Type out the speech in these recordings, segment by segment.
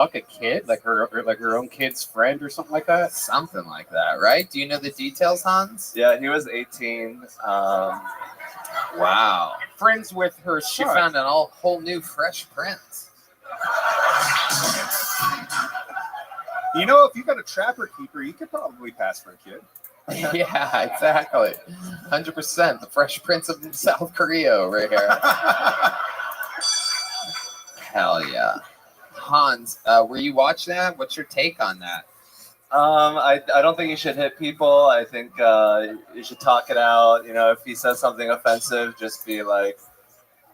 Fuck a kid, like her own kid's friend or something like that. Something like that, right? Do you know the details, Hans? Yeah, he was 18. Wow. Friends with her She son. found an whole new Fresh Prince. You know, if you got a trapper keeper, you could probably pass for a kid. Yeah, exactly. 100%. The Fresh Prince of South Korea over here. Hell yeah. Hans, were you watching that? What's your take on that? I don't think you should hit people. I think you should talk it out. You know, if he says something offensive, just be like,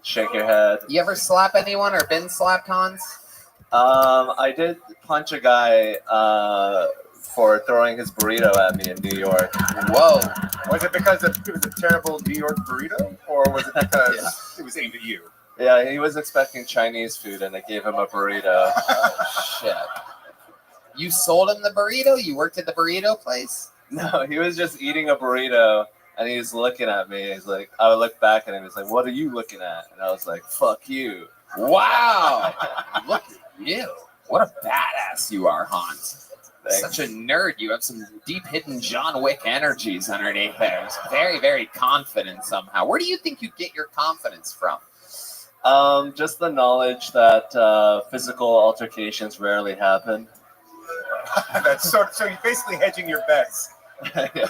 shake your head. You ever slap anyone or been slapped, Hans? I did punch a guy for throwing his burrito at me in New York. Whoa. Was it because it was a terrible New York burrito, or was it because it was aimed at you? Yeah, he was expecting Chinese food, and I gave him a burrito. Shit. You sold him the burrito? You worked at the burrito place? No, he was just eating a burrito, and he was looking at me. He's like, I would look back at him. He's like, "What are you looking at?" And I was like, "Fuck you." Wow. Look at you. What a badass you are, Hans. Thanks. Such a nerd. You have some deep hidden John Wick energies underneath there. It's very, very confident somehow. Where do you think you get your confidence from? Just the knowledge that physical altercations rarely happen. That's so you're basically hedging your bets. Yeah.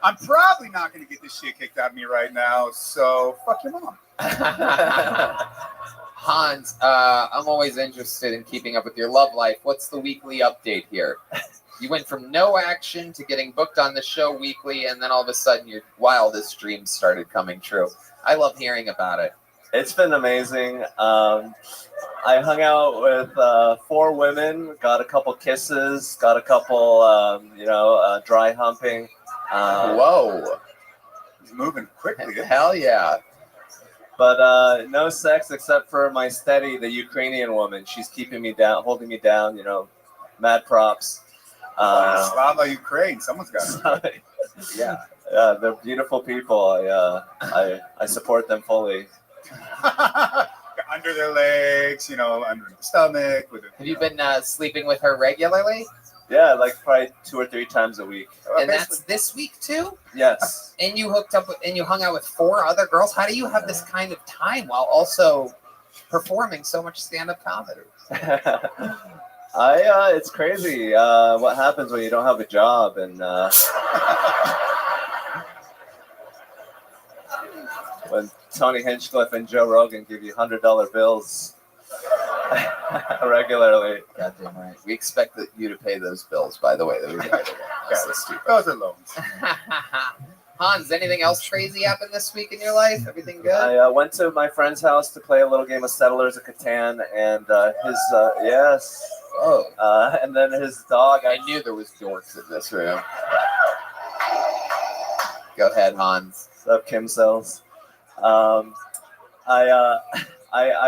I'm probably not going to get this shit kicked out of me right now, so fuck your mom. Hans, I'm always interested in keeping up with your love life. What's the weekly update here? You went from no action to getting booked on the show weekly, and then all of a sudden your wildest dreams started coming true. I love hearing about it. It's been amazing. I hung out with 4 women, got a couple kisses, got a couple, dry humping. Whoa. He's moving quickly. Hell yeah. But no sex except for my steady, the Ukrainian woman. She's keeping me down, holding me down, mad props. Slava Ukraine. Someone's got it. Yeah, they're beautiful people. I support them fully. Under their legs, under the stomach. Have you been sleeping with her regularly? Yeah, like probably 2 or 3 times a week. And that's this week too? Yes. And you hooked up with, and you hung out with 4 other girls? How do you have this kind of time while also performing so much stand-up comedy? It's crazy what happens when you don't have a job, and when Tony Hinchcliffe and Joe Rogan give you $100 bills regularly. Goddamn right. We expect you to pay those bills, by the way. That's so stupid. Those are loans. Hans, anything else crazy happened this week in your life? Everything good? I went to my friend's house to play a little game of Settlers of Catan, and yes. Oh. And then his dog. I knew there was dorks in this room. Go ahead, Hans. What's up, Kim Cells? I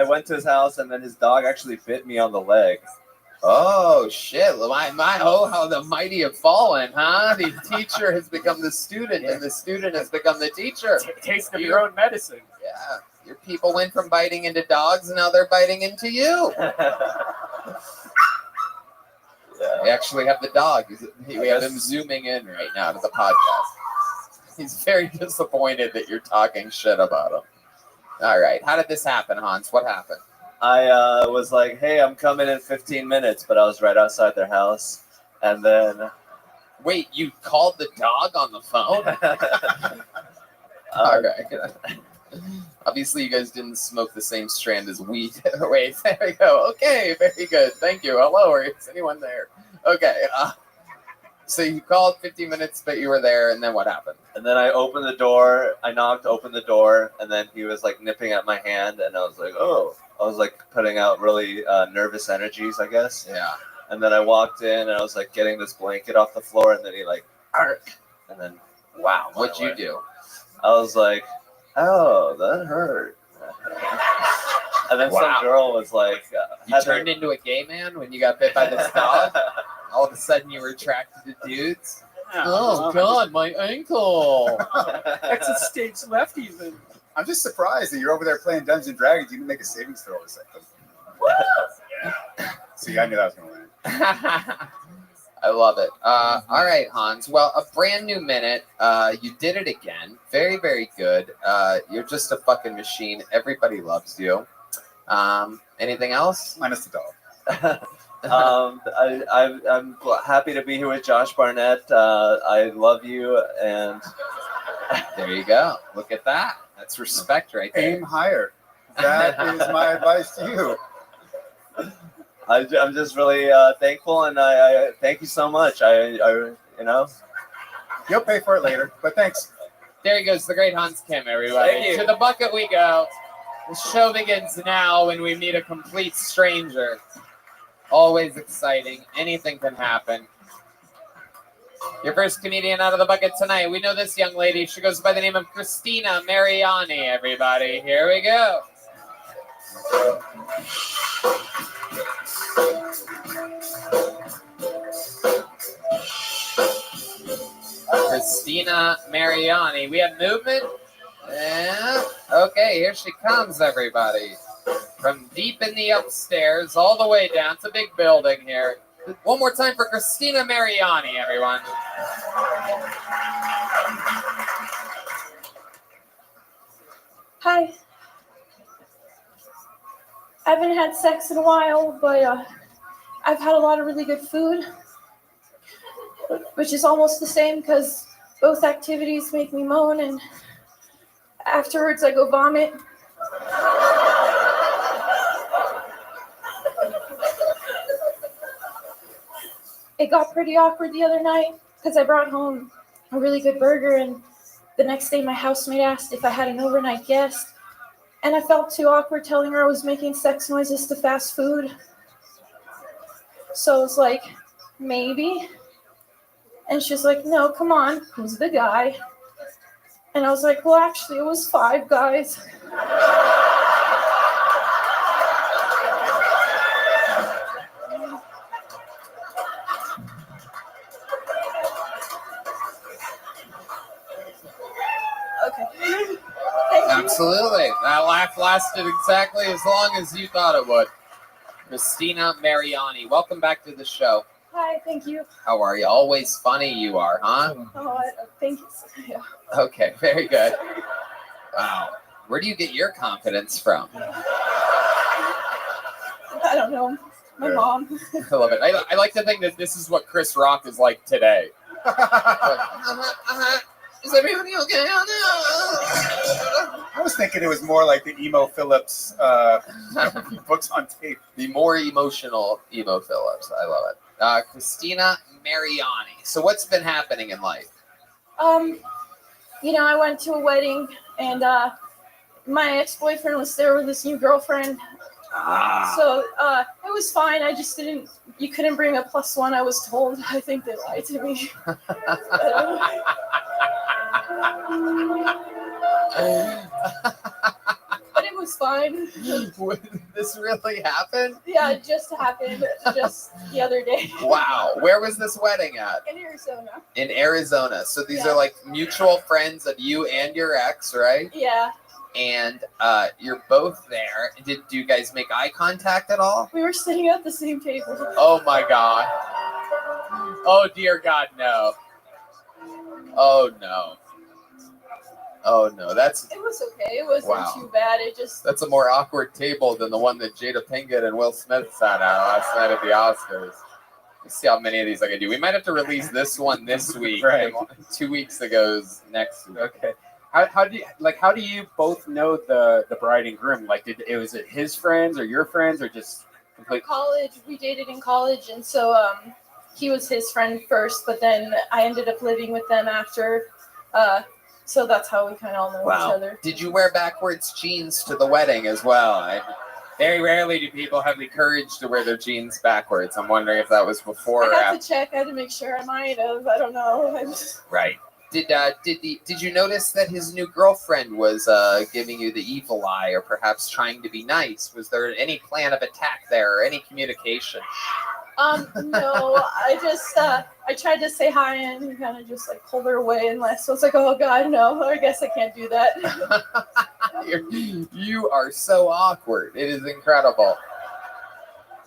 went to his house, and then his dog actually bit me on the leg. Oh shit! How the mighty have fallen, huh? The teacher has become the student, and the student has become the teacher. Taste of your own medicine. Yeah, your people went from biting into dogs, and now they're biting into you. We actually have the dog. We have him zooming in right now to the podcast. He's very disappointed that you're talking shit about him. All right, how did this happen, Hans? What happened? I was like, hey, I'm coming in 15 minutes, but I was right outside their house. And then... Wait, you called the dog on the phone? All right. Obviously, you guys didn't smoke the same strand as weed. Wait, there we go. Okay, very good. Thank you. Hello, is anyone there? Okay. So you called 15 minutes, but you were there, and then what happened? And then I opened the door. I knocked, opened the door, and then he was like nipping at my hand, and I was like, oh. I was like putting out really nervous energies, I guess. Yeah. And then I walked in, and I was like getting this blanket off the floor, and then he like, ark. And then, wow, what'd you do? I was like, oh, that hurt. And then some girl was like, you turned into a gay man when you got bit by this dog? All of a sudden you were attracted to dudes? Oh, God, my ankle. That's a stage left even. I'm just surprised that you're over there playing Dungeons and Dragons. You didn't make a savings throw or something. See, I knew that was going to win. I love it. All right, Hans. Well, a brand new minute. You did it again. Very, very good. You're just a fucking machine. Everybody loves you. Anything else? Minus the dog. I'm happy to be here with Josh Barnett. I love you, and There you go. Look at that. That's respect right there. Aim higher. That is my advice to you. I'm just really thankful, and I thank you so much. You'll pay for it later, but thanks. There he goes, the great Hans Kim, everybody. Thank you. To the bucket we go. The show begins now when we meet a complete stranger. Always exciting. Anything can happen. Your first comedian out of the bucket tonight. We know this young lady. She goes by the name of Christina Mariani, everybody. Here we go. Christina Mariani. We have movement. Yeah. Okay, here she comes, everybody. From deep in the upstairs all the way down. It's a big building here. One more time for Christina Mariani, everyone. Hi. I haven't had sex in a while, but I've had a lot of really good food, which is almost the same because both activities make me moan, and afterwards I go vomit. It got pretty awkward the other night because I brought home a really good burger, and the next day my housemate asked if I had an overnight guest, and I felt too awkward telling her I was making sex noises to fast food. So I was like, maybe? And she's like, no, come on, who's the guy? And I was like, well, actually, it was 5 guys. Okay. Thank you. Absolutely. That laugh lasted exactly as long as you thought it would. Christina Mariani, welcome back to the show. Hi, thank you. How are you? Always funny you are, huh? Oh, thank you. Yeah. Okay, very good. Wow. Where do you get your confidence from? I don't know. My mom. I love it. I like to think that this is what Chris Rock is like today. Is everybody okay? I was thinking it was more like the Emo Phillips books on tape. The more emotional Emo Phillips. I love it. Christina Mariani. So what's been happening in life? I went to a wedding, and my ex-boyfriend was there with his new girlfriend. So it was fine. I just you couldn't bring a +1, I was told. I think they lied to me. But it was fine. This really happened? Yeah, it just happened just the other day. Wow. Where was this wedding at? In Arizona. In Arizona. So these Yeah. are like mutual friends of you and your ex, right? Yeah. And you're both there. Do you guys make eye contact at all? We were sitting at the same table. Oh my God. Oh dear God, no. Oh no. Oh no, It was okay. It wasn't Wow. too bad. It just that's a more awkward table than the one that Jada Pinkett and Will Smith sat at last night at the Oscars. Let's see how many of these I can do. We might have to release this one this week. Right. And 2 weeks ago's next week. Okay. How do you both know the bride and groom? Like, was it his friends or your friends or just complete? college. We dated in college, and so he was his friend first, but then I ended up living with them after. So that's how we kind of all know each Wow. other. Did you wear backwards jeans to the wedding as well? Very rarely do people have the courage to wear their jeans backwards. I'm wondering if that was before or I had after. to check. I had to make sure. I might have. I don't know. Right. Did you notice that his new girlfriend was giving you the evil eye, or perhaps trying to be nice? Was there any plan of attack there, or any communication? No. I just I tried to say hi, and he kind of just like pulled her away and left. So it's like, oh God, no. I guess I can't do that. You are so awkward. It is incredible.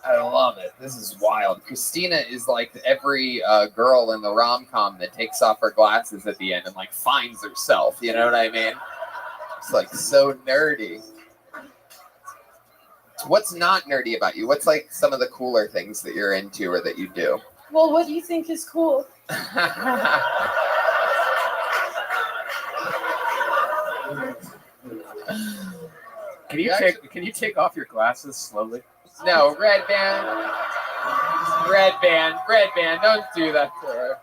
I love it. This is wild. Christina is like every girl in the rom-com that takes off her glasses at the end and like finds herself. You know what I mean? It's like so nerdy. What's not nerdy about you? What's like some of the cooler things that you're into or that you do? Well, what do you think is cool? Can you take off your glasses slowly? No, red band. Don't do that to her.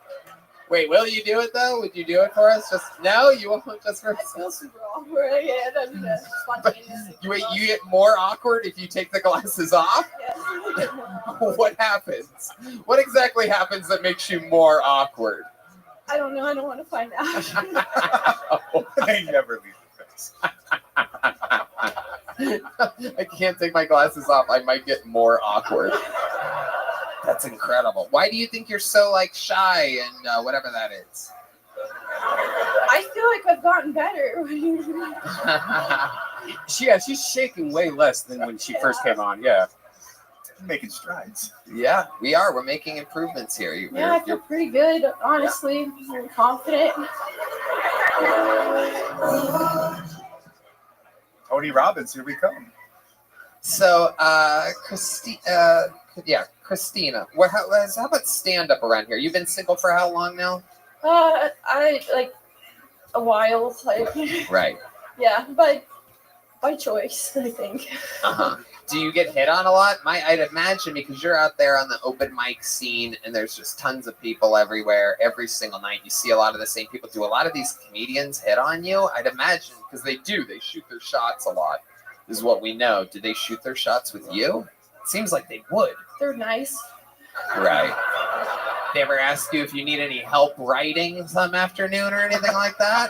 Wait, will you do it though? Would you do it for us? No, you won't. Just for I feel super awkward. Yeah, that'd be spontaneous. You get more awkward if you take the glasses off. Yes, I get more awkward. What happens? What exactly happens that makes you more awkward? I don't know. I don't want to find out. They never leave the face. I can't take my glasses off. I might get more awkward. That's incredible. Why do you think you're so like shy and whatever that is? I feel like I've gotten better. She's shaking way less than when she first came on. Yeah. Making strides. Yeah, we are. We're making improvements here. Yeah, I feel pretty good, honestly. I'm confident. Tony Robbins, here we come. So, Christina. How about stand up around here? You've been single for how long now? I like a while, like Right. yeah, but by choice, I think. Uh-huh. Do you get hit on a lot? I'd imagine because you're out there on the open mic scene and there's just tons of people everywhere. Every single night you see a lot of the same people. Do a lot of these comedians hit on you? I'd imagine because they do. They shoot their shots a lot is what we know. Do they shoot their shots with you? It seems like they would. They're nice. Right. They ever ask you if you need any help writing some afternoon or anything like that?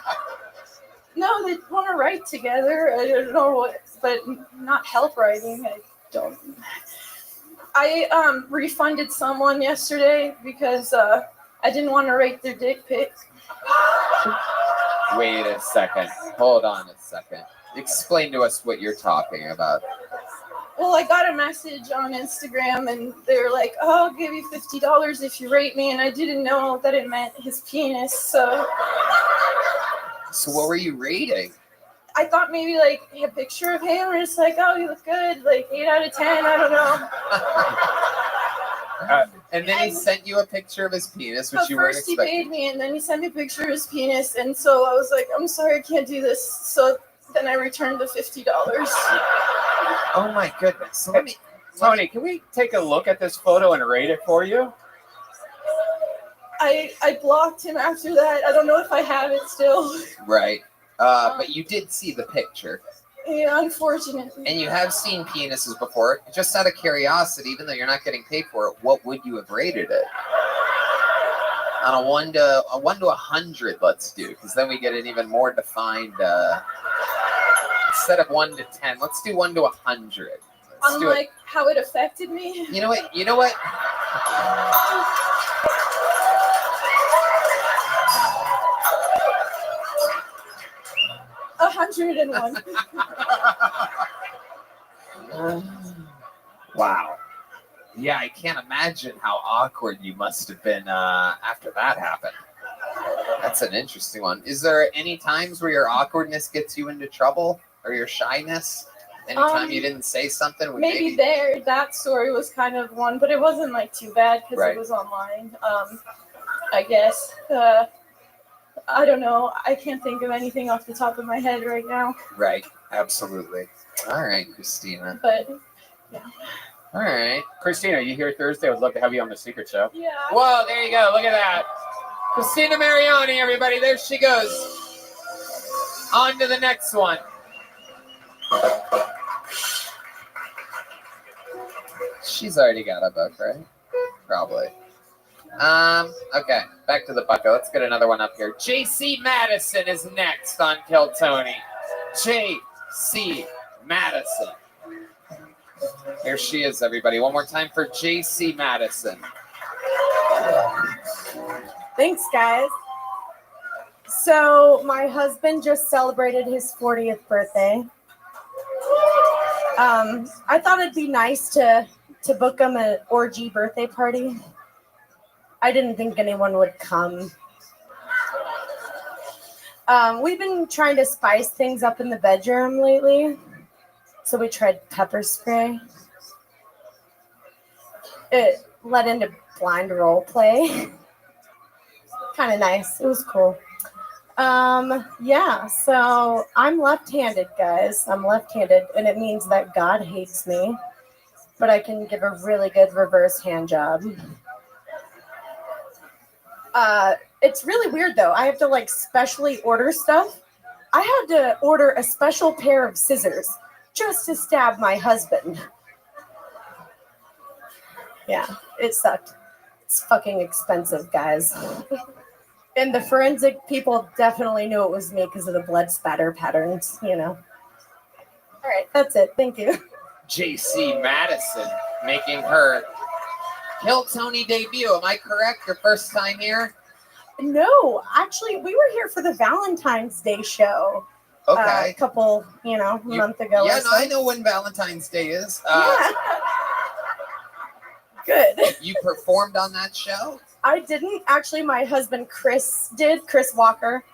No, they want to write together. I don't know what, but not help writing. I don't. I refunded someone yesterday because I didn't want to write their dick pics. Wait a second. Hold on a second. Explain to us what you're talking about. Well, I got a message on Instagram and they were like, "Oh, I'll give you $50 if you rate me," and I didn't know that it meant his penis. So what were you rating? I thought maybe like a picture of him, or just like, "Oh, you look good," like 8 out of 10. I don't know. And then he sent you a picture of his penis, which you weren't First he expecting. paid me, and then he sent me a picture of his penis, and so I was like, "I'm sorry, I can't do this." So then I returned the $50. Oh my goodness. So Tony, can we take a look at this photo and rate it for you? I blocked him after that. I don't know if I have it still. Right. But you did see the picture. Yeah, unfortunately. And you have seen penises before. Just out of curiosity, even though you're not getting paid for it, what would you have rated it? On a 1 to 100, let's do, because then we get an even more defined. Instead of 1 to 10, let's do 1 to 100. Let's do it. Unlike how it affected me. You know what? 101. Wow. Yeah, I can't imagine how awkward you must have been after that happened. That's an interesting one. Is there any times where your awkwardness gets you into trouble or your shyness? Anytime you didn't say something? Maybe that story was kind of one, but it wasn't like too bad because Right. it was online. I guess. I don't know. I can't think of anything off the top of my head right now. Right. Absolutely. All right, Christina. But All right. Christina, you here Thursday? I would love to have you on the Secret Show. yeah. Whoa, there you go. Look at that. Christina Mariani, everybody. There she goes. On to the next one. She's already got a book, right? Probably. Okay, back to the bucket. Let's get another one up here. JC Madison is next on Kill Tony. JC Madison. Here she is, everybody. One more time for JC Madison. Thanks, guys. So my husband just celebrated his 40th birthday. I thought it'd be nice to to book him an orgy birthday party. I didn't think anyone would come. We've been trying to spice things up in the bedroom lately. So we tried pepper spray. It led into blind role play. Kind of nice. It was cool. Yeah, so I'm left-handed, guys. I'm left-handed, and it means that God hates me. But I can give a really good reverse hand job. It's really weird, though. I have to, like, specially order stuff. I had to order a special pair of scissors just to stab my husband. Yeah, it sucked. It's fucking expensive, guys. And the forensic people definitely knew it was me because of the blood spatter patterns, you know. All right, that's it. Thank you. JC Madison making her Kill Tony debut. Am I correct? Your first time here? No, actually, we were here for the Valentine's Day show. Okay. A couple, month ago. Yeah, or no, so. I know when Valentine's Day is. Yeah. Good. You performed on that show? I didn't. Actually, my husband, Chris, did. Chris Walker.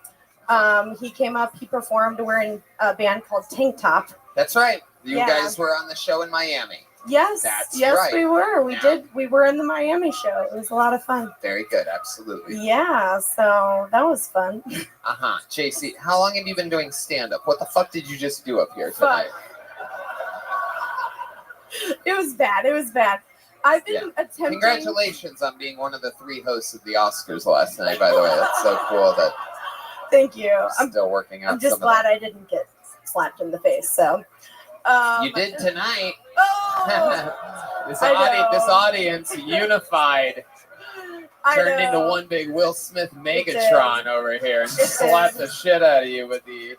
He came up, he performed. We're in a band called Tank Top. That's right. You Yeah. guys were on the show in Miami. Yes. That's yes, right. we were. We Yeah. did. We were in the Miami show. It was a lot of fun. Very good. Absolutely. Yeah, so that was fun. Uh-huh. JC, how long have you been doing stand-up? What the fuck did you just do up here tonight? It was bad. It was bad. I've been attempting. Congratulations on being one of the 3 hosts of the Oscars last night, by the way. That's so cool that Thank you. I'm still working out. I'm just some of glad that. I didn't get slapped in the face. So. You did tonight. Oh, this I know. audience unified. I Turned know. into one big Will Smith did. Megatron over here and It slapped did. the shit out of you with the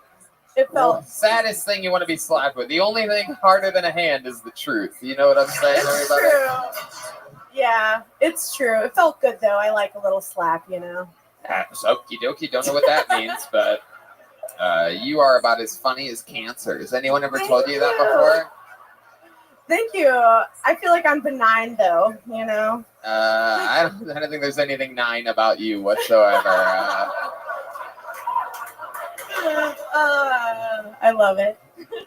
It felt. saddest thing you want to be slapped with. The only thing harder than a hand is the truth. You know what I'm saying, It's everybody? true. Yeah, it's true. It felt good though. I like a little slap, Okie dokie. Don't know what that means, but you are about as funny as cancer. Has anyone ever told you that Thank you. before? Thank you. I feel like I'm benign though, I don't think there's anything nine about you whatsoever. I love it.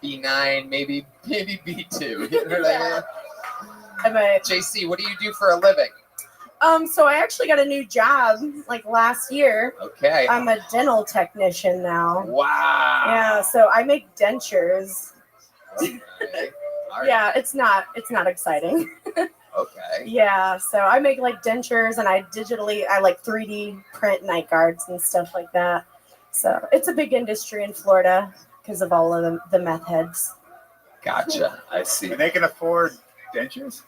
B9, maybe B2. You know what I mean? I might. JC, what do you do for a living? So I actually got a new job like last year. Okay. I'm a dental technician now. Wow. Yeah, so I make dentures. Okay. All right. Yeah, it's not exciting. Okay. Yeah, so I make like dentures and I like 3D print night guards and stuff like that. So it's a big industry in Florida because of all of the meth heads. Gotcha. I see. And they can afford dentures?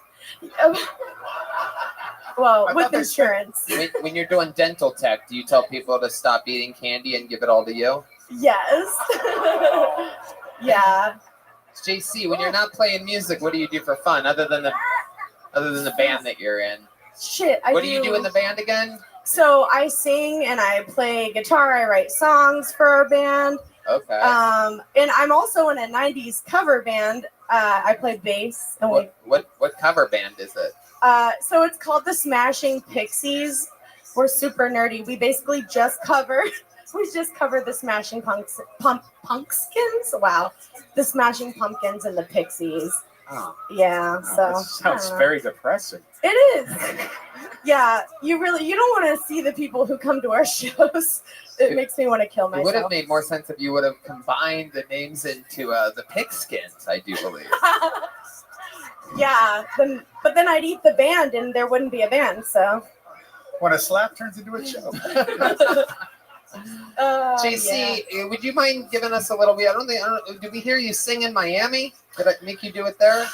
Well, I with thought they insurance. When you're doing dental tech, do you tell people to stop eating candy and give it all to you? Yes. Yeah. JC, when you're not playing music, what do you do for fun other than the band that you're in? Shit. What do you do in the band again? So I sing and I play guitar. I write songs for our band. Okay. And I'm also in a 90s cover band. I play bass. And What cover band is it? so it's called the Smashing Pixies. We're super nerdy. We basically just cover the Smashing Pumpkins. Wow. The Smashing Pumpkins and the Pixies. Oh. Yeah. Oh, So that sounds very depressing. it is. Yeah. You don't want to see the people who come to our shows. It makes me want to kill It would have myself. made more sense if you would have combined the names into the Pigskins, I do believe. Yeah. But then I'd eat the band and there wouldn't be a band. So. When a slap turns into a show. JC, would you mind giving us a little bit? Did we hear you sing in Miami? Did I make you do it there?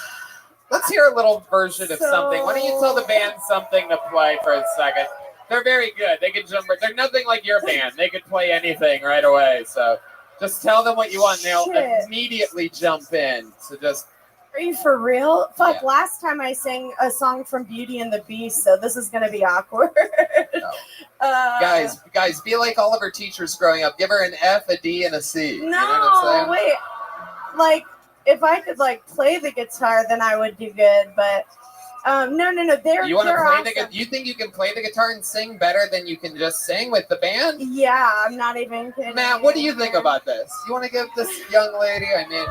Let's hear a little version of something. Why don't you tell the band something to play for a second? They're very good. They can jump. They're nothing like your band. They could play anything right away. So just tell them what you want, and they'll Shit. immediately jump in. So just. Are you for real? Fuck, Yeah. last time I sang a song from Beauty and the Beast, so this is going to be awkward. Guys, be like all of her teachers growing up. Give her an F, a D, and a C. No, You know what I'm saying? wait. Like, if I could, play the guitar, then I would do good, but No. They're You want to they're play awesome. You think you can play the guitar and sing better than you can just sing with the band? Yeah, I'm not even kidding. Matt, what do you think about this? You want to give this young lady? I mean,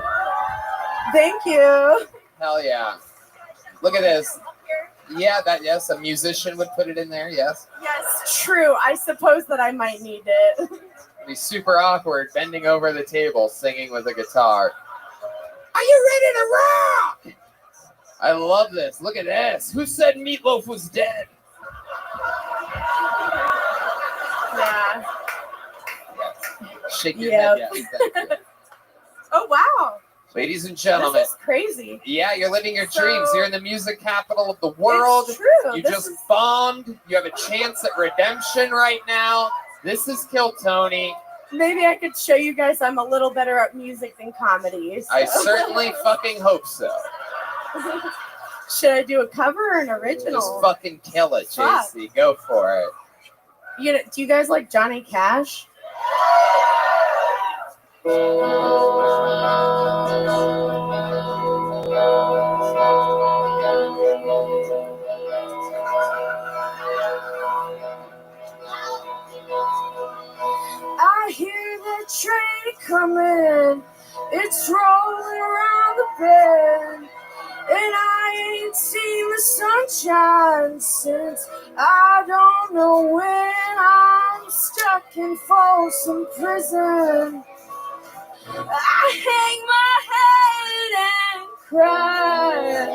Thank you. hell yeah! Look at this. Yeah, yes, a musician would put it in there. Yes, Yes, true. I suppose that I might need it. it'd be super awkward bending over the table singing with a guitar. Are you ready to rock? I love this. Look at this. Who said Meatloaf was dead? Yeah. Shake your Yep. head. Yes, thank you. Oh wow. Ladies and gentlemen, This is crazy. yeah, you're living your So- dreams. You're in the music capital of the world. It's true. You This just is- bombed. You have a chance at redemption right now. This is Kill Tony. Maybe I could show you guys I'm a little better at music than comedy. So. I certainly fucking hope so. Should I do a cover or an Just original? fucking kill it, Fuck. JC. Go for it. Do you guys like Johnny Cash? I hear the train coming, it's rolling around the bend, and I ain't seen the sunshine since I don't know when. I'm stuck in Folsom Prison. I hang my head and cry.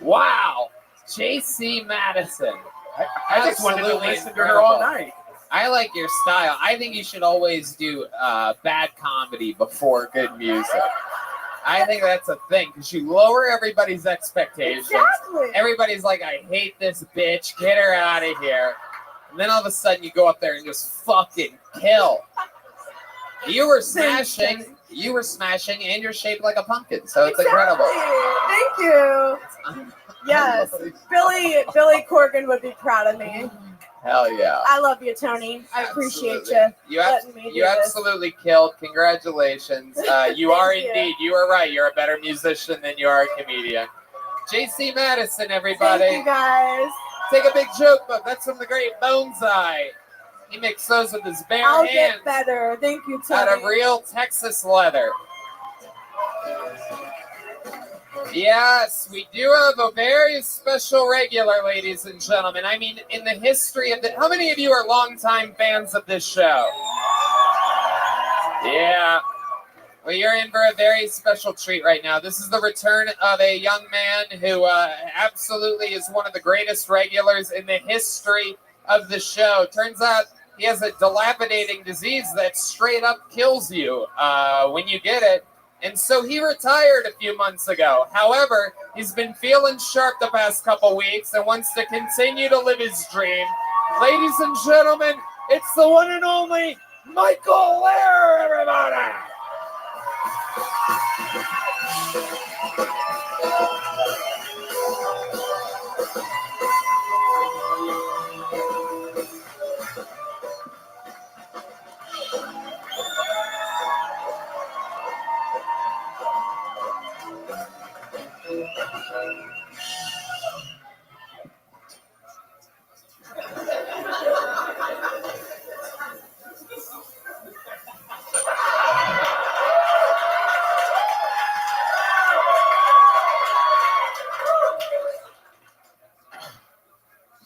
Wow. JC Madison. I just wanted to Absolutely listen to her all incredible. night. I like your style. I think you should always do bad comedy before good music. I think that's a thing because you lower everybody's expectations. Exactly. Everybody's like, I hate this bitch. Get her out of here. And then all of a sudden you go up there and just fucking kill. You were smashing. You were smashing, and you're shaped like a pumpkin. So it's incredible. Thank you. Yes, Billy Corgan would be proud of me. Hell yeah. I love you, Tony. I appreciate Absolutely. you letting me do You this. absolutely killed. Congratulations. You are Thank you. indeed. You are right. You're a better musician than you are a comedian. JC Madison, everybody. Thank you guys. Take a big joke book. That's from the great Boneseye. He makes those with his bare I'll hands get better. Thank you, Tony. out of real Texas leather. Yes, we do have a very special regular, ladies and gentlemen. I mean, in the history of how many of you are longtime fans of this show? Yeah. Well, you're in for a very special treat right now. This is the return of a young man who absolutely is one of the greatest regulars in the history of the show. Turns out he has a dilapidating disease that straight up kills you when you get it. And so he retired a few months ago. However, he's been feeling sharp the past couple weeks and wants to continue to live his dream. Ladies and gentlemen, it's the one and only Michael Lair, everybody!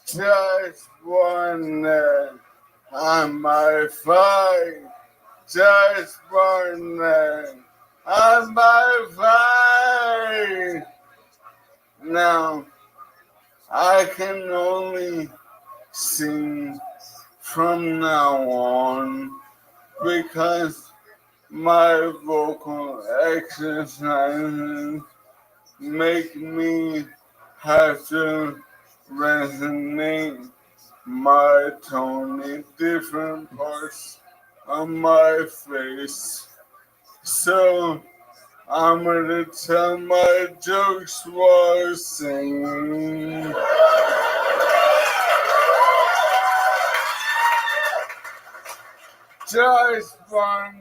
Just wonder on my fight. Just wonder on my fight. Now I can only sing from now on because my vocal exercises make me have to resonate my tone in different parts of my face. So I'm gonna tell my jokes while singing. just one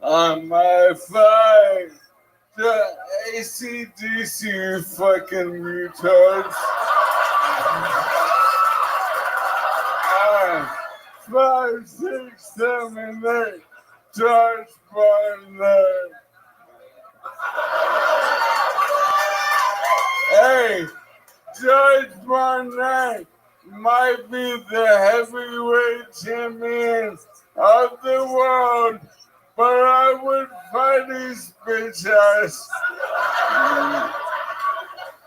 on my fight. The ACDC, you fucking retards. 5, 6, 7, 8. Just one Hey, Judge Barnett might be the heavyweight champion of the world, but I would fight his bitch ass.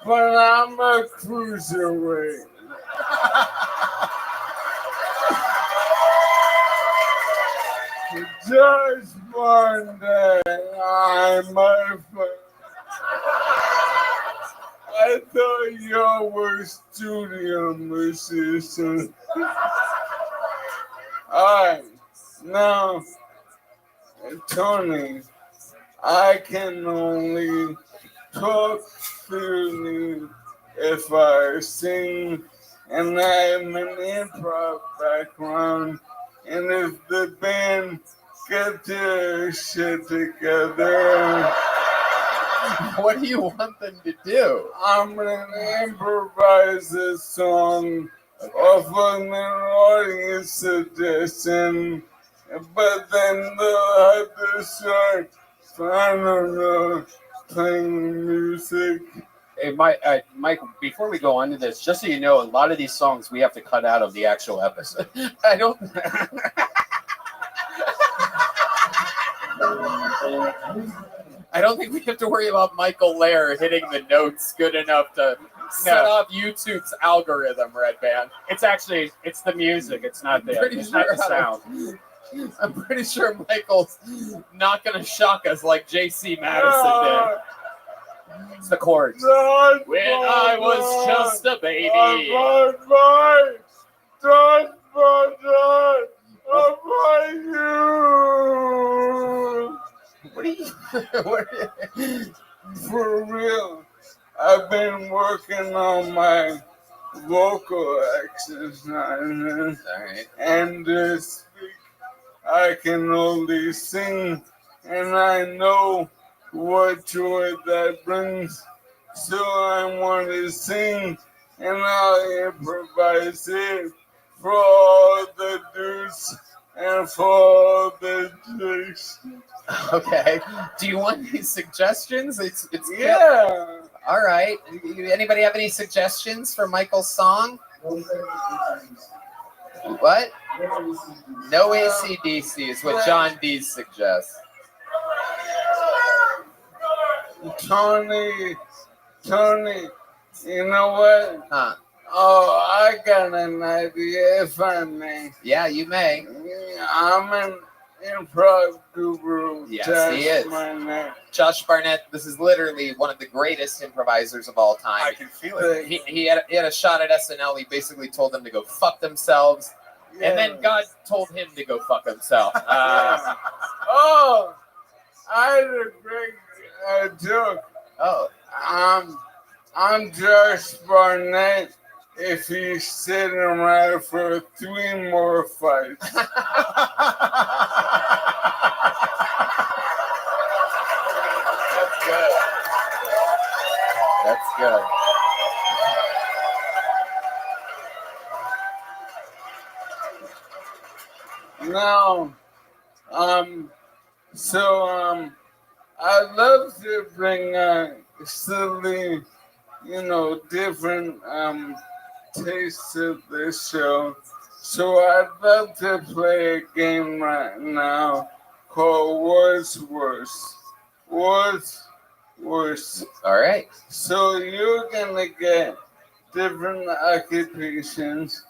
But I'm a cruiserweight. Judge Barnett, I'm a I thought y'all were studio musicians. Alright, now, Tony, I can only talk freely if I sing, and I have an improv background, and if the band get their shit together, What do you want them to do? I'm gonna improvise a song off of an audience suggestion, but then they'll have to start, I don't know, playing music. Hey, Mike, before we go on to this, just so you know, a lot of these songs we have to cut out of the actual episode. I don't. I don't think we have to worry about Michael Lair hitting the notes good enough to set off YouTube's algorithm, Red Band. It's the music. It's not the sound. I'm pretty sure Michael's not going to shock us like J.C. Madison did. It's the chords. When I was just a baby. What are you? For real, I've been working on my vocal exercises. Alright. And to speak, I can only sing, and I know what joy that brings. So I want to sing, and I'll improvise it for all the dudes and for all the chicks. Okay. Do you want any suggestions? It's Yeah. All right. Anybody have any suggestions for Michael's song? What? No AC/DC is what John D suggests. Tony, you know what? Huh. Oh, I got an idea, if I may. Yeah, you may. I'm an improv guru. Yes, That's he is. my name. Josh Barnett, this is literally one of the greatest improvisers of all time. I can feel it. He had a shot at SNL. He basically told them to go fuck themselves. And then God told him to go fuck himself. Oh, I had a great joke. Oh. I'm Josh Barnett. If he's sitting around for 3 more fights. That's good. That's good. Now, I'd love to bring silly, different tastes of this show. So I'd love to play a game right now called What's Worse. What's Worse? All right. So you're gonna get different occupations,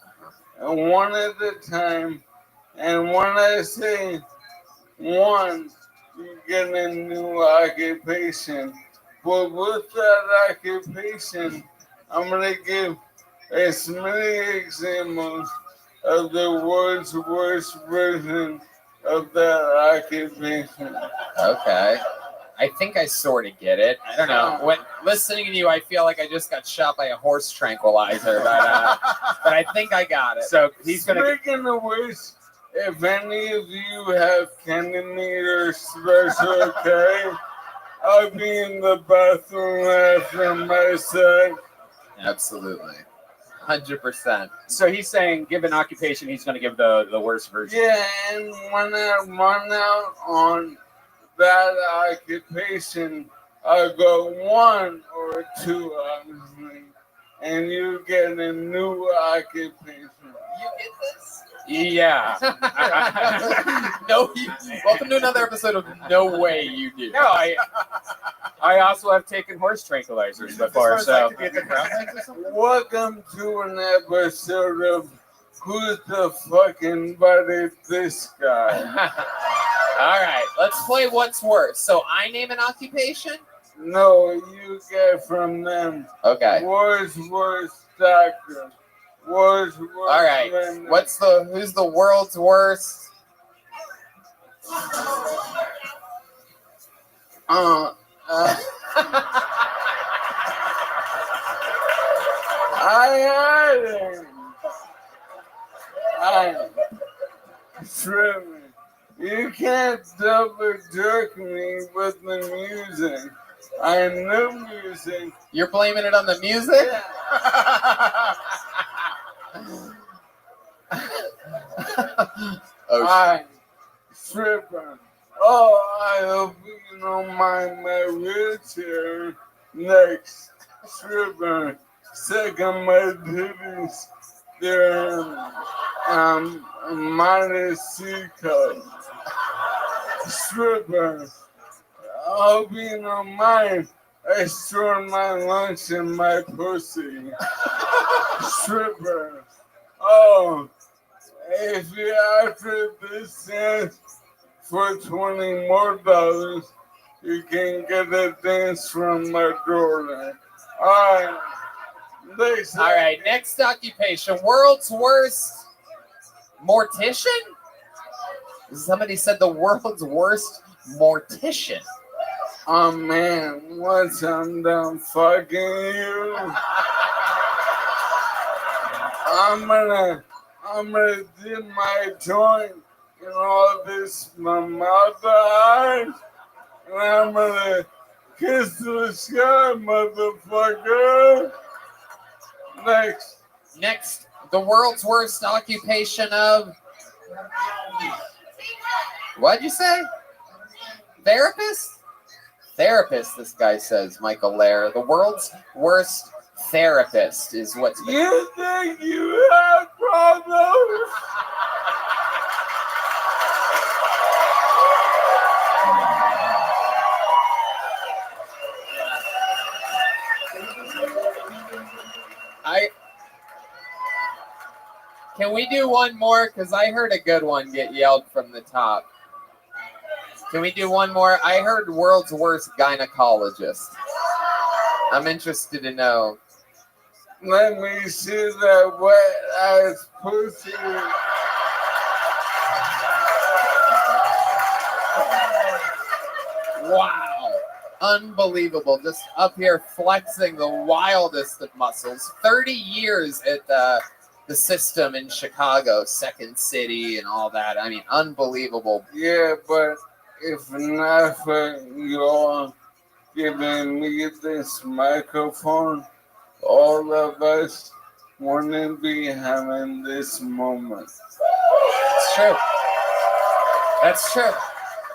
and one at a time. And when I say one, you get a new occupation. But with that occupation, I'm gonna give as many examples of the world's worst version of that occupation. Okay. I think I sort of get it. I don't know. When listening to you, I feel like I just got shot by a horse tranquilizer, but I think I got it. So he's gonna. Speaking of which, if any of you have Centimeter Special K, I'll be in the bathroom after my set. Absolutely. 100%. So he's saying, give an occupation, he's going to give the worst version. Yeah, and when I run out on that occupation, I'll go 1 or 2 obviously, and you get a new occupation. You get this? Yeah. No, welcome to another episode of No Way You Do. No, I also have taken horse tranquilizers before, so. Welcome to an episode of Who's the Fuck Invited This Guy? All right, let's play What's Worse. So I name an occupation? No, you get from them. Okay. Worst doctor. Worst. All right. Who's the world's worst? I tripping. You can't double jerk me with the music. I know music. You're blaming it on the music? Oh, I tripping. Oh, I hope you don't mind my wheelchair. Next, tripping. Second, my titties. They're minus C cup. Stripper. I hope you don't mind. I store my lunch in my pussy. Stripper. Oh, if you after this dance for $20 more, you can get a dance from my daughter. All right, next occupation. World's worst mortician? Somebody said the world's worst mortician. Oh man, once I'm done fucking you, I'm gonna dip my joint in all this my mouth eyes, and I'm gonna kiss the sky, motherfucker. Next, the world's worst occupation of. What'd you say? Therapist? Therapist, this guy says, Michael Lair. The world's worst therapist is what's been. You think you have problems? Can we do one more? Because I heard a good one get yelled from the top. Can we do one more? I heard world's worst gynecologist. I'm interested to know. Let me see that wet ass pussy. Wow. Unbelievable. Just up here flexing the wildest of muscles. 30 years at the system in Chicago, Second City and all that. I mean, unbelievable. Yeah, but if not for y'all giving me this microphone, all of us wouldn't be having this moment. It's true. That's true.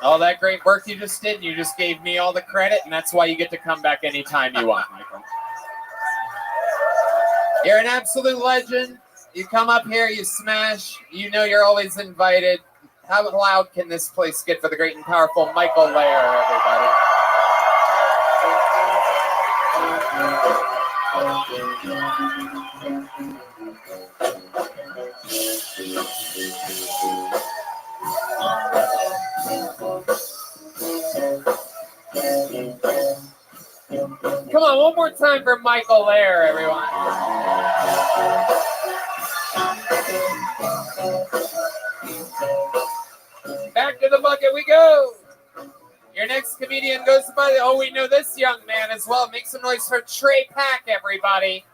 All that great work you just did, you just gave me all the credit, and that's why you get to come back anytime you want, Michael. You're an absolute legend. You come up here, you smash. You know you're always invited. How loud can this place get for the great and powerful Michael Lair, everybody? Come on, one more time for Michael Lair, everyone. Back to the bucket we go. Your next comedian goes by, we know this young man as well. Make some noise for Trey Pack, everybody.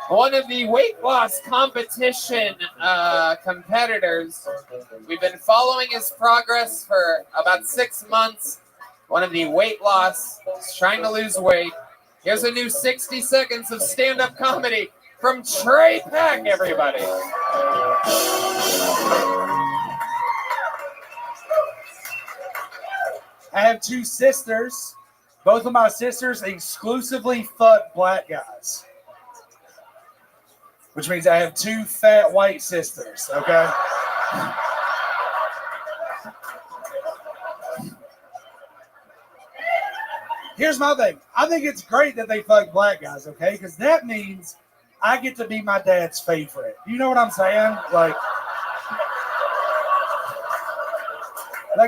one of the weight loss competition competitors. We've been following his progress for about 6 months. One of the weight loss, he's trying to lose weight. Here's a new 60 seconds of stand-up comedy from Trey Pack, everybody. I have 2 sisters. Both of my sisters exclusively fuck black guys. Which means I have 2 fat white sisters, okay? Here's my thing. I think it's great that they fuck black guys, okay? Because that means I get to be my dad's favorite. You know what I'm saying? Like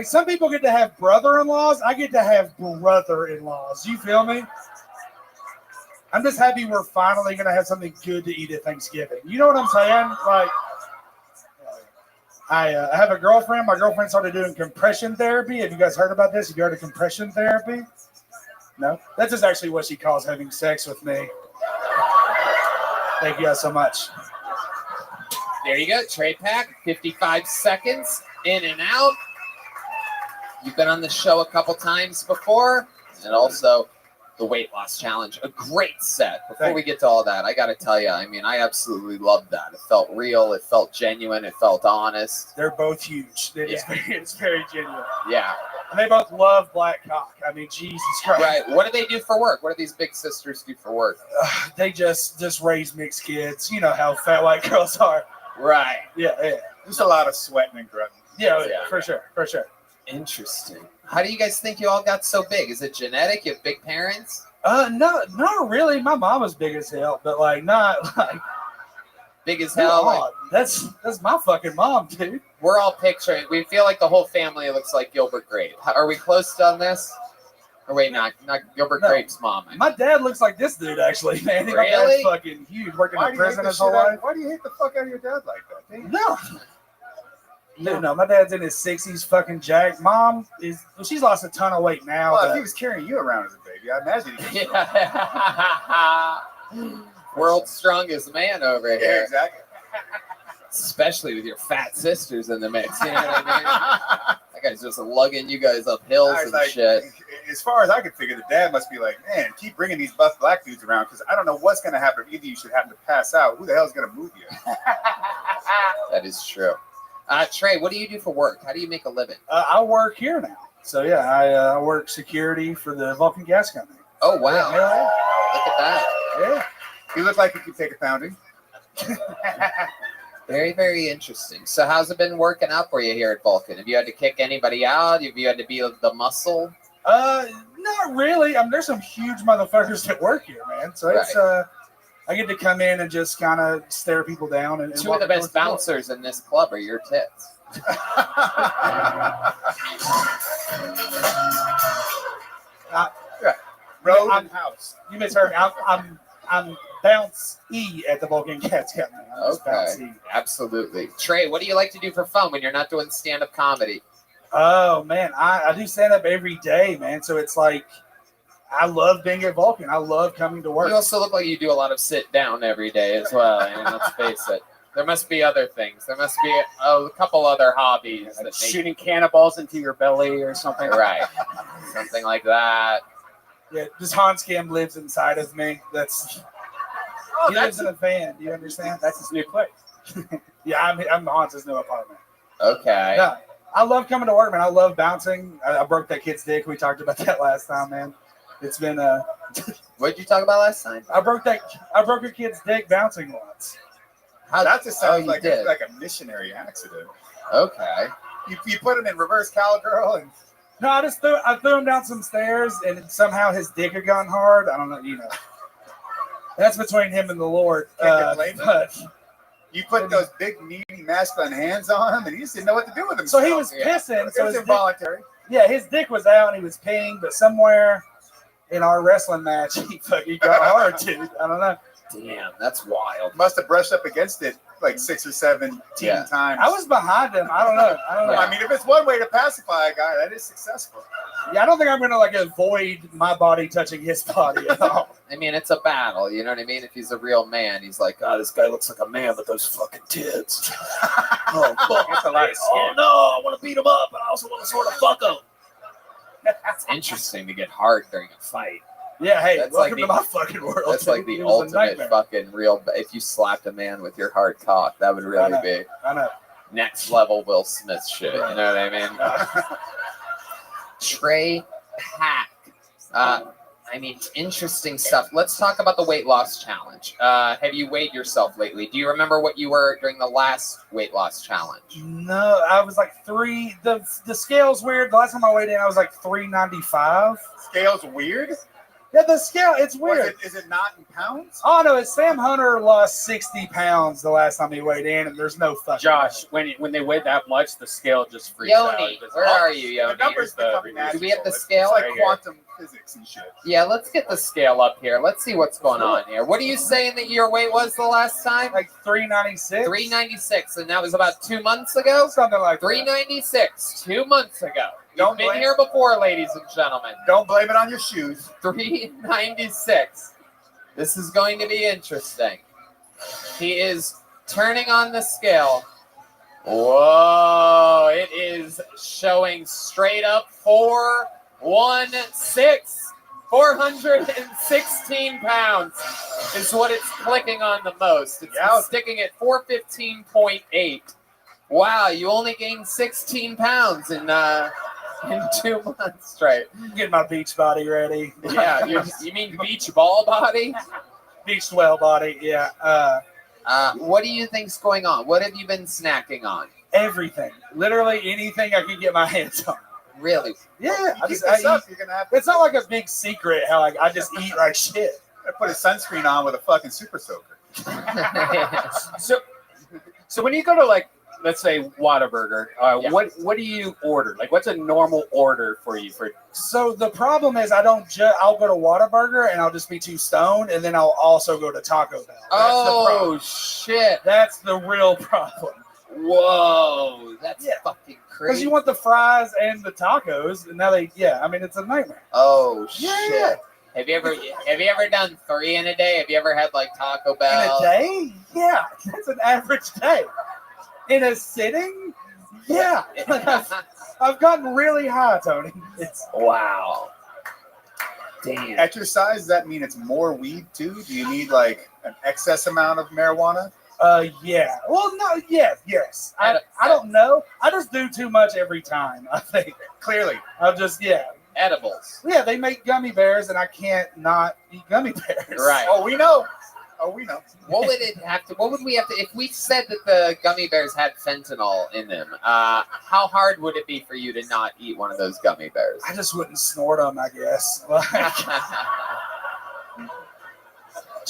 some people get to have brother-in-laws. I get to have brother-in-laws. You feel me? I'm just happy we're finally going to have something good to eat at Thanksgiving. You know what I'm saying? Like, I have a girlfriend. My girlfriend started doing compression therapy. Have you guys heard about this? Have you heard of compression therapy? No? That's just actually what she calls having sex with me. Thank you guys so much. There you go, Trey Pack, 55 seconds, in and out. You've been on the show a couple times before, and also the weight loss challenge. A great set. Before we get to all that, I got to tell you, I mean, I absolutely loved that. It felt real. It felt genuine. It felt honest. They're both huge. It's very genuine. Yeah. And they both love black cock. I mean, Jesus Christ. Right. What do they do for work? What do these big sisters do for work? They just raise mixed kids. You know how fat white girls are. Right. Yeah. Just a lot of sweating and grunting. Yeah, for sure. Interesting. How do you guys think you all got so big? Is it genetic? You have big parents? No, not really. My mom was big as hell, but not like big as hell. Like, that's my fucking mom, dude. We're all picturing. We feel like the whole family looks like Gilbert Grape. Are we close on this? Or wait, not Gilbert Grape's mom. My dad looks like this dude, actually, man. My Really? dad's fucking huge, working in prison his whole life. Why do you hate the fuck out of your dad like that? Dude? No, my dad's in his 60s, fucking jacked. Mom she's lost a ton of weight now. Well, if he was carrying you around as a baby, I imagine he could. Yeah. World's strongest man over here. Yeah, exactly. Especially with your fat sisters in the mix. You know what I mean? That guy's just lugging you guys up hills and shit. As far as I could figure, the dad must be like, man, keep bringing these buff black dudes around because I don't know what's going to happen if either of you should happen to pass out. Who the hell is going to move you? That is true. Trey, what do you do for work? How do you make a living? I work here now. So, yeah, I work security for the Vulcan Gas Company. Oh, wow. Yeah. Look at that. Yeah. You look like you could take a pounding. Very, very interesting. So how's it been working out for you here at Vulcan? Have you had to kick anybody out? Have you had to be the muscle? Not really. I mean, there's some huge motherfuckers that work here, man. So it's I get to come in and just kind of stare people down. And two of the best bouncers in this club are your tits. Road and house. You misheard. I'm bounce E at the Vulcan Gas Company. Okay, absolutely. Trey, what do you like to do for fun when you're not doing stand-up comedy? Oh man, I do stand-up every day, man. So it's like I love being at Vulcan. I love coming to work. You also look like you do a lot of sit-down every day as well. I mean, let's face it. There must be other things. There must be a couple other hobbies. Like shooting cannonballs into your belly or something. Right. Something like that. Yeah, just Hans Kim lives inside of me. He lives in a van. Do you understand? That's his new place. Yeah, I'm Hans's new apartment. Okay. No, I love coming to work, man. I love bouncing. I broke that kid's dick. We talked about that last time, man. It's been What did you talk about last time? I broke a kid's dick bouncing once. That just sounds like did. like a missionary accident. Okay. You put him in reverse cowgirl and. No, I threw him down some stairs, and somehow his dick had gone hard. I don't know, That's between him and the Lord. But you put those big, meaty, masculine hands on him, and he just didn't know what to do with so himself. he was pissing. So it was involuntary. His dick was out, and he was peeing, but somewhere in our wrestling match, he got hard, dude. I don't know. Damn, that's wild. Must have brushed up against it like 6 or 7 times. I was behind him. I don't know. I mean, if it's one way to pacify a guy, that is successful. Yeah, I don't think I'm gonna like avoid my body touching his body at all. I mean, it's a battle. You know what I mean? If he's a real man, he's like, oh, this guy looks like a man, but those fucking tits. Oh, fuck. That's a lot of Oh, skin. no, I want to beat him up, but I also want to sort of fuck him. It's interesting to get hard during a fight. Yeah, hey, That's welcome like to my fucking world. That's like the It was a ultimate nightmare. fucking real. If you slapped a man with your hard cock, that would really know. be I know. next level Will Smith shit. You know what I mean? Trey Pack. I mean, interesting stuff. Let's talk about the weight loss challenge. Have you weighed yourself lately? Do you remember what you were during the last weight loss challenge? No, I was like the scale's weird. The last time I weighed in, I was like 395. Scale's weird. Yeah, the scale, it's What weird. is it not in pounds? Oh no, it's Sam Hunter lost 60 pounds the last time he weighed in, and there's no fucking Josh, when they weigh that much, the scale just freaks out. Yoni, It just- where are you, The Yoni? numbers become Do magical. we have the It's- scale? It's like Right here. quantum physics and shit. Yeah, let's get the scale up here. Let's see what's going on here. What are you saying that your weight was the last time? like 396. 396, and that was about 2 months ago? Something like that. 396, 2 months ago. Don't You've been blame- here before, ladies and gentlemen. Don't blame it on your shoes. 396. This is going to be interesting. He is turning on the scale. Whoa, it is showing straight up 416. 416 pounds is what it's clicking on the most. It's Yeah. sticking at 415.8. Wow, you only gained 16 pounds in 2 months straight. Get my beach body ready. Yeah, you mean beach ball body? Beach swell body. Yeah. What do you think's going on? What have you been snacking on? Everything. Literally anything I can get my hands on. Really? Yeah. You I keep just this I up, eat. you're gonna have It's not like a big secret how like I just eat like shit. to put a sunscreen on with a fucking super soaker. So when you go to like, let's say Whataburger, Yeah. what do you order? Like, what's a normal order for you? For So the problem is I don't I'll go to Whataburger and I'll just be too stoned, and then I'll also go to Taco Bell. That's the problem. Oh, shit. That's the real problem. Whoa. That's Yeah. fucking Because crazy. you want the fries and the tacos, and now I mean, it's a nightmare. Oh, Yeah. shit. Have you ever done 3 in a day? Have you ever had like Taco In Bell? a day? Yeah, that's an average day. In a sitting? Yeah. I've gotten really high, Tony. Wow. Damn. Exercise, does that mean it's more weed too? Do you need like an excess amount of marijuana? Yeah. Well, no, yes. I don't know. I just do too much every time, I think. Clearly. I'll just, Edibles. Yeah, they make gummy bears, and I can't not eat gummy bears. Right. Oh, we know. What would it have to? What would we have to? If we said that the gummy bears had fentanyl in them, how hard would it be for you to not eat one of those gummy bears? I just wouldn't snort them, I guess.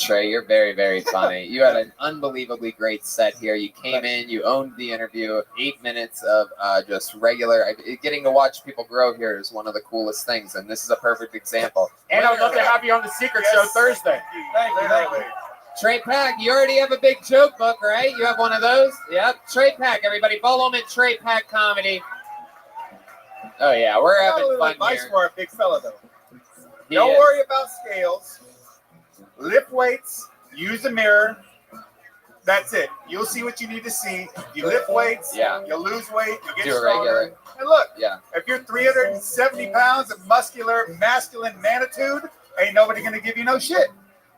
Trey, you're very, very funny. You had an unbelievably great set here. You came in, you owned the interview. 8 minutes of just regular. Getting to watch people grow here is one of the coolest things, and this is a perfect example. and I would love to have you on the Secret Show Thursday. Thank you. Literally. Trey Pack, you already have a big joke book, right? You have one of those? Yep. Trey Pack, everybody. Follow him at Trey Pack Comedy. Oh, yeah. We're I got a having little fun advice here. for a big fella though. He Don't is. worry about scales. Lift weights. Use the mirror. That's it. You'll see what you need to see. You lift weights. Yeah. You'll lose weight. You get Do it stronger. regular. And look, Yeah. if you're 370 pounds of masculine manitude, ain't nobody gonna give you no shit.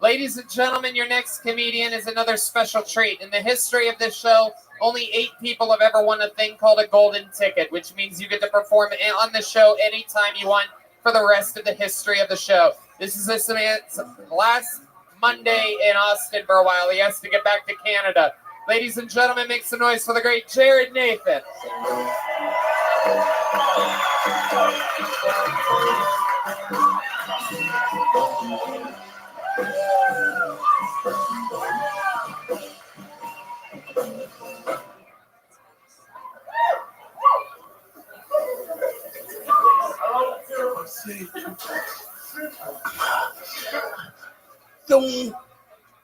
Ladies and gentlemen, your next comedian is another special treat. In the history of this show, only 8 people have ever won a thing called a golden ticket, which means you get to perform on the show anytime you want for the rest of the history of the show. This is this man's last Monday in Austin for a while. He has to get back to Canada. Ladies and gentlemen, make some noise for the great Jared Nathan. The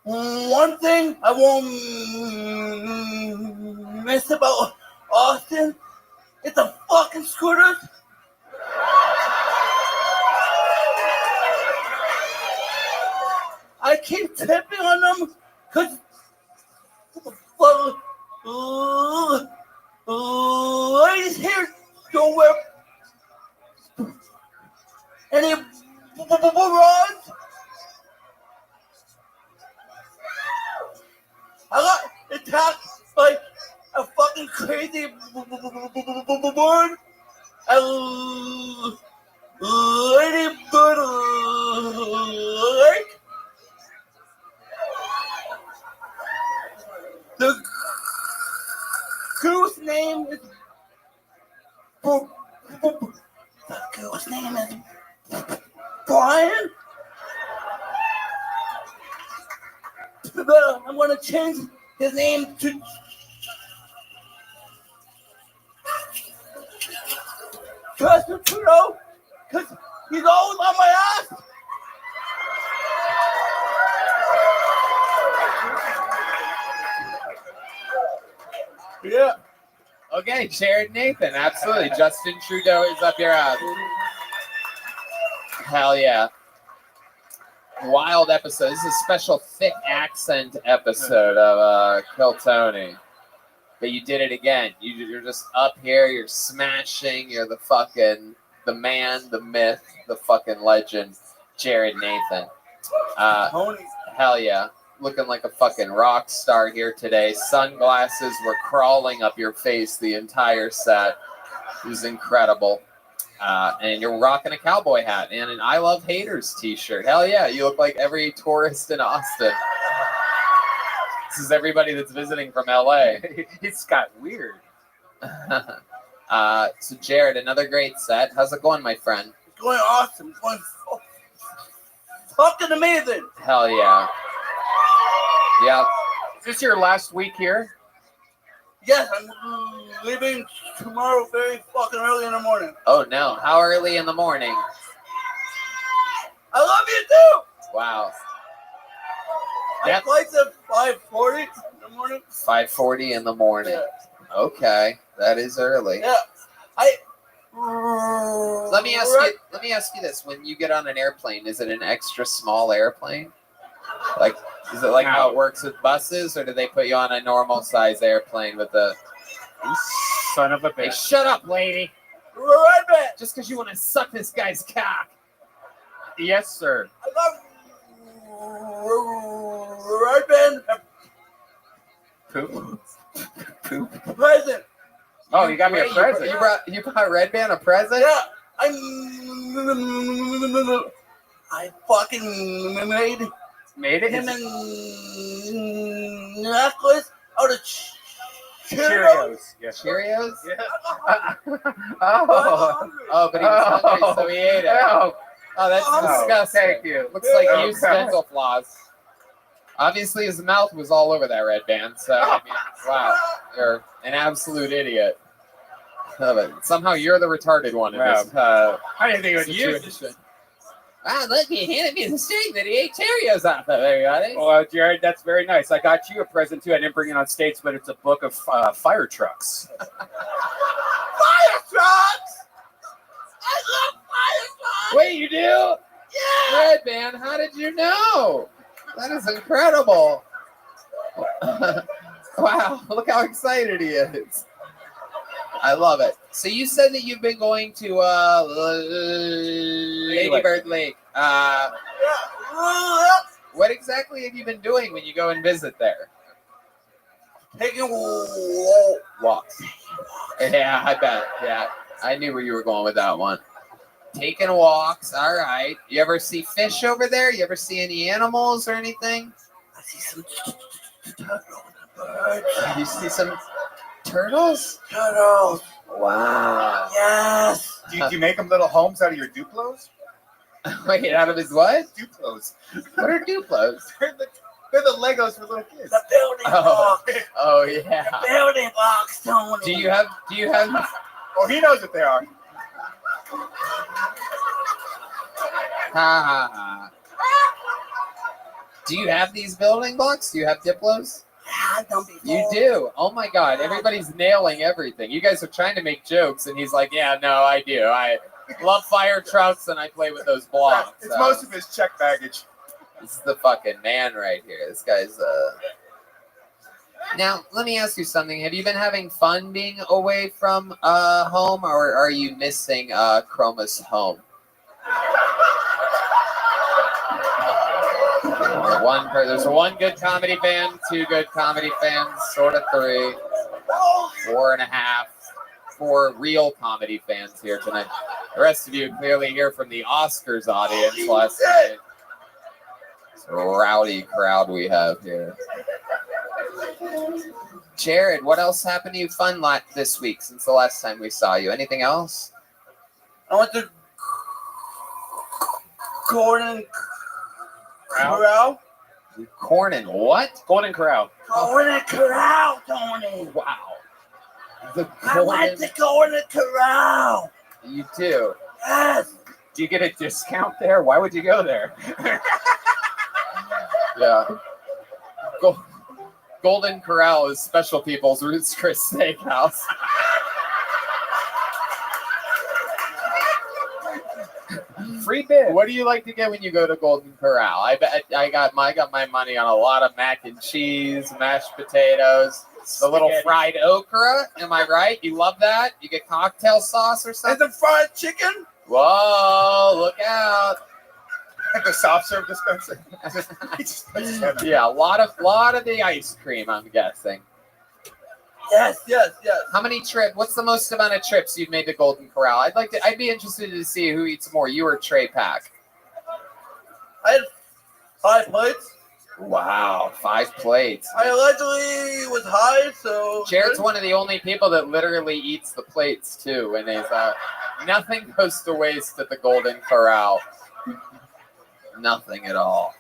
one thing I won't miss about Austin is the fucking scooters. I keep tipping on them because ladies here don't wear any bras. I got attacked by a fucking crazy bird. A ladybird lake. The goose name is Brian. But I'm gonna change his name to Justin Trudeau, because he's always on my ass. Yeah. Okay, Jared Nathan, absolutely. Justin Trudeau is up your ass. Hell yeah. Wild episode. This is a special thick accent episode of Kill Tony. But you did it again. You're just up here, you're smashing, you're the man, the myth, the fucking legend, Jared Nathan. Hell yeah. Looking like a fucking rock star here today. Sunglasses were crawling up your face the entire set. It was incredible. And you're rocking a cowboy hat and an I Love Haters t-shirt. Hell yeah, you look like every tourist in Austin. This is everybody that's visiting from LA. It's got weird. So Jared, another great set. How's it going, my friend? It's going awesome. It's going fucking amazing. Hell yeah. Yeah. Is this your last week here? Yes, I'm leaving tomorrow very fucking early in the morning. Oh no, how early in the morning? I love you too. Wow. My Yep. flight's at 5:40 in the morning. 5:40 in the morning. Yeah. Okay, that is early. Yeah. Let me ask you this: when you get on an airplane, is it an extra small airplane? Like, is it like how it works with buses, or do they put you on a normal size airplane with the? You son of a Hey, bitch. shut up, lady! Right back. Just because you want to suck this guy's cock. Yes, sir. I got right band Poop. Poop. present. Oh, you got me a Wait, present. You brought Red Band a present? Yeah, I fucking made Made it? him a necklace out of Cheerios. Yes. Cheerios? Yeah. Oh, but he was hungry, so he ate it. Oh, Oh, that's oh, disgusting. thank you. Looks like Okay. used dental floss. Obviously, his mouth was all over that Red Band, so, I mean, wow. You're an absolute idiot. But somehow you're the retarded one in this I didn't think it was you. situation. Wow, look, he handed me the steak that he ate Cheerios off of, everybody. Well, Jared, that's very nice. I got you a present, too. I didn't bring it on stage, but it's a book of fire trucks. Fire trucks! I love fire trucks! Wait, you do? Yeah! Red Band, how did you know? That is incredible. Wow, look how excited he is. I love it. So you said that you've been going to Lady Bird Lake. What exactly have you been doing when you go and visit there? Taking Walks. Yeah, I bet. Yeah, I knew where you were going with that one. Taking walks. All right. You ever see fish over there? You ever see any animals or anything? I see some turtles. You see some turtles? Turtles. Wow. Yes. Do you make them little homes out of your Duplos? Wait, out of his what? Duplos. What are Duplos? They're the Legos for little kids. The building Oh. blocks. Oh yeah. The building blocks, Tony. Do you have? Oh, he knows what they are. Ha ha ha. Do you have these building blocks? Do you have Diplos? Yeah, don't be You fooled. do. Oh my God! Everybody's nailing everything. You guys are trying to make jokes, and he's like, "Yeah, no, I do. I love fire trucks, and I play with those blocks." It's most of his check baggage. This is the fucking man right here. This guy's Now, let me ask you something. Have you been having fun being away from home, or are you missing Chroma's home? There's one good comedy fan, 2 good comedy fans, sort of 3, 4.5, 4 real comedy fans here tonight. The rest of you clearly hear from the Oscars audience last night. It's a rowdy crowd we have here. Jared, what else happened to you fun this week since the last time we saw you? Anything else? I went to Golden Corral. Corn and what? Golden Corral. Golden Corral, Tony. Wow. The I went to Golden Corral. You do? Yes. Do you get a discount there? Why would you go there? Yeah. Golden Corral is Special People's Ruth's Chris Steakhouse. Free bid. What do you like to get when you go to Golden Corral? I bet I got my money on a lot of mac and cheese, mashed potatoes, the little fried okra. Am I right? You love that? You get cocktail sauce or And something? the fried chicken. Whoa! Look out! The soft serve dispenser. Yeah, a lot of the ice cream. I'm guessing. Yes. How many trips? What's the most amount of trips you've made to Golden Corral? I'd be interested to see who eats more, you or Trey Pack. I had 5 plates. Wow, 5 plates. I allegedly was high, so Jared's one of the only people that literally eats the plates too, and he's nothing goes to waste at the Golden Corral. Nothing at all.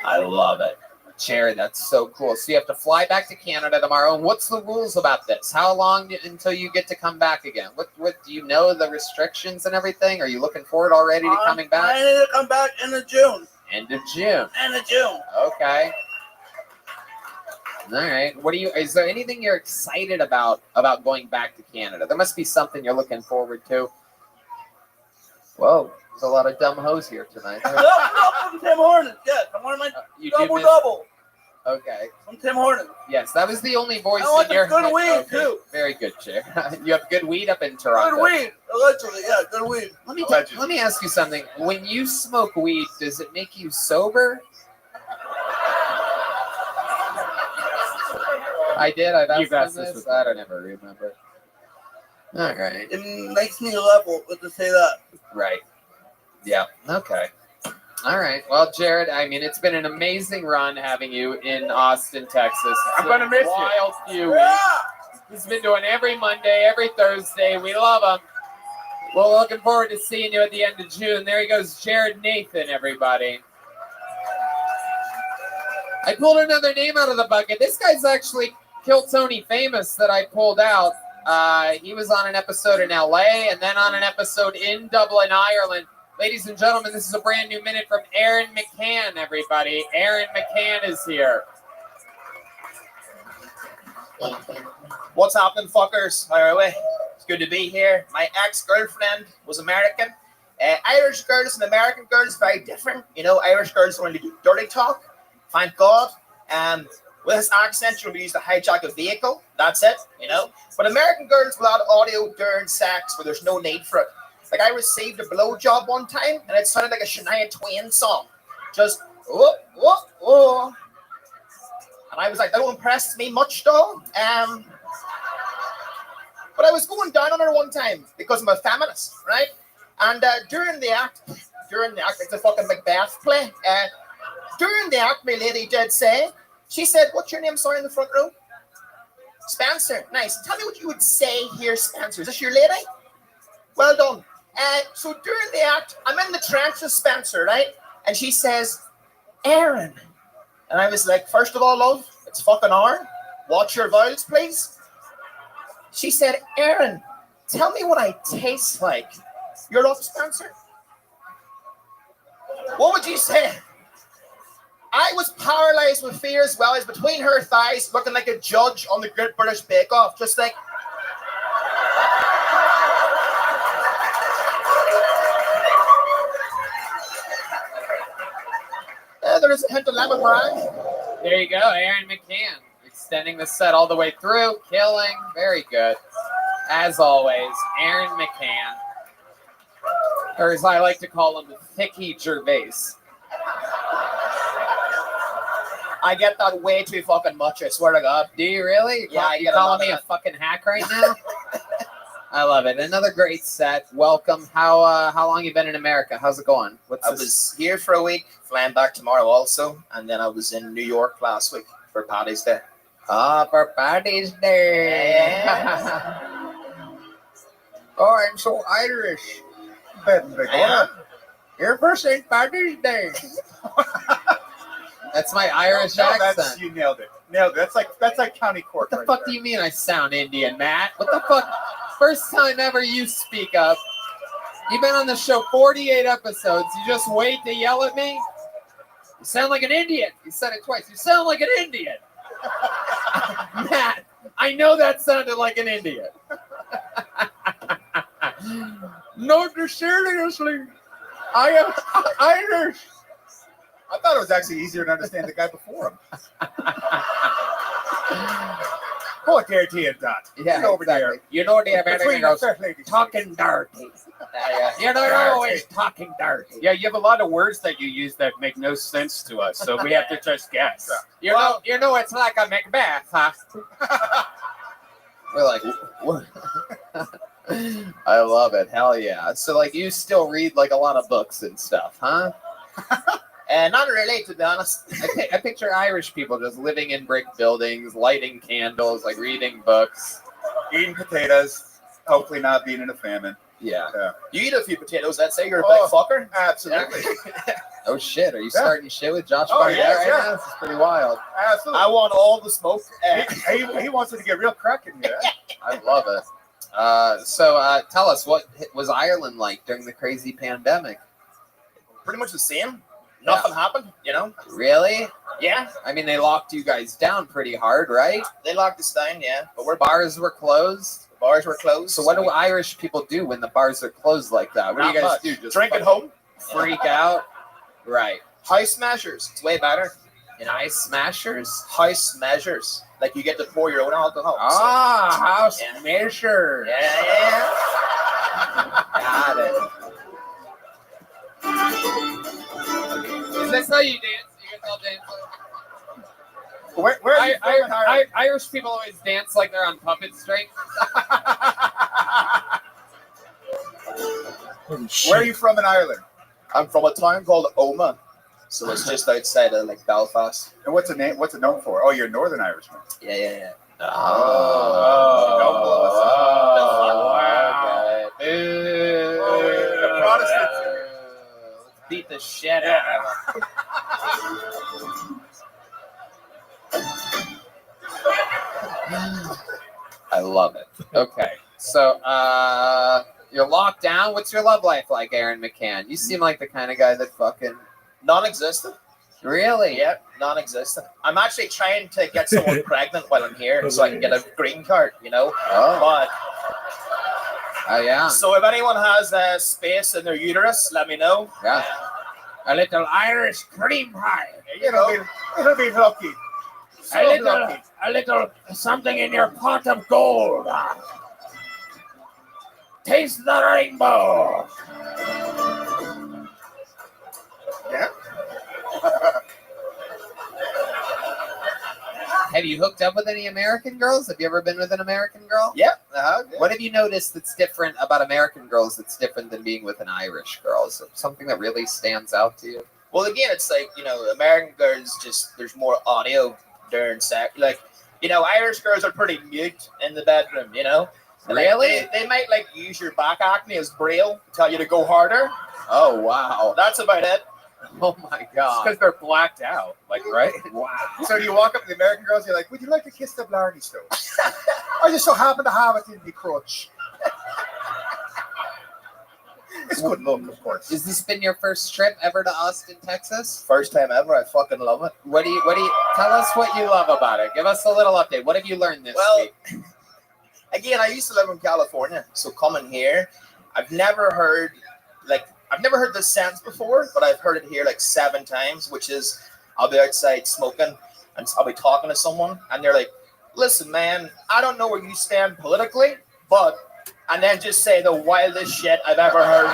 I love it. Jared, that's so cool. So you have to fly back to Canada tomorrow. And what's the rules about this? How long until you get to come back again? What do you know the restrictions and everything? Are you looking forward already to coming back? I need to come back end of June. End of June. End of June. Okay. All right. Is there anything you're excited about going back to Canada? There must be something you're looking forward to. Whoa. There's a lot of dumb hoes here tonight. No, from Tim Hortons. Yes, I'm one of my You do miss- double. Okay. From Tim Hortons. Yes, that was the only voice I want in your good head. weed, Okay, too. Very good, Chair. You have good weed up in Toronto. Good weed. Allegedly, yeah, good weed. Let me ask you something. When you smoke weed, does it make you sober? I did. I've You've asked asked him this this. before. I don't ever remember. All right. It makes me level, let's just say that. Right. Yeah. Okay. All right. Well, Jared, I mean, it's been an amazing run having you in Austin, Texas. I'm gonna miss you. Wild few weeks. He's been doing every Monday, every Thursday. We love him. We're looking forward to seeing you at the end of June. There he goes, Jared Nathan, everybody. I pulled another name out of the bucket. This guy's actually Kill Tony Famous that I pulled out. He was on an episode in LA and then on an episode in Dublin, Ireland. Ladies and gentlemen, this is a brand new minute from Aaron McCann, everybody. Aaron McCann is here. What's happening, fuckers? How are we? It's good to be here. My ex-girlfriend was American. Irish girls and American girls very different. You know, Irish girls only do dirty talk. Thank God. With his accent, you'll be used to hijack a vehicle. That's it, you know. But American girls will add audio during sex where there's no need for it. Like, I received a blowjob one time, and it sounded like a Shania Twain song. Just, oh, oh, oh. And I was like, that don't impress me much, though. But I was going down on her one time because I'm a feminist, right? And during the act, it's a fucking Macbeth play. During the act, my lady did say, she said, what's your name, sorry, in the front row? Spencer. Nice. Tell me what you would say here, Spencer. Is this your lady? Well done. So during the act, I'm in the trench with Spencer, right? And she says, Aaron. And I was like, first of all, love, it's fucking Aaron. Watch your vowels, please. She said, Aaron, tell me what I taste like. You're up, Spencer? What would you say? I was paralyzed with fear as well. I was between her thighs, looking like a judge on the Great British Bake Off, just like... there's a hint of lemon meringue. There you go, Aaron McCann. Extending the set all the way through. Killing. Very good. As always, Aaron McCann. Or as I like to call him, Thicky Gervais. I get that way too fucking much, I swear to God. Do you really? Yeah, You calling me a fucking hack right now? I love it. Another great set. Welcome. How long you been in America? How's it going? I was here for a week, flying back tomorrow also, and then I was in New York last week for Paddy's Day. For Paddy's Day. Oh, I'm so Irish. Your first St. Paddy's Day. That's my Irish accent. You nailed it. Nailed it. That's like county court. What the fuck do you mean I sound Indian, Matt? What the fuck? First time ever you speak up. You've been on the show 48 episodes. You just wait to yell at me? You sound like an Indian. You said it twice. You sound like an Indian. Matt, I know that sounded like an Indian. No, seriously. I am Irish. I thought it was actually easier to understand the guy before him. Pull it there to you, Dot. Yeah, Get over exactly. there. You know the Between American the girls first ladies. talking dirty. You're not always talking dirty. Yeah, you have a lot of words that you use that make no sense to us, so we have to just guess. You know, it's like a Macbeth, huh? We're like, what? I love it. Hell yeah. So, like, you still read, like, a lot of books and stuff, huh? Not really, to be honest. I picture Irish people just living in brick buildings, lighting candles, like, reading books. Eating potatoes, hopefully not being in a famine. Yeah. You eat a few potatoes, I'd say you're a big fucker. Absolutely. Oh, shit. Are you starting shit with Josh Oh, Barnett yes, right yeah. now? This is pretty wild. Absolutely. I want all the smoke. He wants it to get real cracking here. I love it. So tell us, what was Ireland like during the crazy pandemic? Pretty much the same. Nothing happened, you know? Really? Yeah. I mean, they locked you guys down pretty hard, right? They locked us down, yeah. But Bars were closed. the bars were closed. So what do Irish people do when the bars are closed like that? What do you Not guys much. do? Just Drink at fucking home. freak out? Right. House measures. It's way better. And ice smashers? House measures. Like you get to pour your own alcohol. House Yeah. measures. Yeah. Got it. Is this how you dance? You guys all dance like Where are you from in Ireland? Irish people always dance like they're on puppet string. Where are you from in Ireland? I'm from a town called Oma. So it's just outside of like Belfast. And what's the name? What's it known for? Oh, you're a Northern Irishman. Yeah. Oh, don't blow us up. Wow. The Protestants. Let's beat the shit out of them. I love it. Okay. So, you're locked down. What's your love life like, Aaron McCann? You seem like the kind of guy that fucking... Non-existent. Really? Yep, non-existent. I'm actually trying to get someone pregnant while I'm here so I can get a green card, you know? Oh. But Yeah. so if anyone has space in their uterus, let me know. Yeah. A little Irish cream pie. It'll be lucky. A little something in your pot of gold. Taste the rainbow. Yeah. Have you hooked up with any American girls? Have you ever been with an American girl? Yep. What have you noticed that's different about American girls that's different than being with an Irish girl? Is there something that really stands out to you? Well, again, it's like, you know, American girls just, there's more audio during sex. Like, you know, Irish girls are pretty mute in the bedroom, you know? Really? They might, like, use your back acne as braille to tell you to go harder. Oh, wow. That's about it. Oh, my God. Because they're blacked out, like, right? Wow. So you walk up to the American girls, you're like, would you like to kiss the Blarney Stone? I just so happen to have it in the crotch. It's good luck, of course. Has this been your first trip ever to Austin, Texas? First time ever. I fucking love it. What do you tell us what you love about it? Give us a little update. What have you learned this week? Again, I used to live in California, so coming here, I've never heard this sentence before, but I've heard it here like 7 times, which is I'll be outside smoking, and I'll be talking to someone, and they're like, "Listen, man, I don't know where you stand politically, but," and then just say the wildest shit I've ever heard.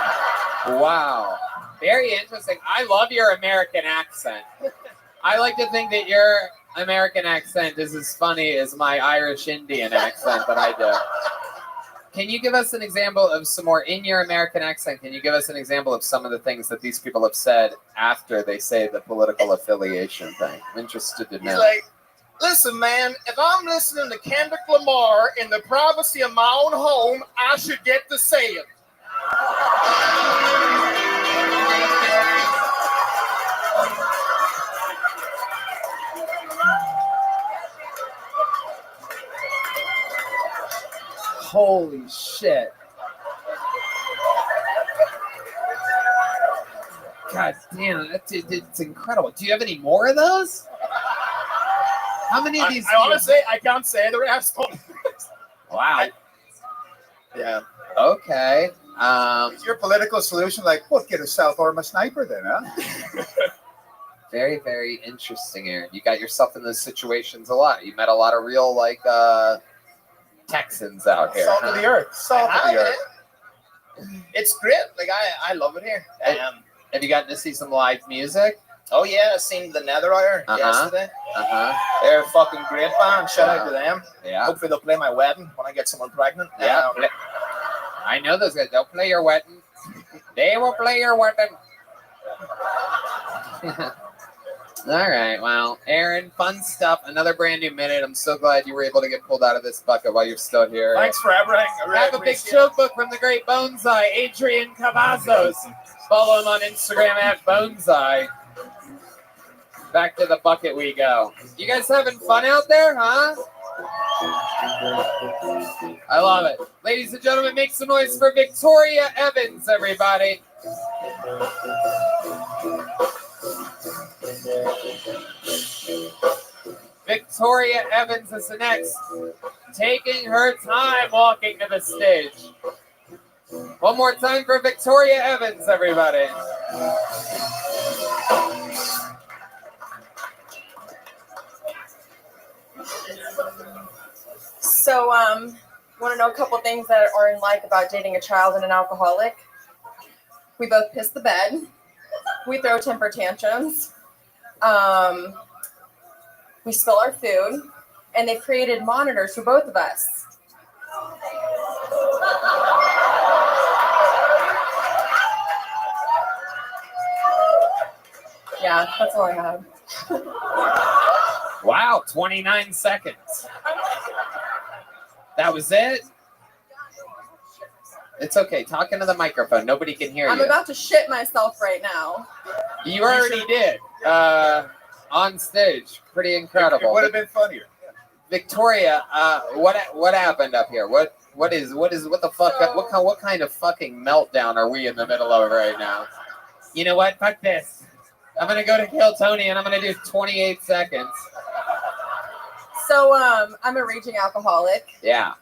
Wow. Very interesting. I love your American accent. I like to think that your American accent is as funny as my Irish Indian accent that I do. Can you give us an example of some more in your American accent? Can you give us an example of some of the things that these people have said after they say the political affiliation thing? I'm interested to know. He's like, "Listen, man, if I'm listening to Kendrick Lamar in the privacy of my own home, I should get to say it." Holy shit. God damn, it's incredible. Do you have any more of those? How many of these? I honestly, I can't say the rest. Wow. Yeah. Okay. Is your political solution like, well, get a South Arm a sniper then, huh? Very, very interesting, Aaron. You got yourself in those situations a lot. You met a lot of real, like, Texans out here. Salt of the earth. Salt of the earth. It's great. Like, I love it here. Have you gotten to see some live music? Oh, yeah. I seen the Nether Hour yesterday. They're a fucking great band. Shout out to them. Yeah. Hopefully they'll play my wedding when I get someone pregnant. Yeah. I know those guys. They'll play your wedding. They will play your wedding. All right. Well, Aaron, fun stuff. Another brand new minute. I'm so glad you were able to get pulled out of this bucket while you're still here. Thanks for everything. I really Have a big appreciate joke book from the great Bonsai, Adrian Cavazos. Follow him on Instagram at Bonsai. Back to the bucket we go. You guys having fun out there, huh? I love it. Ladies and gentlemen, make some noise for Victoria Evans, everybody. Victoria Evans is the next, taking her time walking to the stage. One more time for Victoria Evans, everybody. So, want to know a couple things that Oren like about dating a child and an alcoholic? We both piss the bed. We throw temper tantrums. We spill our food. And they've created monitors for both of us. Yeah, that's all I have. Wow, 29 seconds. That was it? It's okay. Talk into the microphone. Nobody can hear I'm you. about to shit myself right now. You already did. On stage. Pretty incredible. It would have been funnier. Victoria, what happened up here? What the fuck? So- What kind of fucking meltdown are we in the middle of right now? You know what? Fuck this. I'm gonna go to Kill Tony and I'm gonna do 28 seconds. So, I'm a raging alcoholic. Yeah.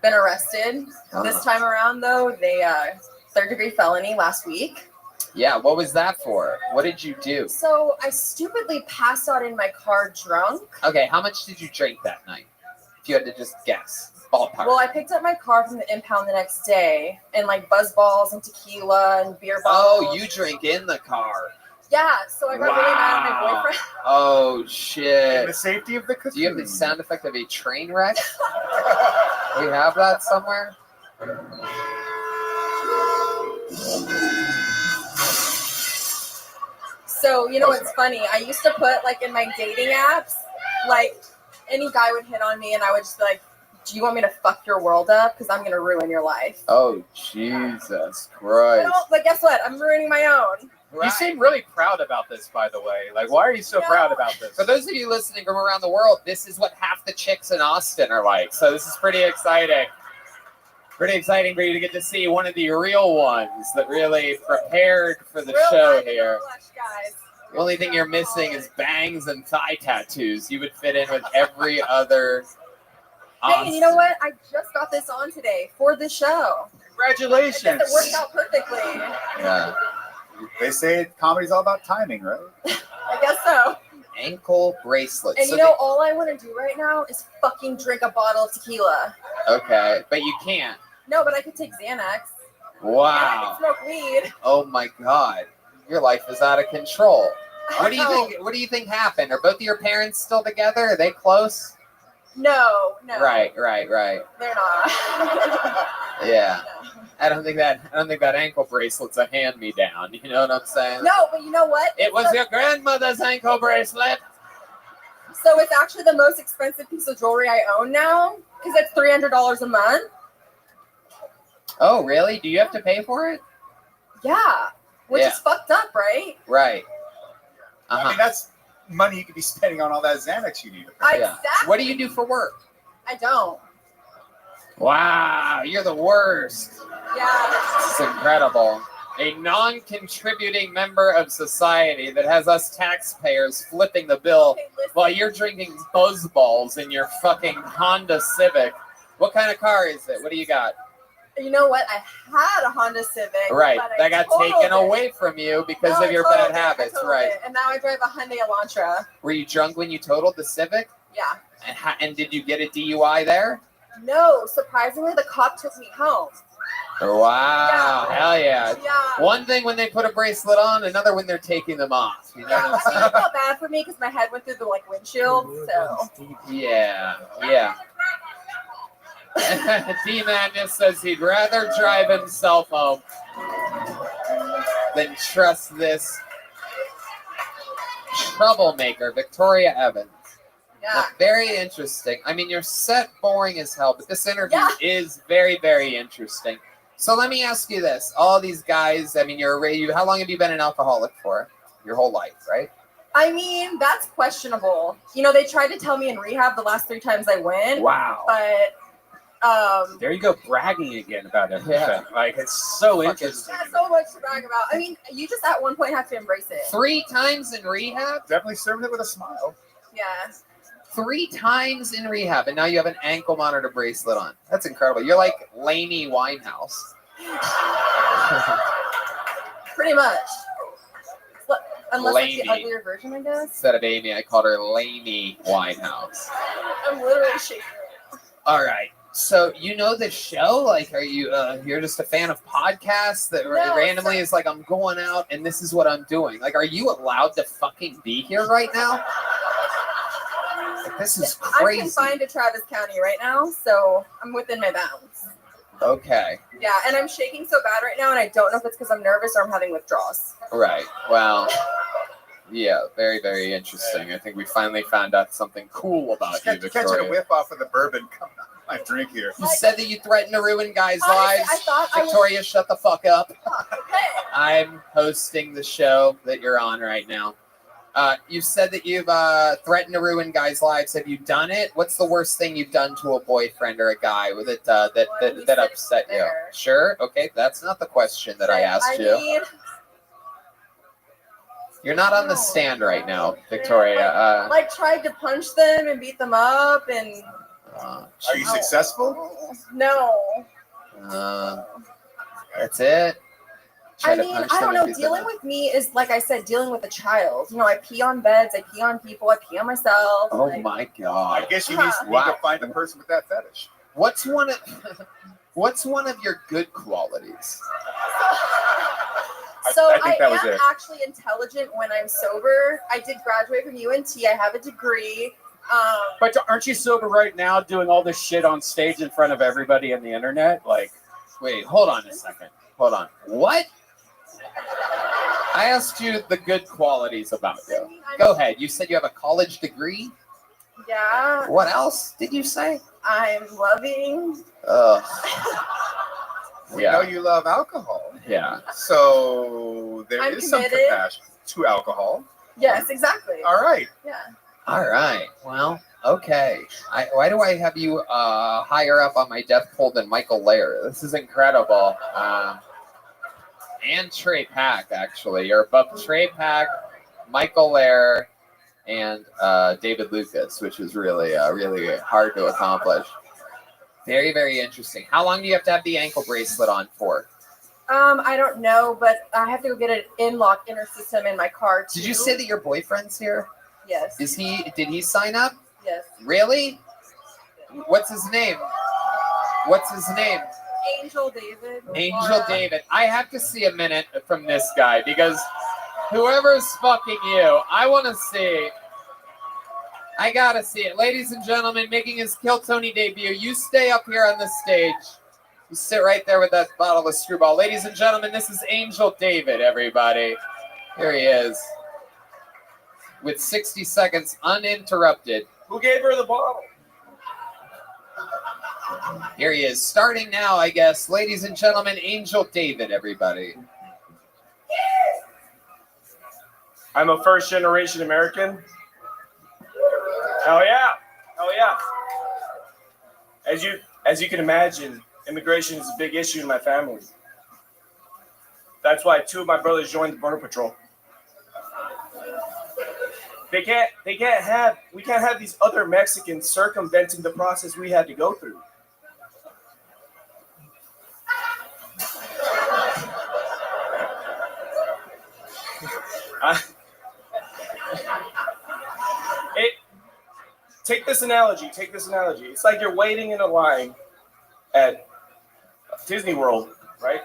Been arrested. This time around, though, they third-degree felony last week. Yeah. What was that for? What did you do? So I stupidly passed out in my car drunk. Okay. How much did you drink that night? If you had to just guess, ballpark. Well, I picked up my car from the impound the next day, and like buzz balls and tequila and beer bottles. Oh, you drink in the car. Yeah, so I got really mad at my boyfriend. Oh In shit. the safety of the cocoon. Do you have the sound effect of a train wreck? We have that somewhere? So, you know what's funny? I used to put like in my dating apps, like any guy would hit on me and I would just be like, do you want me to fuck your world up? Because I'm going to ruin your life. Oh, Jesus Christ. But guess what? I'm ruining my own. Right. You seem really proud about this, by the way. Like, why are you so proud about this? For those of you listening from around the world, this is what half the chicks in Austin are like. So this is pretty exciting. Pretty exciting for you to get to see one of the real ones that really prepared for the show here. The only thing you're missing is bangs and thigh tattoos. You would fit in with every other Hey, and you know what? I just got this on today for the show. Congratulations. It worked out perfectly. Yeah. They say comedy's all about timing, right? I guess so. Ankle bracelet. And So you know, all I want to do right now is fucking drink a bottle of tequila. okay, but you can't. No, but I could take Xanax. Wow. And I can smoke weed. Oh my God, your life is out of control. What do you No. think? What do you think happened? Are both of your parents still together? Are they close? No. Right. They're not. Yeah. No. I don't think that ankle bracelet's a hand-me-down. You know what I'm saying? No, but you know what? It was your grandmother's ankle bracelet. So it's actually the most expensive piece of jewelry I own now because it's $300 a month. Oh, really? Do you have to pay for it? Yeah, which is fucked up, right? Right. I mean, that's money you could be spending on all that Xanax you need. Yeah. Exactly. What do you do for work? I don't. Wow, you're the worst. Yeah. It's incredible. A non-contributing member of society that has us taxpayers flipping the bill Okay, listen. while you're drinking buzzballs in your fucking Honda Civic. What kind of car is it? What do you got? You know what? I had a Honda Civic. Right, but that got totaled taken it. away from you because No, of I your totaled bad it. I habits. totaled Right. it. And now I drive a Hyundai Elantra. Were you drunk when you totaled the Civic? Yeah. And did you get a DUI there? No, surprisingly, the cop took me home. Wow, Yeah. hell yeah. Yeah. One thing when they put a bracelet on, another when they're taking them off. You know Yeah, what I'm I mean, it felt bad for me because my head went through the windshield. So saying? Yeah. D-Madness says he'd rather drive himself home than trust this troublemaker, Victoria Evans. yeah. Now, very interesting. I mean, you're set boring as hell, but this interview Yeah. is very, very interesting. So let me ask you this. All these guys, I mean, how long have you been an alcoholic for? Your whole life, right? I mean, that's questionable. You know, they tried to tell me in rehab the last 3 times I went, Wow. but There you go, bragging again about everything. Yeah. Like, it's so Fuck interesting. yeah, so much to brag about. I mean, you just at one point have to embrace it. 3 times in rehab? Definitely serving it with a smile. Yeah. 3 times in rehab, and now you have an ankle monitor bracelet on. That's incredible. You're like Lainey Winehouse. Pretty much. Unless Laney. it's the uglier version, I guess. Instead of Amy, I called her Lainey Winehouse. I'm literally shaking. All right. So you know the show? Like, are you you're just a fan of podcasts that No, randomly is like, I'm going out and this is what I'm doing? Like, are you allowed to fucking be here right now? Like, this is I'm crazy. confined to Travis County right now, so I'm within my bounds. Okay. Yeah, and I'm shaking so bad right now, and I don't know if it's because I'm nervous or I'm having withdrawals. Right. Well, yeah, very, very interesting. I think we finally found out something cool about you, Catching a Victoria. whiff off of the bourbon coming out of my drink here. You said that you threatened to ruin guys' Honestly, lives. I thought I was- Victoria, shut the fuck up. Okay. I'm hosting the show that you're on right now. You said that you've threatened to ruin guys' lives. Have you done it? What's the worst thing you've done to a boyfriend or a guy with it that upset you? there. Sure. Okay, that's not the question that I asked you. mean, You're not on the stand right now, Victoria. like tried to punch them and beat them up, and Are you successful? no. That's it. Try I to mean, punch I them don't and know. beat them Dealing up. with me is, like I said, dealing with a child. You know, I pee on beds, I pee on people, I pee on myself. Oh like, my I god. guess you Huh. need to find a person with that fetish. What's one of your good qualities? So I think that was am it. actually intelligent when I'm sober. I did graduate from UNT. I have a degree. But aren't you sober right now doing all this shit on stage in front of everybody on the internet? Like, Wait, hold on a second. Hold on. What? I asked you the good qualities about you. Go ahead. You said you have a college degree? Yeah, What else did you say? I'm loving. Ugh. We know Yeah. you love alcohol, Yeah. so there I'm is some committed. compassion to alcohol. Yes, exactly. All right. Yeah. All right. Well, okay. Why do I have you higher up on my death poll than Michael Lair? This is incredible. And Trey Pack, actually. You're above Trey Pack, Michael Lair, and David Lucas, which is really, really hard to accomplish. Very, very interesting. How long do you have to have the ankle bracelet on for? I don't know, but I have to go get an in-lock inner system in my car. Too. Did you say that your boyfriend's here? Yes. Is he? Did he sign up? Yes. Really? What's his name? What's his name? Angel David. Angel David. I have to see a minute from this guy because whoever's fucking you, I want to see. I gotta see it. Ladies and gentlemen, making his Kill Tony debut. You stay up here on the stage. You sit right there with that bottle of Screwball. Ladies and gentlemen, this is Angel David, everybody. Here he is. With 60 seconds uninterrupted. Who gave her the bottle? Here he is. Starting now, I guess. Ladies and gentlemen, Angel David, everybody. I'm a first-generation American. Hell yeah. Hell yeah. As you can imagine, immigration is a big issue in my family. That's why 2 of my brothers joined the Border Patrol. We can't have these other Mexicans circumventing the process we had to go through. Take this analogy. It's like you're waiting in a line at Disney World, right?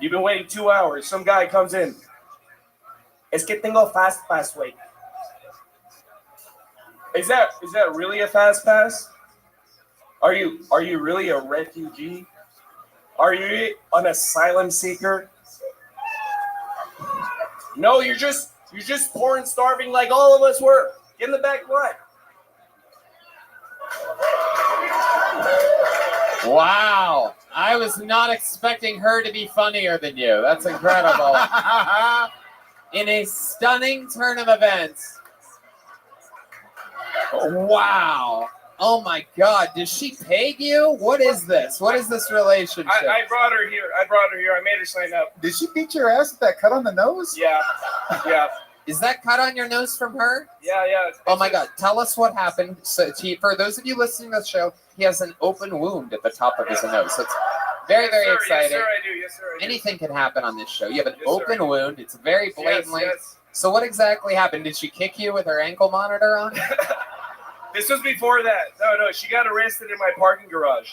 You've been waiting 2 hours. Some guy comes in. Es que tengo fast pass, wait. Is that really a fast pass? Are you really a refugee? Are you an asylum seeker? No, you're just poor and starving like all of us were. Get in the back line. Wow. I was not expecting her to be funnier than you. That's incredible. In a stunning turn of events. Wow. Oh my God. Does she peg you? What is this? What is this relationship? I brought her here. I made her sign up. Did she beat your ass with that cut on the nose? Yeah. Is that cut on your nose from her? Yeah. Oh my God. Tell us what happened. So for those of you listening to the show, he has an open wound at the top of his nose. So it's very, very exciting. Yes, sir, I do. Anything can happen on this show. You have an open wound. It's very blatantly. Yes. So what exactly happened? Did she kick you with her ankle monitor on? This was before that. No, she got arrested in my parking garage.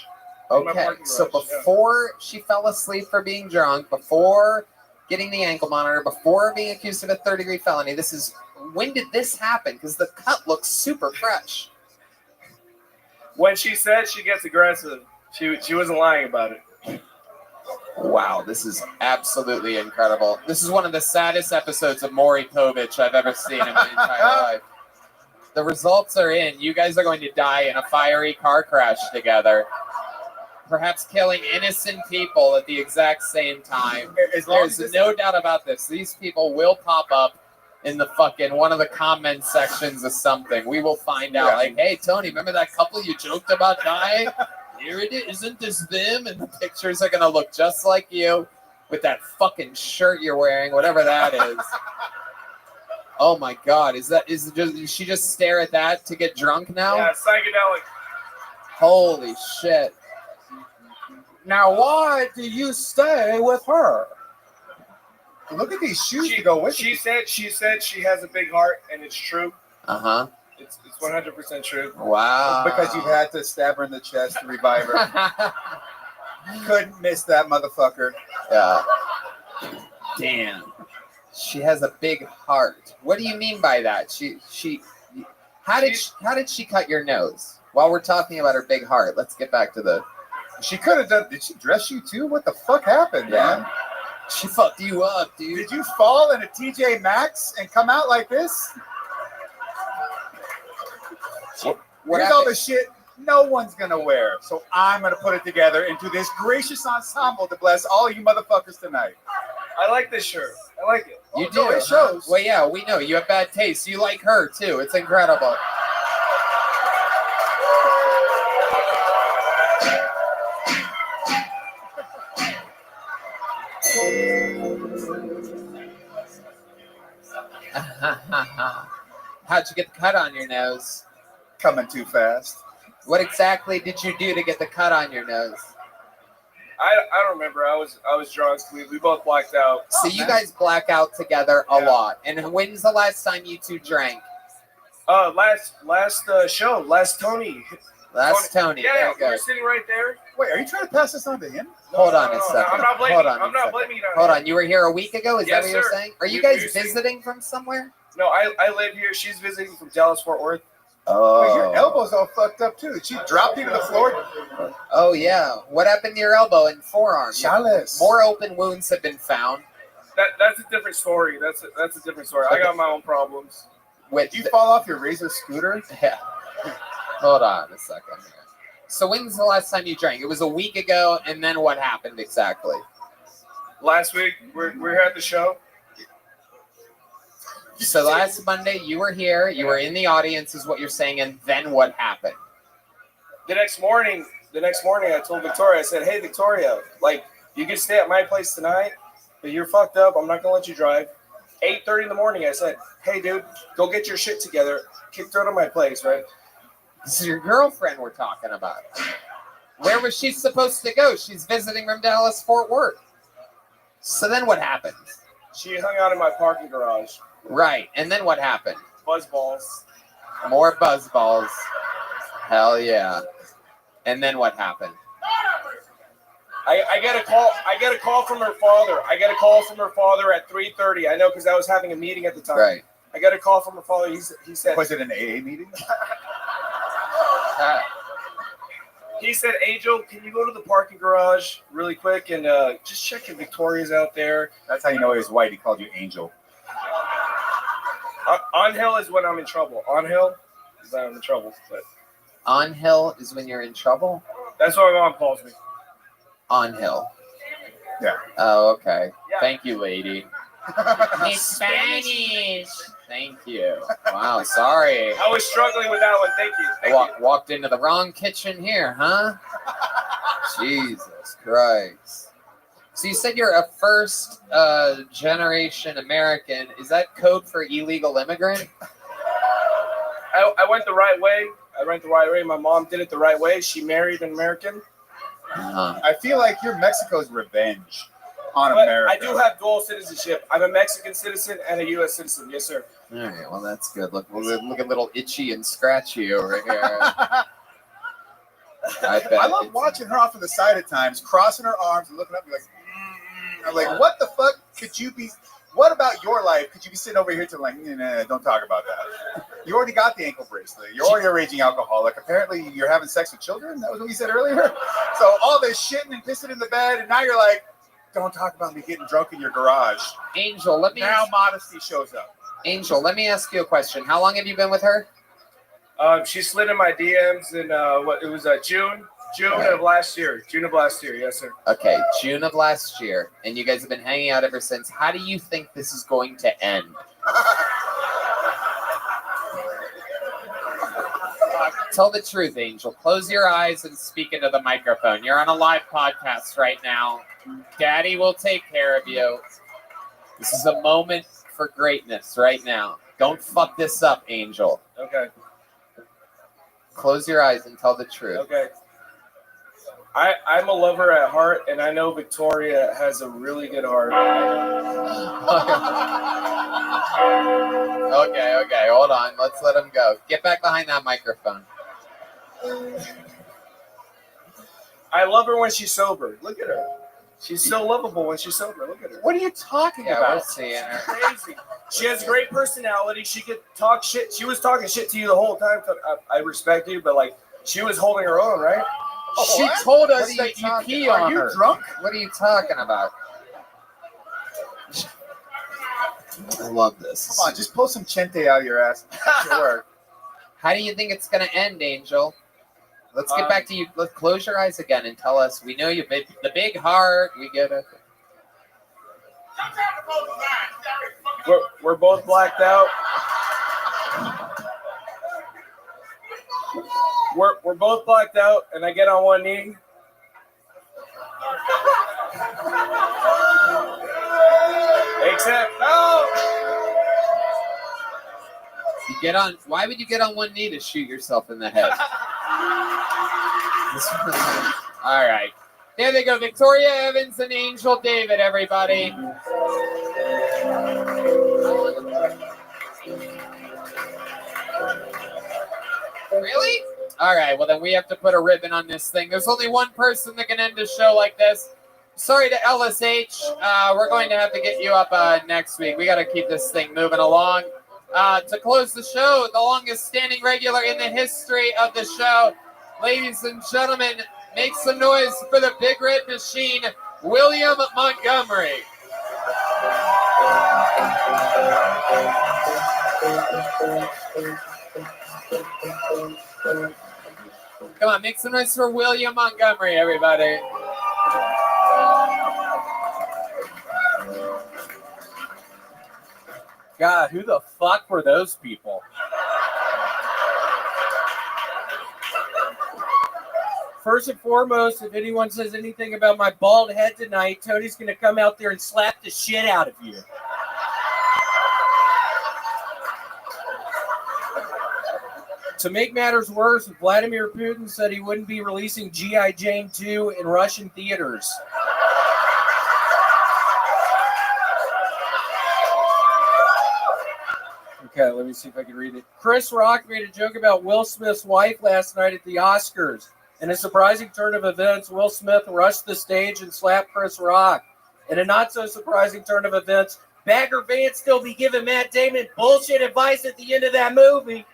Okay, so before she fell asleep for being drunk, before getting the ankle monitor, before being accused of a third-degree felony, when did this happen? Because the cut looks super fresh. When she said she gets aggressive, she wasn't lying about it. Wow, this is absolutely incredible. This is one of the saddest episodes of Maury Povich I've ever seen in my entire life. The results are in. You guys are going to die in a fiery car crash together. Perhaps killing innocent people at the exact same time. There's no doubt about this. These people will pop up in the fucking one of the comment sections of something. We will find out. Like, hey, Tony, remember that couple you joked about dying? Here it is. Isn't this them? And the pictures are going to look just like you with that fucking shirt you're wearing, whatever that is. Oh my God! Does she just stare at that to get drunk now? Yeah, psychedelic. Holy shit! Now, why do you stay with her? Look at these shoes to go with. She said she has a big heart, and it's true. It's 100% true. Wow! Because you had to stab her in the chest to revive her. Couldn't miss that motherfucker. Yeah. Damn. She has a big heart. What do you mean by that? How did she cut your nose? While we're talking about her big heart, let's get back to the. She could have done. Did she dress you too? What the fuck happened, man? She fucked you up, dude. Did you fall in a TJ Maxx and come out like this? Here's all the shit no one's gonna wear. So I'm gonna put it together into this gracious ensemble to bless all you motherfuckers tonight. I like this shirt. I like it. You do. It shows. Well, yeah, we know you have bad taste. You like her too. It's incredible. How'd you get the cut on your nose? Coming too fast. What exactly did you do to get the cut on your nose? I don't remember. I was drunk. We both blacked out. So you guys black out together a lot. And when's the last time you two drank? Last show, last Tony. Last Tony. Yeah, There you we go. were sitting right there. Wait, are you trying to pass this on to him? Hold on a second. I'm not blaming. Hold on. I'm not blaming it on Hold him. on. You were here a week ago? Is Yes, that what you're sir. saying? Are you We- we guys were sitting- visiting from somewhere? No, I live here. She's visiting from Dallas, Fort Worth. Wait, your elbow's all fucked up too. Did she drop you to the floor? Oh, yeah. What happened to your elbow and forearm? Chalice. More open wounds have been found. That's a different story. That's a different story. I got my own problems. With Did you fall off your Razor scooter? Yeah. Hold on a second here. So when's the last time you drank? It was a week ago, and then what happened exactly? Last week we're here at the show. So last Monday you were here, you were in the audience is what you're saying, and then what happened? The next morning I told Victoria, I said, "Hey Victoria, like you can stay at my place tonight, but you're fucked up. I'm not gonna let you drive." 8:30 in the morning, I said, "Hey dude, go get your shit together. Kicked her out of my place, right?" This is your girlfriend we're talking about. Where was she supposed to go? She's visiting from Dallas, Fort Worth. So then what happened? She hung out in my parking garage. Right, and then what happened? Buzzballs. More buzzballs. Hell yeah. And then what happened? I get a call from her father. I get a call from her father at 3:30. I know because I was having a meeting at the time. Right. I got a call from her father. He said, Was it an AA meeting? He said, Angel, can you go to the parking garage really quick and just check if Victoria's out there? That's how you know he was white. He called you Angel. On hill is when I'm in trouble. On hill is when I'm in trouble. But On hill is when you're in trouble? that's what my mom calls me. On hill. Yeah. Oh, okay. Yeah. Thank you, lady. It's Spanish. Thank you. Wow, sorry. I was struggling with that one. Thank you. Thank you. Walked into the wrong kitchen here, huh? Jesus Christ. So you said you're a first generation American. Is that code for illegal immigrant? I went the right way. My mom did it the right way. She married an American. I feel like you're Mexico's revenge on But America. I do have dual citizenship. I'm a Mexican citizen and a U.S. citizen. Yes, sir. All right, well, that's good. Look a little itchy and scratchy over here. I bet. I love watching her off to the side at times, crossing her arms and looking up and like, I'm like, what the fuck could you be? What about your life? Could you be sitting over here to like, nah, don't talk about that. You already got the ankle bracelet. You're already a raging alcoholic. Apparently, you're having sex with children. That was what you said earlier. So all this shitting and pissing in the bed, and now you're like, don't talk about me getting drunk in your garage. Angel, Now modesty shows up. Angel, let me ask you a question. How long have you been with her? She slid in my DMs in June of last year. June of last year, yes, sir. Okay, June of last year, and you guys have been hanging out ever since. How do you think this is going to end? Tell the truth, Angel. Close your eyes and speak into the microphone. You're on a live podcast right now. Daddy will take care of you. This is a moment for greatness right now. Don't fuck this up, Angel. Okay. Close your eyes and tell the truth. Okay. I'm a lover at heart, and I know Victoria has a really good heart. Okay, hold on. Let's let him go. Get back behind that microphone. I love her when she's sober. Look at her. She's so lovable when she's sober. Look at her. What are you talking Yeah, about? we're seeing her. Crazy. She has great personality. She could talk shit. She was talking shit to you the whole time. I respect you, but like she was holding her own, right? She What? told What us are that you talking- pee on Are you her. drunk? What are you talking about? I love this. Come on, just pull some chente out of your ass. Sure. How do you think it's going to end, Angel? Let's get back to you. Let's close your eyes again and tell us. We know you, the big heart. We get it. We're both blacked out. We're both blacked out, and I get on one knee. Except no. You get on. Why would you get on one knee to shoot yourself in the head? All right. There they go. Victoria Evans and Angel David, everybody. Really? All right, well, then we have to put a ribbon on this thing. There's only one person that can end a show like this. Sorry to LSH. We're going to have to get you up next week. We got to keep this thing moving along. To close the show, the longest standing regular in the history of the show. Ladies and gentlemen, make some noise for the Big Red Machine, William Montgomery. Come on, make some noise for William Montgomery, everybody. God, who the fuck were those people? First and foremost, if anyone says anything about my bald head tonight, Tony's going to come out there and slap the shit out of you. To make matters worse, Vladimir Putin said he wouldn't be releasing G.I. Jane 2 in Russian theaters. Okay, let me see if I can read it. Chris Rock made a joke about Will Smith's wife last night at the Oscars. In a surprising turn of events, Will Smith rushed the stage and slapped Chris Rock. In a not-so-surprising turn of events, Bagger Vance still be giving Matt Damon bullshit advice at the end of that movie.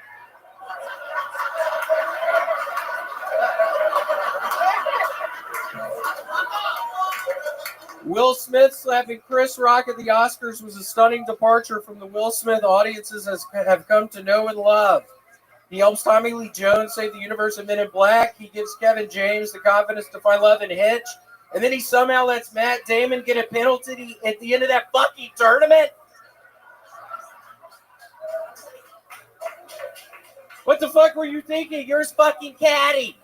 Will Smith slapping Chris Rock at the Oscars was a stunning departure from the Will Smith audiences have come to know and love. He helps Tommy Lee Jones save the universe of Men in Black. He gives Kevin James the confidence to find love in Hitch. And then he somehow lets Matt Damon get a penalty at the end of that fucking tournament. What the fuck were you thinking? You're his fucking caddy.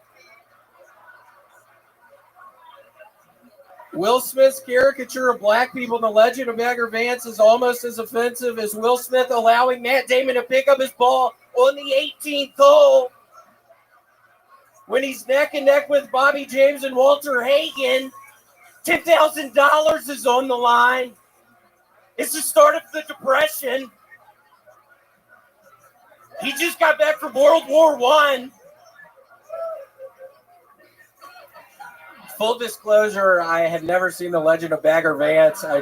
Will Smith's caricature of black people in The Legend of Bagger Vance is almost as offensive as Will Smith allowing Matt Damon to pick up his ball on the 18th hole. When he's neck and neck with Bobby James and Walter Hagen, $10,000 is on the line. It's the start of the Depression. He just got back from World War I. Full disclosure, I had never seen The Legend of Bagger Vance. I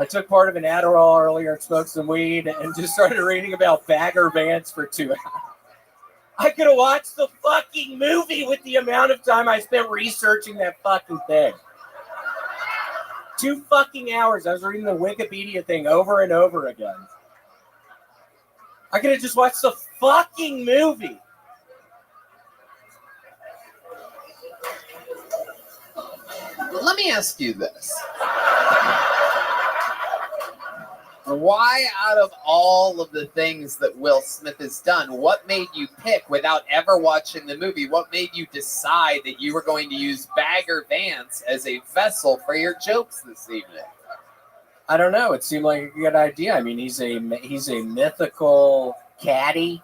took part of an Adderall earlier and smoked some weed and just started reading about Bagger Vance for 2 hours. I could have watched the fucking movie with the amount of time I spent researching that fucking thing. 2 fucking hours. I was reading the Wikipedia thing over and over again. I could have just watched the fucking movie. Let me ask you this. Why, out of all of the things that Will Smith has done, what made you pick, without ever watching the movie, what made you decide that you were going to use Bagger Vance as a vessel for your jokes this evening? I don't know. It seemed like a good idea. I mean, he's a mythical caddy.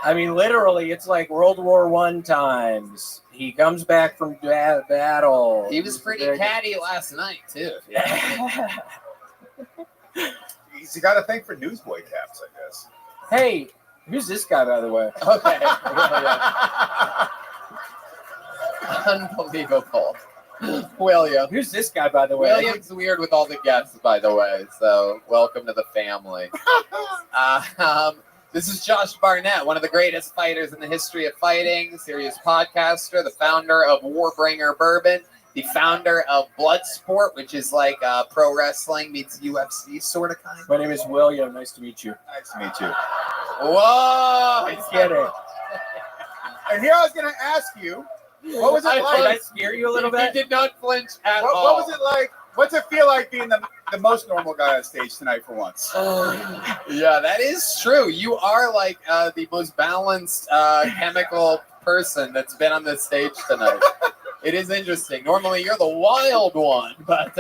I mean, literally, it's like World War I times. He comes back from battle. He was pretty catty last night, too. Yeah. He's got a thing for newsboy caps, I guess. Hey, who's this guy, by the way? Okay. Unbelievable. William. Who's this guy, by the way? William's weird with all the guests, by the way, so welcome to the family. This is Josh Barnett, one of the greatest fighters in the history of fighting, serious podcaster, the founder of Warbringer Bourbon, the founder of Bloodsport, which is like pro wrestling meets UFC sort of kind. My name is William. Nice to meet you. Nice to meet you. Whoa! I'm kidding. And here I was going to ask you, what was it Did I like? scare you a little He bit? did not flinch at What all. was it like? What's it feel like being the most normal guy on stage tonight for once? Yeah, that is true. You are like the most balanced chemical person that's been on this stage tonight. It is interesting. Normally you're the wild one, but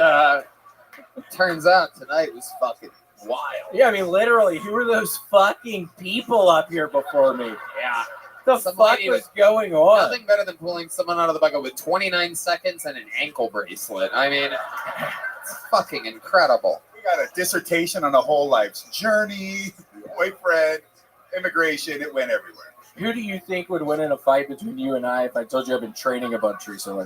turns out tonight was fucking wild. Yeah, I mean, literally, who were those fucking people up here before me? Yeah. the Some fuck lady was with- going on? Nothing better than pulling someone out of the bucket with 29 seconds and an ankle bracelet. I mean, it's fucking incredible. We got a dissertation on a whole life's journey, boyfriend, immigration. It went everywhere. Who do you think would win in a fight between you and I if I told you I've been training a bunch recently?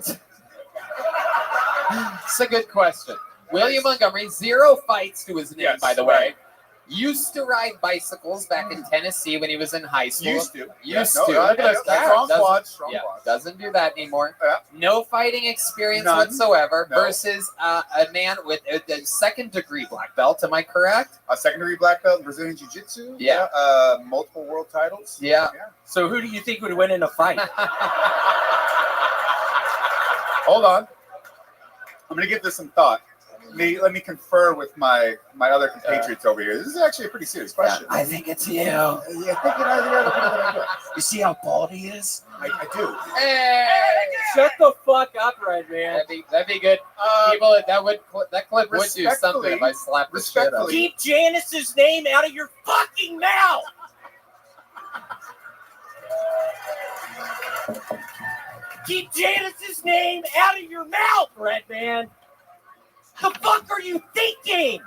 It's a good question. William Montgomery, 0 fights to his name, Yes, by the way. right. Used to ride bicycles back in Tennessee when he was in high school. Used to. Used No, to. look at us. Doesn't- Strong doesn't- quads. Strong yeah, quads. doesn't do that anymore. Yeah. No fighting experience None. whatsoever No. versus a man with a second-degree black belt. Am I correct? A secondary black belt in Brazilian Jiu-Jitsu. Yeah. Multiple world titles. Yeah. So who do you think would win in a fight? Hold on. I'm gonna give this some thought. Let me confer with my other compatriots over here. This is actually a pretty serious question. I think it's you. Yeah, I think I do. You see how bald he is? I do. Hey! Shut the fuck up, right, man. That'd be good. People, that clip would do something if I slapped the shit out of you. Keep Janice's name out of your fucking mouth. Keep Janice's name out of your mouth, Redman. The fuck are you thinking?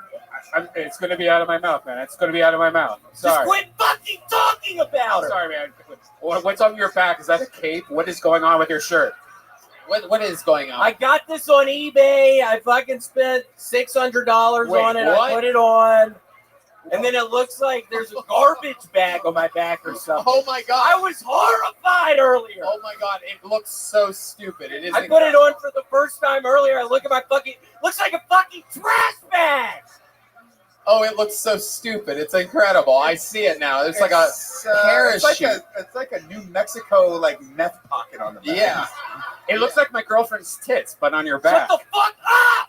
It's going to be out of my mouth, man. It's going to be out of my mouth. Just Sorry. quit fucking talking about her. Sorry, man. What's on your back? Is that a cape? What is going on with your shirt? What is going on? I got this on eBay. I fucking spent $600 Wait, on it. what? I put it on. And then it looks like there's a garbage bag on my back or something. Oh my god! I was horrified earlier. Oh my god! It looks so stupid. It is. I put it on for the first time earlier. I look at my fucking, looks like a fucking trash bag. Oh, it looks so stupid. It's incredible. I see it now. There's like a parachute. It's like a New Mexico meth pocket on the back. Yeah. It looks like my girlfriend's tits, but on your back. Shut the fuck up!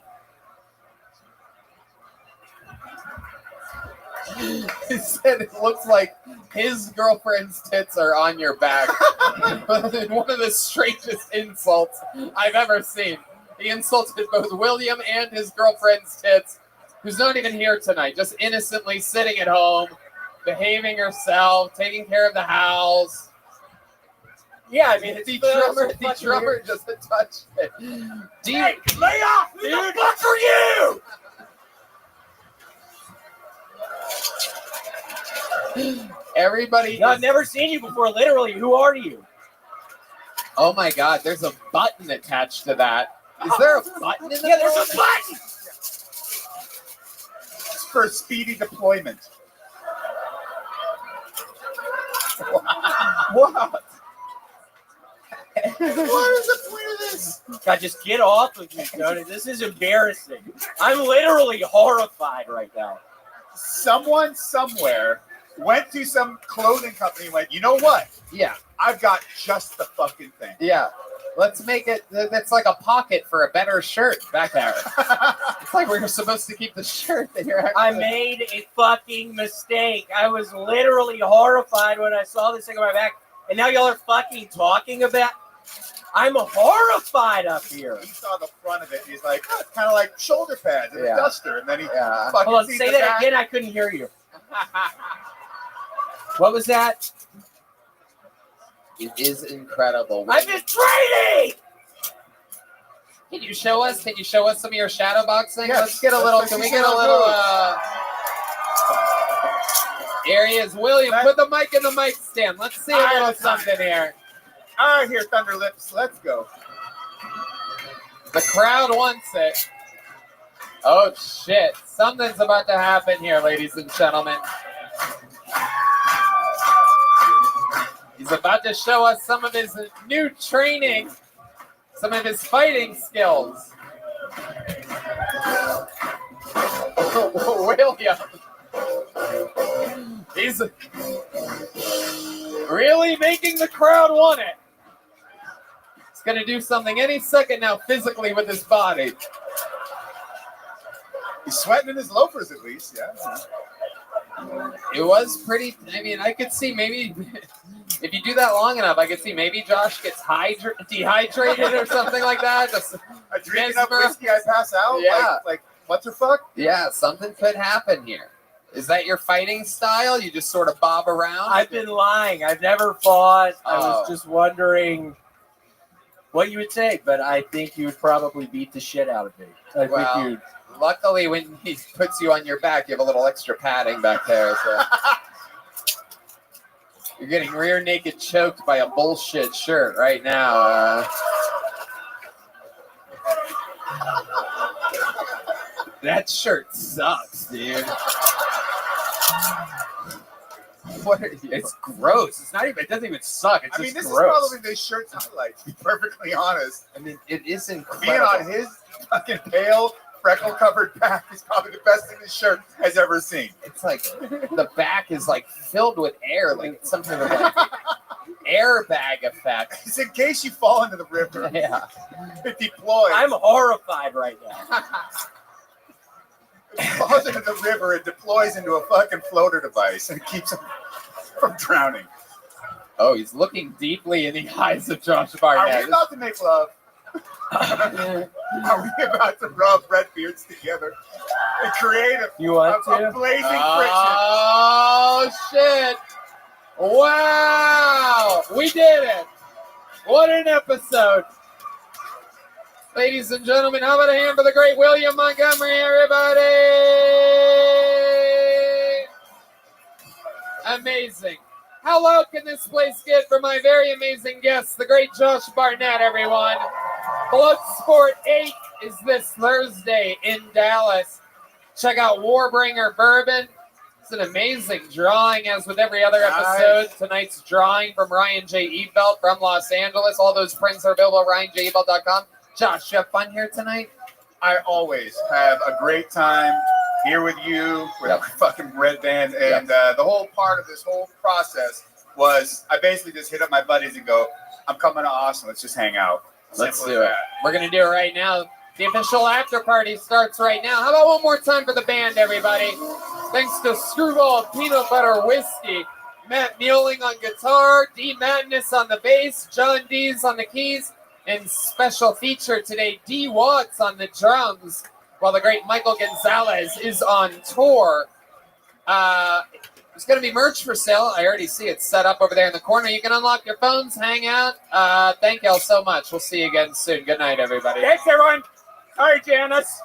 He said it looks like his girlfriend's tits are on your back. One of the strangest insults I've ever seen. He insulted both William and his girlfriend's tits, who's not even here tonight, just innocently sitting at home, behaving herself, taking care of the house. Yeah, I mean, it's The drummer just touched it. Hey, lay off! Who the fuck are you? Everybody. No, I've never seen you before. Literally, who are you? Oh my god, there's a button attached to that. Is there a button in the Yeah, there's a button! It's for speedy deployment. What? What is the point of this? God, just get off of me, Tony. This is embarrassing. I'm literally horrified right now. Someone somewhere went to some clothing company and went, you know what? Yeah, I've got just the fucking thing. yeah. Let's make it. That's like a pocket for a better shirt back there. It's like we're supposed to keep the shirt that you're actually. I made a fucking mistake. I was literally horrified when I saw this thing on my back, and now y'all are fucking talking about. I'm horrified up here. He saw the front of it. He's like, oh, it's kind of like shoulder pads and Yeah. a duster. And then he Yeah. fucking Hold on, sees say the that back. again. I couldn't hear you. What was that? It is incredible. I've been training. Can you show us? Can you show us some of your shadow boxing? Yes. Let's get a little. Let's Can we see get a some little? moves. Here he is, William. Put the mic in the mic stand. Let's see a little something here. All right, here, Thunder Lips. Let's go. The crowd wants it. Oh shit! Something's about to happen here, ladies and gentlemen. He's about to show us some of his new training, some of his fighting skills. William. He's really making the crowd want it. He's going to do something any second now physically with his body. He's sweating in his loafers at least, yeah. It was pretty. I mean, I could see maybe if you do that long enough, I could see maybe Josh gets dehydrated or something like that. Just I drink enough whiskey, I pass out. Yeah. Like what the fuck? yeah, something could happen here. Is that your fighting style? You just sort of bob around? I've been lying. I've never fought. I was Oh. just wondering what you would say, but I think you would probably beat the shit out of me. I Well, think you'd. luckily, when he puts you on your back, you have a little extra padding back there. So you're getting rear naked choked by a bullshit shirt right now. That shirt sucks, dude. What are you? It's gross. It's not even. It doesn't even suck. It's I mean, just this gross. is probably this shirt's highlight, to be perfectly honest. I mean, it is Being incredible. on his fucking pale, freckle-covered back is probably the best thing this shirt has ever seen. It's like the back is like filled with air, like something of like airbag effect. It's in case you fall into the river. Yeah. It deploys. I'm horrified right now. It falls into the river, it deploys into a fucking floater device and keeps him from drowning. Oh, he's looking deeply in the eyes of Josh Are Barnett. we about to make love? Are we about to rub red beards together and create You want a to? blazing friction? Oh, shit. Wow. We did it. What an episode. Ladies and gentlemen, how about a hand for the great William Montgomery, everybody? Amazing. How low can this place get for my very amazing guest, the great Josh Barnett, everyone? Bloodsport 8 is this Thursday in Dallas. Check out Warbringer Bourbon. It's an amazing drawing, as with every other episode. Tonight's drawing from Ryan J. Ebelt from Los Angeles. All those prints are available at RyanJEbelt.com. Josh, you have fun here tonight? I always have a great time here with you, with our fucking red band. And the whole part of this whole process was I basically just hit up my buddies and go, I'm coming to Austin. Let's just hang out. Let's Simple do as it. that. We're going to do it right now. The official after party starts right now. How about one more time for the band, everybody? Thanks to Screwball Peanut Butter Whiskey, Matt Mueling on guitar, D Madness on the bass, John Dees on the keys, and special feature today, D Watts on the drums, while the great Michael Gonzalez is on tour. There's going to be merch for sale. I already see it set up over there in the corner. You can unlock your phones, hang out. Thank y'all so much. We'll see you again soon. Good night, everybody. Thanks, everyone. Sorry, Janice.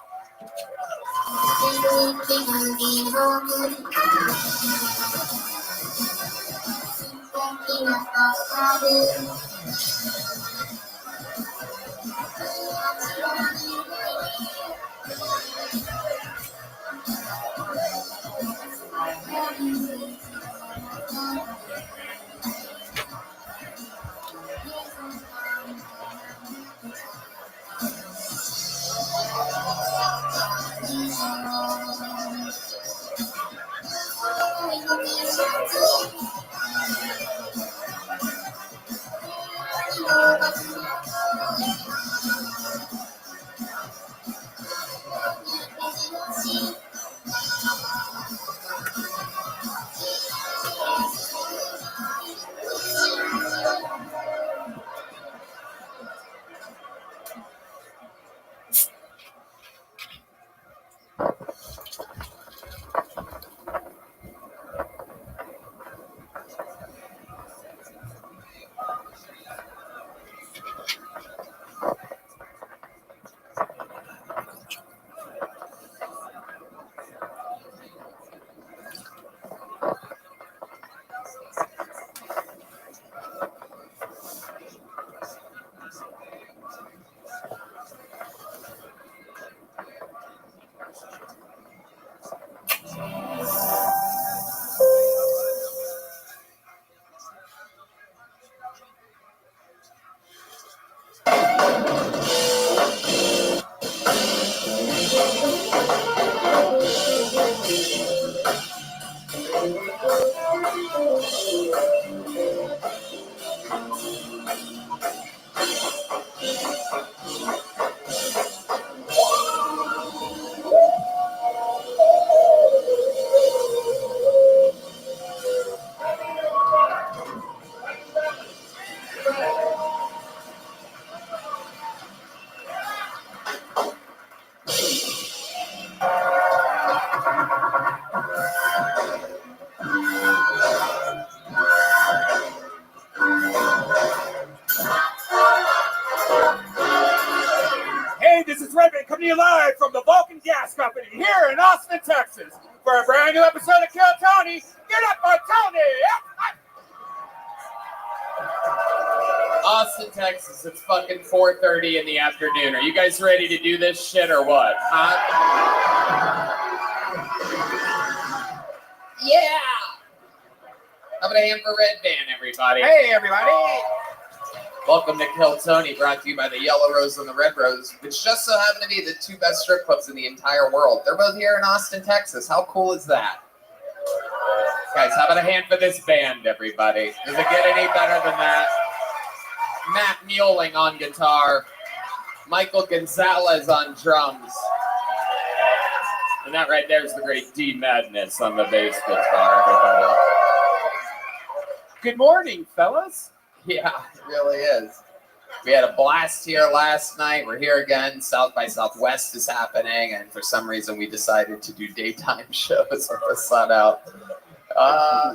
Hey, this is Rabbi coming to you live from the Vulcan Gas Company here in Austin, Texas, for a brand new episode of Kill Tony. Get up on Tony! Austin, Texas, it's fucking 4:30 in the afternoon. Are you guys ready to do this shit or what? Huh? Yeah! How about a hand for Red Band, everybody? Hey, everybody. Welcome to Kill Tony, brought to you by the Yellow Rose and the Red Rose, which just so happen to be the two best strip clubs in the entire world. They're both here in Austin, Texas. How cool is that? Guys, how about a hand for this band, everybody? Does it get any better than that? Matt Mueling on guitar, Michael Gonzalez on drums, and that right there is the great D Madness on the bass guitar, everybody. Good morning, fellas. Yeah, it really is. We had a blast here last night. We're here again. South by Southwest is happening, and for some reason we decided to do daytime shows with the sun out.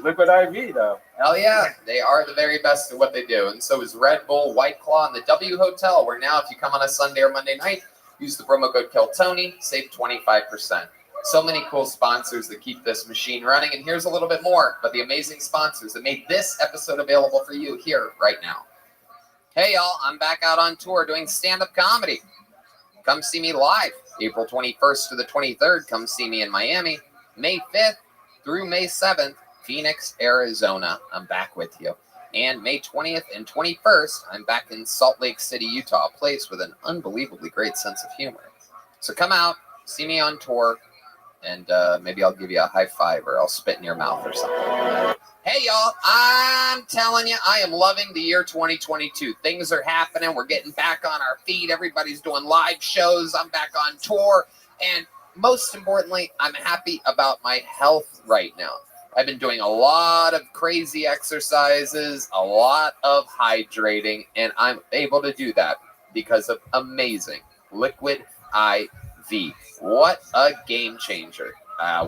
Liquid IV, though. Hell yeah, they are the very best at what they do. And so is Red Bull, White Claw, and the W Hotel, where now if you come on a Sunday or Monday night, use the promo code KILLTONY, save 25%. So many cool sponsors that keep this machine running. And here's a little bit more, but the amazing sponsors that made this episode available for you here right now. Hey, y'all, I'm back out on tour doing stand-up comedy. Come see me live, April 21st to the 23rd. Come see me in Miami, May 5th. Through May 7th, Phoenix, Arizona. I'm back with you. And May 20th and 21st, I'm back in Salt Lake City, Utah, a place with an unbelievably great sense of humor. So come out, see me on tour, and maybe I'll give you a high five or I'll spit in your mouth or something. Hey, y'all, I'm telling you, I am loving the year 2022. Things are happening. We're getting back on our feet. Everybody's doing live shows. I'm back on tour. And most importantly, I'm happy about my health right now. I've been doing a lot of crazy exercises, a lot of hydrating, and I'm able to do that because of amazing Liquid IV. What a game changer.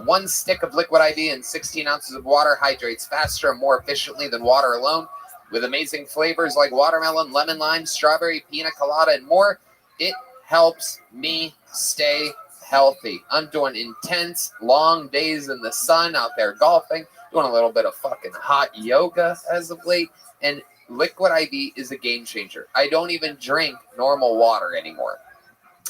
One stick of Liquid IV and 16 ounces of water hydrates faster and more efficiently than water alone, with amazing flavors like watermelon, lemon, lime, strawberry, pina colada, and more. It helps me stay healthy. I'm doing intense, long days in the sun out there golfing, doing a little bit of fucking hot yoga as of late, and Liquid IV is a game changer. I don't even drink normal water anymore.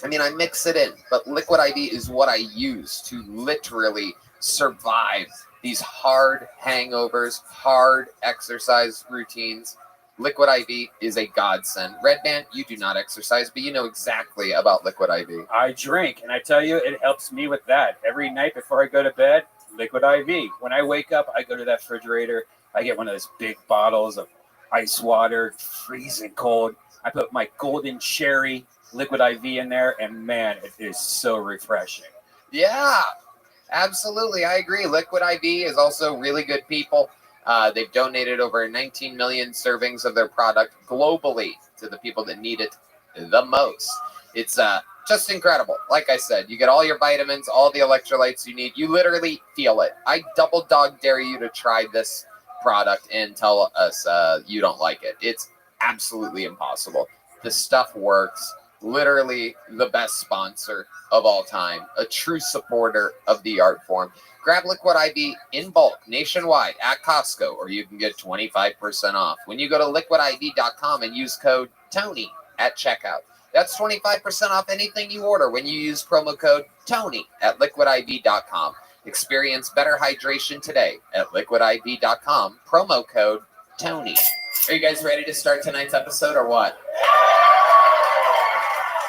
I mean, I mix it in, but Liquid IV is what I use to literally survive these hard hangovers, hard exercise routines. Liquid IV is a godsend. Red Band, you do not exercise, but you know exactly about Liquid IV. I drink, and I tell you, it helps me with that. Every night before I go to bed, Liquid IV. When I wake up, I go to that refrigerator. I get one of those big bottles of ice water, freezing cold. I put my golden cherry Liquid IV in there, and man, it is so refreshing. Yeah, absolutely. I agree. Liquid IV is also really good people. They've donated over 19 million servings of their product globally to the people that need it the most. It's just incredible. Like I said, you get all your vitamins, all the electrolytes you need. You literally feel it. I double dog dare you to try this product and tell us you don't like it. It's absolutely impossible. The stuff works. Literally the best sponsor of all time. A true supporter of the art form. Grab Liquid IV in bulk nationwide at Costco, or you can get 25% off when you go to liquidiv.com and use code TONY at checkout. That's 25% off anything you order when you use promo code TONY at liquidiv.com. Experience better hydration today at liquidiv.com. Promo code TONY. Are you guys ready to start tonight's episode or what?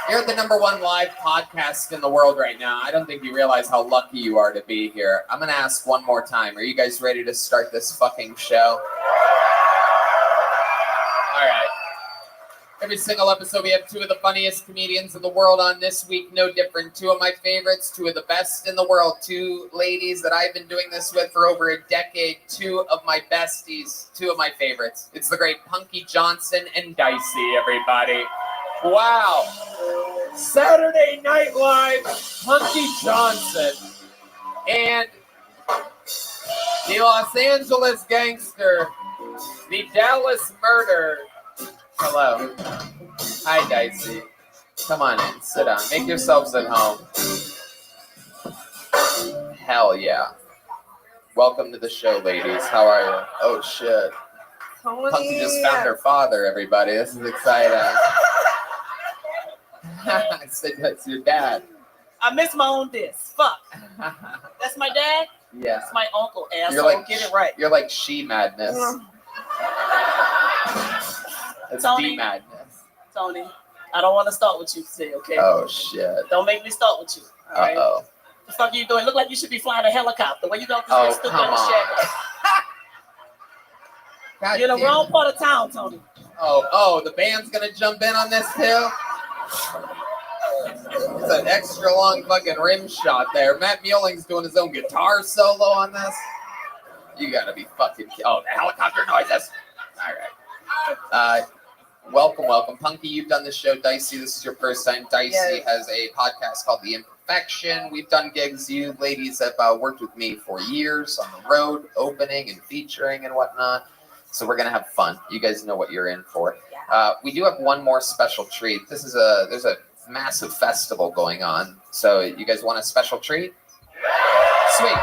You're the #1 live podcast in the world right now. I don't think you realize how lucky you are to be here. I'm going to ask one more time. Are you guys ready to start this fucking show? All right. Every single episode, we have two of the funniest comedians in the world on. This week, no different. Two of my favorites, two of the best in the world. Two ladies that I've been doing this with for over a decade. Two of my besties. Two of my favorites. It's the great Punky Johnson and Dicey, everybody. Wow. Saturday Night Live, Punky Johnson, and the Los Angeles Gangster, the Dallas Murder. Hello. Hi, Dicey. Come on in. Sit down. Make yourselves at home. Hell yeah. Welcome to the show, ladies. How are you? Oh, shit. Punky just found her father, everybody. This is exciting. I said that's your dad. I miss my own disc. Fuck. That's my dad? Yeah. That's my uncle, asshole. You're like, Get it right. You're like she madness. That's Tony. D madness. Tony, I don't want to start with you today, okay? Oh, shit. Don't make me start with you. All right? Uh-oh. The fuck are you doing? Look like you should be flying a helicopter. Where you going? Oh, Stupid come on. God You're in the damn wrong it. part of town, Tony. Oh, the band's gonna jump in on this too? It's an extra long fucking rim shot there. Matt Muelling's doing his own guitar solo on this. You gotta be fucking oh, the helicopter noises. Alright. Welcome. Punky, you've done this show. Dicey, this is your first time. Dicey has a podcast called The Imperfection. We've done gigs. You ladies have worked with me for years on the road, opening and featuring and whatnot. So we're gonna have fun. You guys know what you're in for. We do have one more special treat. There's a massive festival going on. So you guys want a special treat? Sweet.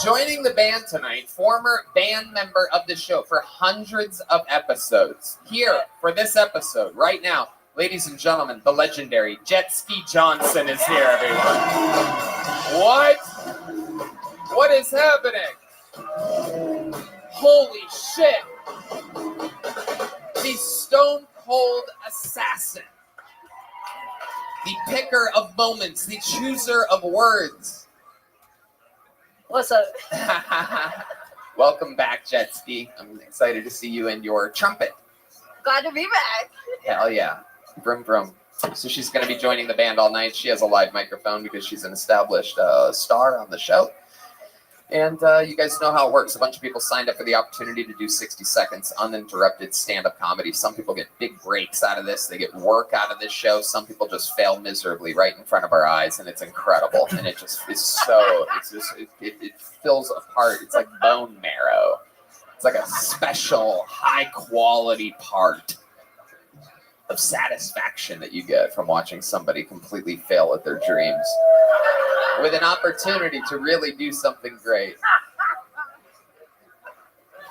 Joining the band tonight, former band member of the show for hundreds of episodes. Here for this episode, right now, ladies and gentlemen, the legendary Jet Ski Johnson is here, everyone. What? What is happening? Holy shit. The stone cold assassin. The picker of moments, the chooser of words. What's up? Welcome back, Jet Ski. I'm excited to see you and your trumpet. Glad to be back. Hell yeah. Vroom, vroom. So she's going to be joining the band all night. She has a live microphone because she's an established star on the show. And you guys know how it works. A bunch of people signed up for the opportunity to do 60 seconds uninterrupted stand-up comedy. Some people get big breaks out of this. They get work out of this show. Some people just fail miserably right in front of our eyes, and it's incredible. And it just is so, it fills apart. It's like bone marrow. It's like a special, high-quality part of satisfaction that you get from watching somebody completely fail at their dreams with an opportunity to really do something great.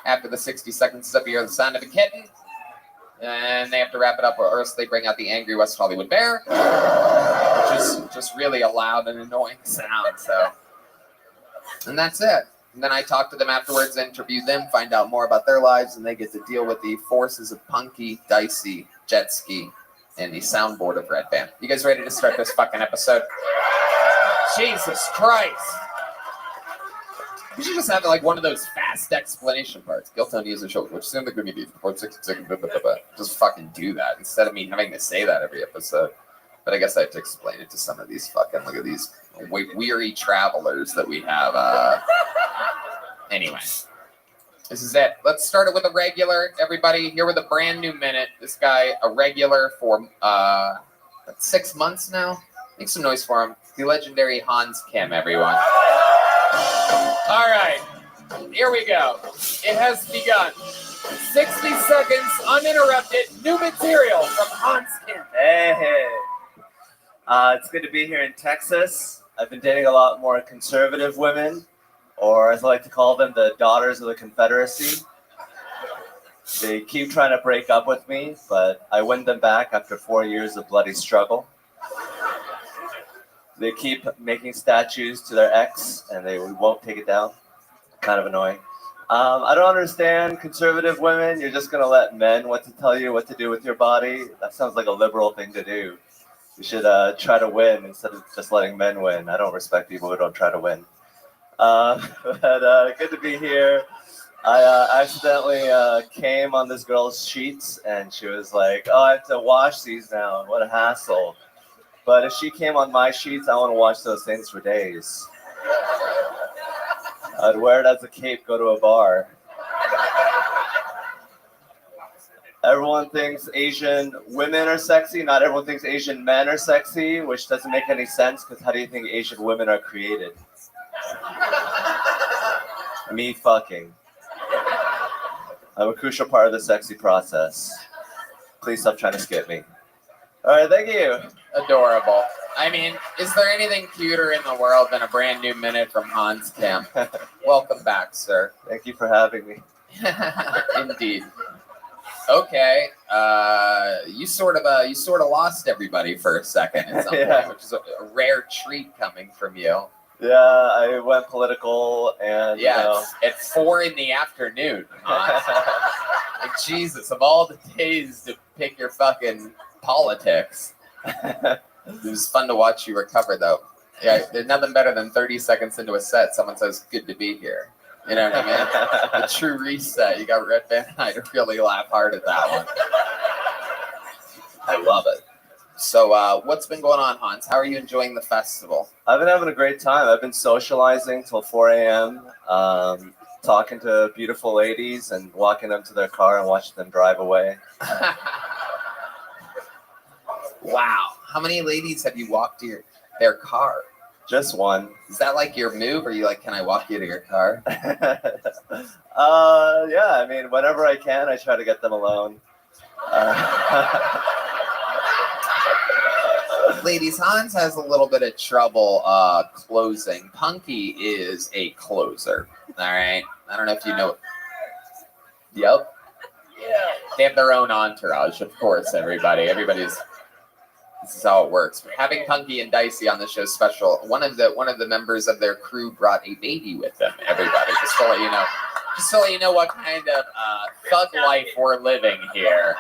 After the 60 seconds is up, you hear the sound of a kitten, and they have to wrap it up, or else they bring out the angry West Hollywood bear, which is just really a loud and annoying sound. So, and that's it. And then I talk to them afterwards, interview them, find out more about their lives, and they get to deal with the forces of Punky, Dicey, Jet Ski, and the soundboard of Red Band. You guys ready to start this fucking episode? Jesus Christ. You should just have like one of those fast explanation parts. Guilt on user show, which soon they're going to be 60 seconds. Just fucking do that instead of me having to say that every episode. But I guess I have to explain it to some of these fucking, look at these weary travelers that we have. Anyway, this is it. Let's start it with a regular. Everybody here with a brand new minute. This guy, a regular for 6 months now. Make some noise for him. The legendary Hans Kim, everyone. All right, here we go. It has begun. 60 seconds uninterrupted, new material from Hans Kim. Hey. It's good to be here in Texas. I've been dating a lot more conservative women, or as I like to call them, the daughters of the Confederacy. They keep trying to break up with me, but I win them back after 4 years of bloody struggle. They keep making statues to their ex, and they won't take it down. Kind of annoying. I don't understand conservative women. You're just going to let men tell you what to do with your body. That sounds like a liberal thing to do. You should try to win instead of just letting men win. I don't respect people who don't try to win. But good to be here. I accidentally came on this girl's sheets, and she was like, oh, I have to wash these now. What a hassle. But if she came on my sheets, I want to wash those things for days. I'd wear it as a cape, go to a bar. Everyone thinks Asian women are sexy. Not everyone thinks Asian men are sexy, which doesn't make any sense, because how do you think Asian women are created? Me fucking. I'm a crucial part of the sexy process. Please stop trying to skip me. All right, thank you. Adorable. I mean, is there anything cuter in the world than a brand new minute from Hans Kemp? Welcome back, sir. Thank you for having me. Indeed. Okay. You sort of lost everybody for a second at some point, which is a rare treat coming from you. Yeah, I went political and at 4 p.m. Hans. Like, Jesus, of all the days to pick your fucking politics. It was fun to watch you recover, though. Yeah, there's nothing better than 30 seconds into a set, someone says, "Good to be here." You know what I mean? The true reset. You got Red Van and I to really laugh hard at that one. I love it. So, what's been going on, Hans? How are you enjoying the festival? I've been having a great time. I've been socializing till 4 a.m., talking to beautiful ladies and walking them to their car and watching them drive away. Wow. How many ladies have you walked to their car? Just one. Is that like your move? Or are you like, can I walk you to your car? Yeah, I mean, whenever I can, I try to get them alone. Ladies, Hans has a little bit of trouble closing. Punky is a closer. All right. I don't know if you know. Yep. Yeah. They have their own entourage, of course, everybody. This is how it works. Having Punky and Dicey on the show special. One of the members of their crew brought a baby with them, everybody. Just to let you know. Just to let you know what kind of thug life we're living here.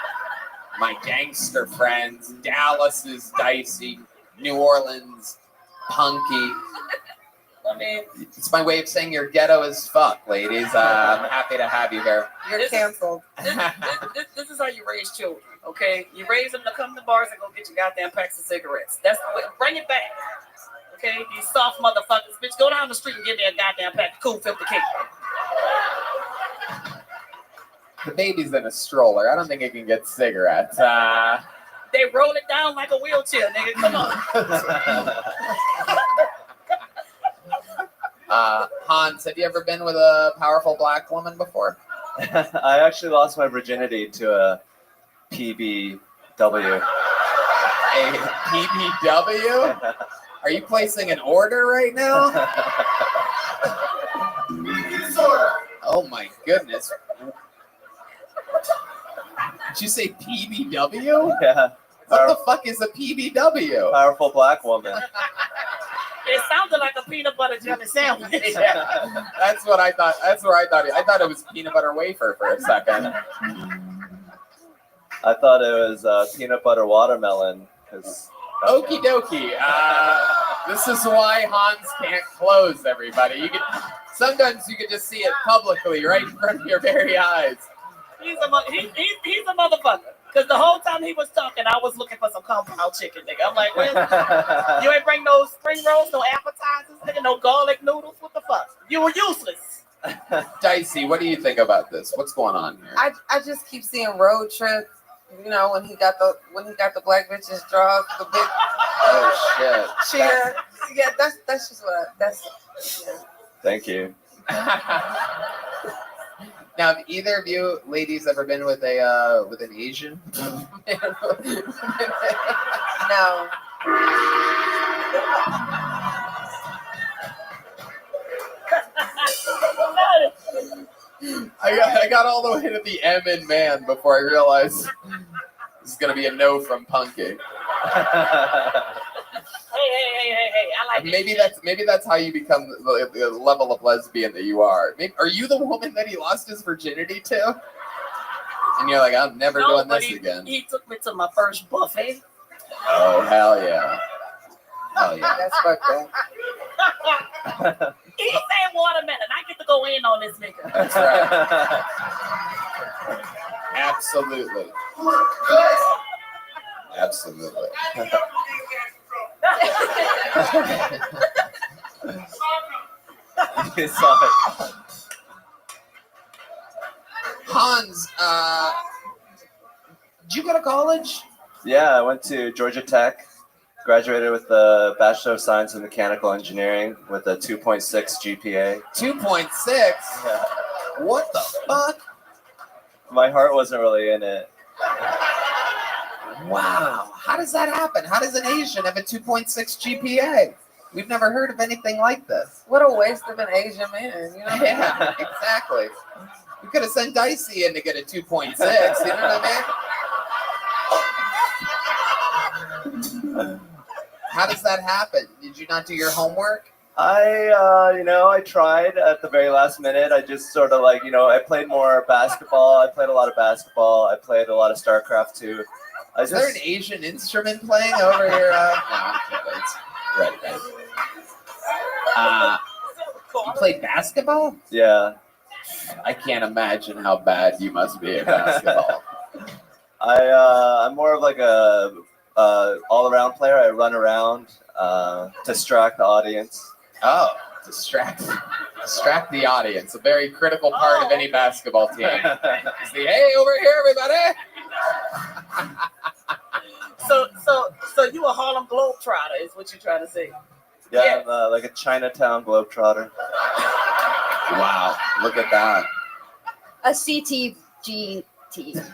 My gangster friends, Dallas is Dicey, New Orleans, Punky. I mean, it's my way of saying your ghetto is fuck, ladies. I'm happy to have you here. You're canceled. This is how you raise children, okay? You raise them to come to bars and go get your goddamn packs of cigarettes. That's the way. Bring it back, okay? These soft motherfuckers, bitch. Go down the street and give me a goddamn pack of Cool 50 cake. The baby's in a stroller. I don't think it can get cigarettes. They roll it down like a wheelchair, nigga. Come on. Hans, have you ever been with a powerful black woman before? I actually lost my virginity to a PBW. A PBW? Are you placing an order right now? Oh my goodness. Did you say PBW? Yeah. What the fuck is a PBW? Powerful black woman. It sounded like a peanut butter jelly sandwich. Yeah, that's what I thought. That's where I thought it. I thought it was peanut butter wafer for a second. I thought it was peanut butter watermelon. Okie dokie. This is why Hans can't close, everybody. Sometimes you can just see it publicly right in front of your very eyes. He's a motherfucker. Because the whole time he was talking, I was looking for some compound chicken, nigga. I'm like, you ain't bring no spring rolls, no appetizers, nigga, no garlic noodles. What the fuck? You were useless. Dicey, what do you think about this? What's going on here? I just keep seeing Road Trip. You know, when he got the black bitches draws, the big oh shit. cheer. Yeah, that's just what yeah. Thank you. Now, have either of you ladies ever been with an Asian? No. I got all the way to the M in man before I realized this is gonna be a no from Punky. Hey! I like maybe that's how you become the level of lesbian that you are. Are you the woman that he lost his virginity to? And you're like, I'm never doing this again. He took me to my first buffet. Oh hell yeah! Hell yeah! That's fucked up. He said watermelon. I get to go in on this nigga. That's right. Absolutely. Absolutely. Hans, did you go to college? Yeah, I went to Georgia Tech. Graduated with a Bachelor of Science in Mechanical Engineering with a 2.6 GPA. 2.6? Yeah. What the fuck? My heart wasn't really in it. Wow. How does that happen? How does an Asian have a 2.6 GPA? We've never heard of anything like this. What a waste of an Asian man. You know? Yeah, exactly. We could have sent Dicey in to get a 2.6. You know what I mean? How does that happen? Did you not do your homework? I tried at the very last minute. I just sort of like, I played more basketball. I played a lot of basketball. I played a lot of StarCraft too. Is there an Asian instrument playing over here? No, I'm kidding. Right. You played basketball? Yeah. I can't imagine how bad you must be at basketball. I'm more of like a all-around player. I run around, distract the audience. Oh, distract the audience. A very critical part of any basketball team. Is the hey over here, everybody. So you a Harlem Globetrotter is what you're trying to say? Yeah, I'm like a Chinatown Globetrotter. Wow, look at that. A CTGT.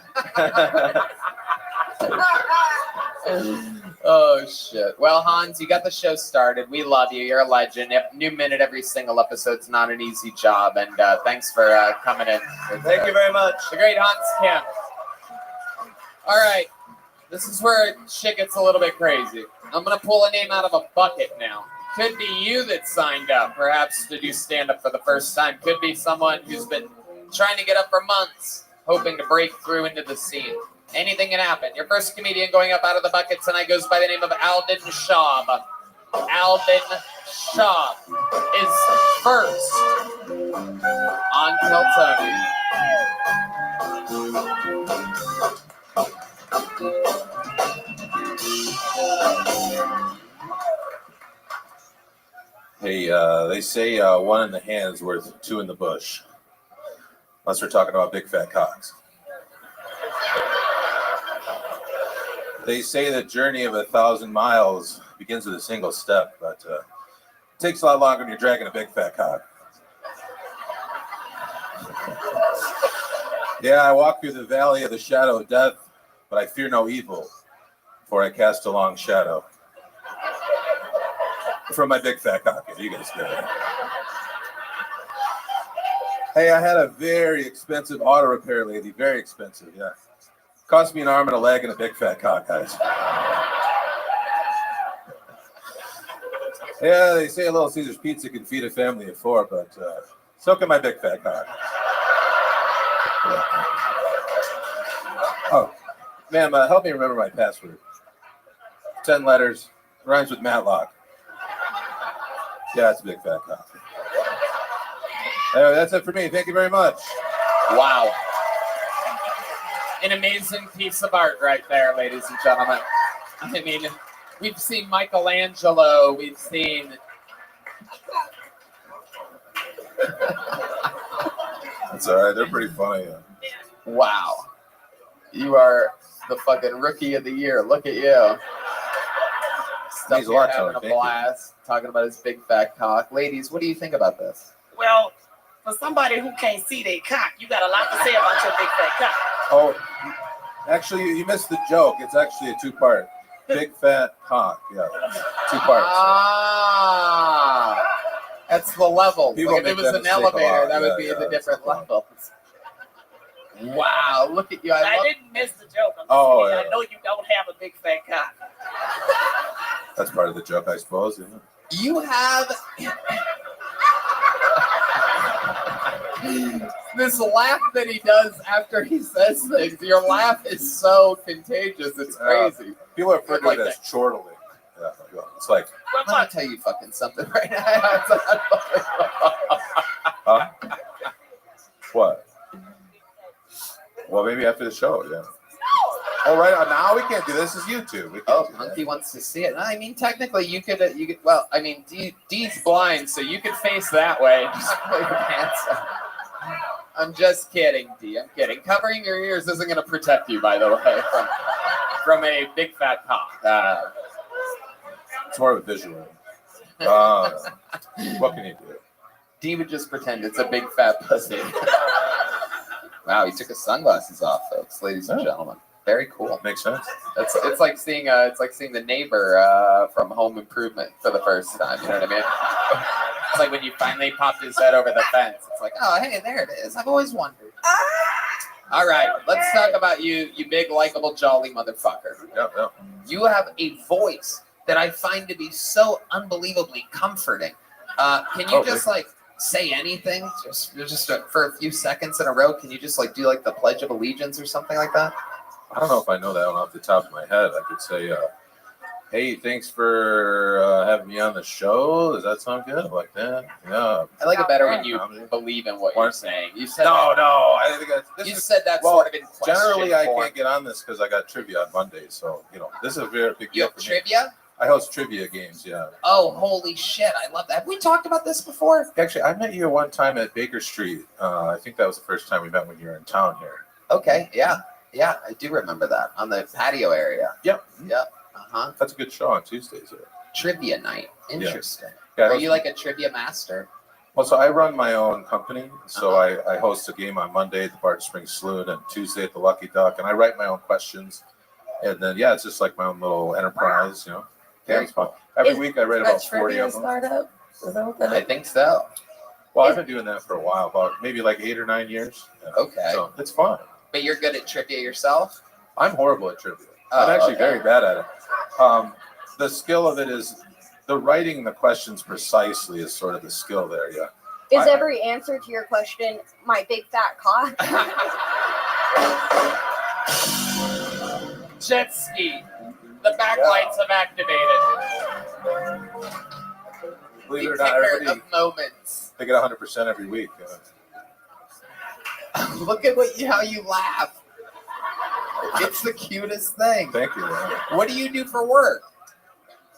Oh shit. Well, Hans, you got the show started. We love you. You're a legend. New minute every single episode's not an easy job, and thanks for coming in. Thank you very much. The great Hans Kim. All right, this is where shit gets a little bit crazy. I'm gonna pull a name out of a bucket now. Could be you that signed up, perhaps to do stand-up for the first time. Could be someone who's been trying to get up for months, hoping to break through into the scene. Anything can happen. Your first comedian going up out of the bucket tonight goes by the name of Alden Schaub. Alden Schaub is first on Kill Tony. Hey, they say one in the hand is worth two in the bush. Unless we're talking about big fat cocks. They say the journey of 1,000 miles begins with a single step, but it takes a lot longer when you're dragging a big fat cock. Yeah, I walk through the valley of the shadow of death, but I fear no evil, for I cast a long shadow. From my big fat cock, you guys get it. Hey, I had a very expensive auto repair lady, very expensive, yeah. Cost me an arm and a leg and a big fat cock, guys. Yeah, they say a Little Caesar's pizza can feed a family of four, but so can my big fat cock. Yeah. Oh, ma'am, help me remember my password. 10 letters, rhymes with Matlock. Yeah, it's a big fat cock. Anyway, that's it for me. Thank you very much. Wow. An amazing piece of art right there, ladies and gentlemen. I mean, we've seen Michelangelo, we've seen... That's all right. They're pretty funny. Yeah. Wow. You are the fucking rookie of the year. Look at you. Stuff Means a lot, having Tony. a blast, talking about his big fat cock. Ladies, what do you think about this? Well, for somebody who can't see their cock, you got a lot to say about your big fat cock. Oh, actually, you missed the joke. It's actually a two-part. Big fat cock. Yeah, 2 parts. Ah, that's the level. People Like if it make was that an mistake a elevator, lot. that would Yeah, be the yeah, different levels. Wow, look at you. I didn't miss the joke. I'm just Oh, saying, yeah. I know you don't have a big fat cock. That's part of the joke, I suppose. Yeah. You have this laugh that he does after he says things. Your laugh is so contagious. It's crazy. People are referred to Like it as that. chortling. Yeah, it's like, I'm gonna tell you fucking something right now. huh? What? Well, maybe after the show, yeah. Oh, right now we can't do this. This is YouTube. We can't do that. Hunky wants to see it. I mean, technically, you could. Well, I mean, Dee's blind, so you could face that way and just pull your pants up. I'm just kidding, Dee. I'm kidding. Covering your ears isn't going to protect you, by the way, from a big fat cock. It's more of a visual. What can you do? Dee would just pretend it's a big fat pussy. Wow, he took his sunglasses off, folks, ladies and gentlemen. Very cool. Makes sense. It's like seeing the neighbor from Home Improvement for the first time. You know what I mean? It's like when you finally popped his head over the fence. It's like, oh, hey, there it is. I've always wondered. All right, let's talk about you big, likable, jolly motherfucker. Yeah. You have a voice that I find to be so unbelievably comforting. Can you just like say anything, just for a few seconds in a row? Can you just like do like the Pledge of Allegiance or something like that? I don't know if I know that one off the top of my head. I could say, hey, thanks for having me on the show. Does that sound good? Like that? Yeah. I like it better when you believe in what you're saying. You said No. I think said that well, sort of in question generally, I form. can't get on this because I got trivia on Mondays. So, this is a very big You deal have for me. trivia? I host trivia games, yeah. Oh, holy shit. I love that. Have we talked about this before? Actually, I met you one time at Baker Street. I think that was the first time we met when you were in town here. Okay, yeah. Yeah, I do remember that. On the patio area. Yep. Yep. Uh-huh. That's a good show on Tuesdays. Yeah. Trivia night. Interesting. Yeah, Are you like a trivia master? Well, so I run my own company. So I host a game on Monday at the Barton Springs Saloon and Tuesday at the Lucky Duck. And I write my own questions. And then, it's just like my own little enterprise, Yeah, it's fun. Every week I read about 40 of them. Startup? Is that what that I think so. Well, I've been doing that for a while, about maybe like 8 or 9 years. Yeah. Okay. So it's fun. But you're good at trivia yourself? I'm horrible at trivia. Oh, I'm actually okay. very bad at it. The skill of it is the writing the questions precisely is sort of the skill there, yeah. Is every answer to your question my big fat cock? Jet ski. The backlights have activated. Believe it or The not, kicker everybody, of moments. they get 100% every week. Look at how you laugh. It's the cutest thing. Thank you. Man. What do you do for work?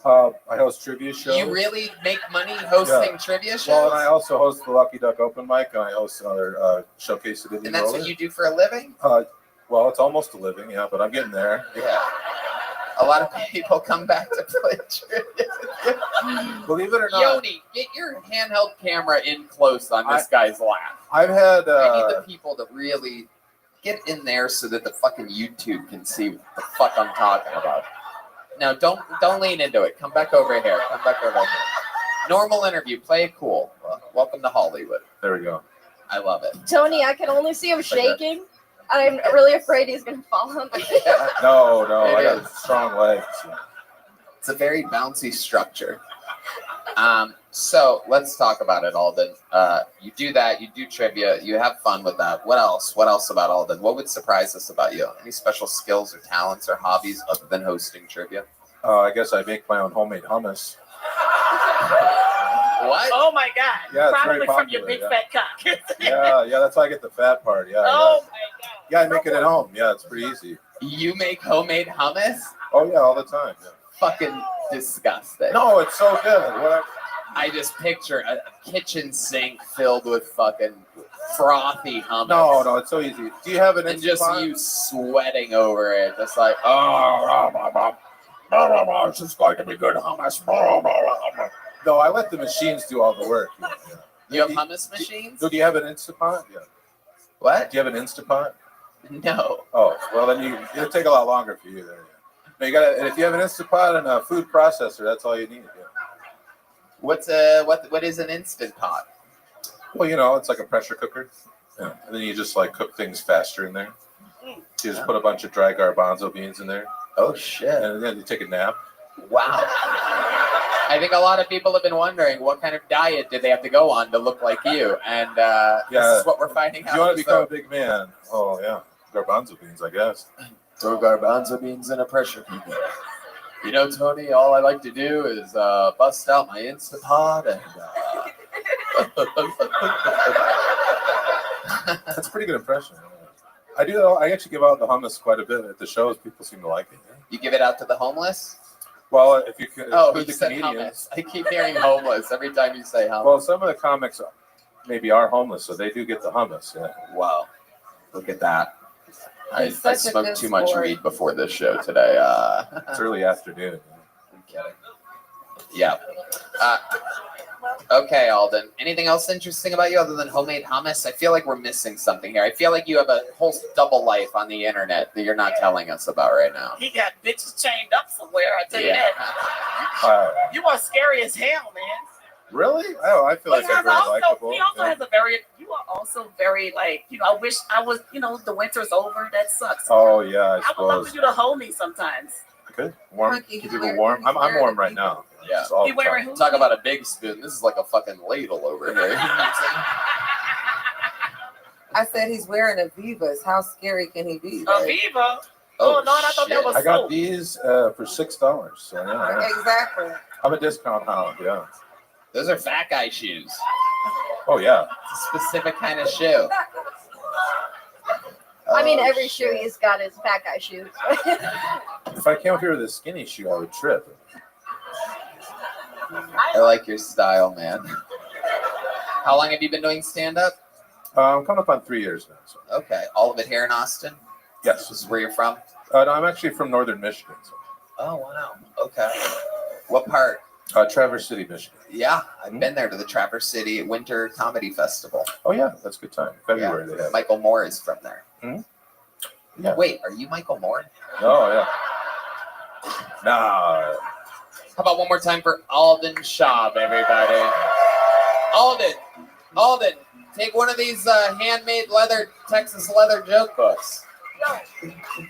I host trivia shows. You really make money hosting trivia shows? Well, and I also host the Lucky Duck Open Mic, and I host another showcase at Indie And that's Roller. what you do for a living? Well, it's almost a living, yeah, but I'm getting there. Yeah. A lot of people come back to play trivia. Believe it or not. Yoni, get your handheld camera in close on this guy's laugh. I've had. I need the people to really get in there so that the fucking YouTube can see what the fuck I'm talking about. No, don't lean into it. Come back over here. Come back over here. Normal interview. Play it cool. Welcome to Hollywood. There we go. I love it. Tony, I can only see him shaking. I'm really afraid he's gonna fall on me. No, It I got is. strong legs. It's a very bouncy structure. So let's talk about it, Alden. You do that. You do trivia. You have fun with that. What else? What else about Alden? What would surprise us about you? Any special skills or talents or hobbies other than hosting trivia? I guess I make my own homemade hummus. What? Oh my God! Yeah, it's Probably very from your popular, big fat cock. Yeah, that's how I get the fat part. Yeah. Oh yeah. Yeah, I make it at home. Yeah, it's pretty easy. You make homemade hummus? Oh yeah, all the time. Yeah. Fucking disgusting. No, it's so good. I just picture a kitchen sink filled with fucking frothy hummus. No, it's so easy. Do you have an And just Instapot? you sweating over it, just like, It's just going to be good hummus. No, I let the machines do all the work. Yeah. You have hummus machines? Do you have an Instapot? Yeah. What? Do you have an Instapot? No. Oh, well then it'll take a lot longer for you there. Yeah. No, you got and if you have an Instapot and a food processor, that's all you need. Yeah. What is an Instant Pot? Well, it's like a pressure cooker. Yeah. And then you just like cook things faster in there. You just put a bunch of dry garbanzo beans in there. Oh shit. And then you take a nap. Wow. I think a lot of people have been wondering what kind of diet did they have to go on to look like you, and this is what we're finding out. If you want to become a big man, oh yeah, garbanzo beans, I guess. Throw garbanzo beans in a pressure cooker. You know, Tony, all I like to do is bust out my Instapot and. That's a pretty good impression. I do. I actually give out the hummus quite a bit at the shows. People seem to like it. Yeah. You give it out to the homeless? Well, if you could, Oh, include you the said comedians. hummus. I keep hearing homeless every time you say hummus. Well, some of the comics maybe are homeless, so they do get the hummus. Yeah. Wow. Look at that. I He's such a smoked good too much sport. weed before this show today. It's early afternoon. I'm kidding. Yeah. Okay, Alden. Anything else interesting about you other than homemade hummus? I feel like we're missing something here. I feel like you have a whole double life on the internet that you're not telling us about right now. He got bitches chained up somewhere. I tell you Yeah. that. You are scary as hell, man. Really? Oh, I feel But like I'm very likable. he also has a very. You are also very like. I wish I was. The winter's over. That sucks. Oh yeah, I I would love suppose. for you to hold me sometimes. Good. Warm. Monkey, Keep he's people warm. I'm warm right now. Yeah. Just all He the wearing time. who? Talk about a big spoon. This is like a fucking ladle over here. I said he's wearing a Vivas. How scary can he be? Aviva. Oh, Lord, I thought that was I got soap. these for $6. So yeah. Exactly. I'm a discount hound. Yeah. Those are fat guy shoes. Oh yeah. It's a specific kind of shoe. I mean, Oh, every shoe he's got is fat guy shoes. If I came up here with a skinny shoe, I would trip. I like your style, man. How long have you been doing stand-up? I'm coming up on 3 years now. So. Okay. All of it here in Austin? Yes. This is where you're from? No, I'm actually from northern Michigan. So. Oh, wow. Okay. What part? Traverse City, Michigan. Yeah, I've been there to the Traverse City Winter Comedy Festival. Oh yeah, that's a good time. February they have. Michael Moore is from there. Yeah. Wait, are you Michael Moore? Oh yeah. Nah. How about one more time for Alden Schaub, everybody? Alden, take one of these handmade Texas leather joke books.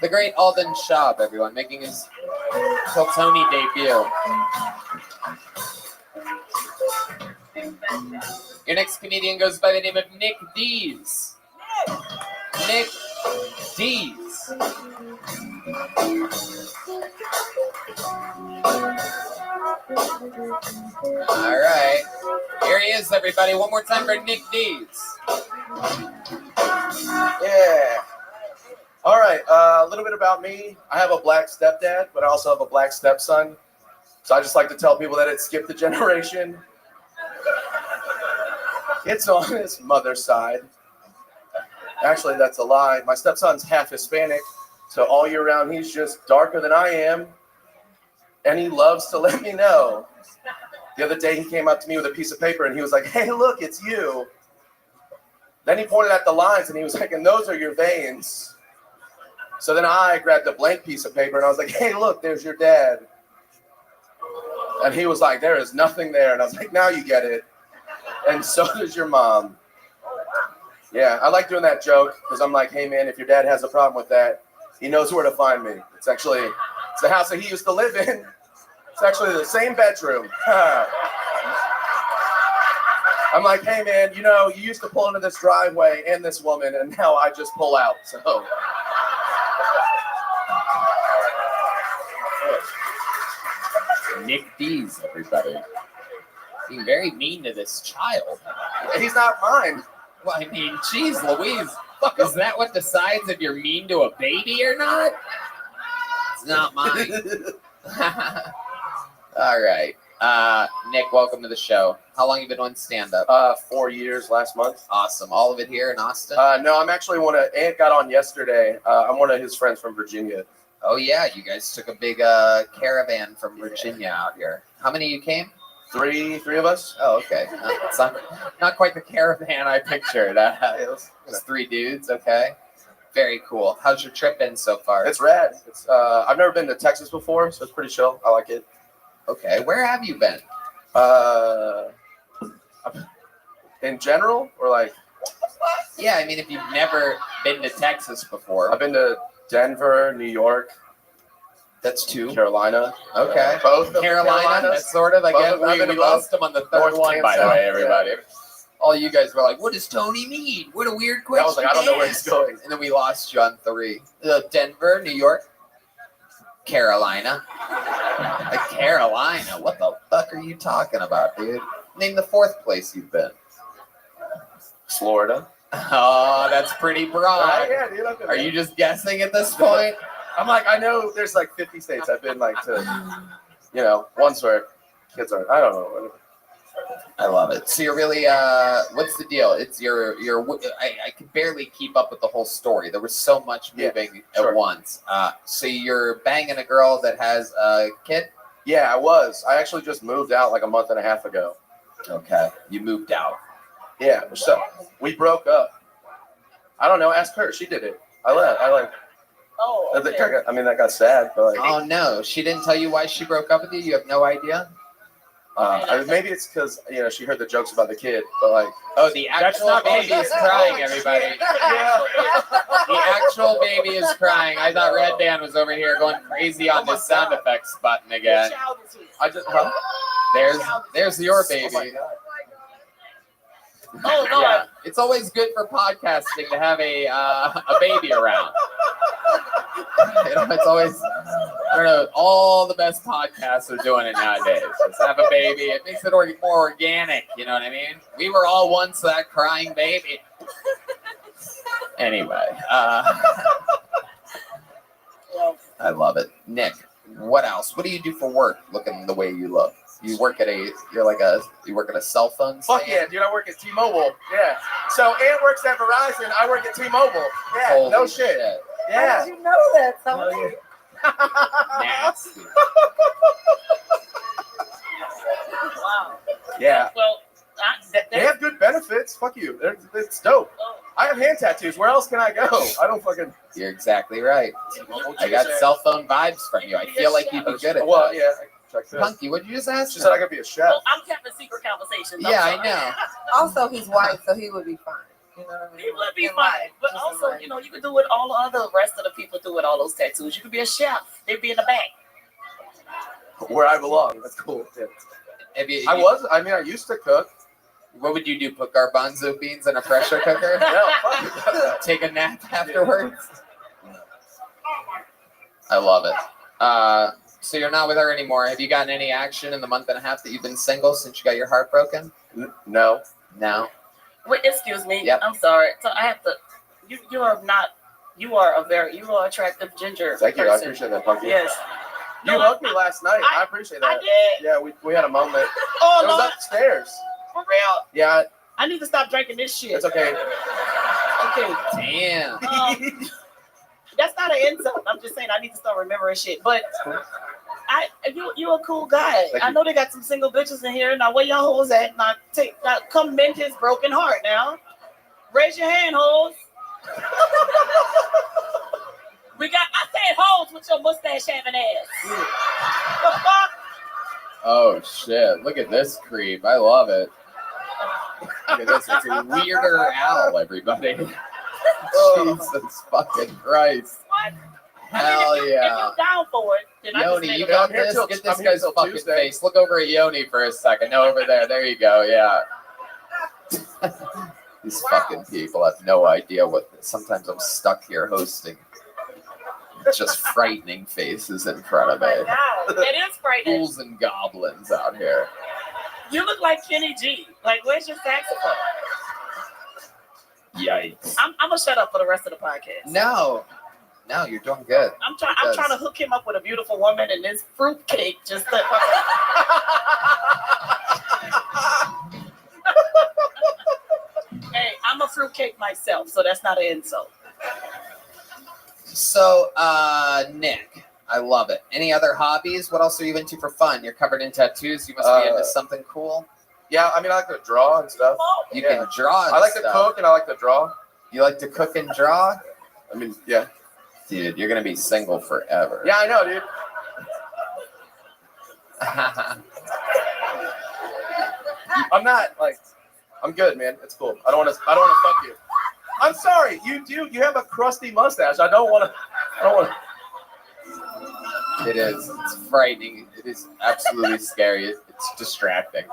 The great Alden Schaub, everyone, making his Tony debut. Your next comedian goes by the name of Nick Dees. Nick Dees. All right. Here he is, everybody. One more time for Nick Dees. Yeah. All right. A little bit about me. I have a black stepdad, but I also have a black stepson. So I just like to tell people that it skipped a generation. It's on his mother's side. Actually, that's a lie. My stepson's half Hispanic, so all year round he's just darker than I am, and he loves to let me know. The other day he came up to me with a piece of paper and he was like, "Hey, look, it's you." Then he pointed at the lines and he was like, "And those are your veins." So then I grabbed a blank piece of paper and I was like, "Hey, look, there's your dad." And he was like, "There is nothing there." And I was like, "Now you get it. And so does your mom." Yeah, I like doing that joke because I'm like, "Hey man, if your dad has a problem with that, he knows where to find me." It's the house that he used to live in. It's actually the same bedroom. I'm like, "Hey man, you used to pull into this driveway and this woman, and now I just pull out." So Nick Dees, everybody. Being very mean to this child. He's not mine. Well, I mean, geez, Louise. Is that what decides if you're mean to a baby or not? It's not mine. All right. Nick, welcome to the show. How long have you been doing stand-up? 4 years last month. Awesome. All of it here in Austin? No, I'm actually Ant got on yesterday. I'm one of his friends from Virginia. Oh, yeah. You guys took a big caravan from Virginia out here. How many of you came? Three of us. Oh, okay. It's not quite the caravan I pictured. It was 3 dudes. Okay. Very cool. How's your trip been so far? It's rad. I've never been to Texas before, so it's pretty chill. I like it. Okay. Where have you been? In general, or like? Yeah, I mean, if you've never been to Texas before. I've been to Denver, New York. That's 2. Carolina. Okay. Both of Carolina, that's sort of. We lost him on the third one, by the way, everybody. All you guys were like, "What does Tony mean? What a weird question." I was like, "I don't know where he's going." And then we lost you on 3. Denver, New York, Carolina. Carolina? What the fuck are you talking about, dude? Name the 4th place you've been. Florida. Oh, that's pretty broad. Yeah, dude, Are you just guessing at this point? I'm like, I know there's like 50 states I've been like to, ones where kids are, I don't know. I love it. So you're really, what's the deal? It's I could barely keep up with the whole story. There was so much moving at once. So you're banging a girl that has a kid? Yeah, I was. I actually just moved out like a month and a half ago. Okay. You moved out. Yeah, so we broke up. I don't know. Ask her. She did it. I left. Oh, okay. I mean, that got sad, but like, Oh no, she didn't tell you why she broke up with you? You have no idea? maybe it's because she heard the jokes about the kid, but like, oh, the actual baby is crying, everybody. The actual baby is crying. I thought Red Band was over here going crazy on this sound effects button again. I just, There's your baby. Oh no! Yeah, it's always good for podcasting to have a baby around. It's always, I don't know, all the best podcasts are doing it nowadays. Just have a baby. It makes it more organic, you know what I mean? We were all once that crying baby. Anyway, I love it. Nick, what else? What do you do for work looking the way you look? You work at you work at a cell phone stand? fuck yeah, dude, I work at T-Mobile. Yeah. So Ant works at Verizon. I work at T-Mobile. Yeah, Holy no shit. Yeah. How did you know that? Tony? Nasty. Wow. Yeah. Well, They have good benefits. Fuck you. It's dope. I have hand tattoos. Where else can I go? I don't fucking. You're exactly right. I got cell phone vibes from you. I feel like you'd be good at Well, that. yeah. Punky, what did you just ask? She said I could be a chef. well, I'm keeping secret conversations. Yeah, I know. Also, he's white, so he would be fine. You know what I mean? He would be In fine. life, But just in also, life. you could do what all the other rest of the people do with all those tattoos. You could be a chef. They'd be in the back. Where I belong. That's cool. Yeah. I used to cook. What would you do? Put garbanzo beans in a pressure cooker? No, Take a nap afterwards? I love it. So you're not with her anymore. Have you gotten any action in the month and a half that you've been single since you got your heart broken? No. No. Wait, excuse me. Yep. I'm sorry. So I have to. You are not. You are attractive ginger. Thank you. I person. appreciate that, Punky. Yes. You hugged me last night. I appreciate that. I did. Yeah, we had a moment. Oh, it was Lord. upstairs. For real. Yeah. I need to stop drinking this shit. It's okay. Okay. Damn. That's not an insult. I'm just saying I need to start remembering shit. But you're a cool guy. I know they got some single bitches in here. Now where y'all hoes at? Now come mend his broken heart now. Raise your hand, hoes. I said hoes with your mustache having ass. The fuck? Oh shit! Look at this creep. I love it. Look at this. It's a weirder owl, everybody. Jesus fucking Christ. What? Hell If yeah. you're down for it, then I Yoni, just you make got it. this? Get this guy's fucking face. Look over at Yoni for a second. No, over there. There you go. Yeah. These fucking people have no idea what. Sometimes I'm stuck here hosting. Just frightening faces in front of me. Oh my God, it is frightening. Fools and goblins out here. You look like Kenny G. Like, where's your saxophone? Yikes. I'm gonna shut up for the rest of the podcast. No, you're doing good. I'm trying to hook him up with a beautiful woman, and this fruitcake just. Hey, I'm a fruitcake myself, so that's not an insult. So, Nick, I love it. Any other hobbies? What else are you into for fun? You're covered in tattoos. You must be into something cool. Yeah, I mean, I like to draw and stuff. You can draw and I like stuff. to cook and I like to draw. You like to cook and draw? I mean, yeah. Dude, you're going to be single forever. Yeah, I know, dude. I'm not, I'm good, man. It's cool. I don't want to fuck you. I'm sorry. You have a crusty mustache. I don't want to. It is. It's frightening. It is absolutely scary. It's distracting.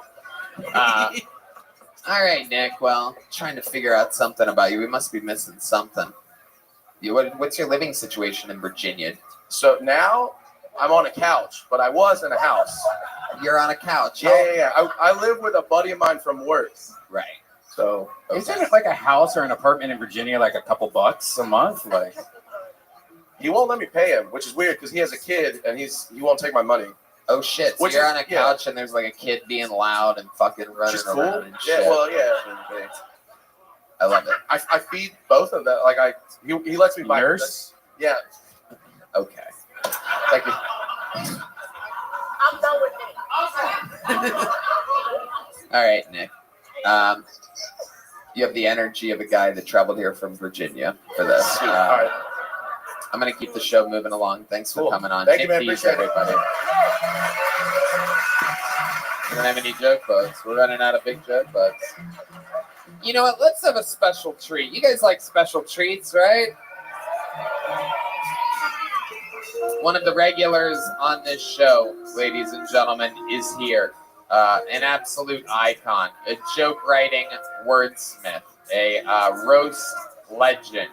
All right, Nick. Well, trying to figure out something about you. We must be missing something. What's your living situation in Virginia? So now I'm on a couch, but I was in a house. You're on a couch. Yeah. I live with a buddy of mine from work. Right. So Isn't it like a house or an apartment in Virginia like a couple bucks a month? Like, he won't let me pay him, which is weird because he has a kid and he won't take my money. Oh shit! So Which you're is- on a couch and there's like a kid being loud and fucking running Which is around cool. and shit. Yeah, well, yeah. I love it. I feed both of them. Like he lets me buy nurse? Yeah. Okay. Thank you. I'm done with it. All right, Nick. You have the energy of a guy that traveled here from Virginia for this. All right. I'm going to keep the show moving along. Thanks for coming on. Thank you, man. Peace, Appreciate it. everybody. We don't have any joke bugs. We're running out of big joke bugs. You know what? Let's have a special treat. You guys like special treats, right? One of the regulars on this show, ladies and gentlemen, is here. An absolute icon, a joke writing wordsmith, a roast legend.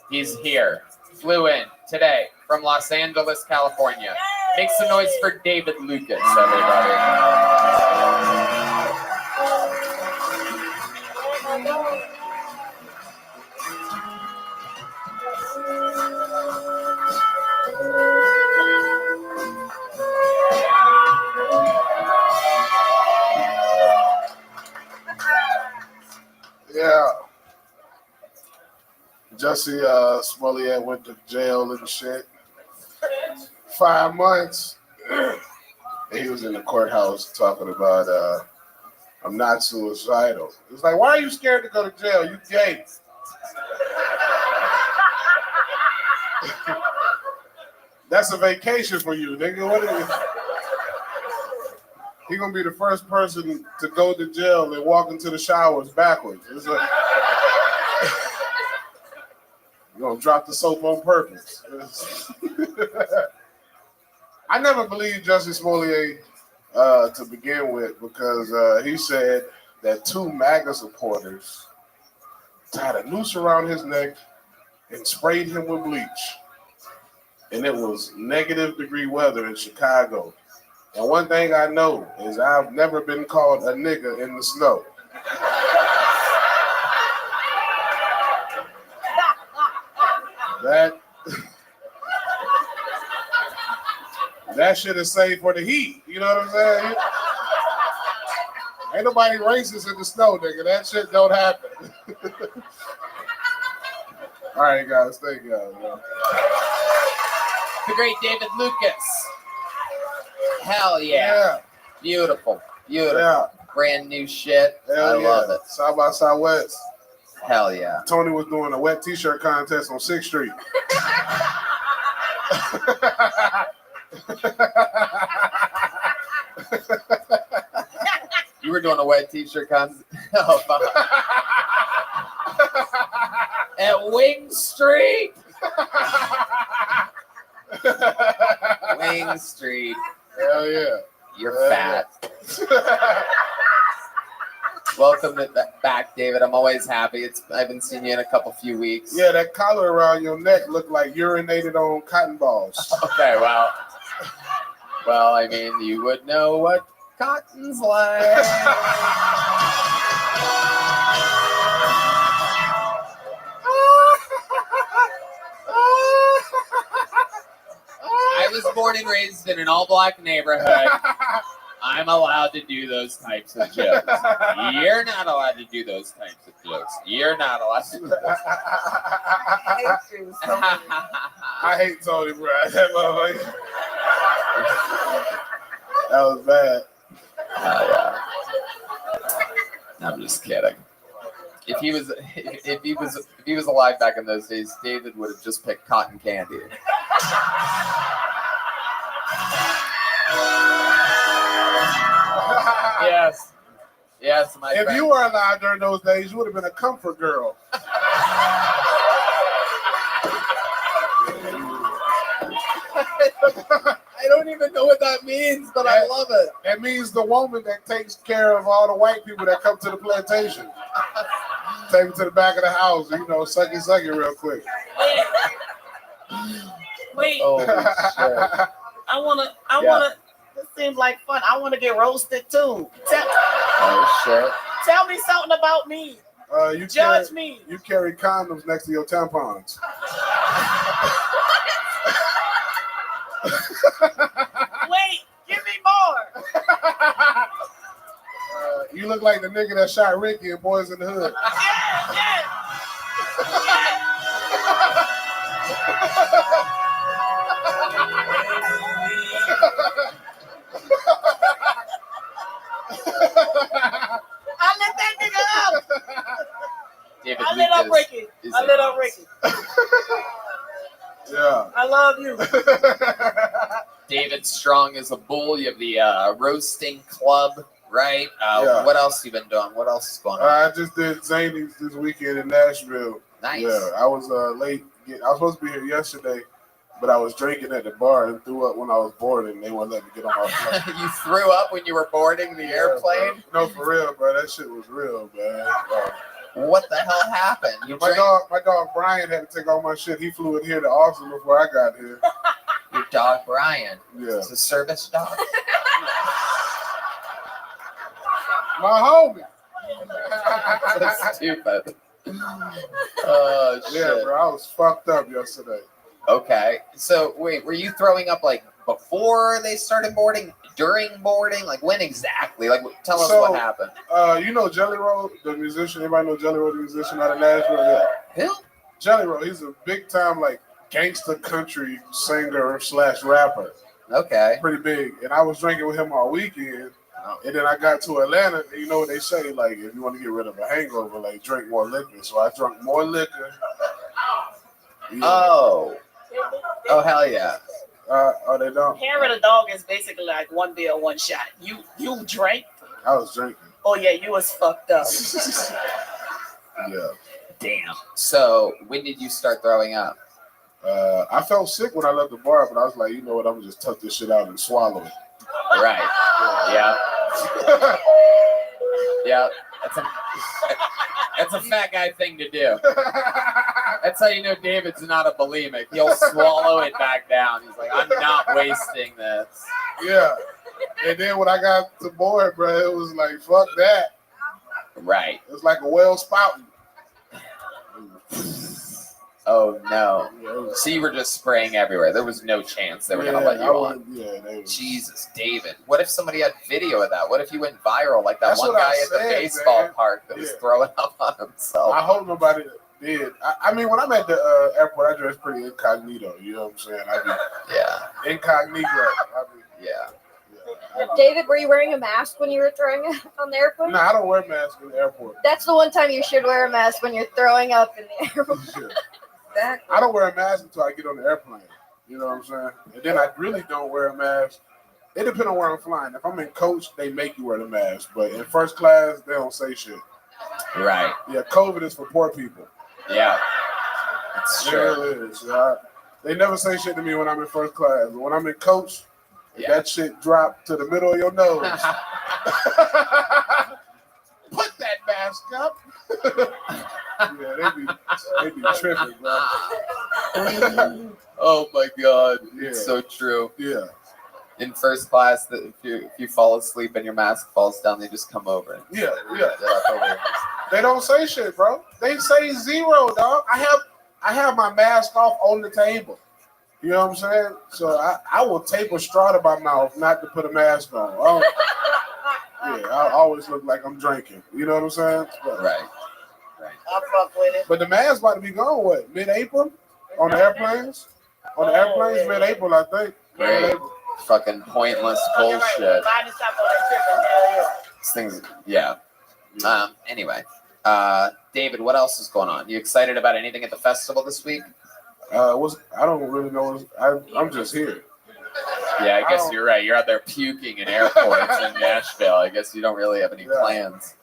He's here. Flew in today from Los Angeles, California. Make some noise for David Lucas, everybody. Yeah. Jesse Smollett went to jail and shit. 5 months. He was in the courthouse talking about I'm not suicidal. It's like, why are you scared to go to jail? You gay. That's a vacation for you, nigga. What are you? He gonna be the first person to go to jail and walk into the showers backwards. It's like you're gonna drop the soap on purpose. I never believed Justice Smollett to begin with because he said that 2 MAGA supporters tied a noose around his neck and sprayed him with bleach. And it was -degree weather in Chicago. And one thing I know is I've never been called a nigga in the snow. That shit is saved for the heat. You know what I'm saying? Ain't nobody racist in the snow, nigga. That shit don't happen. All right, guys. Thank you. The great David Lucas. Hell yeah. Beautiful. Beautiful. Yeah. Brand new shit. Hell I love it. South by Southwest. Hell yeah. Tony was doing a wet t-shirt contest on 6th Street. You were doing a wet t-shirt contest? Oh, fuck. At Wing Street. Wing Street. Hell yeah. You're fat. Welcome back, David. I'm always happy. I haven't seen you in a few weeks. Yeah, that collar around your neck looked like urinated on cotton balls. Okay, well, I mean, you would know what cotton's like. I was born and raised in an all-black neighborhood. I'm allowed to do those types of jokes. You're not allowed to do those types of jokes. You're not allowed to do those. I hate you so much. I hate Tony, bro. That motherfucker. That was bad. Yeah. I'm just kidding. If he was alive back in those days, David would have just picked cotton candy. Yes, my friend. If you were alive during those days, you would have been a comfort girl. I don't even know what that means, but I love it. That means the woman that takes care of all the white people that come to the plantation. Take them to the back of the house, sucky real quick. Wait. Oh, shit. I wanna. This seems like fun. I wanna get roasted too. Oh shit. Tell me something about me. Judge me. You carry condoms next to your tampons. Wait, give me more. You look like the nigga that shot Ricky in Boys in the Hood. love Ricky. I lit up Ricky. Yeah. I love you. David Strong is a bull. You have the roasting club, right? Yeah. What else you been doing? What else is going on? I just did Zany's this weekend in Nashville. Nice. Yeah, I was late. I was supposed to be here yesterday, but I was drinking at the bar and threw up when I was boarding. They wouldn't let me get on my flight. You threw up when you were boarding the airplane? Bro. No, for real, bro. That shit was real, man. What the hell happened? My dog Brian had to take all my shit. He flew in here to Austin before I got here. Your dog Brian. Yeah. It's a service dog. My homie. That's stupid. Oh shit. Yeah, bro. I was fucked up yesterday. Okay. So wait, were you throwing up like before they started boarding? During boarding? Like when exactly? Like tell us what happened. You know Jelly Roll, the musician? Everybody know Jelly Roll, the musician out of Nashville? Yeah. Who? Jelly Roll. He's a big time like gangster country singer / rapper. Okay. Pretty big. And I was drinking with him all weekend. And then I got to Atlanta, and you know what they say, like, if you want to get rid of a hangover, like, drink more liquor. So I drank more liquor. Yeah. Oh, hell yeah. Oh, they don't? Hair of the dog is basically like one beer, one shot. You drank? I was drinking. Oh, yeah, you was fucked up. Yeah. Damn. So when did you start throwing up? I felt sick when I left the bar, but I was like, you know what, I'm going to just tuck this shit out and swallow it. Right. Yeah. Yeah. That's a fat guy thing to do. That's how you know David's not a bulimic. He'll swallow it back down. He's like, I'm not wasting this. Yeah. And then when I got to board, bro, it was like, fuck that. Right. It was like a well spouting. Oh no! So you were just spraying everywhere. There was no chance they were gonna let you on. Jesus, David. What if somebody had video of that? What if you went viral like that That's one what guy I at the said, baseball man. park that was throwing up on himself? I hope nobody did. I mean, when I'm at the airport, I dress pretty incognito. You know what I'm saying? I be incognito. Yeah. David, were you wearing a mask when you were throwing up on the airplane? No, I don't wear masks in the airport. That's the one time you should wear a mask, when you're throwing up in the airport. I don't wear a mask until I get on the airplane. You know what I'm saying? And then I really don't wear a mask. It depends on where I'm flying. If I'm in coach, they make you wear the mask. But in first class, they don't say shit. Right. Yeah, COVID is for poor people. Yeah. It's It true. really is. They never say shit to me when I'm in first class. But when I'm in coach, if that shit drop to the middle of your nose. Put that mask up. Yeah, they be tripping, bro. Oh my God. Yeah. It's so true. Yeah. In first class, if you fall asleep and your mask falls down, they just come over. Yeah. They don't say shit, bro. They say zero, dog. I have my mask off on the table. You know what I'm saying? So I will tape a straw to my mouth not to put a mask on. I always look like I'm drinking. You know what I'm saying? But, right. I fuck with it. But the mask about to be gone, what, mid-April? On the airplanes? On the airplanes, mid-April, I think. Great. Mid-April. Fucking pointless bullshit. These things, yeah. Anyway, David, what else is going on? You excited about anything at the festival this week? I don't really know. I'm just here. Yeah, I guess you're right. You're out there puking in airports in Nashville. I guess you don't really have any plans.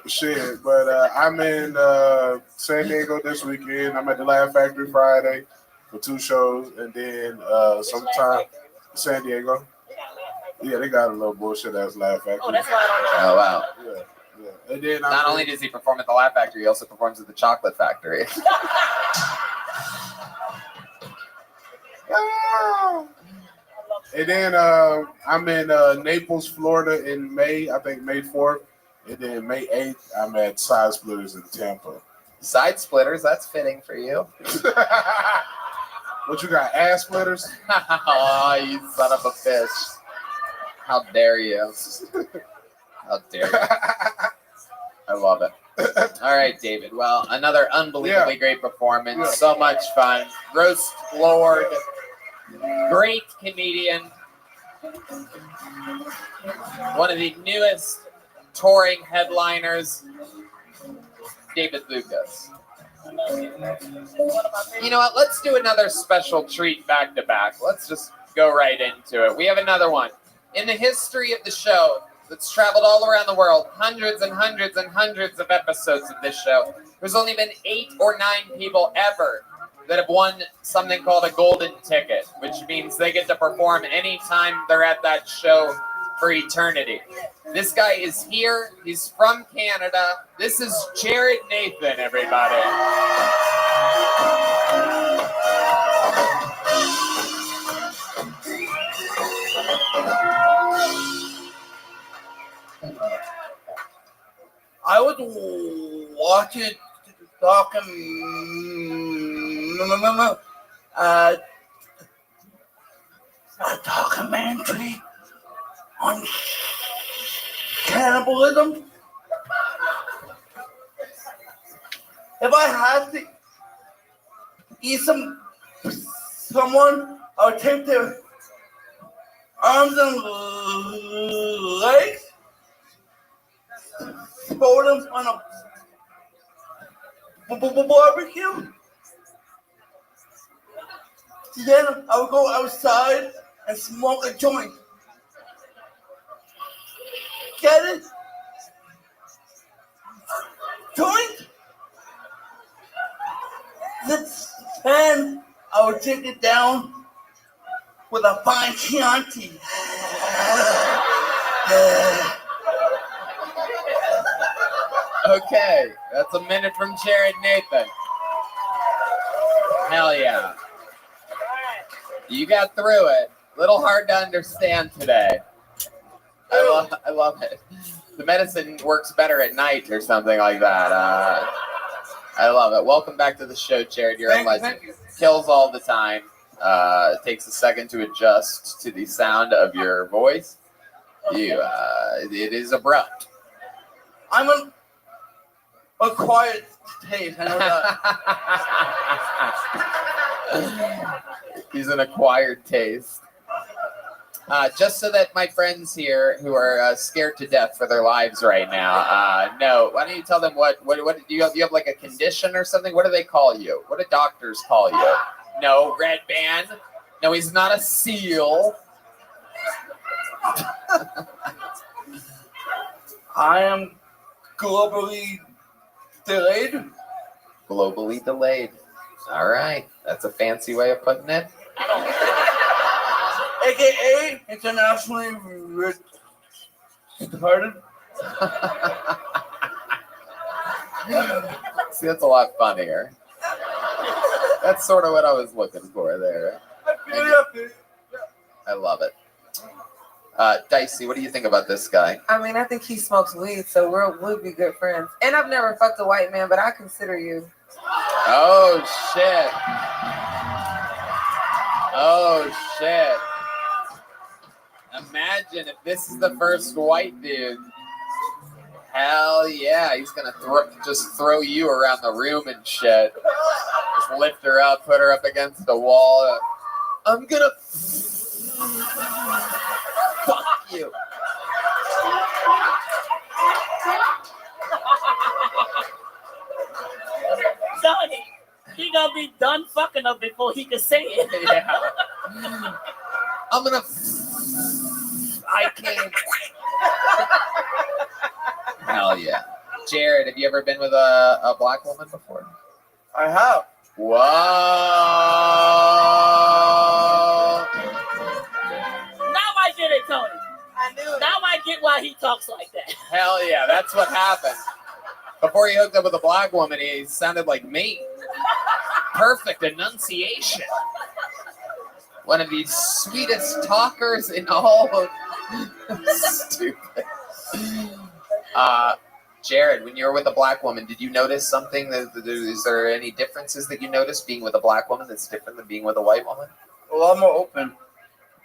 Shit, but I'm in San Diego this weekend. I'm at the Laugh Factory Friday for 2 shows, and then sometime San Diego. Yeah, they got a little bullshit ass Laugh Factory. Oh, that's why I Oh wow. Yeah. And then Not only does he perform at the Laugh Factory, he also performs at the Chocolate Factory. And then I'm in Naples, Florida in May. I think May 4th. And then May 8th, I'm at Side Splitters in Tampa. Side Splitters, that's fitting for you. What you got, ass splitters? Oh, you son of a bitch. How dare you? How dare you? I love it. All right, David. Well, another unbelievably great performance. Yeah. So much fun. Roast Lord. Great comedian. One of the newest touring headliners. David Lucas. You know what? Let's do another special treat back to back. Let's just go right into it. We have another one. In the history of the show that's traveled all around the world, hundreds and hundreds and hundreds of episodes of this show, there's only been 8 or 9 people ever that have won something called a golden ticket, which means they get to perform anytime they're at that show for eternity. This guy is here. He's from Canada. This is Jared Nathan, everybody. I was watching a documentary on cannibalism. If I had to eat someone, I would take their arms and legs, throw them on a barbecue. Then I would go outside and smoke a joint. Get it? Joint? Then I would take it down with a fine Chianti. Okay, that's a minute from Jared Nathan. Hell yeah. You got through it. Little hard to understand today. I love it. The medicine works better at night or something like that. I love it. Welcome back to the show, Jared. You're a legend. Kills all the time. It takes a second to adjust to the sound of your voice. It is abrupt. I'm a quiet taste. I know that. He's an acquired taste. Just so that my friends here who are scared to death for their lives right now, no, why don't you tell them what do you have like a condition or something? What do they call you? What do doctors call you? No, red band. No, he's not a SEAL. I am globally delayed. Globally delayed. All right. That's a fancy way of putting it. AKA internationally retarded. See, that's a lot funnier. That's sort of what I was looking for there. I love it. Dicey, what do you think about this guy? I mean, I think he smokes weed, so we'll be good friends. And I've never fucked a white man, but I consider you. Oh, shit. Oh, shit. Imagine if this is the first white dude. Hell yeah. He's going to just throw you around the room and shit. Just lift her up, put her up against the wall. I'm going to fuck you. Sonny, he gonna be done fucking up before he can say it. Yeah. I'm gonna. I can't. Hell yeah. Jared, have you ever been with a black woman before? I have. Whoa. Now I get it, Tony. I knew it. Now I get why he talks like that. Hell yeah, that's what happened. Before he hooked up with a black woman, he sounded like me. Perfect enunciation. One of the sweetest talkers in all of... Stupid. Jared, when you were with a black woman, did you notice something? Is there any differences that you noticed being with a black woman that's different than being with a white woman? A lot more open.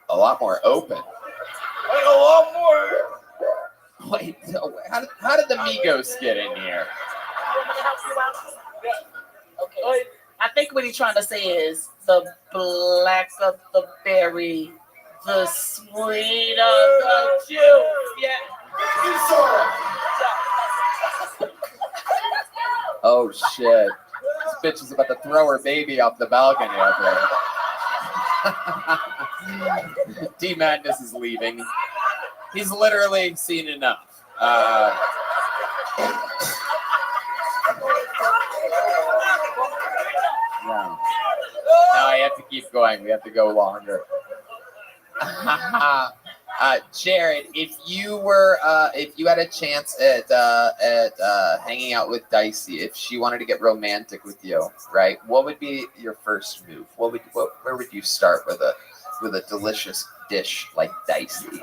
A lot more open? Like a lot more. Wait, how did the Migos get in here? Okay. I think what he's trying to say is the black of the berry, the sweet of the juice. Yeah. Oh shit! This bitch is about to throw her baby off the balcony up there. D Madness is leaving. He's literally seen enough. No, I have to keep going. We have to go longer. Jared, if you had a chance at hanging out with Dicey, if she wanted to get romantic with you, right? What would be your first move? Where would you start with a delicious dish like Dicey?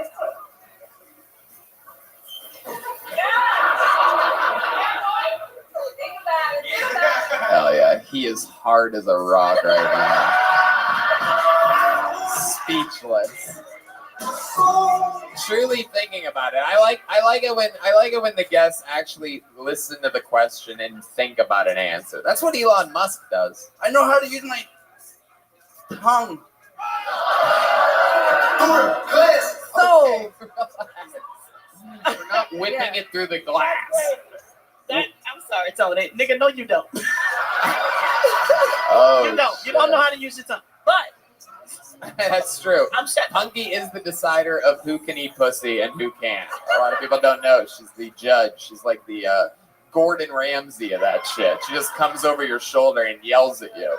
Hell yeah, he is hard as a rock right now. Speechless. Truly thinking about it. I like it when the guests actually listen to the question and think about an answer. That's what Elon Musk does. I know how to use my tongue. Good. So we're not whipping it through the glass. I'm sorry, Tony. Nigga, no, you don't. Oh, you don't. You don't know how to use your tongue. But that's true. Punky is the decider of who can eat pussy and who can't. A lot of people don't know. She's the judge. She's like the Gordon Ramsay of that shit. She just comes over your shoulder and yells at you.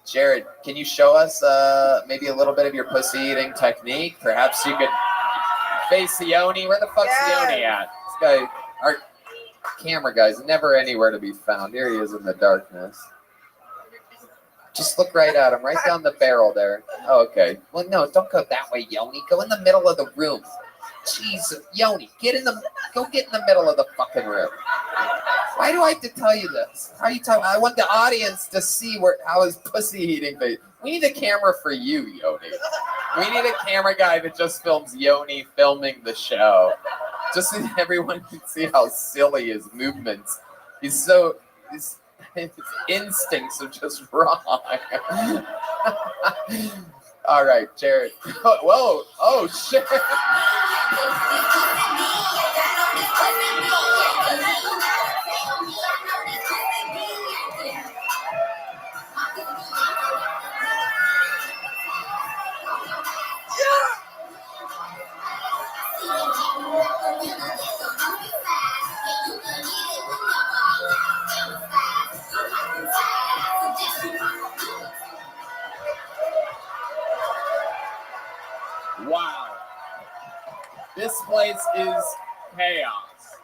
Jared, can you show us maybe a little bit of your pussy eating technique? Perhaps you could face Yoni. Where the fuck's Yoni at? This guy, our camera guy's never anywhere to be found. Here he is in the darkness. Just look right at him, right down the barrel there. Oh, okay. Well, no, don't go that way, Yoni. Go in the middle of the room. Jesus, Yoni, go get in the middle of the fucking room. Why do I have to tell you this? How are you talking? I want the audience to see how his pussy eating face. We need a camera for you, Yoni. We need a camera guy that just films Yoni filming the show, just so everyone can see how silly his movements. His instincts are just wrong. All right, Jared. Whoa! Oh shit! Wow. This place is chaos.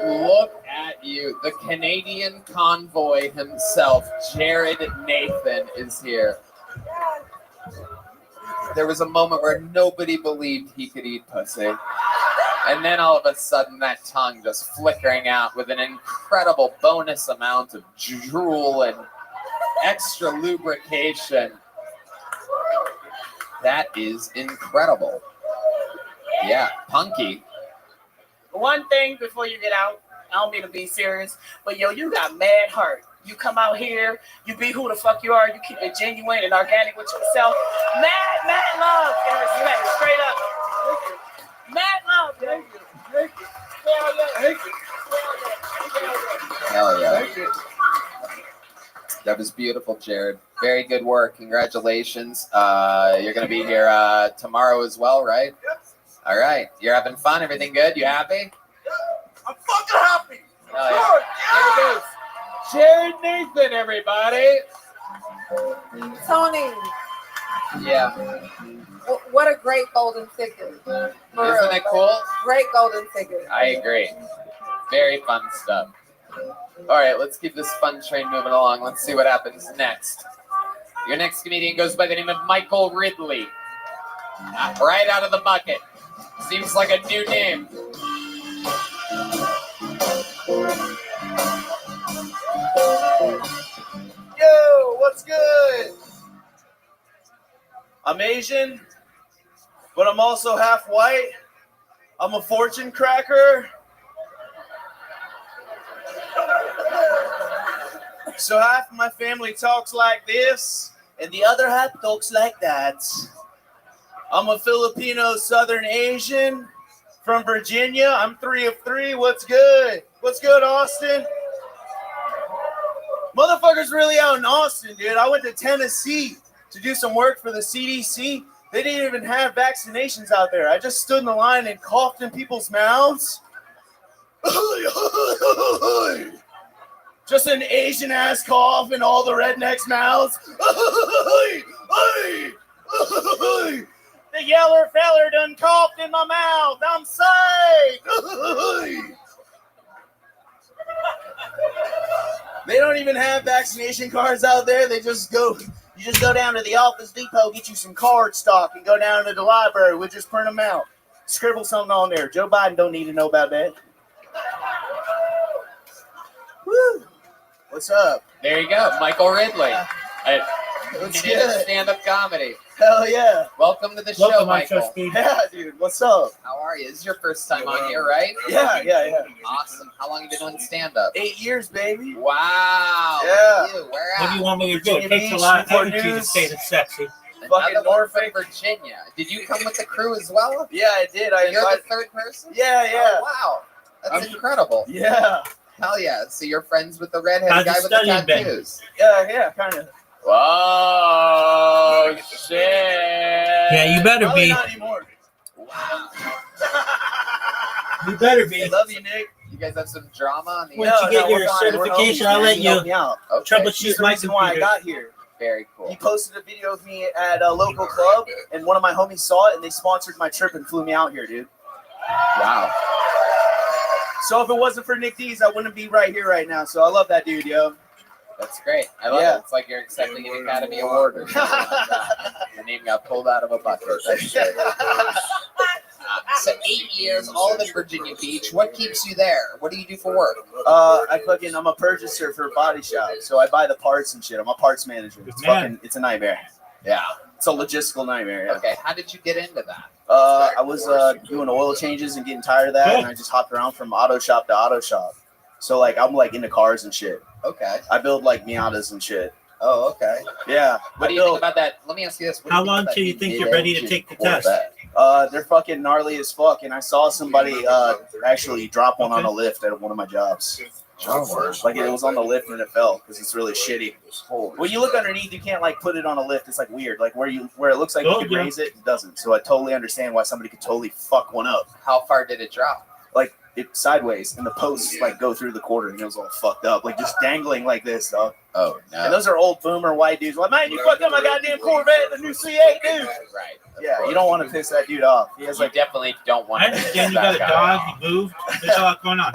Look at you. The Canadian convoy himself, Jared Nathan, is here. There was a moment where nobody believed he could eat pussy. And then all of a sudden, that tongue just flickering out with an incredible bonus amount of drool and extra lubrication. That is incredible. Yeah, Punky. One thing before you get out, I don't mean to be serious, but yo, you got mad heart. You come out here, you be who the fuck you are, you keep it genuine and organic with yourself. Mad love and respect, straight up. Mad love, yo. Thank you. Hell yeah. That was beautiful, Jared. Very good work. Congratulations. You're going to be here tomorrow as well, right? Yep. All right. You're having fun? Everything good? You happy? Yep. I'm fucking happy. Oh, yeah. There it is. Jared Nathan, everybody. Tony, Yeah. what a great golden figure. For Isn't real. it cool? Great golden figure. I agree. Very fun stuff. All right, let's keep this fun train moving along. Let's see what happens next. Your next comedian goes by the name of Michael Ridley. Right out of the bucket. Seems like a new name. Yo, what's good? I'm Asian, but I'm also half white. I'm a fortune cracker. So half of my family talks like this, and the other half talks like that. I'm a Filipino Southern Asian from Virginia. I'm 3 of 3. What's good? What's good, Austin? Motherfuckers really out in Austin, dude. I went to Tennessee to do some work for the CDC. They didn't even have vaccinations out there. I just stood in the line and coughed in people's mouths. Just an Asian ass cough in all the rednecks' mouths. The yeller feller done coughed in my mouth. I'm safe. They don't even have vaccination cards out there. They just go. You just go down to the Office Depot, get you some card stock, and go down to the library. We'll just print them out. Scribble something on there. Joe Biden don't need to know about that. Woo! What's up? There you go, Michael Ridley. What's He did good? stand-up comedy. Hell yeah. Welcome to the show, Michael. Yeah, dude. What's up? How are you? This is your first time on here, right? Yeah. Awesome. How long have you been doing stand-up? 8 years, baby. Wow. Yeah. You, where What do at? you want me to do? It Virginia takes a Beach, lot of Newport energy to News. stay this sexy. Fucking Another one from Norfolk. Virginia. Did you come with the crew as well? Yeah, I did. I You're the invited. third person? Yeah. Oh, wow. That's incredible. Yeah. Hell yeah. So you're friends with the redheaded How's guy your with the studying been? tattoos? Yeah, kind of. Whoa, shit. Yeah, you better Probably be. not anymore. Wow. You better be. Love you, Nick. You guys have some drama on the Once you get your we're fine. We're certification, homies, I'll man. let He you helped me out. Okay. He's troubleshoot the my reason why I computer. got here. Very cool. He posted a video of me at a local club, and one of my homies saw it, and they sponsored my trip and flew me out here, dude. Wow. So if it wasn't for Nick D's, I wouldn't be right here right now. So I love that dude, yo. That's great. I love Yeah. it. It's like you're accepting an Academy Award or something like that. The name got pulled out of a bucket. That's great. So 8 years, all in Virginia Beach. What keeps you there? What do you do for work? I'm a purchaser for a body shop, so I buy the parts and shit. I'm a parts manager. It's a nightmare. Yeah. It's a logistical nightmare. Yeah. Okay. How did you get into that? I was doing oil changes and getting tired of that, and I just hopped around from auto shop to auto shop. So like I'm like into cars and shit. Okay. I build like Miatas and shit. Oh, okay. Yeah. What do you think about that? Let me ask you this. What do How think long about till you that think you're ready to mid-engine take the test? Corvette? They're fucking gnarly as fuck, and I saw somebody actually drop one on a lift at one of my jobs. Like it was on the lift and it fell because it's really shitty. When you look underneath, you can't like put it on a lift. It's like weird. Like where it looks like you can raise it, it doesn't. So I totally understand why somebody could totally fuck one up. How far did it drop? Like it sideways, and the posts like go through the quarter, and it was all fucked up, like just dangling like this, dog. Oh no! And those are old boomer white dudes. Like, man, you fucked up my goddamn Corvette, the new C8, dude. Right. Yeah, you don't want to piss that dude off. He has like definitely don't want I to. understand you got a dog, you moved. There's a lot going on.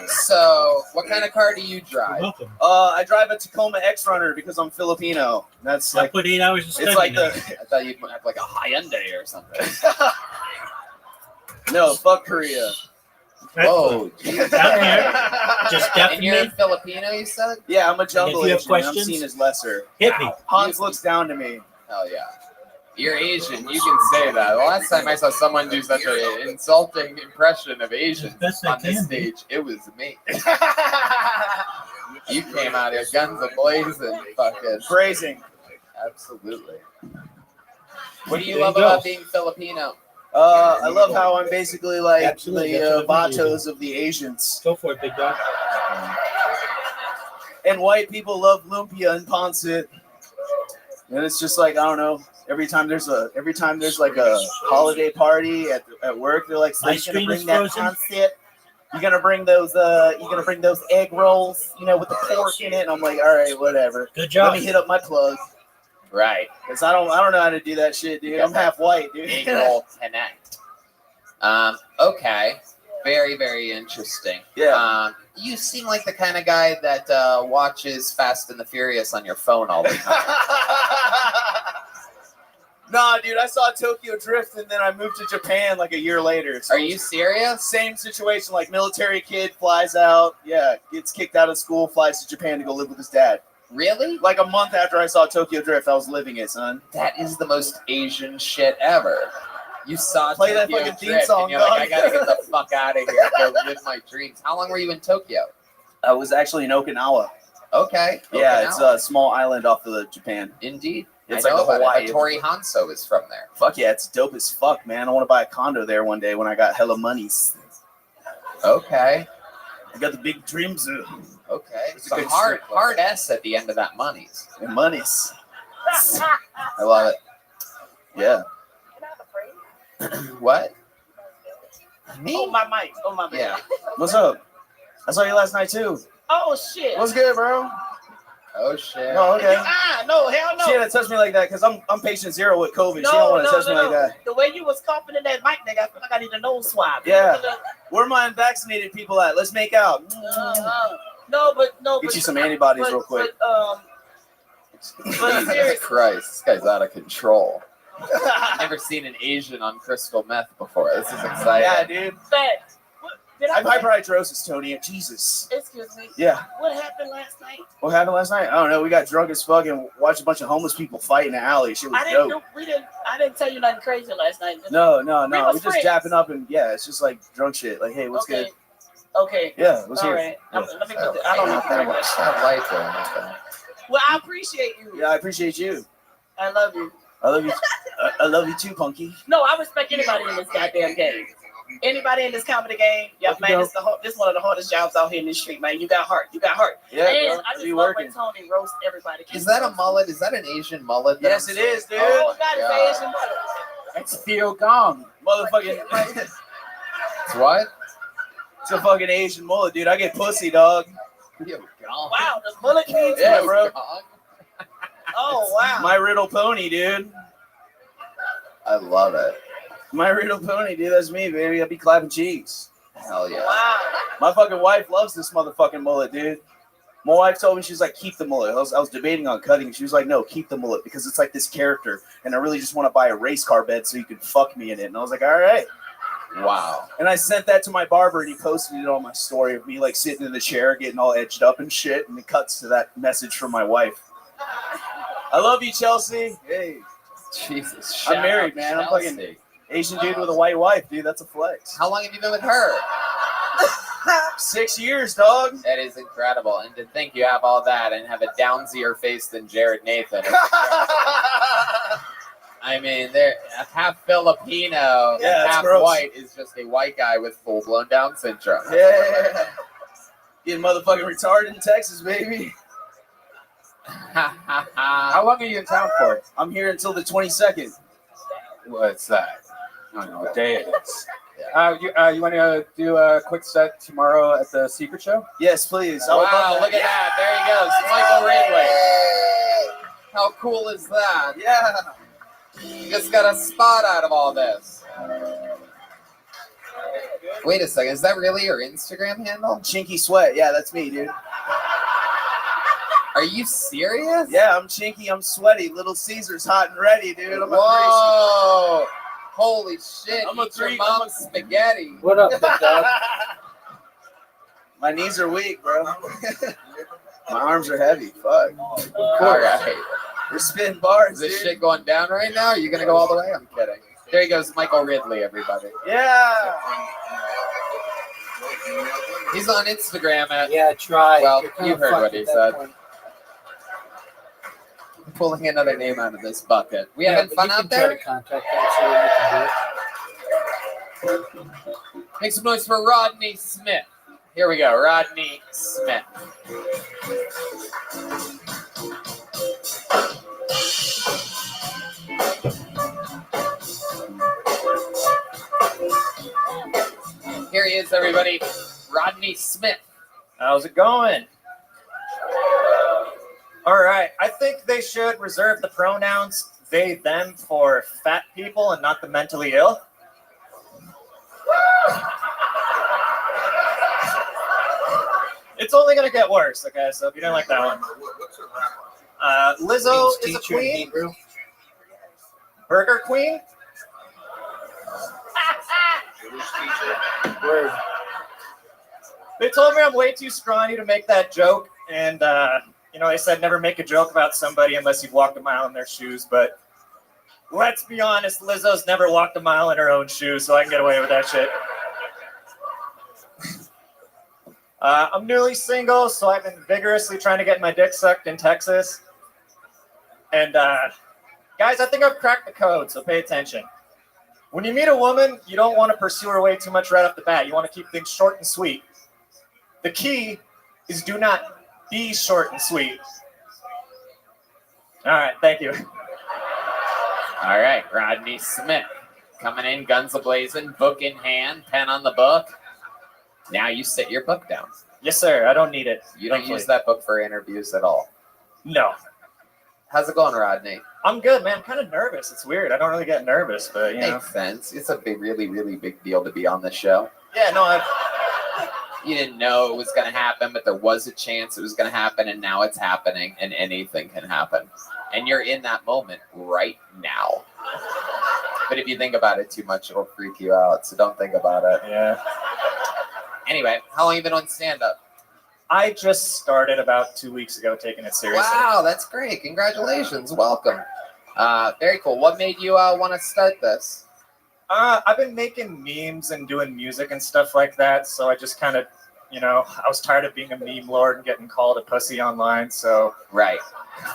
So what kind of car do you drive? Welcome. I drive a Tacoma X-Runner because I'm Filipino. That's I like put 8 hours of study. it's like in the it. I thought you'd have like a Hyundai or something. no fuck Korea. Whoa! Down here, just And you're definitely Filipino, you said? Yeah, I'm a jungle if you have Asian. And I'm questions, seen as lesser. hit me. Hans looks down to me. Hell yeah! You're Asian. You can say that. The last time I saw someone do such an insulting impression of Asians Best I on this can be. stage, it was me. You came out here guns a-blazing, fucking Phrasing. absolutely. What do you There love you go. about being Filipino? I love how I'm basically like Absolutely, the that's what I'm vatos of the Asians. Go for it, big dog. And white people love lumpia and pancit. And it's just like I don't know. Every time there's like a holiday party at work, they're like, so Ice you're gonna cream bring is that frozen? pancit. You're gonna bring those egg rolls, with the pork in it. And I'm like, all right, whatever. Good job. Let me hit up my plug. Right. Cause I don't know how to do that shit, dude. I'm half white, dude. Egg roll connect. Okay. Very, very interesting. Yeah. You seem like the kind of guy that watches Fast and the Furious on your phone all the time. Nah, dude, I saw Tokyo Drift and then I moved to Japan like a year later. So Are you serious? Same situation, like military kid flies out, gets kicked out of school, flies to Japan to go live with his dad. Really? Like a month after I saw Tokyo Drift, I was living it, son. That is the most Asian shit ever. You saw Play that Tokyo fucking theme Drift song, and you're like, dog. I gotta get the fuck out of here and go live my dreams. How long were you in Tokyo? I was actually in Okinawa. Okay. Yeah, Okinawa. it's a small island off of Japan. Indeed. It's I know like the about Hawaii. it. Tori Hanso is from there. Fuck yeah, it's dope as fuck, man. I want to buy a condo there one day when I got hella monies. Okay. I got the big dreams. Okay. It's It's a a good hard, strip club. hard S at the end of that monies. And monies. I love it. Yeah. What? Oh, my mic. Oh, my mic. Yeah. What's up? I saw you last night too. Oh, shit. What's good, bro? Oh shit. Oh, okay. No, hell no. She had to touch me like that because I'm patient zero with COVID. She don't want to touch me like that. The way you was coughing in that mic, nigga, I feel like I need a nose swab. Yeah. Where my unvaccinated people at? Let's make out. No, but Get you some antibodies real quick. But Jesus Christ, this guy's out of control. I've never seen an Asian on crystal meth before. This is exciting. Yeah, dude. Facts. I have hyperhidrosis, Tony. Jesus. Excuse me. Yeah. What happened last night? What happened last night? I don't know. We got drunk as fuck and watched a bunch of homeless people fight in the alley. Shit was dope. I didn't tell you nothing crazy last night. No. We We're was just friends. japping up and yeah, it's just like drunk shit. Like, hey, what's good? Okay. Yeah, what's All here? right. Yeah. Let me put I don't know. Well, I appreciate you. Yeah, I appreciate you. I love you. I love you. I love you too, Punky. No, I respect anybody in this goddamn game. Anybody in this comedy game, yeah, man, this is one of the hardest jobs out here in the street, man. You got heart. You got heart. Yeah, and bro. I just You love working. when Tony roast everybody. Is that a mullet? Is that an Asian mullet? Yes, it is, dude. Oh, God, it's Asian mother. It's Theo Gong. Motherfucking. It's what? It's a fucking Asian mullet, dude. I get pussy, dog. Wow, the bullet means Yeah, bro. Oh, wow. My Riddle Pony, dude. I love it. My Riddle Pony, dude. That's me, baby. I'll be clapping cheeks. Hell yeah. Wow. My fucking wife loves this motherfucking mullet, dude. My wife told me, she's like, keep the mullet. I was debating on cutting. She was like, no, keep the mullet because it's like this character. And I really just want to buy a race car bed so you can fuck me in it. And I was like, all right. Wow. And I sent that to my barber and he posted it on my story of me like sitting in the chair getting all edged up and shit. And it cuts to that message from my wife. I love you, Chelsea. Hey. Jesus. I'm married, man. I'm fucking Asian dude with a white wife, dude. That's a flex. How long have you been with her? 6 years, dog. That is incredible. And to think you have all that and have a downsier face than Jared Nathan. I mean, they're half Filipino, Yeah, it's half gross. white is just a white guy with full-blown Down syndrome. Yeah. Getting motherfucking retarded in Texas, baby. How long are you in town for? I'm here until the 22nd. What's that? I don't know what day it is. You want to do a quick set tomorrow at the Secret Show? Yes, please. Wow, look at that. There he goes. Michael Ridley. How cool is that? Yeah. You just got a spot out of all this. Wait a second. Is that really your Instagram handle? Chinky Sweat. Yeah, that's me, dude. Are you serious? Yeah, I'm chinky. I'm sweaty. Little Caesar's hot and ready, dude. I'm Whoa. Holy shit. I'm a Eat your Greek. mom's spaghetti. What up, big dog? My knees are weak, bro. My arms are heavy. Fuck. All right. We're spinning bars, Is this dude. shit going down right now? Are you going to go all the way? I'm kidding. There he goes, Michael Ridley, everybody. Yeah. He's on Instagram at... Yeah, try. Well, you heard what he said. Pulling another name out of this bucket. We having fun out there? Contact us so we can do it. Make some noise for Rodney Smith. Here we go, Rodney Smith. Here he is, everybody. Rodney Smith. How's it going? All right. I think they should reserve the pronouns they, them for fat people and not the mentally ill. It's only going to get worse, okay? So if you don't like that one. Lizzo is a queen. Burger Queen. They told me I'm way too scrawny to make that joke, and they said never make a joke about somebody unless you've walked a mile in their shoes. But let's be honest, Lizzo's never walked a mile in her own shoes, so I can get away with that shit. I'm newly single, so I've been vigorously trying to get my dick sucked in Texas, and Guys, I think I've cracked the code, so pay attention. When you meet a woman, you don't want to pursue her way too much right off the bat. You want to keep things short and sweet. The key is do not be short and sweet. All right, thank you. All right, Rodney Smith coming in, guns a-blazing, book in hand, pen on the book. Now you sit your book down. Yes, sir. I don't need it. You don't use that book for interviews at all. No. How's it going, Rodney? I'm good, man. I'm kind of nervous. It's weird. I don't really get nervous, but, you know. Makes sense. It's a big, really, really big deal to be on the show. Yeah, no, You didn't know it was going to happen, but there was a chance it was going to happen, and now it's happening, and anything can happen. And you're in that moment right now. But if you think about it too much, it'll freak you out, so don't think about it. Yeah. Anyway, how long have you been on stand-up? I just started about 2 weeks ago taking it seriously. Wow, that's great. Congratulations. Welcome. Very cool. What made you want to start this? I've been making memes and doing music and stuff like that, so I just kind of, you know, I was tired of being a meme lord and getting called a pussy online, so... Right.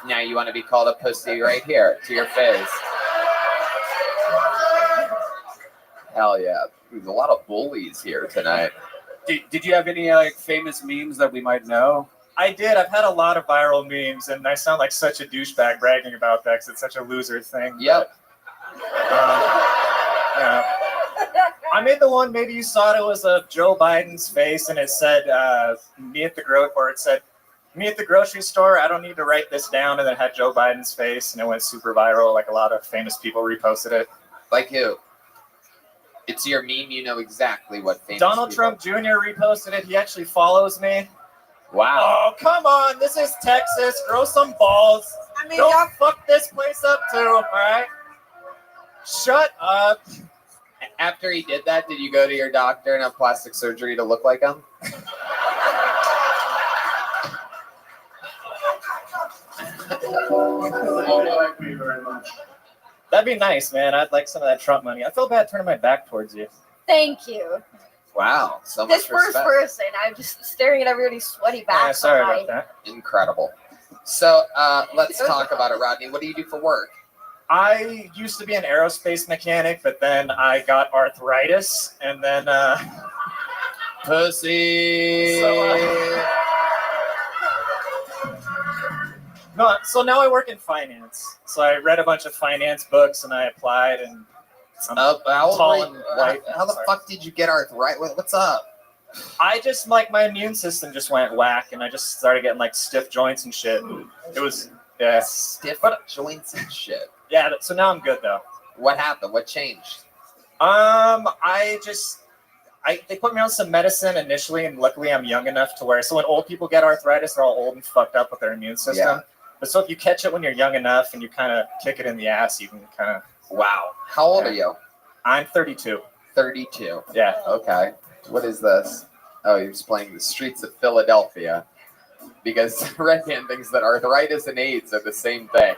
Now you want to be called a pussy right here, to your face. Hell yeah. There's a lot of bullies here tonight. Did you have any like famous memes that we might know? I did. I've had a lot of viral memes, and I sound like such a douchebag bragging about that because it's such a loser thing. Yep. Yeah. I made the one, maybe you saw it, was of Joe Biden's face, and it said, me at the grocery store, I don't need to write this down, and then it had Joe Biden's face, and it went super viral, like a lot of famous people reposted it. Like who? It's your meme, you know exactly what famous Donald people. Trump Jr. reposted it, he actually follows me. Wow. Oh, come on, this is Texas, grow some balls. I mean, Don't fuck this place up too, all right? Shut up. After he did that, did you go to your doctor and have plastic surgery to look like him? That'd be nice, man. I'd like some of that Trump money. I feel bad turning my back towards you. Thank you. Wow, so This much first respect. person, I'm just staring at everybody's sweaty back. Yeah, sorry about that. Incredible. So let's talk about it, Rodney. What do you do for work? I used to be an aerospace mechanic, but then I got arthritis, and then pussy. So now I work in finance. So I read a bunch of finance books, and I applied, and I'm tall and white. How the fuck did you get arthritis? What's up? I just, like, my immune system just went whack, and I just started getting, like, stiff joints and shit. It was, yeah. Stiff joints and shit. Yeah, so now I'm good, though. What happened? What changed? They put me on some medicine initially, and luckily I'm young enough to where, so when old people get arthritis, they're all old and fucked up with their immune system. Yeah. But so if you catch it when you're young enough and you kind of kick it in the ass, you can kind of... Wow. How old are you? I'm 32. 32. Yeah. Okay. What is this? Oh, he was playing the streets of Philadelphia. Because Red Band thinks that arthritis and AIDS are the same thing.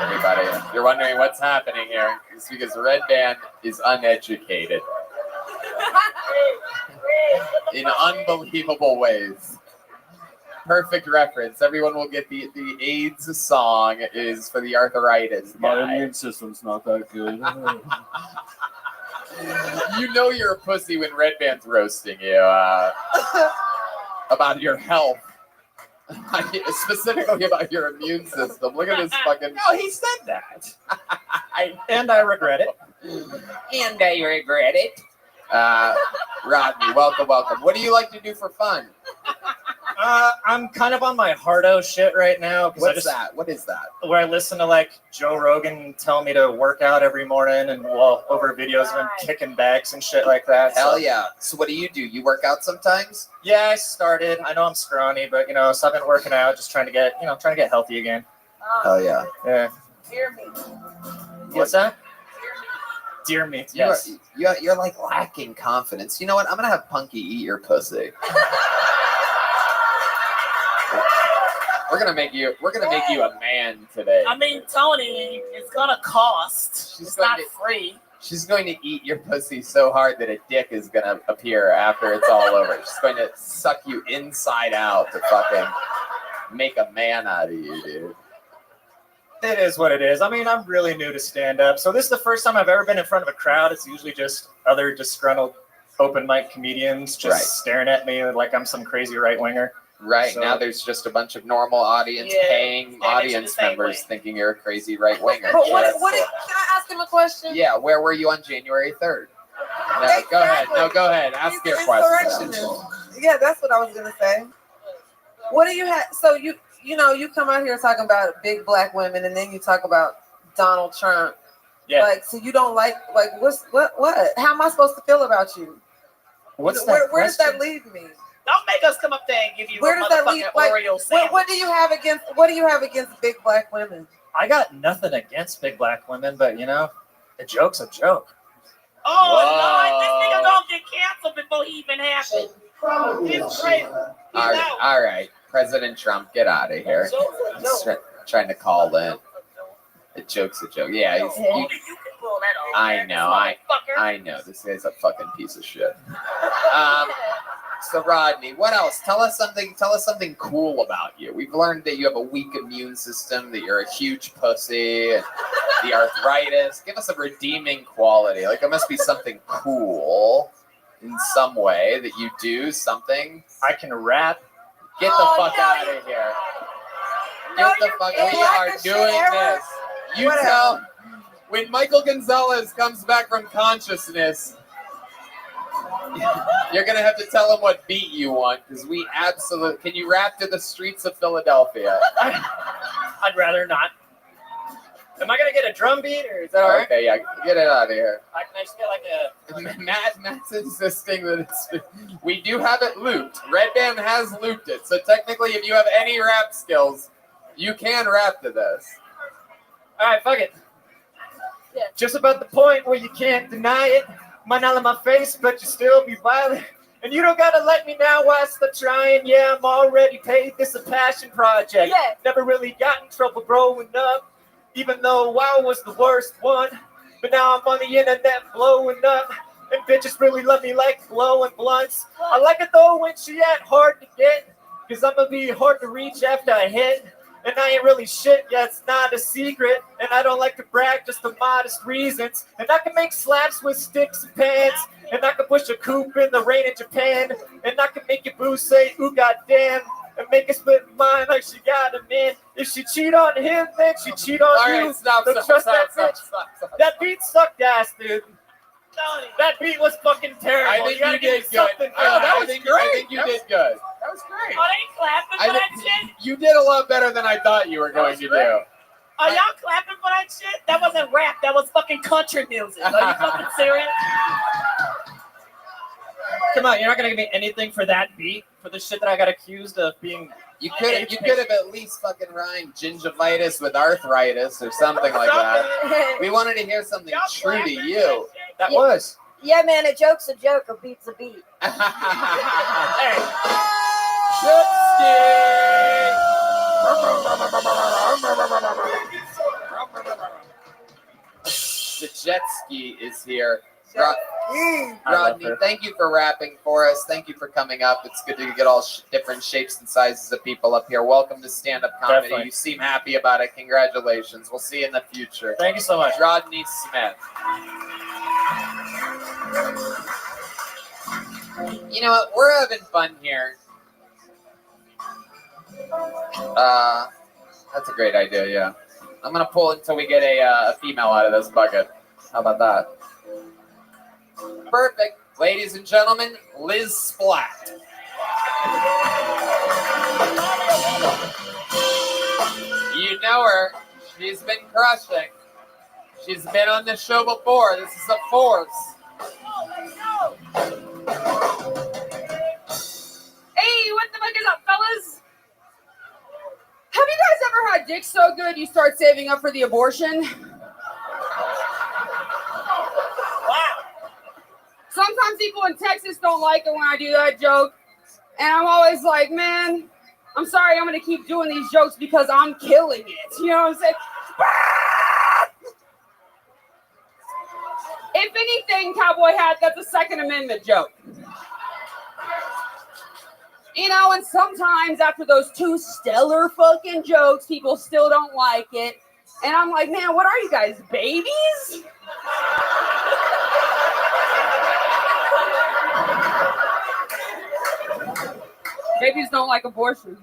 Everybody, if you're wondering what's happening here, it's because Red Band is uneducated. In unbelievable ways. Perfect reference. Everyone will get the AIDS song is for the arthritis guy. My immune system's not that good. You know you're a pussy when Red Band's roasting you about your health. Specifically about your immune system. Look at this fucking... No, he said that. And I regret it. And I regret it. Rodney, welcome. What do you like to do for fun? I'm kind of on my hardo shit right now. What's that? What is that? Where I listen to, like, Joe Rogan tell me to work out every morning and over videos of him kicking backs and shit like that. Hell yeah. So what do? You work out sometimes? Yeah, I started. I know I'm scrawny, but, so I've been working out, just trying to get healthy again. Hell yeah. Yeah. Dear me. What's that? Dear me. Yes. You're like lacking confidence. You know what? I'm gonna have Punky eat your pussy. We're gonna make you a man today. I mean, Tony, it's gonna cost. It's not free. She's going to eat your pussy so hard that a dick is gonna appear after it's all over. She's going to suck you inside out to fucking make a man out of you, dude. It is what it is. I mean, I'm really new to stand-up, so this is the first time I've ever been in front of a crowd. It's usually just other disgruntled open mic comedians just staring at me like I'm some crazy right-winger. Right, So- now there's just a bunch of normal audience Yeah, paying they mention audience the same members way. thinking you're a crazy right winger. But what can I ask him a question? Yeah, where were you on January 3rd? No, go ahead. No, go ahead. Ask your question. Insurrectionist. Yeah, that's what I was gonna say. What do you have? So you come out here talking about big black women, and then you talk about Donald Trump. Yeah. Like, so you don't like what? How am I supposed to feel about you? What's where, that where does that question? leave me? Don't make us come up there and give you Where a does that leave? motherfucking Like, Oreo sandwich. what do you have against big black women? I got nothing against big black women, but a joke's a joke. Oh, Lord, this nigga gonna get canceled before he even happens. It's crazy. All right. President Trump, get out of here. He's trying to call in. A joke's a joke. Yeah, Only you can pull that off. I know. Motherfucker. I know. This guy's a fucking piece of shit. So Rodney, what else? Tell us something cool about you. We've learned that you have a weak immune system, that you're a huge pussy, and the arthritis. Give us a redeeming quality. Like, it must be something cool in some way that you do something. I can rap. Get the fuck out of here. Get the fuck. We are doing this. You tell when Michael Gonzalez comes back from consciousness. You're gonna have to tell him what beat you want, because we absolutely. Can you rap to the streets of Philadelphia? I'd rather not. Am I gonna get a drum beat, or is that all right? Okay, yeah, get it out of here. I just get like a. Matt's insisting that it's. We do have it looped. Red Band has looped it, so technically, if you have any rap skills, you can rap to this. All right, fuck it. Yeah. Just about the point where you can't deny it. Might not in my face, but you still be violent. And you don't gotta let me now while I stop trying. Yeah, I'm already paid. This a passion project. Yeah. Never really got in trouble growing up, even though WoW was the worst one. But now I'm on the internet blowing up, and bitches really love me like blowing blunts. I like it though when she ain't hard to get, cause I'ma be hard to reach after I hit. And I ain't really shit, yeah, it's not a secret. And I don't like to brag, just for modest reasons. And I can make slaps with sticks and pans. And I can push a coupe in the rain in Japan. And I can make your boo say, ooh, goddamn. And make her split mine like she got him in. If she cheat on him, then she cheat on All you. right, stop. Don't trust that bitch. That beat sucked ass, dude. That beat was fucking terrible. I think gotta you give did me good. something for that. I think you did good. That was great. Oh, they clapping for that shit? You did a lot better than I thought you were going to do. Are y'all clapping for that shit? That wasn't rap. That was fucking country music. Are you fucking serious? Come on, you're not gonna give me anything for that beat, for the shit that I got accused of being. You could have at least fucking rhymed gingivitis with arthritis or something like that. We wanted to hear something true to you. That was. Yeah, man, a joke's a joke, a beat's a beat. The jet ski is here. Rodney, thank you for rapping for us. Thank you for coming up. It's good to get all different shapes and sizes of people up here. Welcome to stand-up comedy. Definitely. You seem happy about it. Congratulations. We'll see you in the future. Thank you so much. Rodney Smith. You know what? We're having fun here. That's a great idea, yeah. I'm going to pull until we get a female out of this bucket. How about that? Perfect. Ladies and gentlemen, Liz Splat. You know her. She's been crushing. She's been on this show before. This is a force. Hey, what the fuck is up, fellas? Have you guys ever had dick so good you start saving up for the abortion? Sometimes people in Texas don't like it when I do that joke. And I'm always like, man, I'm sorry, I'm going to keep doing these jokes because I'm killing it. You know what I'm saying? If anything, Cowboy Hat, that's a Second Amendment joke. You know, and sometimes after those two stellar fucking jokes, people still don't like it. And I'm like, man, what are you guys, babies? Babies don't like abortion.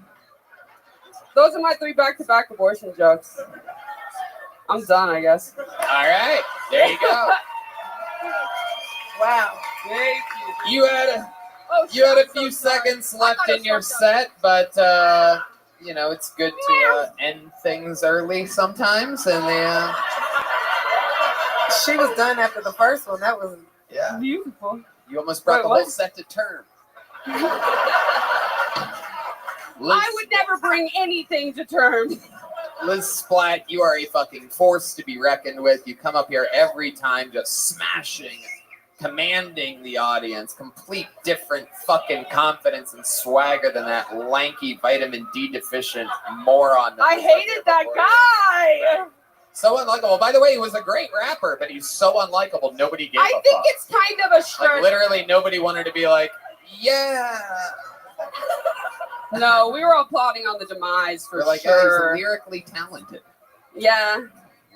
Those are my 3 back-to-back abortion jokes. I'm done, I guess. All right, there you go. Wow. Thank you. You had a few seconds left in your set, but you know, it's good to end things early sometimes. And She was done after the first one. That was beautiful. You almost brought the whole set to term. I would never bring anything to term. Liz Splat, you are a fucking force to be reckoned with. You come up here every time just smashing, commanding the audience, complete different fucking confidence and swagger than that lanky vitamin D deficient moron. I hated that guy. So unlikable. By the way, he was a great rapper, but he's so unlikable. Nobody gave a fuck. I think it's kind of a stretch. Like literally nobody wanted to be like, yeah. No, we were applauding on the demise for We're like, sure. yeah, he's lyrically talented. Yeah.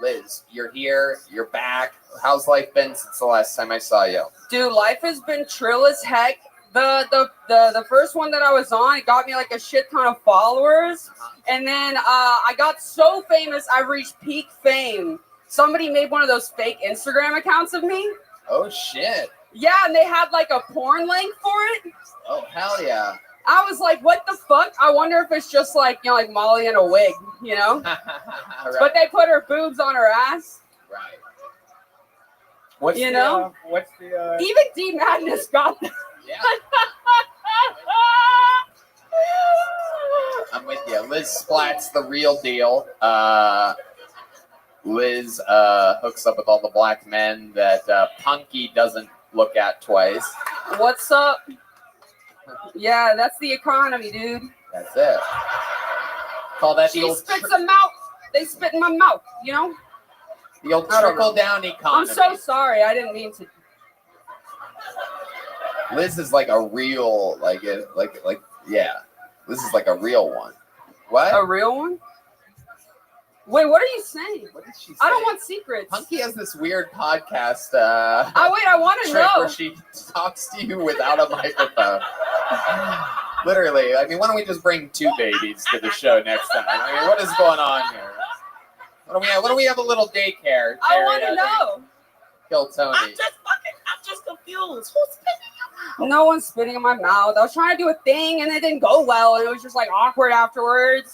Liz, you're here, you're back. How's life been since the last time I saw you? Dude, life has been trill as heck. The first one that I was on, it got me like a shit ton of followers. And then I got so famous, I reached peak fame. Somebody made one of those fake Instagram accounts of me. Oh, shit. Yeah, and they had like a porn link for it. Oh, hell yeah. I was like, what the fuck? I wonder if it's just like, you know, like Molly in a wig, you know? Right. But they put her boobs on her ass. Right. What's You the, know? what's the Even D Madness got that. Yeah. I'm with you. Liz Splat's the real deal. Liz hooks up with all the black men that Punky doesn't look at twice. What's up? Yeah, that's the economy, dude. That's it. Call that She the old, spits them out. They spit in my mouth, you know? the old I don't trickle know. down economy. I'm so sorry. I didn't mean to. Liz is like a real, yeah. Liz is like a real one. What? A real one? Wait, what are you saying? What did she say? I don't want secrets. Punky has this weird podcast. Wait, I want to trick know. where she talks to you without a microphone. Literally, I mean, why don't we just bring 2 babies to the show next time? I mean, what is going on here? Why don't we have a little daycare? I want to know. Kill Tony. I'm just confused. Who's spitting? No one's spitting in my mouth. I was trying to do a thing and it didn't go well, and it was just like awkward afterwards.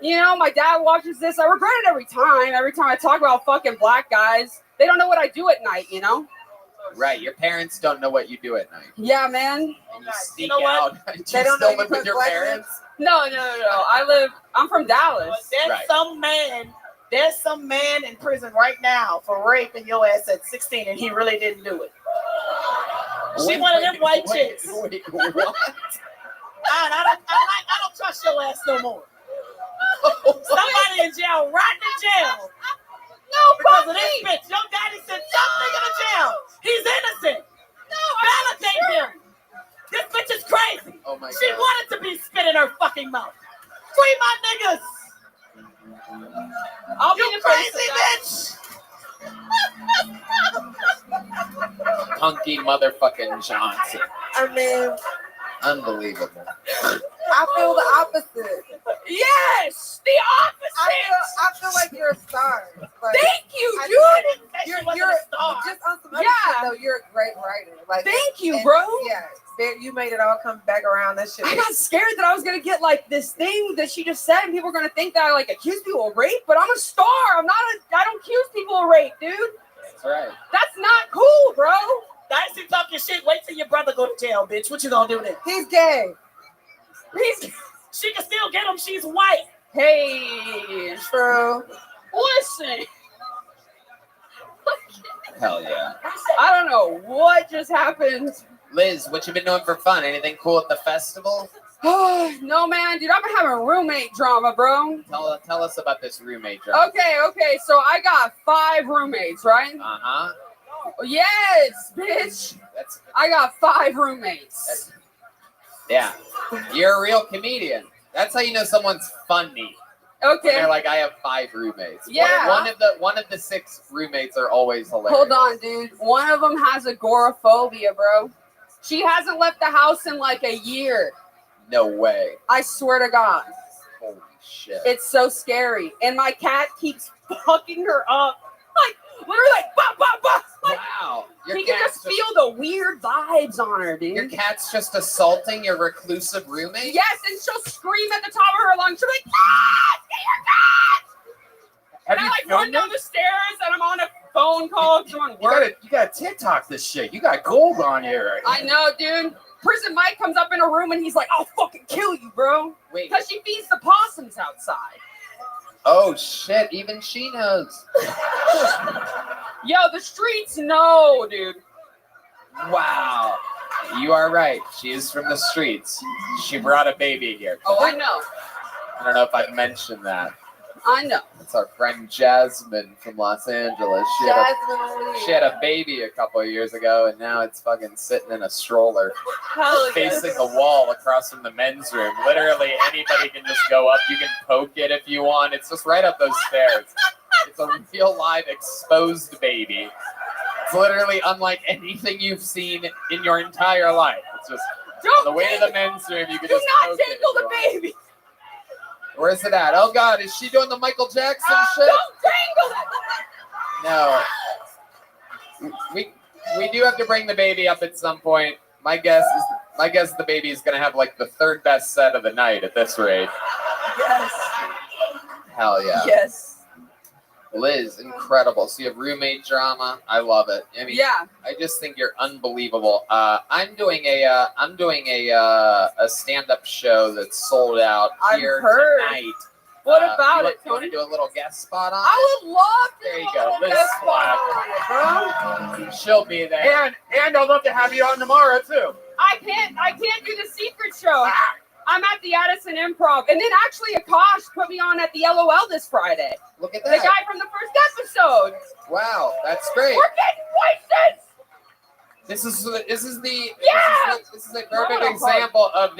You know, my dad watches this. I regret it every time. Every time I talk about fucking black guys, they don't know what I do at night. You know? Right, your parents don't know what you do at night. Yeah, man. And you sneak know what? out. Do They you don't know still you live with put your black parents? No. I'm from Dallas. There's Right. some man in prison right now for raping your ass at 16, and he really didn't do it. She one of them white chicks. Wait, what? I don't trust your ass no more. Somebody in jail, right in jail. No, because of this bitch. Your daddy sent some nigga to jail. He's innocent. No, validate him. This bitch is crazy. Oh my She God. wanted to be spit in her fucking mouth. Free my niggas. I'll be You the crazy first bitch. Punky motherfucking Johnson. I mean, Unbelievable. I feel the opposite. Yes, the opposite. I feel like you're a star. Like, Thank you, I dude. You're a star. just on some other Yeah. shit, though. You're a great writer. Like, Thank you, and- bro. Yeah, you made it all come back around. That shit. I got scared that I was gonna get like this thing that she just said, and people were gonna think that I like accuse people of rape. But I'm a star. I don't accuse people of rape, dude. That's right. That's not cool, bro. Dicey talking shit. Wait till your brother go to jail, bitch. What you gonna do then? He's gay. She can still get him. She's white. Hey, True. listen. Hell yeah. I don't know what just happened. Liz, what you been doing for fun? Anything cool at the festival? No, man, dude, I've been having roommate drama, bro. Tell us about this roommate job. Okay, so I got 5 roommates, right? Uh-huh. Yes, bitch. I got 5 roommates. Yeah. You're a real comedian. That's how you know someone's funny. Okay. They're like, I have 5 roommates. Yeah. One of the 6 roommates are always hilarious. Hold on, dude. One of them has agoraphobia, bro. She hasn't left the house in like a year. No way. I swear to God. Holy shit. It's so scary. And my cat keeps fucking her up. Like, literally like, bah, bah, bah. Like, wow. You can just feel the weird vibes on her, dude. Your cat's just assaulting your reclusive roommate? Yes, and she'll scream at the top of her lungs. She'll be like, ah, get your cat! And I like run down the stairs and I'm on a phone call doing work. You gotta TikTok this shit. You got gold on here right now. I know, dude. Prison Mike comes up in a room and he's like, I'll fucking kill you, bro. Wait. Because she feeds the possums outside. Oh shit, even she knows. Yo, the streets know, dude. Wow. You are right. She is from the streets. She brought a baby here. Oh, I know. I don't know if I've mentioned that. I know. It's our friend Jasmine from Los Angeles. She had a baby a couple of years ago, and now it's fucking sitting in a stroller, facing the wall across from the men's room. Literally, anybody can just go up. You can poke it if you want. It's just right up those stairs. It's a real live exposed baby. It's literally unlike anything you've seen in your entire life. It's just on the way to the men's room. You can just poke it if you want. Baby. Where's it at? Oh God, is she doing the Michael Jackson shit? Don't tangle No. it. We do have to bring the baby up at some point. My guess is the baby is gonna have like the 3rd best set of the night at this rate. Yes. Hell yeah. Yes. Liz, incredible. So you have roommate drama. I love it. I mean, yeah. I just think you're unbelievable. I'm doing a stand-up show that's sold out here tonight. What about you it, want Tony? to do a little guest spot on? I would love to. There you go. Liz guest spot on it, bro. She'll be there. And I'd love to have you on tomorrow too. I can't do the secret show. I'm at the Addison Improv. And then actually Akash put me on at the LOL this Friday. Look at that. The guy from the first episode. Wow, that's great. We're getting voices. This is a perfect Hold example on. of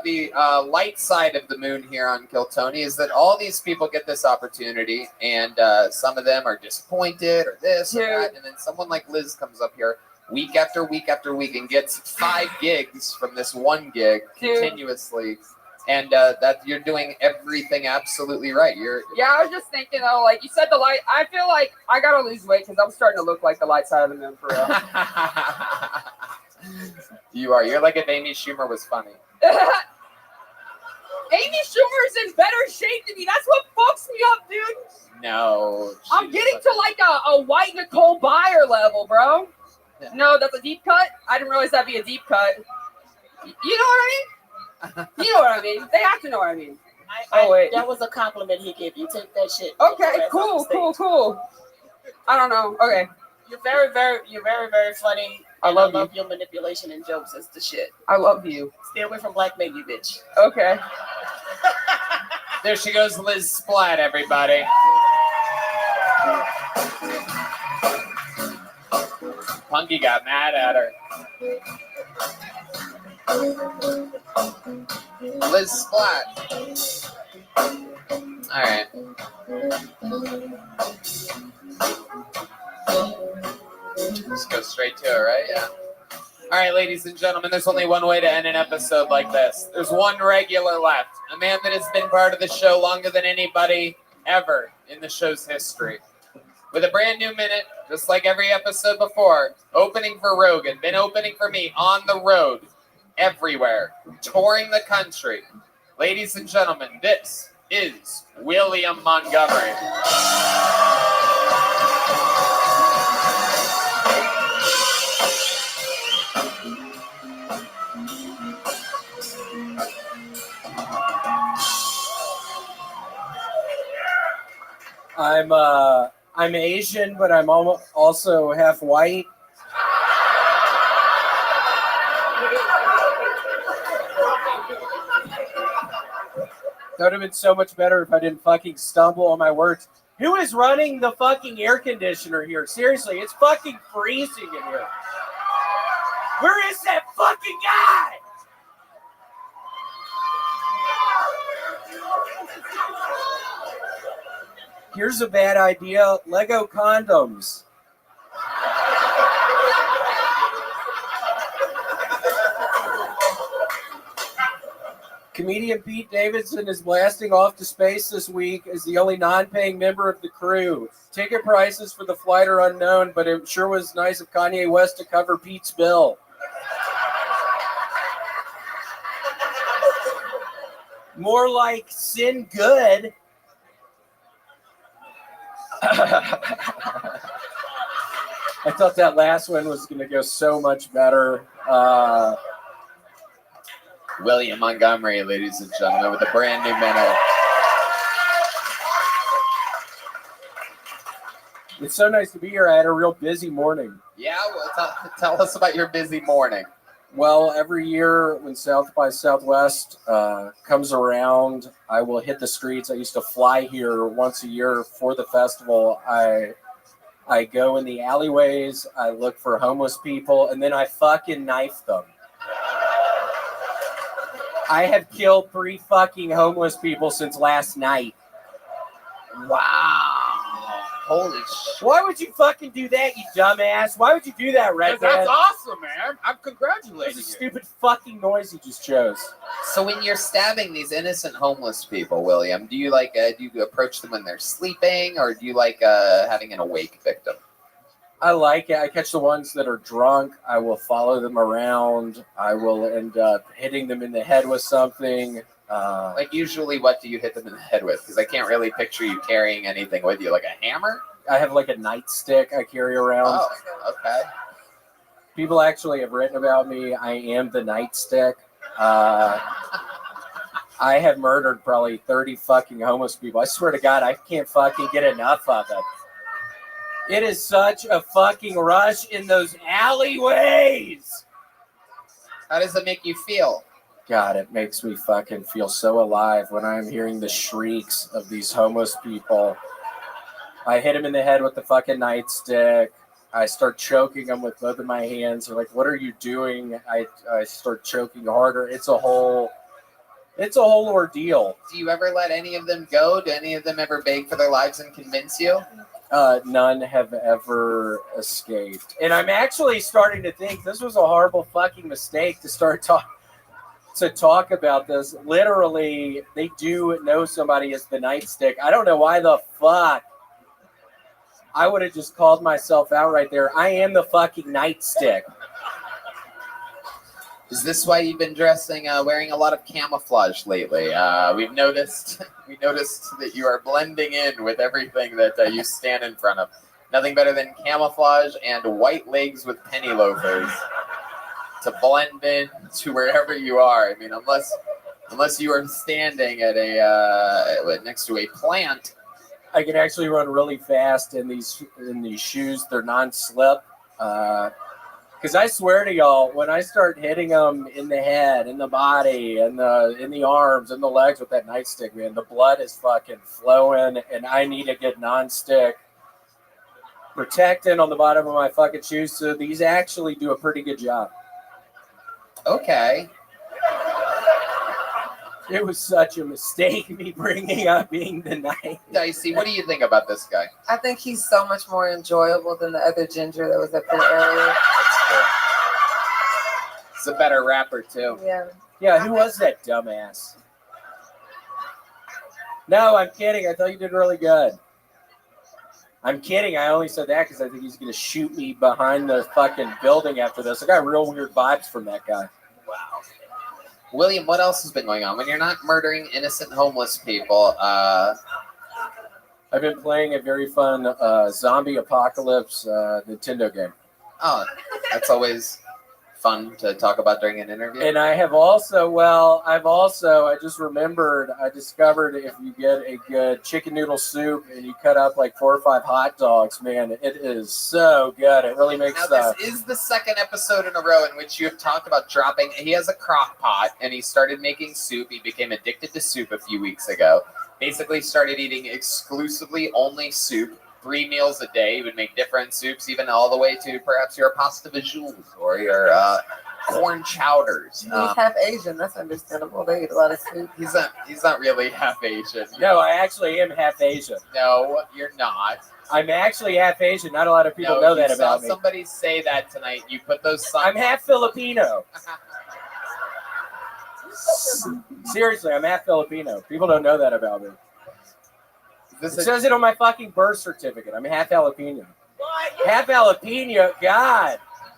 the light side of the moon here on Kill Tony is that all these people get this opportunity, and some of them are disappointed or this or that, and then someone like Liz comes up here week after week after week and gets 5 gigs from this one gig continuously, and that you're doing everything absolutely right. Yeah, I was just thinking though, like you said, the light. I feel like I gotta lose weight because I'm starting to look like the light side of the moon for real. You are. You're like if Amy Schumer was funny. Amy Schumer's in better shape than me. That's what fucks me up, dude. No. I'm getting to like a white Nicole Byer level, bro. Yeah. No, that's a deep cut. I didn't realize that'd be a deep cut. You know what I mean? You know what I mean? They have to know what I mean. Wait. That was a compliment he gave you. Take that shit. Okay, cool. I don't know. Okay. You're very, very funny. I love you. Your manipulation and jokes. It's the shit. I love you. Stay away from Black Baby, bitch. Okay. There she goes, Liz Splat, everybody. Punky got mad at her. Liz Splat. All right. Just go straight to it, right? Yeah. All right, ladies and gentlemen, there's only one way to end an episode like this. There's one regular left. A man that has been part of the show longer than anybody ever in the show's history. With a brand new minute, just like every episode before, opening for Rogan, been opening for me on the road, everywhere, touring the country. Ladies and gentlemen, this is William Montgomery. I'm Asian, but I'm also half white. That would have been so much better if I didn't fucking stumble on my words. Who is running the fucking air conditioner here? Seriously, it's fucking freezing in here. Where is that fucking guy? Here's a bad idea. Lego condoms. Comedian Pete Davidson is blasting off to space this week as the only non-paying member of the crew. Ticket prices for the flight are unknown, but it sure was nice of Kanye West to cover Pete's bill. More like sin good. I thought that last one was going to go so much better. William Montgomery, ladies and gentlemen, with a brand new minute. It's so nice to be here. I had a real busy morning. Yeah, well, tell us about your busy morning. Well, every year when South by Southwest comes around, I will hit the streets. I used to fly here once a year for the festival. I go in the alleyways, I look for homeless people, and then I fucking knife them. I have killed 3 fucking homeless people since last night. Wow. Holy shit. Why would you fucking do that, you dumbass? Why would you do that, Red? That's awesome, man. I'm congratulating That was a you. stupid fucking noise you just chose. So when you're stabbing these innocent homeless people, William, do you do you approach them when they're sleeping, or do you like having an awake victim? I like it. I catch the ones that are drunk. I will follow them around. I will end up hitting them in the head with something. Like usually, what do you hit them in the head with? Because I can't really picture you carrying anything with you, like a hammer. I have like a nightstick I carry around. Oh, okay. People actually have written about me. I am the nightstick. I have murdered probably 30 fucking homeless people. I swear to God, I can't fucking get enough of it. It is such a fucking rush in those alleyways. How does it make you feel? God, it makes me fucking feel so alive when I'm hearing the shrieks of these homeless people. I hit them in the head with the fucking nightstick. I start choking them with both of my hands. They're like, "What are you doing?" I start choking harder. It's a whole ordeal. Do you ever let any of them go? Do any of them ever beg for their lives and convince you? None have ever escaped. And I'm actually starting to think this was a horrible fucking mistake to start talk about this. Literally, they do know somebody as the nightstick. I don't know why the fuck I would have just called myself out right there. I am the fucking nightstick. Is this why you've been wearing a lot of camouflage lately? We've noticed that you are blending in with everything that you stand in front of. Nothing better than camouflage and white legs with penny loafers to blend in to wherever you are. I mean, unless you are standing at next to a plant. I can actually run really fast in these shoes. They're non-slip. Because I swear to y'all, when I start hitting them in the head, in the body, in the arms, and the legs with that nightstick, man, the blood is fucking flowing, and I need to get non-stick protecting on the bottom of my fucking shoes. So these actually do a pretty good job. Okay. It was such a mistake me bringing up being the night. Dicey, what do you think about this guy? I think he's so much more enjoyable than the other ginger that was up there earlier. He's a better rapper too. Yeah. Yeah, who was that dumbass? No, I'm kidding. I thought you did really good. I'm kidding. I only said that because I think he's going to shoot me behind the fucking building after this. I got real weird vibes from that guy. Wow. William, what else has been going on? When you're not murdering innocent homeless people, I've been playing a very fun zombie apocalypse Nintendo game. Oh, that's always fun to talk about during an interview. And I just remembered, I discovered if you get a good chicken noodle soup and you cut up like 4 or 5 hot dogs, man, it is so good. It really makes Now, this is the second episode in a row in which you have talked about dropping. He has a crock pot and he started making soup. He became addicted to soup a few weeks ago. Basically started eating exclusively only soup. 3 meals a day. He would make different soups, even all the way to perhaps your pasta visuals or your corn chowders. He's half Asian. That's understandable. They eat a lot of soup. He's not really half Asian. No, I actually am half Asian. No, you're not. I'm actually half Asian. Not a lot of people No, know you that saw about me. somebody say that tonight. You put those signs. I'm half Filipino. Seriously, I'm half Filipino. People don't know that about me. It says it on my fucking birth certificate. I'm half jalapeno. Half jalapeno? God.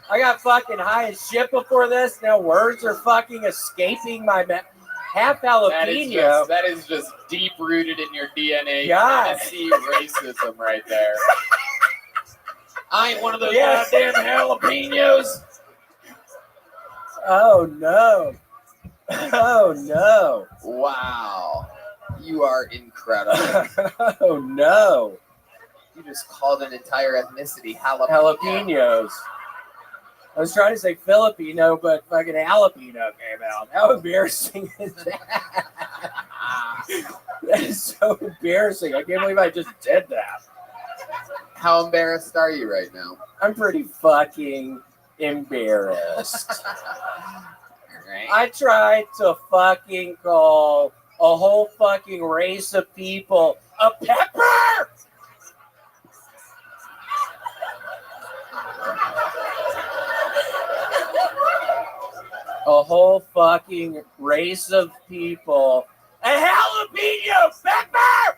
I got fucking high as shit before this. Now words are fucking escaping my mouth. Half jalapeno. That is just deep rooted in your DNA. God. Tennessee racism right there. I ain't one of those Yes. goddamn jalapenos. Oh no. Oh no. Wow. You are incredible. Oh no. You just called an entire ethnicity Jalapenos. I was trying to say Filipino, but fucking jalapeno came out. How embarrassing is that? That is so embarrassing. I can't believe I just did that. How embarrassed are you right now? I'm pretty fucking embarrassed. I tried to fucking call a whole fucking race of people a pepper! A whole fucking race of people. A jalapeno pepper!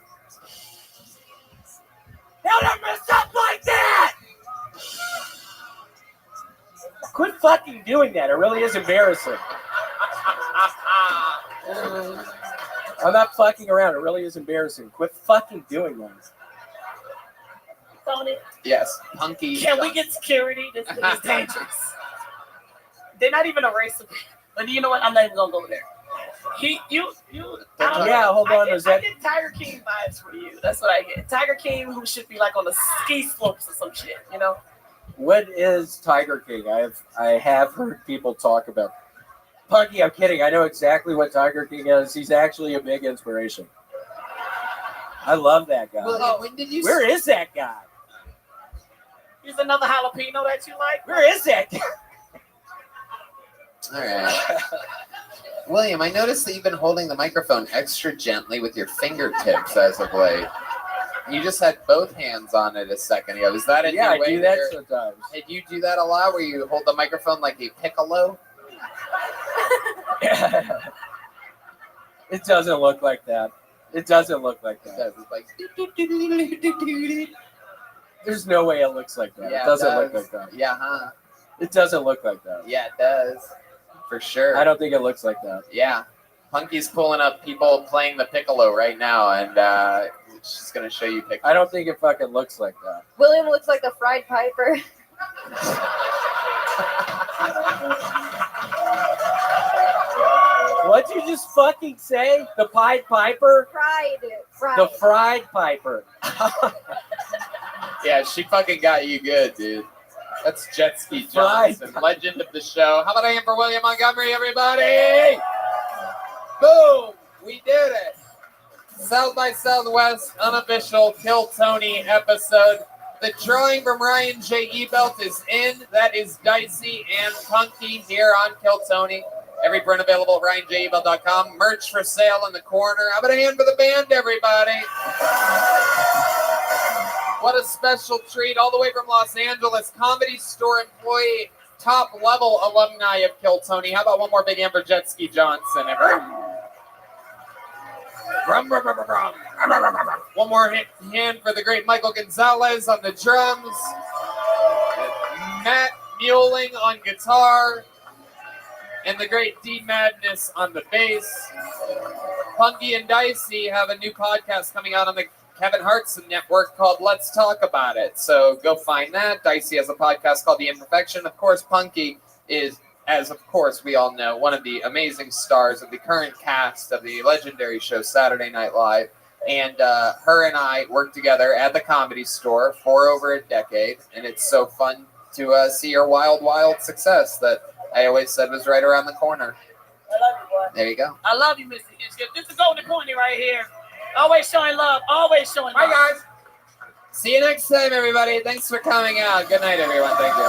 How did I mess up like that? Quit fucking doing that. It really is embarrassing. I'm not fucking around. It really is embarrassing. Quit fucking doing that. Tony, Yes, Punky. can we get security? This is dangerous. They're not even a race of people. But you know what? I'm not even gonna go there. I don't Yeah, know. hold on. I get Tiger King vibes for you. That's what I get. Tiger King, who should be like on the ski slopes or some shit, you know? What is Tiger King? I have heard people talk about. Punky, I'm kidding. I know exactly what Tiger King is. He's actually a big inspiration. I love that guy. Well, when did you? Where is that guy? Here's another jalapeno that you like. Where is that guy? All right. William, I noticed that you've been holding the microphone extra gently with your fingertips as of late. You just had both hands on it a second ago. Is that a Yeah, new I way do that you're- sometimes. Did you do that a lot where you hold the microphone like a piccolo? It doesn't look like that. It doesn't look like that. It does. It's like There's no way it looks like that. Yeah, it doesn't does. look like that. Yeah, huh? It doesn't look like that. Yeah, it does. For sure. I don't think it looks like that. Yeah. Punky's pulling up people playing the piccolo right now, and she's going to show you pictures. I don't think it fucking looks like that. William looks like a fried piper. What'd you just fucking say? The Pied Piper? Fried. The Fried Piper. Yeah, she fucking got you good, dude. That's Jet Ski Fried Johnson, legend of the show. How about a hand for William Montgomery, everybody? Boom! We did it. South by Southwest unofficial Kill Tony episode. The drawing from Ryan J. Ebelt is in. That is Dicey and Punky here on Kill Tony. Every print available at ryanjebelt.com. Merch for sale in the corner. How about a hand for the band, everybody? What a special treat. All the way from Los Angeles. Comedy Store employee, top level alumni of Kill Tony. How about one more big hand for Jet Ski Johnson, everybody? One more hand for the great Michael Gonzalez on the drums. Matt Mueling on guitar. And the great D Madness on the bass. Punky and Dicey have a new podcast coming out on the Kevin Hartson Network called Let's Talk About It. So go find that. Dicey has a podcast called The Imperfection. Of course, Punky is, as of course we all know, one of the amazing stars of the current cast of the legendary show Saturday Night Live. And her and I worked together at the Comedy Store for over a decade. And it's so fun to see her wild, wild success that I always said was right around the corner. I love you, boy. There you go. I love you, Mr. Inskip. This is Golden Pony right here. Always showing love. Always showing love. Bye, guys. See you next time, everybody. Thanks for coming out. Good night, everyone. Thank you.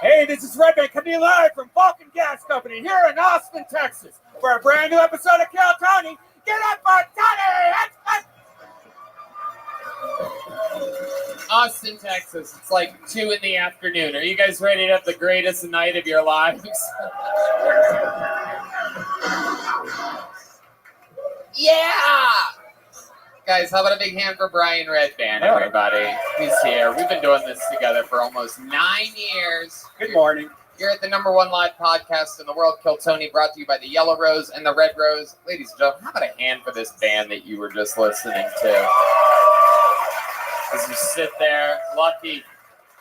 Hey, this is Rabbi coming live from Vulcan Gas Company here in Austin, Texas, for a brand new episode of Kill Tony. Get up, Tony! Austin, Texas. It's like 2 in the afternoon. Are you guys ready to have the greatest night of your lives? Yeah! Guys, how about a big hand for Brian Redband, everybody? He's here. We've been doing this together for almost 9 years. Good morning. You're at the #1 live podcast in the world, Kill Tony, brought to you by the Yellow Rose and the Red Rose. Ladies and gentlemen, how about a hand for this band that you were just listening to? As you sit there, lucky,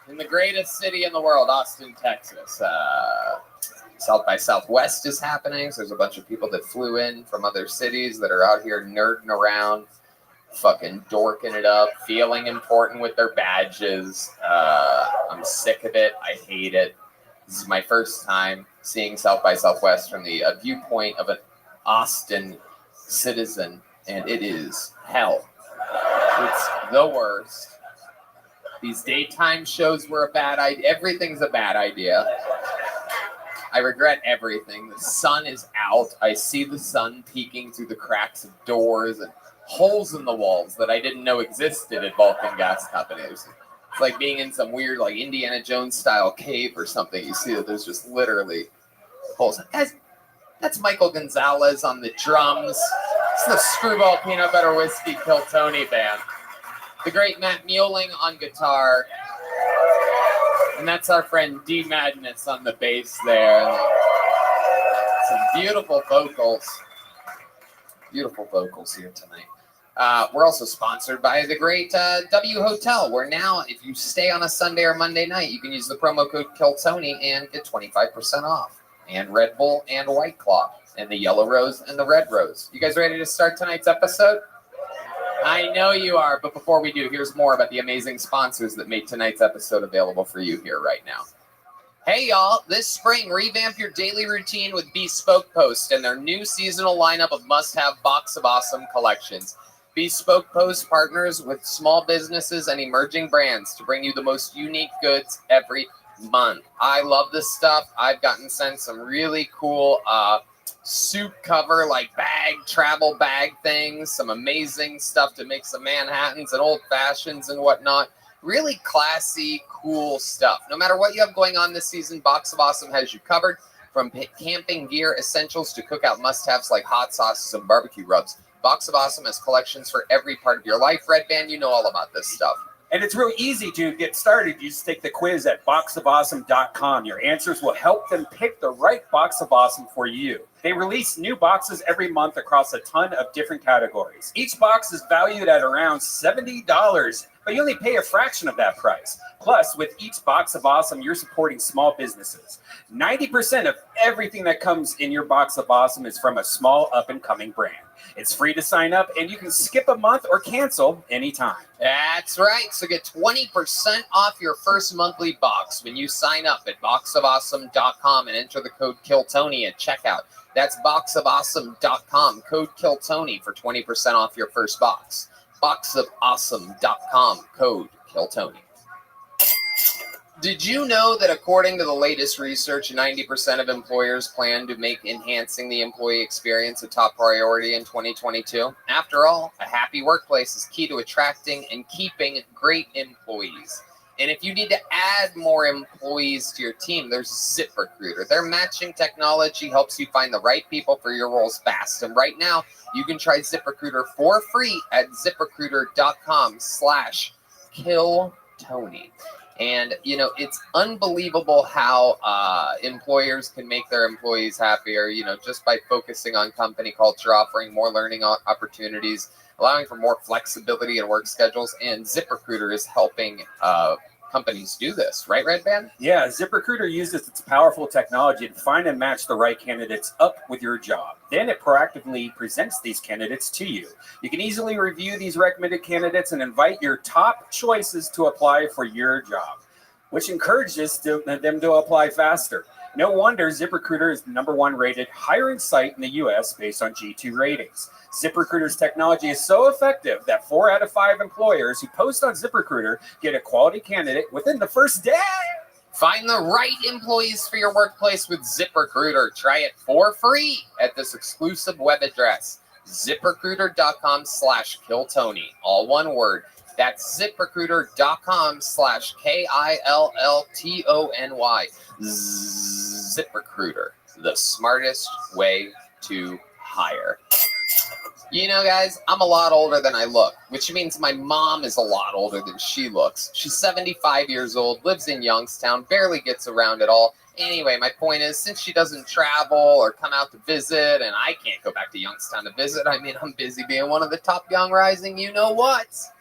in the greatest city in the world, Austin, Texas. South by Southwest is happening, so there's a bunch of people that flew in from other cities that are out here nerding around, fucking dorking it up, feeling important with their badges. I'm sick of it. I hate it. This is my first time seeing South by Southwest from the viewpoint of an Austin citizen, and it is hell. It's the worst. These daytime shows were a bad idea. Everything's a bad idea. I regret everything. The sun is out. I see the sun peeking through the cracks of doors and holes in the walls that I didn't know existed at Vulcan Gas Company. It's like being in some weird, like Indiana Jones style cave or something. You see that there's just literally holes. Guys, that's Michael Gonzalez on the drums. It's the Screwball Peanut Butter Whiskey Kill Tony band. The great Matt Mueling on guitar. And that's our friend D Madness on the bass there. Some beautiful vocals. Beautiful vocals here tonight. We're also sponsored by the great W Hotel, where now, if you stay on a Sunday or Monday night, you can use the promo code KILLTONY and get 25% off. And Red Bull and White Claw. And the Yellow Rose and the Red Rose. You guys ready to start tonight's episode? I know you are, but before we do, here's more about the amazing sponsors that made tonight's episode available for you here right now. Hey y'all, this spring, revamp your daily routine with Bespoke Post and their new seasonal lineup of must-have Box of Awesome collections. Bespoke Post partners with small businesses and emerging brands to bring you the most unique goods every month. I love this stuff. I've gotten sent some really cool suit cover, like travel bag things, some amazing stuff to make some Manhattans and old fashions and whatnot. Really classy, cool stuff. No matter what you have going on this season, Box of Awesome has you covered. From camping gear essentials to cookout must-haves like hot sauces and barbecue rubs, Box of Awesome has collections for every part of your life. Red Band, you know all about this stuff. And it's real easy to get started. You just take the quiz at boxofawesome.com. Your answers will help them pick the right Box of Awesome for you. They release new boxes every month across a ton of different categories. Each box is valued at around $70, but you only pay a fraction of that price. Plus, with each Box of Awesome, you're supporting small businesses. 90% of everything that comes in your Box of Awesome is from a small up-and-coming brand. It's free to sign up, and you can skip a month or cancel anytime. That's right. So get 20% off your first monthly box when you sign up at boxofawesome.com and enter the code KILLTONY at checkout. That's boxofawesome.com, code KILLTONY for 20% off your first box. Boxofawesome.com, code KILLTONY. Did you know that according to the latest research, 90% of employers plan to make enhancing the employee experience a top priority in 2022? After all, a happy workplace is key to attracting and keeping great employees. And if you need to add more employees to your team, there's ZipRecruiter. Their matching technology helps you find the right people for your roles fast. And right now, you can try ZipRecruiter for free at ZipRecruiter.com/KillTony. And, you know, it's unbelievable how employers can make their employees happier, you know, just by focusing on company culture, offering more learning opportunities, allowing for more flexibility in work schedules. And ZipRecruiter is helping companies do this, right, Red Band? Yeah, ZipRecruiter uses its powerful technology to find and match the right candidates up with your job. Then it proactively presents these candidates to you. You can easily review these recommended candidates and invite your top choices to apply for your job, which encourages them to apply faster. No wonder ZipRecruiter is the #1 rated hiring site in the US based on G2 ratings. ZipRecruiter's technology is so effective that 4 out of 5 employers who post on ZipRecruiter get a quality candidate within the first day. Find the right employees for your workplace with ZipRecruiter. Try it for free at this exclusive web address, ZipRecruiter.com/KillTony. All one word. That's ZipRecruiter.com/KILLTONY. ZipRecruiter, the smartest way to hire. You know, guys, I'm a lot older than I look, which means my mom is a lot older than she looks. She's 75 years old, lives in Youngstown, barely gets around at all. Anyway, my point is, since she doesn't travel or come out to visit, and I can't go back to Youngstown to visit, I mean, I'm busy being one of the top young rising you-know-whats.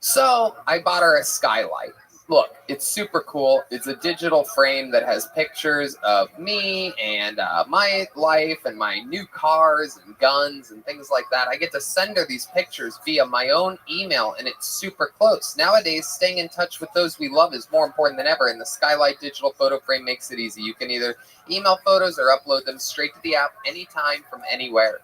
So I bought her a skylight. Look, it's super cool. It's a digital frame that has pictures of me and my life and my new cars and guns and things like that. I get to send her these pictures via my own email, and it's super close. Nowadays, staying in touch with those we love is more important than ever, and the Skylight digital photo frame makes it easy. You can either email photos or upload them straight to the app anytime from anywhere.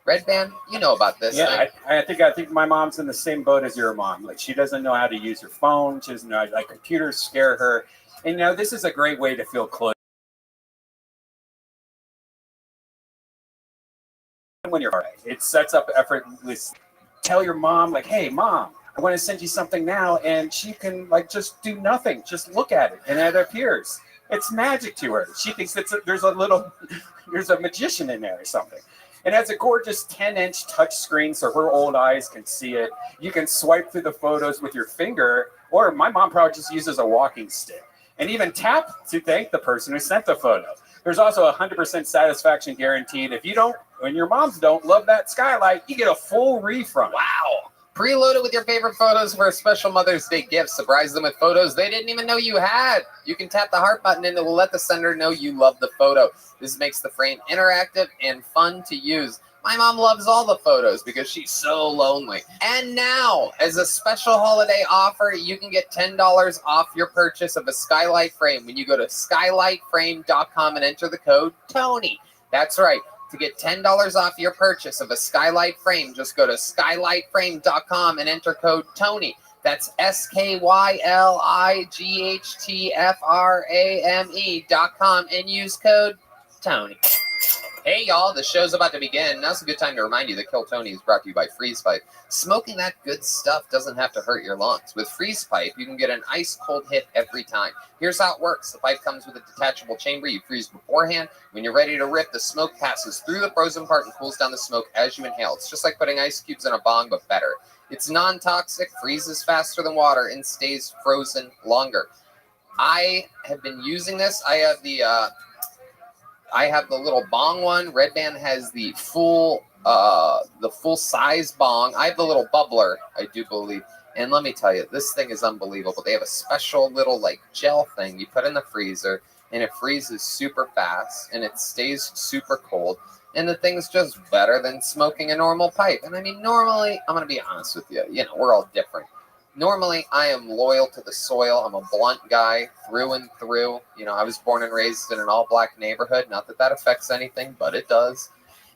Red Band, you know about this. Yeah, I think my mom's in the same boat as your mom. Like, she doesn't know how to use her phone. She doesn't know, like, computers scare her. And, you know, this is a great way to feel close. When you're right, it sets up effortless. Tell your mom, like, hey, Mom, I want to send you something now. And she can, like, just do nothing. Just look at it, and it appears. It's magic to her. She thinks there's a magician in there or something. It has a gorgeous 10-inch touch screen so her old eyes can see it. You can swipe through the photos with your finger, or my mom probably just uses a walking stick, and even tap to thank the person who sent the photo. There's also a 100% satisfaction guaranteed. If you don't, when your moms don't love that skylight, you get a full refund. Wow. Preload it with your favorite photos for a special Mother's Day gift. Surprise them with photos they didn't even know you had. You can tap the heart button and it will let the sender know you love the photo. This makes the frame interactive and fun to use. My mom loves all the photos because she's so lonely. And now, as a special holiday offer, you can get $10 off your purchase of a skylight frame when you go to skylightframe.com and enter the code TONY. That's right. To get $10 off your purchase of a skylight frame, just go to skylightframe.com and enter code TONY. That's SKYLIGHTFRAME.com and use code TONY. Hey y'all, the show's about to begin. Now's a good time to remind you that Kill Tony is brought to you by Freeze Pipe. Smoking that good stuff doesn't have to hurt your lungs. With Freeze Pipe, you can get an ice cold hit every time. Here's how it works. The pipe comes with a detachable chamber. You freeze beforehand. When you're ready to rip, the smoke passes through the frozen part and cools down the smoke as you inhale. It's just like putting ice cubes in a bong, but better. It's non-toxic, freezes faster than water, and stays frozen longer. I have been using this. I have the little bong one. Red Band has the full size bong. I have the little bubbler, I do believe. And let me tell you, this thing is unbelievable. They have a special little like gel thing you put in the freezer, and it freezes super fast, and it stays super cold. And the thing's just better than smoking a normal pipe. And I mean, normally, I'm going to be honest with you, we're all different. Normally, I am loyal to the soil. I'm a blunt guy through and through. I was born and raised in an all-black neighborhood. Not that that affects anything, but it does.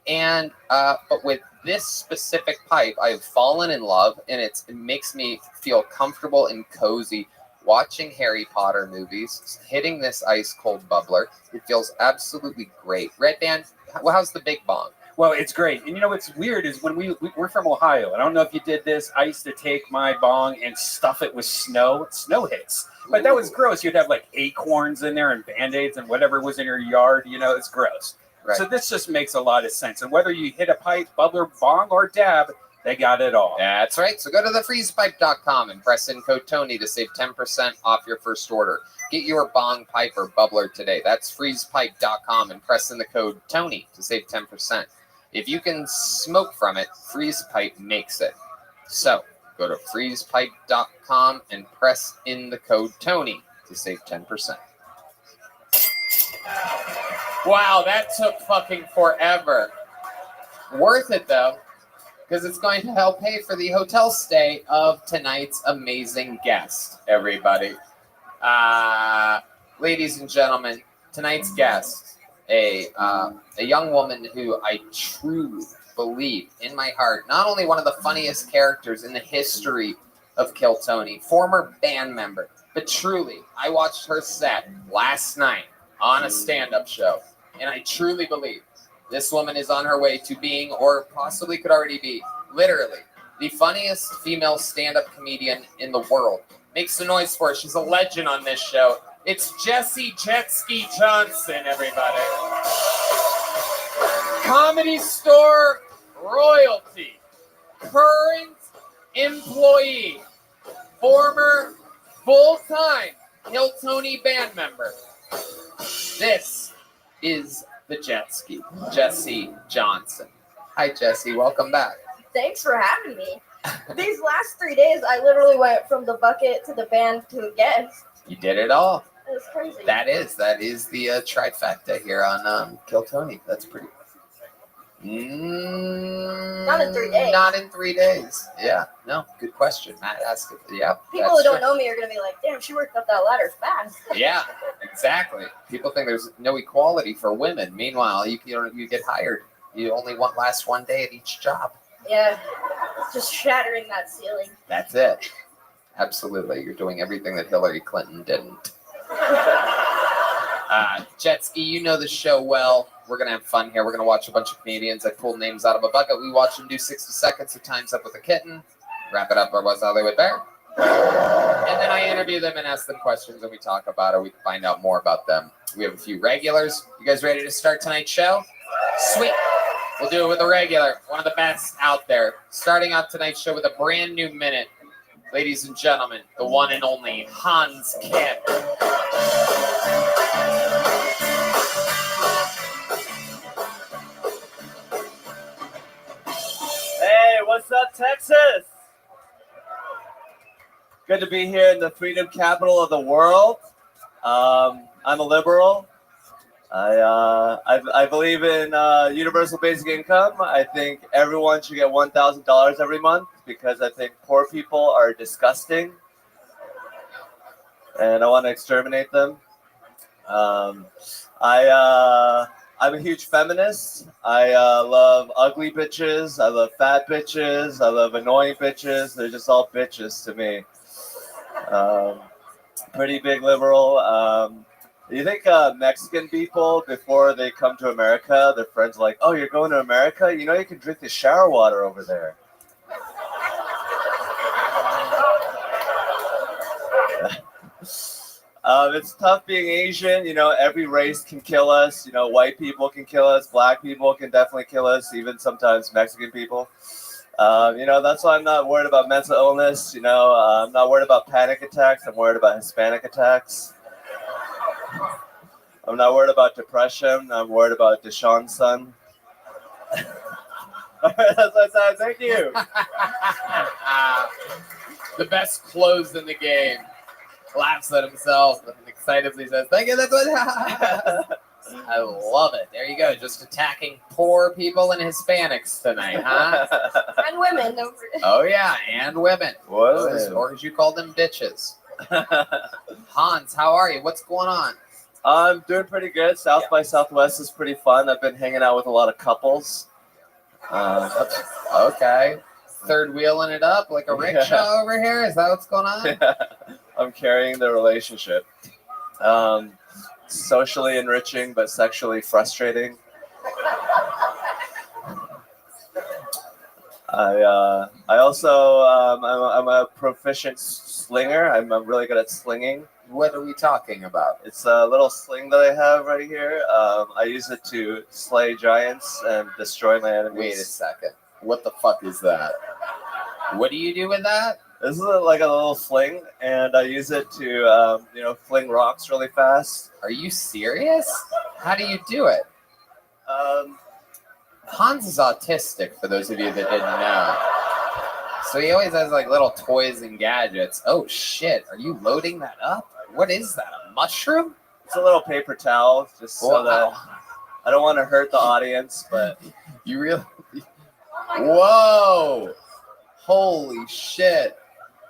And but with this specific pipe, I've fallen in love, and it makes me feel comfortable and cozy watching Harry Potter movies, hitting this ice-cold bubbler. It feels absolutely great. Red Band, how's the big bong? Well, it's great. And what's weird is when we're from Ohio. I don't know if you did this. I used to take my bong and stuff it with snow hits. But that was gross. You'd have like acorns in there and Band-Aids and whatever was in your yard. It's gross. Right. So this just makes a lot of sense. And whether you hit a pipe, bubbler, bong, or dab, they got it all. That's right. So go to thefreezepipe.com and press in code Tony to save 10% off your first order. Get your bong, pipe, or bubbler today. That's freezepipe.com and press in the code Tony to save 10%. If you can smoke from it, Freeze Pipe makes it. So go to freezepipe.com and press in the code Tony to save 10%. Wow, that took fucking forever. Worth it though, because it's going to help pay for the hotel stay of tonight's amazing guest, everybody. Ladies and gentlemen, tonight's guest, a young woman who I truly believe in my heart, not only one of the funniest characters in the history of Kill Tony, former band member, but truly, I watched her set last night on a stand-up show, and I truly believe this woman is on her way to being, or possibly could already be, literally, the funniest female stand-up comedian in the world. Make some noise for her. She's a legend on this show. It's Jessie Jetski Johnson, everybody. Comedy Store royalty, current employee, former full-time Kill Tony band member. This is the Jetski, Jessie Johnson. Hi, Jessie. Welcome back. Thanks for having me. These last 3 days, I literally went from the bucket to the band to a guest. You did it all. It was crazy. That is the trifecta here on Kill Tony. That's pretty. Not in 3 days. Not in 3 days. Yeah. No. Good question. Matt asked it. Yeah. People who don't know me are gonna be like, "Damn, she worked up that ladder fast." Yeah. Exactly. People think there's no equality for women. Meanwhile, you get hired. You only last 1 day at each job. Yeah. Just shattering that ceiling. That's it. Absolutely. You're doing everything that Hillary Clinton didn't. Jetski, you know the show well. We're going to have fun here. We're going to watch a bunch of comedians. I pulled names out of a bucket. We watch them do 60 seconds of Time's Up with a Kitten. Wrap it up or What's Hollywood Bear. And then I interview them and ask them questions, and we talk about it. We can find out more about them. We have a few regulars. You guys ready to start tonight's show? Sweet. We'll do it with a regular, one of the best out there. Starting out tonight's show with a brand new minute. Ladies and gentlemen, the one and only Hans Kim. Hey, what's up, Texas? Good to be here in the freedom capital of the world. I'm a liberal. I believe in universal basic income. I think everyone should get $1,000 every month because I think poor people are disgusting, and I want to exterminate them. I'm a huge feminist. I love ugly bitches. I love fat bitches. I love annoying bitches. They're just all bitches to me. Pretty big liberal. You think Mexican people, before they come to America, their friends are like, oh, you're going to America? You know you can drink the shower water over there. It's tough being Asian. You know, every race can kill us. You know, white people can kill us. Black people can definitely kill us. Even sometimes Mexican people. You know, that's why I'm not worried about mental illness. You know, I'm not worried about panic attacks. I'm worried about Hispanic attacks. I'm not worried about depression. I'm worried about Deshaun's son. All right, that's my time. Thank you. The best close in the game. Laughs at himself and excitedly says, thank you, that's what I love it. There you go, just attacking poor people and Hispanics tonight, huh? And women. Oh yeah, and women. Women. Or as you call them, bitches. Hans, how are you? What's going on? I'm doing pretty good. South by Southwest is pretty fun. I've been hanging out with a lot of couples. Okay. Third wheeling it up like a rickshaw over here? Is that what's going on? Yeah. I'm carrying the relationship. Socially enriching, but sexually frustrating. I also I'm a proficient slinger. I'm really good at slinging. What are we talking about? It's a little sling that I have right here. I use it to slay giants and destroy my enemies. Wait a second. What the fuck is that? What do you do with that? This is like a little sling, and I use it to, fling rocks really fast. Are you serious? How do you do it? Hans is autistic, for those of you that didn't know. So he always has like little toys and gadgets. Oh shit, are you loading that up? What is that, a mushroom? It's a little paper towel, just so that I don't want to hurt the audience, but... You really... Whoa! Holy shit.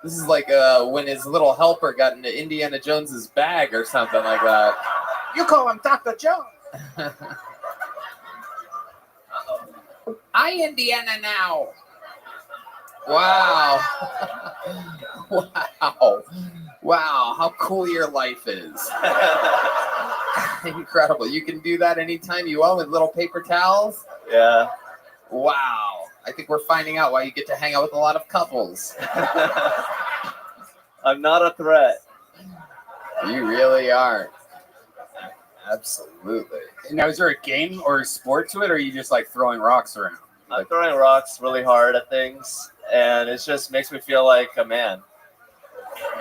This is like when his little helper got into Indiana Jones's bag or something like that. You call him Dr. Jones. I Indiana now. Wow. Wow. Wow, how cool your life is. Incredible. You can do that anytime you want with little paper towels? Yeah. Wow. I think we're finding out why you get to hang out with a lot of couples. I'm not a threat. You really aren't. Absolutely. Now, is there a game or a sport to it, or are you just like throwing rocks around? I'm throwing rocks really hard at things, and it just makes me feel like a man.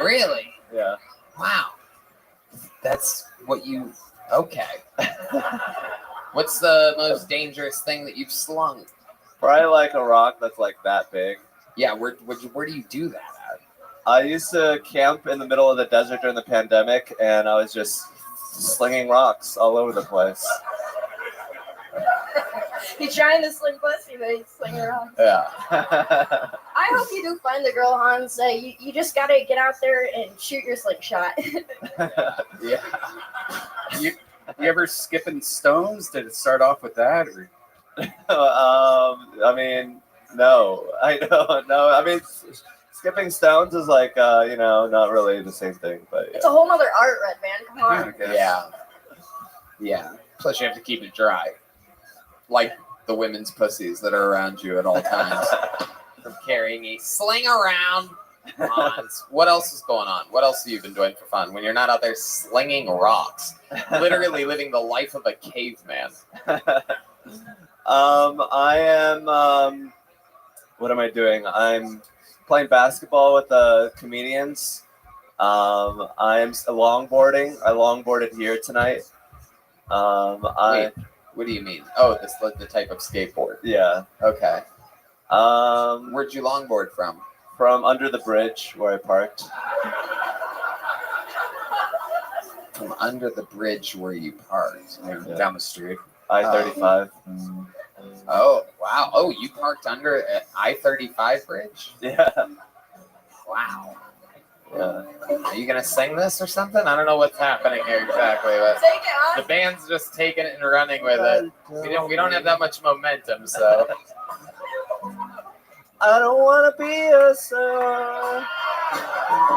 Really? Yeah. Wow. That's what you... Okay. What's the most dangerous thing that you've slung? Probably like a rock that's like that big. Yeah, where do you do that at? I used to camp in the middle of the desert during the pandemic, and I was just slinging rocks all over the place. He's trying to sling pussy, but he's slinging around. Yeah. I hope you do find the girl, Hans. You just gotta get out there and shoot your slingshot. Yeah. You ever skipping stones? Did it start off with that? Or? I mean, no. I don't know. I mean, skipping stones is like, not really the same thing. But yeah. It's a whole nother art, Red Man. Come on. Yeah. Yeah. Plus you have to keep it dry. Like the women's pussies that are around you at all times. From carrying a sling around. Hans. What else is going on? What else have you been doing for fun when you're not out there slinging rocks? Literally living the life of a caveman. I am, what am I doing? I'm playing basketball with the comedians. I am longboarding. I longboarded here tonight. Wait, what do you mean? Oh, this the type of skateboard. Yeah. Okay. Where'd you longboard from? From under the bridge where I parked. From under the bridge where you parked. Yeah. Down the street. I-35. Oh, wow. Oh, you parked under an I-35 bridge? Yeah. Wow. Yeah. Are you going to sing this or something? I don't know what's happening here exactly. But Take it, huh? the band's just taking it and running with it. We don't have that much momentum, so... I don't want to be a star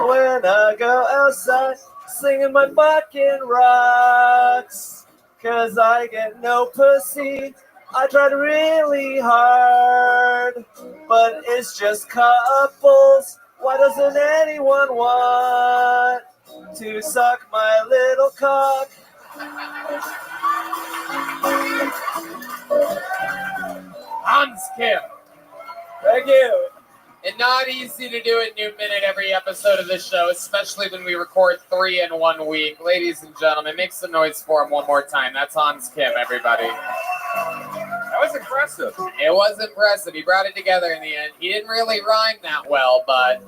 when I go outside. slinging my fucking rocks, 'cause I get no pussy. I tried really hard, but it's just couples. Why doesn't anyone want to suck my little cock? Hans Kim. Thank you. And not easy to do a new minute every episode of this show, especially when we record 3 in 1 week. Ladies and gentlemen, make some noise for him one more time. That's Hans Kim, everybody. That was impressive. It was impressive. He brought it together in the end. He didn't really rhyme that well, but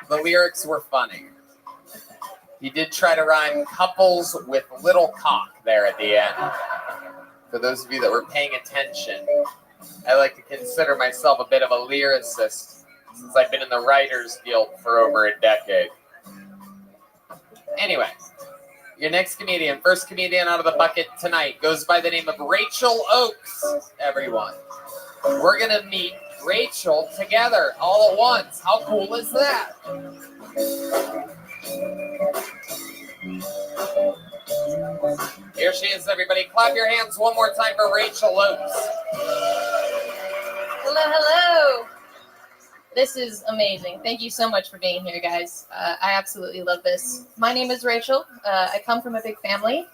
the lyrics were funny. He did try to rhyme couples with little cock there at the end. For those of you that were paying attention, I like to consider myself a bit of a lyricist since I've been in the Writers Guild for over a decade. Anyway, your next comedian, first comedian out of the bucket tonight, goes by the name of Rachel Oakes, everyone. We're going to meet Rachel together all at once. How cool is that? Here she is, everybody. Clap your hands one more time for Rachel Oakes. Hello, hello. This is amazing. Thank you so much for being here, guys. I absolutely love this. My name is Rachel. I come from a big family.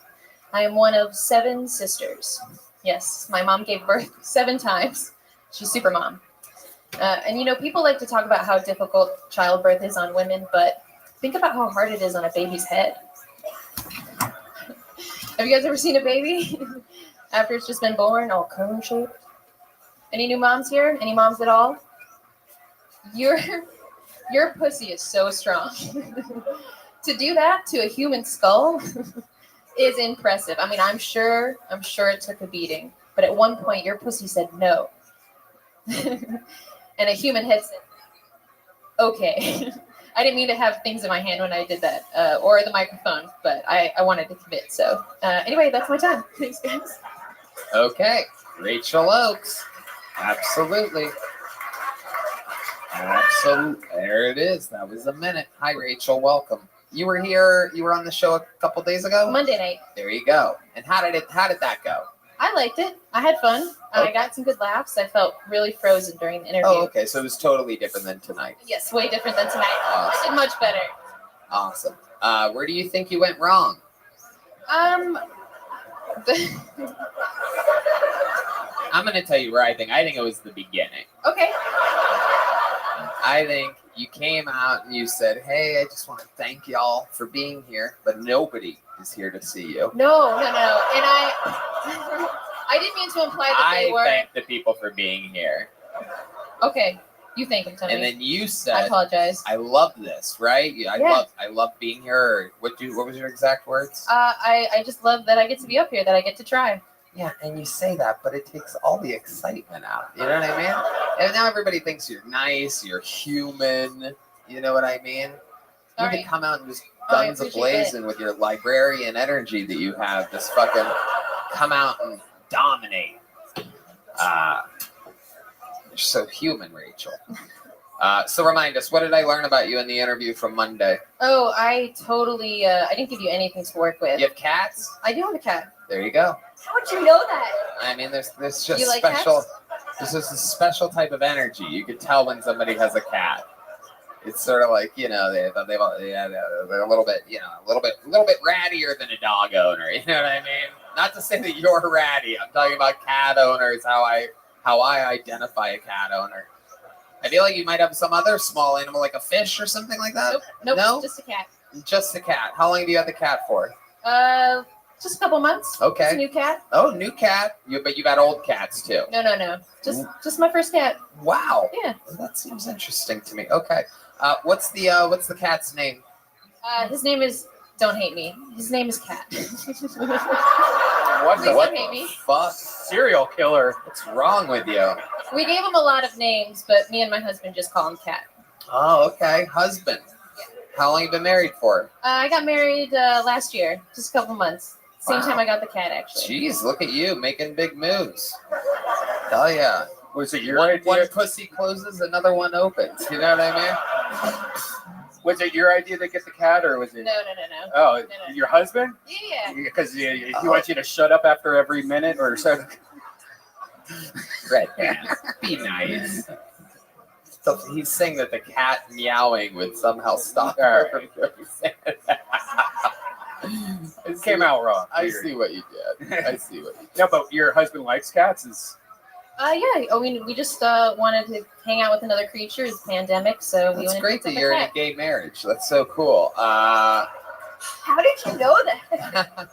I am one of 7 sisters. Yes, my mom gave birth 7 times. She's super mom. And you know, people like to talk about how difficult childbirth is on women, but think about how hard it is on a baby's head. Have you guys ever seen a baby after it's just been born, all cone-shaped? Any new moms here? Any moms at all? Your pussy is so strong. To do that to a human skull is impressive. I mean, I'm sure it took a beating, but at one point your pussy said no. And a human head said, okay. I didn't mean to have things in my hand when I did that, or the microphone, but I wanted to commit. So anyway, that's my time. Thanks, guys. Okay, Rachel Oakes. Absolutely. There it is. That was a minute. Hi, Rachel. Welcome. You were here. You were on the show a couple days ago. Monday night. There you go. And how did that go? I liked it. I had fun. I got some good laughs. I felt really frozen during the interview. Oh, okay. So it was totally different than tonight. Yes, way different than tonight. Awesome. I did much better. Awesome. Where do you think you went wrong? I'm going to tell you where I think it was the beginning. Okay. I think you came out and you said, hey, I just want to thank y'all for being here, but nobody is here to see you. No. And I didn't mean to imply that they were. I thank the people for being here. Okay. You thank them, Tony. And then you said, I apologize. I love this, right? I love being here. What was your exact words? I just love that I get to be up here, that I get to try. Yeah, and you say that, but it takes all the excitement out. You know what I mean? And now everybody thinks you're nice, you're human. You know what I mean? You need to come out and just guns a-blazing with your librarian energy that you have. Just fucking come out and dominate. You're so human, Rachel. So remind us, what did I learn about you in the interview from Monday? Oh, I totally, I didn't give you anything to work with. You have cats? I do have a cat. There you go. How would you know that? I mean, there's just You like special. cats? There's just a special type of energy. You can tell when somebody has a cat. It's sort of like, you know, they're a little bit, you know, a little bit rattier than a dog owner. You know what I mean? Not to say that you're ratty. I'm talking about cat owners. How I identify a cat owner. I feel like you might have some other small animal, like a fish or something like that. Nope, No? just a cat. Just a cat. How long have you had the cat for? Just a couple months. Okay. It's a new cat. Oh, new cat. But you've had old cats too. No. Just my first cat. Wow. Yeah. That seems interesting to me. Okay. What's the cat's name? His name is. Don't hate me. His name is Cat. What Please the don't hate me. fuck? Serial killer. What's wrong with you? We gave him a lot of names, but me and my husband just call him Cat. Oh, okay. Husband. How long you been married for? I got married last year, just a couple months. Same Wow. time I got the cat, actually. Jeez, look at you making big moves. Hell yeah. Was it your one idea? pussy closes, another one opens. You know what I mean? Was it your idea to get the cat, or was it? No. Oh, No. your husband? Yeah. Because he wants you to shut up after every minute or so. Red pants. Be nice. So he's saying that the cat meowing would somehow stop her from doing that. It came out wrong. I Weird. see what you did. I see what you did. No, but your husband likes cats? Yeah. Oh, we just wanted to hang out with another creature. It's pandemic, so we That's wanted great to that pick you're up in a a cat. gay marriage. That's so cool. How did you know that?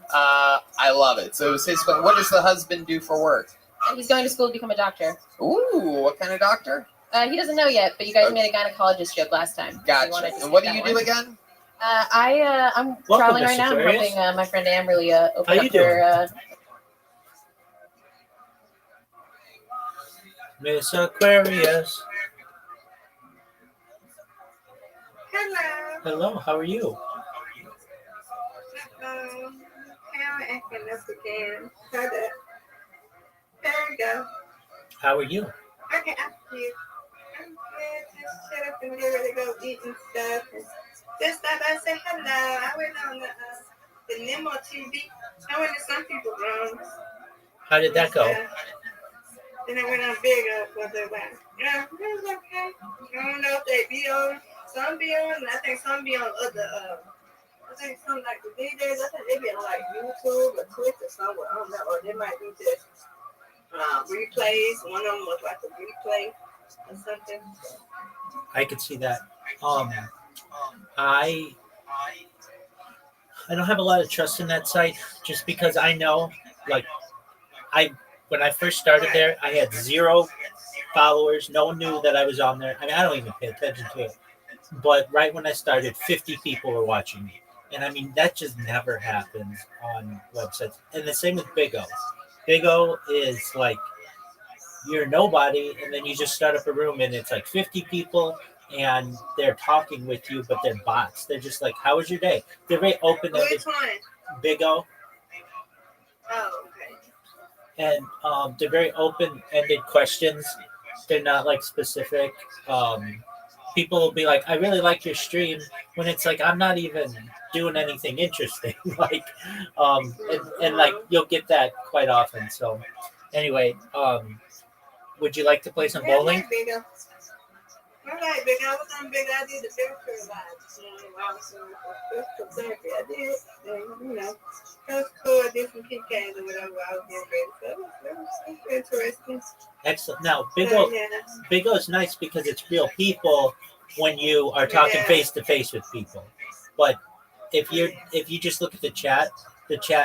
I love it. So what does the husband do for work? He's going to school to become a doctor. Ooh, what kind of doctor? He doesn't know yet, but you guys made a gynecologist joke last time. Gotcha. So And what do you do again? I'm Welcome, traveling Mr. right now. I'm Aquarius. helping my friend Amberly open How you up her. Miss Aquarius. Hello. Hello, how are you? How acting up again? Hold up. There we go. How are you? Okay, I'm cute. I'm good. Just shut up and get ready to go eat and stuff. And just thought I'd say hello. I went on the Nemo TV. I went to some people's rooms. How did that go? Then I went on Big Up for the while. Yeah, it was okay. I don't know if they be on, some be on, and I think some be on other, I think some like the DJs, I think they be on like YouTube or Twitch or somewhere. I don't know, or they might be just replays. One of them was like a replay or something. I could see that. I don't have a lot of trust in that site just because I know, like, when I first started there, I had 0 followers. No one knew that I was on there. I mean, I don't even pay attention to it. But right when I started, 50 people were watching me. And I mean, that just never happens on websites. And the same with Big O. Big O is like, you're nobody, and then you just start up a room, and it's like 50 people, and they're talking with you, but they're bots. They're just like, how was your day? They're very open-ended. Which one? Big O. Oh, okay. And they're very open-ended questions. They're not like specific. People will be like, I really like your stream, when it's like, I'm not even doing anything interesting. Like, and like, you'll get that quite often. So anyway, would you like to play some bowling? I like Big O. I was on Big O. I did the physical lives. I was in physical therapy. I did. And, you know, it was cool. I did some PKs or whatever. I was getting ready. So it was interesting. Excellent. Now, Big O is nice because it's real people when you are talking face to face with people. But if you just look at the chat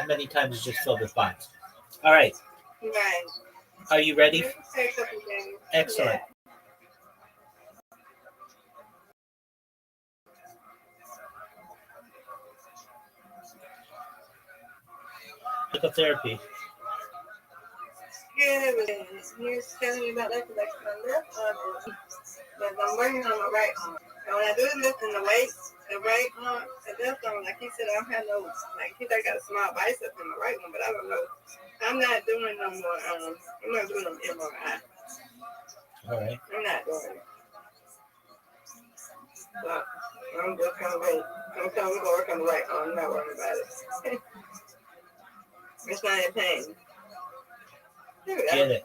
many times is just filled with bots. All right. Right. Are you ready? Excellent. Excellent. Psychotherapy. Yeah, he was telling me about that because my left arm is, but I'm working on my right arm. And when I do the lift in the weights, the right arm, the left arm, like he said, I don't have no, like he said I got a small bicep in the right one, but I don't know. I'm not doing no more, I'm not doing no MRI. All right. I'm not doing it. But I'm just kind of wait. I'm going to work on the right arm. I'm not worried about it. It's not in pain. Get it.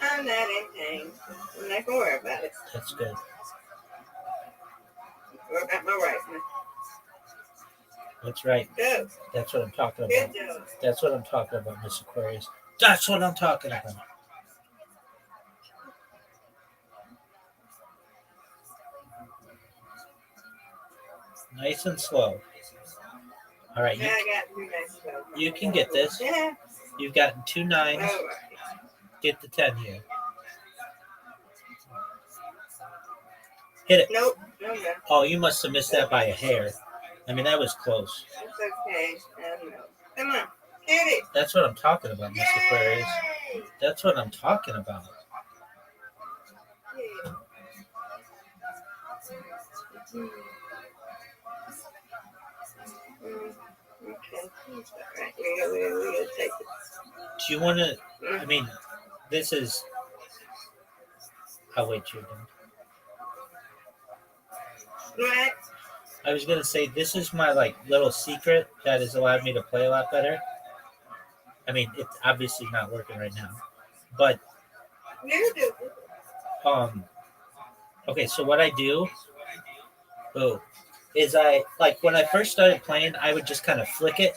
I'm not in pain. I'm not going to worry about it. That's good. Work out my right one. That's right. Good. That's what I'm talking Good about. job. That's what I'm talking about, Miss Aquarius. That's what I'm talking about. Nice and slow. All right, Yeah, I got 3 nice slow. you can get this. Yeah. You've gotten 2 9s. All right. Get the 10 here. Hit it. Nope. No, no. Oh, you must have missed that by a hair. I mean, that was close. It's okay. I know. Come on. Hit it. That's what I'm talking about, Miss Aquarius. That's what I'm talking about. Yeah. Okay. All right. We're gonna take it. Do you want to? I mean, this is. I'll wait your turn. What? I was gonna say this is my like little secret that has allowed me to play a lot better. I mean, it's obviously not working right now, but You do. okay. So what I do, is I like when I first started playing, I would just kind of flick it,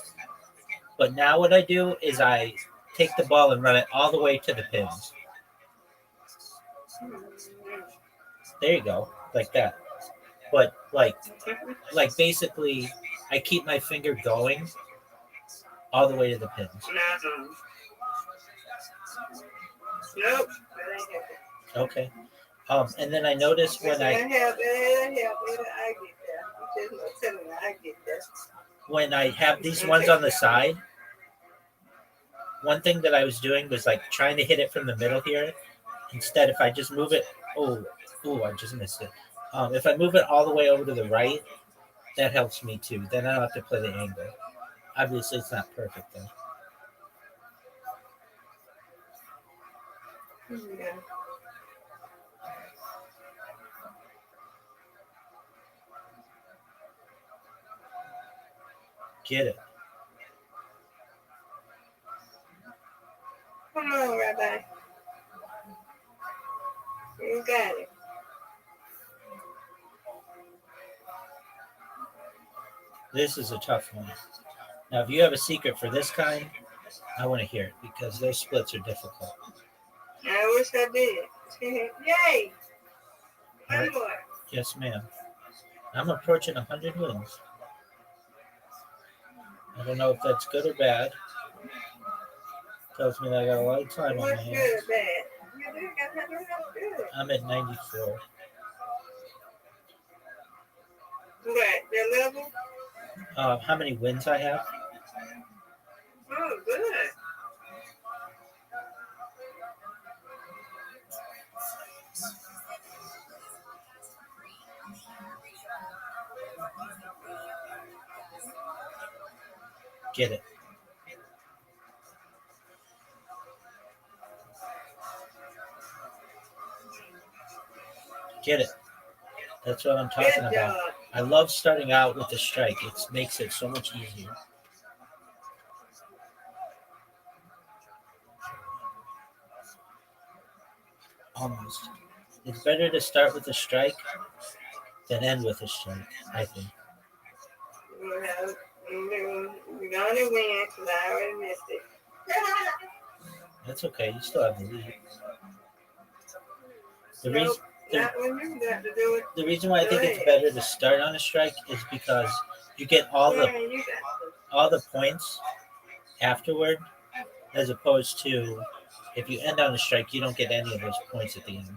but now what I do is I take the ball and run it all the way to the pins. There you go, like that. But like basically, I keep my finger going all the way to the pins. Nope. Okay. And then I notice when I have these ones on the side, one thing that I was doing was like trying to hit it from the middle here. Instead, if I just move it, I just missed it. If I move it all the way over to the right, that helps me too. Then I don't have to play the angle. Obviously, it's not perfect though. Yeah. Get it. Come on, Rabbi. You got it. This is a tough one. Now, if you have a secret for this kind, I want to hear it because their splits are difficult. I wish I did. Yay! All right. One more. Yes, ma'am. I'm approaching 100 wins. I don't know if that's good or bad. Tells me that I got a lot of time on my What's hands. good, bad? You do got that good. I'm at 94. What? The level? How many wins I have? Oh, good. Get it. Get it. That's what I'm talking Good about. job. I love starting out with the strike. It makes it so much easier. Almost. It's better to start with a strike than end with a strike, I think. We're going to win because I already missed it. That's okay. You still have the lead. The Nope, reason, not when you got to do it. the reason why I think it's better to start on a strike is because you get all Yeah, the you got to. points afterward, as opposed to if you end on a strike, you don't get any of those points at the end.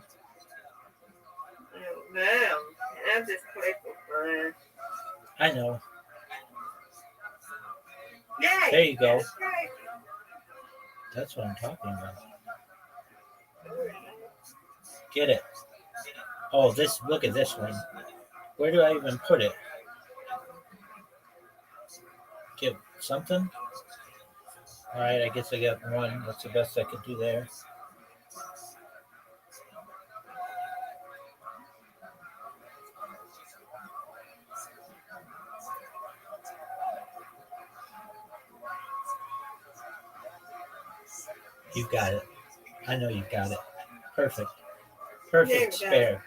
Oh, no. I'm just playing for fun. I know. Yay! There you go. That's right. That's what I'm talking about. Get it. Oh, look at this one. Where do I even put it? Get something? All right, I guess I got one. That's the best I could do there. You got it. I know you got it. Perfect. Perfect spare.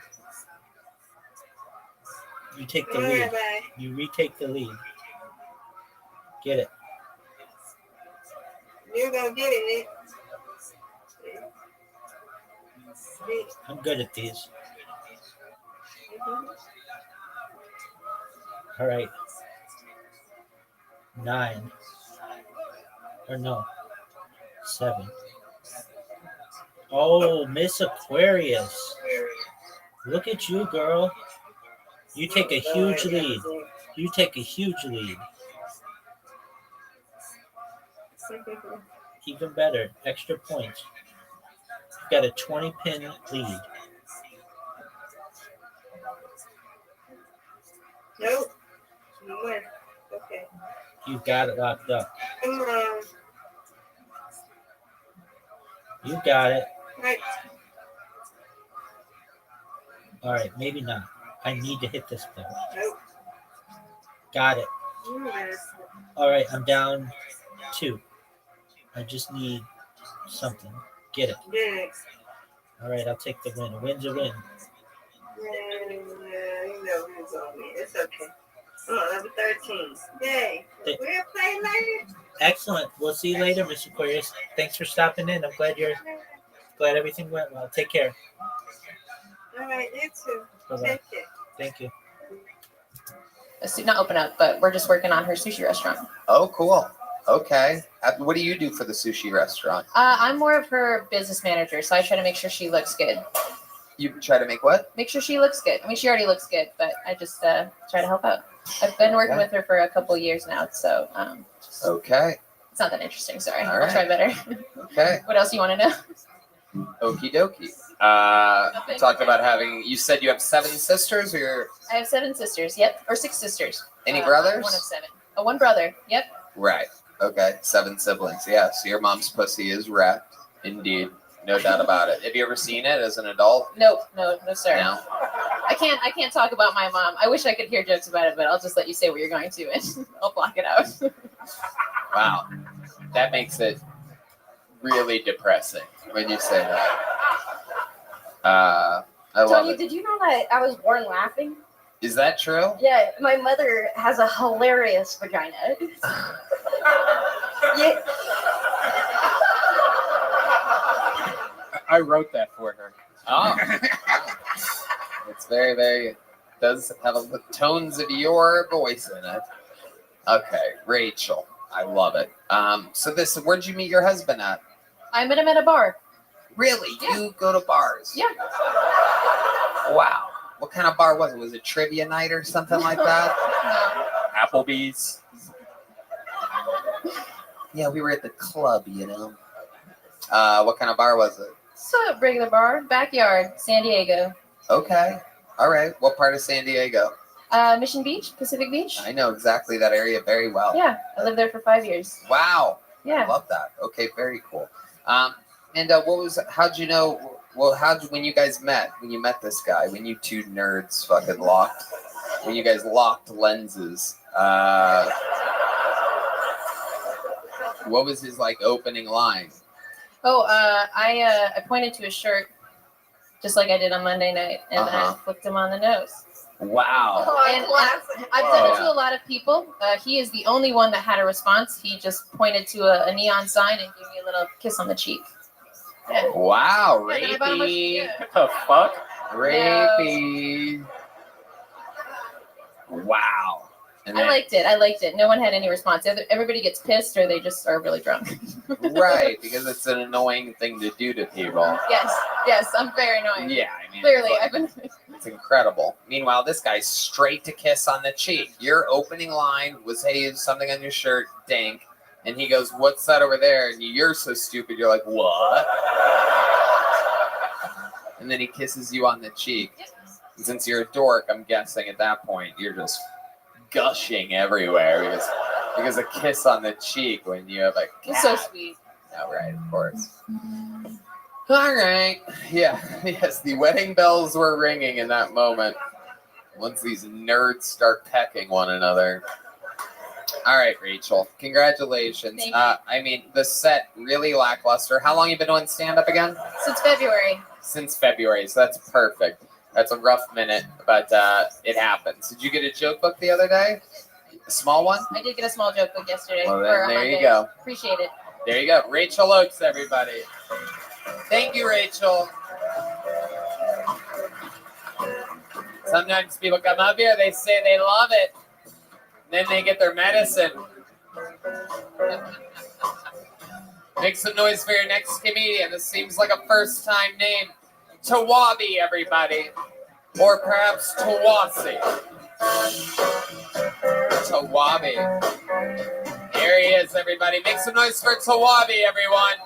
You take the lead. You retake the lead. Get it. You're going to get it, Nick. I'm good at these. All right. 9. Or no. 7. Oh, Miss Aquarius. Look at you, girl. You take a huge lead. You take a huge lead. Even better. Extra points. You've got a 20-pin lead. Nope. You win. Okay. You've got it locked up. Come on. You got it. Right. All right, maybe not. I need to hit this bell. Nope. Got it. Yes. All right, I'm down 2. I just need something. Get it. Yes. All right, I'll take the win. A win's a win. Yeah, you know who's on me. It's okay. Oh, number 13. Yay. We'll play later. Excellent. We'll see you later, Mr. Aquarius. Thanks for stopping in. I'm glad everything went well. Take care. All right, you too. Bye-bye. Take care. Thank you. Not open up, but we're just working on her sushi restaurant. Oh, cool. Okay. What do you do for the sushi restaurant? I'm more of her business manager, so I try to make sure she looks good. You try to make what? Make sure she looks good. I mean, she already looks good, but I just try to help out. I've been working with her for a couple years now, so Okay. it's not that interesting. Sorry, All I'll right. try better. Okay. What else you want to know? Okie dokie. Talked about having. You said you have 7 sisters, or you're I have 7 sisters. Yep, or 6 sisters. Any brothers? I'm one of 7. Oh, 1 brother. Yep. right. Okay, 7 siblings. Yeah. So your mom's pussy is wrecked. Indeed, no doubt about it. Have you ever seen it as an adult? Nope. No, sir. No. I can't talk about my mom. I wish I could hear jokes about it, but I'll just let you say what you're going to, and I'll block it out. Wow. That makes it really depressing when you say that. I love Tony, it. did you know that I was born laughing? Is that true? Yeah, my mother has a hilarious vagina. Yeah. I wrote that for her. Oh. It's very, very, does have the tones of your voice in it. Okay, Rachel. I love it. So where'd you meet your husband at? I met him at a bar. Really? Yeah. You go to bars? Yeah. Wow. What kind of bar was it? Was it trivia night or something like that? Applebee's. Yeah, we were at the club, you know. What kind of bar was it? So regular bar, backyard, San Diego. Okay. All right. What part of San Diego? Mission Beach, Pacific Beach. I know exactly that area very well. Yeah, I lived there for 5 years. Wow. Yeah. Love that. Okay, very cool. And how'd you know, when you guys met, when you met this guy, when you 2 nerds fucking when you guys locked lenses, what was his opening line? Oh, I pointed to his shirt, just like I did on Monday night, and I flicked him on the nose. Wow. And I've done it to a lot of people. He is the only one that had a response. He just pointed to a neon sign and gave me a little kiss on the cheek. Yeah. Wow, Yeah, then I bought him rapey. The fuck? Rapey. Wow. And I liked it. No one had any response. Everybody gets pissed or they just are really drunk. Right, because it's an annoying thing to do to people. Yes, I'm very annoying. Yeah, I mean, Clearly, I've been. It's incredible. Meanwhile, this guy's straight to kiss on the cheek. Your opening line was, "Hey, you have something on your shirt, dank." And he goes, "What's that over there?" And you're so stupid, you're like, "What?" And then he kisses you on the cheek. And since you're a dork, I'm guessing at that point, you're just gushing everywhere because a kiss on the cheek when you have a cat. It's so sweet. Oh, right, of course. All right. Yeah. Yes, the wedding bells were ringing in that moment. Once these nerds start pecking one another. All right, Rachel. Congratulations. Thank you. I mean, the set really lackluster. How long you been doing stand-up again? Since February. Since February, so that's perfect. That's a rough minute, but it happens. Did you get a joke book the other day? A small one? I did get a small joke book yesterday. Well, then or on there you Monday. go. Appreciate it. There you go. Rachel Oakes, everybody. Thank you, Rachel. Sometimes people come up here, they say they love it. Then they get their medicine. Make some noise for your next comedian. This seems like a first-time name. Tawabi, everybody. Or perhaps Tawasi. Tawabi. Here he is, everybody. Make some noise for Tawabi, everyone.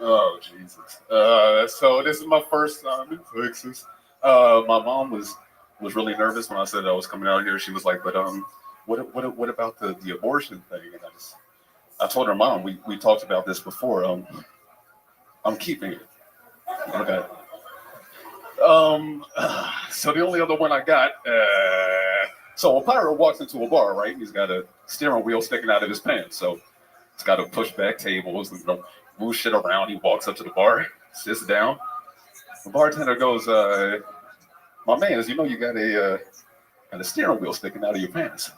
Oh, Jesus. So this is my first time in Texas. My mom was really nervous when I said I was coming out here. She was like, but what about the abortion thing? And I told her mom, we talked about this before. I'm keeping it. Okay. So the only other one I got, so a pirate walks into a bar, right? He's got a steering wheel sticking out of his pants. So it's got a pushback tables and move shit around. He walks up to the bar, sits down. The bartender goes, my man, you got a steering wheel sticking out of your pants.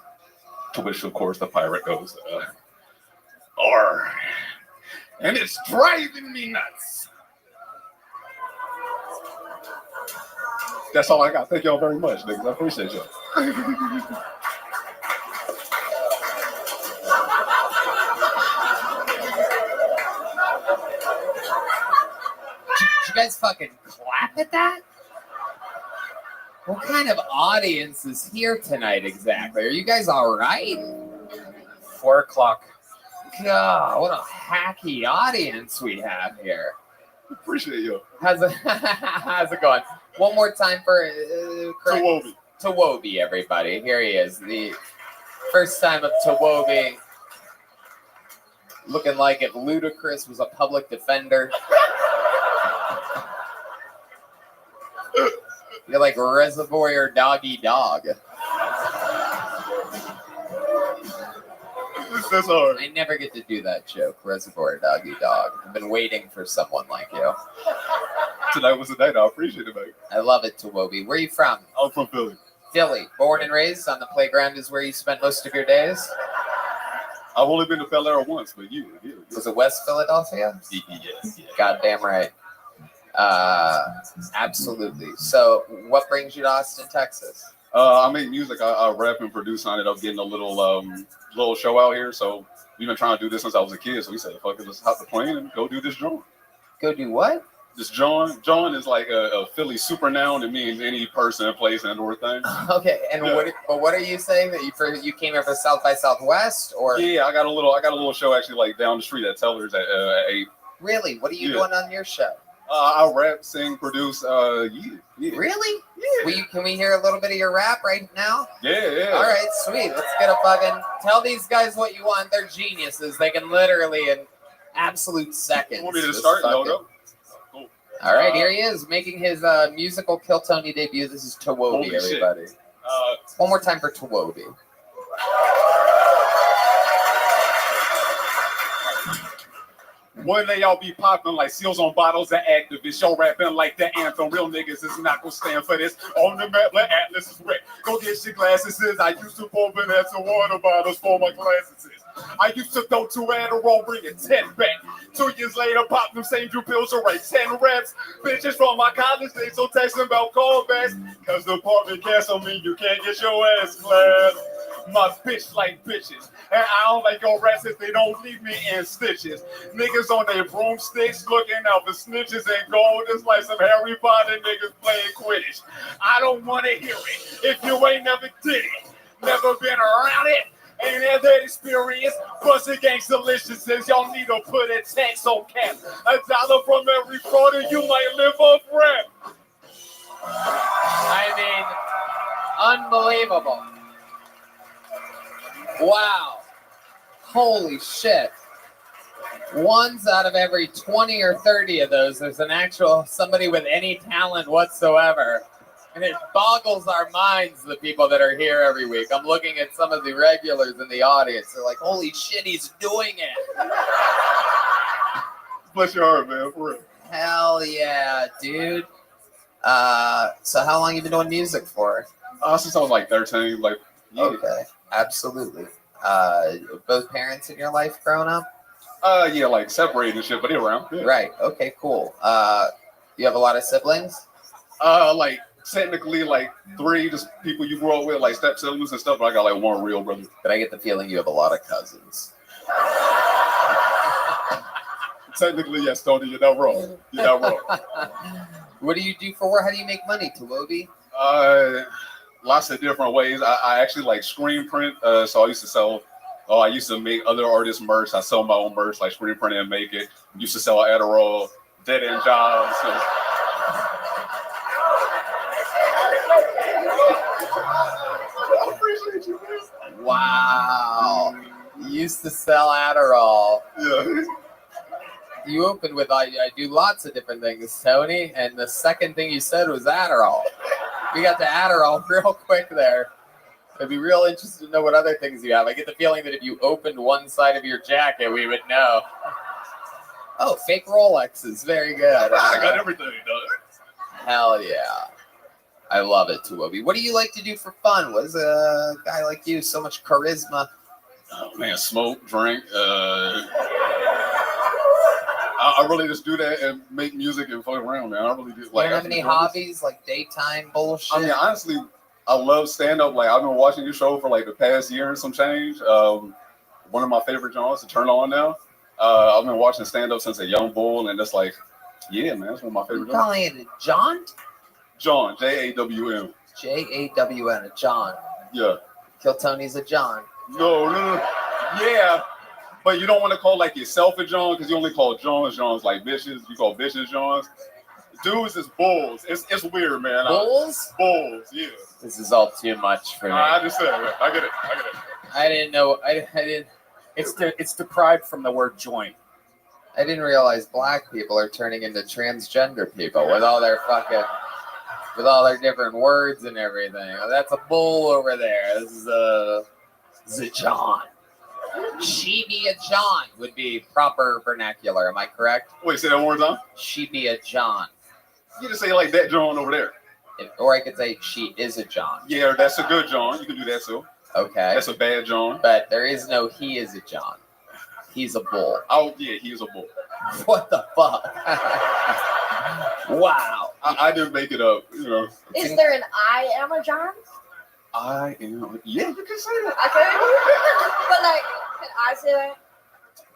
To which, of course, the pirate goes, "Arr, and it's driving me nuts." That's all I got. Thank y'all very much, niggas. I appreciate y'all. Did you guys fucking clap at that? What kind of audience is here tonight exactly? Are you guys all right? 4 o'clock. God, what a hacky audience we have here. Appreciate you. How's it going? One more time for Tawobi. Tawobi, everybody. Here he is. The first time of Tawobi. Looking like if Ludacris was a public defender. You're like Reservoir Doggy Dog. That's hard. I never get to do that joke, Reservoir Doggy Dog. I've been waiting for someone like you. Tonight was the night. I appreciate it, mate. I love it, Tawobi. Where are you from? I'm from Philly. Philly. Born and raised on the playground is where you spent most of your days? I've only been to Bel Air once, but yeah. Was it West Philadelphia? Yeah. Goddamn right. Absolutely. So, what brings you to Austin, Texas? I make music. I rap and produce on it. I'm getting a little show out here. So we've been trying to do this since I was a kid. So we said, "Fuck it, let's hop the plane and go do this joint." Go do what? This joint. Joint is like a Philly super noun. It means any person, place, and or thing. Okay. And Yeah. what are you saying that you came here for South by Southwest or? Yeah, I got a little show actually like down the street at Teller's at 8. Really? What are you Yeah. doing on your show? I rap, sing, produce. Yeah. Really? Yeah. Can we hear a little bit of your rap right now? Yeah. All right, sweet. Let's get a fucking tell these guys what you want. They're geniuses. They can literally in absolute seconds. You want me to just start? fucking- No. Cool. All right, here he is making his musical Kill Tony debut. This is Tawobi, Holy shit. everybody. One more time for Tawobi. One day y'all be popping like seals on bottles of activists. Y'all rapping like the anthem. Real niggas is not gonna stand for this. On the map, like Atlas is wet. Go get your glasses. I used to pour bananas and water bottles for my classes. I used to throw 2 Adderall, bring it 10 back. 2 years later, pop them same Drew pills or write 10 raps. Bitches from my college days, so texting about callbacks. Cause the apartment cancel me, you can't get your ass clapped. My bitch like bitches. And I don't like your rats if they don't leave me in stitches. Niggas on their broomsticks looking out for snitches and gold. It's like some Harry Potter niggas playing Quidditch. I don't want to hear it if you ain't never did it. Never been around it. Ain't had that experience. Busting gangsta-liciouses. Y'all need to put a tax on cap. $1 from every quarter. You might live off rap. I mean, unbelievable. Wow. Holy shit. Ones out of every 20 or 30 of those, there's an actual somebody with any talent whatsoever. And it boggles our minds, the people that are here every week. I'm looking at some of the regulars in the audience. They're like, holy shit, he's doing it. Bless your heart, man. For real. Hell yeah, dude. So how long you been doing music for? Since I was like 13. Like, yeah. Okay, absolutely. Both parents in your life growing up? Yeah, like separated and shit, but they're around. Yeah. Right. Okay, cool. You have a lot of siblings? Like technically like 3 just people you grew up with, like step siblings and stuff, but I got like 1 real brother. But I get the feeling you have a lot of cousins. Technically, yes, Tony, you're not wrong. You're not wrong. What do you do for work? How do you make money, Tawobi? Lots of different ways. I actually like screen print. So I used to sell. I used to make other artists merch. I sell my own merch, like screen print and make it. Used to sell Adderall, dead end jobs. So. I appreciate you, man. Wow. You used to sell Adderall. Yeah. You opened with I do lots of different things, Tony, and the second thing you said was Adderall. We got to Adderall real quick there. I'd be real interested to know what other things you have. I get the feeling that if you opened one side of your jacket, we would know. Oh, fake Rolexes. Very good. I got everything done. Hell yeah. I love it, Tuobi. What do you like to do for fun? What is a guy like you? So much charisma. Oh, man, smoke, drink. I really just do that and make music and fuck around, man. I really do. You don't have any hobbies, like daytime bullshit? I mean, honestly, I love stand-up. Like, I've been watching your show for, like, the past year and some change. One of my favorite genres to turn on now. I've been watching stand-up since a young bull, and it's like, yeah, man, it's one of my favorite genres. Calling it a John? John, Jawm. Jawm, a John. Yeah. Kill Tony's a John. No. Yeah, but you don't want to call like yourself a John because you only call Johns like bitches. You call bitches Johns. Dudes is bulls. It's weird, man. Bulls? Bulls, yeah. This is all too much for me. I understand, man. I get it. I didn't know. I didn't. It's deprived from the word joint. I didn't realize black people are turning into transgender people with all their different words and everything. Oh, that's a bull over there. This is a John. She be a John would be proper vernacular. Am I correct? Wait, say that one more time. She be a John. You just say like that John over there. Or I could say she is a John. Yeah, that's a good John. You can do that too. Okay. That's a bad John. But there is no he is a John. He's a bull. Oh, yeah, he is a bull. What the fuck? Wow. I didn't make it up, you know. Is there an I am a John? I am. Yeah, you can say that. Okay. But like, can I say that?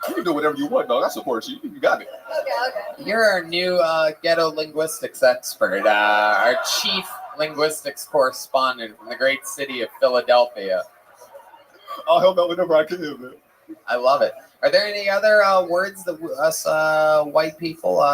You can do whatever you want, dog. I support you. You got it. Okay. You're our new ghetto linguistics expert, our chief linguistics correspondent from the great city of Philadelphia. I'll help out whenever I can, man. I love it. Are there any other words that us white people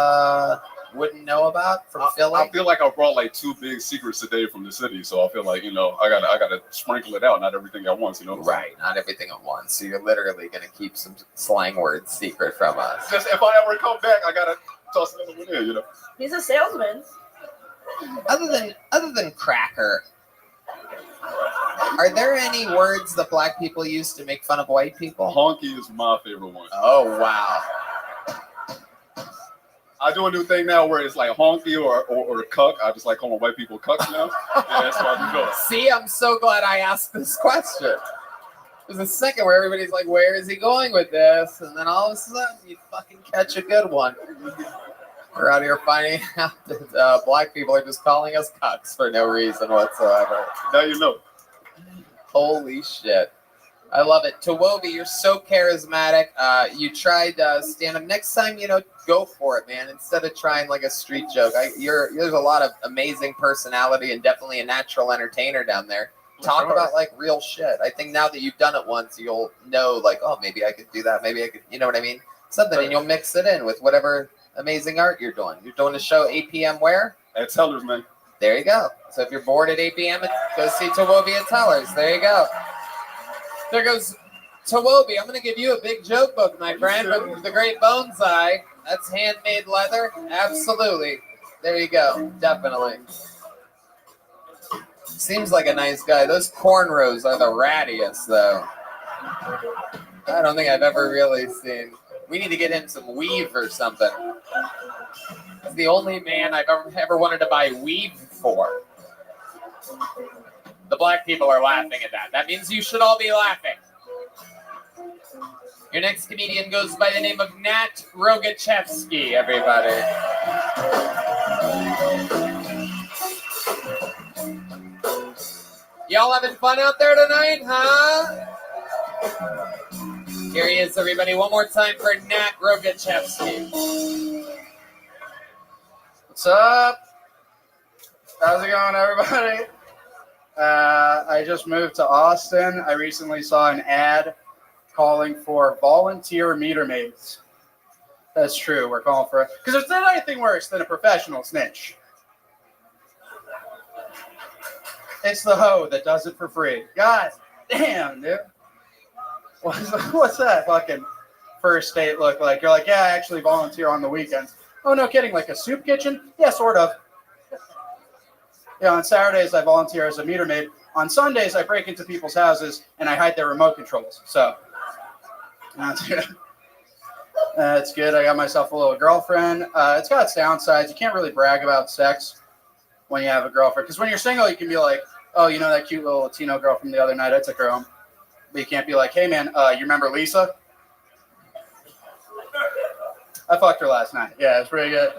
wouldn't know about from Philly? I feel like I brought like 2 big secrets today from the city, so I feel like, you know, I gotta sprinkle it out, not everything at once, you know. Right, not everything at once. So you're literally gonna keep some slang words secret from us. Just if I ever come back, I gotta toss another one in, you know. He's a salesman. Other than cracker, are there any words that black people use to make fun of white people? Honky is my favorite one. Oh wow. I do a new thing now where it's like honky or cuck. I just like calling white people cucks now. Yeah, that's what I'm doing. See, I'm so glad I asked this question. There's a second where everybody's like, where is he going with this? And then all of a sudden, you fucking catch a good one. We're out here finding out that black people are just calling us cucks for no reason whatsoever. Now you know. Holy shit. I love it. Tawobi, you're so charismatic. You tried stand-up. Next time, you know, go for it, man. Instead of trying like a street joke. There's a lot of amazing personality and definitely a natural entertainer down there. Talk about like real shit. I think now that you've done it once, you'll know like, oh, maybe I could do that. Maybe I could, you know what I mean? Something, and you'll mix it in with whatever amazing art you're doing. You're doing a show 8 p.m. where? At Tellers, man. There you go. So if you're bored at 8 p.m., go see Tawobi at Tellers. There you go. There goes Tawobi. I'm going to give you a big joke book, my friend, from the great Bonsai. That's handmade leather. Absolutely. There you go. Definitely. Seems like a nice guy. Those cornrows are the rattiest, though. I don't think I've ever really seen. We need to get him some weave or something. He's the only man I've ever wanted to buy weave for. The black people are laughing at that. That means you should all be laughing. Your next comedian goes by the name of Nat Rogachevsky, everybody. Y'all having fun out there tonight, huh? Here he is, everybody. One more time for Nat Rogachevsky. What's up? How's it going, everybody? I just moved to Austin. I recently saw an ad calling for volunteer meter maids. That's true. We're calling for it. Because there's not anything worse than a professional snitch. It's the hoe that does it for free. Guys, Damn, dude. What's that fucking first date look like? You're like, yeah, I actually volunteer on the weekends. Oh, no kidding. Like a soup kitchen? Yeah, sort of. Yeah, on Saturdays, I volunteer as a meter maid. On Sundays, I break into people's houses and I hide their remote controls. So, that's good. It's good. I got myself a little girlfriend. It's got its downsides. You can't really brag about sex when you have a girlfriend. Because when you're single, you can be like, oh, you know that cute little Latino girl from the other night? I took her home. But you can't be like, hey, man, you remember Lisa? I fucked her last night. Yeah, it's pretty good.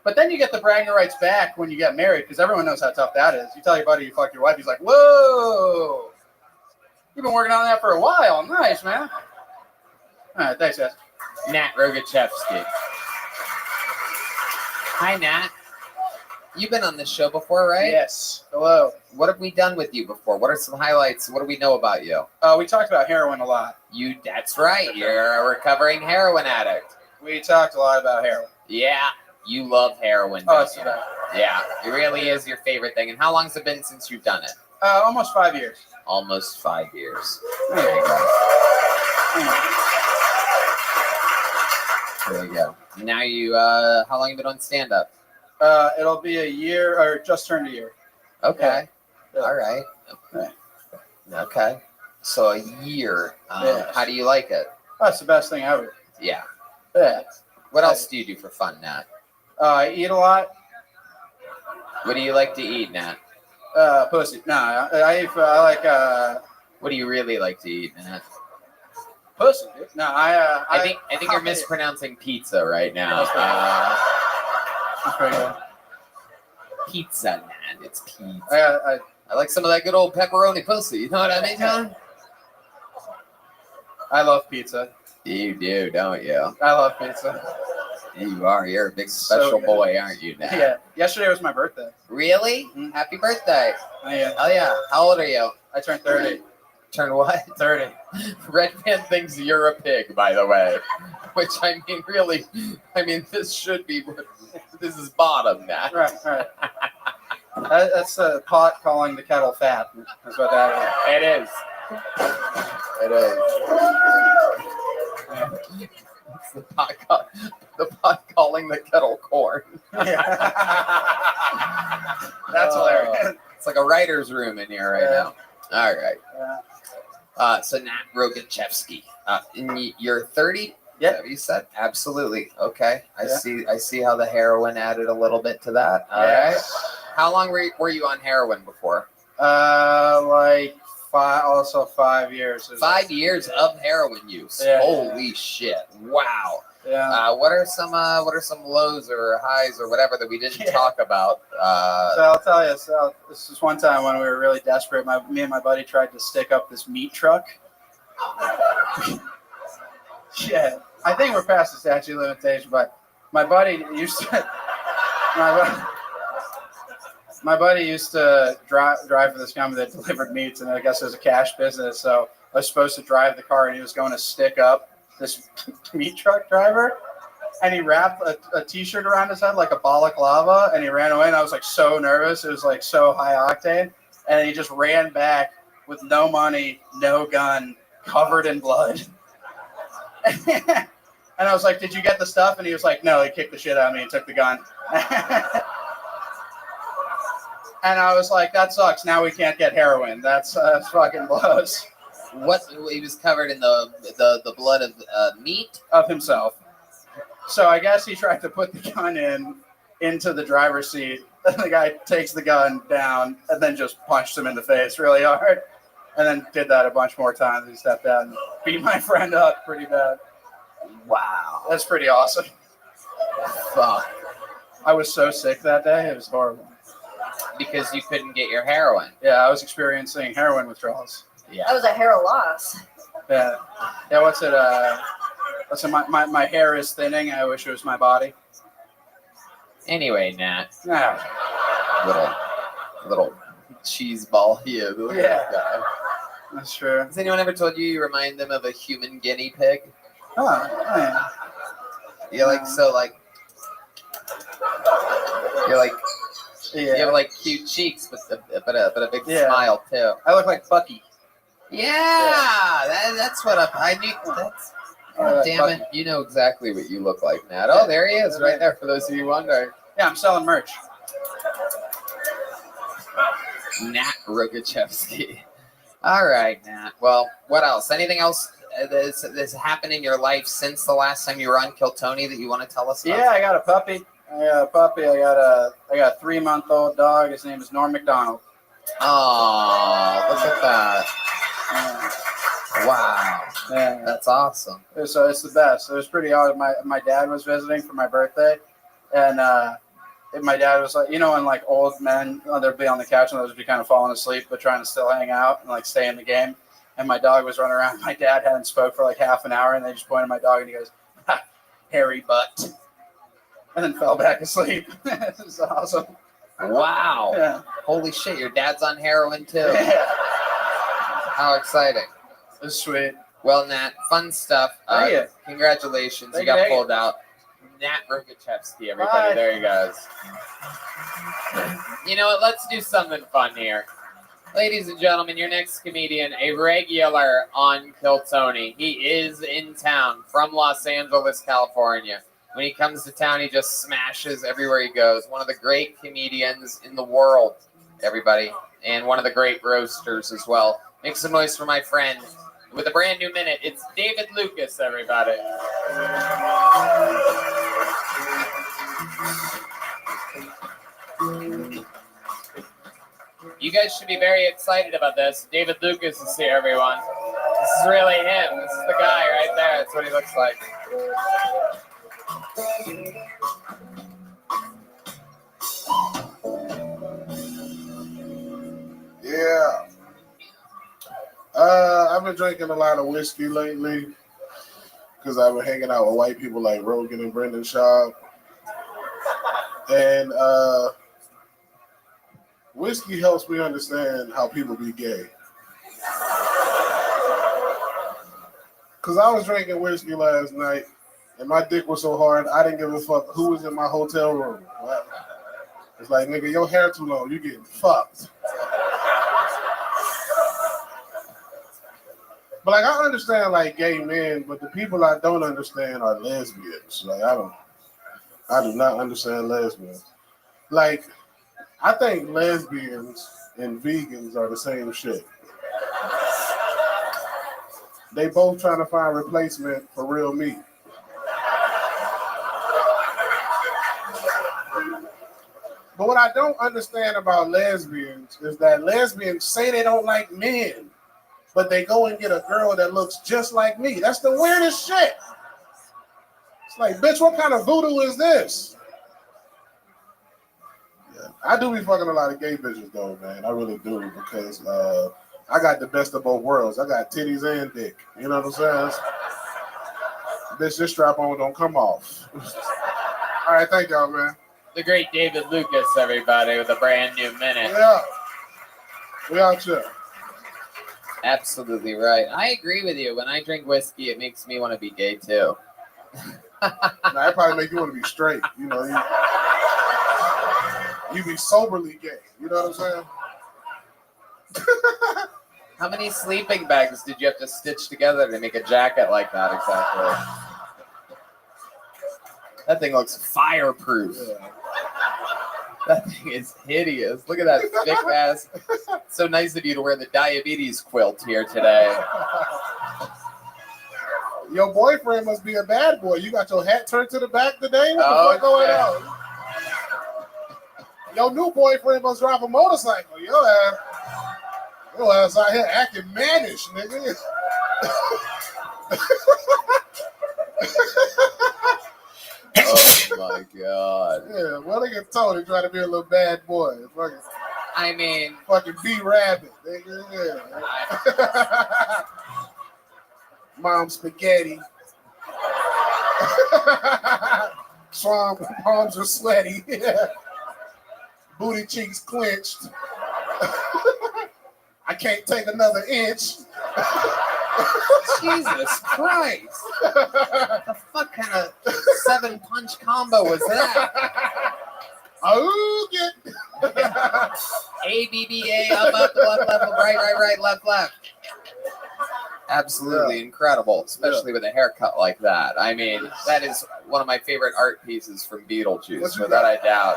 But then you get the bragging rights back when you get married, because everyone knows how tough that is. You tell your buddy you fucked your wife, he's like, whoa, you've been working on that for a while. Nice, man. All right, thanks, guys. Nat Rogachevsky. Hi, Nat. You've been on this show before, right? Yes. Hello. What have we done with you before? What are some highlights? What do we know about you? We talked about heroin a lot. That's right. You're a recovering heroin addict. We talked a lot about heroin. Yeah. You love heroin. Oh, don't it's you? the best. Yeah. It really is your favorite thing. And how long has it been since you've done it? Almost 5 years. Almost 5 years. There you go. There you go. Now you, how long have you been on stand-up? It'll be a year, or just turned a year. Okay. Yeah. All right. Okay. So a year. Yes. How do you like it? That's the best thing ever. Yeah. Yeah. What else do you do for fun, Nat? I eat a lot. What do you like to eat, Nat? Pussy. No, I like. What do you really like to eat, Nat? Pussy. Dude. No, I think you're mispronouncing pizza right now. That's pretty good. Pizza, Nat. It's pizza. I like some of that good old pepperoni pussy. You know what I mean, John? I love pizza. You do, don't you? I love pizza. You are. You're a big special boy, aren't you, Nat? Yeah. Yesterday was my birthday. Really? Happy birthday. Oh, yeah. Oh, yeah. How old are you? I turned 30. Turn what? 30. Redman thinks you're a pig, by the way. Which, I mean, really, this should be, this is bottom, Nat. Right. That's the pot calling the kettle fat. That's what that is. It is. It is. It's the pot calling the kettle corn. Yeah. That's hilarious. It's like a writer's room in here right now. All right. So Nat Rogachevsky, you're 30. Yeah, you said absolutely. Okay, I see how the heroin added a little bit to that. All right. How long were you on heroin before? Like 5 years. 5 years of heroin use. Yeah. Holy shit! Wow. Yeah. What are some lows or highs or whatever that we didn't talk about? So I'll tell you. So this is one time when we were really desperate. Me and my buddy tried to stick up this meat truck. Yeah, I think we're past the statute of limitation, but my buddy used to. My buddy used to drive for this company that delivered meats, and I guess it was a cash business. So I was supposed to drive the car, and he was going to stick up this meat truck driver, and he wrapped a T-shirt around his head like a balaclava, and he ran away. And I was like so nervous; it was like so high octane, and he just ran back with no money, no gun, covered in blood. And I was like, "Did you get the stuff?" And he was like, "No." He kicked the shit out of me and took the gun. And I was like, "That sucks. Now we can't get heroin. That's fucking blows." What? He was covered in the blood of meat of himself. So I guess he tried to put the gun into the driver's seat. And the guy takes the gun down and then just punched him in the face really hard. And then did that a bunch more times. He stepped out and beat my friend up pretty bad. Wow. That's pretty awesome. Fuck. I was so sick that day. It was horrible. Because you couldn't get your heroin. Yeah, I was experiencing heroin withdrawals. Yeah. That was a hair loss. Yeah. Yeah, what's it? My hair is thinning. I wish it was my body. Anyway, Nat. Yeah. Little cheese ball here. Yeah. That's true. Has anyone ever told you remind them of a human guinea pig? Oh, yeah. You're like you have like cute cheeks, but a big smile too. I look like Bucky. Yeah, that's what I knew. That's, oh, damn it. You know exactly what you look like, Nat. Oh, there he is, right there, for those of you wondering. Yeah, I'm selling merch. Nat Rogachevsky. All right, Nat. Well, what else? Anything else that's happened in your life since the last time you were on Kill Tony that you want to tell us about? Yeah, I got a puppy. I got a 3-month-old dog. His name is Norm McDonald. Oh, look at that. Wow. Yeah. That's awesome. So it's the best. It was pretty awesome. My dad was visiting for my birthday, and my dad was like, and like old men, they'd be on the couch and they'd be kind of falling asleep, but trying to still hang out and like stay in the game. And my dog was running around. My dad hadn't spoke for like half an hour, and they just pointed at my dog and he goes, ha, hairy butt, and then fell back asleep. It was awesome. Wow. Yeah. Holy shit, your dad's on heroin too. Yeah. How exciting. It's sweet. Well, Nat, fun stuff. Thank you. Congratulations. Thank you got you. pulled out. Nat Rogachevsky, everybody. Bye. There he goes. You know what? Let's do something fun here. Ladies and gentlemen, your next comedian, a regular on Kill Tony. He is in town from Los Angeles, California. When he comes to town, he just smashes everywhere he goes. One of the great comedians in the world, everybody. And one of the great roasters as well. Make some noise for my friend. With a brand new minute, it's David Lucas, everybody. You guys should be very excited about this. David Lucas is here, everyone. This is really him. This is the guy right there. That's what he looks like. Yeah. I've been drinking a lot of whiskey lately because I've been hanging out with white people like Rogan and Brendan Schaub. And whiskey helps me understand how people be gay. Because I was drinking whiskey last night and my dick was so hard, I didn't give a fuck who was in my hotel room. Right? It's like, nigga, your hair too long, you getting fucked. But like I understand like gay men, but the people I don't understand are lesbians. Like I do not understand lesbians. Like I think lesbians and vegans are the same shit. They both trying to find replacement for real meat. But what I don't understand about lesbians is that lesbians say they don't like men, but they go and get a girl that looks just like me. That's the weirdest shit. It's like, bitch, what kind of voodoo is this? Yeah, I do be fucking a lot of gay bitches though, man. I really do, because I got the best of both worlds. I got titties and dick. You know what I'm saying? Bitch, this strap on don't come off. All right, thank y'all, man. The great David Lucas, everybody, with a brand new minute. Yeah. We out here. Absolutely right. I agree with you. When I drink whiskey, it makes me want to be gay too. That probably make you want to be straight. You know, you be soberly gay. You know what I'm saying? How many sleeping bags did you have to stitch together to make a jacket like that exactly? That thing looks fireproof. Yeah. That thing is hideous. Look at that thick ass. So nice of you to wear the diabetes quilt here today. Your boyfriend must be a bad boy. You got your hat turned to the back today? What the fuck going on? Your new boyfriend must drive a motorcycle. Your ass out here acting mannish, nigga. Oh my god. Yeah, well, they get told to try to be a little bad boy. Fucking, I mean, fucking B-Rabbit, nigga. Yeah. Mom spaghetti. Palms are sweaty. Yeah. Booty cheeks clenched. I can't take another inch. Jesus Christ. What the fuck kind of 7-punch combo was that? Oh, get A, B, B, A, up, left, left, right, left. Absolutely incredible, especially with a haircut like that. I mean, that is one of my favorite art pieces from Beetlejuice, without a doubt.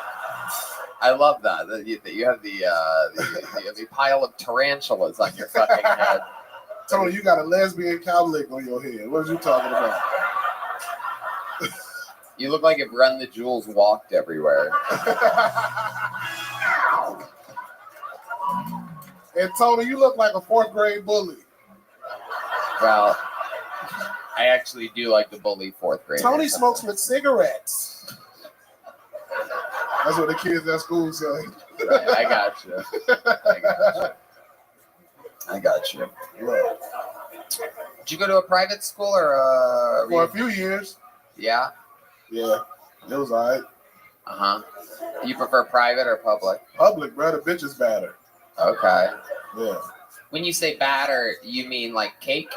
I love that you have the pile of tarantulas on your fucking head. Tony, you got a lesbian cowlick on your head. What are you talking about? You look like if Run the Jewels walked everywhere. And Tony, you look like a 4th grade bully. Well, I actually do like to bully 4th graders. Tony smokes with cigarettes. That's what the kids at school say. Right, I got you. I got you. Right. Did you go to a private school or for a few years? Yeah. Yeah, it was alright. You prefer private or public? Public, bro. The bitch is batter. Okay. Yeah. When you say batter, you mean like cake?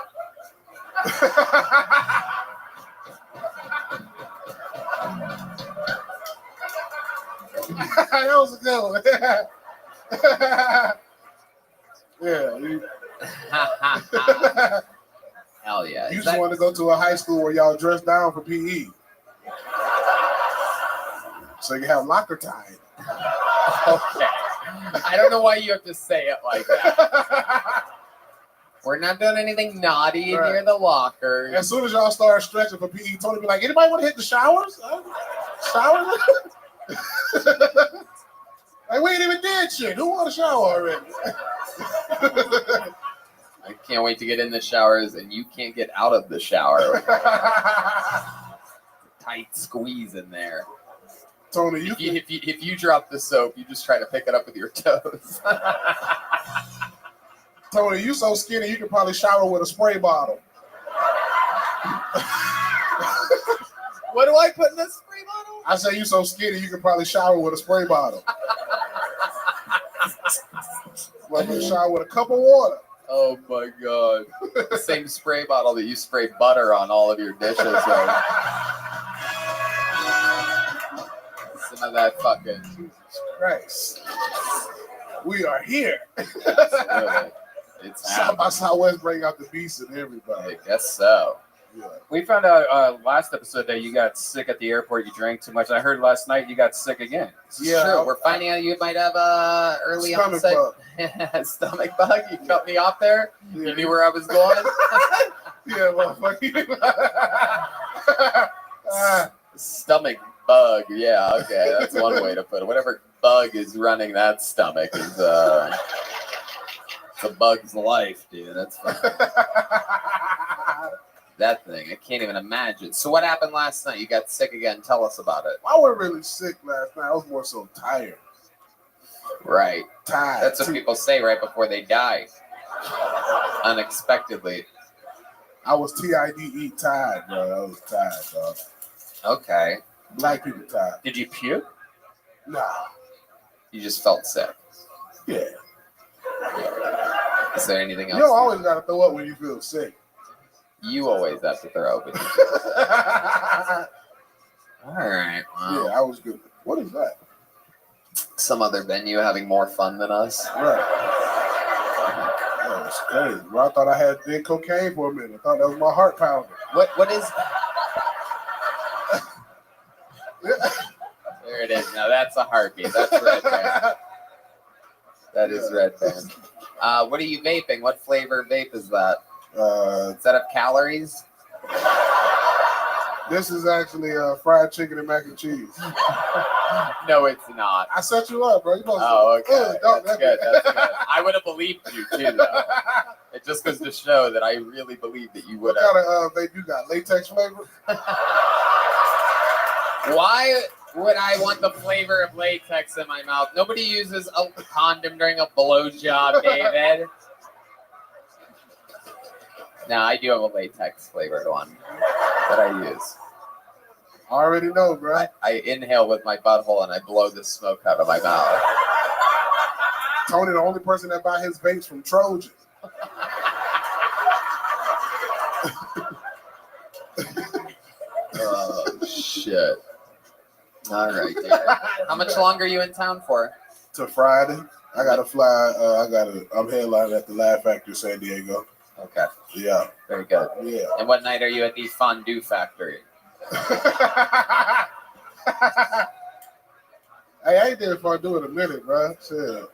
That was a good one. Yeah. Hell yeah. You just want to go to a high school where y'all dress down for PE. So you have locker time. Okay. I don't know why you have to say it like that. We're not doing anything naughty near the lockers. As soon as y'all start stretching for PE, Tony be like, anybody want to hit the showers? Showers? Like, we ain't even did shit. Who want to shower already? I can't wait to get in the showers, and you can't get out of the shower. Tight squeeze in there. Tony, if you drop the soap, you just try to pick it up with your toes. Tony, you so skinny, you could probably shower with a spray bottle. What do I put in the spray bottle? I say you so skinny, you could probably shower with a spray bottle. Like you shower with a cup of water. Oh my God. The same spray bottle that you spray butter on all of your dishes with. Some of that fucking... Jesus Christ. We are here. Absolutely. It's South by Southwest bring out the beast in everybody. I guess so. Yeah. We found out last episode that you got sick at the airport. You drank too much. I heard last night you got sick again. It's true. We're finding out you might have early onset stomach bug. You cut me off there. Yeah. You knew where I was going. Yeah, motherfucker. Stomach bug. Yeah, okay. That's one way to put it. Whatever bug is running that stomach is it's a bug's life, dude. That's fine. That thing. I can't even imagine. So what happened last night? You got sick again. Tell us about it. I wasn't really sick last night. I was more so tired. Right. Tired. That's what people say right before they die. Unexpectedly. I was TIDE tired, bro. I was tired, dog. Okay. Black people tired. Did you puke? Nah. You just felt sick. Yeah. Is there anything else? You don't always got to throw up when you feel sick. You always have to throw up. All right. Wow. Yeah, I was good. What is that? Some other venue having more fun than us. Right. That was crazy. Bro, I thought I had did cocaine for a minute. I thought that was my heart pounding. What is? There it is. Now that's a heartbeat. That's Red Band. That is Red Band. What are you vaping? What flavor vape is that? Does that have calories? This is actually fried chicken and mac and cheese. No, it's not. I set you up, bro. You okay. That's good. That's good. I would have believed you too, though. It just goes to show that I really believe that you would have. What kind of vape you got? Latex flavor? Why would I want the flavor of latex in my mouth? Nobody uses a condom during a blowjob, David. No, I do have a latex flavored one that I use. I already know, bro. I inhale with my butthole and I blow the smoke out of my mouth. Tony, the only person that buy his vapes from Trojan. Oh, shit. All right, dude. How much longer are you in town for? To Friday. I gotta fly. I'm headlining at the Laugh Factory San Diego. Okay. Yeah. Very good. Yeah. And what night are you at the fondue factory? Hey, I ain't there if I do it in a minute, bro. Shit.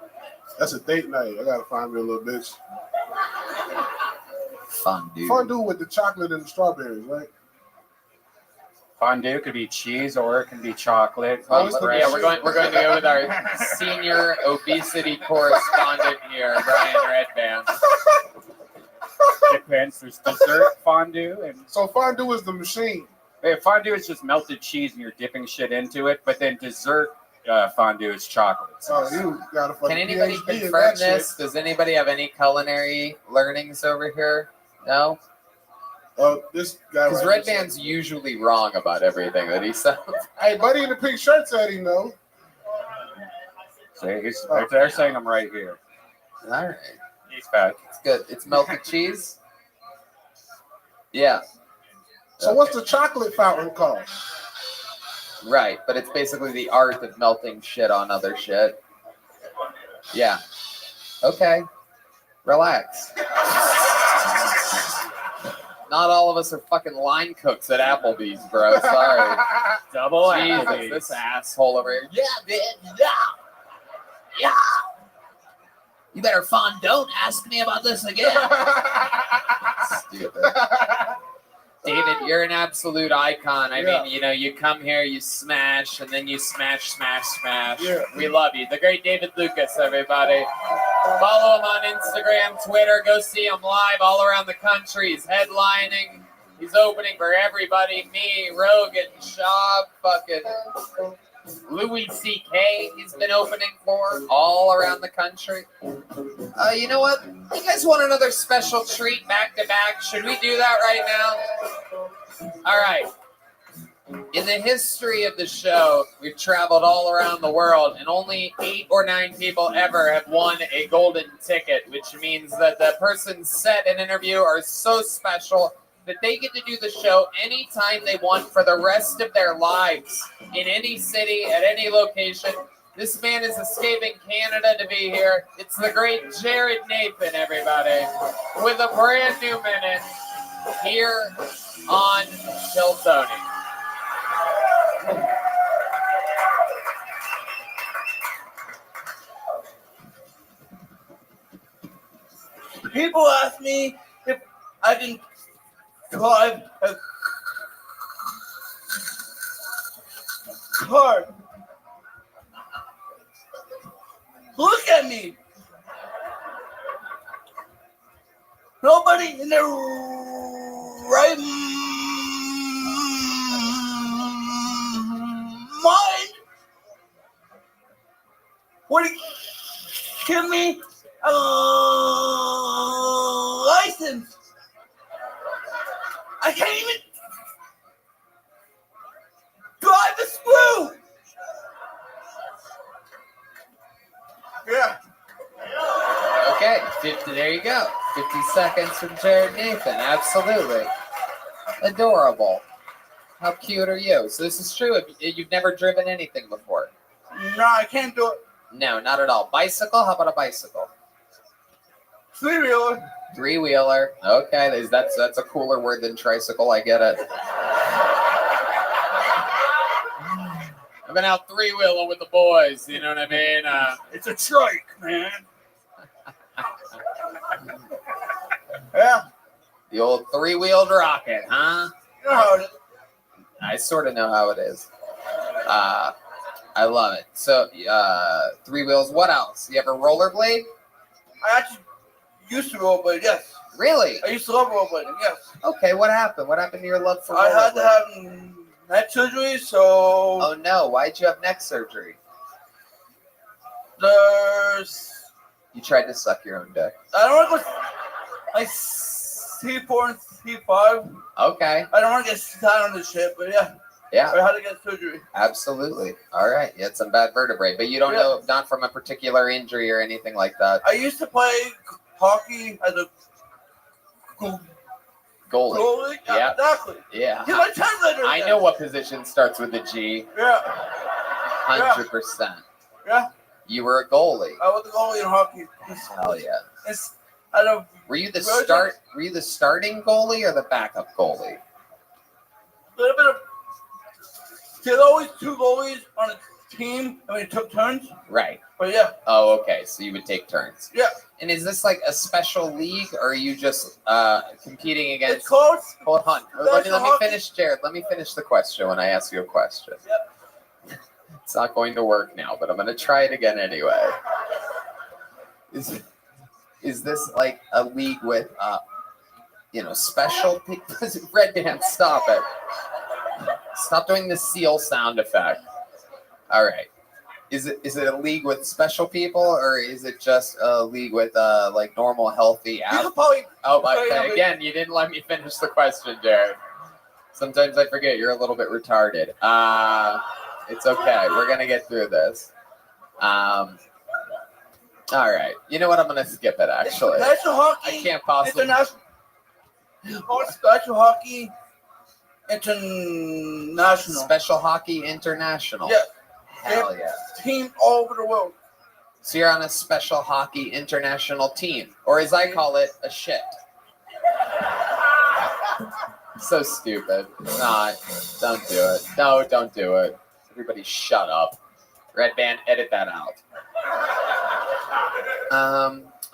That's a date night. I gotta find me a little bitch. Fondue. Fondue with the chocolate and the strawberries, right? Fondue could be cheese or it can be chocolate. Yeah, we're going to go with our senior obesity correspondent here, Brian Redband. Depends. There's dessert fondue and so fondue is the machine. Fondue is just melted cheese and you're dipping shit into it, but then dessert fondue is chocolate. Oh, you got a fucking Can anybody PhD in confirm that this? shit. Does anybody have any culinary learnings over here? No? Oh, this guy. Because right Red Band's usually wrong about everything that he says. Hey, buddy in the pink shirt said he know. See, they're saying I'm right here. All right. He's fat. It's good. It's melted cheese? Yeah. So what's the chocolate fountain called? Right, but it's basically the art of melting shit on other shit. Yeah. Okay. Relax. Not all of us are fucking line cooks at Applebee's, bro. Sorry. Double Jesus, Applebee's. this asshole over here. Yeah, bitch. Yeah. Yeah. You better don't ask me about this again. Stupid. David, you're an absolute icon. I mean, you know, you come here, you smash, and then you smash, smash, smash. Yeah. We love you. The great David Lucas, everybody. Follow him on Instagram, Twitter. Go see him live all around the country. He's headlining. He's opening for everybody. Me, Rogan, Shaw, fucking Louis C.K. He's been opening for all around the country. You know what? You guys want another special treat back to back? Should we do that right now? All right. In the history of the show, we've traveled all around the world, and only 8 or 9 people ever have won a golden ticket, which means that the person's set and interview are so special that they get to do the show anytime they want for the rest of their lives, in any city, at any location. This man is escaping Canada to be here. It's the great Jared Nathan, everybody, with a brand new minute here on Kill Tony. People ask me if I can drive a car. Look at me. Nobody in their right mind would give me a license. I can't even drive a screw. Yeah. Okay, 50, there you go. 50 seconds from Jared Nathan. Absolutely. Adorable. How cute are you? So this is true. You've never driven anything before? No, I can't do it. No, not at all. Bicycle? How about a bicycle? 3-wheeler. 3-wheeler. Okay, that's a cooler word than tricycle. I get it. I've been out 3-wheeling with the boys. You know what I mean? It's a trike, man. Yeah. The old 3-wheeled rocket, huh? You know how it is. I sort of know how it is. I love it. So, 3 wheels. What else? You ever rollerblade? I actually used to rollerblade, yes. Really? I used to love rollerblading, yes. Okay, what happened? What happened to your love for rollerblade? I had to have neck surgery, so... Oh, no. Why'd you have neck surgery? There's... You tried to suck your own dick. I don't want to go... Like C4 and C5. Okay. I don't want to get sat on this shit, but yeah. Yeah. I had to get surgery. Absolutely. All right. You had some bad vertebrae, but you don't know, not from a particular injury or anything like that. I used to play hockey as a goalie. Yeah. Exactly. Yeah. Get my translator I again. know what position starts with a G. Yeah. 100%. Yeah. You were a goalie. I was a goalie in hockey. Hell yeah. out of Were you the Rothschild. Were you the starting goalie or the backup goalie? A little bit of. There's always two goalies on a team, and we took turns. Right. But yeah. Oh, okay. So you would take turns. Yeah. And is this like a special league, or are you just competing against? It's called. Hold on. Let me hockey. finish, Jared. Let me finish the question when I ask you a question. Yep. It's not going to work now, but I'm going to try it again anyway. Is this like a league with special people? Red Band, stop it. Stop doing the seal sound effect. All right. Is it a league with special people, or is it just a league with like normal, healthy athletes? Again, you didn't let me finish the question, Jared. Sometimes I forget you're a little bit retarded. It's okay. We're gonna get through this. All right. You know what? I'm gonna skip it. Actually, Special hockey. I can't possibly. International. Special hockey. International. Special Hockey International. Yeah. Hell yeah. Team all over the world. So you're on a Special Hockey International team, or as I call it, a shit. So stupid. Nah, don't do it. No, don't do it. Everybody shut up. Red Band, edit that out.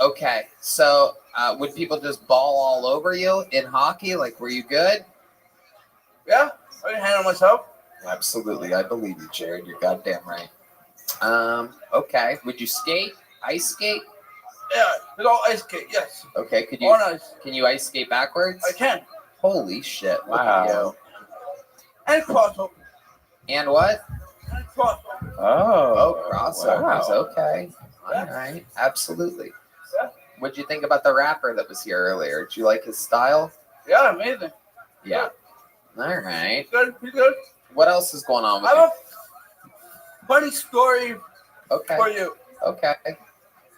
Okay, so would people just ball all over you in hockey? Like, were you good? Yeah, I can handle myself. Absolutely, I believe you, Jared. You're goddamn right. Okay, would you skate? Ice skate? Yeah, it's all ice skate. Yes. Okay, could you? On ice. Can you ice skate backwards? I can. Holy shit! Look Wow. at you. And crossover. And what? And crossover. Oh, crossovers. Wow. Okay. All right. Absolutely. What'd you think about the rapper that was here earlier? Did you like his style? Yeah, amazing. Yeah. All right. Good, pretty good. What else is going on with I you? have a funny story Okay. for you. Okay.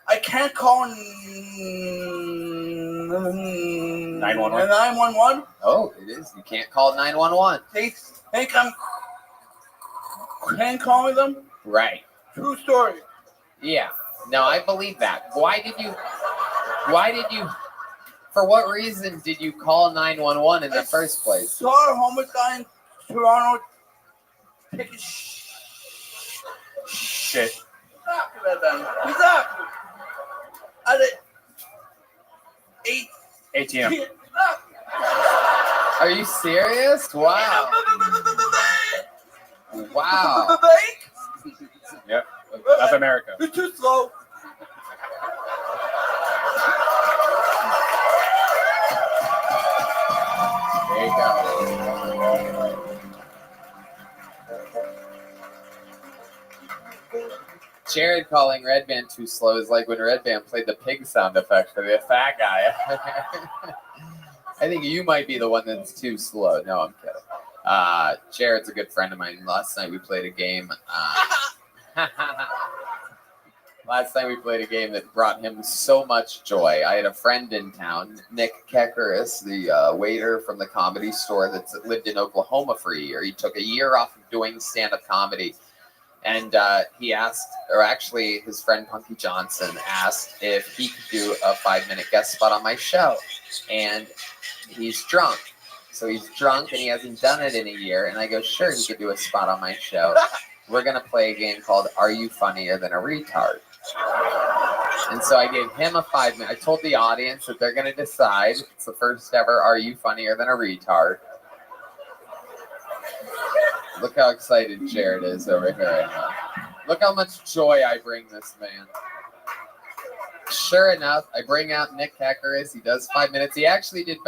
I can't call 911. 911. Oh, it is. You can't call 911. They think I'm calling them. Right. True story. Yeah. No, I believe that. Why did you, for what reason did you call 911 in the first place? Saw a homeless guy in Toronto take a Shit. Exactly. Exactly. At it. 8 Are you serious? Wow. Wow. Yep. Of America. You're too slow. There you go. Jared calling Red Band too slow is like when Red Band played the pig sound effect for the fat guy. I think you might be the one that's too slow. No, I'm kidding. Jared's a good friend of mine. Last night we played a game. Last night we played a game that brought him so much joy. I had a friend in town, Nick Keckeris, the waiter from the Comedy Store that's lived in Oklahoma for a year. He took a year off of doing stand-up comedy. And he asked, or actually his friend Punky Johnson asked if he could do a 5-minute guest spot on my show. And he's drunk. So he's drunk and he hasn't done it in a year. And I go, sure, he could do a spot on my show. We're going to play a game called Are You Funnier Than a Retard? And so I gave him a 5-minute. I told the audience that they're going to decide. It's the first ever Are You Funnier Than a Retard? Look how excited Jared is over here right now. Look how much joy I bring this man. Sure enough, I bring out Nick Keckeris. He does 5 minutes. He actually did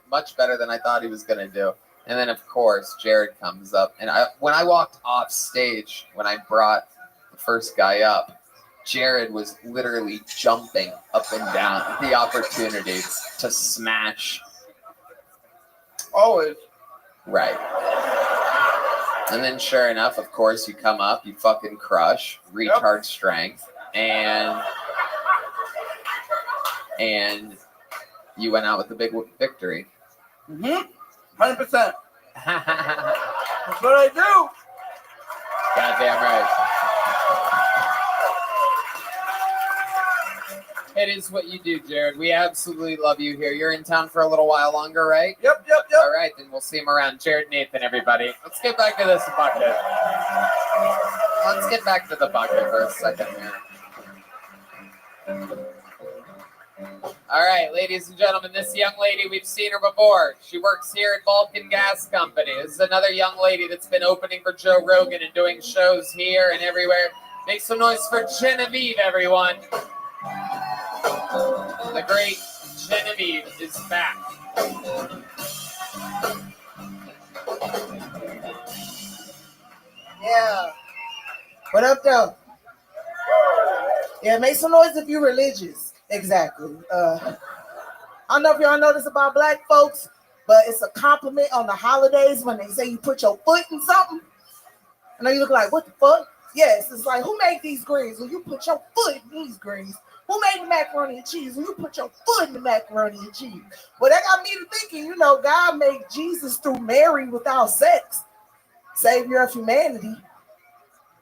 much better than I thought he was going to do. And then, of course, Jared comes up. And when I walked off stage, when I brought the first guy up, Jared was literally jumping up and down at the opportunity to smash. Always. Right. And then, sure enough, of course, you come up, you fucking crush, retard strength, and you went out with the big victory. 100%. That's what I do. Goddamn right. It is what you do, Jared. We absolutely love you here. You're in town for a little while longer, right? Yep. All right, then we'll see him around. Jared Nathan, everybody. Let's get back to this bucket. Let's get back to the bucket for a second here. All right, ladies and gentlemen, this young lady, we've seen her before. She works here at Vulcan Gas Company. This is another young lady that's been opening for Joe Rogan and doing shows here and everywhere. Make some noise for Genevieve, everyone. The great Genevieve is back. Yeah. What up, though? Yeah, make some noise if you're religious. Exactly. I don't know if y'all know this about black folks, but it's a compliment on the holidays when they say you put your foot in something. I know you look like, what the fuck? Yes, it's like, who made these greens? Well, you put your foot in these greens. Who made the macaroni and cheese? Well, you put your foot in the macaroni and cheese. Well, that got me to thinking, you know, God made Jesus through Mary without sex. Savior of humanity.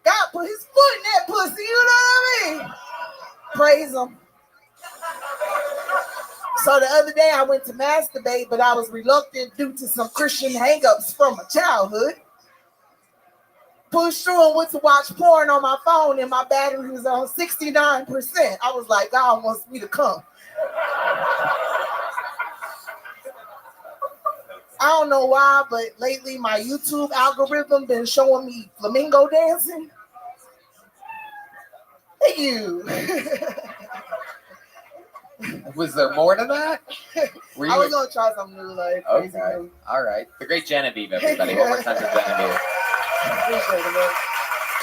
God put his foot in that pussy, you know what I mean? Praise him. So the other day I went to masturbate, but I was reluctant due to some Christian hangups from my childhood. Pushed through and went to watch porn on my phone, and my battery was on 69%. I was like, God wants me to come. I don't know why, but lately my YouTube algorithm been showing me flamingo dancing. Hey, you. Was there more to that? I was gonna try something new, like crazy. Okay. All right. The great Genevieve, everybody. One more time for Genevieve. Appreciate it, man.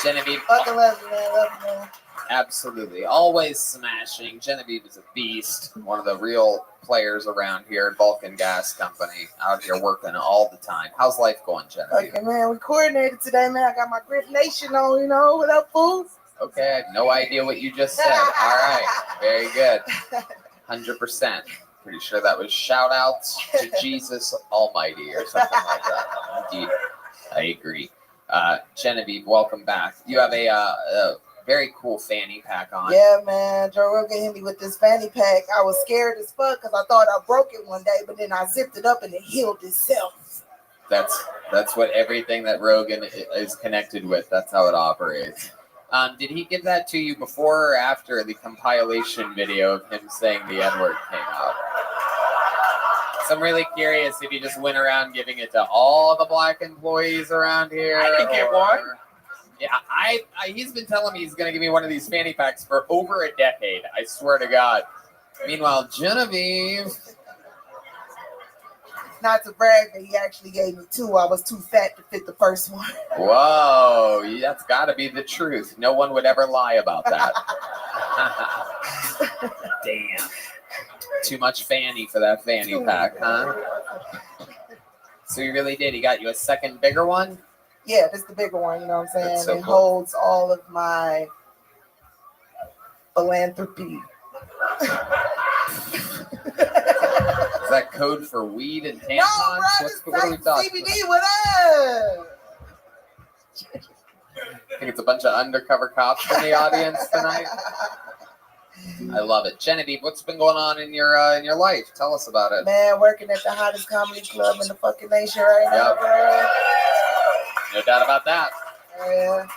Genevieve. Fucking love you, man. Love you, man. Absolutely. Always smashing. Genevieve is a beast. One of the real players around here at Vulcan Gas Company. Out here working all the time. How's life going, Genevieve? Okay, man. We coordinated today, man. I got my Griff Nation on, you know. What up, fool? Okay. I have no idea what you just said. All right. Very good. 100%. Pretty sure that was shout outs to Jesus Almighty or something like that. Indeed. I agree. Genevieve, welcome back. You have a very cool fanny pack on. Yeah, man. Joe Rogan hit me with this fanny pack. I was scared as fuck because I thought I broke it one day, but then I zipped it up and it healed itself. That's what everything that Rogan is connected with. That's how it operates. Did he give that to you before or after the compilation video of him saying the N-word came out? So I'm really curious if he just went around giving it to all the black employees around here. I can get one. Yeah, he's been telling me he's going to give me one of these fanny packs for over a decade. I swear to God. Meanwhile, Genevieve. Not to brag, but he actually gave me two. I was too fat to fit the first one. Whoa, that's got to be the truth. No one would ever lie about that. Damn. Too much fanny for that fanny pack, huh? So you really did. He got you a second bigger one? Yeah, this is the bigger one, you know what I'm saying? That's so it cool. holds all of my philanthropy. Is that code for weed and tampons? No, bro, What are we talking CBD, what up? I think it's a bunch of undercover cops in the audience tonight. I love it. Genevieve, what's been going on in your life? Tell us about it. Man, working at the hottest comedy club in the fucking nation right now, Yep. bro. No doubt about that. Yeah.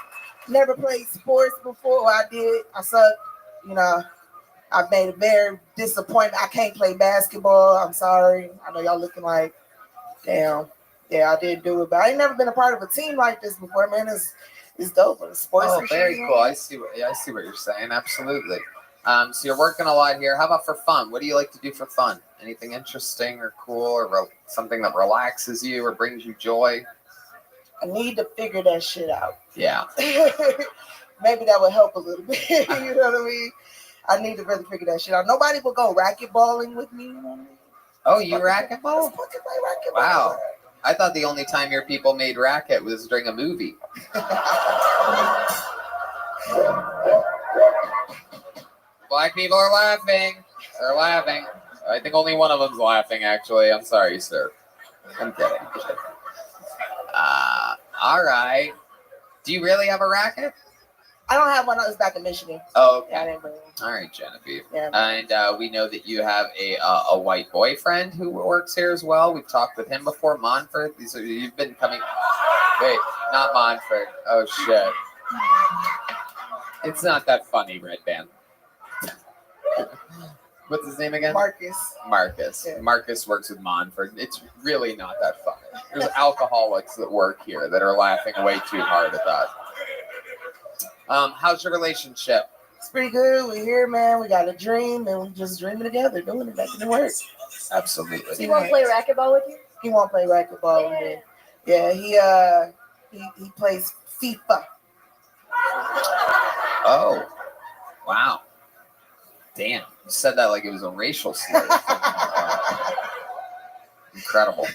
Never played sports before. Well, I did. I sucked. You know, I made a very disappointment. I can't play basketball. I'm sorry. I know y'all looking like, damn. Yeah, I did do it, but I ain't never been a part of a team like this before, man. It's dope. It's sports. Oh, very cool. I see what you're saying. Absolutely. So you're working a lot here. How about for fun? What do you like to do for fun? Anything interesting or cool or something that relaxes you or brings you joy? I need to figure that shit out. Yeah. Maybe that would help a little bit. You know what I mean? I need to really figure that shit out. Nobody will go racquetballing with me. You know what I mean? Oh, you racquetball? Let's fucking play racquetball. Wow. I thought the only time your people made racket was during a movie. Black people are laughing. They're laughing. I think only one of them's laughing, actually. I'm sorry, sir. I'm kidding. All right. Do you really have a racket? I don't have one. I was back in Michigan. Oh, okay. Yeah, I didn't bring one. All right, Genevieve. Yeah. And we know that you have a white boyfriend who works here as well. We've talked with him before, Monfort. You've been coming. Wait, not Monfort. Oh shit. It's not that funny, Red Band. What's his name again? Marcus. Marcus. Yeah. Marcus works with Monfort. It's really not that funny. There's alcoholics that work here that are laughing way too hard at that. How's your relationship? It's pretty good. We're here, man. We got a dream, and we just dreaming together, doing it, making it work. Absolutely. He won't play racquetball with you? He won't play racquetball with me. Yeah, he plays FIFA. Oh, wow. Damn. You said that like it was a racial slur. Incredible.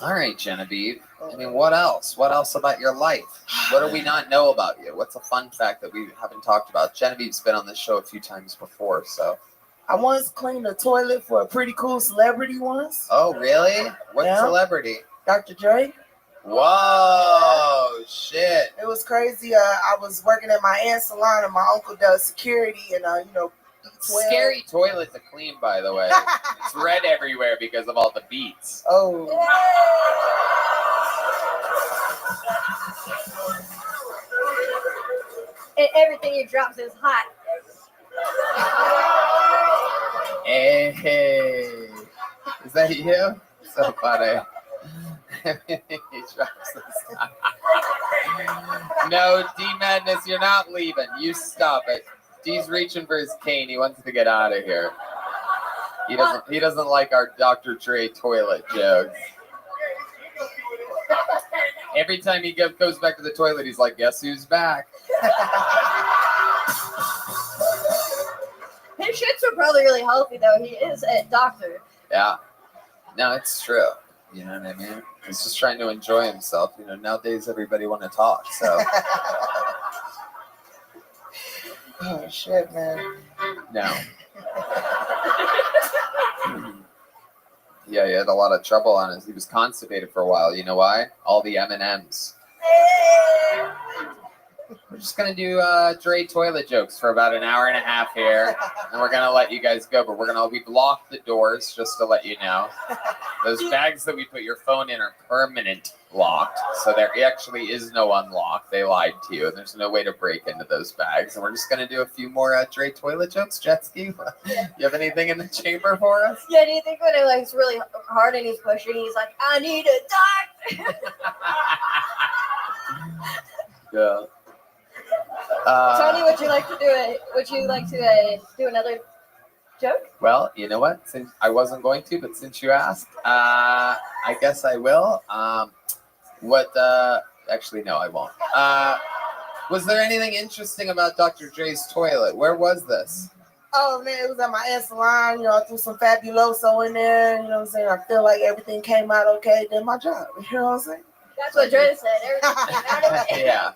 All right, Genevieve. I mean, what else? What else about your life? What do we not know about you? What's a fun fact that we haven't talked about? Genevieve's been on this show a few times before, so. I once cleaned a toilet for a pretty cool celebrity once. Oh, really? What Yeah. celebrity? Dr. Dre. Whoa, shit. It was crazy. I was working at my aunt's salon, and my uncle does security, and B12. Scary toilet to clean, by the way. It's red everywhere because of all the beats. Oh. And everything he drops is hot. Hey. Is that you? So funny. He drops this. No, D Madness, you're not leaving. You stop it. D's reaching for his cane. He wants to get out of here. He doesn't like our Dr. Dre toilet jokes. Every time he goes back to the toilet, he's like, guess who's back? His shits are probably really healthy, though. He is a doctor. Yeah. No, it's true. You know what I mean? He's just trying to enjoy himself. You know, nowadays everybody want to talk, so. Oh, shit, man. No. Yeah, he had a lot of trouble on his. He was constipated for a while. You know why? All the M&Ms. We're just gonna do Dre toilet jokes for about an hour and a half here, and we're gonna let you guys go. But we've locked the doors just to let you know. Those bags that we put your phone in are permanent locked, so there actually is no unlock. They lied to you, and there's no way to break into those bags. And we're just gonna do a few more Dre toilet jokes. Jetski, you have anything in the chamber for us? Yeah, do you think when it's really hard and he's pushing, he's like, I need a doctor? Yeah. Tony, would you like to do another joke? Well, you know what? Since I wasn't going to, but since you asked, I guess I will. Actually, no, I won't. Was there anything interesting about Dr. Dre's toilet? Where was this? Oh, man, it was at my aunt's salon. You know, I threw some Fabuloso in there. You know what I'm saying? I feel like everything came out okay. Did my job. You know what I'm saying? That's what Dre said. Everything came out okay. Yeah,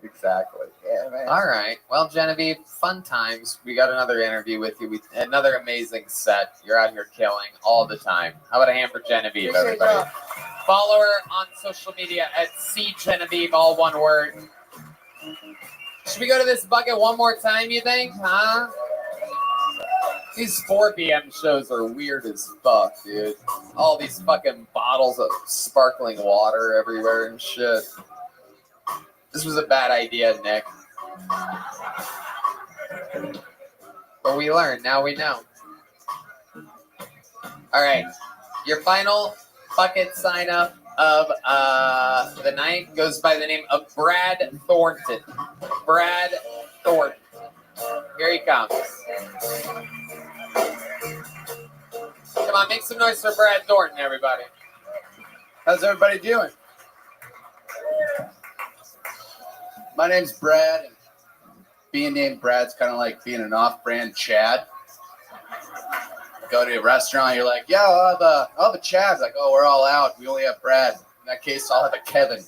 exactly. Yeah, man. All right. Well, Genevieve, fun times. We got another interview with you. Another amazing set. You're out here killing all the time. How about a hand for Genevieve, Appreciate everybody? y'all. Follow her on social media at CGenevieve, all one word. Should we go to this bucket one more time, you think? Huh? These 4 p.m. shows are weird as fuck, dude. All these fucking bottles of sparkling water everywhere and shit. This was a bad idea, Nick. But we learned. Now we know. All right. Your final bucket sign up of the night goes by the name of Brad Thornton. Brad Thornton. Here he comes. Come on, make some noise for Brad Thornton, everybody. How's everybody doing? My name's Brad. And being named Brad's kind of like being an off-brand Chad. Go to a restaurant, you're like, yeah, I'll have a Chad. Like, oh, we're all out. We only have Brad. In that case, I'll have a Kevin.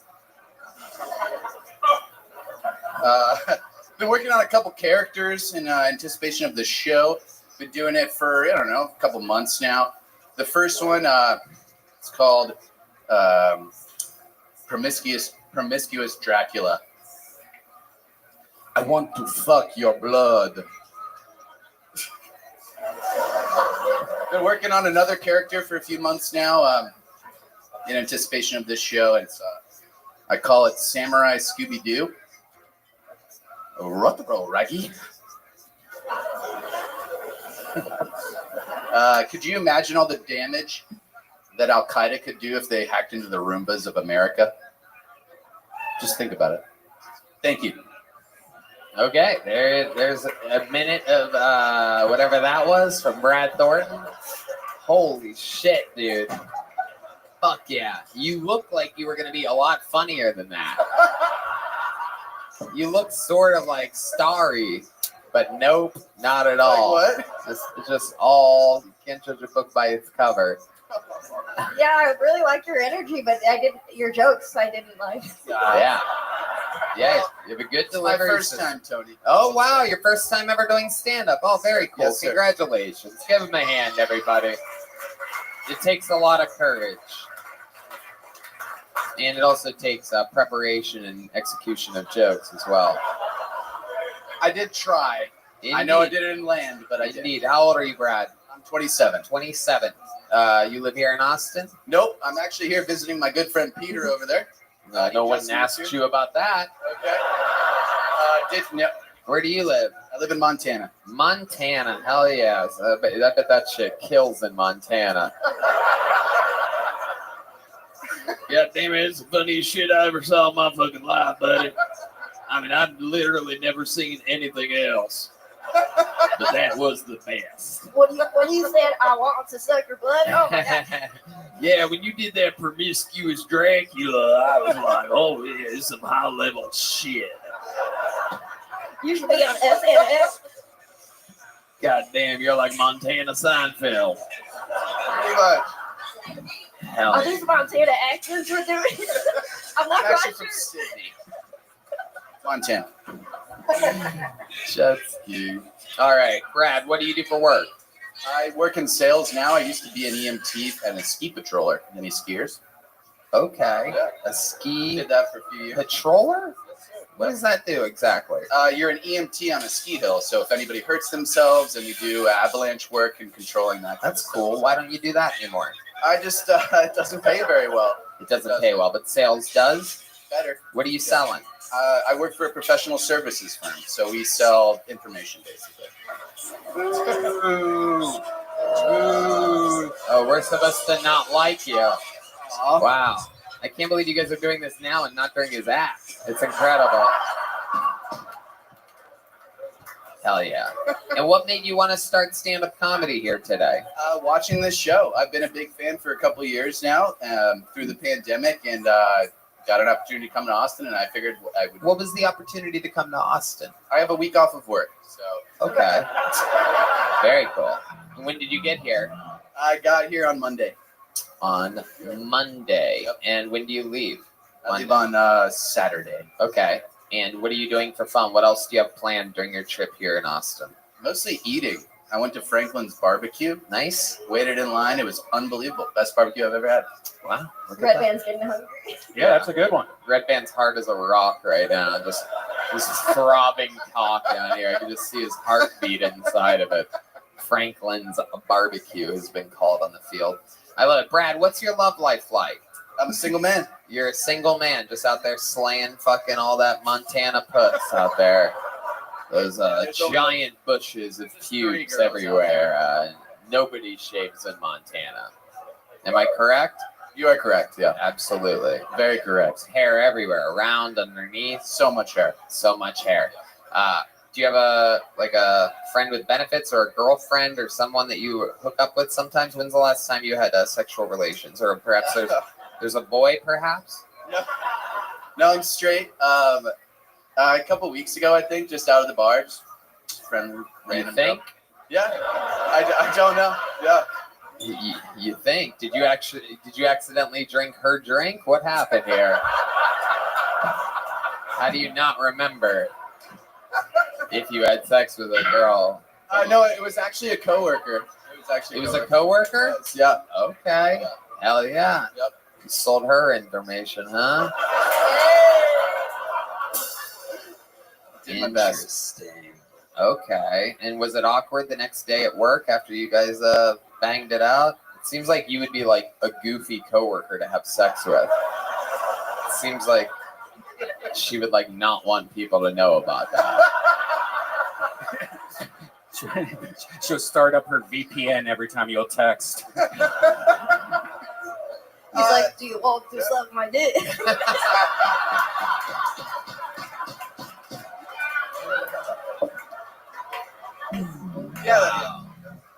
Been working on a couple characters in anticipation of the show. Been doing it for, I don't know, a couple months now. The first one, it's called Promiscuous Dracula. I want to fuck your blood. Been working on another character for a few months now, in anticipation of this show. It's I call it Samurai Scooby-Doo. Rabbi. Could you imagine all the damage that Al Qaeda could do if they hacked into the Roombas of America? Just think about it. Thank you. Okay, there's a minute of whatever that was from Brad Thornton. Holy shit, dude. Fuck yeah. You look like you were going to be a lot funnier than that. You look sort of like starry, but nope, not at all. Like Just all, you can't judge a book by its cover. Yeah, I really like your energy, but your jokes I didn't like. Yeah. Yeah, you have a good It's my delivery. first time, Tony. Oh, wow, your first time ever doing stand-up. Oh, very cool. Yes, sir. Congratulations. Give him a hand, everybody. It takes a lot of courage. And it also takes preparation and execution of jokes as well. I did try. Indeed. I know it didn't land, but I did. Indeed. How old are you, Brad? I'm 27. 27. You live here in Austin? Nope, I'm actually here visiting my good friend Peter over there. No one asked you about that. Okay. Where do you live? I live in Montana. Montana, hell yeah. I bet that shit kills in Montana. God damn it, it's the funniest shit I ever saw in my fucking life, buddy. I mean, I've literally never seen anything else. But that was the best. When you said I want to suck your blood, oh my god. Yeah, when you did that promiscuous Dracula, I was like, oh yeah, this is some high level shit. You should be on SNS. God damn, you're like Montana Seinfeld. Pretty much. Hell Are these Montana accents we're doing? I'm not I'm actually quite from sure. Sydney, Montana. Just you. All right, Brad, what do you do for work? I work in sales now. I used to be an EMT and a ski patroller. Any skiers? Okay. A ski Did that for a few years. patroller? What does that do exactly? You're an EMT on a ski hill, so if anybody hurts themselves, and you do avalanche work and controlling that. That's cool. Why don't you do that anymore? I just it doesn't pay very well. It doesn't pay well, but sales does? Better. What are you selling? I work for a professional services firm, so we sell information basically. Oh, we're supposed to not like you. Wow. I can't believe you guys are doing this now and not during his act. It's incredible. Hell yeah. And what made you want to start stand-up comedy here today? Watching this show. I've been a big fan for a couple of years now through the pandemic, and got an opportunity to come to Austin, and I figured I would. What was the opportunity to come to Austin? I have a week off of work, so. Okay. Very cool. And when did you get here? I got here on Monday. On Monday. Yep. And when do you leave? I leave on Saturday. Okay. And what are you doing for fun? What else do you have planned during your trip here in Austin? Mostly eating. I went to Franklin's Barbecue. Nice. Waited in line. It was unbelievable. Best barbecue I've ever had. Wow. Red Band's getting hungry. Yeah, that's a good one. Red Band's hard as a rock right now. Just throbbing talk down here. I can just see his heartbeat inside of it. Franklin's Barbecue has been called on the field. I love it. Brad, what's your love life like? I'm a single man. You're a single man just out there slaying fucking all that Montana puss out there. Those giant bushes of pubes everywhere. Nobody shaves in Montana. Am I correct? You are correct, yeah. Absolutely. Very correct. Hair everywhere, around, underneath. So much hair. So much hair. Do you have a friend with benefits or a girlfriend or someone that you hook up with sometimes? When's the last time you had sexual relations? Or perhaps there's a boy, perhaps? No, I'm straight. A couple weeks ago, I think, just out of the bar, just friend random. You think? Girl. Yeah. I don't know. Yeah. You think? Did you accidentally drink her drink? What happened here? How do you not remember if you had sex with a girl? No, it was actually a coworker. It was a coworker? Yeah. Okay. Yeah. Hell yeah. Yep. You sold her information, huh? Did my best. Interesting. Okay. And was it awkward the next day at work after you guys banged it out? It seems like you would be like a goofy coworker to have sex with. It seems like she would like not want people to know about that. She'll start up her VPN every time you'll text. He's like, do you want to suck my dick? Yeah.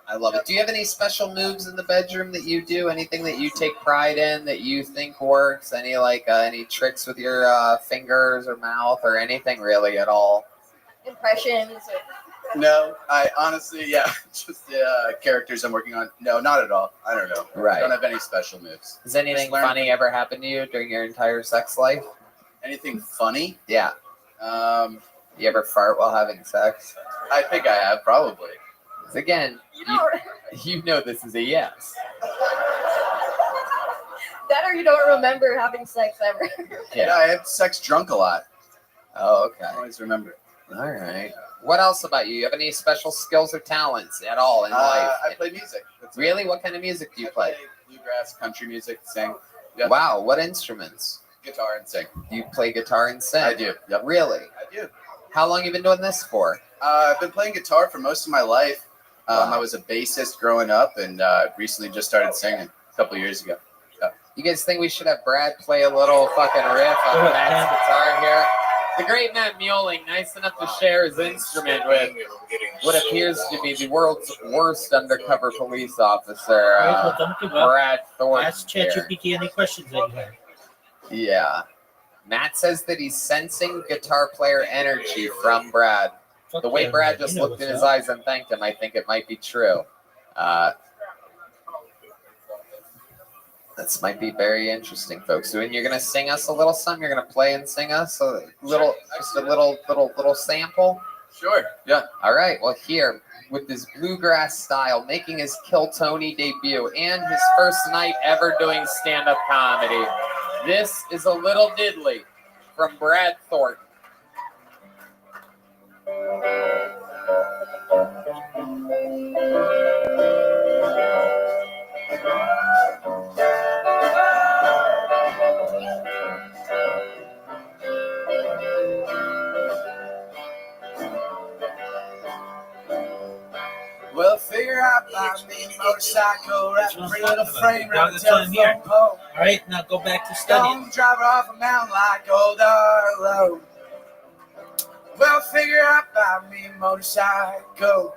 I love it. Do you have any special moves in the bedroom that you do? Anything that you take pride in that you think works? Any any tricks with your fingers or mouth or anything really at all? Impressions. No, I honestly, just the characters I'm working on. No, not at all. I don't know. Right. I don't have any special moves. Has anything Just learn- funny ever happened to you during your entire sex life? Anything funny? Yeah. You ever fart while having sex? I think I have, probably. 'Cause again, you know this is a yes. That or you don't remember having sex ever. Yeah, I had sex drunk a lot. Oh, okay. I always remember. All right. What else about you? You have any special skills or talents at all in life? I play music. Really? What kind of music do you play? Bluegrass, country music, sing. Yeah. Wow. What instruments? Guitar and sing. You play guitar and sing? I do. Yep. Really? I do. How long you been doing this for? I've been playing guitar for most of my life. I was a bassist growing up and recently just started singing a couple years ago. Yeah. You guys think we should have Brad play a little fucking riff on Matt's guitar here? The great Matt Mueling, nice enough to share his instrument with what appears to be the world's worst undercover police officer, Brad Thornton. Ask ChatGPT any questions that you have. Yeah. Matt says that he's sensing guitar player energy from Brad. The way Brad just looked in his eyes and thanked him, I think it might be true. This might be very interesting, folks. So, and you're gonna sing us a little something. You're gonna play and sing us a little, just a little sample. Sure. Yeah. All right. Well, here with this bluegrass style, making his Kill Tony debut and his first night ever doing stand-up comedy. This is a little diddly from Brad Thornton. Well, figure out my mean motorcycle, wrap a pretty little frame around the telephone pole. All right, now go back to studying. Don't drive her off a mountain like old Arlo. Well, figure out my mean motorcycle.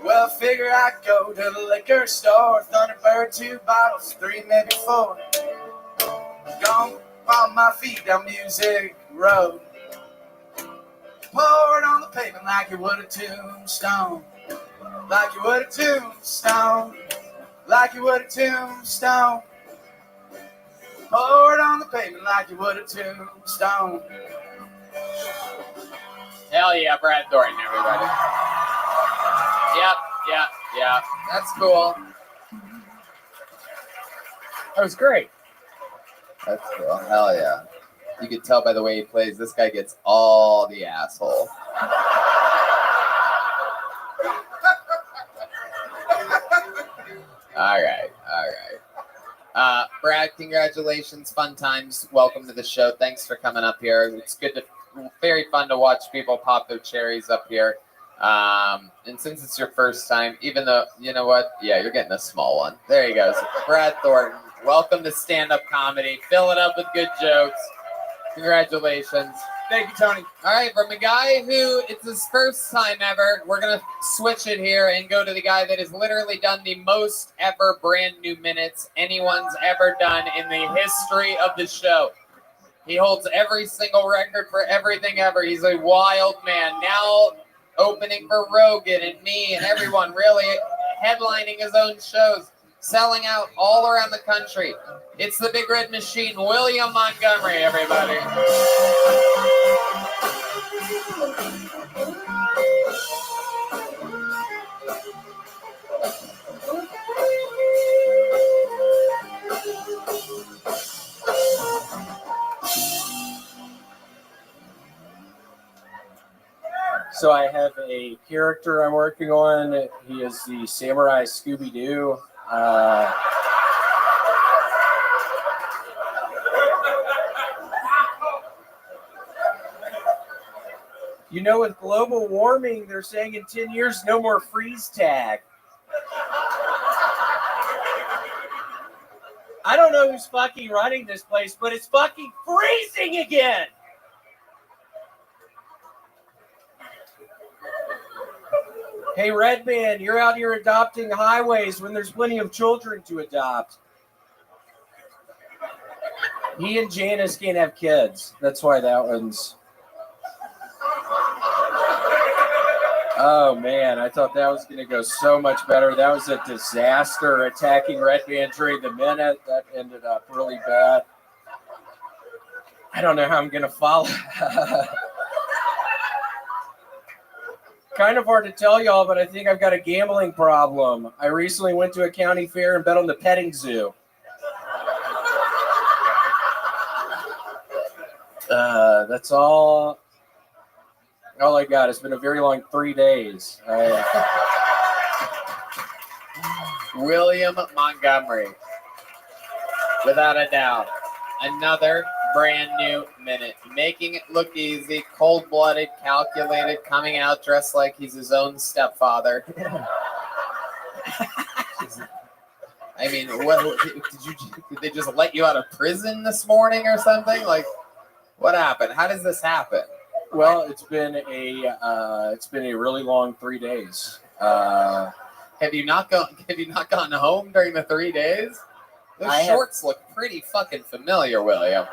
Well, figure I'd go to the liquor store, Thunderbird, 2 bottles, 3, maybe 4. Gone on my feet down Music Road. Pour it on the pavement like you would a tombstone. Like you would a tombstone. Like you would a tombstone. Pour it on the pavement like you would a tombstone. Hell yeah, Brad Thornton, everybody. Yep. That's cool. That was great. That's cool. Hell yeah. You could tell by the way he plays, this guy gets all the asshole. All right. Brad, congratulations. Fun times. Welcome to the show. Thanks for coming up here. It's very fun to watch people pop their cherries up here. And since it's your first time, even though, you know what? Yeah, you're getting a small one. There you go. So Brad Thornton, welcome to stand-up comedy. Fill it up with good jokes. Congratulations. Thank you, Tony. All right, from a guy who it's his first time ever, we're going to switch it here and go to the guy that has literally done the most ever brand new minutes anyone's ever done in the history of the show. He holds every single record for everything ever. He's a wild man. Now opening for Rogan and me and everyone, really headlining his own shows, selling out all around the country. It's the Big Red Machine, William Montgomery, everybody. So I have a character I'm working on. He is the Samurai Scooby-Doo. You know, with global warming, they're saying in 10 years, no more freeze tag. I don't know who's fucking running this place, but it's fucking freezing again. Hey, Redman, you're out here adopting highways when there's plenty of children to adopt. He and Janice can't have kids. That's why that one's... Oh, man, I thought that was going to go so much better. That was a disaster attacking Redman during the minute. That ended up really bad. I don't know how I'm going to follow. Kind of hard to tell y'all, but I think I've got a gambling problem. I recently went to a county fair and bet on the petting zoo. That's all I got. It's been a very long 3 days. William Montgomery. Without a doubt. Another brand new minute. Making it look easy, cold-blooded, calculated, coming out dressed like he's his own stepfather. I mean, what did they just let you out of prison this morning or something? Like, what happened? How does this happen? Well, it's been a really long 3 days. Have you not gone home during the 3 days? Those shorts look pretty fucking familiar, William.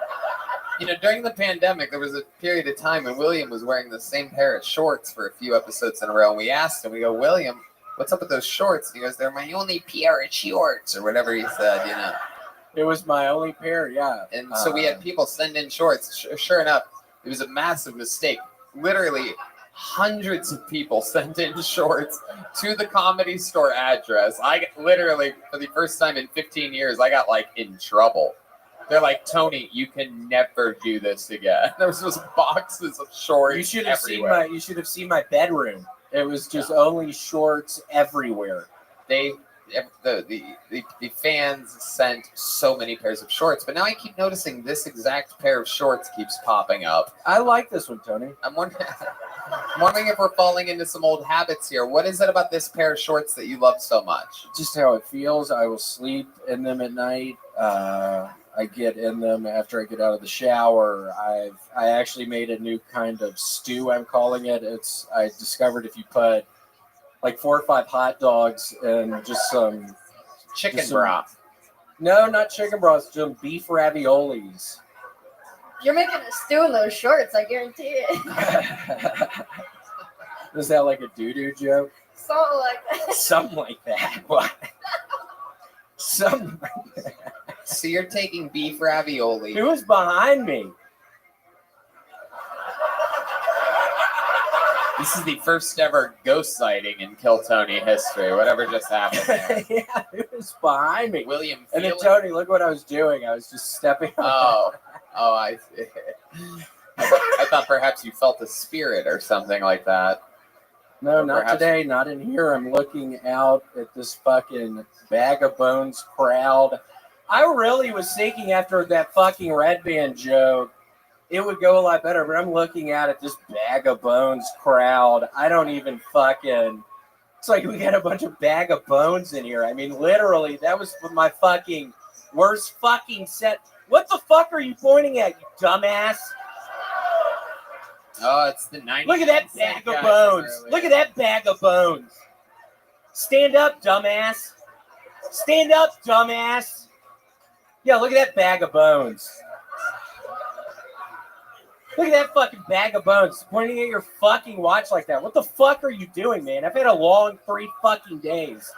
You know, during the pandemic, there was a period of time when William was wearing the same pair of shorts for a few episodes in a row. And we asked him, we go, William, what's up with those shorts? And he goes, they're my only pair of shorts, or whatever he said, you know. It was my only pair, yeah. And so we had people send in shorts. Sure enough, it was a massive mistake. Literally, hundreds of people sent in shorts to the Comedy Store address. Literally, for the first time in 15 years, I got, like, in trouble. They're like, Tony, you can never do this again. There was just boxes of shorts You should have everywhere. seen my bedroom. It was just only shorts everywhere. The fans sent so many pairs of shorts, but now I keep noticing this exact pair of shorts keeps popping up. I like this one, Tony. I'm wondering if we're falling into some old habits here. What is it about this pair of shorts that you love so much? Just how it feels. I will sleep in them at night. I get in them after I get out of the shower. I actually made a new kind of stew, I'm calling it. I discovered if you put like 4 or 5 hot dogs and just some chicken broth. No, not chicken broth, just beef raviolis. You're making a stew in those shorts, I guarantee it. Is that like a doo-doo joke? Something like that. Something like that. What? Something like that. So you're taking beef ravioli. Who is behind me? This is the first ever ghost sighting in Kill Tony history. Whatever just happened there. Yeah, it was behind me. William. And then Tony, look what I was doing. I was just stepping. Oh, I see. I thought perhaps you felt a spirit or something like that. No, Or not perhaps- today. Not in here. I'm looking out at this fucking Bag of Bones crowd. I really was thinking after that fucking Red Band joke, it would go a lot better, but I'm looking out at this Bag of Bones crowd. I don't even fucking... It's like we got a bunch of Bag of Bones in here. I mean, literally, that was my fucking worst fucking set. What the fuck are you pointing at, you dumbass? Oh, it's the 90s. Look at that Bag of Bones. Look at that Bag of Bones. Stand up, dumbass. Stand up, dumbass. Yeah, look at that Bag of Bones. Look at that fucking Bag of Bones pointing at your fucking watch like that. What the fuck are you doing, man? I've had a long 3 fucking days.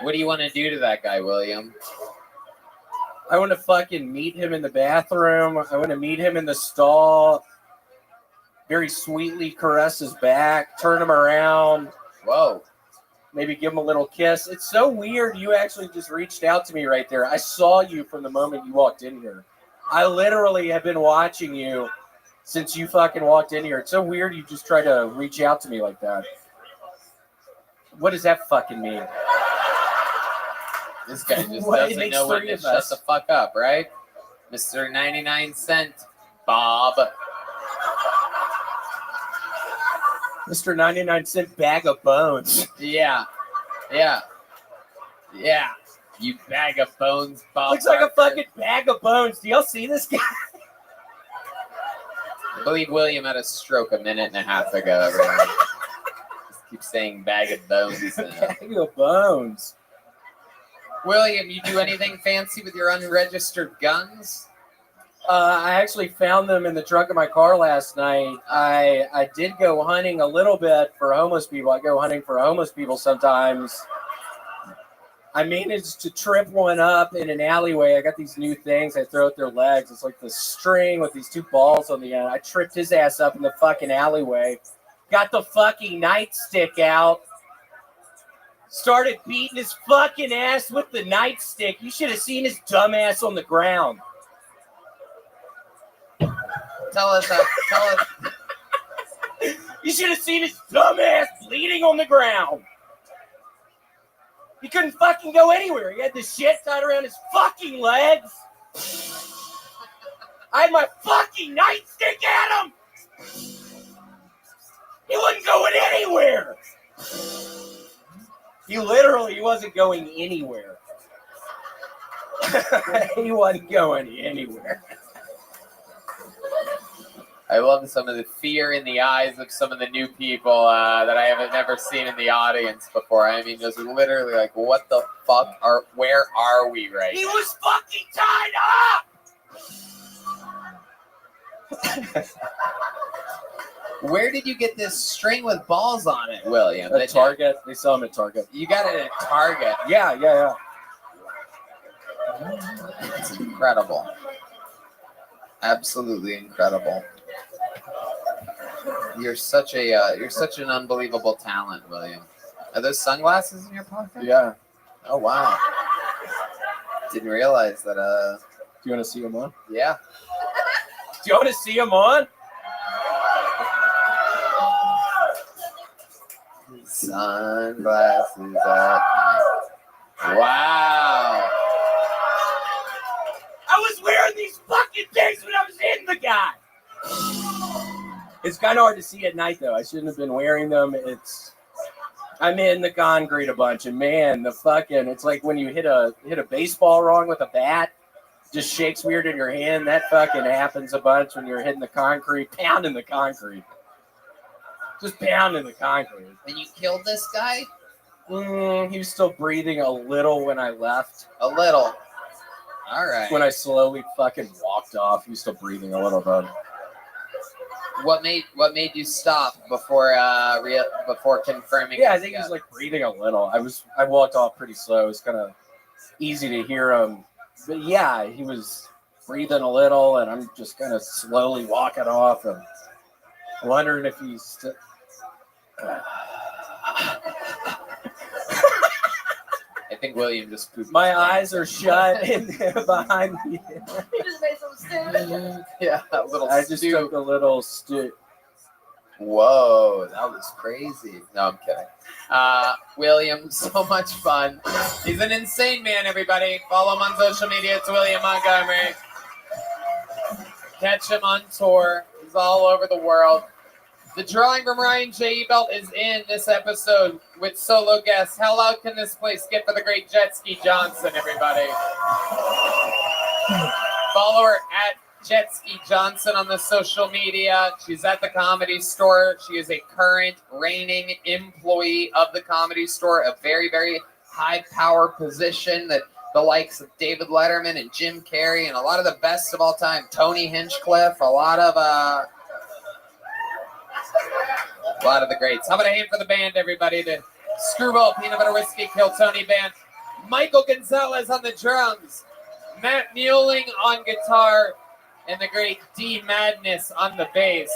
What do you want to do to that guy, William? I want to fucking meet him in the bathroom. I want to meet him in the stall. Very sweetly caress his back. Turn him around. Whoa. Maybe give him a little kiss. It's so weird you actually just reached out to me right there. I saw you from the moment you walked in here. I literally have been watching you since you fucking walked in here. It's so weird you just try to reach out to me like that. What does that fucking mean? This guy just What? It doesn't makes know when three to of shut us. the fuck up, right? Mr. 99 Cent Bob. Mr. 99-cent bag of bones. Yeah. You bag of bones, Bob. Looks like a Barker. fucking bag of bones. Do y'all see this guy? I believe William had a stroke a minute and a half ago. Everyone just keep saying bag of bones. Bag of bones. William, you do anything fancy with your unregistered guns? I actually found them in the trunk of my car last night. I did go hunting a little bit for homeless people. I go hunting for homeless people sometimes. I managed to trip one up in an alleyway. I got these new things I throw at their legs. It's like the string with these two balls on the end. I tripped his ass up in the fucking alleyway. Got the fucking nightstick out. Started beating his fucking ass with the nightstick. You should have seen his dumb ass on the ground. Tell us. You should have seen his dumb ass bleeding on the ground. He couldn't fucking go anywhere. He had the shit tied around his fucking legs. I had my fucking nightstick at him. He wasn't going anywhere. He literally wasn't going anywhere. He wasn't going anywhere. I love some of the fear in the eyes of some of the new people that I have never seen in the audience before. I mean, just literally like, what the fuck where are we right He now? was fucking tied up! Where did you get this string with balls on it, William? At Target. They sell them at Target. You got it at Target. Yeah. It's incredible. Absolutely incredible. You're such an unbelievable talent, William. Are those sunglasses in your pocket? Yeah. Oh wow. Didn't realize that. Do you want to see them on? Yeah. Do you want to see them on? Sunglasses at night. Wow. I was wearing these fucking things when I was in the guy. It's kind of hard to see at night, though. I shouldn't have been wearing them. I'm in the concrete a bunch, and man, it's like when you hit a baseball wrong with a bat, just shakes weird in your hand. That fucking happens a bunch when you're hitting the concrete, pounding the concrete. Just pounding the concrete. And you killed this guy? He was still breathing a little when I left. A little. All right. When I slowly fucking walked off, he was still breathing a little bit. What made you stop before confirming? Yeah, I think he was like breathing a little. I walked off pretty slow. It was kind of easy to hear him, but yeah, he was breathing a little, and I'm just kind of slowly walking off, and wondering if he's. I think William just pooped. My eyes are shut behind me. You just made some stew. Yeah, a little. I just took a little stew. Whoa, that was crazy. No, I'm kidding. William, so much fun. He's an insane man, everybody. Follow him on social media. It's William Montgomery. Catch him on tour. He's all over the world. The drawing from Ryan J. Ebelt is in this episode with solo guests. How loud can this place get for the great Jet Ski Johnson, everybody? Follow her at Jet Ski Johnson on the social media. She's at the Comedy Store. She is a current reigning employee of the Comedy Store, a very, very high power position that the likes of David Letterman and Jim Carrey and a lot of the best of all time, Tony Hinchcliffe, a lot of the greats. How about a hand for the band, everybody? The Screwball Peanut Butter Whiskey Kill Tony band. Michael Gonzalez on the drums. Matt Muelling on guitar. And the great D Madness on the bass.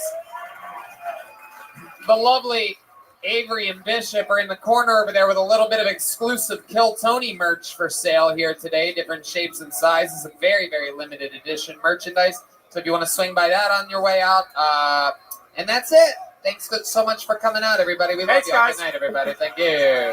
The lovely Avery and Bishop are in the corner over there with a little bit of exclusive Kill Tony merch for sale here today. Different shapes and sizes. A very, very limited edition merchandise. So if you want to swing by that on your way out, and that's it. Thanks so much for coming out, everybody. We love Thanks, you. guys. Good night, everybody. Thank you.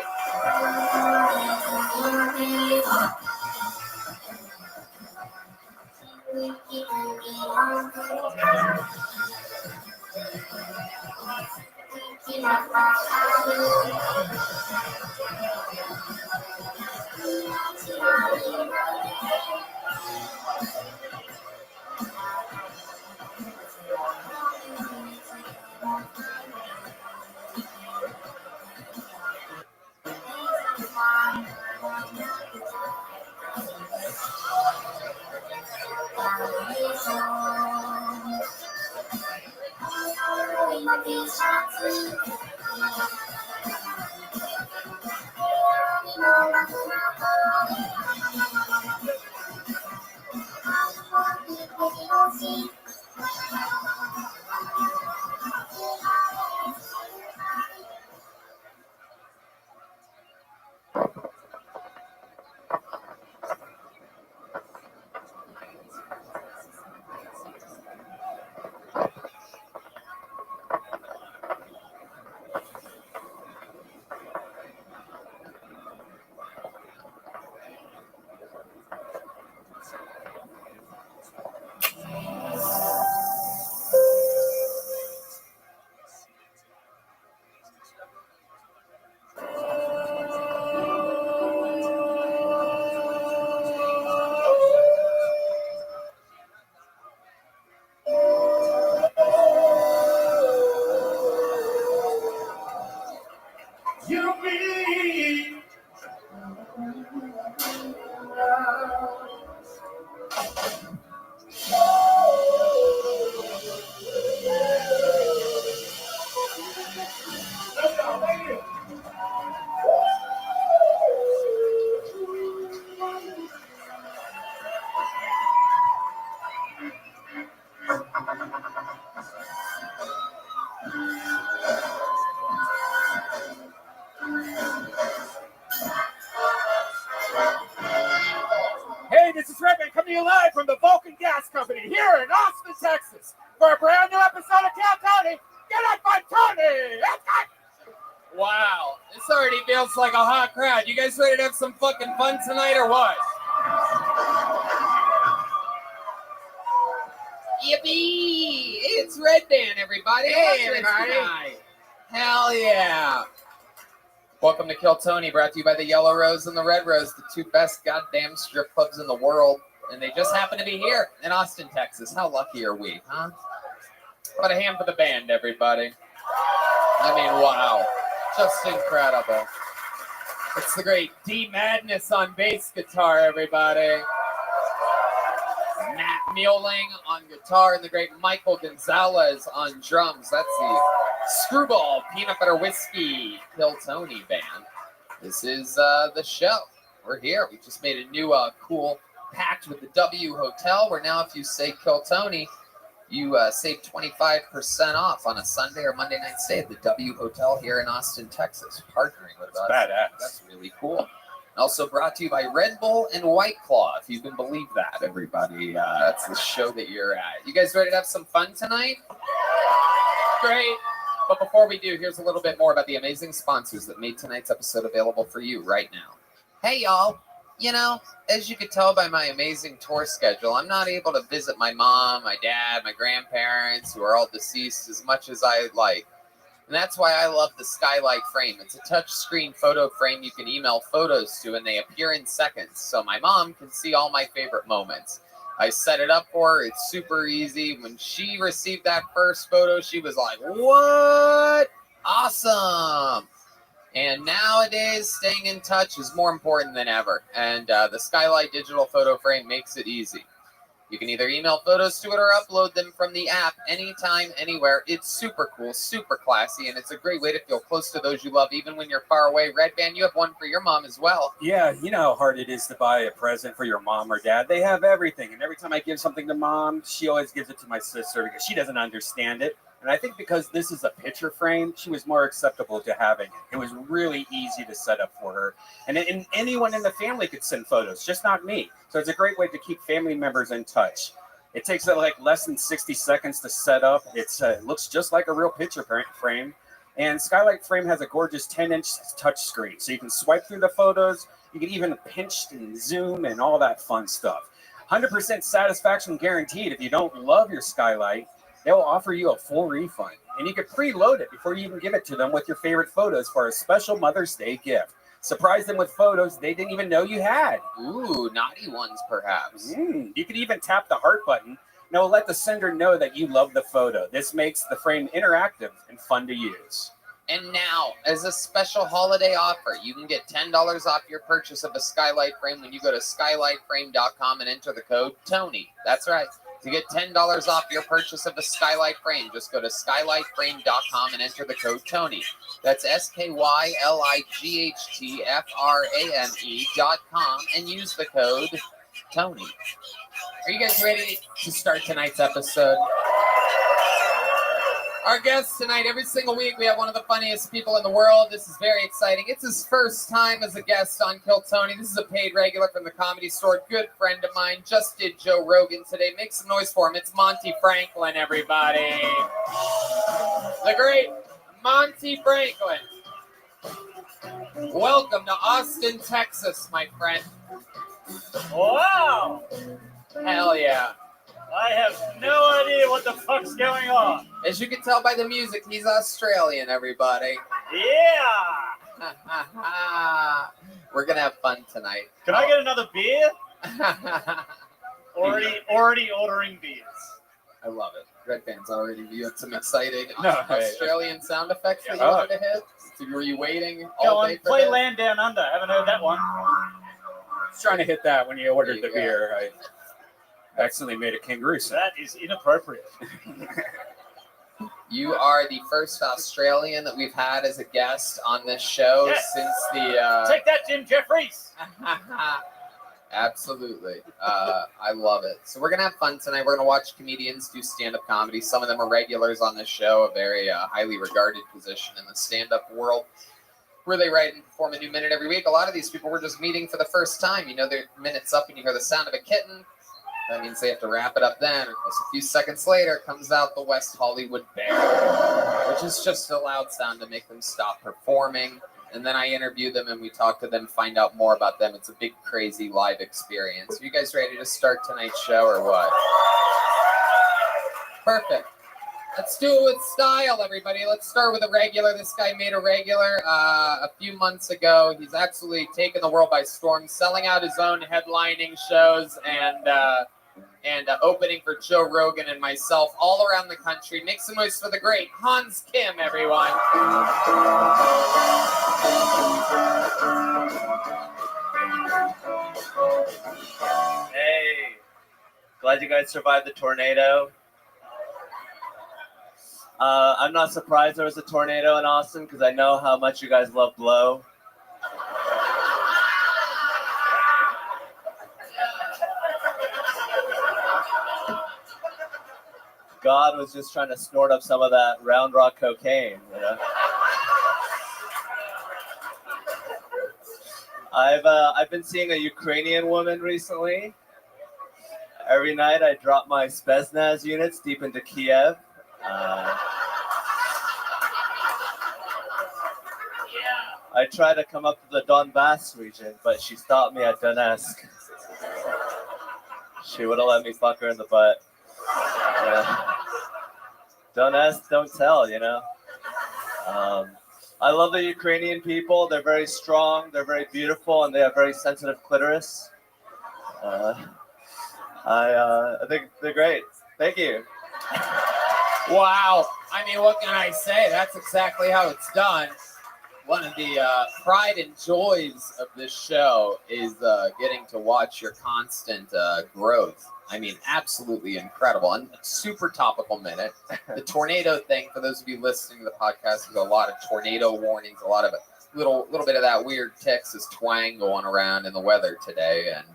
You be Hey, this is Rabbi coming to you live from the Vulcan Gas Company here in Austin, Texas, for a brand new episode of Cal Tony. Get up on Tony! Wow, this already feels like a hot crowd. You guys ready to have some fucking fun tonight or what? Yippee! It's Red Band, everybody. Hey, Welcome everybody. tonight. Hell yeah. Welcome to Kill Tony, brought to you by the Yellow Rose and the Red Rose, the two best goddamn strip clubs in the world. And they just happen to be here in Austin, Texas. How lucky are we, huh? Put a hand for the band, everybody. I mean, wow. Just incredible. It's the great D Madness on bass guitar, everybody. Matt Mueling on guitar and the great Michael Gonzalez on drums. That's the Screwball Peanut Butter Whiskey Kill Tony band. This is the show. We're here. We just made a new cool pact with the W Hotel where now if you say Kill Tony, you save 25% off on a Sunday or Monday night stay at the W Hotel here in Austin, Texas. Partnering with us. Badass. That's really cool. Also brought to you by Red Bull and White Claw, if you can believe that, everybody. That's the show that you're at. You guys ready to have some fun tonight? Great. But before we do, here's a little bit more about the amazing sponsors that made tonight's episode available for you right now. Hey, y'all. You know, as you could tell by my amazing tour schedule, I'm not able to visit my mom, my dad, my grandparents, who are all deceased, as much as I like. And that's why I love the Skylight Frame. It's a touchscreen photo frame you can email photos to, and they appear in seconds. So my mom can see all my favorite moments. I set it up for her. It's super easy. When she received that first photo, she was like, what? Awesome. And nowadays, staying in touch is more important than ever. And the Skylight digital photo frame makes it easy. You can either email photos to it or upload them from the app anytime, anywhere. It's super cool, super classy, and it's a great way to feel close to those you love, even when you're far away. Red Band, you have one for your mom as well. Yeah, you know how hard it is to buy a present for your mom or dad. They have everything, and every time I give something to mom, she always gives it to my sister because she doesn't understand it. And I think because this is a picture frame, she was more acceptable to having it. It was really easy to set up for her. And anyone in the family could send photos, just not me. So it's a great way to keep family members in touch. It takes like less than 60 seconds to set up. It looks just like a real picture frame. And Skylight Frame has a gorgeous 10-inch touchscreen, so you can swipe through the photos. You can even pinch and zoom and all that fun stuff. 100% satisfaction guaranteed. If you don't love your Skylight, they'll offer you a full refund. And you can preload it before you even give it to them with your favorite photos for a special Mother's Day gift. Surprise them with photos they didn't even know you had. Ooh, naughty ones perhaps. You could even tap the heart button. And it will let the sender know that you love the photo. This makes the frame interactive and fun to use. And now, as a special holiday offer, you can get $10 off your purchase of a Skylight Frame when you go to skylightframe.com and enter the code TONY. That's right. To get $10 off your purchase of a Skylight Frame, just go to skylightframe.com and enter the code TONY. That's SKYLIGHTFRAME.com and use the code TONY. Are you guys ready to start tonight's episode? Our guest tonight, every single week, we have one of the funniest people in the world. This is very exciting. It's his first time as a guest on Kill Tony. This is a paid regular from the Comedy Store. Good friend of mine. Just did Joe Rogan today. Make some noise for him. It's Monty Franklin, everybody. The great Monty Franklin. Welcome to Austin, Texas, my friend. Wow! Hell yeah. I have no idea what the fuck's going on. As you can tell by the music, he's Australian, everybody. Yeah! We're going to have fun tonight. Can I get another beer? Already ordering beers. I love it. Red Band's already viewed some exciting Australian sound effects that you wanted to hit. So were you waiting Go all on, day for play that? Land Down Under. Haven't heard that one. I was trying to hit that when you ordered the beer. I accidentally made a kangaroo sound. That is inappropriate. You are the first Australian that we've had as a guest on this show since the... Take that, Jim Jeffries! Absolutely. I love it. So we're going to have fun tonight. We're going to watch comedians do stand-up comedy. Some of them are regulars on this show, a very highly regarded position in the stand-up world, where they write and perform a new minute every week. A lot of these people we're just meeting for the first time. You know, their minute's up and you hear the sound of a kitten. That means they have to wrap it up then. Or a few seconds later comes out the West Hollywood Bear, which is just a loud sound to make them stop performing. And then I interview them and we talk to them, find out more about them. It's a big, crazy live experience. Are you guys ready to start tonight's show or what? Perfect. Let's do it with style, everybody. Let's start with a regular. This guy made a regular a few months ago. He's absolutely taken the world by storm, selling out his own headlining shows and opening for Joe Rogan and myself all around the country. Make some noise for the great Hans Kim, everyone. Hey, glad you guys survived the tornado. I'm not surprised there was a tornado in Austin because I know how much you guys love blow. God was just trying to snort up some of that Round Rock cocaine, you know? I've been seeing a Ukrainian woman recently. Every night I drop my Spetsnaz units deep into Kiev. I tried to come up to the Donbass region, but she stopped me at Donetsk. She wouldn't let me fuck her in the butt. Yeah. Don't ask, don't tell, you know. I love the Ukrainian people. They're very strong, they're very beautiful, and they have very sensitive clitoris. I think they're great. Thank you. Wow. I mean, what can I say? That's exactly how it's done. One of the pride and joys of this show is getting to watch your constant growth. I mean, absolutely incredible and super topical minute. The tornado thing, for those of you listening to the podcast, there's a lot of tornado warnings, a lot of little bit of that weird Texas twang going around in the weather today. And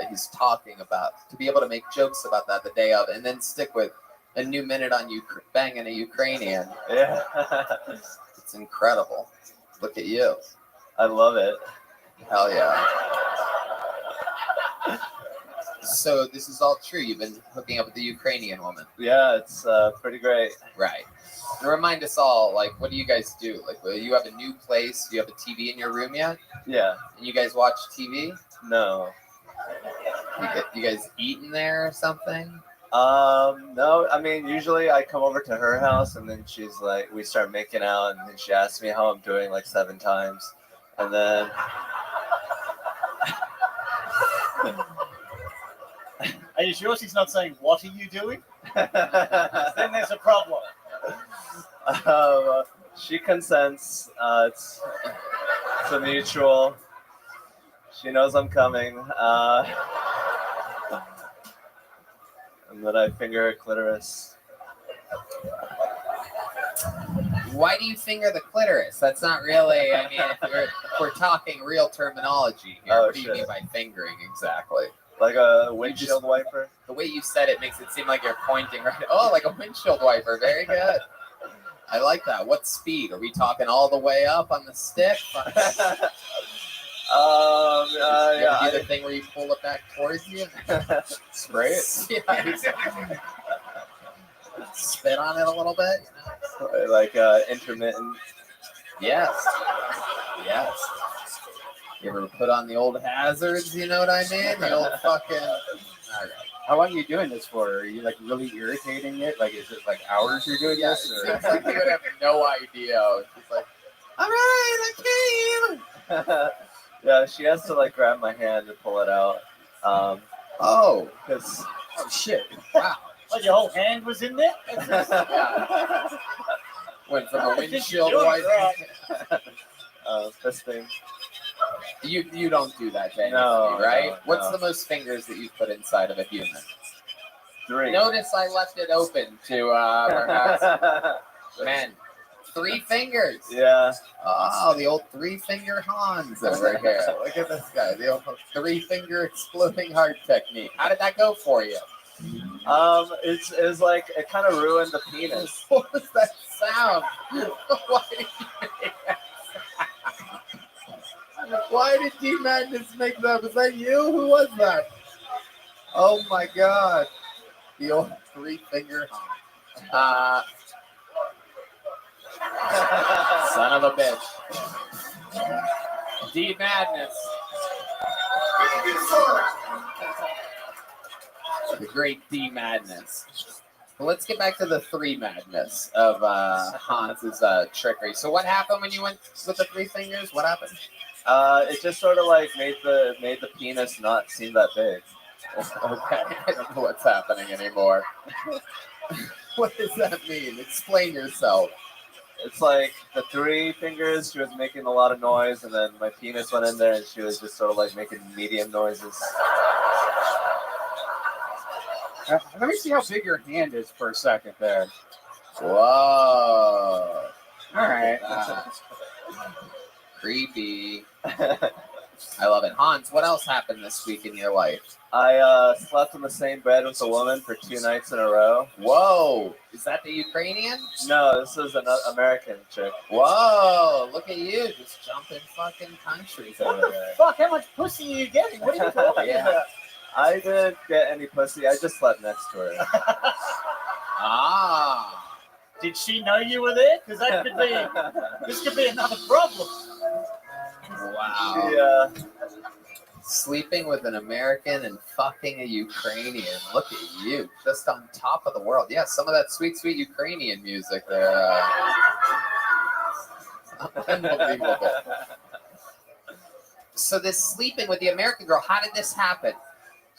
he's talking about, to be able to make jokes about that the day of and then stick with a new minute on banging a Ukrainian. Yeah. It's incredible. Look at you. I love it. Hell yeah. So this is all true. You've been hooking up with the Ukrainian woman. Yeah, it's pretty great. Right. And remind us all, like, what do you guys do? Like, you have a new place? Do you have a TV in your room yet? Yeah. And you guys watch TV? No. You guys eat in there or something? No. I mean, usually I come over to her house and then she's like, we start making out, and then she asks me how I'm doing like 7 times, and then. Are you sure she's not saying, "What are you doing"? Then there's a problem. She consents. It's a mutual. She knows I'm coming. And then I finger her clitoris. Why do you finger the clitoris? That's not really, I mean, if we're talking real terminology here, what do you mean by fingering exactly? Like a windshield wiper? The way you said it makes it seem like you're pointing right. Oh, like a windshield wiper. Very good. I like that. What speed? Are we talking all the way up on the stick? Yeah. Do the thing where you pull it back towards you? Spray it? Yeah. Spit on it a little bit. You know? Like intermittent. Yes. Yes. You ever put on the old hazards? You know what I mean? The old fucking. Okay. How long are you doing this for? Are you like really irritating it? Like, is it like hours you're doing Yeah, this? it seems like you would have no idea. It's just like, all right, I came. Yeah, she has to like grab my hand and pull it out. Oh, because shit! Wow. What, your whole hand was in there? Went from I a think windshield you're doing wiper. Fisting. You don't do that, James, No, right? no, What's no. the most fingers that you've put inside of a human? 3. Notice I left it open to perhaps men. 3 fingers. Yeah. Oh, the old 3-finger Hans over here. Look at this guy. The old 3-finger exploding heart technique. How did that go for you? It's like it kind of ruined the penis. What was that sound? Why did you make that sound? Why did D Madness make that? Was that you? Who was that? Oh my God. The old 3-finger Hans. Son of a bitch. D Madness. The great D Madness. Well, let's get back to the 3 madness of Hans's trickery. So what happened when you went with the 3 fingers? What happened? It just sort of like made the penis not seem that big. Okay, I don't know what's happening anymore. What does that mean? Explain yourself. It's like the 3 fingers, she was making a lot of noise, and then my penis went in there, and she was just sort of like making medium noises. Let me see how big your hand is for a second there. Whoa. All right. Creepy. I love it. Hans, what else happened this week in your life? I slept in the same bed with a woman for 2 nights in a row. Whoa. Is that the Ukrainian? No, this is an American chick. Whoa. Look at you. Just jumping fucking countries What over the there. fuck? How much pussy are you getting? What are you talking Yeah. about? I didn't get any pussy. I just slept next to her. Ah. Did she know you were there? Because that could be. This could be another problem. Wow. Yeah. Sleeping with an American and fucking a Ukrainian. Look at you. Just on top of the world. Yeah, some of that sweet, sweet Ukrainian music there. Unbelievable. So this sleeping with the American girl, how did this happen?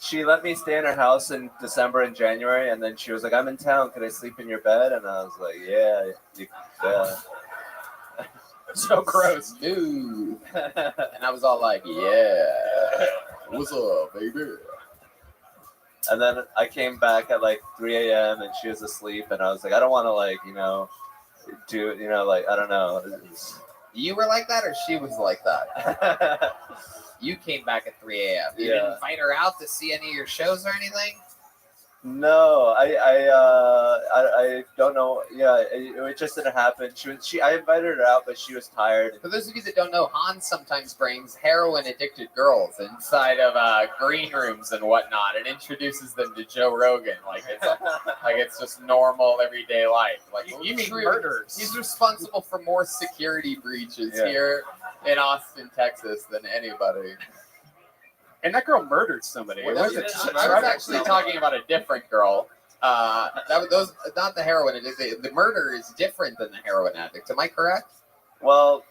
She let me stay in her house in December and January, and then she was like, "I'm in town. Could I sleep in your bed?" And I was like, "Yeah, yeah." So gross, dude. And I was all like, "Yeah, what's up, baby?" And then I came back at like 3 a.m. and she was asleep, and I was like, "I don't want to like, like I don't know." You were like that, or she was like that? You came back at 3 a.m. You didn't invite her out to see any of your shows or anything? No, I don't know. Yeah, it just didn't happen. I invited her out, but she was tired. For those of you that don't know, Hans sometimes brings heroin-addicted girls inside of green rooms and whatnot, and introduces them to Joe Rogan like it's just normal everyday life. Like You mean murders? He's responsible for more security breaches here in Austin, Texas, than anybody. And that girl murdered somebody. Well, It wasn't I was actually talking about a different girl. Those not the heroin addict. The murder is different than the heroin addict. Am I correct? Well,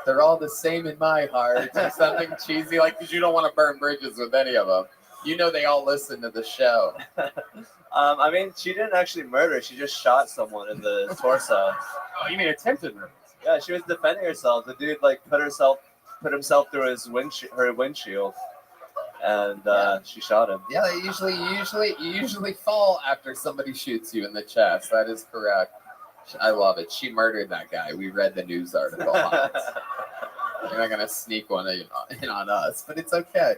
they're all the same in my heart. Or something cheesy like because you don't want to burn bridges with any of them. You know they all listen to the show. I mean, she didn't actually murder. She just shot someone in the torso. Oh, you mean attempted murder? Yeah, she was defending herself. The dude like put himself through her windshield, and she shot him. Yeah, you usually fall after somebody shoots you in the chest. That is correct. I love it. She murdered that guy. We read the news article. You're not gonna sneak one in on us, but it's okay.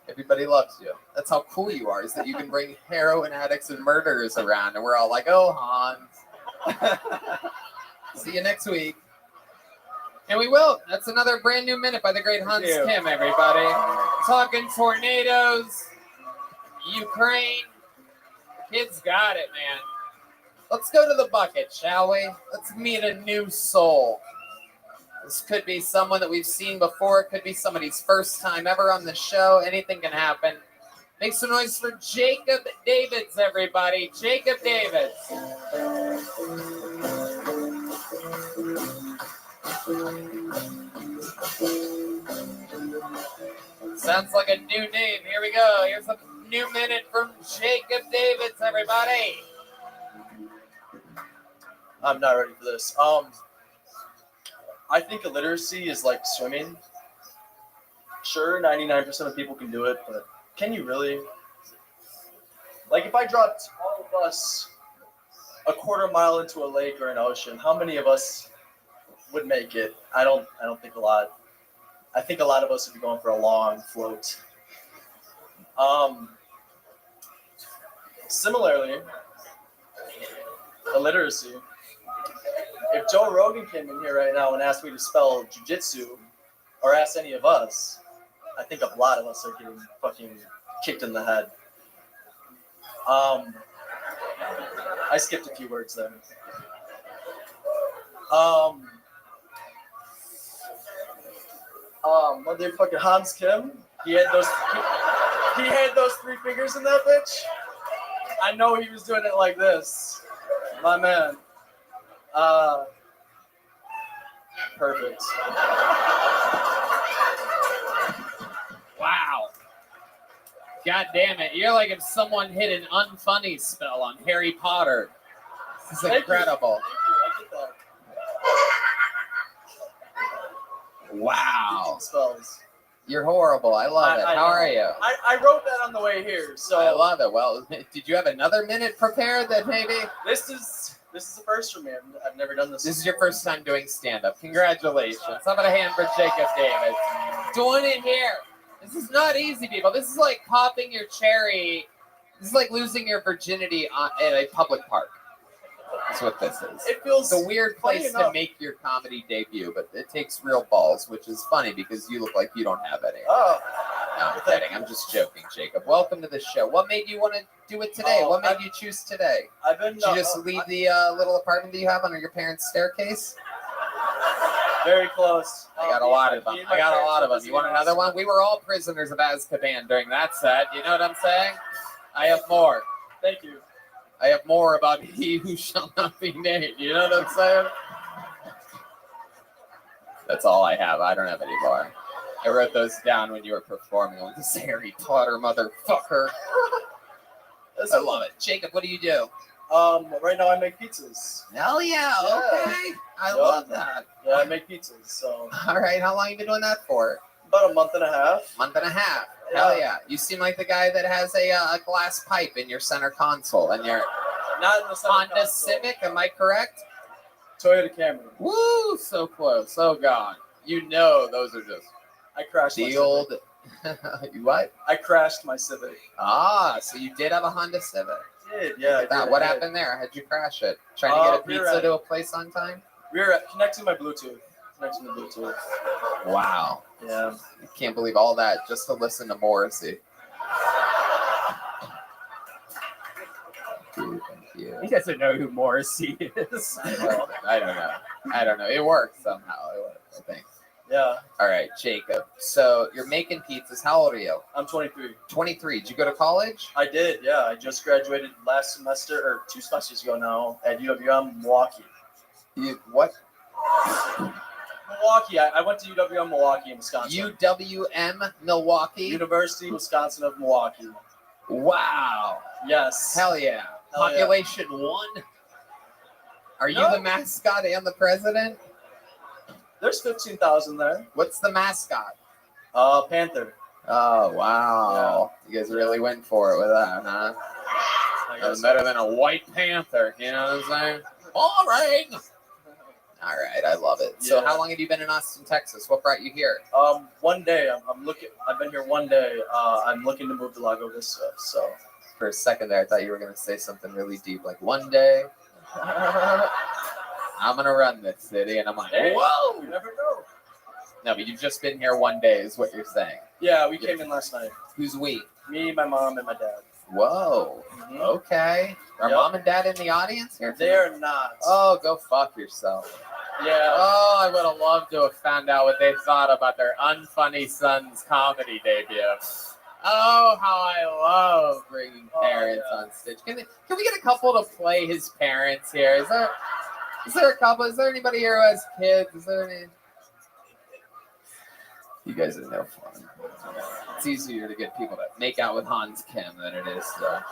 Everybody loves you. That's how cool you are. Is that you can bring heroin addicts and murderers around, and we're all like, "Oh, Hans, see you next week." And we will. That's another brand new minute by the great Hans Kim, everybody. Talking tornadoes, Ukraine. Kids got it, man. Let's go to the bucket, shall we? Let's meet a new soul. This could be someone that we've seen before. It could be somebody's first time ever on the show. Anything can happen. Make some noise for Jacob Davids, everybody. Jacob Davids. Sounds like a new name. Here we go. Here's a new minute from Jacob Davids, everybody. I'm not ready for this. I think illiteracy is like swimming. Sure, 99% of people can do it, but can you really? Like, if I dropped all of us a quarter mile into a lake or an ocean, how many of us would make it? I don't think a lot. I think a lot of us would be going for a long float. Similarly, illiteracy. If Joe Rogan came in here right now and asked me to spell jujitsu, or asked any of us, I think a lot of us are getting fucking kicked in the head. I skipped a few words there. Motherfucking Hans Kim, he had those 3 fingers in that bitch. I know he was doing it like this. My man. Perfect. Wow. God damn it. You're like if someone hit an unfunny spell on Harry Potter. This is incredible. Thank you. I get that. Wow. Spells. You're horrible. I love it. How are you? I wrote that on the way here, so I love it. Well, did you have another minute prepared that maybe? This is a first for me. I've never done this. This is your first time doing stand-up. Congratulations. How about a hand for Jacob David? Doing it here. This is not easy, people. This is like popping your cherry. This is like losing your virginity at a public park. That's what this is. It feels it's a weird place to make your comedy debut, but it takes real balls, which is funny because you look like you don't have any. Oh. No, I'm kidding. I'm just joking, Jacob. Welcome to the show. What made you want to do it today? What made you choose today? Did you just leave the little apartment that you have under your parents' staircase? Very close. I got a lot of them. You want another one? We were all prisoners of Azkaban during that set. You know what I'm saying? I have more. Thank you. I have more about he who shall not be named. You know what I'm saying? That's all I have. I don't have any more. I wrote those down when you were performing. I went, this Harry Potter motherfucker. I love it. Jacob, what do you do? Right now I make pizzas. Hell yeah, okay. I love that. Yeah, I make pizzas. So. All right, how long have you been doing that for? About a month and a half. Hell yeah. You seem like the guy that has a glass pipe in your center console and your not in the center Honda console. Civic, am I correct? Toyota Camry. Woo, so close. Oh God. You know those are just I crashed the old You what? I crashed my Civic. Ah, so you did have a Honda Civic. Did, yeah. Look at that. What happened there? How'd you crash it? Trying to get a pizza to a place on time? We were connecting my Bluetooth. Connecting the Bluetooth. Wow. Yeah. I can't believe all that just to listen to Morrissey. Dude, thank you. He doesn't know who Morrissey is. I don't know. It worked somehow. It worked, I think. Yeah. All right, Jacob. So you're making pizzas. How old are you? I'm 23. 23. Did you go to college? I did, yeah. I just graduated last semester, or 2 semesters ago now, at UWM Milwaukee. What? Milwaukee. I went to UWM Milwaukee in Wisconsin. UWM Milwaukee? University, Wisconsin of Milwaukee. Wow. Yes. Hell yeah. Hell yeah. Population 1? Are you the mascot and the president? There's 15,000 there. What's the mascot? Panther. Oh, wow. Yeah. You guys really went for it with that, huh? That's better than a white panther, you know what I'm saying? Boring! All right, I love it. So how long have you been in Austin, Texas? What brought you here? One day. I've been here one day. I'm looking to move to Lago Vista, so. For a second there, I thought you were going to say something really deep, like one day, I'm going to run this city, and I'm like, whoa! You never know. No, but you've just been here one day is what you're saying. Yeah, we came in last night. Who's we? Me, my mom, and my dad. Whoa. Mm-hmm. Okay. Are mom and dad in the audience here? They are not. Oh, go fuck yourself. Yeah. Oh, I would have loved to have found out what they thought about their unfunny son's comedy debut. Oh, how I love bringing parents on stage. Can we get a couple to play his parents here? Is there a couple? Is there anybody here who has kids? Is there any? You guys are no fun. It's easier to get people to make out with Hans Kim than it is to...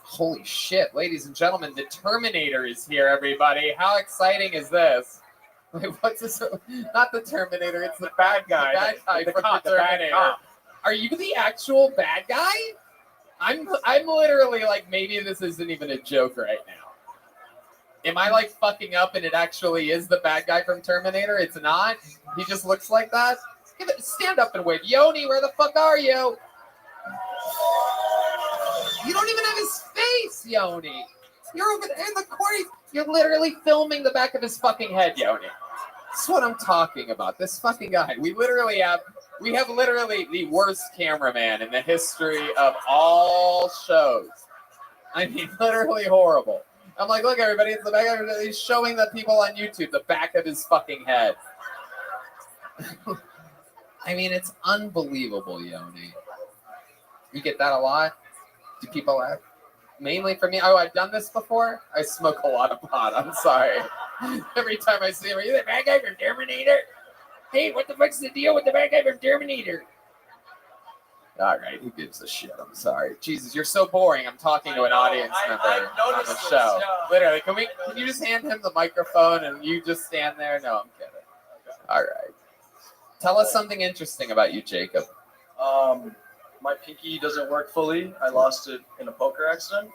Holy shit, ladies and gentlemen, the Terminator is here, everybody. How exciting is this? Wait, what's this? Not the Terminator, it's the bad guy. The bad guy from the Terminator. Are you the actual bad guy? I'm literally like, maybe this isn't even a joke right now. Am I like fucking up and it actually is the bad guy from Terminator? It's not? He just looks like that? Stand up and wave. Yoni, where the fuck are you? You don't even have his face, Yoni. You're over there in the corner. You're literally filming the back of his fucking head, Yoni. That's what I'm talking about. This fucking guy. We have literally the worst cameraman in the history of all shows. I mean, literally horrible. I'm like, look, everybody, it's the back of his, he's showing the people on YouTube the back of his fucking head. I mean, it's unbelievable, Yoni. You get that a lot? Do people ask? Mainly for me. Oh, I've done this before? I smoke a lot of pot. I'm sorry. Every time I see him, are you the bad guy from Terminator? Hey, what the fuck's the deal with the bad guy from Terminator? All right, who gives a shit? I'm sorry. Jesus, you're so boring. I'm talking to an audience member on the show. Literally, can you just hand him the microphone and you just stand there? No, I'm kidding. All right. Tell us something interesting about you, Jacob. My pinky doesn't work fully. I lost it in a poker accident.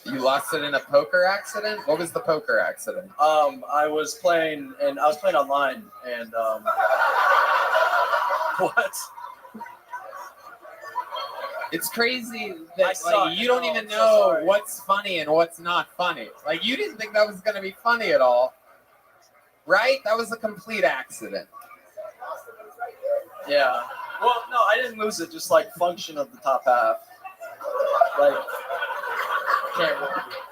You lost it in a poker accident? What was the poker accident? I was playing online, and what? It's crazy that like, you don't even know what's funny and what's not funny. Like, you didn't think that was going to be funny at all, right? That was a complete accident. Yeah. Well, no, I didn't lose it. Just like function of the top half. Like,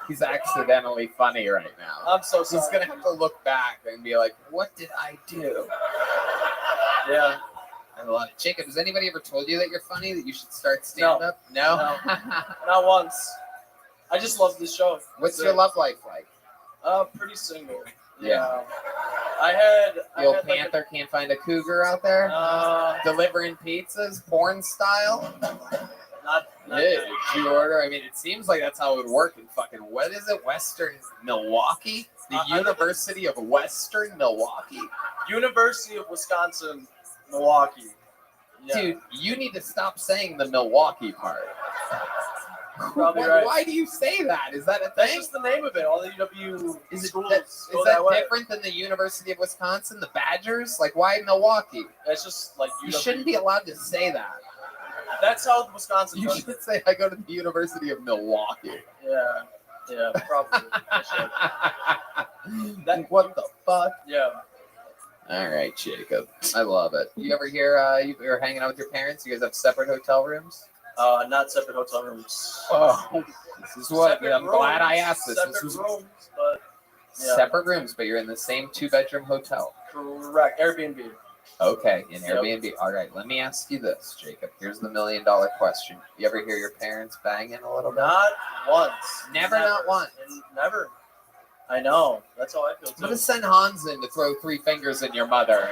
he's accidentally funny right now. I'm so sorry. He's gonna have to look back and be like, "What did I do?" Yeah. I love it. Jacob, has anybody ever told you that you're funny? That you should start stand-up? No. Not once. I just love this show. What's your love life like? Pretty single. Yeah. I had Panther can't find a cougar out there delivering pizzas, porn style. Not yeah, did you order? I mean, it seems like that's how it would work in fucking what is it? Western Milwaukee, the University of Western Milwaukee, University of Wisconsin, Milwaukee. Yeah. Dude, you need to stop saying the Milwaukee part. Probably right. Why do you say that? Is that a That's thing? just the name of it. All the UW Is schools that go that way. different than the University of Wisconsin, the Badgers? Like, why Milwaukee? It's just like You UW. shouldn't be allowed to say that. That's how Wisconsin You does should it. say, I go to the University of Milwaukee. Yeah, probably. What the fuck? Yeah. All right, Jacob. I love it. You ever hear you were hanging out with your parents? You guys have separate hotel rooms? Not separate hotel rooms. Oh, this is what Separate I'm glad I rooms, asked this. Separate This was rooms, but yeah. separate rooms, but you're in the same 2-bedroom hotel. Correct. Airbnb. Okay, in Yep. Airbnb. All right, let me ask you this, Jacob. Here's the $1 million question. You ever hear your parents banging a little bit? Not once. Never, not once. Never. I know. That's how I feel I'm too. gonna send Hans in to throw 3 fingers in your mother.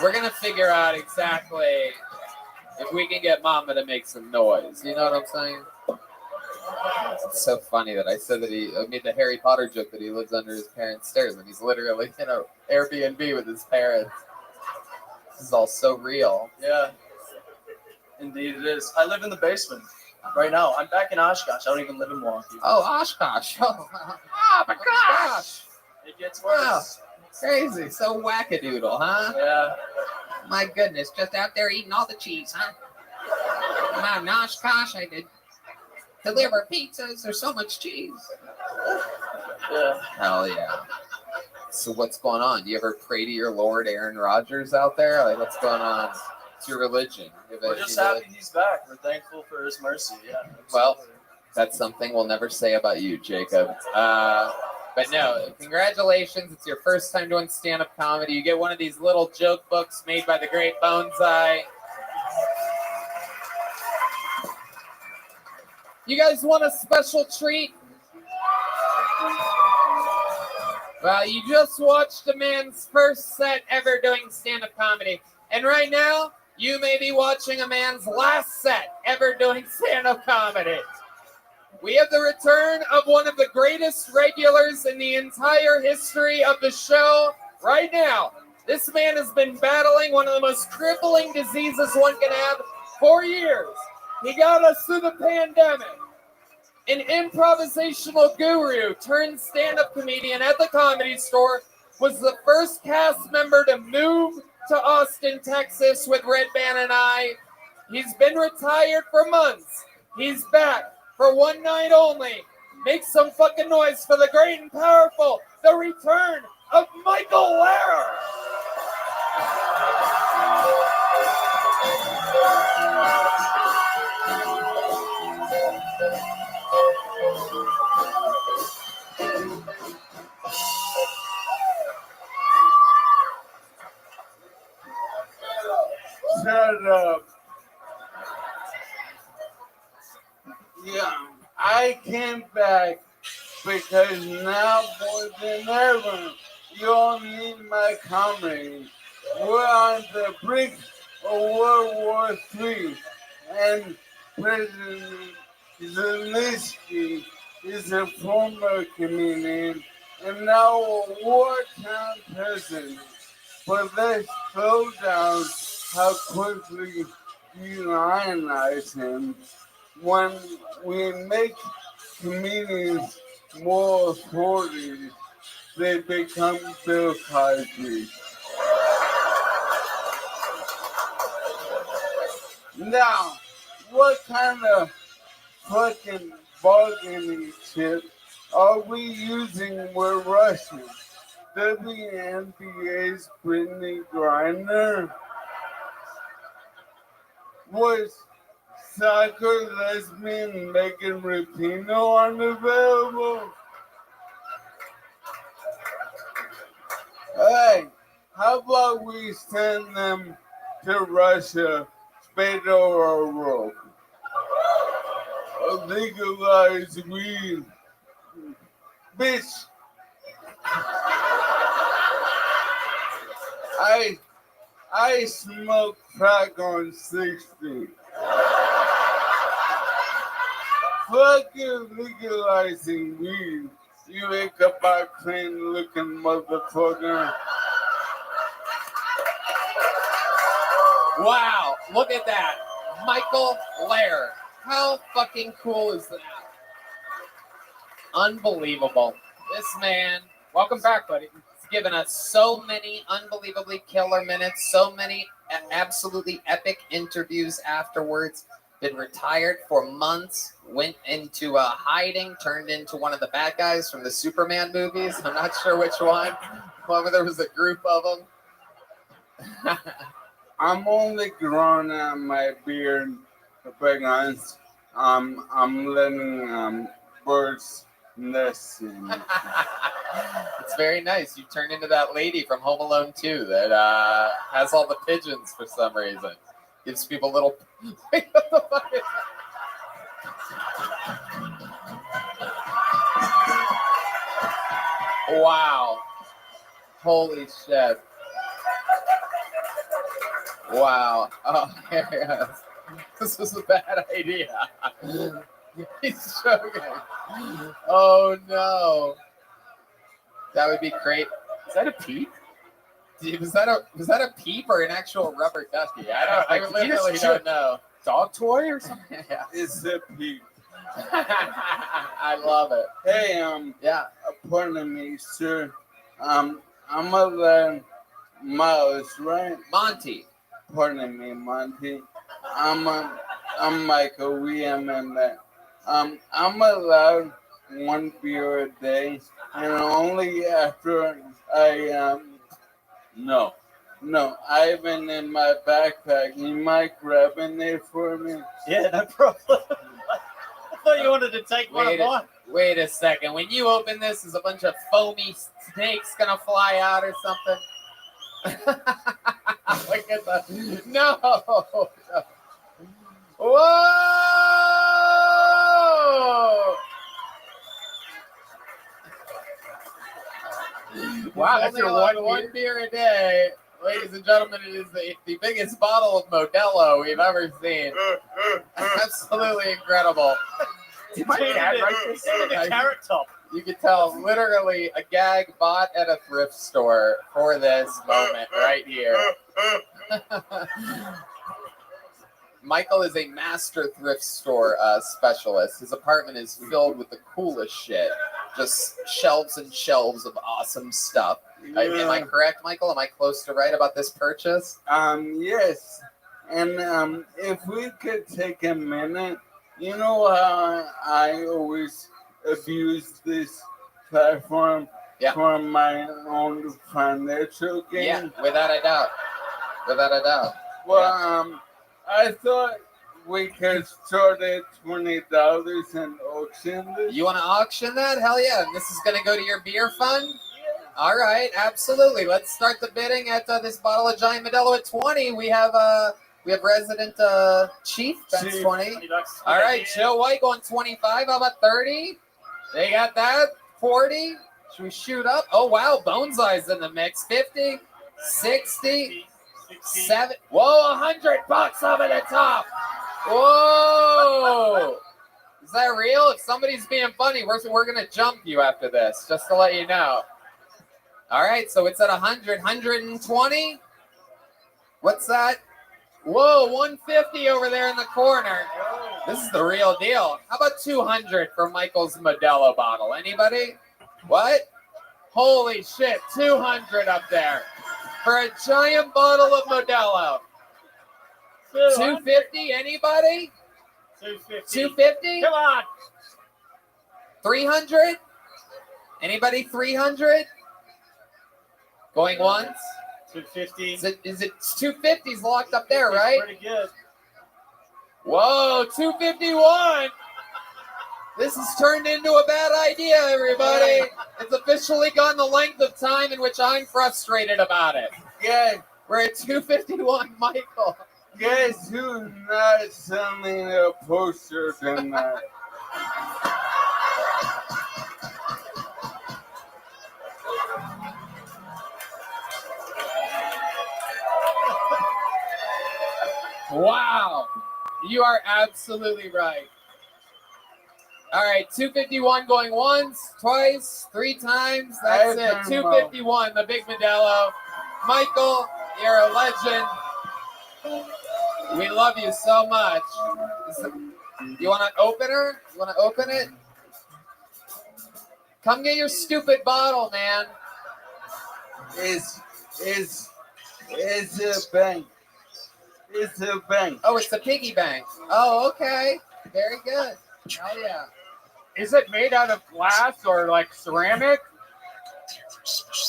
We're gonna figure out exactly if we can get Mama to make some noise. You know what I'm saying? It's so funny that I said that I made the Harry Potter joke that he lives under his parents' stairs, and he's literally in an Airbnb with his parents. This is all so real. Yeah. Indeed it is. I live in the basement right now. I'm back in Oshkosh. I don't even live in Milwaukee. Oh, Oshkosh. Oh my gosh. It gets worse. Wow. Crazy. So wackadoodle, huh? Yeah. My goodness. Just out there eating all the cheese, huh? I'm out in Oshkosh. I did deliver pizzas. There's so much cheese. Yeah. Hell yeah. So what's going on? Do you ever pray to your Lord Aaron Rodgers out there? Like, what's going on? It's your religion. We're just happy he's back. We're thankful for his mercy. Yeah. Well, that's something we'll never say about you, Jacob. But no, congratulations. It's your first time doing stand-up comedy. You get one of these little joke books made by the great Bonsai. You guys want a special treat? Well, you just watched a man's first set ever doing stand-up comedy. And right now, you may be watching a man's last set ever doing stand-up comedy. We have the return of one of the greatest regulars in the entire history of the show right now. This man has been battling one of the most crippling diseases one can have for years. He got us through the pandemic. An improvisational guru turned stand-up comedian at the Comedy Store, was the first cast member to move to Austin, Texas with Red Band and I. He's been retired for months. He's back for one night only. Make some fucking noise for the great and powerful, the return of Michael Lehrer. Shut up. Yeah, I came back because now more than ever, you all need my comedy. We're on the brink of World War III, and President Zelensky is a former comedian and now a wartime president. But let's slow down how quickly you lionize him. When we make comedians more authorities, they become Bill Cosby. Now, what kind of fucking bargaining chip are we using with Russia? WNBA's Brittany Griner? Was soccer lesbian Megan Rapinoe unavailable? Hey, how about we send them to Russia, Beto O'Rourke? Legalize weed. Bitch. I smoke crack on 60. Fuck you legalizing weed, you Ichabod Crane looking motherfucker. Wow, look at that. Michael Lehrer. How fucking cool is that? Unbelievable. This man, welcome back, buddy. He's given us so many unbelievably killer minutes, so many absolutely epic interviews afterwards. Been retired for months, went into hiding, turned into one of the bad guys from the Superman movies. I'm not sure which one. Well, there was a group of them. I'm only growing out my beard because I'm letting birds nest in. It's very nice. You turned into that lady from Home Alone 2 that has all the pigeons for some reason. Gives people little. Wow. Holy shit. Wow. Oh, here he is. This was a bad idea. He's joking. Oh no. That would be great. Is that a peep? Was that a peep or an actual rubber ducky? I literally don't know. Dog toy or something? Yeah. It's a peep. I love it. Hey, yeah. Pardon me, sir. I'm a Miles, right? Monty. Pardon me, Monty. I'm Michael. We am in that. I'm allowed one beer a day, and only after I No, I've been in my backpack. You mind grabbing it for me? Yeah, no problem. I thought you wanted to take one of mine. Wait a second. When you open this, is a bunch of foamy snakes gonna fly out or something? Look at the no. Whoa! Wow, that's your one beer a day. Ladies and gentlemen, it is the biggest bottle of Modelo we've ever seen. Absolutely incredible. Did my dad write this? With a carrot top. You could tell literally a gag bought at a thrift store for this moment right here. Michael is a master thrift store specialist. His apartment is filled with the coolest shit. Just shelves and shelves of awesome stuff. Am I correct, Michael? Am I close to right about this purchase? Yes. And if we could take a minute, you know how I always abuse this platform for my own financial gain? Yeah, without a doubt. Without a doubt. Well, I thought we could start at $20 and auction this. You want to auction that? Hell yeah. And this is going to go to your beer fund? All right, absolutely. Let's start the bidding at this bottle of Giant Modelo at 20. We have resident Chief, that's 20. All right, Joe White going 25. How about 30? They got that. 40. Should we shoot up? Oh, wow. Boneseye's in the mix. 50, 60, 7. Whoa, $100 over the top. Whoa. Is that real? If somebody's being funny, we're going to jump you after this, just to let you know. All right, so it's at 100, 120. What's that? Whoa, 150 over there in the corner. This is the real deal. How about 200 for Michael's Modelo bottle? Anybody? What? Holy shit, 200 up there for a giant bottle of Modelo. 250, anybody? 250. 250? Come on. 300? Anybody 300? Going once? 250. Is it 250's locked up there, right? Pretty good. Whoa, 251. This has turned into a bad idea, everybody. It's officially gone the length of time in which I'm frustrated about it. Yeah. We're at 251, Michael. Guess who's not selling a poster tonight? Wow. You are absolutely right. All right, 251 going once, twice, 3 times. That's it. 251, the big Modelo. Michael, you're a legend. We love you so much. You want an opener? You want to open it? Come get your stupid bottle, man. It's a bank. It's a bank. Oh, it's a piggy bank. Oh, okay. Very good. Hell yeah. Is it made out of glass or like ceramic?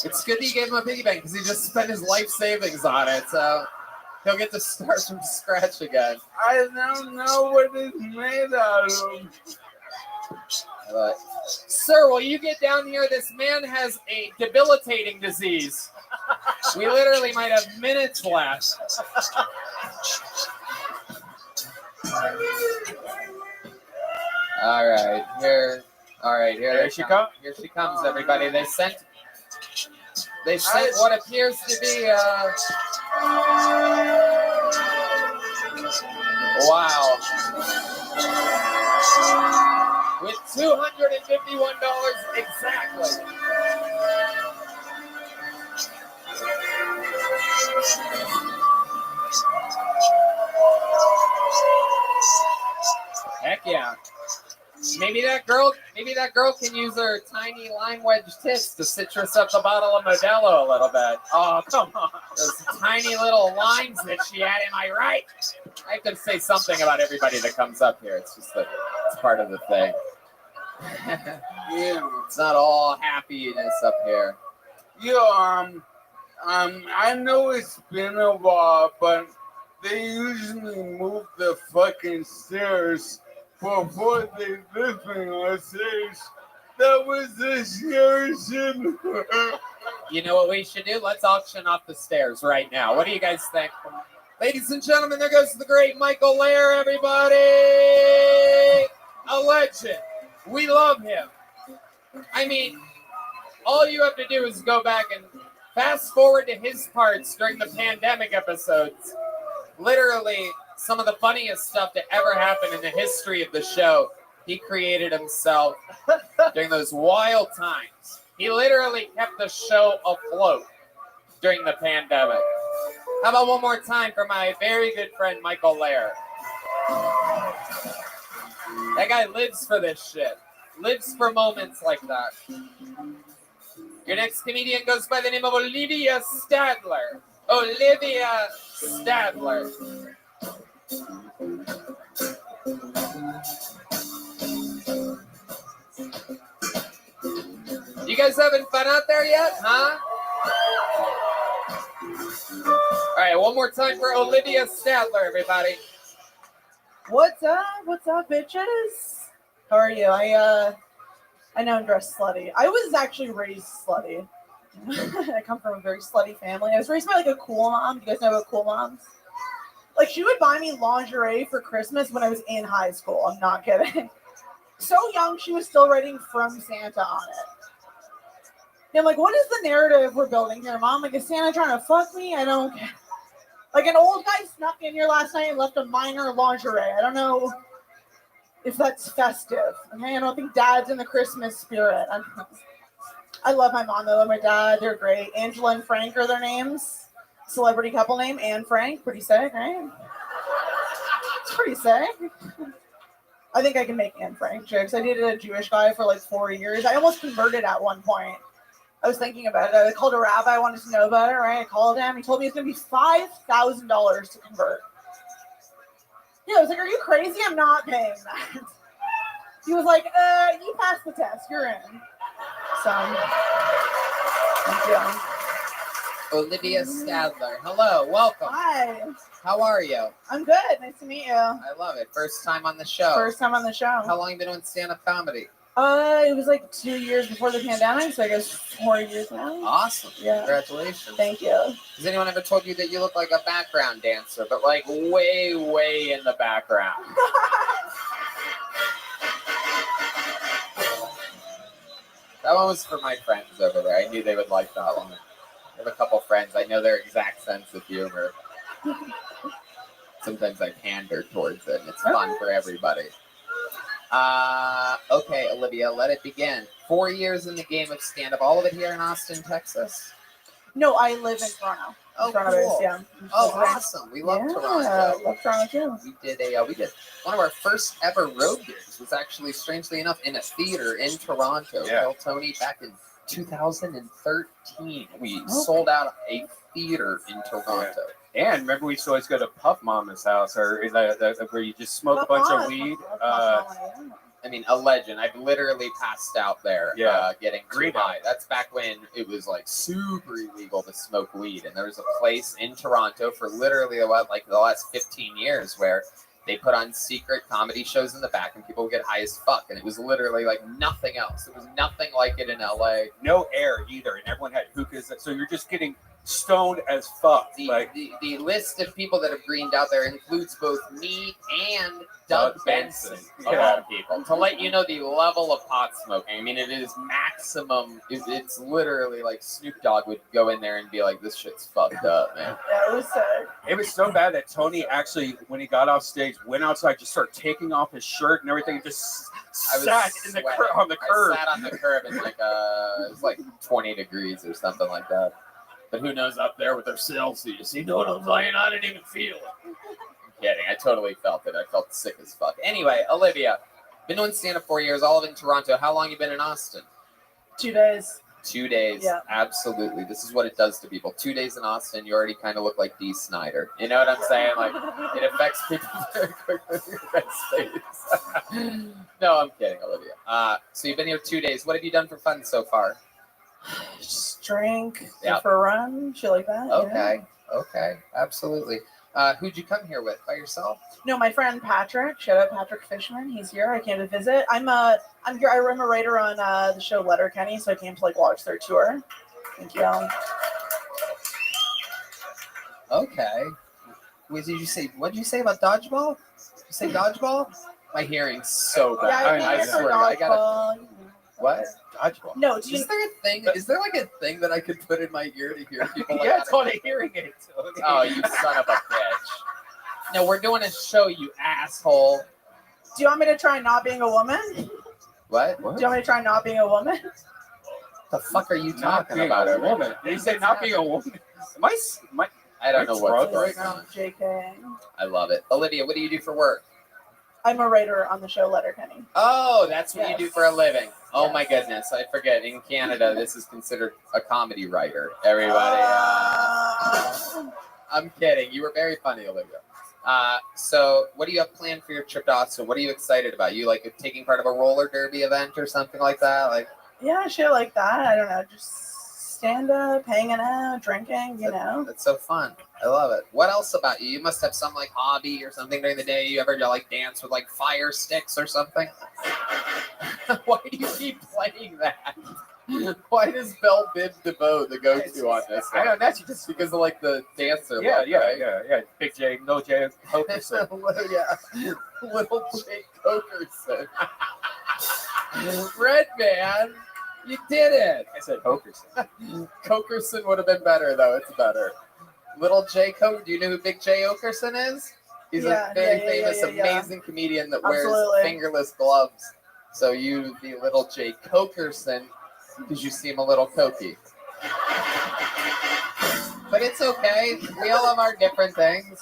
It's good that you gave him a piggy bank because he just spent his life savings on it, so he'll get to start from scratch again. I don't know what it's made out of. Sir, will you get down here? This man has a debilitating disease. We literally might have minutes left. All right, here. Here she comes. Here she comes, everybody. They sent what appears to be wow. With $251 exactly. Heck yeah. Maybe that girl can use her tiny lime wedge tits to citrus up the bottle of Modelo a little bit. Oh, come on. Those tiny little limes that she had, am I right? I could say something about everybody that comes up here. It's just that it's part of the thing. Yeah. It's not all happiness up here. I know it's been a while, but they usually move the fucking stairs before they live on stairs. That was the stairs. You know what we should do? Let's auction off the stairs right now. What do you guys think? Ladies and gentlemen, there goes the great Michael Lair, everybody! A legend. We love him. I mean, all you have to do is go back and fast forward to his parts during the pandemic episodes. Literally, some of the funniest stuff that ever happened in the history of the show, he created himself during those wild times. He literally kept the show afloat during the pandemic. How about one more time for my very good friend, Michael Lair? That guy lives for this shit. Lives for moments like that. Your next comedian goes by the name of Olivia Stadler. Olivia Stadler. You guys having fun out there yet, huh? All right, one more time for Olivia Stadler, everybody. What's up? What's up, bitches? How are you? I know I'm dressed slutty. I was actually raised slutty. I come from a very slutty family. I was raised by like a cool mom. Do you guys know about cool moms? Like, she would buy me lingerie for Christmas when I was in high school. I'm not kidding. So young, she was still writing From Santa on it. And I'm like, what is the narrative we're building here, Mom? Like, is Santa trying to fuck me? I don't care. Like, an old guy snuck in here last night and left a minor lingerie. I don't know if that's festive. Okay, I don't think Dad's in the Christmas spirit. I love my mom, though, and my dad. They're great. Angela and Frank are their names. Celebrity couple name, Anne Frank. Pretty sick, right? It's pretty sick. I think I can make Anne Frank jokes. I dated a Jewish guy for like 4 years. I almost converted at one point. I was thinking about it. I called a rabbi. I wanted to know about it, right? I called him. He told me it's going to be $5,000 to convert. Yeah, I was like, are you crazy? I'm not paying that. He was like, you passed the test. You're in. So, thank you. Olivia Stadler. Hello, welcome. Hi. How are you? I'm good. Nice to meet you. I love it. First time on the show. First time on the show. How long have you been doing stand-up comedy? It was like 2 years before the pandemic, so I guess 4 years now. Awesome. Yeah. Congratulations. Thank you. Has anyone ever told you that you look like a background dancer, but like way, way in the background? That one was for my friends over there. I knew they would like that one. I have a couple friends. I know their exact sense of humor. Sometimes I pander towards it, and it's fun for everybody. Okay, Olivia, let it begin. 4 years in the game of stand-up. All of it here in Austin, Texas? No, I live in Toronto. Oh, Toronto cool. based, yeah. Oh, awesome. We love Toronto. I love Toronto too. We did one of our first ever road gigs was actually, strangely enough, in a theater in Toronto. Yeah. Bill Tony back in 2013. We sold out a theater in Toronto. Yeah. And remember, we used to always go to Puff Mama's house, or where you just smoke a bunch of weed. I mean, a legend. I've literally passed out there getting too high. That's back when it was like super illegal to smoke weed. And there was a place in Toronto for literally the last 15 years where they put on secret comedy shows in the back and people would get high as fuck. And it was literally like nothing else. There was nothing like it in LA. No air either. And everyone had hookahs. So you're just getting stoned as fuck. The list of people that have greened out there includes both me and Doug Benson, of all people. To let you know the level of pot smoking. I mean, it is maximum. It's literally like Snoop Dogg would go in there and be like, "This shit's fucked up, man." Yeah, it was sick. It was so bad that Tony actually, when he got off stage, went outside, just started taking off his shirt and everything, and just sat on the curb. I sat on the curb and it was like 20 degrees or something like that. But who knows up there with their Celsius? You know what I'm saying? I didn't even feel it. I'm kidding. I totally felt it. I felt sick as fuck. Anyway, Olivia, been doing stand-up 4 years, all of it in Toronto. How long you been in Austin? 2 days. 2 days. Yeah. Absolutely. This is what it does to people. 2 days in Austin, you already kind of look like Dee Snider. You know what I'm saying? Like, it affects people very quickly in your face. No, I'm kidding, Olivia. So you've been here 2 days. What have you done for fun so far? Just drink, go for a run, shit like that. Okay. Okay. Absolutely. Who'd you come here with? By yourself? No, my friend Patrick. Shout out Patrick Fishman. He's here. I came to visit. I'm here. I'm a writer on the show Letterkenny, so I came to watch their tour. Thank you, Alan. Okay. What did you say about dodgeball? Did you say dodgeball? My hearing's so bad. Yeah, I swear. I gotta. What? Dodgeball. No, is there a thing? Is there like a thing that I could put in my ear to hear people? Like, yeah, it's called a hearing aid. Oh, you son of a bitch! No, we're doing a show, you asshole. Do you want me to try not being a woman? What? Do you want me to try not being a woman? The fuck are you Not talking being about? a woman. Did you say not being a woman? I don't know what's right going on. JK. I love it. Olivia, what do you do for work? I'm a writer on the show Letterkenny. Oh, that's what you do for a living. Oh my goodness, I forget. In Canada, this is considered a comedy writer. Everybody. I'm kidding. You were very funny, Olivia. So what do you have planned for your trip to Austin? What are you excited about? You like taking part of a roller derby event or something like that? Like, yeah, shit like that. I don't know, just stand up, hanging out, drinking, you know. That's so fun. I love it. What else about you? You must have some like hobby or something during the day. You ever like dance with like fire sticks or something? Why do you keep playing that? Why does Belle Biv DeVoe the go-to on this? I don't know. She just because of like the dancer. Yeah, look, yeah, right? yeah. Big J, no J, Hokerson. Yeah, little Jake Hokerson. Red man, you did it. I said Hokerson. Cokerson would have been better though. It's better. Little Jay Coker. Do you know who Big Jay Okerson is? He's a very famous, amazing comedian that wears fingerless gloves. So you, the little Jay Cokerson, because you seem a little cokey. But it's okay. We all have our different things.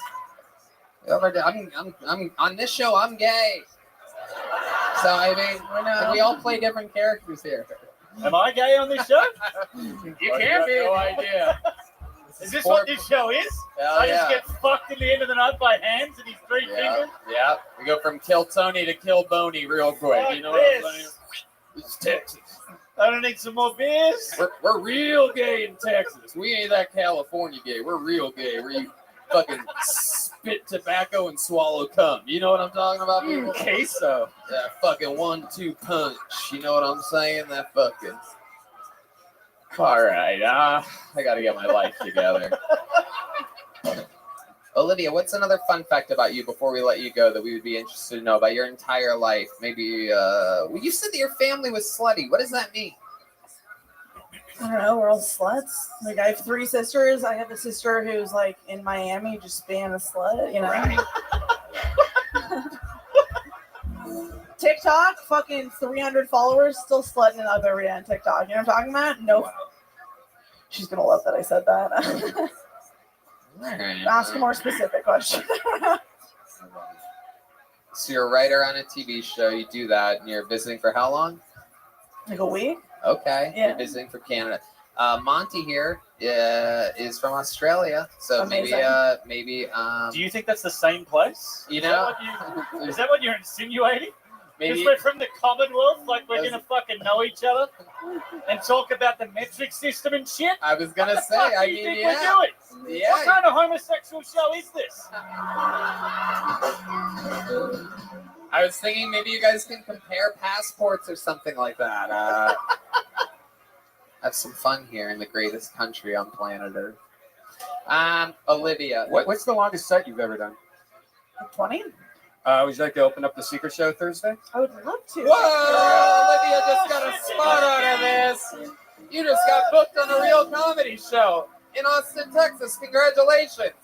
I'm on this show. I'm gay. So I mean, we all play different characters here. Am I gay on this show? You can't be. No idea. Is this what this show is? I just get fucked in the end of the night by hands and he's three fingers? Yeah. We go from Kill Tony to Kill Boney real quick. Fuck you know what I'm this. saying? It's Texas. I don't need some more beers. We're real gay in Texas. We ain't that California gay. We're real gay. Where you fucking spit tobacco and swallow cum. You know what I'm talking about, people? Queso. That fucking 1-2 punch. You know what I'm saying? That fucking... All right, I gotta get my life together. Olivia, what's another fun fact about you before we let you go that we would be interested to know about your entire life? Maybe, well, you said that your family was slutty. What does that mean? I don't know, we're all sluts. Like, I have 3 sisters. I have a sister who's like in Miami just being a slut, you know? Right. TikTok, fucking 300 followers, still slutting it up every day on TikTok. You know what I'm talking about? No. She's gonna love that I said that. Alright. Ask a more specific question. So you're a writer on a TV show. You do that, and you're visiting for how long? Like a week. Okay. Yeah. You're visiting for Canada. Monty here is from Australia, so Amazing. maybe. Do you think that's the same place? You know, Is that what you're insinuating? Because maybe we're from the Commonwealth, like we're gonna fucking know each other and talk about the metric system and shit. I was gonna What the say, fuck do I you mean, think yeah. we're doing? Yeah. What kind of homosexual show is this? I was thinking maybe you guys can compare passports or something like that. Have some fun here in the greatest country on planet Earth. Olivia, What's the longest set you've ever done? 20? Would you like to open up the secret show Thursday? I would love to. Whoa! Olivia just got a spot out of this. You just got booked on a real comedy show in Austin, Texas. Congratulations.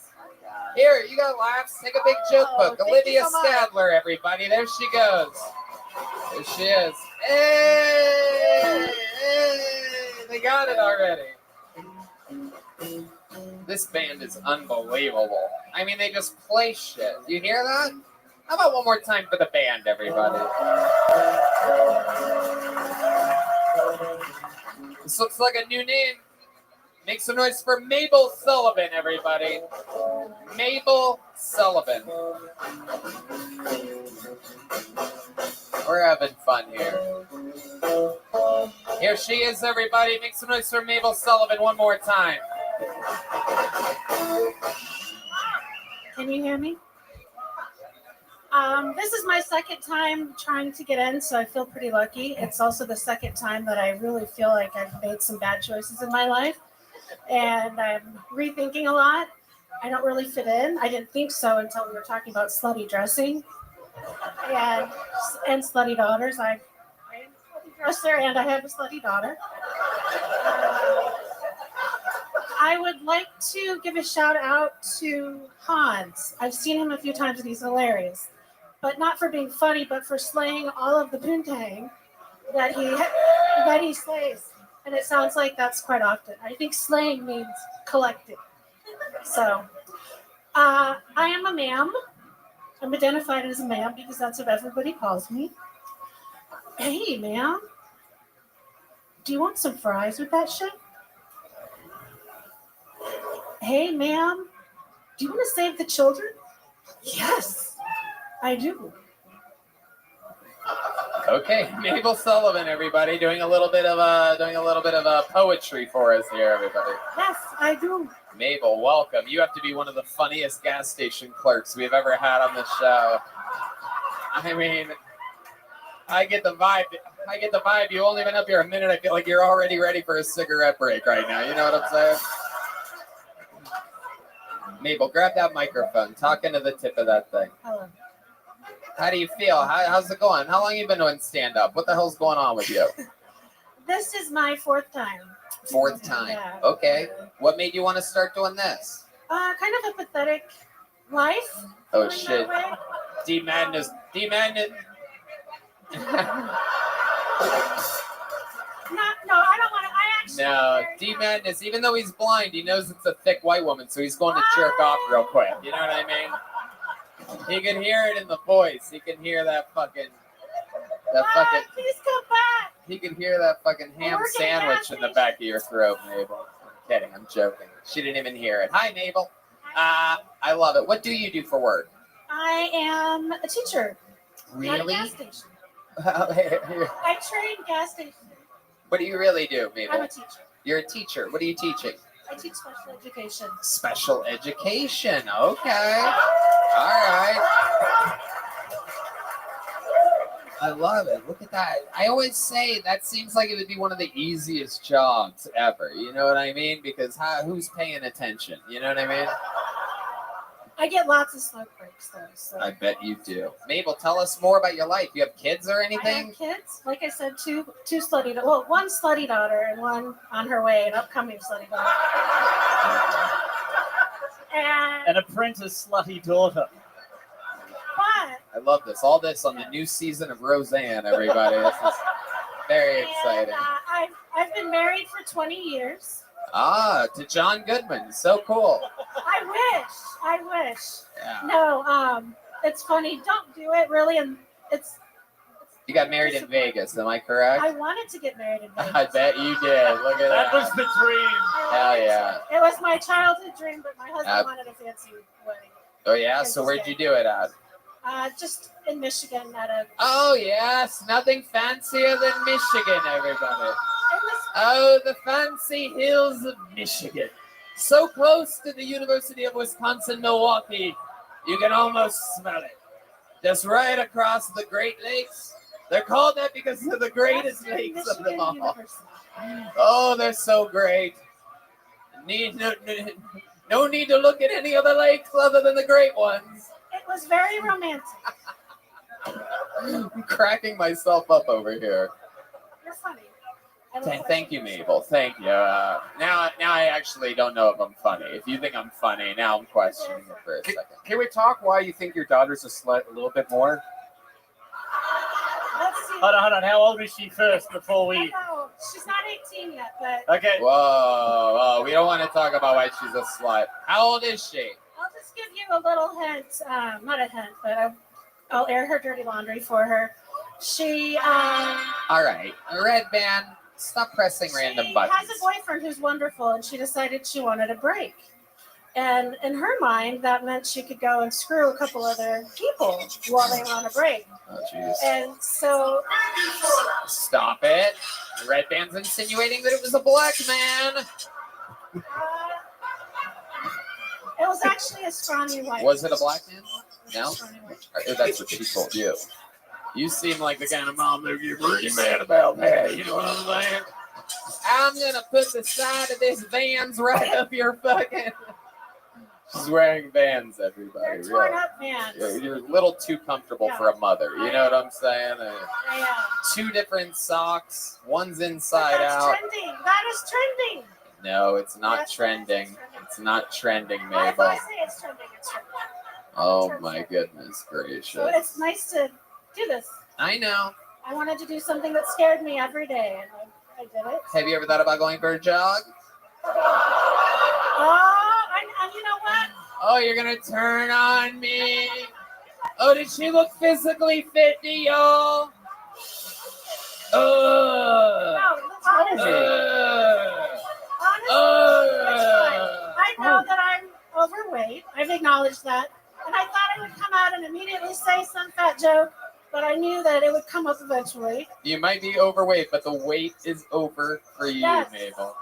Here, you got laughs. Take a big joke book. thank Olivia you so much. Stadler, everybody. There she goes. There she is. Hey! Hey! They got it already. This band is unbelievable. I mean, they just play shit. You hear that? How about one more time for the band, everybody? This looks like a new name. Make some noise for Mabel Sullivan, everybody. Mabel Sullivan. We're having fun here. Here she is, everybody. Make some noise for Mabel Sullivan one more time. Can you hear me? This is my second time trying to get in, so I feel pretty lucky. It's also the second time that I really feel like I've made some bad choices in my life, and I'm rethinking a lot. I don't really fit in. I didn't think so until we were talking about slutty dressing and slutty daughters. I am a slutty dresser, and I have a slutty daughter. I would like to give a shout out to Hans. I've seen him a few times and he's hilarious. But not for being funny, but for slaying all of the poontang that he slays. And it sounds like that's quite often. I think slaying means collecting. So, I am a ma'am. I'm identified as a ma'am because that's what everybody calls me. Hey, ma'am. Do you want some fries with that shit? Hey, ma'am, do you want to save the children? Yes, I do. Okay, Mabel Sullivan, everybody, doing a little bit of poetry for us here, everybody. Yes, I do. Mabel, welcome. You have to be one of the funniest gas station clerks we've ever had on this show. I mean, I get the vibe. You've only been up here a minute. I feel like you're already ready for a cigarette break right now. You know what I'm saying? Mabel, grab that microphone. Talk into the tip of that thing. Hello. How do you feel? How's it going? How long have you been doing stand-up? What the hell's going on with you? This is my fourth time. Fourth time. Yeah. Okay. What made you want to start doing this? Kind of a pathetic life. Oh, going shit. that way. D-Madness. No, I don't want to. I actually. No, D-Madness, even though he's blind, he knows it's a thick white woman, so he's going to jerk off real quick. You know what I mean? He can hear it in the voice. He can hear that fucking... Please come back. He can hear that fucking ham sandwich in the back of your throat, Mabel. I'm kidding. I'm joking. She didn't even hear it. Hi, Mabel. I love it. What do you do for work? I am a teacher. Really? At a gas station. What I train gas stations. do you really do, Mabel? I'm a teacher. You're a teacher. What are you teaching? I teach special education. Special education. Okay. All right. I love it. Look at that. I always say that seems like it would be one of the easiest jobs ever. You know what I mean? Because who's paying attention? You know what I mean? I get lots of smoke breaks though. So. I bet you do. Mabel, tell us more about your life. You have kids or I anything? have kids. Like I said, two slutty. Well, one slutty daughter and one on her way, an upcoming slutty daughter. And An apprentice slutty daughter. but I love this. All this on the new season of Roseanne, everybody. This is very exciting. I've been married for 20 years. To John Goodman. So cool. I wish. Yeah. No, it's funny. Don't do it, really. And it's. You got married in Vegas, am I correct? I wanted to get married in Vegas. I bet you did. Look at that. That was the dream. Hell yeah. It was my childhood dream, but my husband wanted a fancy wedding. Oh yeah. So where'd you do it at? Just in Michigan at a. Oh yes, nothing fancier than Michigan, everybody. Oh, the fancy hills of Michigan. So close to the University of Wisconsin-Milwaukee, you can almost smell it. Just right across the Great Lakes. They're called that because they're the greatest lakes of them all. Oh, they're so great. No need to look at any other lakes other than the great ones. It was very romantic. I'm cracking myself up over here. You're funny. Thank you, Mabel. Thank you. Now I actually don't know if I'm funny. If you think I'm funny, now I'm questioning it for a second. Can we talk why you think your daughter's a slut a little bit more? Let's see. Hold on. How old is she first before we? No, she's not 18 yet, but. Okay. Whoa, we don't want to talk about why she's a slut. How old is she? I'll just give you a little hint. Not a hint, but I'll air her dirty laundry for her. She. All right, Red Band. Stop pressing random buttons. She has a boyfriend who's wonderful, and she decided she wanted a break. And in her mind, that meant she could go and screw a couple other people while they were on a break. Oh, jeez. And so. Stop it. Red Band's insinuating that it was a black man. It was actually a scrawny white. Was it a black man? No? Or that's what she told you. You seem like the kind of mom that would get really mad about that. You know what I'm saying? I'm going to put the side of this Vans right up your fucking... She's wearing Vans, everybody. They're torn up Vans. You're a little too comfortable for a mother. You know what I'm saying? Yeah. Two different socks. One's inside That's out. trending. That is trending. No, it's not Yes, trending. It's not trending, If Mabel. I say it's trending, it's trending. Oh my goodness gracious. So it's nice to do this. I know. I wanted to do something that scared me every day, and I did it. Have you ever thought about going for a jog? Oh, and you know what? Oh, you're gonna turn on me. Oh, did she look physically fit to y'all? No, honestly, it's fine. I know that I'm overweight. I've acknowledged that. And I thought I would come out and immediately say some fat joke, but I knew that it would come up eventually. You might be overweight, but the wait is over for you, Yes. Mabel.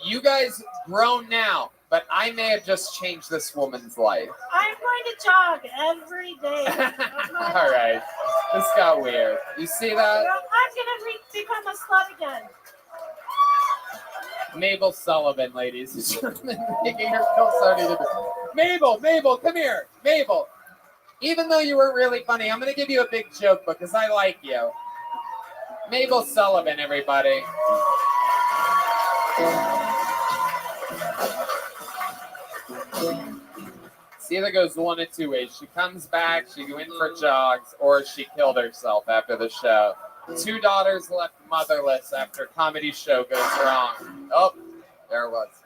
You guys grown now, but I may have just changed this woman's life. I'm going to jog every day. All right. This got weird. You see that? I'm going to become a slut again. Mabel Sullivan, ladies and gentlemen, making her feel sorry to Mabel, come here. Mabel, even though you weren't really funny, I'm going to give you a big joke because I like you. Mabel Sullivan, everybody. It either goes one of two ways. She comes back, she went for jogs, or she killed herself after the show. 2 daughters left motherless after comedy show goes wrong. Oh, there it was.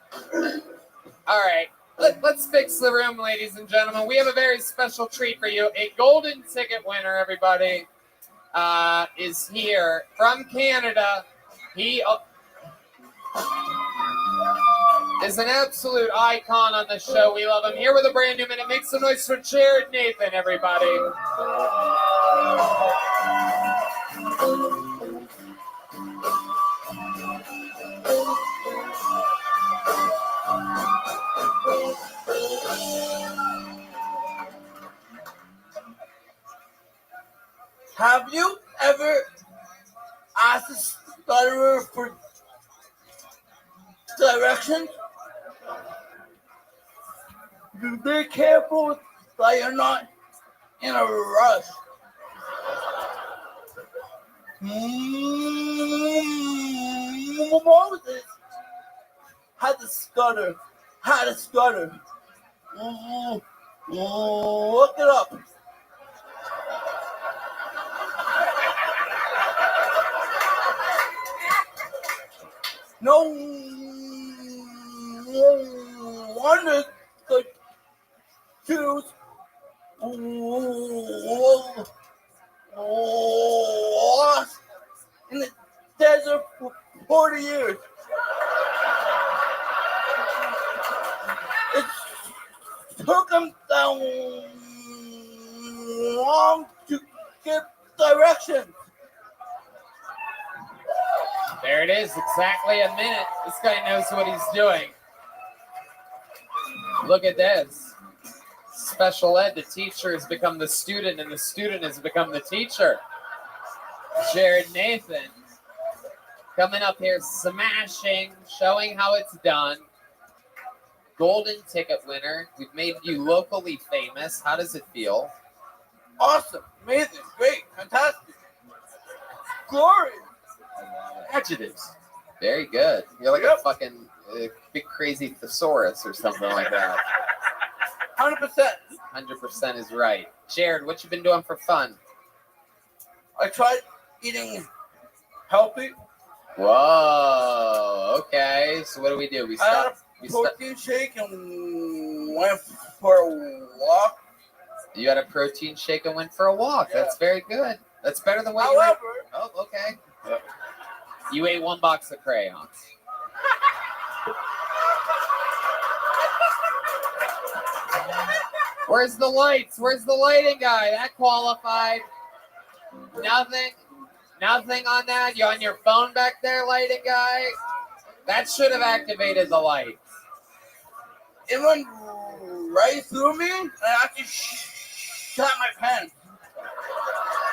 All right, let's fix the room, ladies and gentlemen. We have a very special treat for you. A golden ticket winner, everybody, is here from Canada. He is an absolute icon on the show. We love him. Here with a brand new minute. Make some noise for Jared Nathan, everybody. Have you ever asked a stutterer for directions? Be careful that you're not in a rush. What was this? Had to stutter. Look it up. No wanted to choose lost in the desert for 40 years. It took them that long to get directions. There it is, exactly a minute. This guy knows what he's doing. Look at this. Special ed, the teacher has become the student, and the student has become the teacher. Jared Nathan coming up here, smashing, showing how it's done. Golden ticket winner. We've made you locally famous. How does it feel? Awesome, amazing, great, fantastic, glorious. Adjectives. Very good. You're like a fucking big crazy thesaurus or something like that. 100%. 100% is right. Jared, what you been doing for fun? I tried eating healthy. Whoa. Okay. So what do? We I had stop. a protein shake and went for a walk. You had a protein shake and went for a walk. Yeah. That's very good. That's better than what However, you ate. Oh, okay. You ate 1 box of crayons. Where's the lights? Where's the lighting guy? That qualified. Nothing. Nothing on that. You on your phone back there, lighting guy? That should have activated the lights. it went right through me, and I actually shot my pants.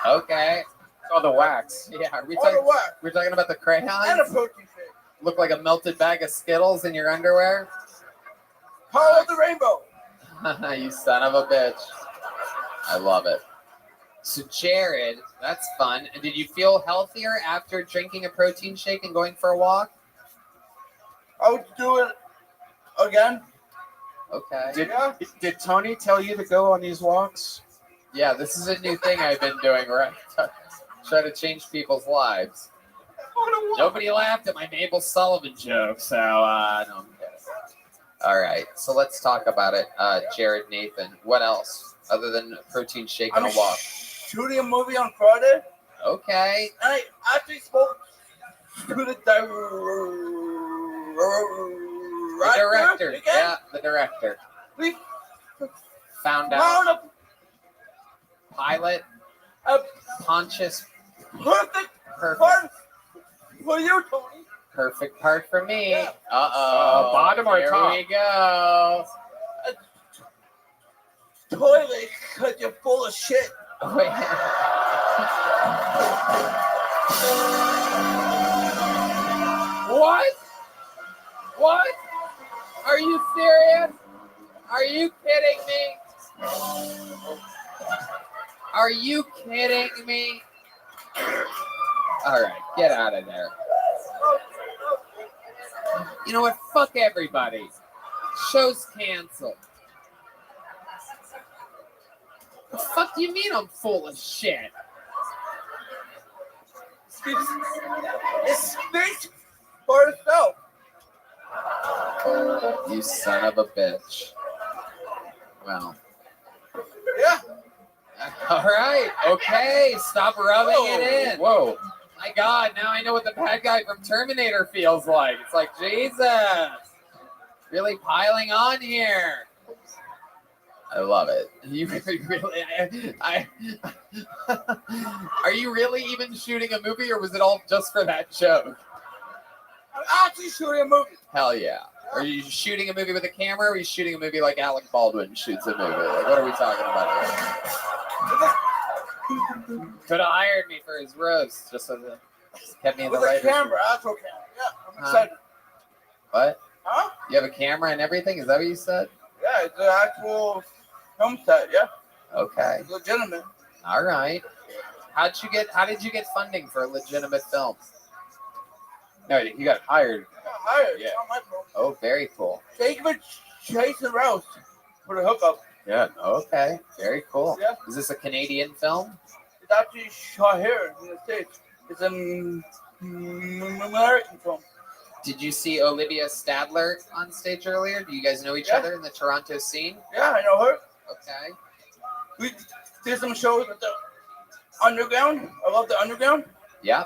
Okay. Oh, the wax. Yeah, are we Oh, the wax. we're talking about the crayons? And a protein shake. Look like a melted bag of Skittles in your underwear? Power of the rainbow. You son of a bitch. I love it. So, Jared, that's fun. And did you feel healthier after drinking a protein shake and going for a walk? I would do it again. Okay. Did Tony tell you to go on these walks? Yeah, this is a new thing I've been doing, right? Try to change people's lives. Nobody laughed at my Mabel Sullivan joke, so, no, I'm kidding. All right, so let's talk about it. Jared Nathan, what else other than a protein shake and a walk? Shooting a movie on Friday. Okay. And I actually spoke to the director. Yeah, the director. We found out. found a Pilot. Pontius. Perfect Perfect. part for you, Tony. Perfect part for me. Uh-oh. Bottom or Here top? we go. Toilet, because you're full of shit. Oh, yeah. What? What? Are you serious? Are you kidding me? Are you kidding me? All right, get out of there. You know what? Fuck everybody. Show's canceled. The fuck do you mean I'm full of shit? It speaks for itself. You son of a bitch. Well. Yeah. All right. Okay. Stop rubbing it in. Whoa. My God. Now I know what the bad guy from Terminator feels like. It's like, Jesus. Really piling on here. I love it. You really, are you really even shooting a movie, or was it all just for that joke? I'm actually shooting a movie. Hell yeah. Are you shooting a movie with a camera, or are you shooting a movie like Alec Baldwin shoots a movie? Like, what are we talking about here? Could have hired me for his roast, just kept me in the With a writer's camera, room. actual camera. Yeah, I'm excited. What? Huh? You have a camera and everything? Is that what you said? Yeah, it's an actual film set, yeah. Okay. It's legitimate. All right. How did you get funding for a legitimate film? No, you got hired. I got hired. Yeah. It's not my fault. Oh, very cool. Thank you for chasing Rouse for the hookup. Yeah. Okay. Very cool. Yeah. Is this a Canadian film? It's actually shot here in the States. It's an American film. Did you see Olivia Stadler on stage earlier? Do you guys know each other in the Toronto scene? Yeah, I know her. Okay. We did some shows at the underground. I love the underground. Yeah.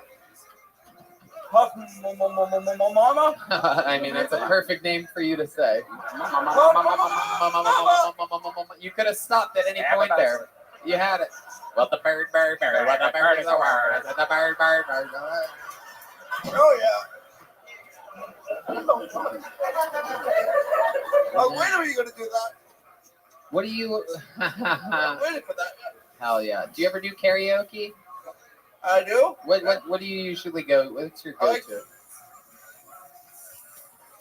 Puff Mama. I mean, that's a perfect name for you to say. You could have stopped at any point there. You had it. Well, the bird, what the bird is a word, the bird. Oh, yeah. Oh, when are you going to do that? What do you... I'm waiting for that. Hell yeah. Do you ever do karaoke? I do. What do you usually go? What's your go-to?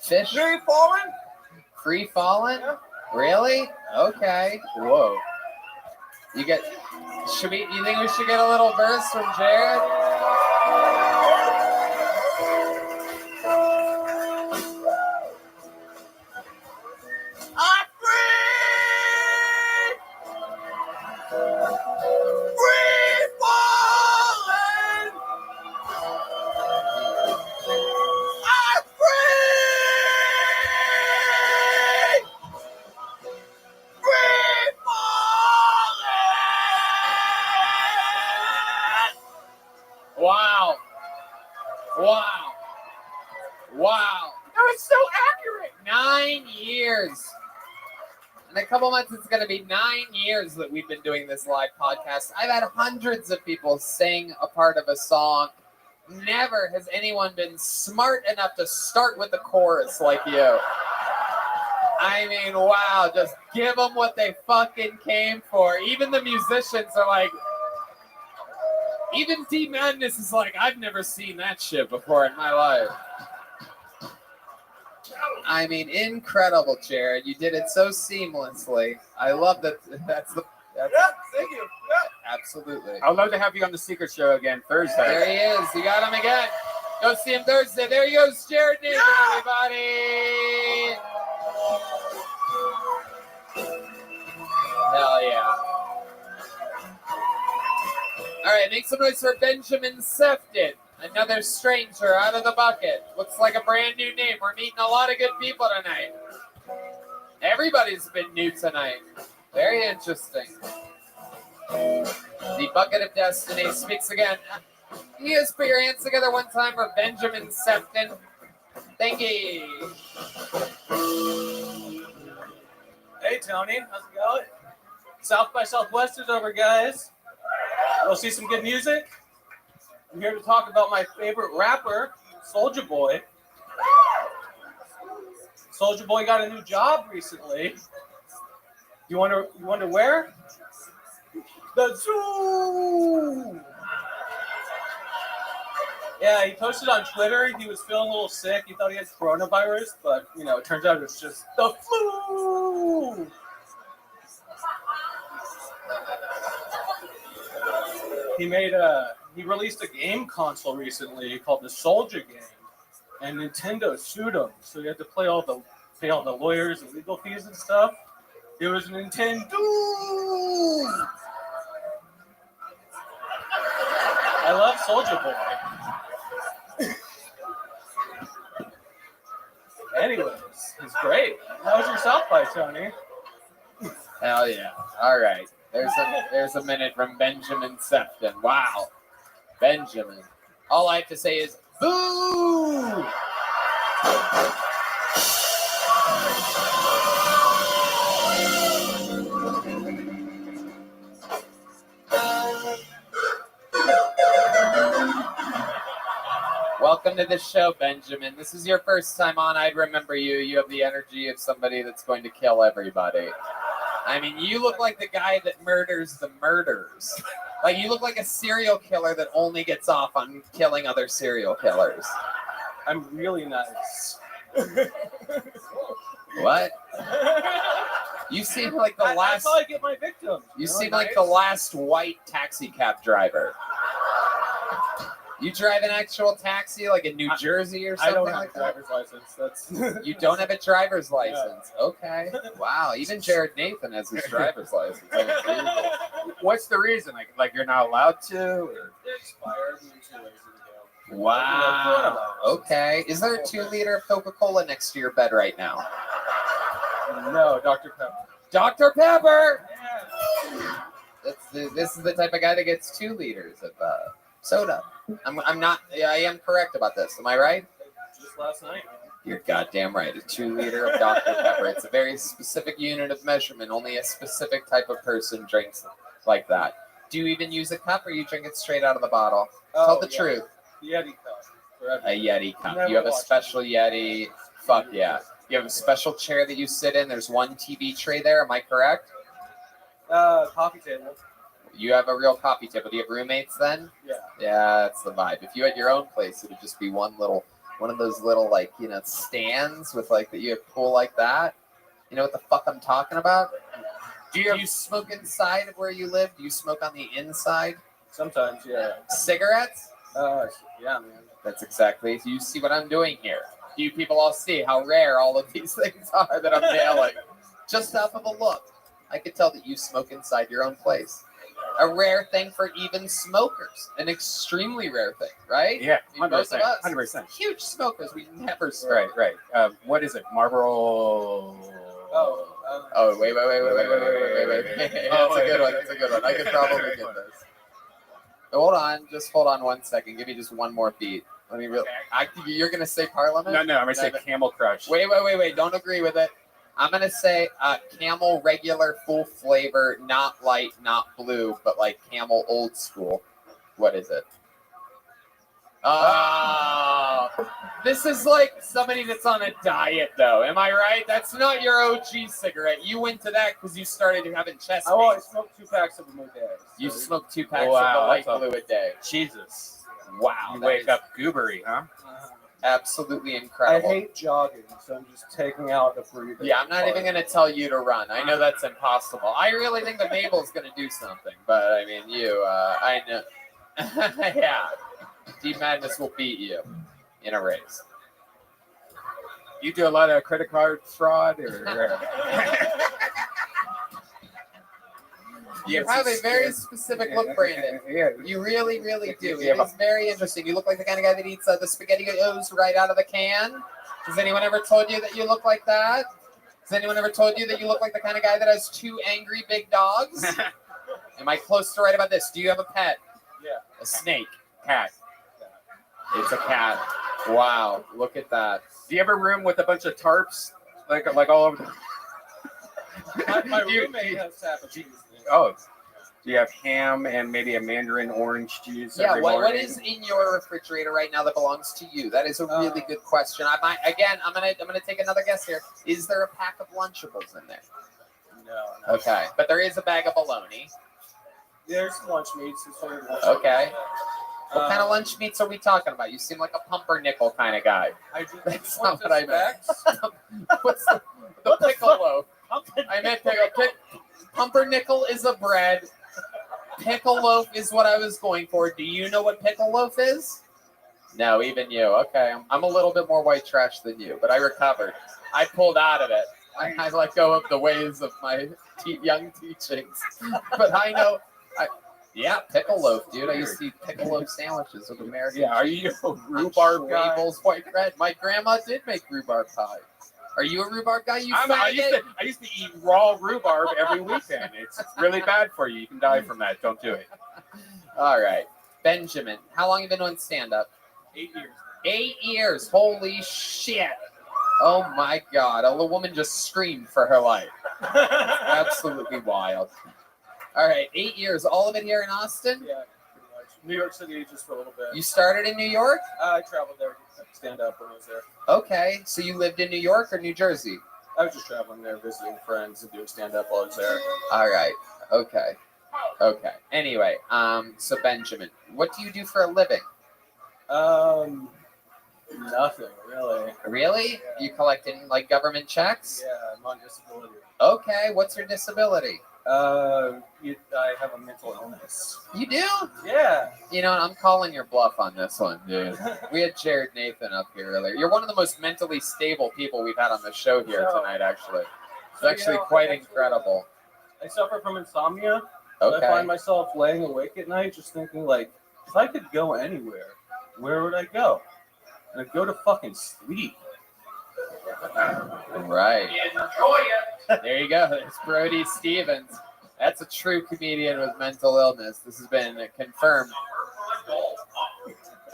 Fish? Free falling? Free falling? Yeah. Really? Okay. Whoa. You think we should get a little verse from Jared? I'm free falling. I'm free falling. Wow. That was so accurate. 9 years. In a couple months, it's going to be 9 years that we've been doing this live podcast. I've had hundreds of people sing a part of a song. Never has anyone been smart enough to start with the chorus like you. I mean, wow, just give them what they fucking came for. Even the musicians are like, even D Madness is like, I've never seen that shit before in my life. I mean, incredible, Jared. You did it so seamlessly. I love that. That's Yeah, thank you. Yeah. absolutely. I'd love to have you on the Secret Show again Thursday. There he is. You got him again. Go see him Thursday. There he goes, Jared Nathan, everybody. Hell yeah. All right, make some noise for Benjamin Sefton. Another stranger out of the bucket. Looks like a brand new name. We're meeting a lot of good people tonight. Everybody's been new tonight. Very interesting. The Bucket of Destiny speaks again. You guys put your hands together one time for Benjamin Sefton. Thank you. Hey, Tony. How's it going? South by Southwest is over, guys. We'll see some good music. I'm here to talk about my favorite rapper, Soulja Boy. Soulja Boy got a new job recently. You wonder where? The zoo. Yeah, he posted on Twitter he was feeling a little sick. He thought he had coronavirus, but it turns out it's just the flu. He released a game console recently called the Soulja Game, and Nintendo sued him, so he had to pay all the lawyers and legal fees and stuff. It was Nintendo. I love Soulja Boy. Anyways, he's great. How was your South by, Tony? Hell yeah. All right. There's a minute from Benjamin Sefton. Wow. Benjamin. All I have to say is boo! Welcome to the show, Benjamin. This is your first time on. I'd remember you. You have the energy of somebody that's going to kill everybody. I mean, you look like the guy that murders the murders. Like, you look like a serial killer that only gets off on killing other serial killers. I'm really nice. What? You seem like the last... That's how I get my victims. You seem like the last white taxi cab driver. You drive an actual taxi, like in New Jersey or something? I don't have like a driver's license. That's You don't have a driver's license? Yeah. Okay. Wow. Even Jared Nathan has his driver's license. What's the reason? Like you're not allowed to? Or? It expired 2 days ago. Wow. Okay. Is there a 2-liter of Coca-Cola next to your bed right now? No, Dr. Pepper. Dr. Pepper. This is the type of guy that gets 2 liters of soda. I'm not. Yeah, I am correct about this. Am I right? Just last night. You're goddamn right. A 2-liter of Dr. Pepper. It's a very specific unit of measurement. Only a specific type of person drinks like that. Do you even use a cup, or you drink it straight out of the bottle? Tell the truth. Yeti cup. A Yeti cup. Never You have a watched special Yeti. Fuck yeah. You have a special chair that you sit in. There's one TV tray there. Am I correct? Coffee table. You have a real coffee table. Do you have roommates then? Yeah. Yeah, that's the vibe. If you had your own place, it would just be one of those little like, stands with like that you have pull like that. You know what the fuck I'm talking about? Do you smoke inside of where you live? Do you smoke on the inside? Sometimes, yeah. Cigarettes? Yeah, man. That's exactly. You see what I'm doing here. Do you people all see how rare all of these things are that I'm nailing? Just off of a look, I could tell that you smoke inside your own place. A rare thing for even smokers. An extremely rare thing, right? Yeah, Most of 100%. us, 100%. huge smokers. We never smoke. Right. What is it? Marlboro. Oh, wait. That's a good one. That's a good one. I could probably get this. Hold on 1 second. Give me just one more beat. Let me you're gonna say Parliament? No, I'm gonna say Camel Crush. Wait. Don't agree with it. I'm gonna say Camel regular full flavor, not light, not blue, but like Camel old school. What is it? This is like somebody that's on a diet, though. Am I right? That's not your OG cigarette. You went to that because you started having chest pains. I smoked 2 packs of them a day. You smoke 2 packs Wow, of the light that's blue a day. Jesus. Wow. You that wake is up goobery, huh? absolutely I incredible. hate jogging, so I'm just taking out a breathing. Yeah, I'm not even going to tell you to run. I know that's impossible. I really think that Mabel's going to do something, but I mean, I know. Yeah. Deep Madness will beat you in a race. You do a lot of credit card fraud, or You have a very specific look, Brandon. Yeah. You really, really do. Yeah, It is very interesting. You look like the kind of guy that eats the SpaghettiOs right out of the can. Has anyone ever told you that you look like that? Has anyone ever told you that you look like the kind of guy that has 2 angry big dogs? Am I close to right about this? Do you have a pet? Yeah. A snake. Cat. It's a cat. Wow. Look at that. Do you have a room with a bunch of tarps, like all over? My roommate has Savages. Oh, do you have ham and maybe a mandarin orange juice? Yeah, every what morning? is in your refrigerator right now that belongs to you? That is a really good question. I'm gonna take another guess here. Is there a pack of Lunchables in there? No. Okay, but there is a bag of bologna. There's lunch meats. Okay. What kind of lunch meats are we talking about? You seem like a pumpernickel kind of guy. That's not what I meant. What's the pickle loaf? I meant pumpernickel is a bread. Pickle loaf is what I was going for. Do you know what pickle loaf is? No, even you. Okay, I'm a little bit more white trash than you, but I recovered. I pulled out of it. I let go of the ways of my young teachings. But I know. Yeah, pickle loaf, dude. I used to eat pickle loaf sandwiches with American. Yeah, are you a rhubarb guy? Schwabel's white bread. My grandma did make rhubarb pie. Are you a rhubarb guy? I used to eat raw rhubarb every weekend. It's really bad for you. You can die from that. Don't do it. All right, Benjamin. How long have you been doing stand-up? 8 years. 8 years. Holy shit. Oh my God. A woman just screamed for her life. Absolutely wild. All right, 8 years. All of it here in Austin? Yeah, pretty much. New York City just for a little bit. You started in New York? I traveled there to stand up when I was there. Okay, so you lived in New York or New Jersey? I was just traveling there, visiting friends and doing stand up while I was there. All right. Okay. Anyway, so Benjamin, what do you do for a living? Nothing really. Really? Yeah. You collecting like government checks? Yeah, I'm on disability. Okay, what's your disability? I have a mental illness. You do? Yeah. You know, I'm calling your bluff on this one, dude. We had Jared Nathan up here earlier. You're one of the most mentally stable people we've had on the show here tonight, actually. It's actually quite incredible. I suffer from insomnia. So Okay. I find myself laying awake at night just thinking, like, if I could go anywhere, where would I go? I'd go to fucking sleep. Right. There you go. It's Brody Stevens. That's a true comedian with mental illness. This has been confirmed.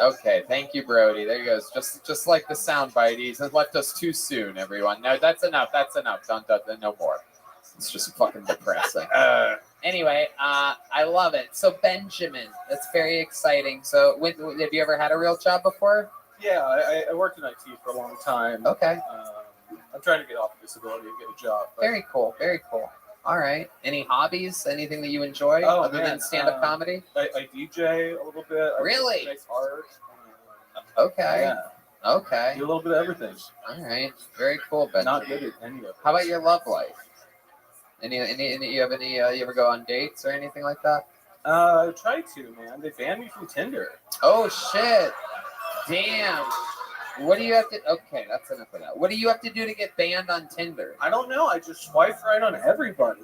Okay, thank you, Brody. There he goes. Just like the soundbite. He's left us too soon, everyone. No, that's enough. That's enough. Don't no more. It's just fucking depressing. Anyway, I love it. So Benjamin, that's very exciting. So, have you ever had a real job before? Yeah, I worked in IT for a long time. Okay. I'm trying to get off of disability and get a job. But Very cool. Very cool. All right. Any hobbies? Anything that you enjoy other than stand-up comedy? I DJ a little bit. Really? I make art. Okay. Yeah. Okay. Do a little bit of everything. All right. Very cool, Benjamin. Not good at any of it. How about your love life? Any you have any? You ever go on dates or anything like that? I tried to, man. They banned me from Tinder. Oh shit! Damn. What do you have to? Okay, that's enough of that. What do you have to do to get banned on Tinder? I don't know. I just swiped right on everybody,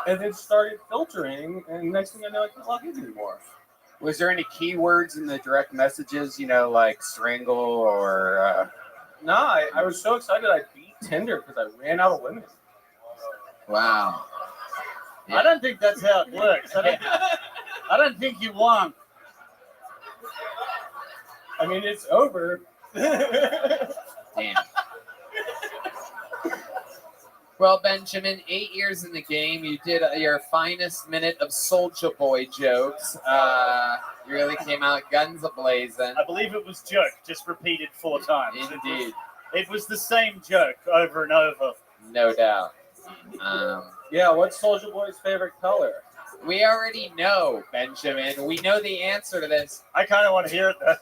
and then started filtering. And next thing I know, I can't log in anymore. Was there any keywords in the direct messages? You know, like strangle or? Nah, I was so excited I beat Tinder because I ran out of women. Wow. I don't think that's how it works. I don't think you won. I mean, it's over. Damn. Well, Benjamin, 8 years in the game. You did your finest minute of Soulja Boy jokes. You really came out guns a-blazing. I believe it was joke, just repeated 4 times. Indeed. It was the same joke over and over. No doubt. Yeah, what's Soulja Boy's favorite color? We already know, Benjamin. We know the answer to this. I kind of want to hear it, though.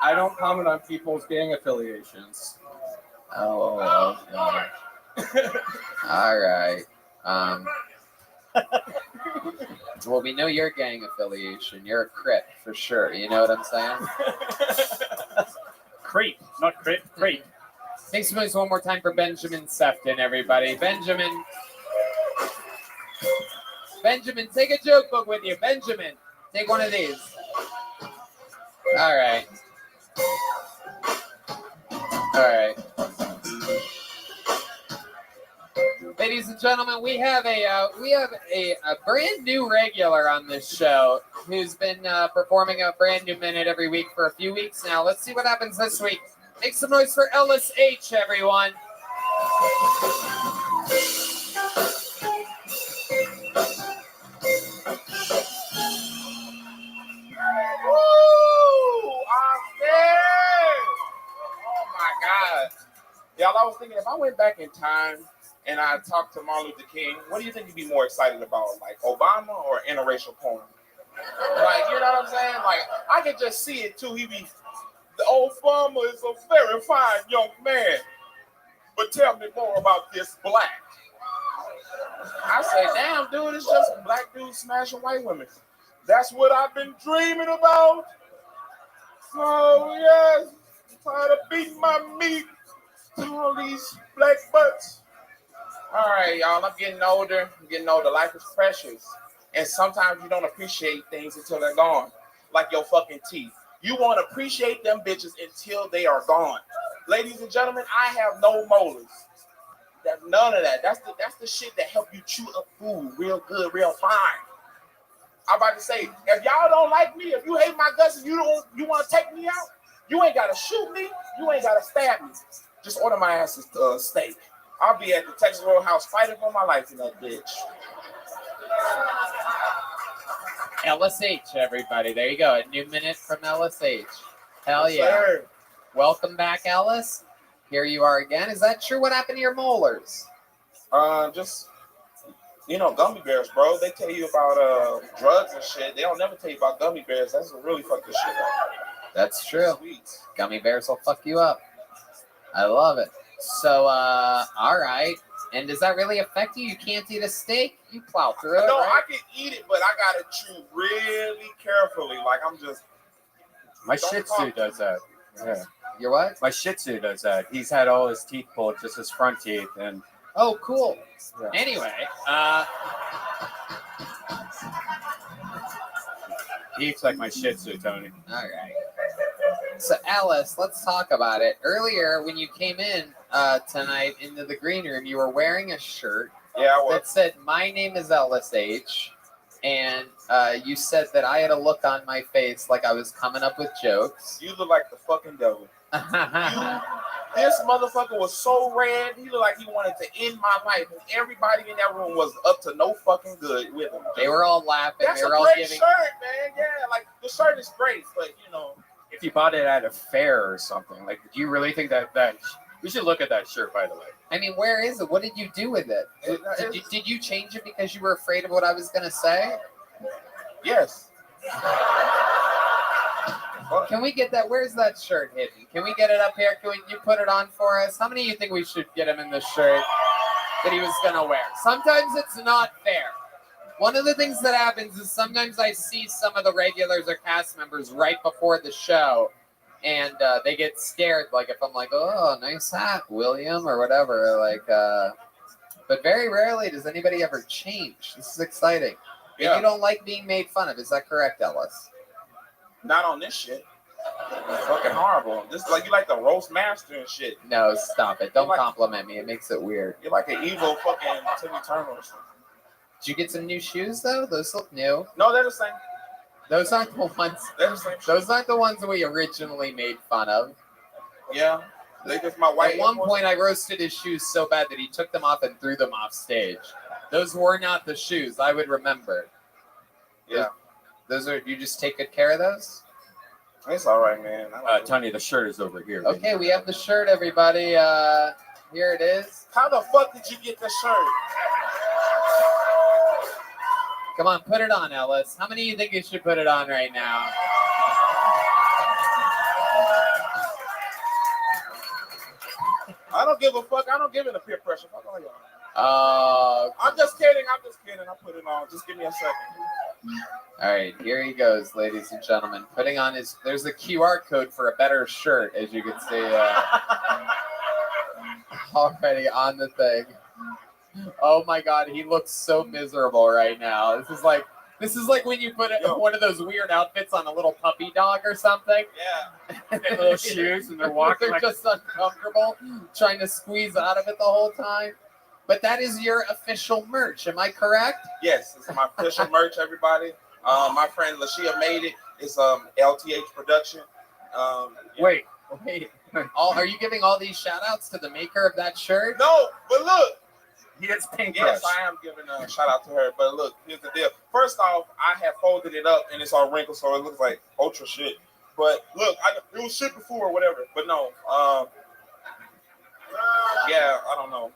I don't comment on people's gang affiliations. Oh, okay. All right. Well, we know your gang affiliation. You're a Crip for sure. You know what I'm saying? Creep, not Crip. Creep. Make some noise one more time for Benjamin Sefton, everybody. Benjamin, take a joke book with you. Benjamin, take one of these. All right. Ladies and gentlemen, we have a brand new regular on this show who's been performing a brand new minute every week for a few weeks now. Let's see what happens this week. Make some noise for Ellis H, everyone. Y'all, I was thinking if I went back in time and I talked to Martin Luther King, what do you think you'd be more excited about, like Obama or interracial porn? Like, you know what I'm saying? Like, I could just see it too. The old farmer is a very fine young man, but tell me more about this black. I say, damn, dude, it's just black dudes smashing white women. That's what I've been dreaming about. So, yes, I'm tired of beating my meat to all these black butts. All right, y'all, I'm getting older. Life is precious. And sometimes you don't appreciate things until they're gone. Like your fucking teeth. You want to appreciate them bitches until they are gone. Ladies and gentlemen, I have no molars. None of that. That's the shit that help you chew up food real good, real fine. I'm about to say, if y'all don't like me, if you hate my guts and you want to take me out, you ain't got to shoot me. You ain't got to stab me. Just order my ass a steak. I'll be at the Texas Roadhouse fighting for my life in that bitch. LSH, everybody. There you go. A new minute from LSH. Hell Yes, yeah. sir. Welcome back, Ellis. Here you are again. Is that true? What happened to your molars? Just, gummy bears, bro. They tell you about drugs and shit. They don't never tell you about gummy bears. That's what really fuck this shit up. That's true. Sweet. Gummy bears will fuck you up. I love it. So, all right. And does that really affect you? You can't eat a steak? You plow through it, No, right? I can eat it, but I gotta chew really carefully. Like I'm just. My Shih Tzu does that. Yeah. Your what? My Shih Tzu does that. He's had all his teeth pulled, just his front teeth, and oh, cool. Yeah. Anyway, He eats like my Shih Tzu, Tony. All right. So, Alice, let's talk about it. Earlier, when you came in tonight into the green room, you were wearing a shirt that said, "My name is Ellis H." And you said that I had a look on my face like I was coming up with jokes. You look like the fucking devil. This motherfucker was so red. He looked like he wanted to end my life. And everybody in that room was up to no fucking good with him. They were all laughing. That's they were a all great giving. shirt, man. Yeah, like the shirt is great, but you know. If you bought it at a fair or something, like, do you really think that we should look at that shirt, by the way? I mean, where is it? What did you do with it? Did you change it because you were afraid of what I was going to say? Yes. Can we get that? Where's that shirt hidden? Can we get it up here? Can you put it on for us? How many of you think we should get him in the shirt that he was going to wear? Sometimes it's not fair. One of the things that happens is sometimes I see some of the regulars or cast members right before the show, and they get scared. Like if I'm like, "Oh, nice hat, William," or whatever. Like, but very rarely does anybody ever change. This is exciting. Yeah. And you don't like being made fun of. Is that correct, Ellis? Not on this shit. It's fucking horrible. This is like you like the roast master and shit. No, stop it. Don't compliment me. It makes it weird. You're like an evil fucking Timmy Turner or something. Did you get some new shoes though? Those look new. No, they're the same. Those aren't the ones. They're the same. Those aren't the ones we originally made fun of. Yeah, they just my white. At one point, I roasted his shoes so bad that he took them off and threw them off stage. Those were not the shoes. I would remember. Yeah. Those are. You just take good care of those. It's all right, man. Tony, the shirt is over here. Okay, we have the shirt, everybody. Here it is. How the fuck did you get the shirt? Come on, put it on, Ellis. How many of you think you should put it on right now? I don't give a fuck. I don't give it a peer pressure. Fuck all y'all. I'm just kidding. I put it on. Just give me a second. All right, here he goes, ladies and gentlemen. Putting on his. There's a QR code for a better shirt, as you can see. Already on the thing. Oh my God, he looks so miserable right now. This is like when you put one of those weird outfits on a little puppy dog or something. Yeah. And little shoes, and they're walking. They're just uncomfortable, trying to squeeze out of it the whole time. But that is your official merch. Am I correct? Yes, it's my official merch, everybody. My friend Lashia made it. It's LTH production. Yeah. Wait. Are you giving all these shout outs to the maker of that shirt? No, but look. He has paint Yes, brush. I am giving a shout out to her. But look, here's the deal. First off, I have folded it up and it's all wrinkled, so it looks like ultra shit. But look, it was shit before or whatever. But no, yeah, I don't know.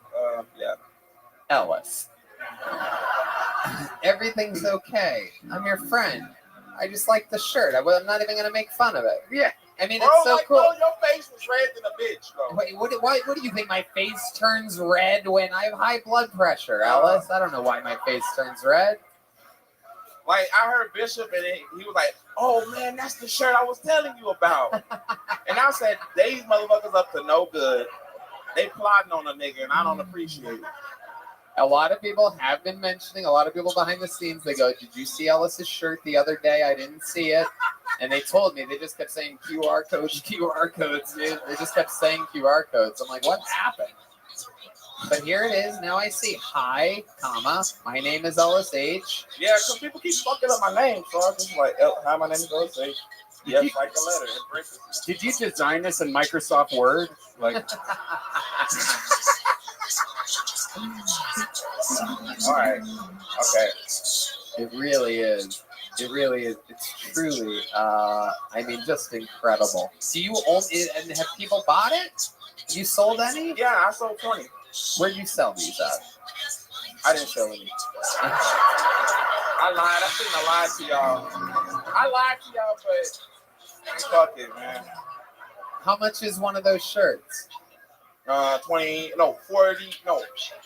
Yeah. Ellis. Everything's okay. I'm your friend. I just like the shirt. I'm not even gonna make fun of it. Yeah. I mean, Bro, it's so cool. Bro, your face was red than a bitch, though. Wait, what do you think? My face turns red when I have high blood pressure, Ellis? I don't know why my face turns red. Like, I heard Bishop, and he was like, "Oh, man, that's the shirt I was telling you about." And I said, these motherfuckers up to no good. They plotting on a nigga, and I don't appreciate it. A lot of people have been mentioning, a lot of people behind the scenes, they go, "Did you see Ellis's shirt the other day? I didn't see it." And they told me, they just kept saying QR codes, QR codes, dude. They just kept saying QR codes. I'm like, what happened? But here it is. Now I see, hi, comma, my name is Ellis H. Yeah, because people keep fucking up my name. So I was just like, hi, my name is Ellis H. Yes, like a letter. Did you design this in Microsoft Word? Like, all right. Okay. It really is. It really is. It's truly, I mean, just incredible. Do you own it, and have people bought it? You sold any? Yeah, I sold 20. Where'd you sell these at? I didn't sell any. I lied. I shouldn't have lied to y'all. I lied to y'all, but fuck it, man. How much is one of those shirts? 40, no.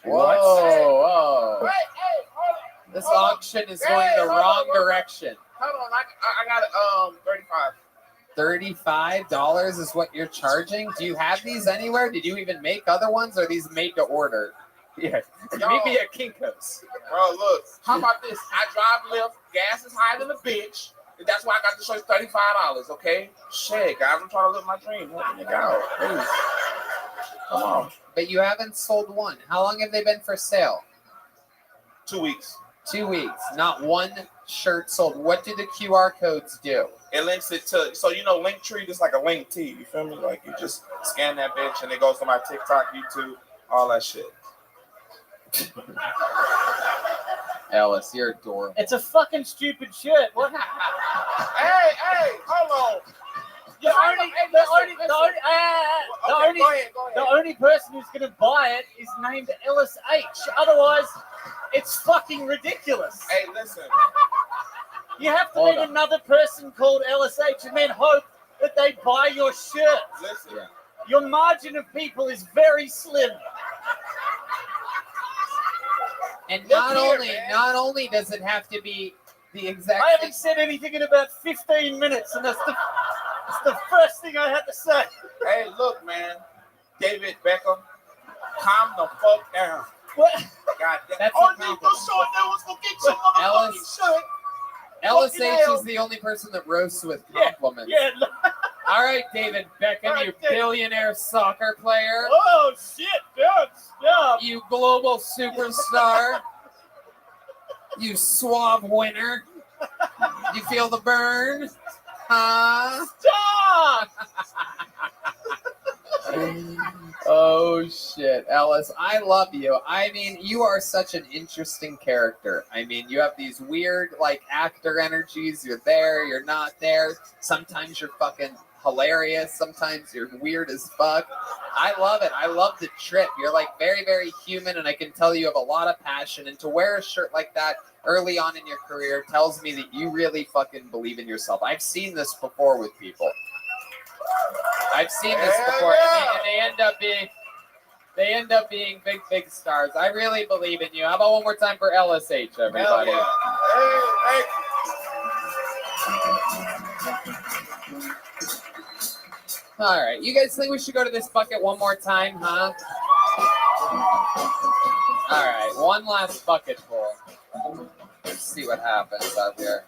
Whoa. Wait, hey, hold on. This auction is going the wrong direction. Hold on, I got 35. $35 is what you're charging? Do you have these anywhere? Did you even make other ones, or are these made to order? Yeah, meet me at Kinko's. Bro, look, how about this? I drive Lyft, gas is higher than a bitch. That's why I got the shirt $35. Okay, shit, guys, I'm trying to live my dream. Help me out, please. Come on. But you haven't sold one. How long have they been for sale? 2 weeks. 2 weeks. Not one shirt sold. What do the QR codes do? It links it to, so you know, Linktree is like a link T. You feel me? Like you just scan that bitch and it goes to my TikTok, YouTube, all that shit. Ellis, you're adorable. It's a fucking stupid shirt. What? Hey, hold on. The only person who's going to buy it is named Ellis H. Otherwise, it's fucking ridiculous. Hey, listen. You have to meet another person called Ellis H. and then hope that they buy your shirt. Listen. Your margin of people is very slim. And not only does it have to be the exact. I haven't said anything in about 15 minutes, and that's the first thing I had to say. Hey, look, man. David Beckham, calm the fuck down. What? God damn. That's oh, a nigga, compliment. so that was gonna get some motherfucking shirt. Ellis Fucking H hell. is the only person that roasts with compliments. Yeah. All right, David Beckham, you billionaire soccer player. Oh, shit, dude. Stop. You global superstar. You suave winner. You feel the burn? Huh? Stop! Oh, shit. Ellis, I love you. I mean, you are such an interesting character. I mean, you have these weird, like, actor energies. You're there, you're not there. Sometimes you're fucking hilarious. Sometimes you're weird as fuck. I love it. I love the trip. You're, like, very, very human, and I can tell you have a lot of passion. And to wear a shirt like that early on in your career tells me that you really fucking believe in yourself. I've seen this before with people. I've seen this before, and they end up being big stars. I really believe in you. How about one more time for Ellis H, everybody? Hell yeah. Hey. All right, you guys think we should go to this bucket one more time, huh? All right, one last bucket full. Let's see what happens out here.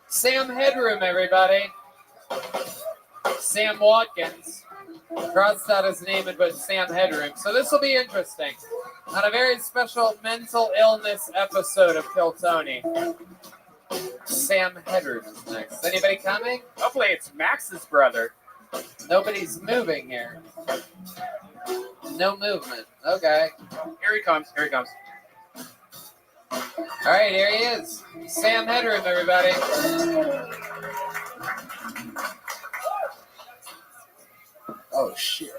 Sam Headroom, everybody. Sam Watkins crossed out his name and put Sam Headroom. So this will be interesting. On a very special mental illness episode of Kill Tony, Sam Headroom is next. Anybody coming? Hopefully it's Max's brother. Nobody's moving here. No movement. Okay. Here he comes. Here he comes. All right, here he is. Sam Headroom, everybody. Oh shit.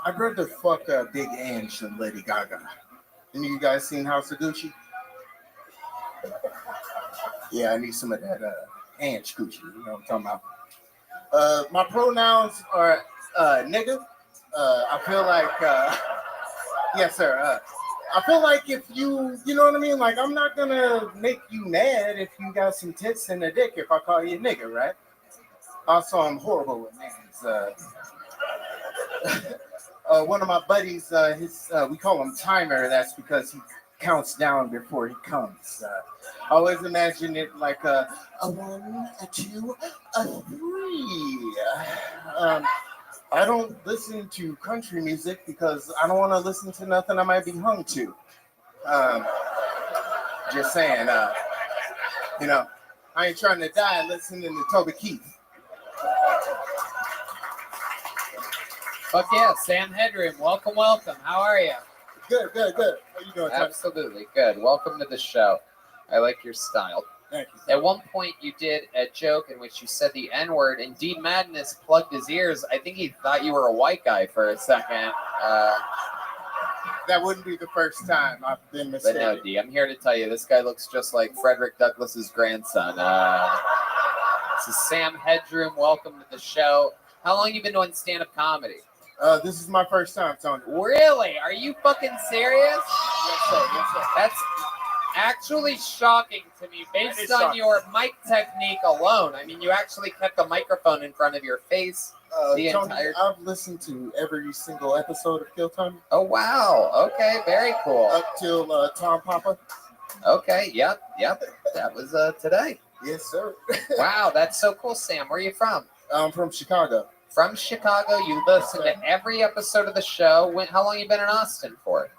I'd rather fuck Big Ange than Lady Gaga. Any of you guys seen House of Gucci? Yeah, I need some of that Ange Gucci. You know what I'm talking about? My pronouns are nigga. I feel like yes, sir. I feel like if you know what I mean? Like, I'm not gonna make you mad if you got some tits and a dick if I call you a nigga, right? Also, I'm horrible with names. One of my buddies, we call him Timer. That's because he counts down before he comes. I always imagine it like a 1, a 2, a 3. I don't listen to country music because I don't want to listen to nothing I might be hung to. Just saying, you know, I ain't trying to die listening to Toby Keith. Fuck yeah, Sam Headroom. Welcome. How are you? Good. How you doing, Toby? Absolutely good. Welcome to the show. I like your style. Thank you. At one point, you did a joke in which you said the N-word, and D Madness plugged his ears. I think he thought you were a white guy for a second. That wouldn't be the first time I've been mistaken. But no, D, I'm here to tell you, this guy looks just like Frederick Douglass's grandson. This is Sam Headroom. Welcome to the show. How long you been doing stand-up comedy? This is my first time, Tony. Really? Are you fucking serious? Yes, sir. That's actually shocking to me based on your mic technique alone. I mean, you actually kept the microphone in front of your face the Tony, entire I've listened to every single episode of Kill Tony. Oh, wow. Okay, very cool. Up till Tom Papa. Okay, yep. That was today. Yes, sir. Wow, that's so cool, Sam. Where are you from? I'm from Chicago. From Chicago. You listen to every episode of the show. How long you been in Austin for?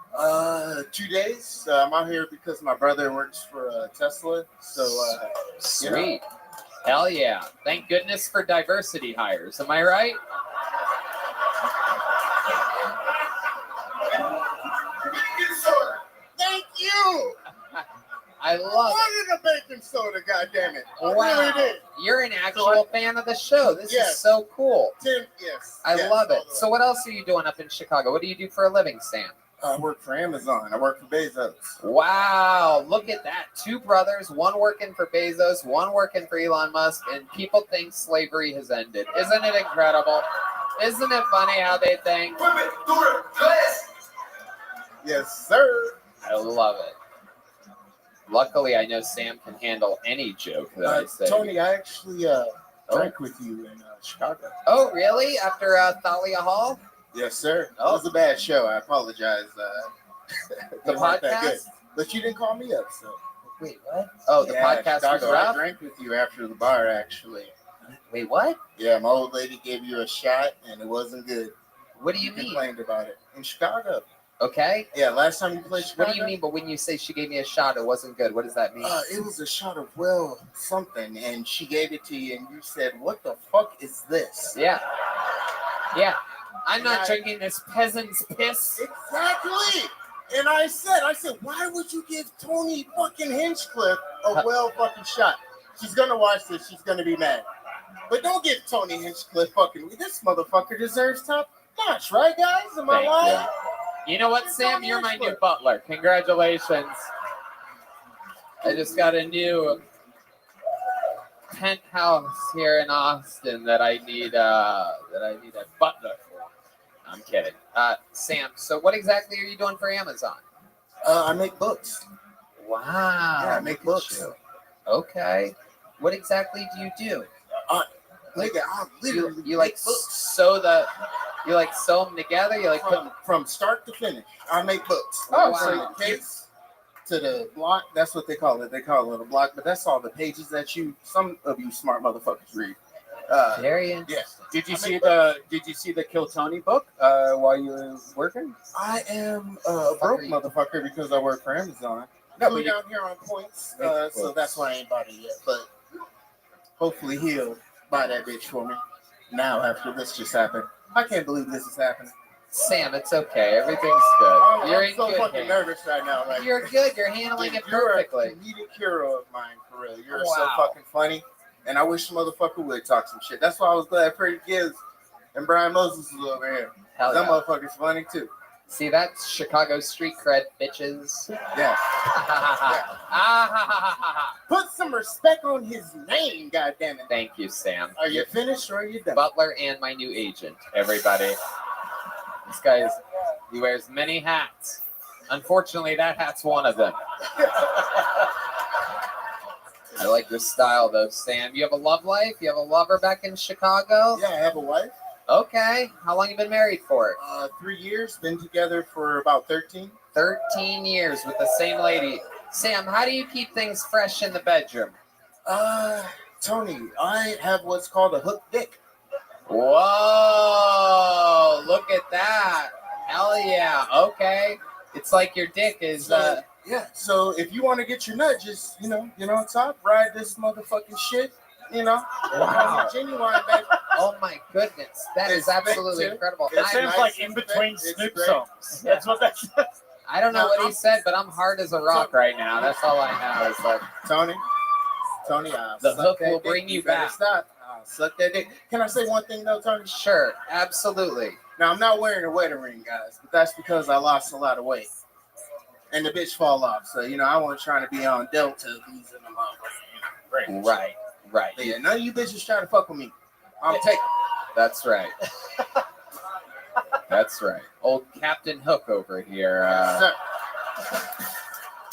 2 days. I'm out here because my brother works for Tesla. So Sweet. Hell yeah. Thank goodness for diversity hires. Am I right? Thank you. I love wanted a baking soda, goddammit. I Wow. really did. You're an actual fan of the show. This is so cool. Yes. I yes, love it. all the way. So what else are you doing up in Chicago? What do you do for a living, Sam? I work for Amazon. I work for Bezos. Wow, look at that. Two brothers, one working for Bezos, one working for Elon Musk, and people think slavery has ended. Isn't it incredible? Isn't it funny how they think? Yes, sir. I love it. Luckily, I know Sam can handle any joke that I say. Tony, I actually drank with you in Chicago. Oh, really? After Thalia Hall? Yes, sir. It was a bad show. I apologize. The It wasn't that good. podcast? But you didn't call me up, so. Wait, what? Oh, the podcast was Chicago. rough? I drank with you after the bar, actually. Wait, what? Yeah, my old lady gave you a shot, and it wasn't good. What do you mean? Complained about it. In Chicago. Okay. Yeah, last time you played Chicago. What do you mean? But when you say she gave me a shot, it wasn't good. What does that mean? It was a shot of something, and she gave it to you, and you said, "What the fuck is this?" Yeah. I'm not drinking this peasant's piss. Exactly. And I said, why would you give Tony fucking Hinchcliffe a fucking shot? She's gonna watch this. She's gonna be mad. But don't give Tony Hinchcliffe fucking. This motherfucker deserves top notch, right, guys? Am I Thank lying? You know what, Sam? You're my new butler. Congratulations. I just got a new penthouse here in Austin that I need a butler for. I'm kidding. Sam, so what exactly are you doing for Amazon? I make books. Wow. Yeah, I make books. Okay. What exactly do you do? Nigga, I literally you like sew them together? You like put them from start to finish. I make books. Oh, From wow. the case to the block. That's what they call it. They call it a block, but that's all the pages that some of you smart motherfuckers read. Very interesting. Yeah. Did you see the Kill Tony book while you were working? I am a broke motherfucker because I work for Amazon. No, Flew but you- down here on points, so that's why I ain't bought it yet. But hopefully he'll buy that bitch for me now after this just happened. I can't believe this is happening. Sam, it's okay. Everything's good. You're I'm in so good fucking hands. nervous right now. Like, You're good. You're handling it you're perfectly. a comedic hero of mine, for real. You're so Wow. fucking funny, and I wish a motherfucker would talk some shit. That's why I was glad Freddie Gibbs and Brian Moses was over here. Hell That yeah. motherfucker's funny too. See, that's Chicago street cred, bitches. Yeah. Ah, Put some respect on his name, goddammit. Thank you, Sam. Are you finished or are you done? Butler and my new agent, everybody. This guy he wears many hats. Unfortunately, that hat's one of them. I like your style, though, Sam. You have a love life? You have a lover back in Chicago? Yeah, I have a wife. Okay. How long you been married for? 3 years. Been together for about 13. 13 years with the same lady. Sam, how do you keep things fresh in the bedroom? Tony, I have what's called a hook dick. Whoa! Look at that. Hell yeah. Okay. It's like your dick is. Yeah. So if you want to get your nut, just top, ride this motherfucking shit. Wow. Genuine, baby. Oh my goodness, that is absolutely incredible. It sounds like in between Snoop songs. That's what that says. I don't know what he said, but I'm hard as a rock right now. That's all I know. Is like Tony, the hook will bring you back. Stop. Suck that dick. Can I say one thing though, Tony? Sure, absolutely. Now I'm not wearing a wedding ring, guys, but that's because I lost a lot of weight, and the bitch fall off. So I wasn't trying to be on Delta these in the motherfucker. Right. But yeah, none of you bitches try to fuck with me. I'm taking. That's right. That's right. Old Captain Hook over here. Sir,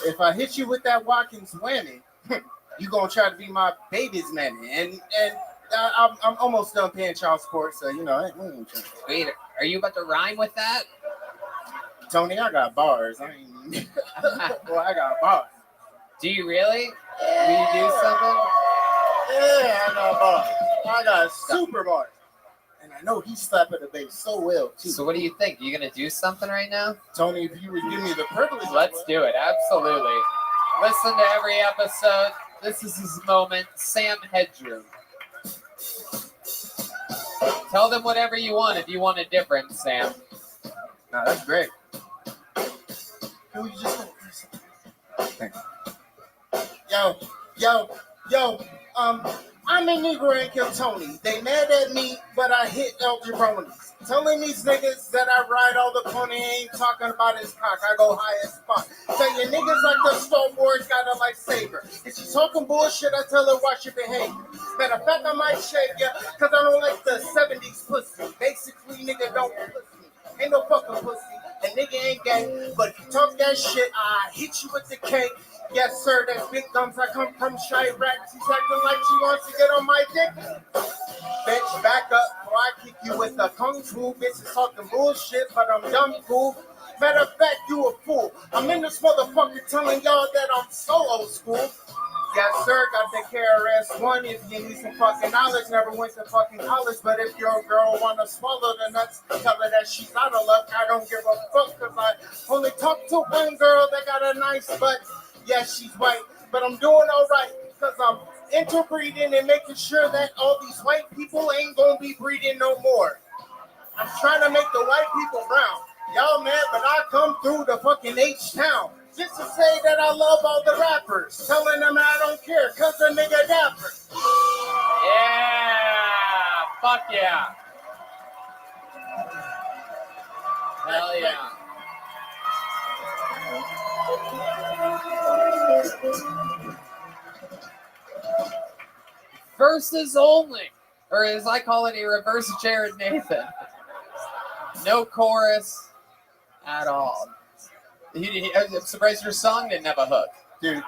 if I hit you with that Watkins whammy, you gonna try to be my baby's mammy, and I'm almost done paying child support, so we ain't trying to. Wait, are you about to rhyme with that? Tony, I got bars. I got bars. Do you really? Will you do something? Yeah, I got bars. I got super bars. And I know he's slapping the bass so well, too. So what do you think? You gonna do something right now? Tony, if you would give me the privilege. Let's do it. Absolutely. Listen to every episode. This is his moment. Sam Headroom. Tell them whatever you want if you want a different, Sam. No, that's great. Can we just... Thanks. Yo, I'm in Negro and kill Tony. They mad at me, but I hit El Jabronis. Telling these niggas that I ride all the pony, ain't talking about his cock. I go high as fuck. Tell you niggas like the Star Wars got a lightsaber. If she talking bullshit, I tell her watch your behavior. Matter of fact, I might shake ya, cause I don't like the 70s pussy. Basically, nigga don't pussy. Ain't no fucking pussy. And nigga ain't gay. But if you talk that shit, I hit you with the cake. Yes, sir, that's big thumbs. I come from Shy Rats. She's acting like she wants to get on my dick. Bitch, back up, or I kick you with the kung fu. Bitch is talking bullshit, but I'm dumb fool. Matter of fact, you a fool. I'm in this motherfucker telling y'all that I'm so old school. Yes, sir, got the KRS-One. If you need some fucking knowledge, never went to fucking college. But if your girl wanna swallow the nuts, tell her that she's out of luck. I don't give a fuck, cause I only talk to one girl that got a nice butt. Yes, she's white, but I'm doing all right because I'm interbreeding and making sure that all these white people ain't gonna be breeding no more. I'm trying to make the white people brown. Y'all mad, but I come through the fucking H-Town just to say that I love all the rappers, telling them I don't care because the nigga dapper. Yeah, fuck yeah. Hell yeah. Verses only, or as I call it, a reverse Jared Nathan. No chorus at all. I'm surprised your song didn't have a hook. Dude,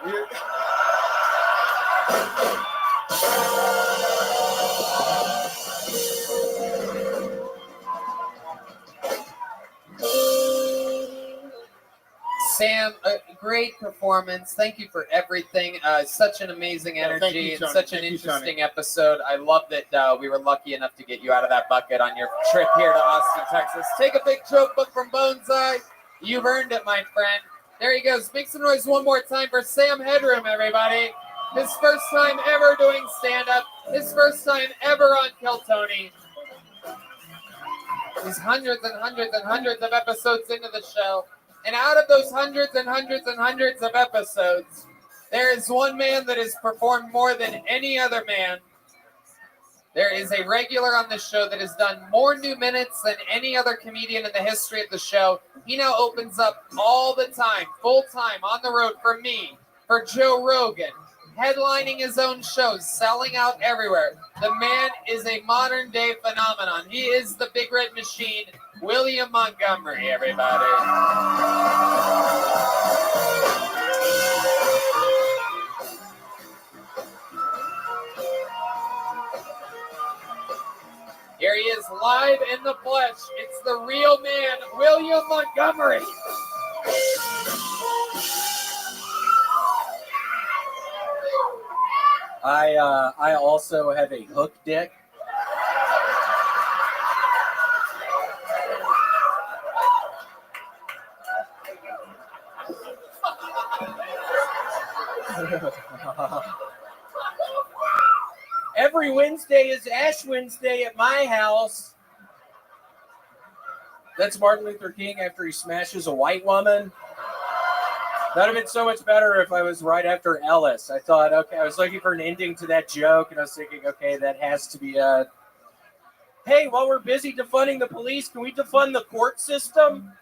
Sam, a great performance. Thank you for everything. Such an amazing energy. you, Tony. Such an Thank you, interesting episode. I love that we were lucky enough to get you out of that bucket on your trip here to Austin, Texas. Take a big joke book from Bonsai. You've earned it, my friend. There he goes. Make some noise one more time for Sam Headroom, everybody. His first time ever doing stand-up. His first time ever on Kill Tony. He's hundreds and hundreds and hundreds of episodes into the show. And out of those hundreds and hundreds and hundreds of episodes, there is one man that has performed more than any other man. There is a regular on the show that has done more new minutes than any other comedian in the history of the show. He now opens up all the time, full time, on the road for me, for Joe Rogan, headlining his own shows, selling out everywhere. The man is a modern day phenomenon. He is the Big Red Machine, William Montgomery, everybody. Here he is live in the flesh. It's the real man, William Montgomery. I also have a hook dick. Every Wednesday is Ash Wednesday at my house. That's Martin Luther King after he smashes a white woman. That would have been so much better if I was right after Ellis. I thought, okay, I was looking for an ending to that joke, and I was thinking, okay, that has to be a... Hey, while we're busy defunding the police, can we defund the court system?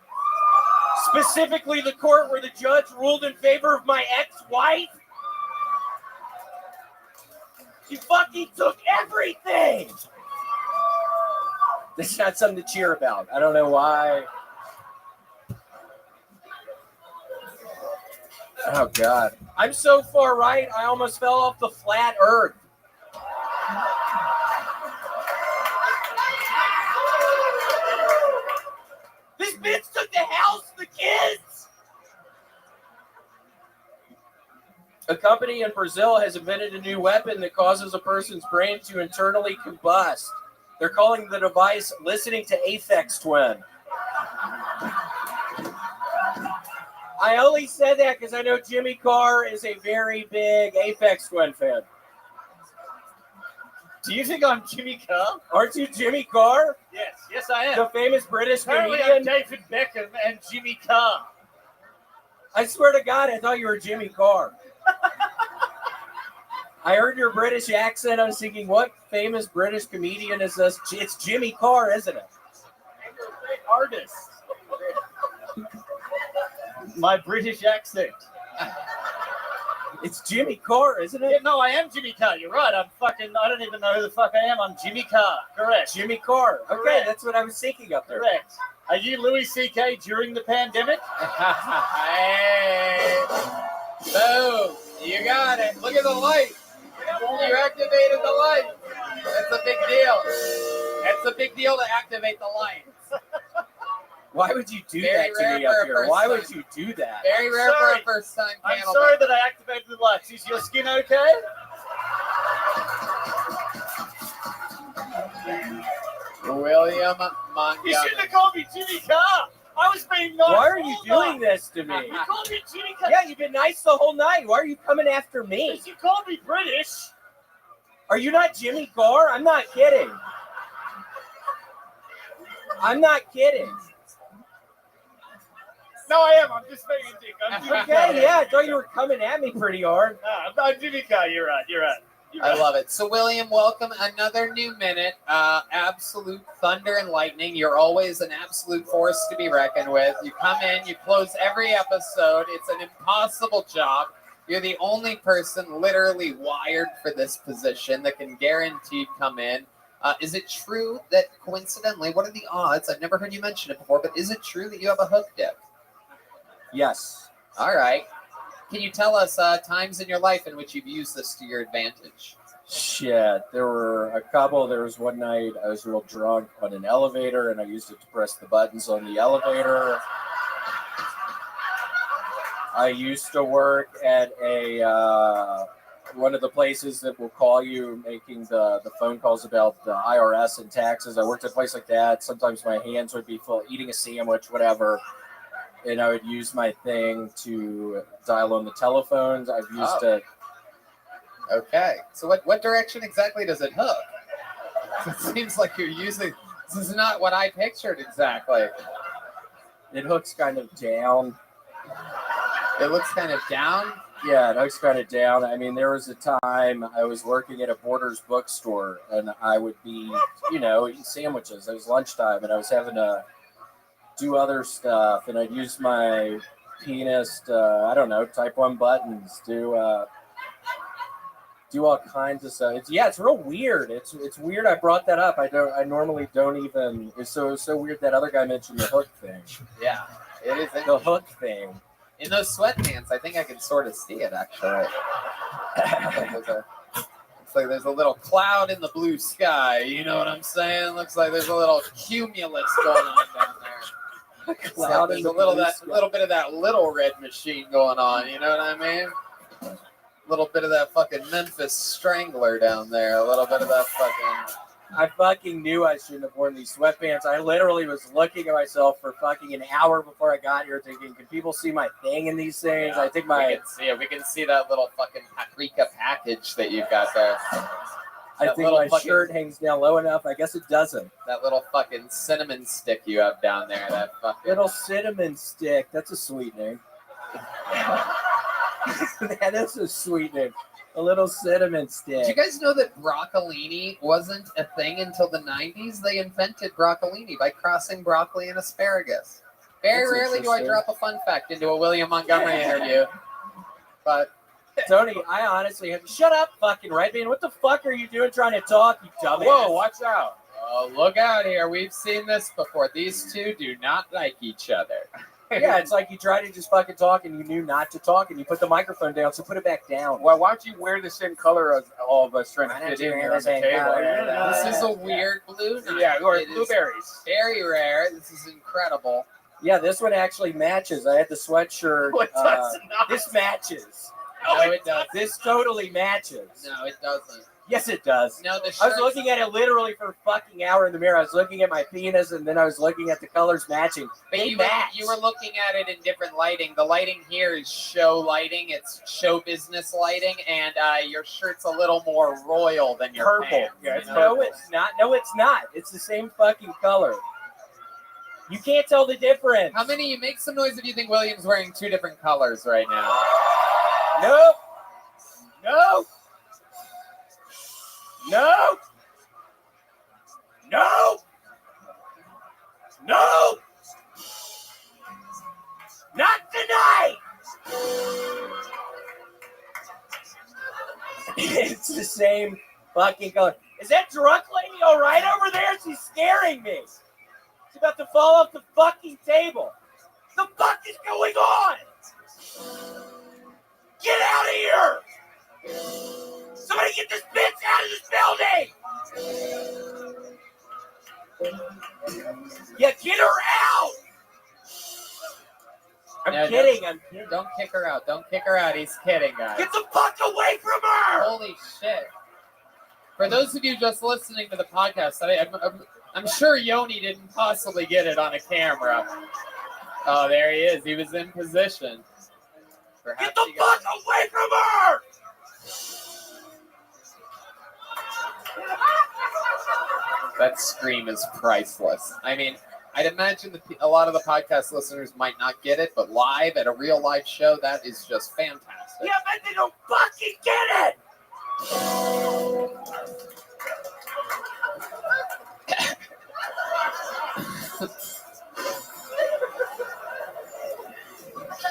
Specifically the court where the judge ruled in favor of my ex-wife? You fucking took everything! This is not something to cheer about. I don't know why. Oh, God. I'm so far right, I almost fell off the flat earth. This bitch took the house, the kids. A company in Brazil has invented a new weapon that causes a person's brain to internally combust. They're calling the device listening to Aphex Twin. I only said that because I know Jimmy Carr is a very big Aphex Twin fan. Do you think I'm Jimmy Carr? Aren't you Jimmy Carr? Yes, I am. The famous British Apparently comedian? I'm David Beckham and Jimmy Carr. I swear to God, I thought you were Jimmy Carr. I heard your British accent. I was thinking, what famous British comedian is this? It's Jimmy Carr, isn't it? Great artist. My British accent. It's Jimmy Carr, isn't it? Yeah, no, I am Jimmy Carr. You're right. I don't even know who the fuck I am. I'm Jimmy Carr. Correct. Jimmy Carr. Okay, Correct. that's what I was thinking up there. Correct. Are you Louis C.K. during the pandemic? Hey. Boom. You got it. Look at the light. You activated the light. That's a big deal. That's a big deal to activate the lights. Why would you do Very that to rare me for up a here? first Why time. would you do that? Very rare for a first time I'm panel. sorry that I activated the lights. Is your skin okay? William Montgomery. You shouldn't have called me Jimmy Carr. I was being nice. Why are you all doing night. this to me? You called me Jimmy Carr. Yeah, you've been nice the whole night. Why are you coming after me? Because you called me British. Are you not Jimmy Carr? I'm not kidding. I'm not kidding. No, I am. I'm just being a dick. I'm Jimmy Carr. Okay, yeah, I thought you were coming at me pretty hard. No, I'm Jimmy Carr. You're right. I love it. So, William, welcome. Another new minute. Absolute thunder and lightning. You're always an absolute force to be reckoned with. You come in, you close every episode. It's an impossible job. You're the only person literally wired for this position that can guaranteed come in. Is it true that coincidentally, what are the odds? I've never heard you mention it before, but is it true that you have a hook dip? Yes. All right. Can you tell us times in your life in which you've used this to your advantage? Shit, there were a couple. There was one night I was real drunk on an elevator, and I used it to press the buttons on the elevator. I used to work at a one of the places that will call you making the phone calls about the IRS and taxes. I worked at a place like that. Sometimes my hands would be full eating a sandwich, whatever. And I would use my thing to dial on the telephones. I've used it. Okay. So what direction exactly does it hook? It seems like you're using... This is not what I pictured exactly. It hooks kind of down. It looks kind of down? Yeah, it hooks kind of down. I mean, there was a time I was working at a Borders bookstore, and I would be, eating sandwiches. It was lunchtime, and I was having to do other stuff, and I'd use my penis to, type on buttons, do all kinds of stuff. It's real weird. It's weird. I brought that up. I normally don't even. It's so weird that other guy mentioned the hook thing. Yeah, it is the hook thing. In those sweatpants, I think I can sort of see it actually. It's like there's a little cloud in the blue sky. You know what I'm saying? Looks like there's a little cumulus going on down there. Cloud There's in a the little blue that sky. little bit of that little red machine going on. You know what I mean? A little bit of that fucking Memphis Strangler down there. A little bit of that fucking. I fucking knew I shouldn't have worn these sweatpants. I literally was looking at myself for fucking an hour before I got here thinking, can people see my thing in these things? Yeah, I think my... We can see it. We can see that little fucking paprika package that you've got there. I That think little my fucking- shirt hangs down low enough. I guess it doesn't. That little fucking cinnamon stick you have down there. That fucking... Little cinnamon stick. That's a sweet name. That is a sweet name. A little cinnamon stick. Did you guys know that broccolini wasn't a thing until the 90s? They invented broccolini by crossing broccoli and asparagus. Very That's rarely do I interesting. drop a fun fact into a William Montgomery interview. But Tony, I honestly have... Shut up, fucking Redbean. What the fuck are you doing trying to talk, you dumbass? Whoa, watch out. Oh, look out here. We've seen this before. These two do not like each other. Yeah, it's like you try to just fucking talk and you knew not to talk and you put the microphone down, so put it back down. Well, why don't you wear the same color as all of us trying to Why fit don't you in wear here the on the same table? color? This is a weird blue night. Yeah, or It is blueberries. very rare. This is incredible. Yeah, this one actually matches. I had the sweatshirt. What does not? This matches. No, it doesn't. This totally matches. No, it doesn't. Yes, it does. No, the I was shirt's- looking at it literally for a fucking hour in the mirror. I was looking at my penis, and then I was looking at the colors matching. But They you match. were looking at it in different lighting. The lighting here is show lighting. It's show business lighting, and your shirt's a little more royal than your Purple. pants. Yeah, you know? no, it's not. No, it's not. It's the same fucking color. You can't tell the difference. How many? You make some noise if you think William's wearing two different colors right now. Nope. No. No. No. No. Not tonight. It's the same fucking color. Is that drunk lady all right over there? She's scaring me. She's about to fall off the fucking table. The fuck is going on? Get out of here! Somebody get this bitch out of this building! Yeah, get her out! I'm kidding. Don't kick her out. Don't kick her out. He's kidding, guys. Get the fuck away from her! Holy shit. For those of you just listening to the podcast, I'm sure Yoni didn't possibly get it on a camera. Oh, there he is. He was in position. Perhaps Get the fuck away from her! That scream is priceless. I mean, I'd imagine a lot of the podcast listeners might not get it, but live at a real live show, that is just fantastic. Yeah, but they don't fucking get it!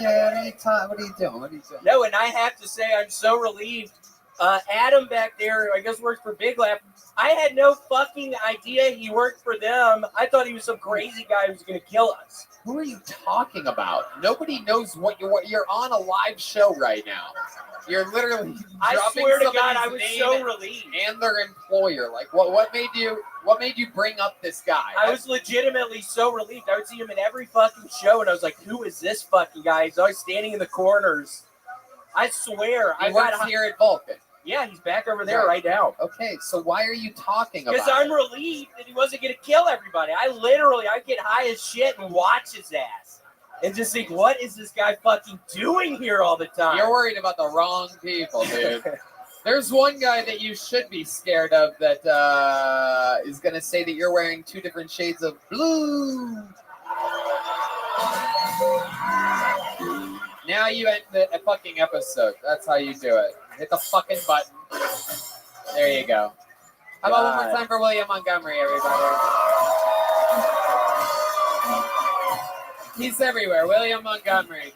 Yeah, what are you doing? What are you doing? No, and I have to say, I'm so relieved. Adam back there, I guess works for Big Laugh. I had no fucking idea he worked for them. I thought he was some crazy guy who was going to kill us. Who are you talking about? Nobody knows what you're on a live show right now. You're literally. I dropping swear to God, somebody's I was name so relieved. And their employer. Like, what made you bring up this guy? I was legitimately so relieved. I would see him in every fucking show, and I was like, who is this fucking guy? He's always standing in the corners. I swear. He works here at Vulcan. Yeah, he's back over there right now. Okay, so why are you talking about Because I'm relieved that he wasn't going to kill everybody. I get high as shit and watch his ass. And just think, what is this guy fucking doing here all the time? You're worried about the wrong people, dude. There's one guy that you should be scared of that is going to say that you're wearing two different shades of blue. Now you end the fucking episode. That's how you do it. Hit the fucking button. There you go. How about one more time for William Montgomery, everybody? He's everywhere. William Montgomery.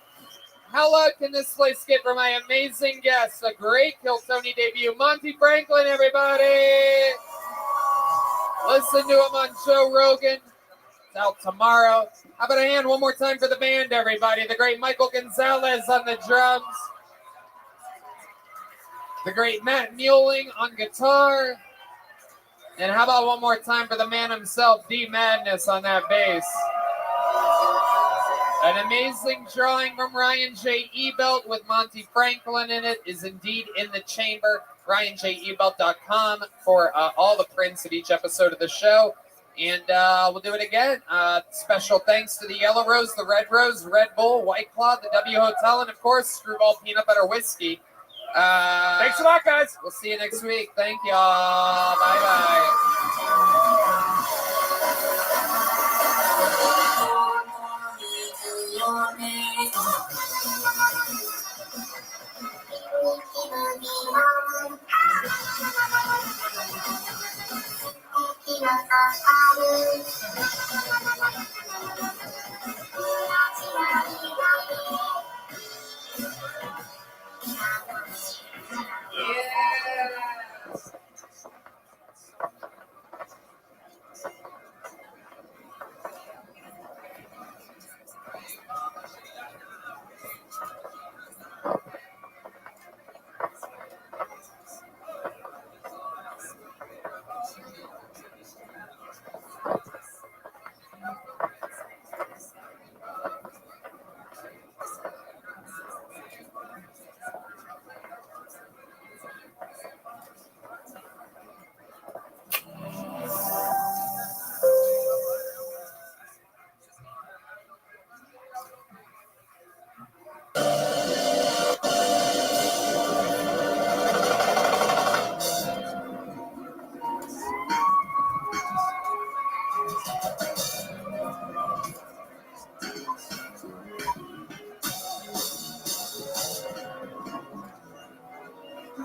How loud can this place get for my amazing guest? A great Kill Tony debut, Monty Franklin, everybody! Listen to him on Joe Rogan. It's out tomorrow. How about a hand one more time for the band, everybody? The great Michael Gonzalez on the drums. The great Matt Muelling on guitar. And how about one more time for the man himself, D Madness on that bass. An amazing drawing from Ryan J. Ebelt with Monty Franklin in it is indeed in the chamber. RyanJEbelt.com for all the prints of each episode of the show. And we'll do it again. Special thanks to the Yellow Rose, the Red Rose, Red Bull, White Claw, the W Hotel, and of course, Screwball Peanut Butter Whiskey. Thanks a lot, guys. We'll see you next week. Thank y'all. Bye-bye. Hey,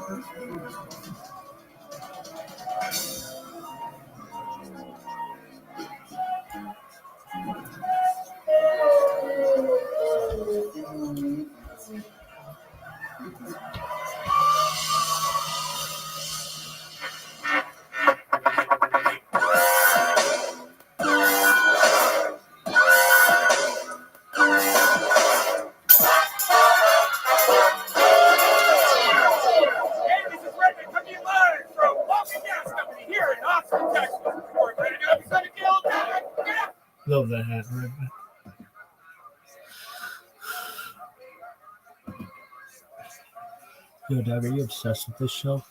this is Rabbi coming to you live from Walking Gas Company here in Austin, Texas. For a brand new episode of Kill Time. Get up! Love that hat, Rabbi. Yo, Doug, are you obsessed with this show?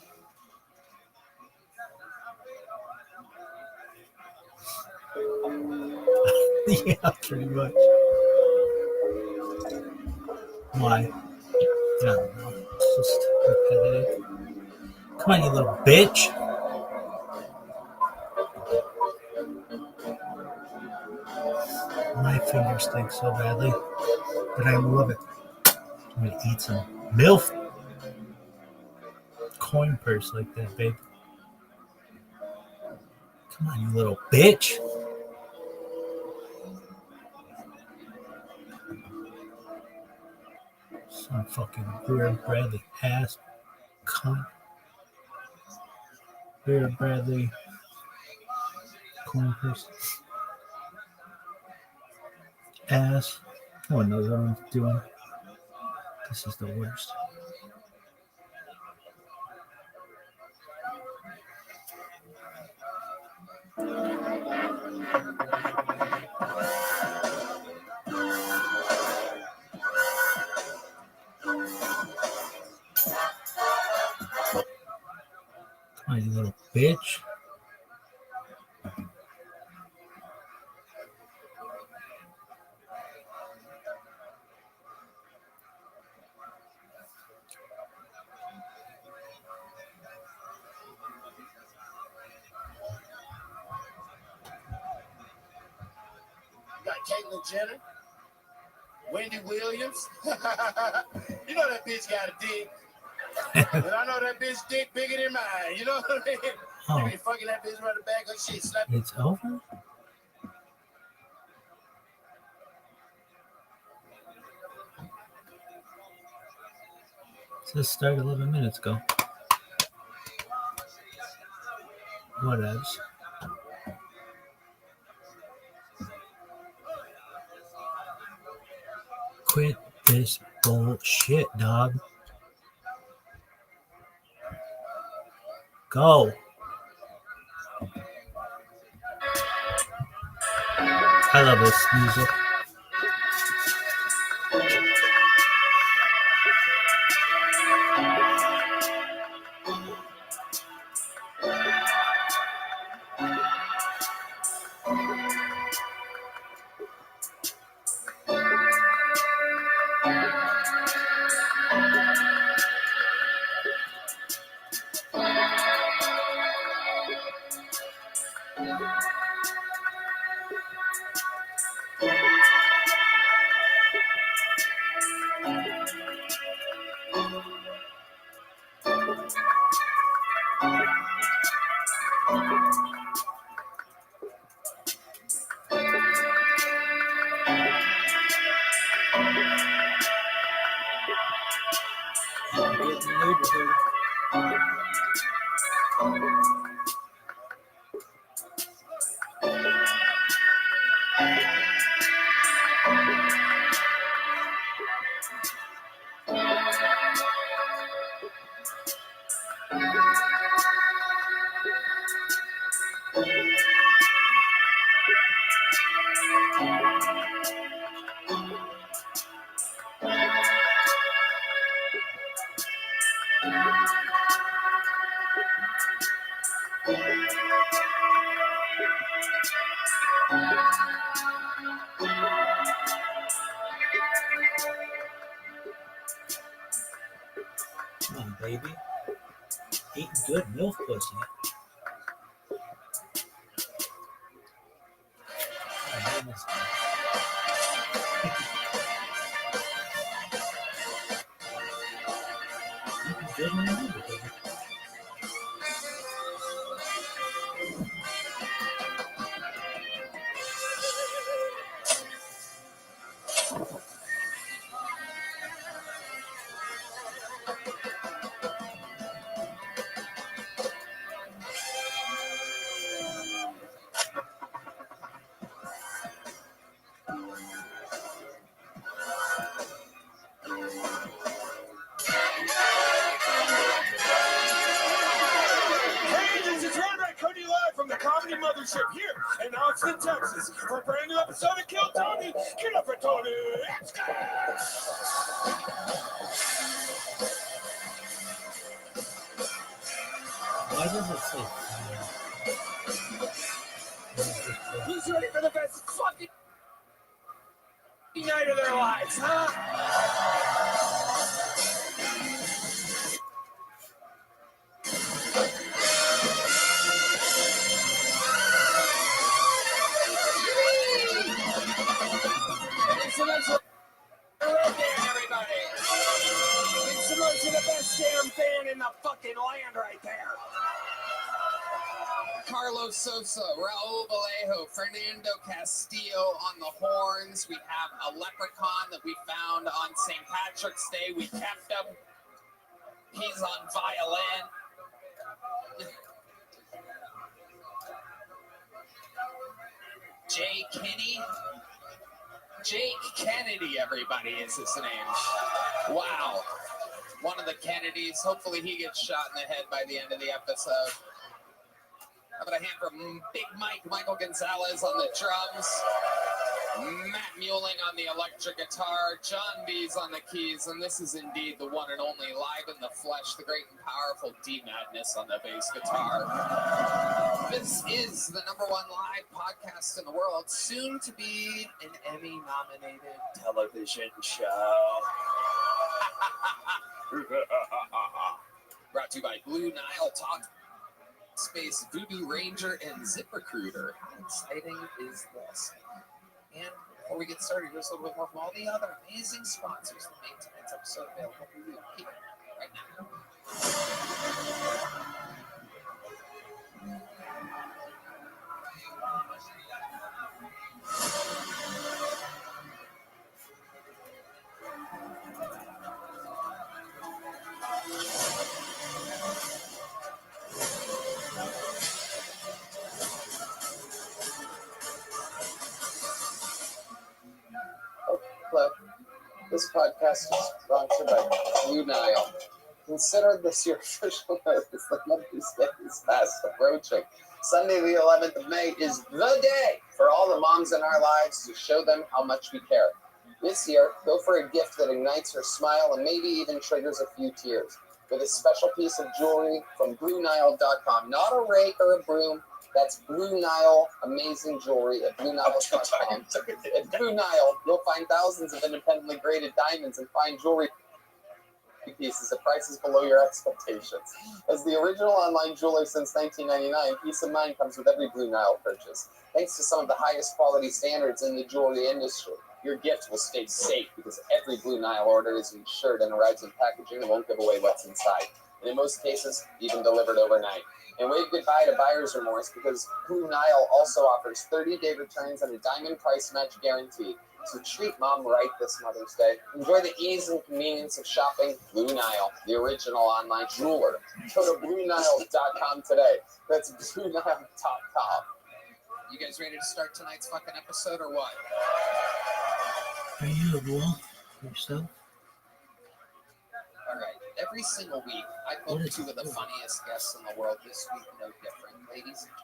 Yeah, pretty much. Why? I don't know. It's just repetitive. Come on, you little bitch. My fingers stink so badly, but I love it. I'm gonna eat some MILF coin purse like that, babe. Come on, you little bitch. Some fucking weird Bradley ass cunt. Weird Bradley coin purse. Ass. No one knows what I'm doing. This is the worst. Come on, you little bitch. You got Caitlyn Jenner, Wendy Williams. You know that bitch got a dick. And I know that bitch dick bigger than mine. You know what I mean? Oh. You be fucking that bitch around the back of shit. Slap. It's over? This started 11 minutes ago. Whatevs. Quit this bullshit, dog. Go. I love this music. Come on, baby. Eating good milk pussy. Hey, this is Rabbi Cody live from the Comedy Mothership here in Austin, Texas, for a brand new episode of Kill Tony. Get up for Tony! Why does it say? Who's ready for the best fucking night of their lives, huh? Make some noise for the road band, everybody. Make some noise for the best damn band in the fucking land right there. Carlos Sosa, Raul Vallejo, Fernando Castillo on the horns. We have a leprechaun that we found on St. Patrick's Day. We kept him. He's on violin. Jay Kinney. Jake Kennedy, everybody, is his name. Wow. One of the Kennedys. Hopefully he gets shot in the head by the end of the episode. How about a hand from Big Mike, Michael Gonzalez on the drums, Matt Mueling on the electric guitar, John B's on the keys, and this is indeed the one and only live in the flesh, the great and powerful D Madness on the bass guitar. This is the #1 live podcast in the world, soon to be an Emmy-nominated television show. Brought to you by Blue Nile Talk Space, Voodoo Ranger, and ZipRecruiter. How exciting is this? And before we get started, here's a little bit more from all the other amazing sponsors that made tonight's episode available for you here right now. Hello. This podcast is sponsored by Blue Nile. Consider this your official notice that Mother's Day is fast approaching. Sunday, the 11th of May, is the day for all the moms in our lives to show them how much we care. This year, go for a gift that ignites her smile and maybe even triggers a few tears with a special piece of jewelry from BlueNile.com. Not a rake or a broom. That's Blue Nile amazing jewelry at BlueNile.com. At Blue Nile, you'll find thousands of independently graded diamonds and fine jewelry pieces at prices below your expectations. As the original online jeweler since 1999, peace of mind comes with every Blue Nile purchase. Thanks to some of the highest quality standards in the jewelry industry, your gift will stay safe because every Blue Nile order is insured and arrives in packaging and won't give away what's inside. And in most cases, even delivered overnight. And wave goodbye to buyer's remorse because Blue Nile also offers 30-day returns and a diamond price match guarantee. So treat mom right this Mother's Day. Enjoy the ease and convenience of shopping Blue Nile, the original online jeweler. Go to BlueNile.com today. That's BlueNile.com. You guys ready to start tonight's fucking episode or what? Are you a bull yourself? All right. Every single week, I book two of the funniest guests in the world. This week, no different. Ladies and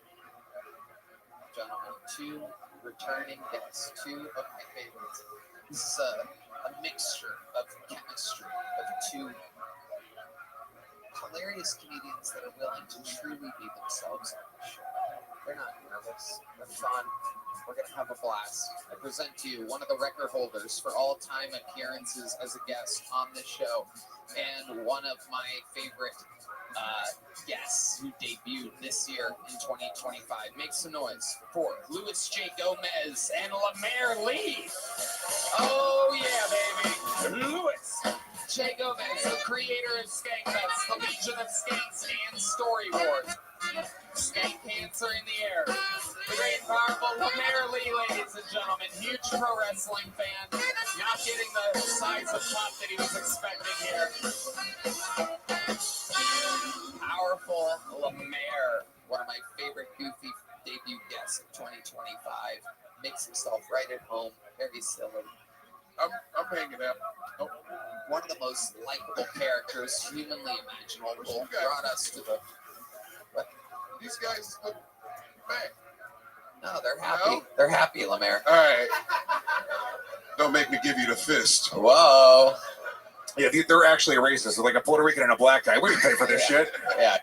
gentlemen, two returning guests, two of my favorites. This is a mixture of chemistry of two hilarious comedians that are willing to truly be themselves on the show. They're not nervous. They're fun. We're going to have a blast. I present to you one of the record holders for all-time appearances as a guest on this show, and one of my favorite guests who debuted this year in 2025. Make some noise for Louis J. Gomez and Lemaire Lee. Oh, yeah, baby. Louis. Jay Gomez, the creator of Skankfest, the Legion of Skanks, and Story Wars. Skank cancer in the air. The great and powerful Lemaire Lee, ladies and gentlemen. Huge pro wrestling fan. Not getting the size of pop that he was expecting here. Powerful Lemaire. One of my favorite goofy debut guests of 2025. Makes himself right at home. Very silly. I'm hanging out. Oh, one of the most likable characters humanly imaginable. Brought us to the... What? These guys look bad. No, they're happy. No? They're happy, Lemaire. All right. Don't make me give you the fist. Whoa. Yeah, they're actually racist. Like a Puerto Rican and a black guy. We didn't pay for this shit. Yeah,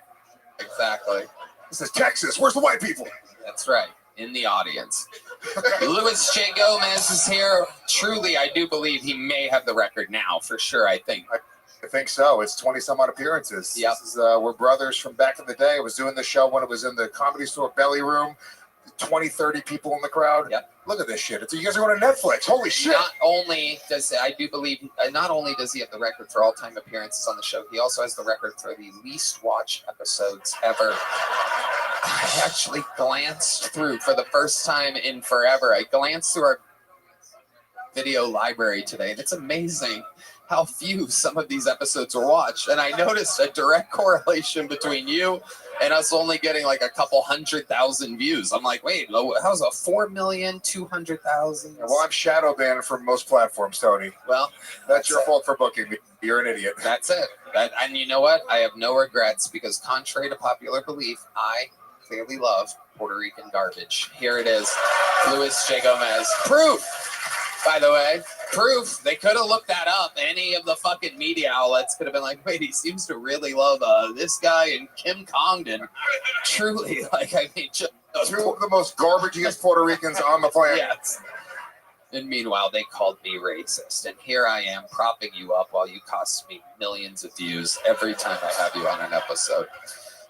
exactly. This is Texas. Where's the white people? That's right. In the audience. Luis J. Gomez is here. Truly, I do believe he may have the record now, for sure, I think. I think so. It's 20-some odd appearances. Yep. This is, we're brothers from back in the day. I was doing the show when it was in the Comedy Store Belly Room. 20, 30 people in the crowd. Yep. Look at this shit. You guys are going to Netflix. Holy shit. Not only does he have the record for all-time appearances on the show, he also has the record for the least watched episodes ever. I actually glanced through for the first time in forever. I glanced through our video library today, and it's amazing how few some of these episodes were watched. And I noticed a direct correlation between you and us only getting like a couple 100,000 views. I'm like, wait, how's a 4,200,000? Well, I'm shadow banned from most platforms, Tony. Well, that's your fault for booking me. You're an idiot. That's it. And you know what? I have no regrets because contrary to popular belief, I clearly love Puerto Rican garbage. Here it is. Luis J. Gomez. Proof, by the way. Proof. They could have looked that up. Any of the fucking media outlets could have been like, wait, he seems to really love this guy and Kim Congdon. Truly, like, I mean, just two of the most garbagiest Puerto Ricans on the planet. Yes. And meanwhile, they called me racist. And here I am propping you up while you cost me millions of views every time I have you on an episode.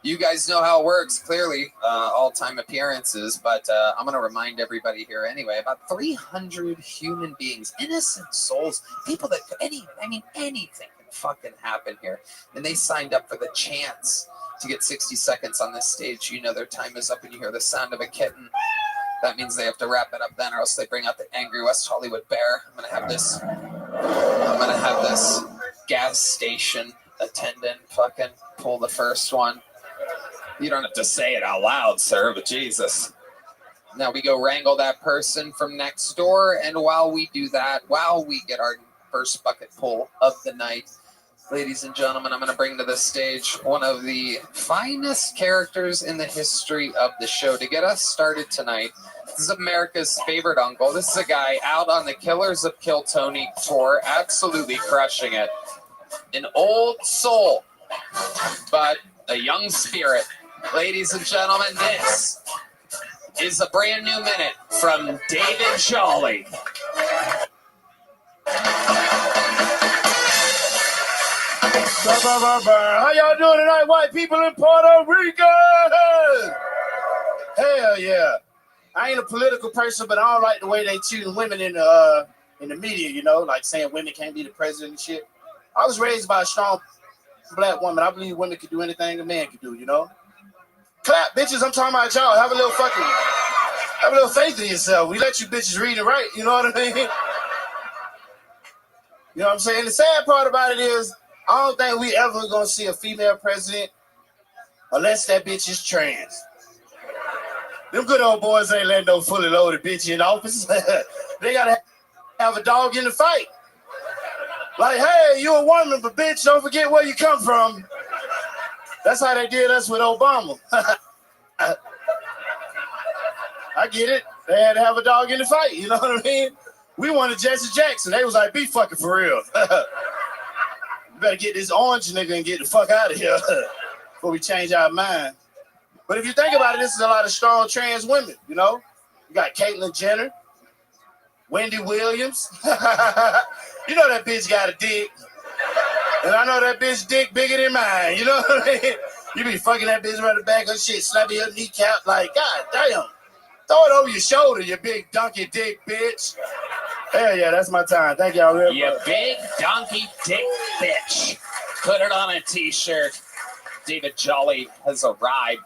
You guys know how it works, clearly, all-time appearances, but I'm going to remind everybody here anyway, about 300 human beings, innocent souls, people that, anything can fucking happen here. And they signed up for the chance to get 60 seconds on this stage. You know their time is up and you hear the sound of a kitten. That means they have to wrap it up then or else they bring out the angry West Hollywood bear. I'm going to have this gas station attendant fucking pull the first one. You don't have to say it out loud, sir, but Jesus. Now we go wrangle that person from next door, and while we do that, while we get our first bucket pull of the night, ladies and gentlemen, I'm going to bring to the stage one of the finest characters in the history of the show. To get us started tonight, this is America's favorite uncle. This is a guy out on the Killers of Kill Tony tour, absolutely crushing it. An old soul, but a young spirit. Ladies and gentlemen, this is a brand new minute from David Jolly. How y'all doing tonight, white people in Puerto Rico? Hell yeah. I ain't a political person, but I don't like the way they treat women in the media, you know, like saying women can't be the president and shit. I was raised by a strong black woman. I believe women can do anything a man can do, you know? Clap, bitches. I'm talking about y'all. Have a little faith in yourself. We let you bitches read and write. You know what I mean? You know what I'm saying? The sad part about it is, I don't think we ever gonna see a female president unless that bitch is trans. Them good old boys ain't letting no fully loaded bitch in office. They gotta have a dog in the fight. Like, hey, you a woman, but bitch, don't forget where you come from. That's how they did us with Obama. I get it. They had to have a dog in the fight. You know what I mean? We wanted Jesse Jackson. They was like, be fucking for real. You better get this orange nigga and get the fuck out of here before we change our mind. But if you think about it, this is a lot of strong trans women, you know? You got Caitlyn Jenner, Wendy Williams. You know that bitch got a dick. And I know that bitch dick bigger than mine, you know what I mean? You be fucking that bitch around the back of shit, slapping your kneecap like, God damn. Throw it over your shoulder, you big donkey dick bitch. Hell yeah, that's my time. Thank y'all real much. You big donkey dick bitch. Put it on a t-shirt. David Jolly has arrived.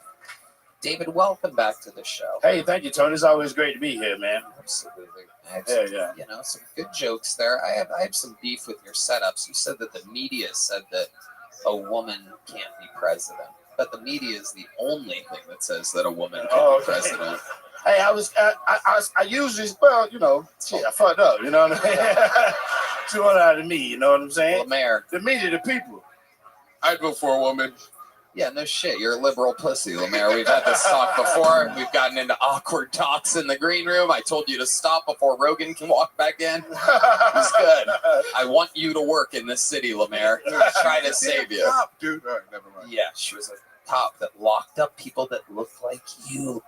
David, welcome back to the show. Hey, thank you, Tony. It's always great to be here, man. Absolutely. Yeah. You know, some good jokes there. I have some beef with your setups. You said that the media said that a woman can't be president, but the media is the only thing that says that a woman can be president. Hey, I usually, well, you know, shit, I fucked up, you know what I mean? 200 out of me, you know what I'm saying? Lemaire. The media, the people. I'd vote for a woman. Yeah, no shit. You're a liberal pussy, Lemaire. We've had this talk before. We've gotten into awkward talks in the green room. I told you to stop before Rogan can walk back in. It's good. I want you to work in this city, Lemaire. Try to save you. Stop, dude. All right, never mind. Yeah, she was a cop that locked up people that looked like you,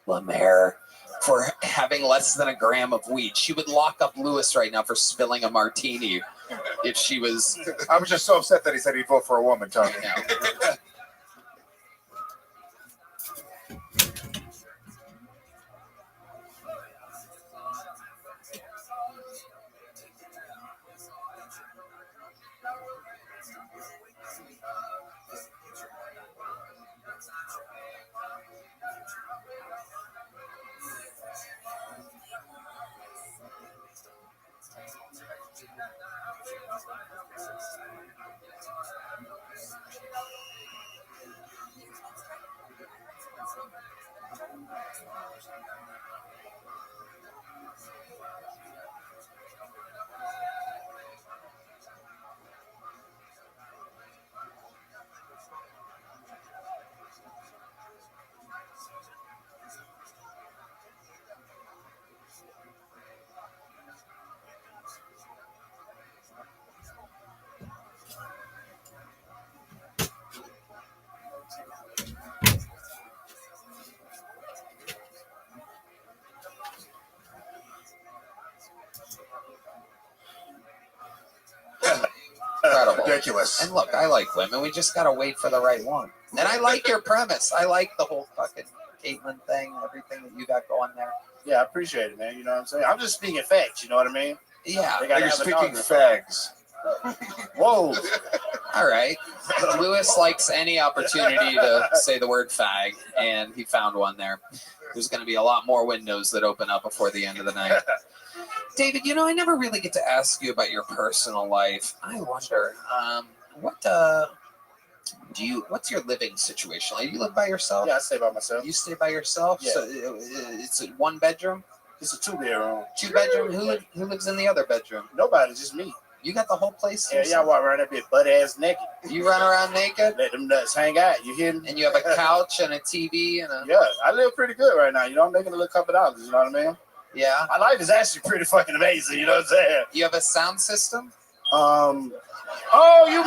Lemaire, for having less than a gram of weed. She would lock up Lewis right now for spilling a martini if she was... I was just so upset that he said he'd vote for a woman, Tony. Incredible. Ridiculous. And look, I like women. We just got to wait for the right one. And I like your premise. I like the whole fucking Caitlyn thing, everything that you got going there. Yeah, I appreciate it, man. You know what I'm saying? I'm just speaking facts, you know what I mean? Yeah. They gotta You're have a speaking dog. fags. Whoa. All right. Lewis likes any opportunity to say the word fag, and he found one there. There's going to be a lot more windows that open up before the end of the night. David, you know, I never really get to ask you about your personal life. I wonder, what's your living situation? Like, you live by yourself? Yeah, I stay by myself. You stay by yourself? Yeah. So it's a one bedroom? It's a 2-bedroom. 2-bedroom? Who lives in the other bedroom? Nobody, just me. You got the whole place? Yeah, y'all walk around that bit butt ass naked. You run around naked? Let them nuts hang out. You hear me? And you have a couch and a TV and a... Yeah, I live pretty good right now. You know, I'm making a little couple dollars. You know what I mean? Yeah. My life is actually pretty fucking amazing. You know what I'm saying? You have a sound system? Oh, you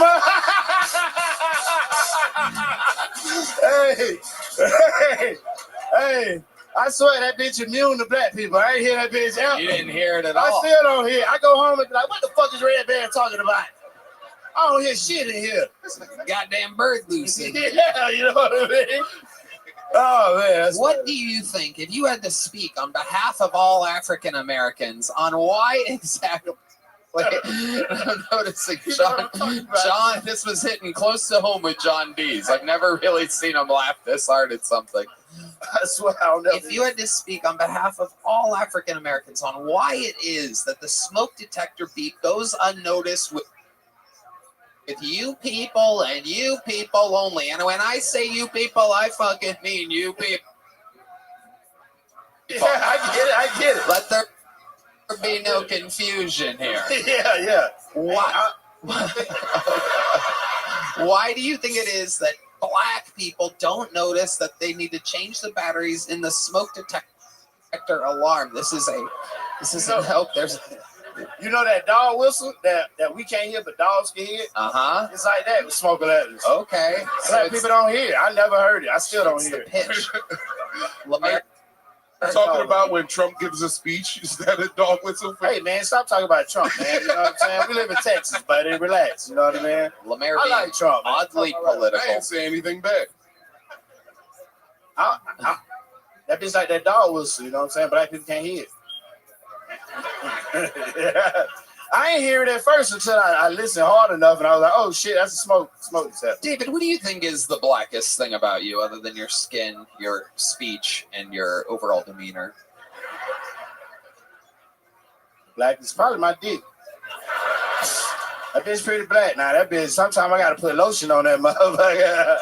hey! I swear that bitch immune to black people. I ain't hear that bitch out. You didn't hear it at I all. still don't hear. I go home and be like, what the fuck is Red Band talking about? I don't hear shit in here. Goddamn bird loose in here. Yeah, you know what I mean? Oh, man. What do you think, if you had to speak on behalf of all African Americans, on why exactly? I'm noticing John, this was hitting close to home with John Dees. I've never really seen him laugh this hard at something. I swear I don't know. If you had to speak on behalf of all African Americans on why it is that the smoke detector beep goes unnoticed with you people and you people only. And when I say you people, I fucking mean you people. Yeah, I get it. Let there be no confusion here. Yeah. Why do you think it is that black people don't notice that they need to change the batteries in the smoke detector alarm? This is help. There's You know that dog whistle that we can't hear but dogs can hear? Uh-huh. It's like that with smoke alerters. Okay. Black people don't hear it. I never heard it. I still don't hear it. Pitch. Talking about when Trump gives a speech, is that a dog whistle? Hey man, stop talking about Trump, man. You know what I'm saying? We live in Texas, buddy. Relax. You know what I mean? Lemaire I like Trump. Man. Oddly political. I didn't say anything bad. That bitch like that dog whistle, you know what I'm saying? Black people can't hear it. I ain't hear it at first until I listened hard enough, and I was like, "Oh shit, that's a smoke detector." David, what do you think is the blackest thing about you, other than your skin, your speech, and your overall demeanor? Black is probably my dick. That bitch pretty black now. That bitch, sometimes I gotta put lotion on that motherfucker.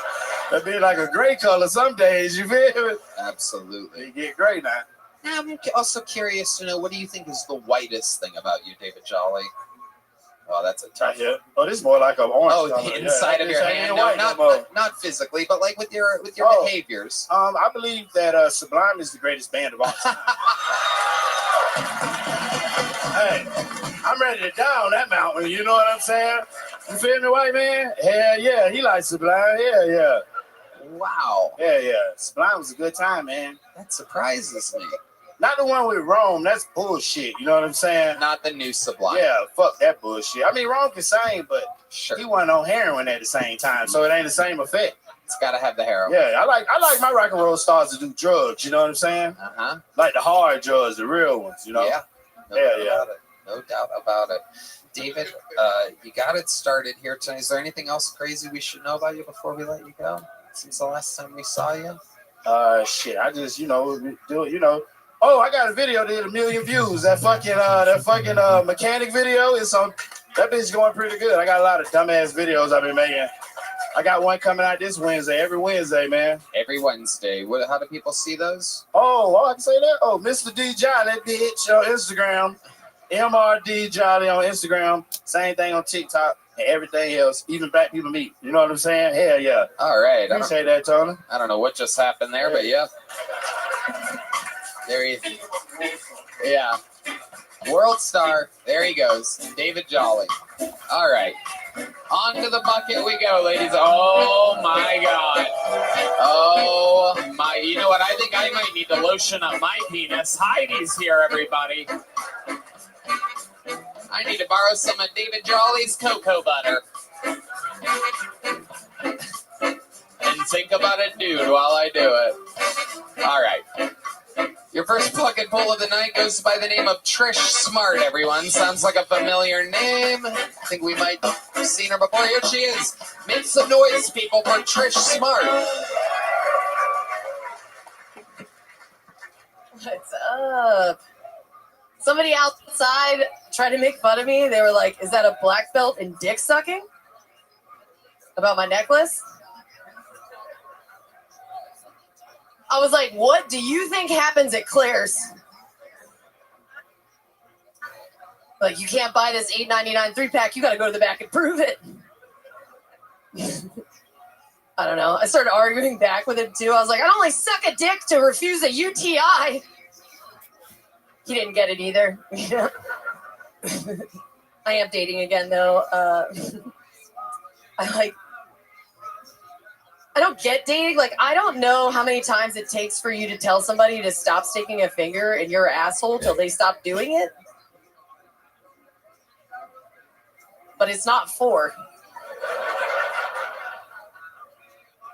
That bitch like a gray color some days, you feel me? Absolutely. It get gray now. Now, I'm also curious to know, what do you think is the whitest thing about you, David Jolly? Oh, that's a tough one. Oh, this is more like an orange Oh, color. the inside of your hand. No, not physically, but like with your behaviors. I believe that Sublime is the greatest band of all time. Hey, I'm ready to die on that mountain, you know what I'm saying? You feel me, white man? Hell yeah, he likes Sublime. Yeah, yeah. Wow. Yeah, yeah. Sublime was a good time, man. That surprises me. Not the one with Rome. That's bullshit. You know what I'm saying? Not the new Sublime. Yeah, fuck that bullshit. I mean, Rome can sing, but sure, he wasn't on heroin at the same time, so it ain't the same effect. It's got to have the heroin. Yeah, I like my rock and roll stars to do drugs. You know what I'm saying? Like the hard drugs, the real ones. You know? Yeah. No doubt about it. David, you got it started here tonight. Is there anything else crazy we should know about you before we let you go? Since the last time we saw you? Shit. I just, Oh, I got a video that did 1 million views. That fucking mechanic video is on. That bitch going pretty good. I got a lot of dumbass videos I've been making. I got one coming out this Wednesday. Every Wednesday, man. Every Wednesday. How do people see those? Oh, I can say that. Oh, Mr. D Jolly, that bitch on Instagram. MRD Jolly on Instagram. Same thing on TikTok and everything else. Even Black People Meet. You know what I'm saying? Hell yeah. All right. Appreciate that, Tony. I don't know what just happened there, but yeah. There he is. Yeah. World star. There he goes. David Jolly. All right. On to the bucket we go, ladies. Oh, my God. Oh, my. You know what? I think I might need to lotion up my penis. Heidi's here, everybody. I need to borrow some of David Jolly's cocoa butter. And think about a dude while I do it. All right. Your first plug and pull of the night goes by the name of Trish Smart, everyone. Sounds like a familiar name. I think we might have seen her before. Here she is. Make some noise, people, for Trish Smart. What's up? Somebody outside tried to make fun of me. They were like, is that a black belt in dick sucking? About my necklace? I was like, what do you think happens at Claire's? Like, you can't buy this $8.99 3-pack. You got to go to the back and prove it. I don't know. I started arguing back with him, too. I was like, I'd only suck a dick to refuse a UTI. He didn't get it either. I am dating again, though. I don't get dating. Like, I don't know how many times it takes for you to tell somebody to stop sticking a finger in your asshole till they stop doing it. But it's not 4.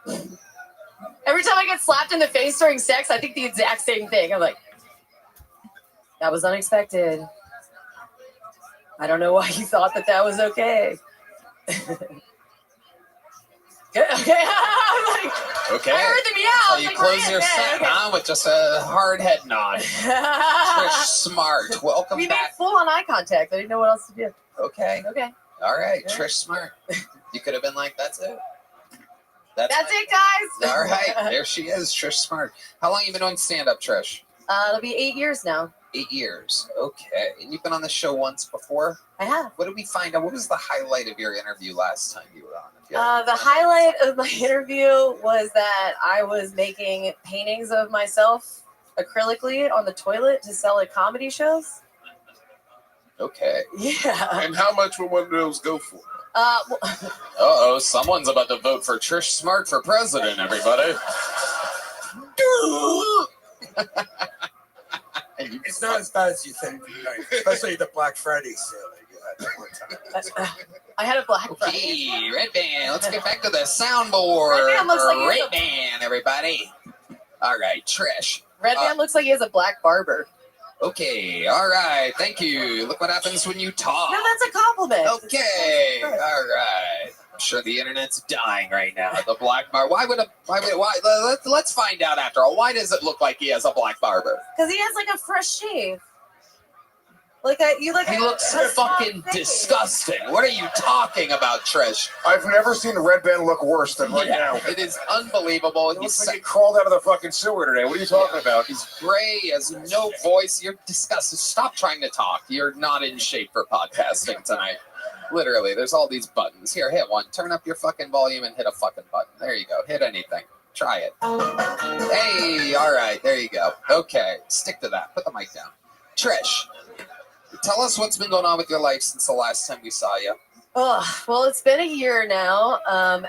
Every time I get slapped in the face during sex, I think the exact same thing. I'm like, that was unexpected. I don't know why you thought that was okay. Okay. I'm like, Okay. I heard the meow. So I was you like, close we're your in bed. set, Okay. huh? With just a hard head nod. Trish Smart. Welcome We back. made full-on eye contact. I didn't know what else to do. Okay. Okay. All right. Yeah. Trish Smart. You could have been like, that's it. That's it, guys. All right. There she is, Trish Smart. How long you been doing stand-up, Trish? It'll be 8 years now. 8 years. Okay. And you've been on the show once before? I have. What did we find out? What was the highlight of your interview last time you were on? The highlight of my interview was that I was making paintings of myself acrylically on the toilet to sell at comedy shows. Okay. Yeah. And how much would one of those go for? Uh-oh, someone's about to vote for Trish Smart for president, everybody. It's not as bad as you think, especially the Black Friday sale that you had that one time. I had a Black Friday. Okay, Red Band. Let's get back to the soundboard. Red Band looks like he's Red Band, everybody. All right, Trish. Red Man looks like he has a black barber. Okay, all right, thank you. Look what happens when you talk. No, that's a compliment. Okay, all right. I'm sure the internet's dying right now. The black bar. Why? Let's find out after all. Why does it look like he has a black barber? Because he has like a fresh shave. He looks fucking disgusting. What are you talking about, Trish? I've never seen Red Ben look worse than right now. It is unbelievable. He looks like he crawled out of the fucking sewer today. What are you talking about? He's gray, he has no voice. You're disgusting. Stop trying to talk. You're not in shape for podcasting tonight. Literally, there's all these buttons. Here, hit one. Turn up your fucking volume and hit a fucking button. There you go. Hit anything. Try it. Hey, all right. There you go. Okay, stick to that. Put the mic down. Trish, tell us what's been going on with your life since the last time we saw you. Oh, well, it's been a year now.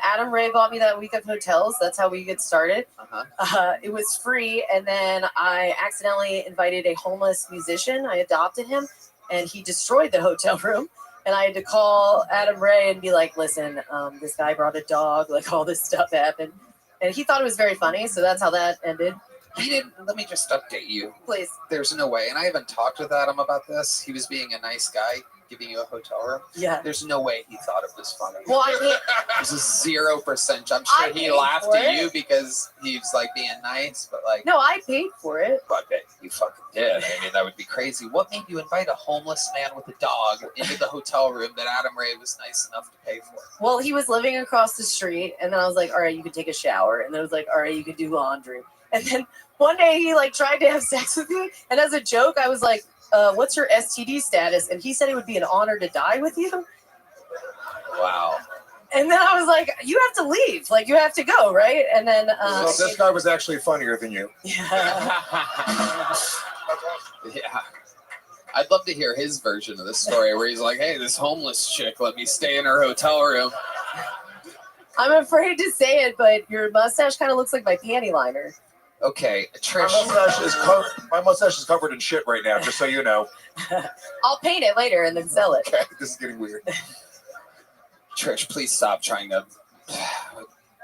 Adam Ray bought me that week of hotels. That's how we get started. It was free, and then I accidentally invited a homeless musician. I adopted him, and he destroyed the hotel room. And I had to call Adam Ray and be like, listen, this guy brought a dog. Like, all this stuff happened. And he thought it was very funny, so that's how that ended. He didn't. Let me just update you. Please. There's no way, and I haven't talked with Adam about this. He was being a nice guy, giving you a hotel room. Yeah. There's no way he thought it was funny. Well, I mean, there's a 0%. I'm sure he laughed at you because he's like being nice, but like. No, I paid for it. But you fucking did. I mean, that would be crazy. What made you invite a homeless man with a dog into the hotel room that Adam Ray was nice enough to pay for? Well, he was living across the street, and then I was like, all right, you can take a shower. And then I was like, all right, you can do laundry. And then one day he like tried to have sex with me, and as a joke, I was like, what's your STD status? And he said it would be an honor to die with you. Wow. And then I was like, you have to leave. Like, you have to go, right? And then... so this guy was actually funnier than you. Yeah. I'd love to hear his version of this story where he's like, hey, this homeless chick let me stay in her hotel room. I'm afraid to say it, but your mustache kind of looks like my panty liner. Okay, Trish. My mustache is covered in shit right now, just so you know. I'll paint it later and then sell it. Okay, this is getting weird. Trish, please stop trying to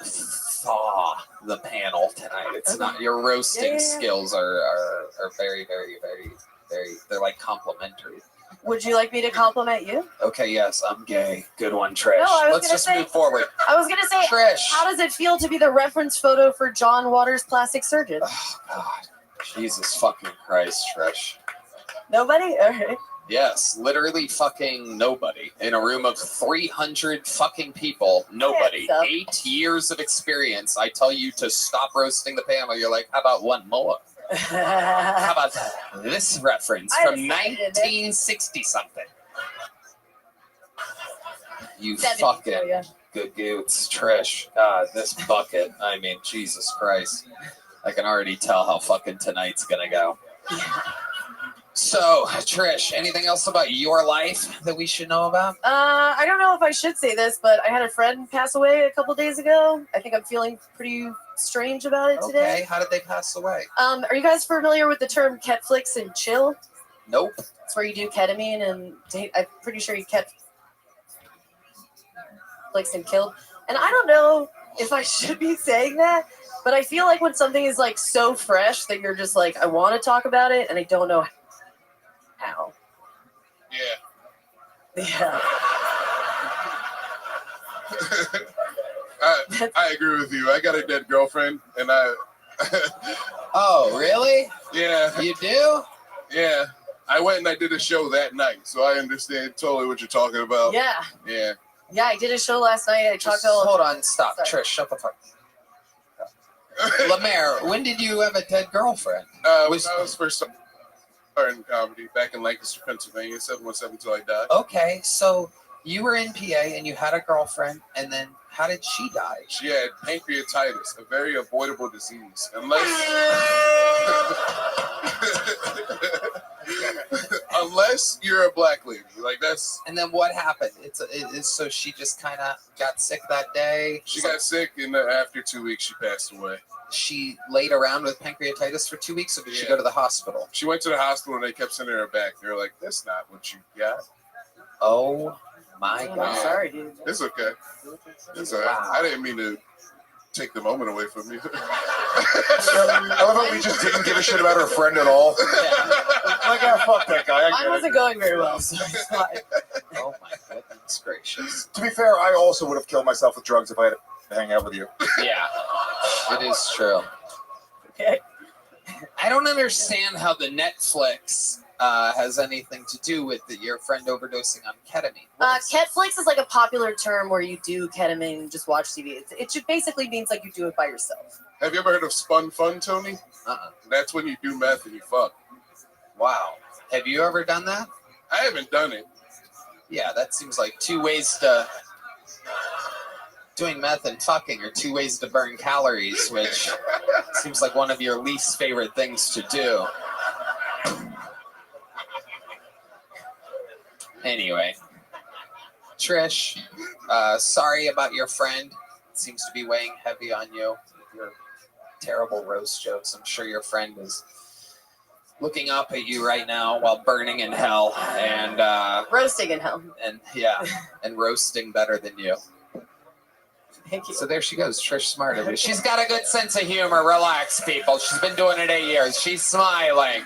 thaw the panel tonight. It's not, your roasting skills are very, very, very, very, they're like complimentary. Would you like me to compliment you? Okay, yes, I'm gay. Good one, Trish. No, Let's just move forward. I was going to say, Trish. How does it feel to be the reference photo for John Waters' plastic surgeon? Oh, God. Jesus fucking Christ, Trish. Nobody? All right. Yes, literally fucking nobody. In a room of 300 fucking people, nobody. 8 years of experience. I tell you to stop roasting the panel. You're like, how about one more? How about this reference from 1960-something? You fucking good goots, Trish. God, this bucket. I mean, Jesus Christ. I can already tell how fucking tonight's gonna go. So, Trish, anything else about your life that we should know about? I don't know if I should say this, but I had a friend pass away a couple days ago. I think I'm feeling pretty strange about it today. Okay, how did they pass away? Are you guys familiar with the term Ketflix and chill? Nope. It's where you do ketamine and I'm pretty sure you Ketflix and killed. And I don't know if I should be saying that, but I feel like when something is like so fresh that you're just like, I want to talk about it and I don't know how. Yeah. I agree with you. I got a dead girlfriend, and I. Oh, really? Yeah. You do? Yeah. I went and I did a show that night, so I understand totally what you're talking about. Yeah. Yeah. Yeah, I did a show last night. I talked to Hold on, stop. Sorry. Trish, shut the fuck up. Lemaire, when did you have a dead girlfriend? I was first starting comedy back in Lancaster, Pennsylvania, 717 till I died. Okay, so you were in PA and you had a girlfriend, and then how did she die? She had pancreatitis, a very avoidable disease. Unless you're a black lady, like that's. And then what happened? So she just kind of got sick that day. She got sick, and then after 2 weeks, she passed away. She laid around with pancreatitis for 2 weeks, or did she go to the hospital? She went to the hospital, and they kept sending her back. They were like, "That's not what you got." Oh my God! I'm sorry, dude. It's okay. It's all right. I didn't mean to take the moment away from you. I love how we just didn't give a shit about her friend at all. fuck that guy. I Mine get wasn't it. going very well, so it's fine. Oh my goodness gracious. To be fair, I also would have killed myself with drugs if I had to hang out with you. Yeah, it is true. Okay. I don't understand how the Netflix has anything to do with your friend overdosing on ketamine. Ketflix is like a popular term where you do ketamine and just watch TV. It should basically means like you do it by yourself. Have you ever heard of spun fun, Tony? That's when you do meth and you fuck. Wow. Have you ever done that? I haven't done it. Yeah, that seems like two ways to... Doing meth and fucking are two ways to burn calories, which seems like one of your least favorite things to do. Anyway, Trish, sorry about your friend. It seems to be weighing heavy on you with your terrible roast jokes. I'm sure your friend is looking up at you right now while burning in hell and roasting in hell. And yeah, and roasting better than you. Thank you. So there she goes, Trish Smarter. She's got a good sense of humor. Relax, people. She's been doing it 8 years. She's smiling.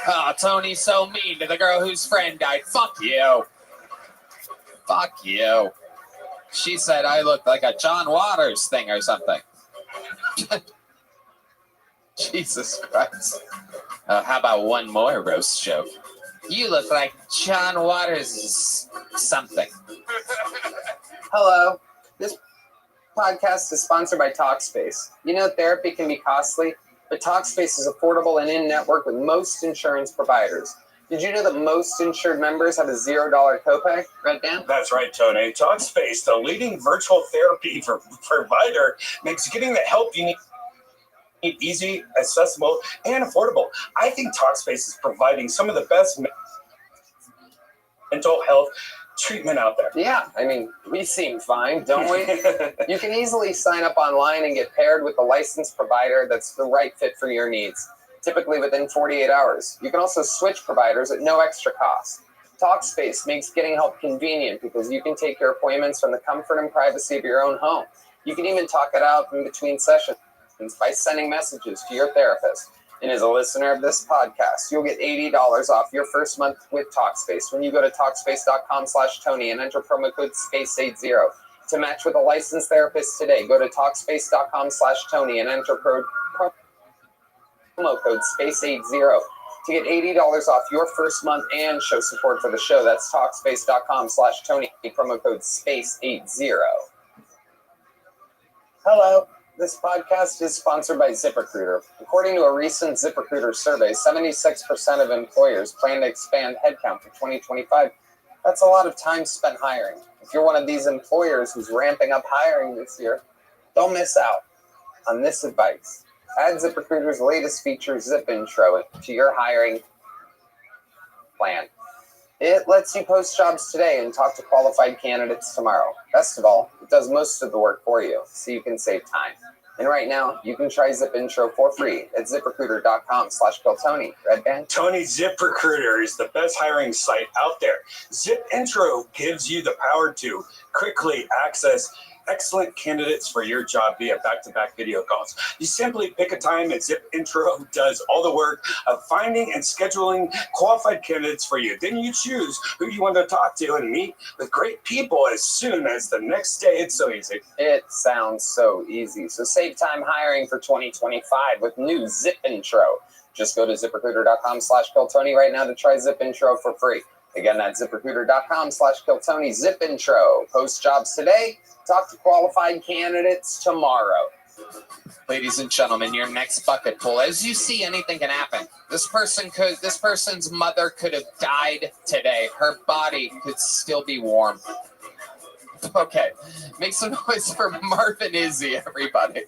Oh, Tony's so mean to the girl whose friend died. Fuck you. Fuck you. She said I looked like a John Waters thing or something. Jesus Christ. How about one more roast joke? You look like John Waters something. Hello. This podcast is sponsored by Talkspace. You know, therapy can be costly, but Talkspace is affordable and in-network with most insurance providers. Did you know that most insured members have a $0 copay? Red Dan? That's right, Tony. Talkspace, the leading virtual therapy provider, makes getting the help you need easy, accessible, and affordable. I think Talkspace is providing some of the best mental health treatment out there. Yeah, I mean, we seem fine, don't we? You can easily sign up online and get paired with a licensed provider that's the right fit for your needs, typically within 48 hours. You can also switch providers at no extra cost. Talkspace makes getting help convenient because you can take your appointments from the comfort and privacy of your own home. You can even talk it out in between sessions by sending messages to your therapist. And as a listener of this podcast, you'll get $80 off your first month with Talkspace when you go to Talkspace.com/Tony and enter promo code SPACE80. To match with a licensed therapist today, go to Talkspace.com/Tony and enter promo code SPACE80 to get $80 off your first month and show support for the show. That's Talkspace.com/Tony, promo code SPACE80. Hello. This podcast is sponsored by ZipRecruiter. According to a recent ZipRecruiter survey, 76% of employers plan to expand headcount for 2025. That's a lot of time spent hiring. If you're one of these employers who's ramping up hiring this year, don't miss out on this advice. Add ZipRecruiter's latest feature, Zip Intro, to your hiring plan. It lets you post jobs today and talk to qualified candidates tomorrow. Best of all, it does most of the work for you, so you can save time. And right now, you can try Zip Intro for free at ZipRecruiter.com/KillTony. Red Band? Tony, ZipRecruiter is the best hiring site out there. Zip Intro gives you the power to quickly access excellent candidates for your job via back-to-back video calls. You simply pick a time and Zip Intro does all the work of finding and scheduling qualified candidates for you. Then you choose who you want to talk to and meet with great people as soon as the next day. It's so easy. It sounds so easy. So save time hiring for 2025 with new Zip Intro. Just go to ZipRecruiter.com/KillTony right now to try Zip Intro for free. Again, that's ZipRecruiter.com/KillTony. Zip Intro. Post jobs today. Talk to qualified candidates tomorrow. Ladies and gentlemen, your next bucket full. As you see, anything can happen. This person's mother could have died today. Her body could still be warm. Okay, make some noise for Marvin Izzy, everybody.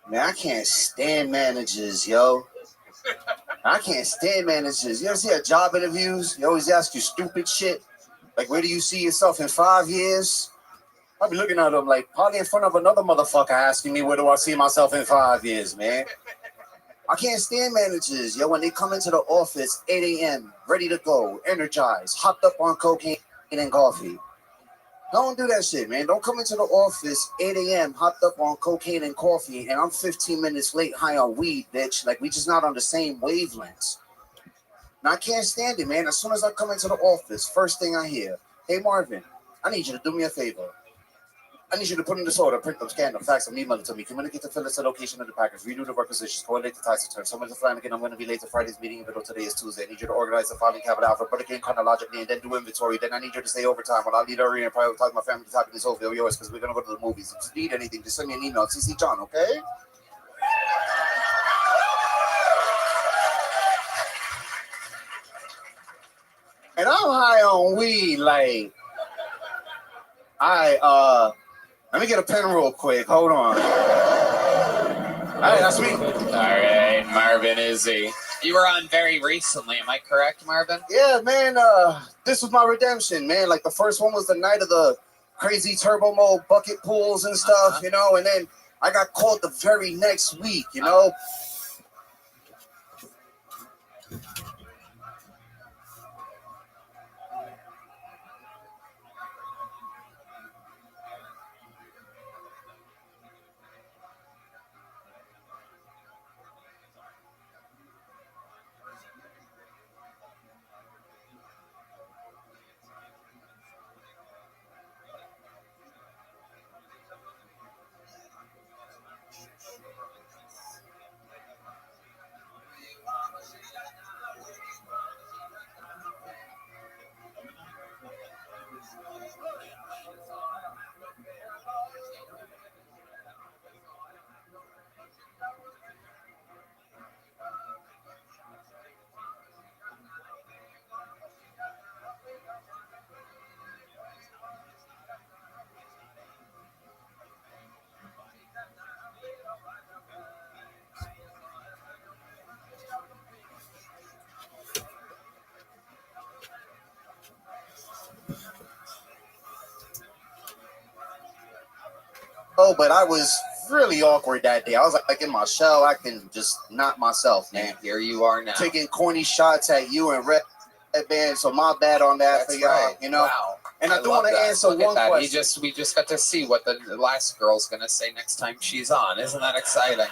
Man, I can't stand managers, yo. I can't stand managers. You ever see at job interviews? They always ask you stupid shit. Like, where do you see yourself in 5 years? I'll be looking at them like, probably in front of another motherfucker asking me, where do I see myself in 5 years, man? I can't stand managers, yo. When they come into the office, 8 a.m., ready to go, energized, hopped up on cocaine and coffee. Don't do that shit, man. Don't come into the office 8 a.m. hopped up on cocaine and coffee, and I'm 15 minutes late high on weed, bitch. Like, we just not on the same wavelengths. Now, I can't stand it, man. As soon as I come into the office, first thing I hear, hey, Marvin, I need you to do me a favor. I need you to put in this order, print them, scan them, fax them, email it to me, communicate the fillers to location of the package, redo the requisitions, coordinate the tax return. Someone's flying again. I'm going to be late to Friday's meeting, even though today is Tuesday. I need you to organize the filing cabinet alphabet, put it in chronologically, and then do inventory. Then I need you to stay overtime while I lead early and prioritize my family's happiness over yours because we're going to go to the movies. If you need anything, just send me an email. CC John, okay? And I'm high on weed, like, let me get a pen real quick. Hold on. All right, that's me. All right, Marvin Izzy. You were on very recently, am I correct, Marvin? Yeah, man. This was my redemption, man. Like, the first one was the night of the crazy turbo mode bucket pools and stuff, you know, and then I got caught the very next week, you know. Oh, but I was really awkward that day. I was like in my shell, acting just not myself, man. Here you are now. Taking corny shots at you and Red Band, so my bad on that. That's for y'all, right. You know? Wow. And I do want to answer Look at one that. question. We just got to see what the last girl's going to say next time she's on. Isn't that exciting?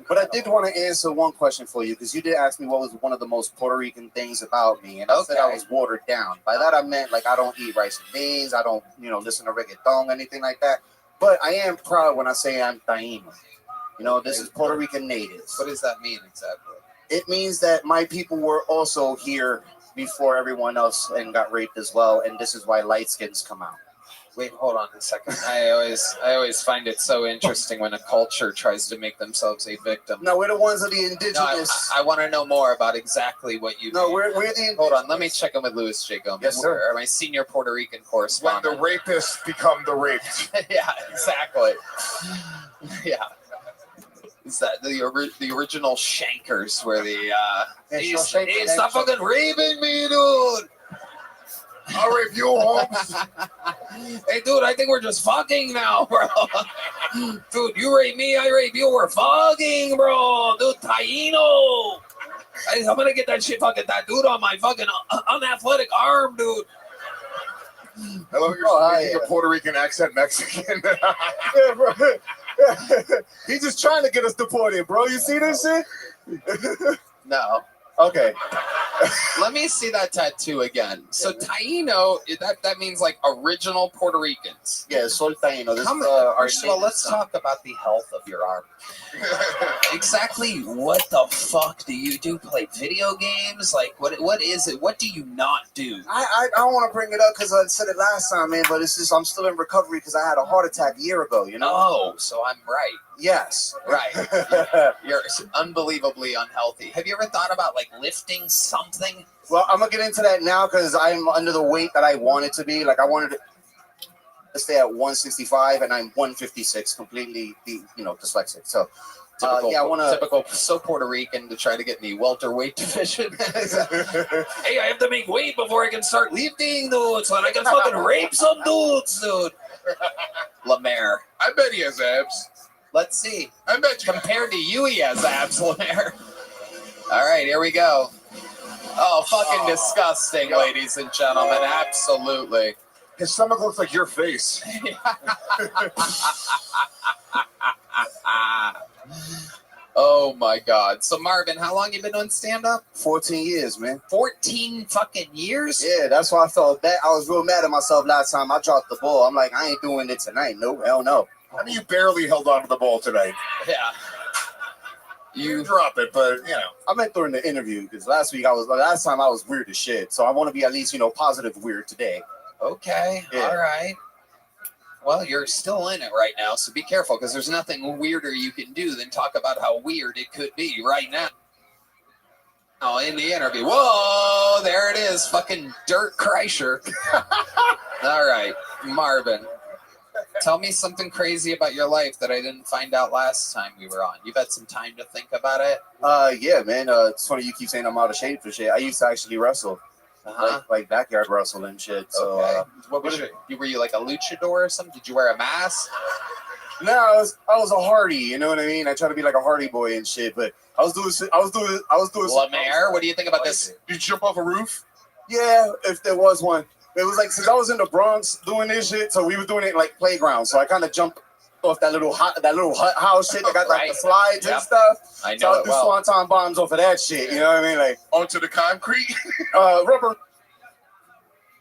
But I did want to answer one question for you, because you did ask me what was one of the most Puerto Rican things about me, and I said I was watered down. By that I meant, like, I don't eat rice and beans, I don't, listen to reggaeton, anything like that. But I am proud when I say I'm Taino. This is Puerto Rican natives. What does that mean exactly? It means that my people were also here before everyone else and got raped as well, and this is why light skins come out. Wait, hold on a second. I always find it so interesting when a culture tries to make themselves a victim. No, we're the ones of the indigenous. No, I want to know more about exactly what you. No, we're the indigenous. Hold on, let me check in with Louis J. Gomez. Yes, sir. My senior Puerto Rican When correspondent. the rapists become the raped. Yeah, exactly. Yeah. Is that the original shankers where the stop fucking raping me, dude. I'll rape you, Holmes. Hey, dude, I think we're just fucking now, bro. Dude, you rape me, I rape you. We're fucking, bro. Dude, Taino. I'm gonna get that shit fucking tattooed on my fucking unathletic arm, dude. I love you're making a Puerto Rican accent Mexican. Yeah, bro. He's just trying to get us deported, bro. You see this shit? No. Okay. Let me see that tattoo again. So Taino, that means like original Puerto Ricans. Yeah, soy Taino. This First of all, let's talk about the health of your arm. Exactly what the fuck do you do? Play video games? Like, what is it? What do you not do? I don't want to bring it up because I said it last time, man, but it's just I'm still in recovery because I had a heart attack a year ago, Oh, so I'm right. Yes. Right. You're unbelievably unhealthy. Have you ever thought about, like, lifting something? Well, I'm going to get into that now because I'm under the weight that I wanted to be. Like, I wanted to stay at 165, and I'm 156, completely, dyslexic. So, Typical so Puerto Rican to try to get in the welterweight division. Hey, I have to make weight before I can start lifting, dude, so that I can fucking rape some dudes, dude. Lemaire. I bet he has abs. Let's see. I bet you. Compared to you, he has abs, Lemaire. All right, here we go. Oh, fucking disgusting, ladies and gentlemen. Absolutely. His stomach looks like your face. Oh my God. So Marvin, how long you been doing stand-up? 14 years, man. 14 fucking years? Yeah, that's why I felt bad. I was real mad at myself last time I dropped the ball. I'm like, I ain't doing it tonight. No, hell no. I mean, you barely held on to the ball tonight. Yeah. You drop it, but you know. I meant during the interview because last time I was weird as shit. So I want to be at least, positive weird today. Okay. Yeah. All right. Well, you're still in it right now, so be careful because there's nothing weirder you can do than talk about how weird it could be right now. Oh, in the interview. Whoa, there it is. Fucking Dirk Kreischer. All right, Marvin. Tell me something crazy about your life that I didn't find out last time we were on. You've had some time to think about it? Yeah, man. It's funny you keep saying I'm out of shape for shit. I used to actually wrestle. Like backyard wrestling and shit. So, okay. What was were you like a luchador or something? Did you wear a mask? No, I was a Hardy. You know what I mean? I try to be like a Hardy boy and shit, but I was doing. Lemaire, what do you think about this? Did you jump off a roof? Yeah, if there was one. It was like since I was in the Bronx doing this shit, so we were doing it like playground. So I kind of jumped off that little hut house shit that got like the slides and stuff. I know. So I do swanton bombs off of that shit. You know what I mean? Like onto the concrete, rubber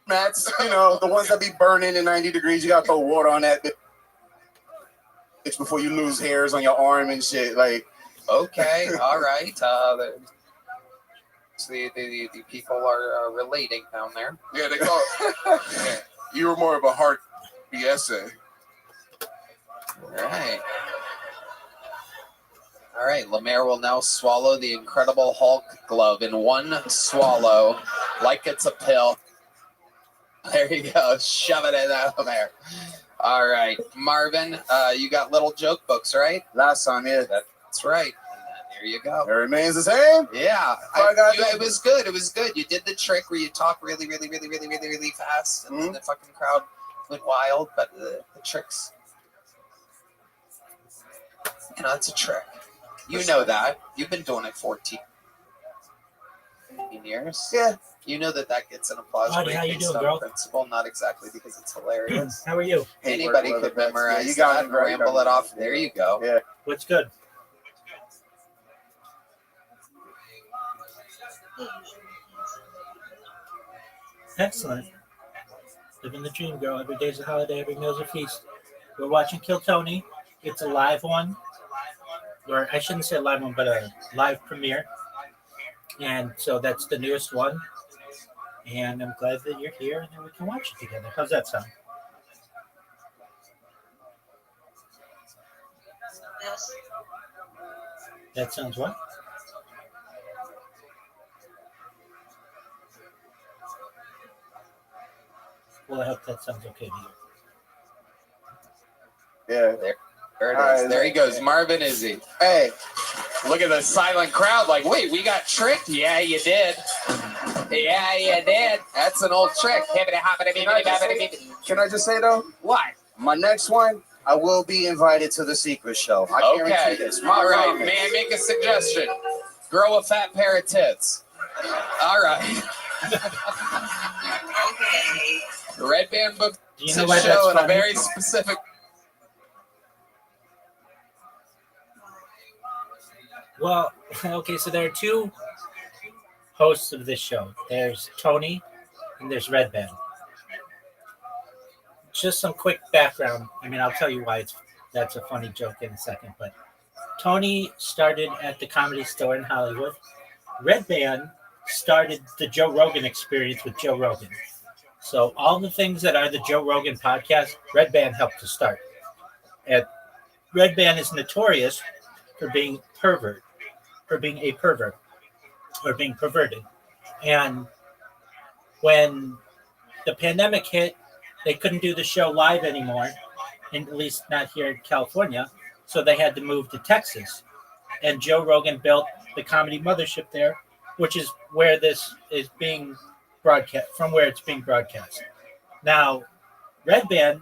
mats. The ones that be burning in 90 degrees. You gotta throw water on that bitch before you lose hairs on your arm and shit. Like, okay, all right. The people are relating down there. Yeah, they call it. You were more of a hard essay. All right, Lemaire will now swallow the Incredible Hulk glove in one swallow, like it's a pill. There you go. Shove it in there, Lemaire. All right, Marvin, you got little joke books, right? Last time, yeah. That's right. There you go. It remains the same. Yeah, it was good. It was good. You did the trick where you talk really, really, really, really, really, really fast, and then the fucking crowd went wild. But the tricks, it's a trick. You know that. You've been doing it 14 years. Yeah. You know that gets an applause Buddy, how you based doing, on girl? principle, not exactly because it's hilarious. How are you? Anybody could memorize you got that and ramble it off. There you go. Yeah. What's good? Excellent. Living the dream, girl. Every day's a holiday, every meal's a feast. We're watching Kill Tony. It's a live one. Or I shouldn't say a live one, but a live premiere. And so that's the newest one. And I'm glad that you're here and that we can watch it together. How's that sound? That sounds what? Well, I hope that sounds okay to you. Yeah. There it is. There he goes. Marvin Izzy. Hey, look at the silent crowd like, wait, we got tricked? Yeah, you did. Yeah, you did. That's an old trick. Can I just say, though? What? My next one, I will be invited to the secret show. I guarantee this. All right. May I make a suggestion? Grow a fat pair of tits. All right. The Red Band book show in a very specific. Well, okay, so there are two hosts of this show. There's Tony and there's Red Band. Just some quick background. I mean, I'll tell you why that's a funny joke in a second. But Tony started at the Comedy Store in Hollywood. Red Band started the Joe Rogan Experience with Joe Rogan. So all the things that are the Joe Rogan podcast, Red Band helped to start. And Red Band is notorious for being a pervert or being perverted. And when the pandemic hit, they couldn't do the show live anymore, and at least not here in California. So they had to move to Texas. And Joe Rogan built the Comedy Mothership there, which is where this is being broadcast, from where it's being broadcast. Now, Red Band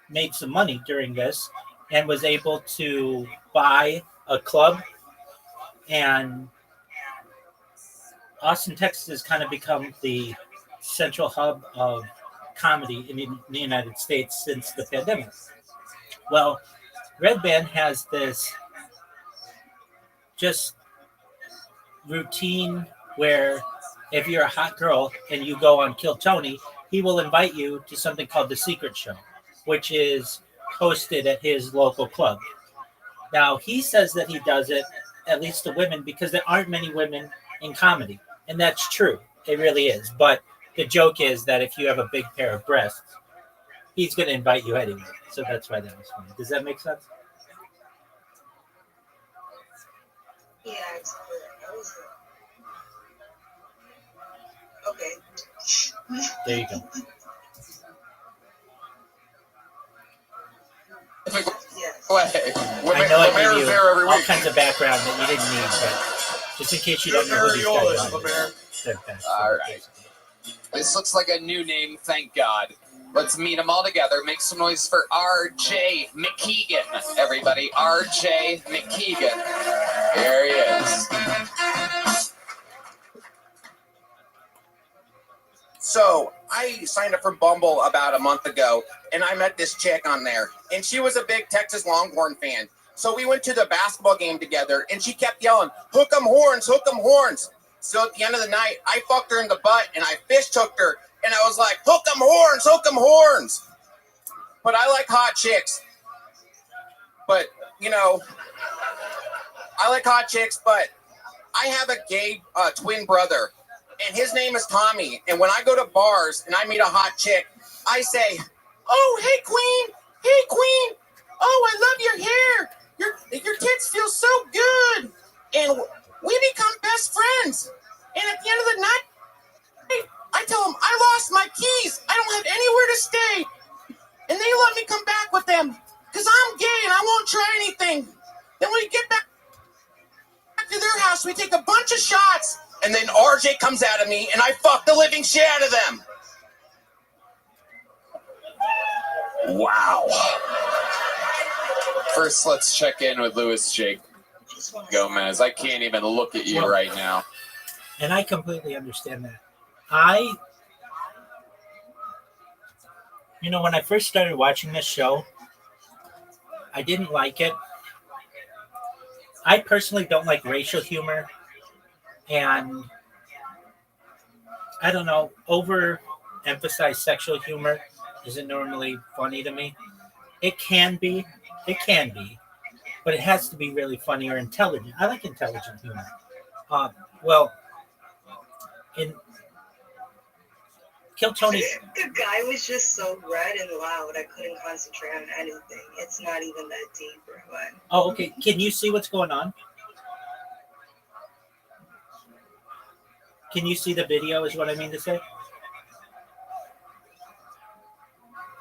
made some money during this and was able to buy a club, and Austin, Texas has kind of become the central hub of comedy in the United States since the pandemic. Well, Red Band has this just routine where if you're a hot girl and you go on Kill Tony, he will invite you to something called the Secret Show, which is hosted at his local club. Now, he says that he does it, at least to women, because there aren't many women in comedy. And that's true. It really is. But the joke is that if you have a big pair of breasts, he's going to invite you anyway. So that's why that was funny. Does that make sense? Yeah, okay. There you go. I know I gave you all kinds of background that you didn't need, but just in case you don't know who these guys are. All right. This looks like a new name, thank God. Let's meet them all together. Make some noise for R.J. McKeegan, everybody. R.J. McKeegan. There he is. So I signed up for Bumble about a month ago, and I met this chick on there, and she was a big Texas Longhorn fan. So we went to the basketball game together, and she kept yelling, "Hook 'em horns, hook 'em horns." So at the end of the night, I fucked her in the butt, and I fish hooked her, and I was like, "Hook 'em horns, hook 'em horns." But I like hot chicks. But, you know, I like hot chicks, but I have a gay twin brother. And his name is Tommy. And when I go to bars and I meet a hot chick, I say, "Oh, hey, queen. Hey, queen. Oh, I love your hair. Your tits feel so good." And we become best friends. And at the end of the night, I tell them, "I lost my keys. I don't have anywhere to stay." And they let me come back with them because I'm gay and I won't try anything. Then when we get back to their house, we take a bunch of shots. And then RJ comes out of me, and I fuck the living shit out of them. Wow. First, let's check in with Louis Jake Gomez. I can't even look at you right now. And I completely understand that. When I first started watching this show, I didn't like it. I personally don't like racial humor. And I don't know, overemphasized sexual humor isn't normally funny to me. It can be, but it has to be really funny or intelligent. I like intelligent humor. In Kill Tony. The guy was just so red and loud, I couldn't concentrate on anything. It's not even that deep, Rabbi. Oh, okay. Can you see what's going on? Can you see the video is what I mean to say?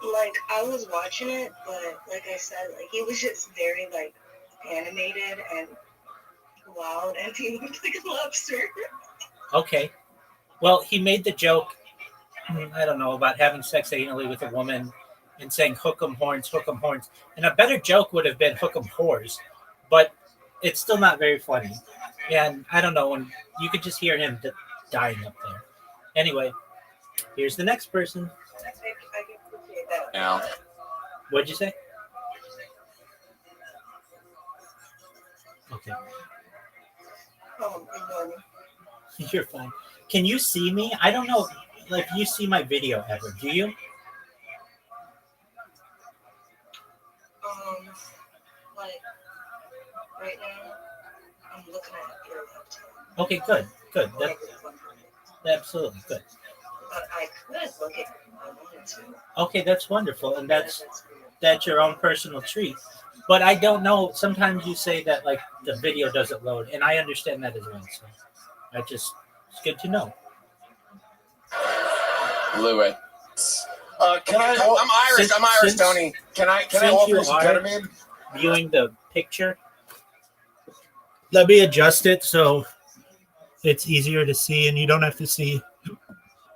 Like, I was watching it, but like I said, like, he was just very, like, animated and loud, and he looked like a lobster. Okay. Well, he made the joke, I don't know, about having sex anally with a woman and saying, "Hook 'em horns, hook 'em horns." And a better joke would have been "hook 'em whores," but it's still not very funny. And I don't know, and you could just hear him dying up there. Anyway, here's the next person. I can appreciate that. Now, what'd you say? Okay. Ignore me. You're fine. Can you see me? I don't know if you see my video ever. Do you? Like, right now, I'm looking at your laptop. Okay, good. Absolutely good. But I could look at it if I wanted to. Okay, that's wonderful, and that's your own personal treat. But I don't know. Sometimes you say that like the video doesn't load, and I understand that as well. So it's good to know. Louis. Can I? I'm Irish. I'm Irish, Tony. Can I offer you some ketamine? Viewing the picture. Let me adjust it so it's easier to see, and you don't have to see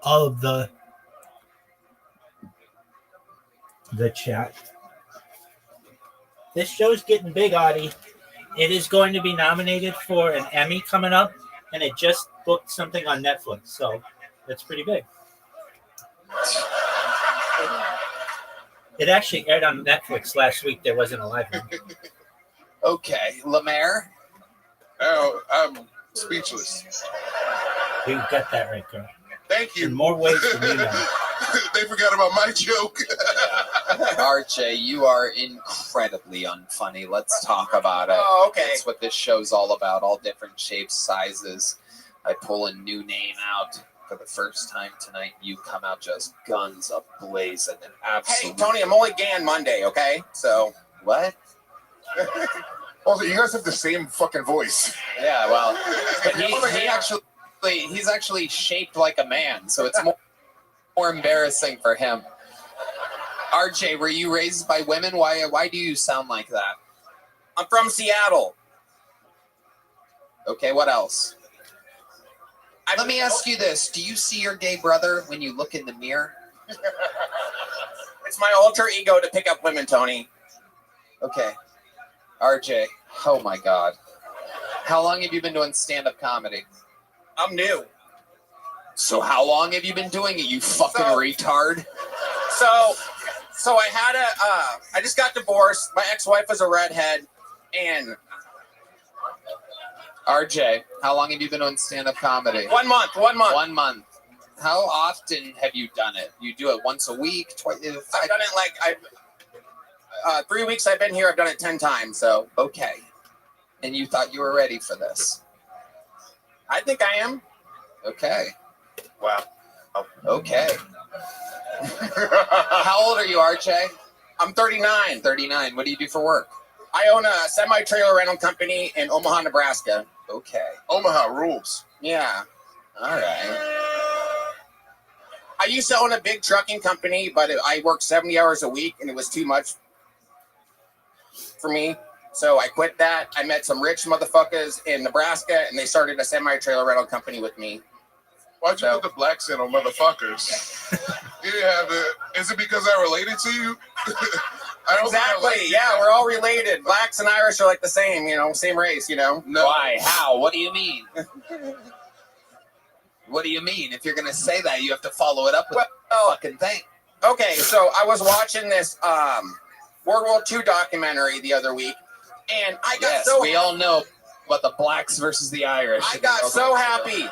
all of the chat. This show's getting big, Audie. It is going to be nominated for an Emmy coming up, and it just booked something on Netflix, so that's pretty big. It actually aired on Netflix last week. There wasn't a live one. Okay, Lemaire. Oh, I'm speechless. You got that right, girl. Thank you. In more ways than you know. They forgot about my joke. RJ, you are incredibly unfunny. Let's talk about it. Oh, okay. That's what this show's all about. All different shapes, sizes. I pull a new name out for the first time tonight. You come out just guns a-blazing and absolutely. Hey, Tony, I'm only gay on Monday, okay? So. What? Also, you guys have the same fucking voice. Yeah, well, but he's actually shaped like a man, so it's more embarrassing for him. RJ, were you raised by women? Why do you sound like that? I'm from Seattle. Okay, what else? Let me ask you this. Do you see your gay brother when you look in the mirror? It's my alter ego to pick up women, Tony. Okay. RJ, oh my God. How long have you been doing stand-up comedy? I'm new. So how long have you been doing it, you fucking retard? So I had I just got divorced. My ex-wife was a redhead, and... RJ, how long have you been doing stand-up comedy? 1 month. 1 month. 1 month. How often have you done it? You do it once a week? I've done it 3 weeks I've been here. I've done it 10 times. So okay. And you thought you were ready for this? I think I am. Okay. Wow. Okay. How old are you, RJ? I'm 39. 39. What do you do for work? I own a semi-trailer rental company in Omaha, Nebraska. Okay. Omaha rules. Yeah. All right. I used to own a big trucking company, but I worked 70 hours a week, and it was too much for me. So I quit that. I met some rich motherfuckers in Nebraska, and they started a semi-trailer rental company with me. Why'd you put the blacks in on motherfuckers? You didn't have the. Is it because I related to you? I don't Exactly. Yeah, we're all related. Blacks and Irish are like the same, same race, No. Why? How? What do you mean? What do you mean? If you're going to say that, you have to follow it up with a fucking thing. Okay, so I was watching this World War II documentary the other week, and I got we all know about the blacks versus the Irish. I got so happy.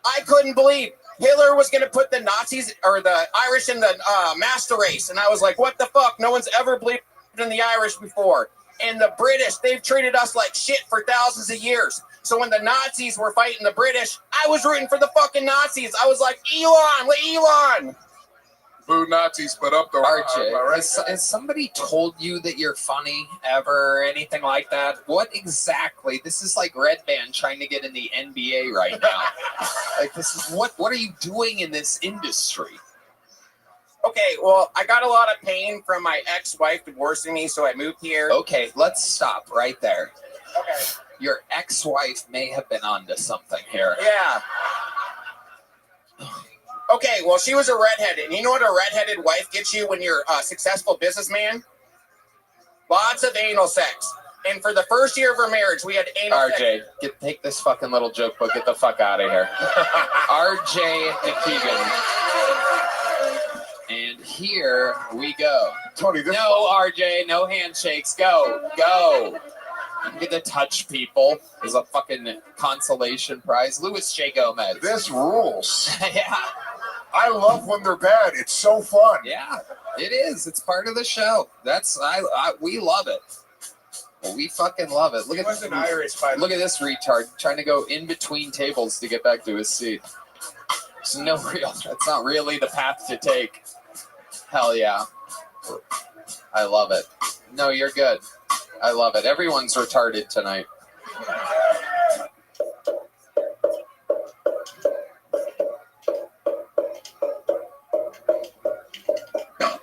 I couldn't believe Hitler was going to put the Nazis or the Irish in the master race. And I was like, what the fuck? No one's ever believed in the Irish before. And the British, they've treated us like shit for thousands of years. So when the Nazis were fighting the British, I was rooting for the fucking Nazis. I was like, Elon. Boo Nazis, but up the RJ, has somebody told you that you're funny ever or anything like that? What exactly? This is like Red Band trying to get in the NBA right now. Like, this is what are you doing in this industry? Okay, well, I got a lot of pain from my ex-wife divorcing me, so I moved here. Okay, let's stop right there. Okay. Your ex-wife may have been onto something here. Yeah. Okay, well, she was a redheaded. And you know what a redheaded wife gets you when you're a successful businessman? Lots of anal sex. And for the first year of her marriage, we had anal sex. RJ, take this fucking little joke book. Get the fuck out of here. RJ McKeegan. And here we go. Tony, no, RJ, no handshakes. Go. You get to touch people. There's a fucking consolation prize. Louis J. Gomez. This rules. Yeah. I love when they're bad. It's so fun. Yeah, it is. It's part of the show. We love it. Well, we fucking love it. Look at this retard trying to go in between tables to get back to his seat. That's not really the path to take. Hell yeah. I love it. No, you're good. I love it. Everyone's retarded tonight.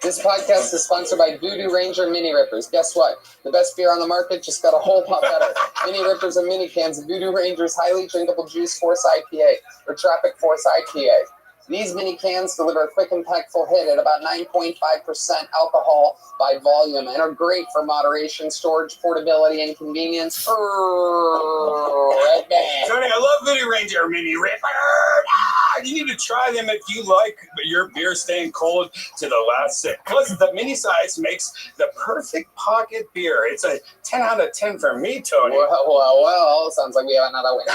This podcast is sponsored by Voodoo Ranger Mini Rippers. Guess what? The best beer on the market just got a whole lot better. Mini Rippers and mini cans of Voodoo Ranger's highly drinkable Juice Force IPA or Tropic Force IPA. These mini cans deliver a quick, impactful hit at about 9.5% alcohol by volume and are great for moderation, storage, portability, and convenience. Red Band. Tony, I love Voodoo Ranger Mini Ripper. you need to try them if you like your beer staying cold to the last sip. Plus, the mini size makes the perfect pocket beer. It's a 10 out of 10 for me, Tony. Well, sounds like we have another win.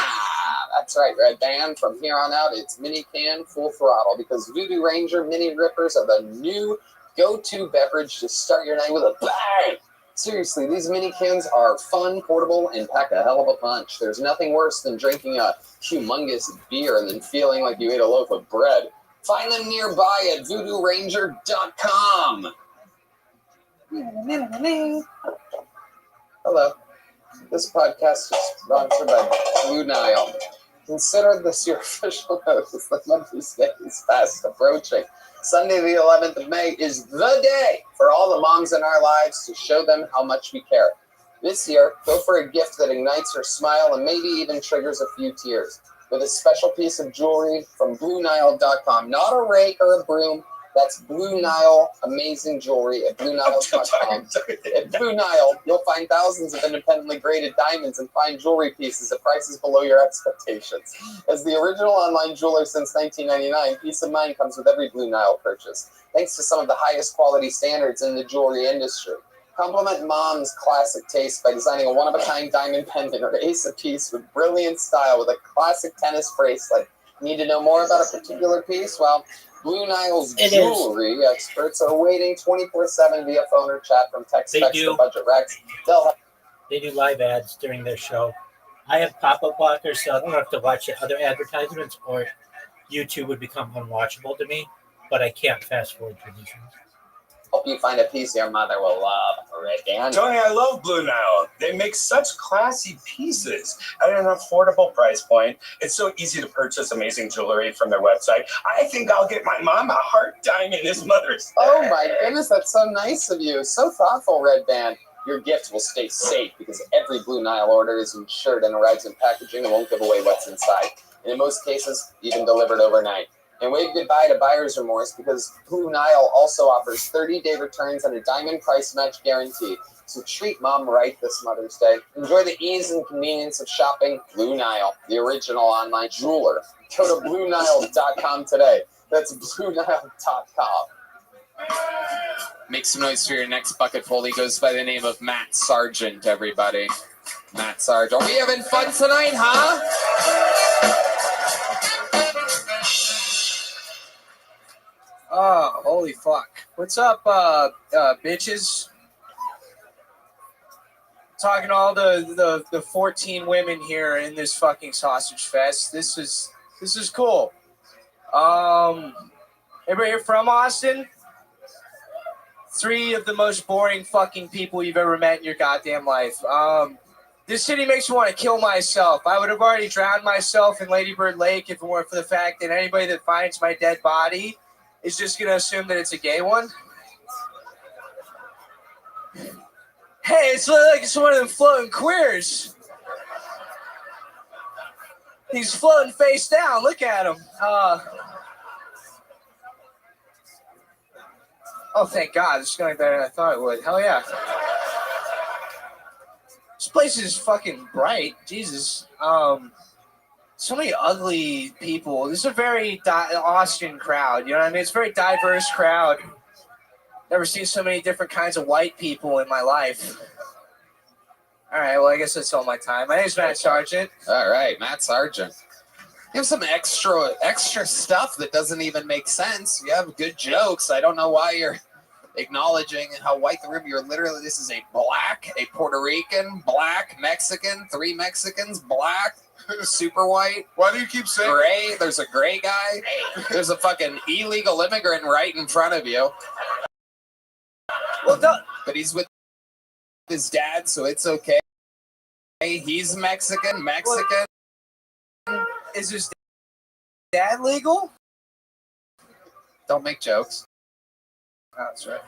That's right, Red Band. From here on out, it's mini can full throttle because Voodoo Ranger Mini Rippers are the new go-to beverage to start your night with a bang. Seriously, these mini cans are fun, portable, and pack a hell of a punch. There's nothing worse than drinking a humongous beer and then feeling like you ate a loaf of bread. Find them nearby at voodooranger.com. Hello. This podcast is sponsored by Blue Nile. Consider this your official notice that Mother's Day is fast approaching. Sunday, the 11th of May, is the day for all the moms in our lives to show them how much we care. This year, go for a gift that ignites her smile and maybe even triggers a few tears with a special piece of jewelry from BlueNile.com. Not a rake or a broom. That's Blue Nile amazing jewelry at BlueNile.com. At Blue Nile, you'll find thousands of independently graded diamonds and fine jewelry pieces at prices below your expectations. As the original online jeweler since 1999, peace of mind comes with every Blue Nile purchase, thanks to some of the highest quality standards in the jewelry industry. Compliment mom's classic taste by designing a one-of-a-kind diamond pendant or ace a piece with brilliant style with a classic tennis bracelet. Need to know more about a particular piece? Well, Blue Nile's jewelry experts are waiting 24/7 via phone or chat from tech specs to budget Rex. They do live ads during their show. I have pop-up blockers, so I don't have to watch other advertisements, or YouTube would become unwatchable to me. But I can't fast forward through these ones. Hope you find a piece your mother will love. Right, Dan? Tony, I love Blue Nile. They make such classy pieces at an affordable price point. It's so easy to purchase amazing jewelry from their website. I think I'll get my mom a heart diamond this Mother's Day. Oh my goodness, that's so nice of you. So thoughtful, Red Band. Your gift will stay safe because every Blue Nile order is insured and arrives in packaging and won't give away what's inside. And in most cases, even delivered overnight. And wave goodbye to buyer's remorse because Blue Nile also offers 30-day returns and a diamond price match guarantee. So treat mom right this Mother's Day. Enjoy the ease and convenience of shopping Blue Nile, the original online jeweler. Go to BlueNile.com today. That's BlueNile.com. Make some noise for your next bucketful. He goes by the name of Matt Sargent, everybody. Matt Sargent. Are we having fun tonight, huh? Oh, holy fuck. What's up, bitches? Talking to all the 14 women here in this fucking sausage fest. This is cool. Everybody here from Austin? 3 of the most boring fucking people you've ever met in your goddamn life. This city makes me want to kill myself. I would have already drowned myself in Lady Bird Lake if it weren't for the fact that anybody that finds my dead body is just going to assume that it's a gay one. Hey, it's like it's one of them floating queers. He's floating face down. Look at him. Oh, thank God. It's going better than I thought it would. Hell yeah. This place is fucking bright. Jesus. So many ugly people. This is a very Austin crowd. You know what I mean? It's a very diverse crowd. Never seen so many different kinds of white people in my life. All right, well, I guess that's all my time. My name's Matt Sargent. All right, Matt Sargent. You have some extra stuff that doesn't even make sense. You have good jokes. I don't know why you're acknowledging how white the room. You're literally, this is a black, a Puerto Rican, black, Mexican, 3 Mexicans, black, super white. Why do you keep saying gray? There's a gray guy. There's a fucking illegal immigrant right in front of you. Well, but he's with his dad, so it's okay. He's Mexican. Is his dad legal? Don't make jokes. Oh, that's right.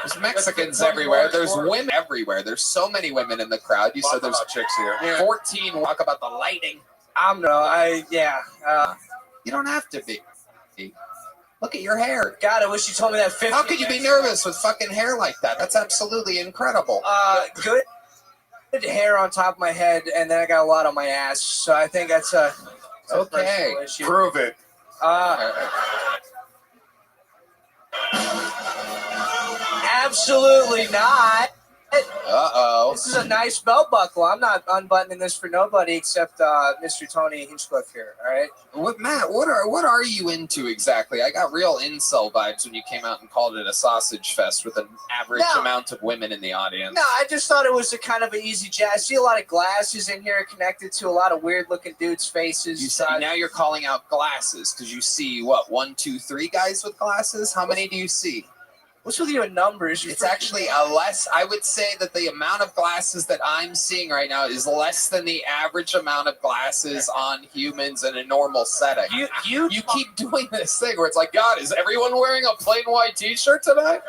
There's Mexicans everywhere. There's women everywhere. There's so many women in the crowd. You said there's chicks here. 14. Talk about the lighting. You don't have to be. Look at your hair. God, I wish you told me that 50. How could you be nervous with fucking hair like that? That's absolutely incredible. Good hair on top of my head, and then I got a lot on my ass. So I think that's a okay. issue. Prove it. Absolutely not. Uh-oh. This is a nice belt buckle. I'm not unbuttoning this for nobody except Mr. Tony Hinchcliffe here. All right. Matt? What are you into exactly? I got real incel vibes when you came out and called it a sausage fest with an average amount of women in the audience. No, I just thought it was a kind of an easy jazz. I see a lot of glasses in here connected to a lot of weird looking dudes' faces. You see, now you're calling out glasses because you see what 1, 2, 3 guys with glasses. How many do you see? What's with you in numbers? It's actually a less. I would say that the amount of glasses that I'm seeing right now is less than the average amount of glasses on humans in a normal setting. You keep doing this thing where it's like, God, is everyone wearing a plain white T-shirt today?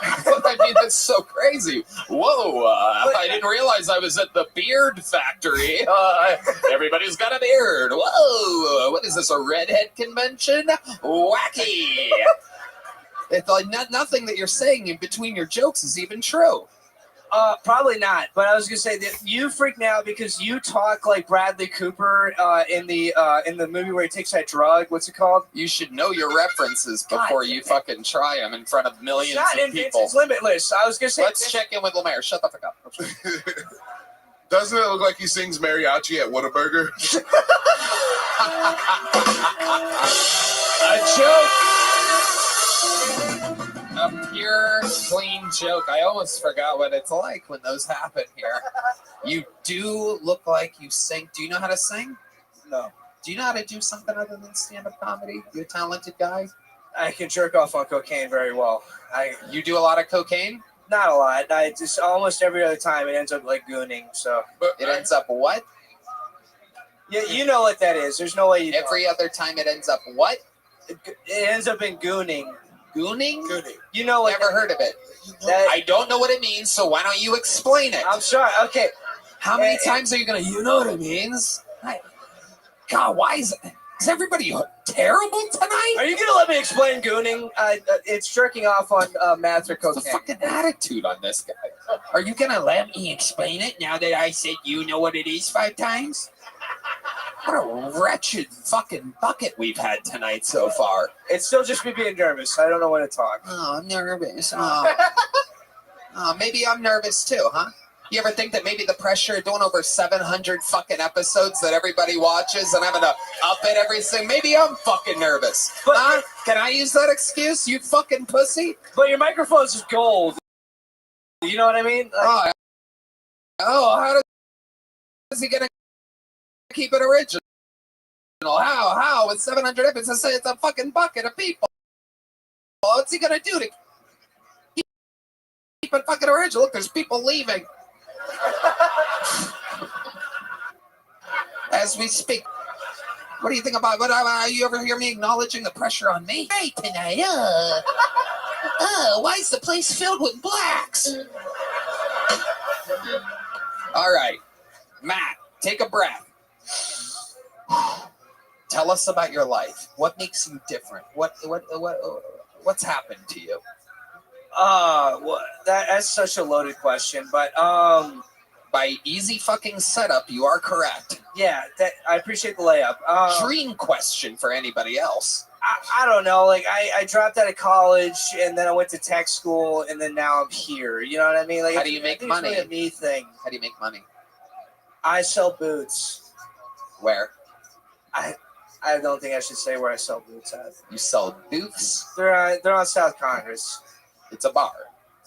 I mean, that's so crazy. Whoa! I didn't realize I was at the beard factory. Everybody's got a beard. Whoa! What is this? A redhead convention? Wacky! It's like nothing that you're saying in between your jokes is even true. Probably not. But I was gonna say that you freak me out because you talk like Bradley Cooper in the movie where he takes that drug. What's it called? You should know your references before you fucking try them in front of millions of people. It's limitless. I was gonna say. Let's check in with Lemaire. Shut the fuck up. Doesn't it look like he sings mariachi at Whataburger? A joke. A pure, clean joke. I almost forgot what it's like when those happen here. You do look like you sing. Do you know how to sing? No. Do you know how to do something other than stand-up comedy? You're a talented guy. I can jerk off on cocaine very well. You do a lot of cocaine? Not a lot. I just almost every other time it ends up like gooning. So it ends up what? Yeah, you know what that is. There's no way you. Every other time it ends up what? It ends up in gooning. Gooning? Gooning. You know what? Never heard of it. I don't know what it means, so why don't you explain it? I'm sorry. Okay. How many times are you gonna? You know what it means? God, why is everybody terrible tonight? Are you gonna let me explain gooning? It's jerking off on meth or cocaine. What's the fucking attitude on this guy? Are you gonna let me explain it now that I said you know what it is 5 times? What a wretched fucking bucket we've had tonight so far. It's still just me being nervous. I don't know when to talk. Oh, I'm nervous. Oh, maybe I'm nervous too, huh? You ever think that maybe the pressure of doing over 700 fucking episodes that everybody watches and having to up it everything, maybe I'm fucking nervous. But huh? Can I use that excuse, you fucking pussy? But your microphone's just gold. You know what I mean? Like, how is he gonna keep it original? How? With 700 episodes, it's a fucking bucket of people. What's he gonna do to keep it fucking original? Look, there's people leaving. As we speak. What do you think about you ever hear me acknowledging the pressure on me? Hey, tonight, why is the place filled with blacks? All right, Matt, take a breath. Tell us about your life. What makes you different? What's happened to you? That's such a loaded question, but by easy fucking setup, you are correct. Yeah, I appreciate the layup. Dream question for anybody else. I don't know. Like I dropped out of college and then I went to tech school and then now I'm here. You know what I mean? Like how do you make money? It's really a me thing. How do you make money? I sell boots. Where? I don't think I should say where I sell boots at. You sell boots? They're on South Congress. It's a bar.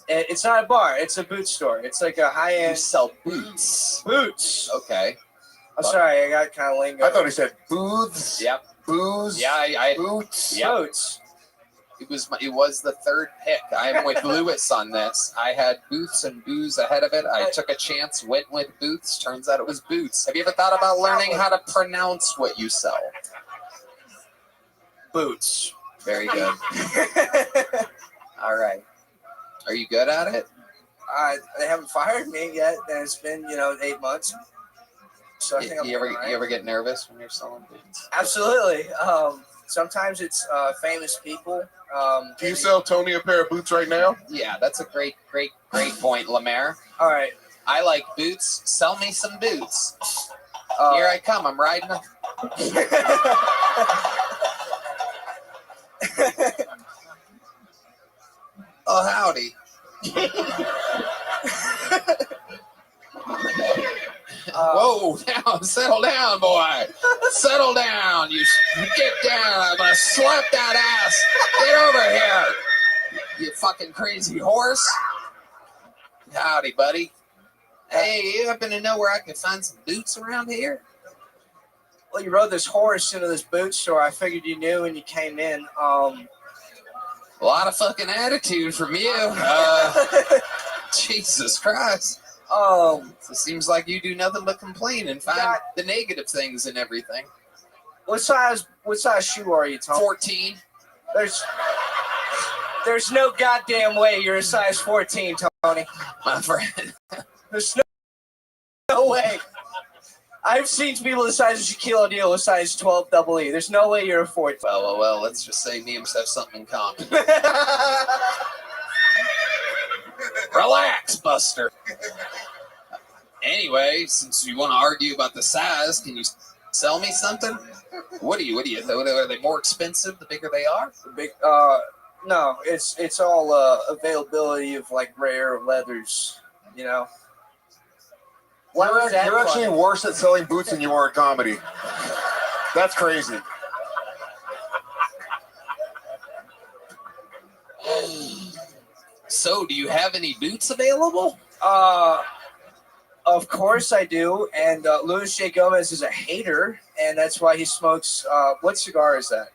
It's not a bar. It's a boot store. It's like a high-end. You sell boots. Boots. Okay. I'm sorry. I got kind of lingo. I thought he said booths. Yep. Booze. Yeah, I boots. Yep. Boots. It was the third pick. I'm with Lewis on this. I had booths and booze ahead of it. I took a chance, went with booths. Turns out it was boots. Have you ever thought about learning how to pronounce what you sell? Boots. Very good. All right. Are you good at it? They haven't fired me yet, and it's been 8 months. So I think you ever get nervous when you're selling boots? Absolutely. Sometimes it's famous people. Can you sell Tony a pair of boots right now? Yeah, that's a great point, Lemaire. All right. I like boots. Sell me some boots. Here I come. I'm riding. Oh, howdy. Whoa, now settle down, boy. Settle down. You get down. I'm gonna slap that ass. Get over here. You fucking crazy horse. Howdy, buddy. Hey, you happen to know where I can find some boots around here? Well, you rode this horse into this boot store. I figured you knew when you came in. A lot of fucking attitude from you. Jesus Christ. So it seems like you do nothing but complain and find the negative things in everything. What size shoe are you, Tom? 14. There's no goddamn way you're a size 14, Tony. My friend. There's no way. I've seen people the size of Shaquille O'Neal with size 12 double E. There's no way you're a 14. Well, let's just say me and him have something in common. Relax, Buster. Anyway, since you want to argue about the size, can you sell me something? What do you? Are they more expensive the bigger they are? No, it's all availability of like rare leathers, you know. You're actually worse at selling boots than you are at comedy. That's crazy. So, do you have any boots available? Of course I do. And Louis J. Gomez is a hater, and that's why he smokes. What cigar is that?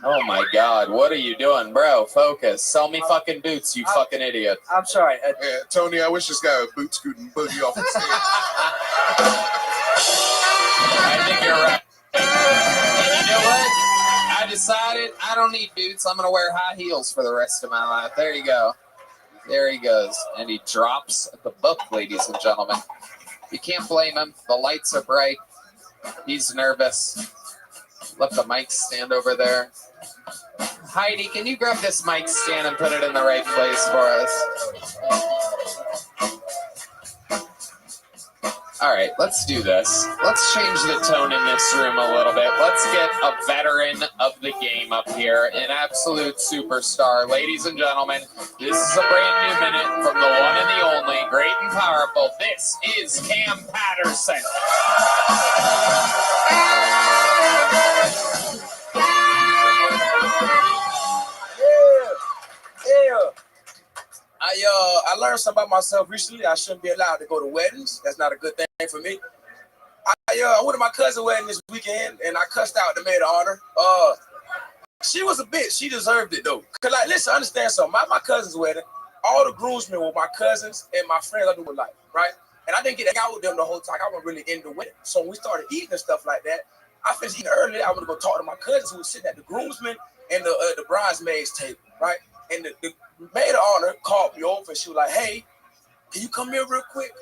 Oh my God! What are you doing, bro? Focus. Sell me fucking boots, you fucking idiot. I'm sorry, yeah, Tony. I wish this guy would boot scoot and boogie off the stage. I think you're right. You know what? I decided I don't need boots. I'm gonna wear high heels for the rest of my life. There you go. There he goes, and he drops the book, ladies and gentlemen. You can't blame him. The lights are bright. He's nervous. Let the mic stand over there. Heidi, can you grab this mic stand and put it in the right place for us? All right, let's do this. Let's change the tone in this room a little bit. Let's get a veteran of the game up here, an absolute superstar. Ladies and gentlemen, this is a brand new minute from the one and the only, great and powerful. This is Cam Patterson. I learned something about myself recently. I shouldn't be allowed to go to weddings. That's not a good thing for me. I went to my cousin's wedding this weekend, and I cussed out the maid of honor. She was a bitch. She deserved it, though. Because, like, listen, understand something. My cousin's wedding, all the groomsmen were my cousins and my friends I knew with life, right? And I didn't get to hang out with them the whole time. I wasn't really into wedding. So when we started eating and stuff like that, I finished eating early. I went to go talk to my cousins who was sitting at the groomsmen and the bridesmaids table, right? And the maid of honor called me over and she was like, hey, can you come here real quick?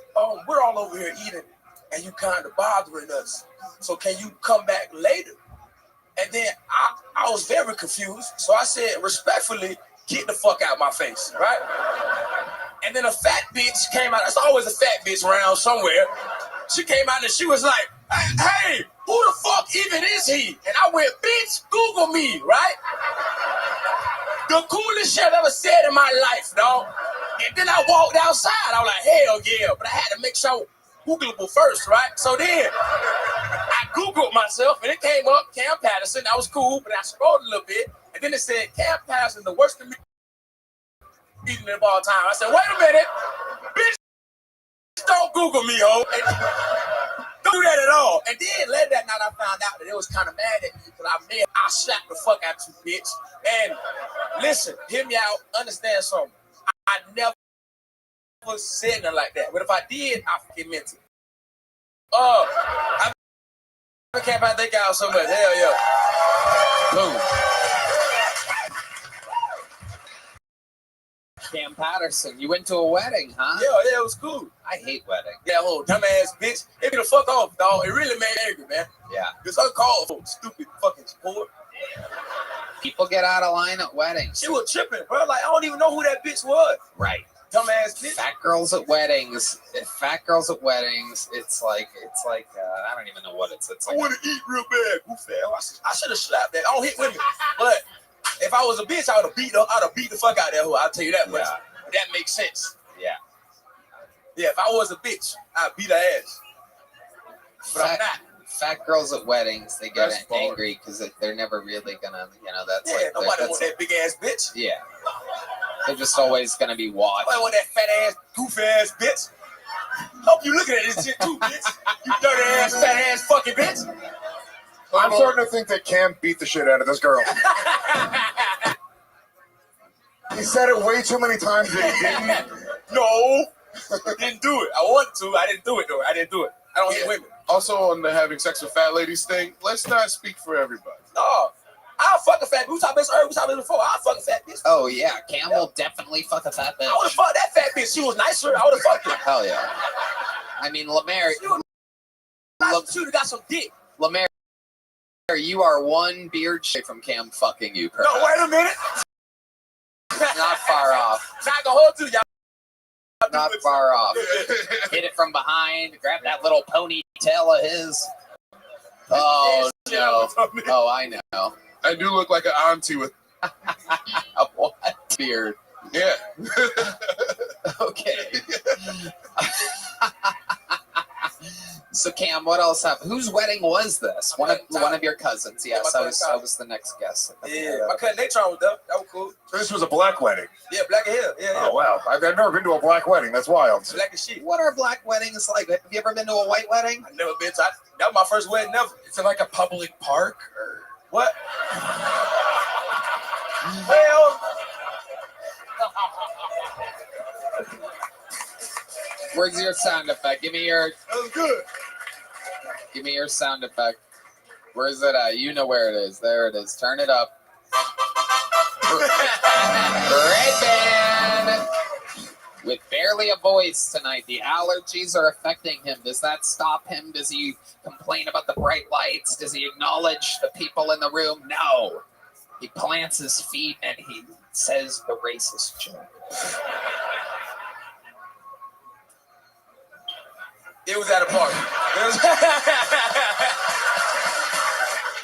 We're all over here eating and you kind of bothering us. So can you come back later? And then I was very confused. So I said, respectfully, get the fuck out of my face, right? And then a fat bitch came out. There's always a fat bitch around somewhere. She came out and she was like, hey, who the fuck even is he? And I went, bitch, Google me, right? The coolest shit I've ever said in my life, dog. And then I walked outside. I was like, hell yeah. But I had to make sure Googleable first, right? So then I Googled myself and it came up, Cam Patterson. That was cool, but I scrolled a little bit. And then it said, Cam Patterson, the worst comedian of all time. I said, wait a minute. Bitch, don't Google me, ho. Don't do that at all. And then later that night, I found out that it was kind of mad at me because I slapped the fuck out you, bitch. And listen, hear me out. Understand something. I never said nothing like that. But if I did, I fucking meant it. I can't thank y'all so much. Hell yeah. Boom. Cam Patterson, you went to a wedding, huh? Yeah, it was cool. I hate weddings. Yeah, old dumbass bitch. It be the fuck off, dog. It really made me angry, man. Yeah. It's uncalled for, stupid fucking sport. People get out of line at weddings. She was tripping, bro. Like, I don't even know who that bitch was. Right. Dumbass bitch. Fat girls at weddings. It's like I don't even know what it's like. I want to eat real bad. Goofy. I should have slapped that. I don't hit women. But if if I was a bitch, I would have beat the fuck out of that hoe. I'll tell you that much. Yeah. That makes sense. Yeah. Yeah, if I was a bitch, I'd beat her ass. But I'm not. Fat girls at weddings, they get That's boring. angry because they're never really gonna, that's Yeah, like nobody that's want that big ass bitch. yeah. They're just always gonna be watched. Nobody want that fat ass, goofy ass bitch. Hope you looking at this shit too, bitch. You dirty ass, fat ass fucking bitch. I'm starting to think that Cam beat the shit out of this girl. He said it way too many times that he didn't. No, didn't do it. I wanted to. I didn't do it though. I didn't do it. I don't hate women. Also, on the having sex with fat ladies thing, let's not speak for everybody. No, I'll fuck a fat bitch. We talked about this earlier. We talked about this before. I'll fuck a fat bitch. Oh yeah, Cam will definitely fuck a fat bitch. I would have fucked that fat bitch. She was nicer. I would have fucked her. Hell yeah. I mean, Lemaire, She would have got some dick. Lemaire, you are one beard shave from Cam fucking you. Perhaps. No, wait a minute. Not far off. Not gonna hold to y'all. Not far off. Hit it from behind. Grab that little ponytail of his. Oh no. Oh, I know. I do look like an auntie with What beard? yeah. Okay. So Cam, what else happened? Whose wedding was this? One of your cousins. Yes, Yeah, I was the next guest. Yeah, my cousin Natron was there. That was cool. So this was a black wedding. Yeah, black and hair. Yeah, yeah. Oh wow, I've never been to a black wedding. That's wild. Black as shit. What are black weddings like? Have you ever been to a white wedding? I never been to. That was my first wedding ever. Is it like a public park or what? Well, where's your sound effect? Give me your. that was good. Give me your sound effect. Where is it at? You know where it is. There it is. Turn it up. Red Band! With barely a voice tonight. The allergies are affecting him. Does that stop him? Does he complain about the bright lights? Does he acknowledge the people in the room? No. He plants his feet and he says the racist joke. It was at a party.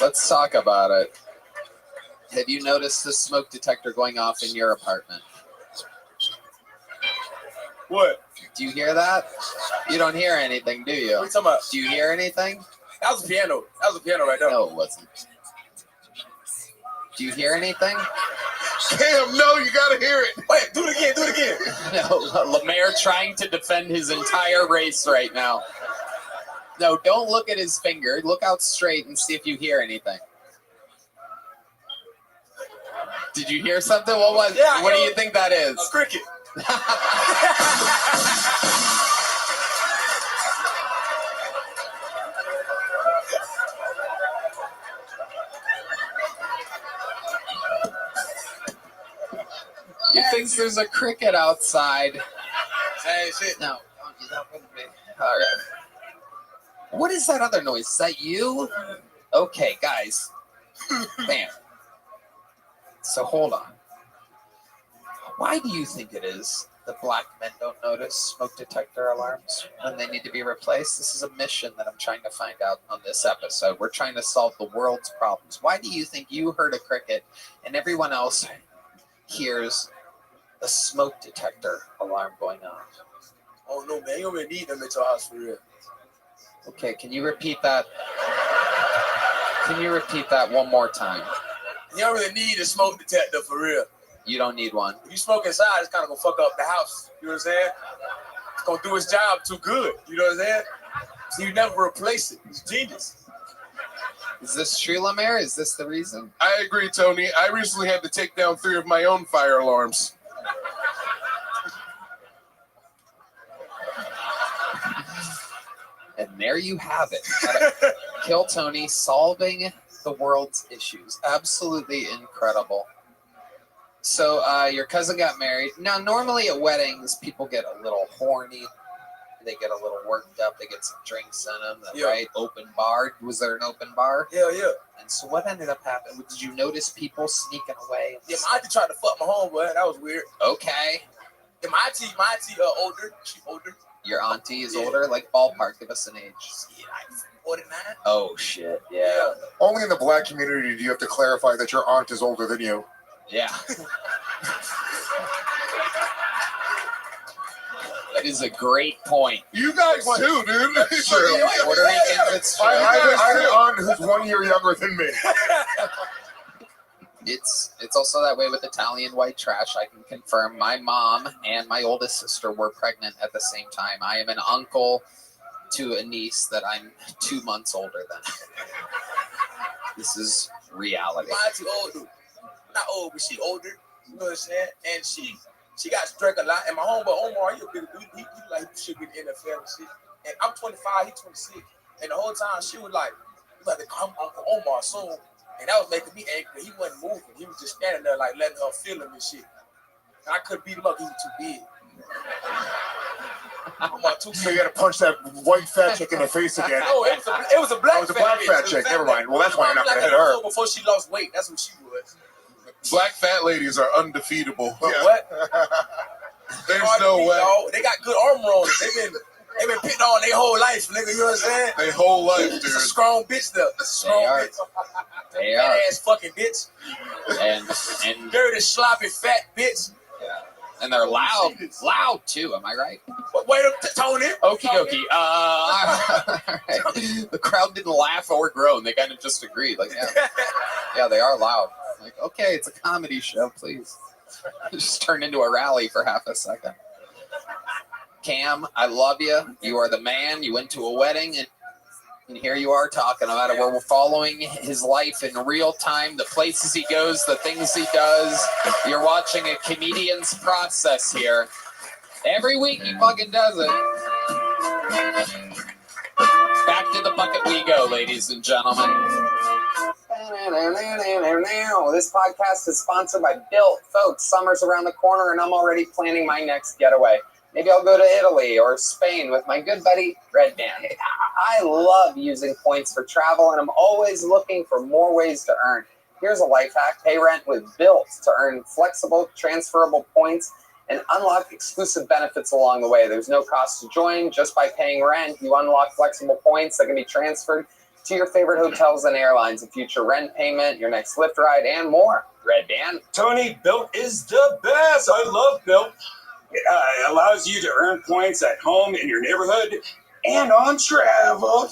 Let's talk about it. Have you noticed the smoke detector going off in your apartment? What? Do you hear that? You don't hear anything, do you? What are you talking about? Do you hear anything? That was a piano. That was a piano right there. No, it wasn't. Do you hear anything? Cam, no, you gotta hear it. Wait, do it again. Do it again. No, Lemaire trying to defend his entire race right now. No, don't look at his finger. Look out straight and see if you hear anything. Did you hear something? What was? Yeah, what do you think that is? A cricket. He thinks there's a cricket outside. Hey, shit. No, don't do that with me. All right. What is that other noise? Is that you? Okay, guys. Bam. So hold on. Why do you think it is that black men don't notice smoke detector alarms when they need to be replaced? This is a mission that I'm trying to find out on this episode. We're trying to solve the world's problems. Why do you think you heard a cricket and everyone else hears a smoke detector alarm going off? Oh no, man, you don't really need them at your house for real. Okay, can you repeat that? Can you repeat that one more time? You don't really need a smoke detector for real. You don't need one. If you smoke inside, it's kind of gonna fuck up the house. You know what I'm saying? It's gonna do its job too good. You know what I'm saying? So you never replace it. It's genius. Is this true, Lemaire? Is this the reason? I agree, Tony. I recently had to take down 3 of my own fire alarms. And there you have it. Kill Tony solving the world's issues. Absolutely incredible. So your cousin got married. Now, normally at weddings, people get a little horny. They get a little worked up. They get some drinks in them, Yeah. right? Open bar. Was there an open bar? Yeah, yeah. And so what ended up happening? Did you notice people sneaking away? Yeah, my auntie tried to fuck my homeboy. That was weird. Okay. Yeah, my auntie older. She older. Your auntie is older? Like ballpark, give us an age. Yeah, like 49. Oh, shit. Yeah. Only in the black community do you have to clarify that your aunt is older than you. Yeah. That is a great point. You guys too, dude. That's true. Puerto Ricans, it's true. I have an aunt who's 1 year younger than me. It's also that way with Italian white trash. I can confirm my mom and my oldest sister were pregnant at the same time. I am an uncle to a niece that I'm 2 months older than. This is reality. Mine's older. Not old, but she older. You know what I'm saying? And she got struck a lot. And my homeboy Omar, he a big dude. He like he should be in the NFL and shit. And I'm 25, he's 26. And the whole time she was like, I'm Uncle Omar soon. And that was making me angry. He wasn't moving. He was just standing there like letting her feel him and shit. And I couldn't beat him up. He was too big. So you got to punch that white fat chick in the face again. No, it was a black. Oh, it was a black fat chick. Never mind. Well, that's why you're not gonna hit her. Before she lost weight, that's what she was. Black fat ladies are undefeatable. Yeah. What? There's no way. Dog. They got good armor on it. They've been pitting on their whole life, nigga. You know what I'm saying? Their whole life, dude. It's a strong bitch, though. Strong bitch. They Fat are. ass fucking bitch. And dirty, sloppy, fat bitch. Yeah. And they're loud too. Am I right? Wait up, Tony. Okie dokie. Right. The crowd didn't laugh or groan. They kind of just agreed. Like, yeah, they are loud. Like, okay, it's a comedy show, please. It just turned into a rally for half a second. Cam, I love you. You are the man. You went to a wedding, and here you are talking about it. We're following his life in real time, the places he goes, the things he does. You're watching a comedian's process here. Every week he fucking does it. Back to the bucket we go, ladies and gentlemen. This podcast is sponsored by Built. Folks, summer's around the corner and I'm already planning my next getaway. Maybe I'll go to Italy or Spain with my good buddy, Red Band. I love using points for travel, and I'm always looking for more ways to earn. Here's a life hack. Pay rent with Built to earn flexible, transferable points and unlock exclusive benefits along the way. There's no cost to join. Just by paying rent, you unlock flexible points that can be transferred to your favorite hotels and airlines, a future rent payment, your next Lyft ride, and more. Red Band. Tony, Built is the best. I love Built. It allows you to earn points at home, in your neighborhood, and on travel.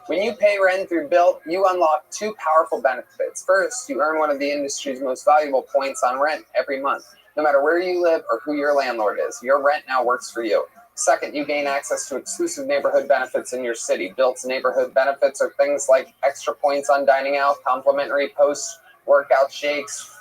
When you pay rent through Built, you unlock two powerful benefits. First, you earn one of the industry's most valuable points on rent every month. No matter where you live or who your landlord is, your rent now works for you. Second, you gain access to exclusive neighborhood benefits in your city. Built's neighborhood benefits are things like extra points on dining out, complimentary post-workout shakes,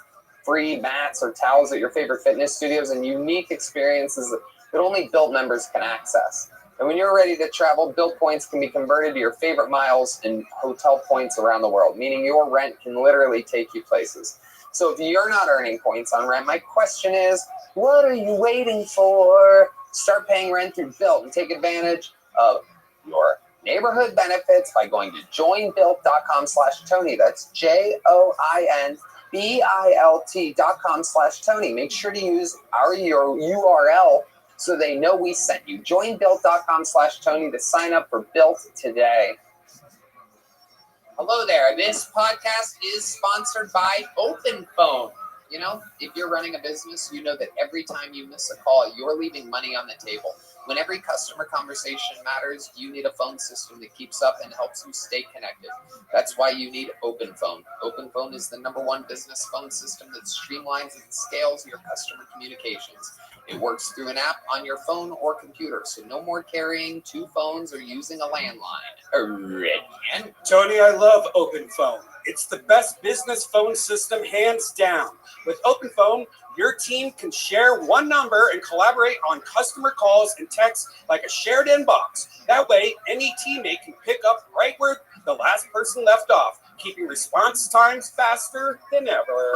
free mats or towels at your favorite fitness studios, and unique experiences that only Built members can access. And when you're ready to travel, Built points can be converted to your favorite miles and hotel points around the world, meaning your rent can literally take you places. So if you're not earning points on rent, my question is, what are you waiting for? Start paying rent through Built and take advantage of your neighborhood benefits by going to joinbuilt.com/Tony. That's JOINBILT.com/Tony. Make sure to use our URL so they know we sent you. Joinbuilt.com/Tony to sign up for Built today. Hello there. This podcast is sponsored by OpenPhone. You know, if you're running a business, you know that every time you miss a call, you're leaving money on the table. When every customer conversation matters, you need a phone system that keeps up and helps you stay connected. That's why you need OpenPhone. OpenPhone is the #1 business phone system that streamlines and scales your customer communications. It works through an app on your phone or computer, so no more carrying 2 phones or using a landline. Again. Tony, I love OpenPhone. It's the best business phone system, hands down. With OpenPhone, your team can share one number and collaborate on customer calls and texts like a shared inbox. That way, any teammate can pick up right where the last person left off, keeping response times faster than ever.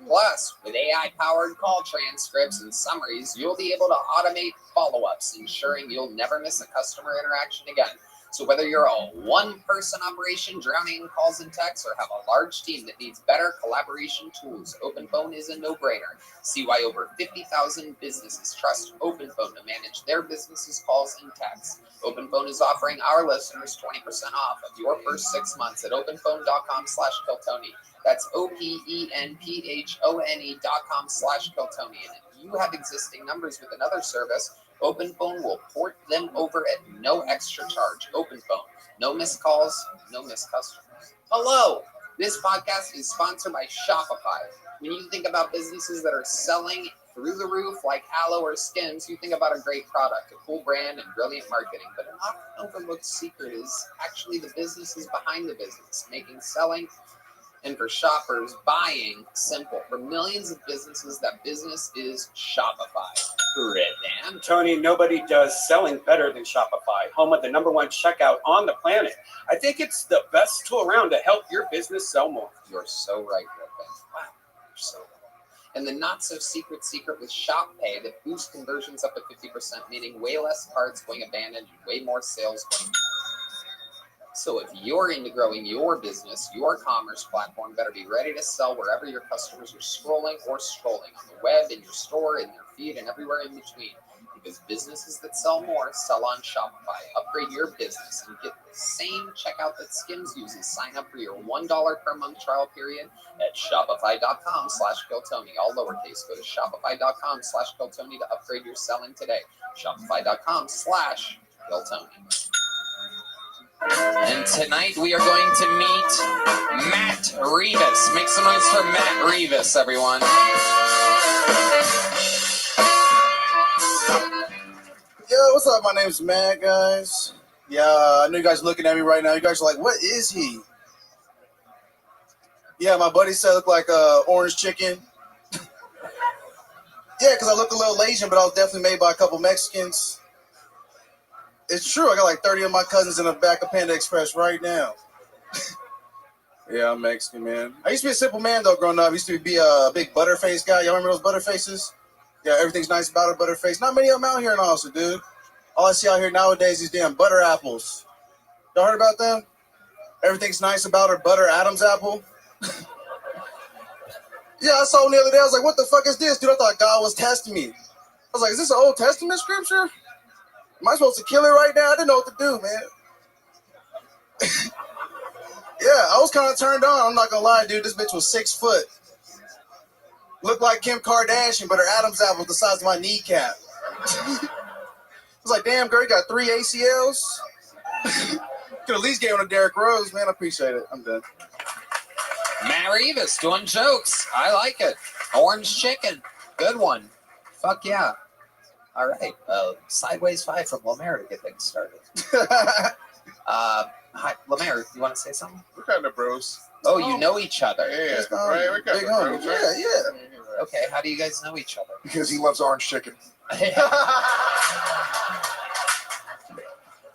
Plus, with AI-powered call transcripts and summaries, you'll be able to automate follow-ups, ensuring you'll never miss a customer interaction again. So whether you're a one-person operation drowning in calls and texts or have a large team that needs better collaboration tools, OpenPhone is a no-brainer. See why over 50,000 businesses trust OpenPhone to manage their businesses' calls and texts. OpenPhone is offering our listeners 20% off of your first 6 months at openphone.com/Kiltony. That's OPENPHONE.com/Kiltony. And if you have existing numbers with another service, OpenPhone will port them over at no extra charge. OpenPhone, no missed calls, no missed customers. Hello, this podcast is sponsored by Shopify. When you think about businesses that are selling through the roof like aloe or Skims, you think about a great product, a cool brand, and brilliant marketing. But an often overlooked secret is actually the businesses behind the business, making selling and for shoppers, buying simple. For millions of businesses, that business is Shopify. Correct, man. Tony, nobody does selling better than Shopify, home of the #1 checkout on the planet. I think it's the best tool around to help your business sell more. You're so right, Rabbi. Wow, you're so right. And the not-so-secret secret with ShopPay that boosts conversions up to 50%, meaning way less carts going abandoned and way more sales going. So if you're into growing your business, your commerce platform better be ready to sell wherever your customers are scrolling or strolling, on the web, in your store, in their feed, and everywhere in between. Because businesses that sell more sell on Shopify. Upgrade your business and get the same checkout that Skims uses. Sign up for your $1 per month trial period at shopify.com/Kiltony. All lowercase. Go to shopify.com/Kiltony to upgrade your selling today. Shopify.com/Kiltony. And tonight we are going to meet Matt Rivas. Make some noise for Matt Rivas, everyone. Yo, what's up? My name's Matt, guys. Yeah, I know you guys are looking at me right now. You guys are like, what is he? Yeah, my buddy said I look like orange chicken. Yeah, because I look a little Asian, but I was definitely made by a couple Mexicans. It's true. I got like 30 of my cousins in the back of Panda Express right now. Yeah, I'm Mexican, man. I used to be a simple man, though, growing up. I used to be a big butterface guy. Y'all remember those butterfaces? Yeah, everything's nice about a butterface. Not many of them out here in Austin, dude. All I see out here nowadays is damn butter apples. Y'all heard about them? Everything's nice about a butter Adams apple. Yeah, I saw one the other day. I was like, what the fuck is this, dude? I thought God was testing me. I was like, is this an Old Testament scripture? Am I supposed to kill it right now? I didn't know what to do, man. Yeah, I was kind of turned on. I'm not going to lie, dude. This bitch was 6 foot. Looked like Kim Kardashian, but her Adam's apple was the size of my kneecap. I was like, damn, girl, you got 3 ACLs? Could at least get on a Derrick Rose, man. I appreciate it. I'm done. Matt Rivas doing jokes. I like it. Orange chicken. Good one. Fuck yeah. All right. Sideways 5 from Lemaire to get things started. Hi, Lemaire. You want to say something? We're kind of bros. Oh, you know each other. Yeah, right. We're kind of bros. Right? Yeah. Okay. How do you guys know each other? Because he loves orange chicken.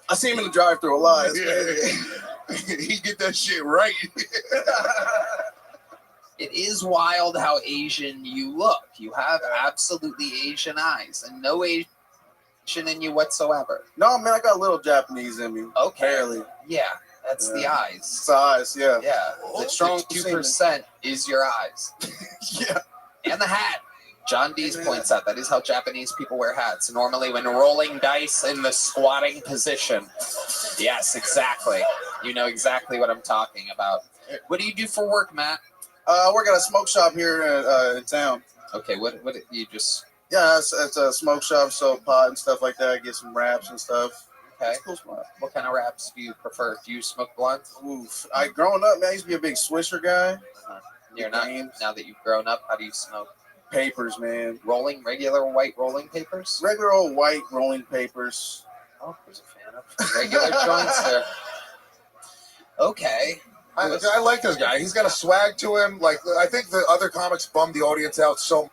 I see him in the drive-thru a lot. Yeah. He get that shit right. It is wild how Asian you look. You have absolutely Asian eyes and no Asian in you whatsoever. No, man, I got a little Japanese in me. Okay. Barely. Yeah, that's the eyes. It's the eyes, yeah. Yeah. The strong 2% is your eyes. Yeah. And the hat. John Dees points out that is how Japanese people wear hats. Normally when rolling dice in the squatting position. Yes, exactly. You know exactly what I'm talking about. What do you do for work, Matt? I work at a smoke shop here in town. Okay, what you just... Yeah, it's a smoke shop, so pot and stuff like that. Get some wraps and stuff. Okay. It's cool spot. What kind of wraps do you prefer? Do you smoke blunts? Oof. Growing up, man, I used to be a big Swisher guy. You're not, now that you've grown up, how do you smoke? Papers, man. Regular white rolling papers? Regular old white rolling papers. Oh, there's a fan of regular joints there. Okay. I like this guy. He's got a swag to him. Like, I think the other comics bummed the audience out so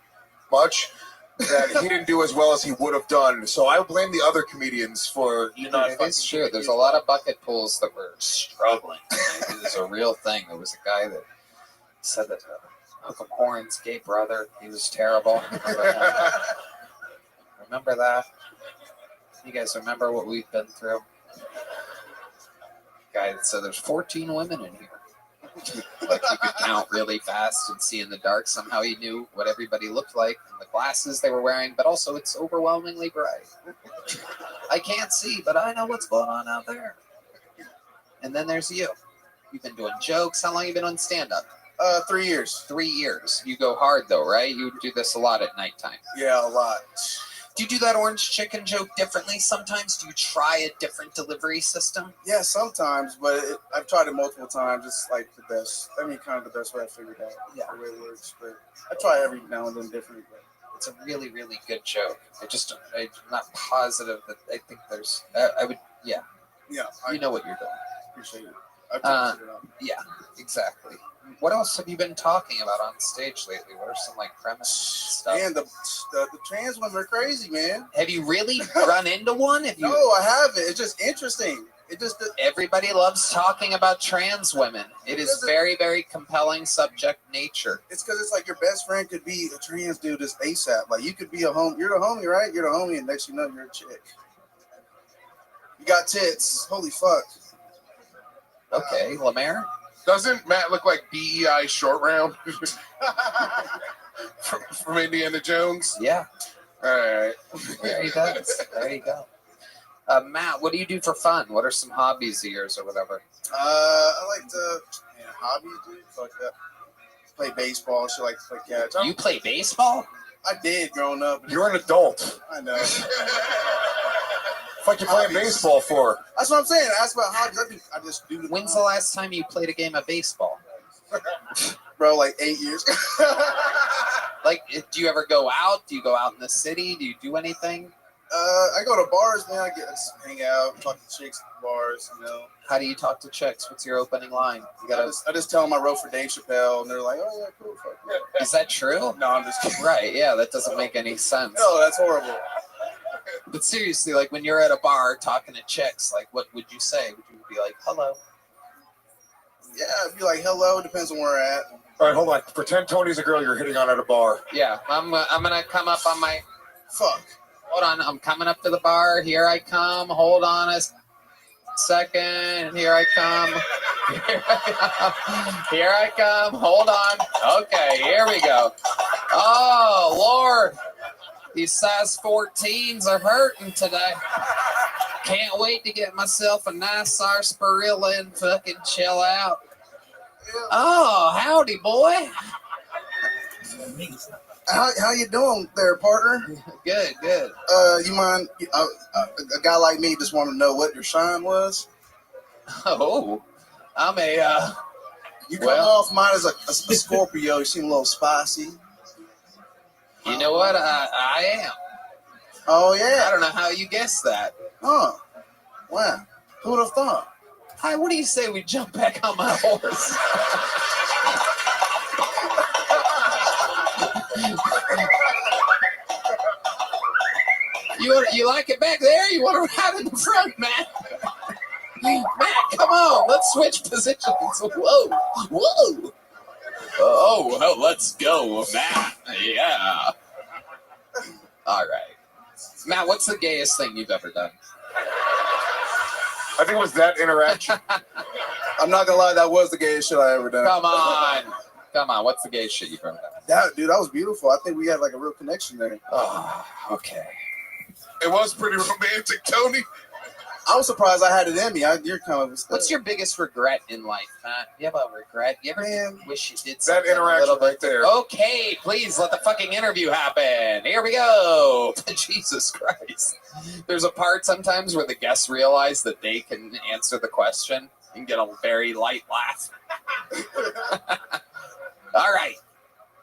much that he didn't do as well as he would have done. So I blame the other comedians for not. It's true. There's a lot of bucket pulls that were struggling. It was a real thing. There was a guy that said that Uncle Warren's gay brother, he was terrible. Remember that? You guys remember what we've been through? Guy that said there's 14 women in here. Like you could count really fast and see in the dark. Somehow he knew what everybody looked like and the glasses they were wearing, but also it's overwhelmingly bright. I can't see, but I know what's going on out there. And then there's you. You've been doing jokes. How long have you been on stand-up? 3 years. 3 years. You go hard though, right? You do this a lot at nighttime. Yeah, a lot. Do you do that orange chicken joke differently sometimes? Do you try a different delivery system? Yeah, sometimes, but I've tried it multiple times. It's like the best. I mean, kind of the best way I figured out. Yeah. The way it works. But I try every now and then different. But it's a really, really good joke. I'm not positive that I think there's. I would. Yeah. Yeah. You know what you're doing. Appreciate it. I've tested it out. Yeah. Exactly. What else have you been talking about on stage lately? What are some like premises stuff? Man, the trans women are crazy, man. Have you really run into one? No, I haven't. It's just interesting. Everybody loves talking about trans women. It is very, very compelling subject nature. It's because it's like your best friend could be a trans dude just ASAP. Like you could be a home. You're the homie, right? You're the homie, and next you know you're a chick. You got tits. Holy fuck. Okay, Lemaire. Doesn't Matt look like BEI Short Round from Indiana Jones? Yeah. All right. There he does. There you go. Matt, what do you do for fun? What are some hobbies of yours or whatever? I like to hobbies, dude. Fuck that. Play baseball. She like to play catch. You play baseball? I did growing up. You're an adult. I know. What you playing baseball for? That's what I'm saying. Ask about hobbies. I just do. When's the last time you played a game of baseball? Bro, like 8 years. Like, do you ever go out? Do you go out in the city? Do you do anything? I go to bars, man. I just hang out, talk to chicks at bars, you know. How do you talk to chicks? What's your opening line? You gotta... I just tell them I wrote for Dave Chappelle, and they're like, oh, yeah, cool. Fuck yeah. Is that true? No, I'm just kidding. Right, yeah, that doesn't make any sense. No, that's horrible. But seriously, like when you're at a bar talking to chicks, like what would you say? Would you be like, hello? Yeah, I'd be like, hello, depends on where we're at. All right, hold on. Pretend Tony's a girl you're hitting on at a bar. Yeah, I'm gonna come up on my... Fuck. Hold on, I'm coming up to the bar. Here I come. Hold on a second. Here I come. Here I come. Hold on. Okay, here we go. Oh, Lord. These size 14s are hurting today. Can't wait to get myself a nice sarsaparilla and fucking chill out. Oh, howdy, boy. How you doing there, partner? Good. You mind? A guy like me just want to know what your sign was. Oh, I'm a. You come off mine as a Scorpio. You seem a little spicy. You know what? I am. Oh yeah. I don't know how you guessed that. Huh? Wow. Who would have thought? Hi. What do you say we jump back on my horse? You like it back there? You want to ride in the front, Matt? Matt, come on. Let's switch positions. Whoa. Oh, well, let's go, Matt. Yeah. All right. Matt, what's the gayest thing you've ever done? I think it was that interaction. I'm not gonna lie, that was the gayest shit I ever done. Come on. What's the gayest shit you've ever done? That was beautiful. I think we had like a real connection there. Oh, okay. It was pretty romantic, Tony. I was surprised I had it in me. You're kind of. What's your biggest regret in life, Matt? You have a regret? You ever wish you did That something interaction a little right there. Okay, please let the fucking interview happen. Here we go. Jesus Christ. There's a part sometimes where the guests realize that they can answer the question and get a very light laugh. All right.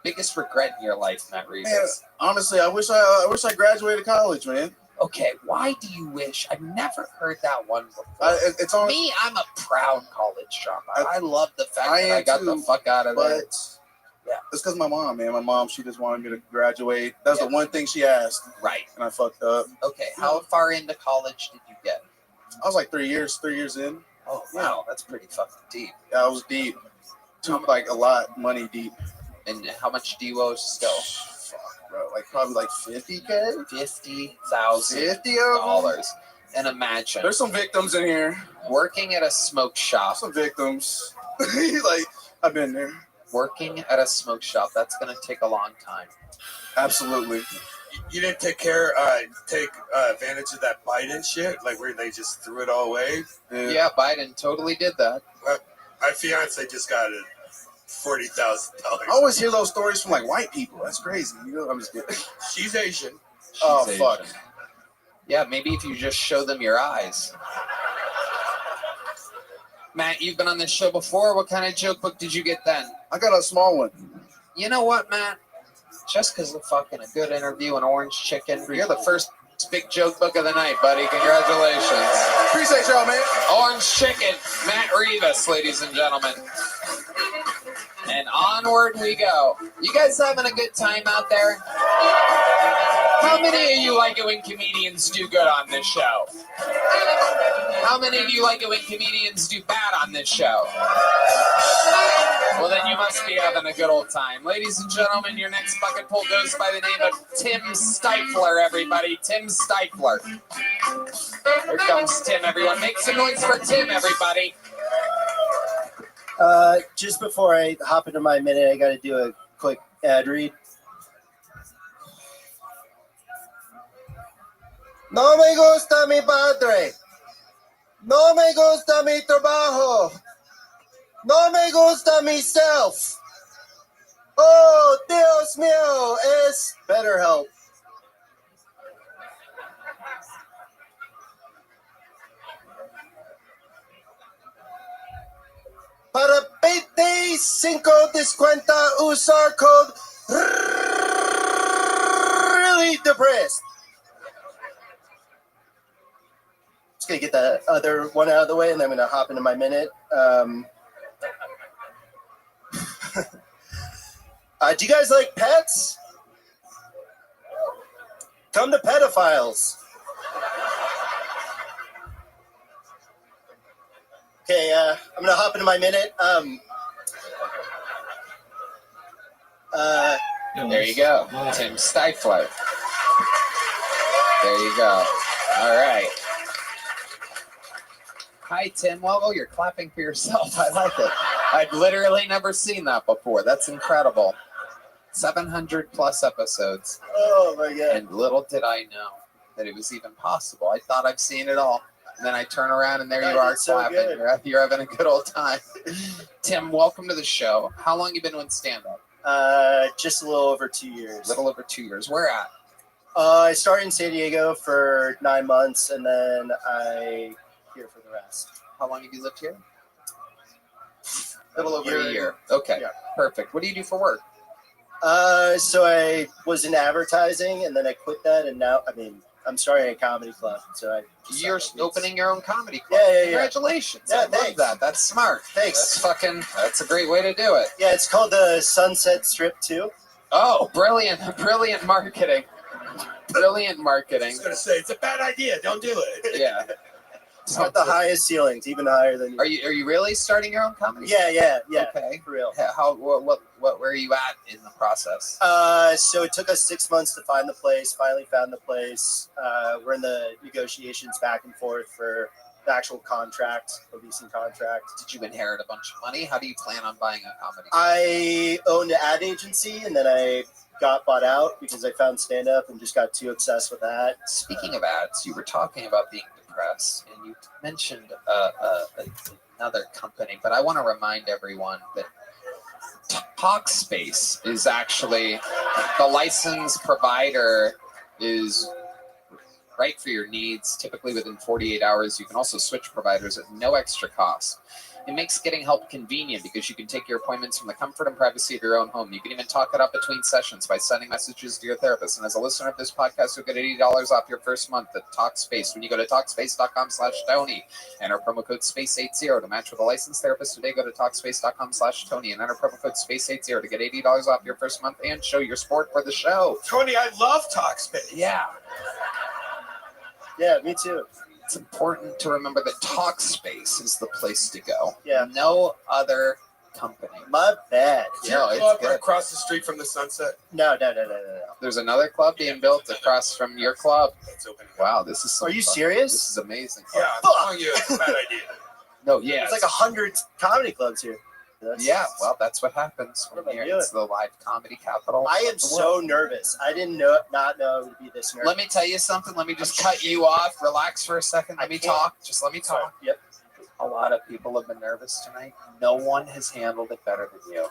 Biggest regret in your life, Matt Reeves? Man, honestly, I wish I graduated college, man. Okay, why do you wish? I've never heard that one before. It's on me. I'm a proud college dropout. I love the fact that I got the fuck out of there. Yeah, it's because my mom, man. My mom, she just wanted me to graduate. That's the one thing she asked. Right. And I fucked up. Okay, how far into college did you get? I was like 3 years in. Oh, wow, that's pretty fucking deep. Yeah, I was deep. Like a lot, money deep. And how much do you owe still? Fuck, bro. Like probably like $50,000. $50,000. and imagine. There's some victims in here. Working at a smoke shop. Some victims. Like, I've been there. Working at a smoke shop. That's going to take a long time. Absolutely. You didn't take advantage of that Biden shit, like where they just threw it all away. Yeah, Biden totally did that. My fiance just got it. $40,000. I always hear those stories from like white people. That's crazy. You know, I'm just kidding. She's Asian. Oh fuck. Yeah, maybe if you just show them your eyes. Matt, you've been on this show before. What kind of joke book did you get then? I got a small one. You know what, Matt? Just because of fucking a good interview and orange chicken, you're the first big joke book of the night, buddy. Congratulations. Appreciate y'all, man. Orange chicken, Matt Rivas, ladies and gentlemen. And onward we go. You guys having a good time out there? How many of you like it when comedians do good on this show? How many of you like it when comedians do bad on this show? Well, then you must be having a good old time. Ladies and gentlemen, your next bucket pull goes by the name of Tim Stifler, everybody. Tim Stifler. Here comes Tim, everyone. Make some noise for Tim, everybody. Just before I hop into my minute, I got to do a quick ad read. No me gusta mi padre. No me gusta mi trabajo. No me gusta myself. Oh, Dios mío, es BetterHelp. Para 25 descuenta usar code really depressed. Just gonna get the other one out of the way, and then I'm gonna hop into my minute. Do you guys like pets? Come to Pedophiles. Okay, I'm gonna hop into my minute. There you go, Tim Stifler. There you go. All right. Hi, Tim. Well, oh, you're clapping for yourself. I like it. I've literally never seen that before. That's incredible. 700 plus episodes. Oh my god. And little did I know that it was even possible. I thought I've seen it all. And then I turn around and there you are clapping. You're having a good old time. Tim, welcome to the show. How long you been doing stand-up? Just a little over 2 years. Little over 2 years. Where at? I started in San Diego for 9 months, and then I here for the rest. How long have you lived here? A little over a year. Okay, yeah. Perfect. What do you do for work? So I was in advertising, and then I quit that, and now, I'm starting a comedy club. So You're opening your own comedy club. Yeah. Congratulations. Yeah, I love thanks. that. That's smart. Thanks. That's a great way to do it. Yeah, it's called the Sunset Strip 2. Oh, brilliant marketing. Brilliant marketing. I was going to say, it's a bad idea. Don't do it. Yeah. It's got the highest ceilings, even higher than you. Are you really starting your own comedy? Yeah. Okay. For real. Where are you at in the process? So it took us 6 months to find the place. Finally found the place. We're in the negotiations back and forth for the actual contract, a leasing contract. Did you inherit a bunch of money? How do you plan on buying a comedy? I owned an ad agency, and then I got bought out because I found stand-up and just got too obsessed with that. Speaking of ads, you were talking about being depressed, and you mentioned another company, but I want to remind everyone that Talkspace is actually the licensed provider is right for your needs. Typically within 48 hours, you can also switch providers at no extra cost. It makes getting help convenient because you can take your appointments from the comfort and privacy of your own home. You can even talk it up between sessions by sending messages to your therapist. And as a listener of this podcast, you'll get $80 off your first month at Talkspace when you go to Talkspace.com/Tony. Enter promo code SPACE80 to match with a licensed therapist today. Go to Talkspace.com/Tony and enter promo code SPACE80 to get $80 off your first month and show your support for the show. Tony, I love Talkspace. Yeah. Yeah, me too. It's important to remember that Talkspace is the place to go. Yeah. No other company. My bad. Is your club across the street from the Sunset? No. There's another club being built across from your club. Wow, this is. Are you serious? This is amazing. Yeah, I'm telling you, it's a bad idea. No, yeah. There's like 100 comedy clubs here. Yeah, well, that's what happens when here. It's the live comedy capital. I am so nervous. I didn't not know it would be this nervous. Let me tell you something. Let me just cut you off. Relax for a second. Let me talk. Just let me talk. Yep. A lot of people have been nervous tonight. No one has handled it better than you.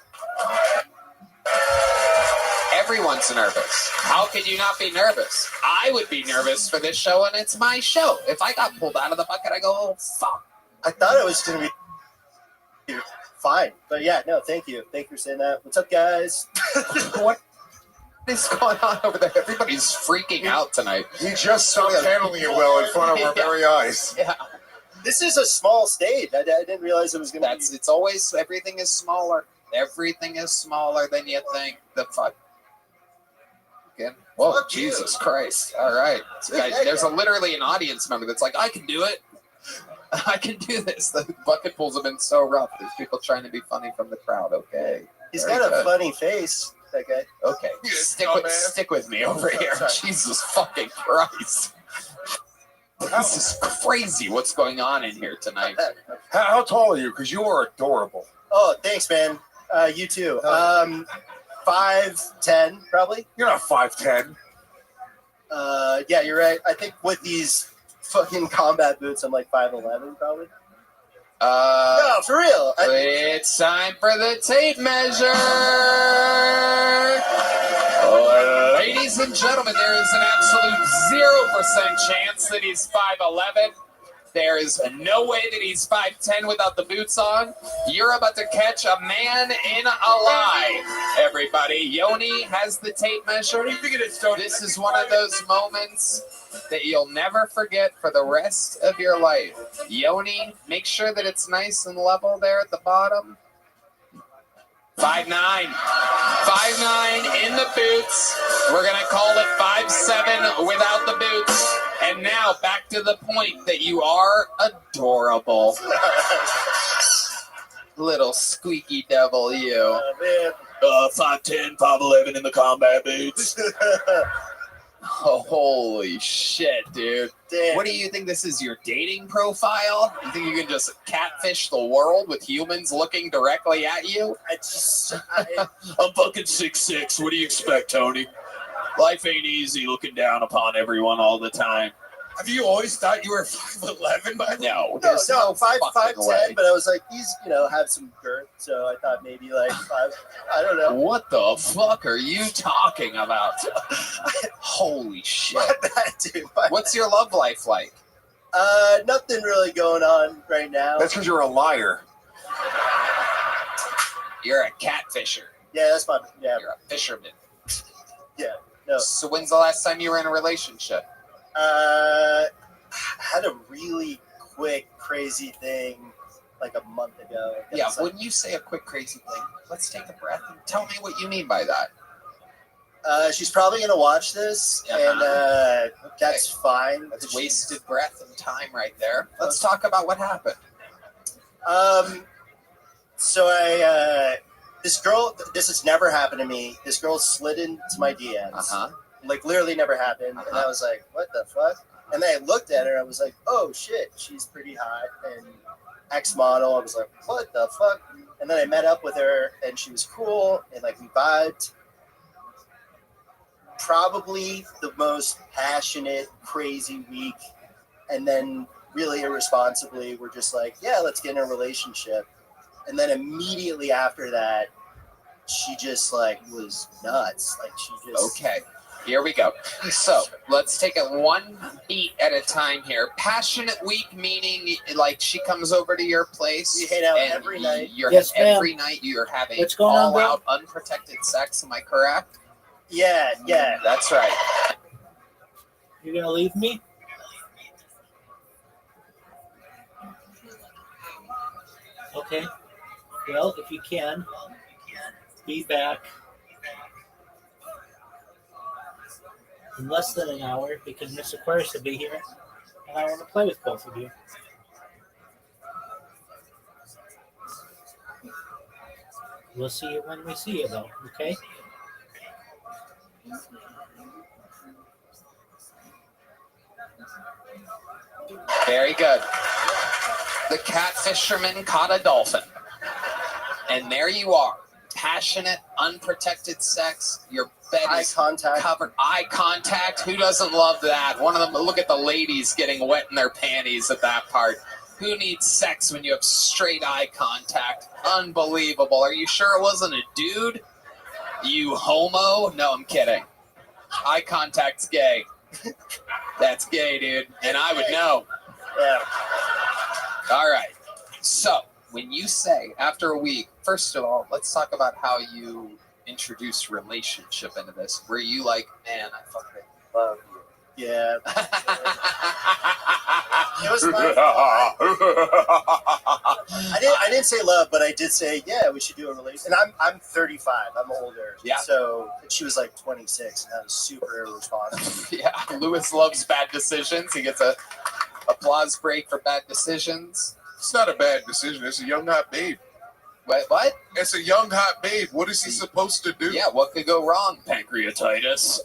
Everyone's nervous. How could you not be nervous? I would be nervous for this show, and it's my show. If I got pulled out of the bucket, I go, oh, fuck. I thought it was going to be fine. But yeah, no, thank you. Thank you for saying that. What's up, guys? What is going on over there? Everybody's freaking out tonight. He just stopped handling it well in front of our very eyes. Yeah. This is a small stage. I didn't realize it was going to be. It's always, everything is smaller. Everything is smaller than you think. The fuck. Again. Whoa, fuck Jesus Christ. All right. There's literally an audience member that's like, I can do it. I can do this. The bucket pulls have been so rough. There's people trying to be funny from the crowd. Okay. He's got a funny face, that guy. Okay. Stick with me over here. Jesus fucking Christ. This is crazy what's going on in here tonight. How tall are you? Because you are adorable. Oh, thanks, man. You too. 5'10", probably. You're not 5'10". Yeah, you're right. I think with these fucking combat boots, I'm like 5'11", probably. No, for real. It's time for the tape measure. Ladies and gentlemen, there is an absolute 0% chance that he's 5'11". There is no way that he's 5'10" without the boots on. You're about to catch a man in a lie. Everybody, Yoni has the tape measure. This is one of those moments that you'll never forget for the rest of your life. Yoni, make sure that it's nice and level there at the bottom. 5'9". 5'9" in the boots. We're going to call it 5'7" without the boots. And now back to the point that you are adorable. Little squeaky devil, you. 5'10", 5'11" in the combat boots. Oh, holy shit, dude. Damn. What do you think this is, your dating profile? You think you can just catfish the world with humans looking directly at you? I'm fucking 6'6". What do you expect, Tony? Life ain't easy looking down upon everyone all the time. Have you always thought you were 5'11" by No, No, there's no 5'10", but I was like, he's, have some girth, so I thought maybe like 5, I don't know. What the fuck are you talking about? Holy shit. What's your love life like? Nothing really going on right now. That's because you're a liar. You're a catfisher. Yeah, that's my, yeah. You're a fisherman. Yeah, no. So when's the last time you were in a relationship? Had a really quick, crazy thing like a month ago. Yeah, when you say a quick, crazy thing, let's take a breath and tell me what you mean by that. She's probably going to watch this, and that's fine. That's wasted breath and time right there. Let's talk about what happened. So this girl, this has never happened to me. This girl slid into my DMs. Like, literally never happened. And I was like, what the fuck? And then I looked at her, I was like, oh shit, she's pretty hot and ex-model. I was like, what the fuck? And then I met up with her, and she was cool, and like we vibed. Probably the most passionate, crazy week. And then really irresponsibly, we're just like, yeah, let's get in a relationship. And then immediately after that, she just like was nuts. Like she just... Okay. Here we go. So let's take it one beat at a time here. Passionate week, meaning like she comes over to your place. You hang out every night. Yes, every night you're having all-out unprotected sex. Am I correct? Yeah, yeah. That's right. You're gonna leave me? Okay. Well, if you can, be back in less than an hour because Miss Aquarius will be here, and I want to play with both of you. We'll see you when we see you, though. Okay. Very good. The cat fisherman caught a dolphin. And there you are. Passionate, unprotected sex. Your bed is covered. Eye contact. Who doesn't love that? One of them, look at the ladies getting wet in their panties at that part. Who needs sex when you have straight eye contact? Unbelievable. Are you sure it wasn't a dude? You homo? No, I'm kidding. Eye contact's gay. That's gay, dude. And I would know. Yeah. All right. So, when you say after a week, first of all, let's talk about how you introduced relationship into this. Were you like, man, I fucking love you? Yeah. It was my I didn't say love, but I did say, yeah, we should do a relationship. And I'm 35. I'm older. Yeah. So she was like 26, and I was super irresponsible. Yeah. Lewis loves bad decisions. He gets a applause break for bad decisions. It's not a bad decision. It's a young hot babe. What? It's a young hot babe. What is he supposed to do? Yeah, what could go wrong? Pancreatitis.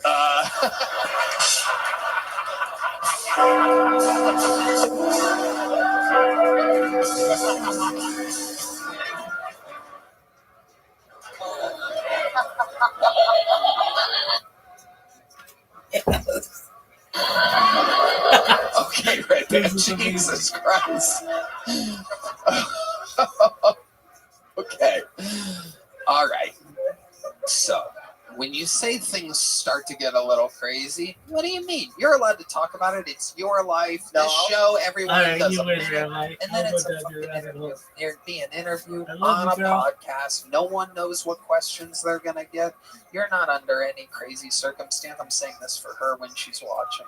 Okay, right there. Jesus Christ. Okay. All right. So, when you say things start to get a little crazy, what do you mean? You're allowed to talk about it. It's your life. No. This show, everyone All right, does you a win minute, your life. and then I'll it's go a down your fucking rabbit interview. hole. They're being interviewed I love on you, a girl. podcast. No one knows what questions they're going to get. You're not under any crazy circumstance. I'm saying this for her when she's watching.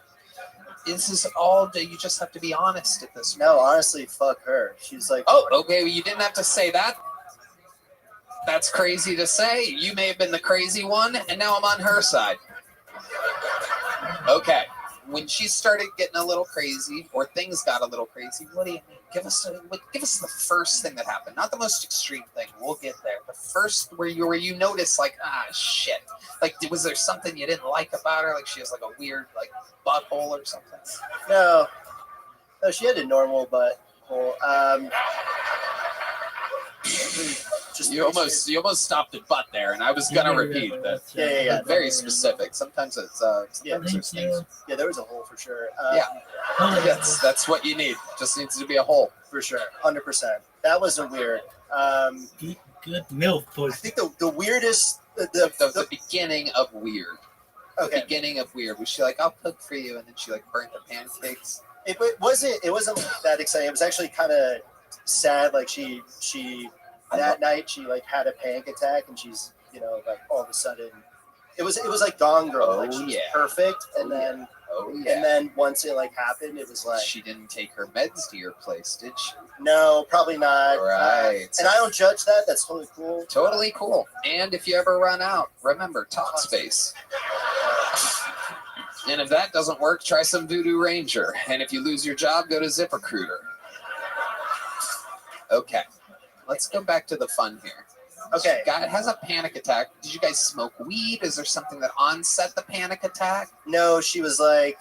This is all, you just have to be honest at this point. No, honestly, fuck her. She's like, Oh, okay, well, you didn't have to say that. That's crazy to say. You may have been the crazy one, and now I'm on her side. Okay. When she started getting a little crazy, or things got a little crazy, what do you mean? Give us the first thing that happened. Not the most extreme thing. We'll get there. The first where you noticed, like, shit. Like, was there something you didn't like about her? Like, she has like a weird, like, butthole or something? no, she had a normal butthole. You almost stopped at butt there, and I was gonna repeat that. Yeah. Very specific. Sometimes it's there's things. Yeah, there was a hole for sure. That's what you need. Just needs to be a hole for sure, 100%. That wasn't weird. Good milk. I think the weirdest, the beginning of weird. Okay. The beginning of weird. Was she like, I'll cook for you, and then she like burnt the pancakes? It wasn't that exciting. It was actually kind of sad. Like she that night she like had a panic attack, and she's like all of a sudden it was like Gone Girl. Like she was perfect, and then once it like happened, it was like she didn't take her meds to your place, did she? No, probably not. Right. And I don't judge that. That's totally cool. Totally cool. And if you ever run out, remember Talkspace. And if that doesn't work, try some Voodoo Ranger. And if you lose your job, go to ZipRecruiter. Okay. Let's go back to the fun here. Okay. Guy has a panic attack. Did you guys smoke weed? Is there something that onset the panic attack? No, she was like,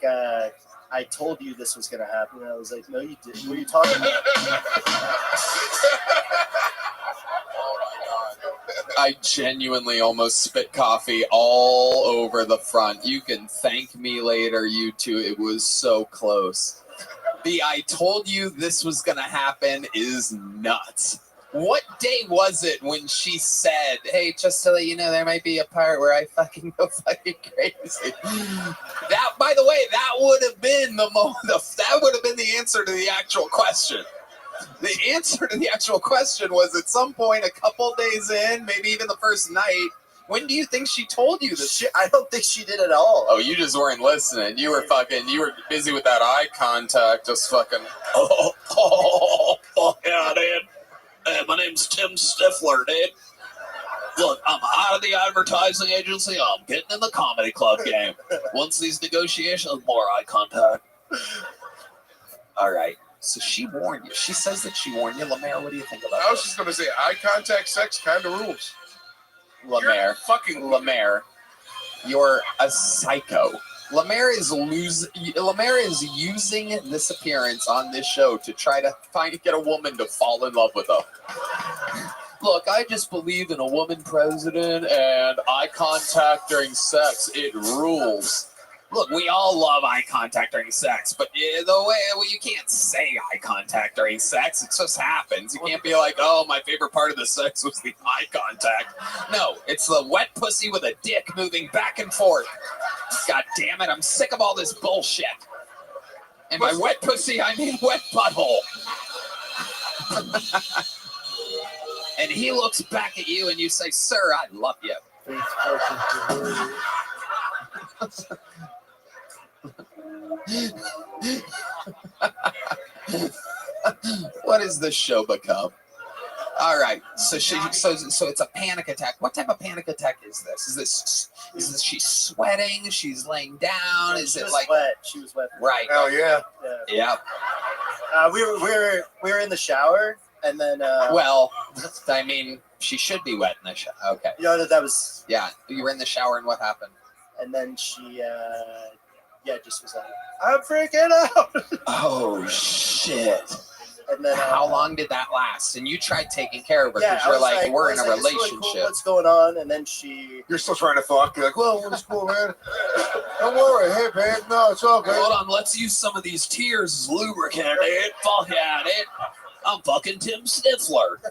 I told you this was gonna happen. And I was like, no, you didn't. What are you talking about? I genuinely almost spit coffee all over the front. You can thank me later, you two. It was so close. The I told you this was going to happen is nuts. What day was it when she said, hey, just to let you know, there might be a part where I fucking go fucking crazy? That, by the way, that would have been that would have been the answer to the actual question. The answer to the actual question was at some point, a couple days in, maybe even the first night. When do you think she told you this? I don't think she did at all. Oh, you just weren't listening. You were busy with that eye contact, just fucking. Yeah, dude. Hey, my name's Tim Stifler, dude. Look, I'm out of the advertising agency. I'm getting in the comedy club game. Once these negotiations, more eye contact. All right. So she warned you. She says that she warned you. Lemaire, what do you think about I was this? just gonna say, eye contact sex kind of rules. Lemaire, fucking Lemaire, you're a psycho. Lemaire is using this appearance on this show to try to get a woman to fall in love with him. Look, I just believe in a woman president and eye contact during sex. It rules. Look, we all love eye contact during sex, but you can't say eye contact during sex. It just happens. You can't be like, oh, my favorite part of the sex was the eye contact. No, it's the wet pussy with a dick moving back and forth. God damn it, I'm sick of all this bullshit. And by wet pussy, I mean wet butthole. And he looks back at you and you say, sir, I love you. What has this show become? All right, so it's a panic attack. What type of panic attack is this? Is this she's sweating? She's laying down? Is it like wet? She was wet. Right. Hell yeah. Yeah. We were in the shower, and then well, I mean, she should be wet in the shower. Okay. you know that was Yeah, you were in the shower, and what happened? and then she just was like, I'm freaking out. Oh shit. And then how long did that last? And you tried taking care of her because I you're was like, we're I in a was like, "It's really relationship. cool, what's going on?" And then she You're still trying to fuck. You're like, well, it's cool, man. Don't worry. Hey, babe. No, it's all good. Hold on, let's use some of these tears as lubricant, dude. Fuck yeah, dude. I'm fucking Tim Stifler.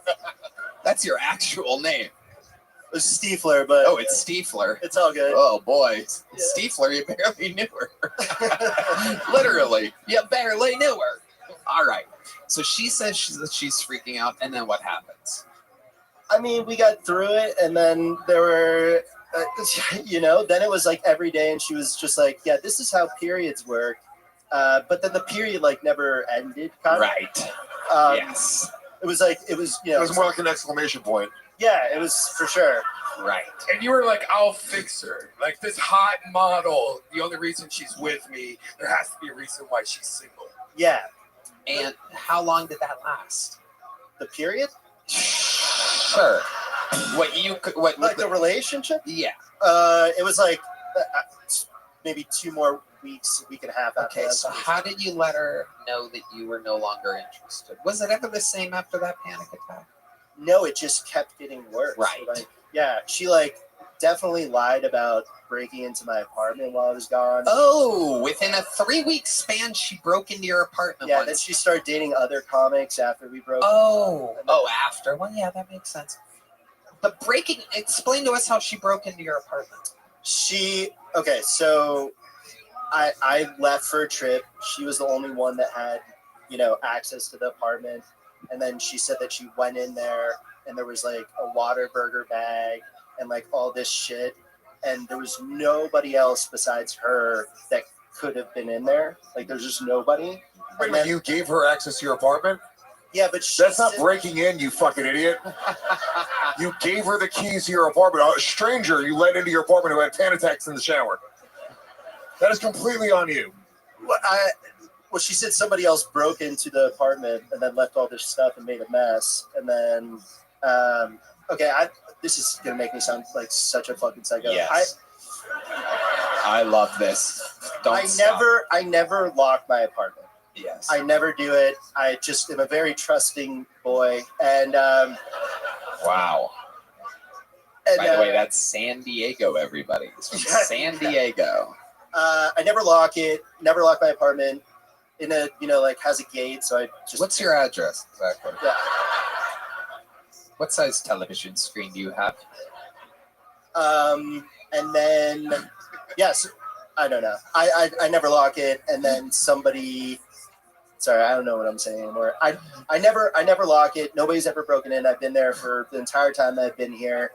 That's your actual name. It was Stiefler, but oh, it's Stiefler. It's all good. Oh boy, Stiefler, you barely knew her. Literally, you barely knew her. All right. So she says she's freaking out, and then what happens? I mean, we got through it, and then there were, then it was like every day, and she was just like, yeah, this is how periods work. But then the period like never ended. Right. Yes. It was like it was more like an exclamation point. Yeah, it was for sure. Right. And you were like, I'll fix her. Like this hot model. The only reason she's with me, there has to be a reason why she's single. Yeah. And how long did that last? The period? Sure. What like the relationship? Yeah. It was like maybe 2 more weeks, a week and a half after Okay, that. so how did you let her know that you were no longer interested? Was it ever the same after that panic attack? No, it just kept getting worse. Right. Like, yeah, she like definitely lied about breaking into my apartment while I was gone. Oh, within a 3-week span, she broke into your apartment. Yeah, once. then she started dating other comics after we broke. After. Well, yeah, that makes sense. But explain to us how she broke into your apartment. So I left for a trip. She was the only one that had, access to the apartment. And then she said that she went in there and there was like a Whataburger bag and like all this shit. And there was nobody else besides her that could have been in there. Like there's just nobody. Wait, then, you gave her access to your apartment? Yeah, but that's not breaking in, you fucking idiot. You gave her the keys to your apartment. A stranger you let into your apartment who had panic attacks in the shower. That is completely on you. Well, she said somebody else broke into the apartment and then left all this stuff and made a mess. And then, this is gonna make me sound like such a fucking psycho. Yes. I love this. I never lock my apartment. Yes. I never do it. I just am a very trusting boy. And wow. And, by the way, that's San Diego, everybody. It's from San Diego. I never lock it. Never lock my apartment. In a has a gate, so I just. What's your address exactly? Yeah. What size television screen do you have? And then yes, I don't know. I never lock it, and then somebody. Sorry, I don't know what I'm saying anymore. I never lock it. Nobody's ever broken in. I've been there for the entire time that I've been here,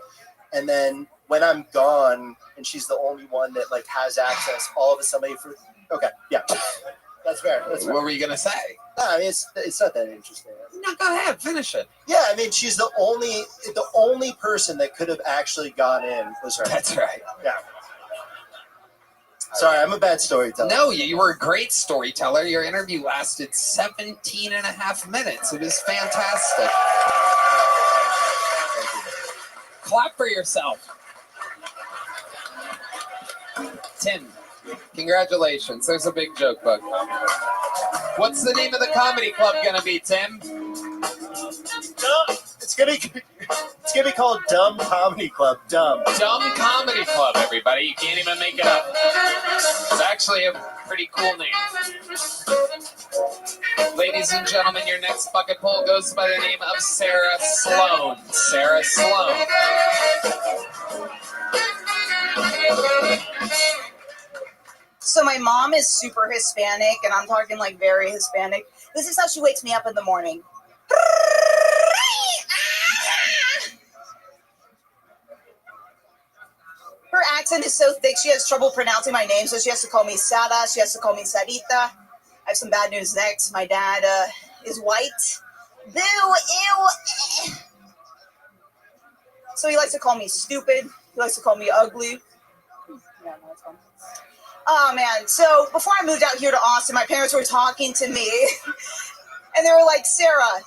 and then when I'm gone, and she's the only one that like has access, all of a sudden okay, yeah. That's fair. What were you gonna say? No, I mean it's not that interesting. No, go ahead, finish it. Yeah, I mean she's the only person that could have actually gone in was her. That's right. Yeah. Sorry, I'm a bad storyteller. No, you were a great storyteller. Your interview lasted 17 and a half minutes. It was fantastic. Clap for yourself. Tim, congratulations. There's a big joke book. What's the name of the comedy club gonna be, Tim? It's gonna be called Dumb Comedy Club. Dumb Comedy Club, everybody. You can't even make it up. It's actually a pretty cool name. Ladies and gentlemen, your next bucket poll goes by the name of Sarah Sloan. Sarah Sloan. So my mom is super Hispanic, and I'm talking like very Hispanic. This is how she wakes me up in the morning. Her accent is so thick, she has trouble pronouncing my name, so she has to call me Sada, she has to call me Sarita. I have some bad news next. My dad is white. Boo, ew. So he likes to call me stupid. He likes to call me ugly. Yeah, no, it's fun. Oh, man. So before I moved out here to Austin, my parents were talking to me, and they were like, Sarah,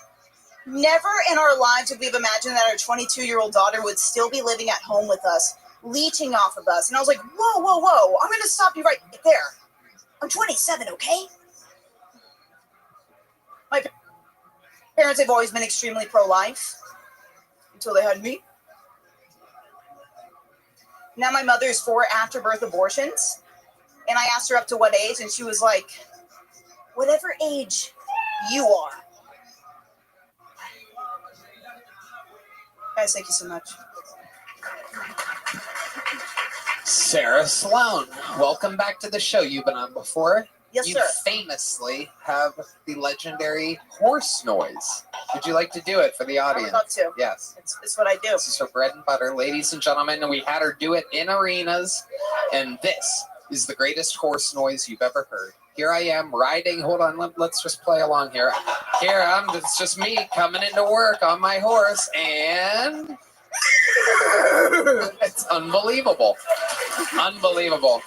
never in our lives would we have imagined that our 22-year-old daughter would still be living at home with us, leeching off of us. And I was like, whoa, whoa, whoa. I'm going to stop you right there. I'm 27, okay? My parents have always been extremely pro-life until they had me. Now my mother is for after-birth abortions. And I asked her up to what age, and she was like, whatever age you are. Guys, thank you so much. Sarah Sloan, welcome back to the show. You've been on before. Yes, you sir. famously have the legendary horse noise. Would you like to do it for the audience? I would love to. Yes. It's what I do. This is her bread and butter, ladies and gentlemen. And we had her do it in arenas. And this is the greatest horse noise you've ever heard. Here I am riding. Hold on, let's just play along here. Here it's just me coming into work on my horse, and it's unbelievable. Unbelievable.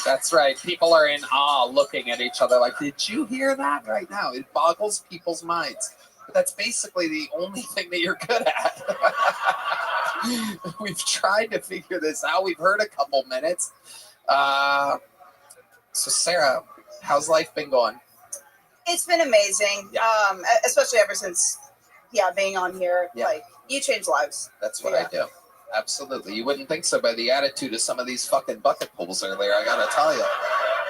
That's right. People are in awe looking at each other like, did you hear that right now? It boggles people's minds. But that's basically the only thing that you're good at. We've tried to figure this out. We've heard a couple minutes. So Sarah, how's life been going? It's been amazing, especially ever since, being on here. Yeah. Like, you change lives. That's what I do. Absolutely. You wouldn't think so by the attitude of some of these fucking bucket pulls earlier, I gotta tell you.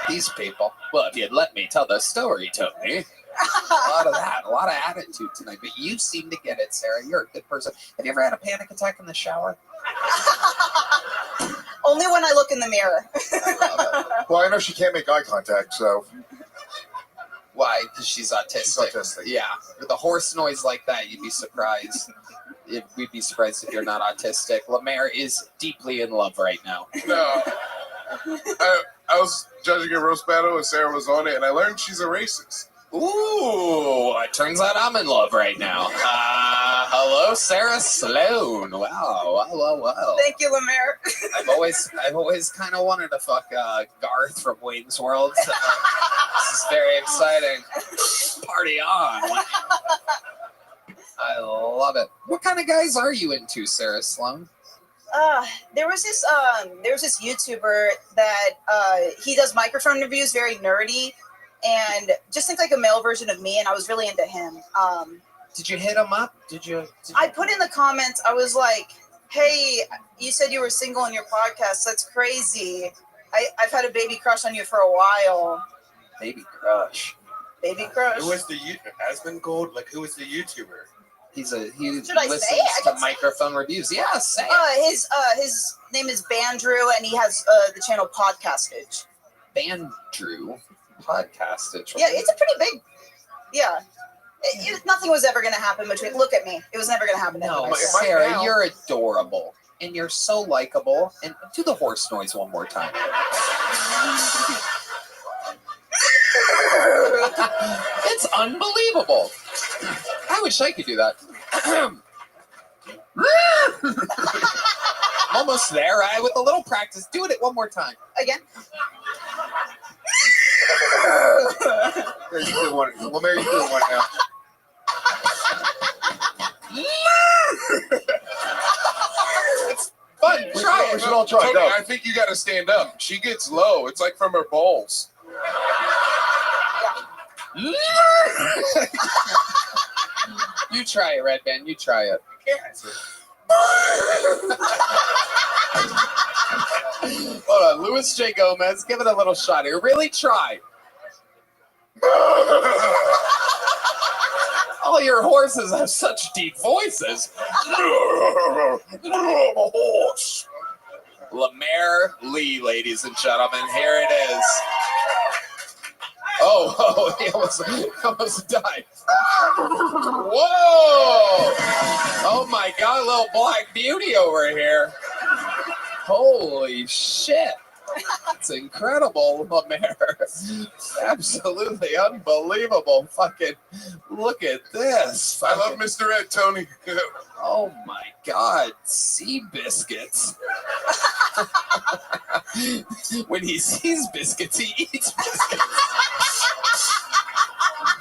These people. Well, if you'd let me tell the story, Tony. A lot of that. A lot of attitude tonight. But you seem to get it, Sarah. You're a good person. Have you ever had a panic attack in the shower? Only when I look in the mirror. Well, I know she can't make eye contact, so. Why? Because she's autistic. She's autistic. Yeah. With a horse noise like that, you'd be surprised. We'd be surprised if you're not autistic. Lemaire is deeply in love right now. No. I was judging a roast battle and Sarah was on it, and I learned she's a racist. Ooh, it turns out I'm in love right now. Hello, Sarah Sloan. Wow. Thank you, Lemaire. I've always kind of wanted to fuck Garth from Wayne's World. So this is very exciting. Party on. I love it. What kind of guys are you into, Sarah Sloan? There was this YouTuber that he does microphone reviews, very nerdy, and just think like a male version of me, and I was really into him. Did you hit him up? Did you? I put in the comments, I was like, hey, you said you were single in your podcast. That's crazy. I've had a baby crush on you for a while. Baby crush. Baby crush. Who was the Asmongold? Like, who was the YouTuber? He Should I listens say it? to microphone reviews. Yeah, say it. His name is Bandrew, and he has the channel Podcastage. Bandrew Podcastage. Yeah, it's a pretty big. Yeah. Nothing was ever going to happen between. Look at me. It was never going to happen. No, anyway. Sarah, you're adorable. And you're so likable. And do the horse noise one more time. It's unbelievable. I wish I could do that. Almost there, right? With a little practice. Do it one more time. Again. There, you did one. Well, Mary, you did one now. It's fun. Try it. We should all try. Tony, Go. I think you got to stand up. She gets low. It's like from her balls. You try it, Red Band. You try it. Hold on, Luis J. Gomez, give it a little shot here. Really try. All your horses have such deep voices. I'm a horse. Lemaire Lee, ladies and gentlemen, here it is. Oh, he almost died. Whoa! Oh my God, a little Black Beauty over here. Holy shit. That's incredible, Lemaire. Absolutely unbelievable. Fucking look at this. I love Mr. Ed, Tony. Oh my God, sea biscuits. When he sees biscuits, he eats biscuits.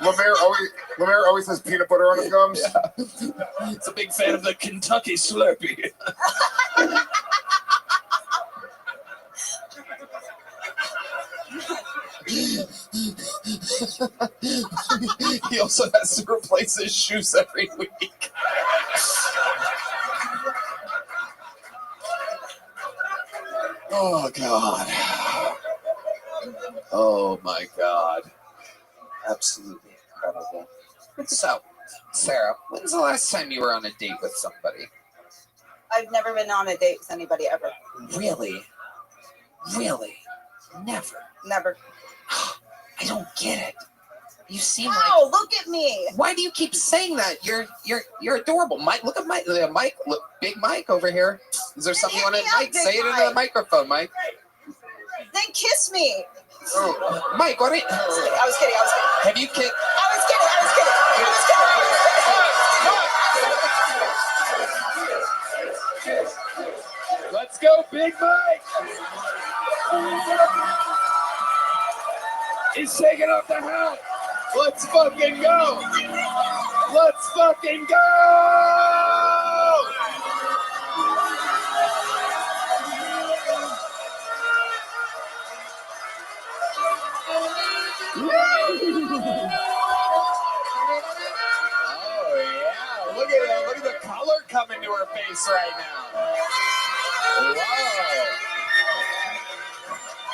Lemaire always has peanut butter on his gums. Yeah. He's a big fan of the Kentucky Slurpee. He also has to replace his shoes every week. Oh God. Oh my God. Absolutely incredible. So, Sarah, when's the last time you were on a date with somebody? I've never been on a date with anybody ever. Really? Really? Never? Never. I don't get it. You seem Oh, look at me. Why do you keep saying that? You're adorable. Mike, look at Mike. Look, big Mike over here. Is there something you want to Mike? Say it into the microphone, Mike. Then kiss me. Oh, Mike, what are you? I was kidding. Have you kissed? I was kidding. Let's go, Big Mike. He's taking off the hat. Let's fucking go. Let's fucking go. Oh yeah, look at it. Look at the color coming to her face right now.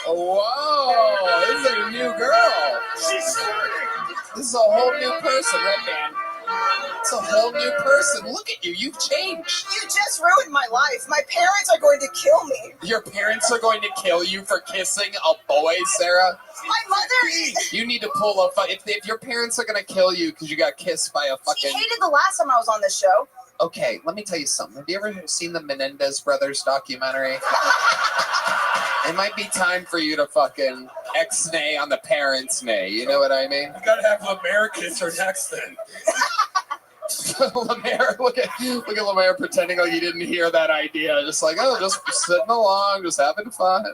Whoa, this is a new girl. This is a whole new person, Red Band. It's a whole new person. Look at you. You've changed. You just ruined my life. My parents are going to kill me. Your parents are going to kill you for kissing a boy, Sarah? My mother... You need to pull a... If your parents are going to kill you because you got kissed by a fucking... She hated the last time I was on this show. Okay, let me tell you something. Have you ever seen the Menendez Brothers documentary? It might be time for you to fucking ex-nay on the parents' nay. You know what I mean? You gotta have Lemaire kiss her next then. Lemaire, look at Lemaire pretending like he didn't hear that idea. Just like, oh, just sitting along, just having fun.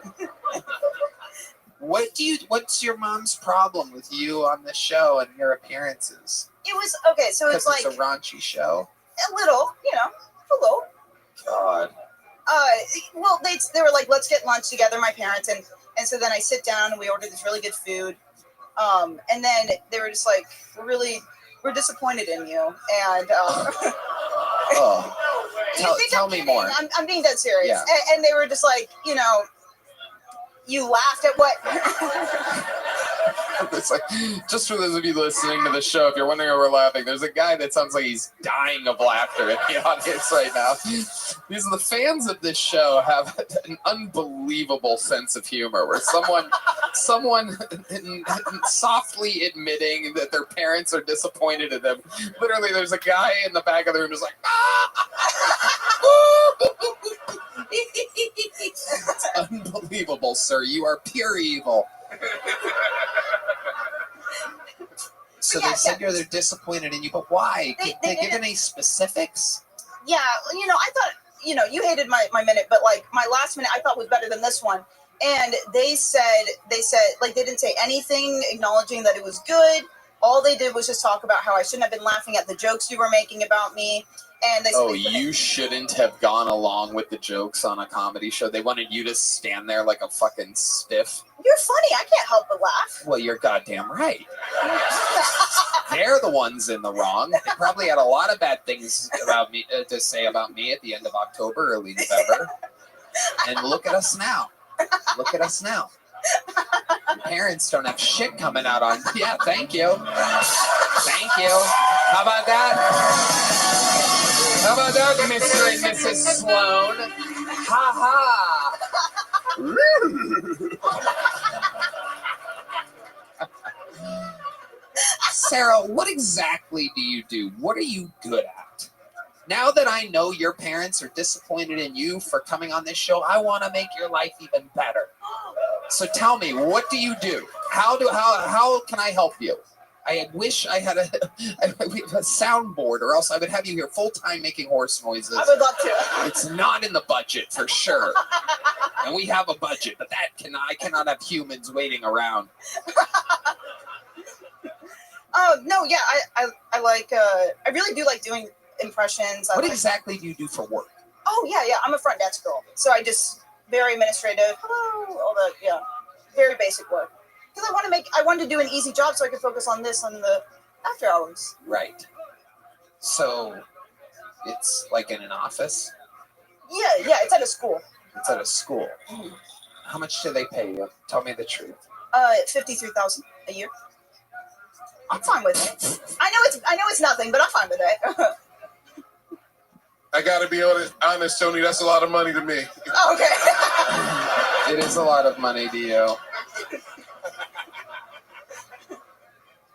What's your mom's problem with you on the show and your appearances? It was, okay, so it's like... Because it's a raunchy show? A little, a little. God. Well, they were like, let's get lunch together, my parents, and so then I sit down and we ordered this really good food, and then they were just like, we're disappointed in you, and oh, tell me more. I'm being dead serious, Yeah. and they were just like, you laughed at what? It's like, just for those of you listening to the show, if you're wondering why we're laughing, there's a guy that sounds like he's dying of laughter in the audience right now. Because the fans of this show have an unbelievable sense of humor, where someone softly admitting that their parents are disappointed in them. Literally, there's a guy in the back of the room who's like, it's unbelievable, sir. You are pure evil. So they said they're disappointed in you, but why? They given any specifics? Yeah, I you hated my minute, but like my last minute I thought was better than this one. And they said like they didn't say anything acknowledging that it was good. All they did was just talk about how I shouldn't have been laughing at the jokes you were making about me. And they Oh, you shouldn't have gone along with the jokes on a comedy show. They wanted you to stand there like a fucking stiff. You're funny. I can't help but laugh. Well, you're goddamn right. They're the ones in the wrong. They probably had a lot of bad things about me to say about me at the end of October, early November. And look at us now. Look at us now. Your parents don't have shit coming out on. Yeah, thank you. Thank you. How about that? How about that, Mr. and Mrs. Sloan? Ha ha. Sarah, what exactly do you do? What are you good at? Now that I know your parents are disappointed in you for coming on this show, I want to make your life even better. So tell me, what do you do? How can I help you? I wish I had a soundboard, or else I would have you here full time making horse noises. I would love to. It's not in the budget for sure, and we have a budget, but I cannot have humans waiting around. No, yeah, I like I really do like doing impressions. What exactly do you do for work? Oh yeah, I'm a front desk girl, so I just very administrative. Hello, all that, yeah, very basic work. Because I wanted to do an easy job so I could focus on this on the after hours. Right. So it's like in an office? Yeah, it's at a school. It's at a school. How much do they pay you? Tell me the truth. $53,000 a year. I'm fine with it. I know it's nothing, but I'm fine with it. I gotta be honest, Tony. That's a lot of money to me. Oh, okay. It is a lot of money to you.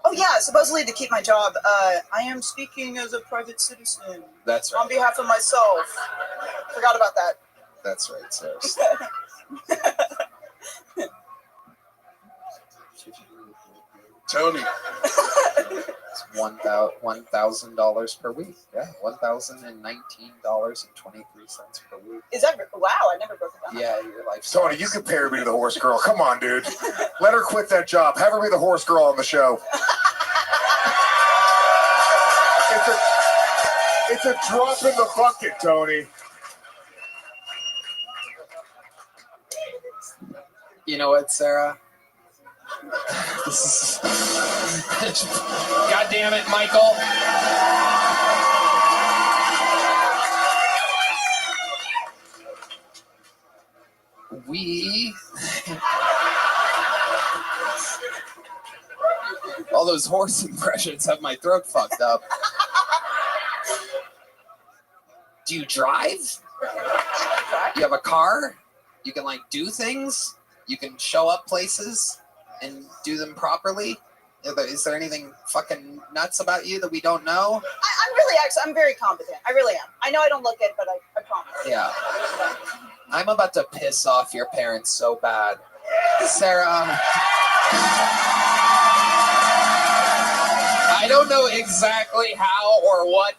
Oh yeah, supposedly to keep my job, I am speaking as a private citizen. That's right. On behalf of myself. Forgot about that. That's right, sir. Tony. It's $1,000 per week. Yeah, $1,019.23 per week. Is that wow? I never broke it down. Yeah, your life. Tony, you compare me to the horse girl. Come on, dude. Let her quit that job. Have her be the horse girl on the show. It's a drop in the bucket, Tony. You know what, Sarah? God damn it, Michael. All those horse impressions have my throat fucked up. Do you drive? You have a car? You can like do things? You can show up places and do them properly? Is there anything fucking nuts about you that we don't know? I'm very competent. I really am. I know I don't look it, but I promise. Yeah. I'm about to piss off your parents so bad. Sarah, I don't know exactly how or what,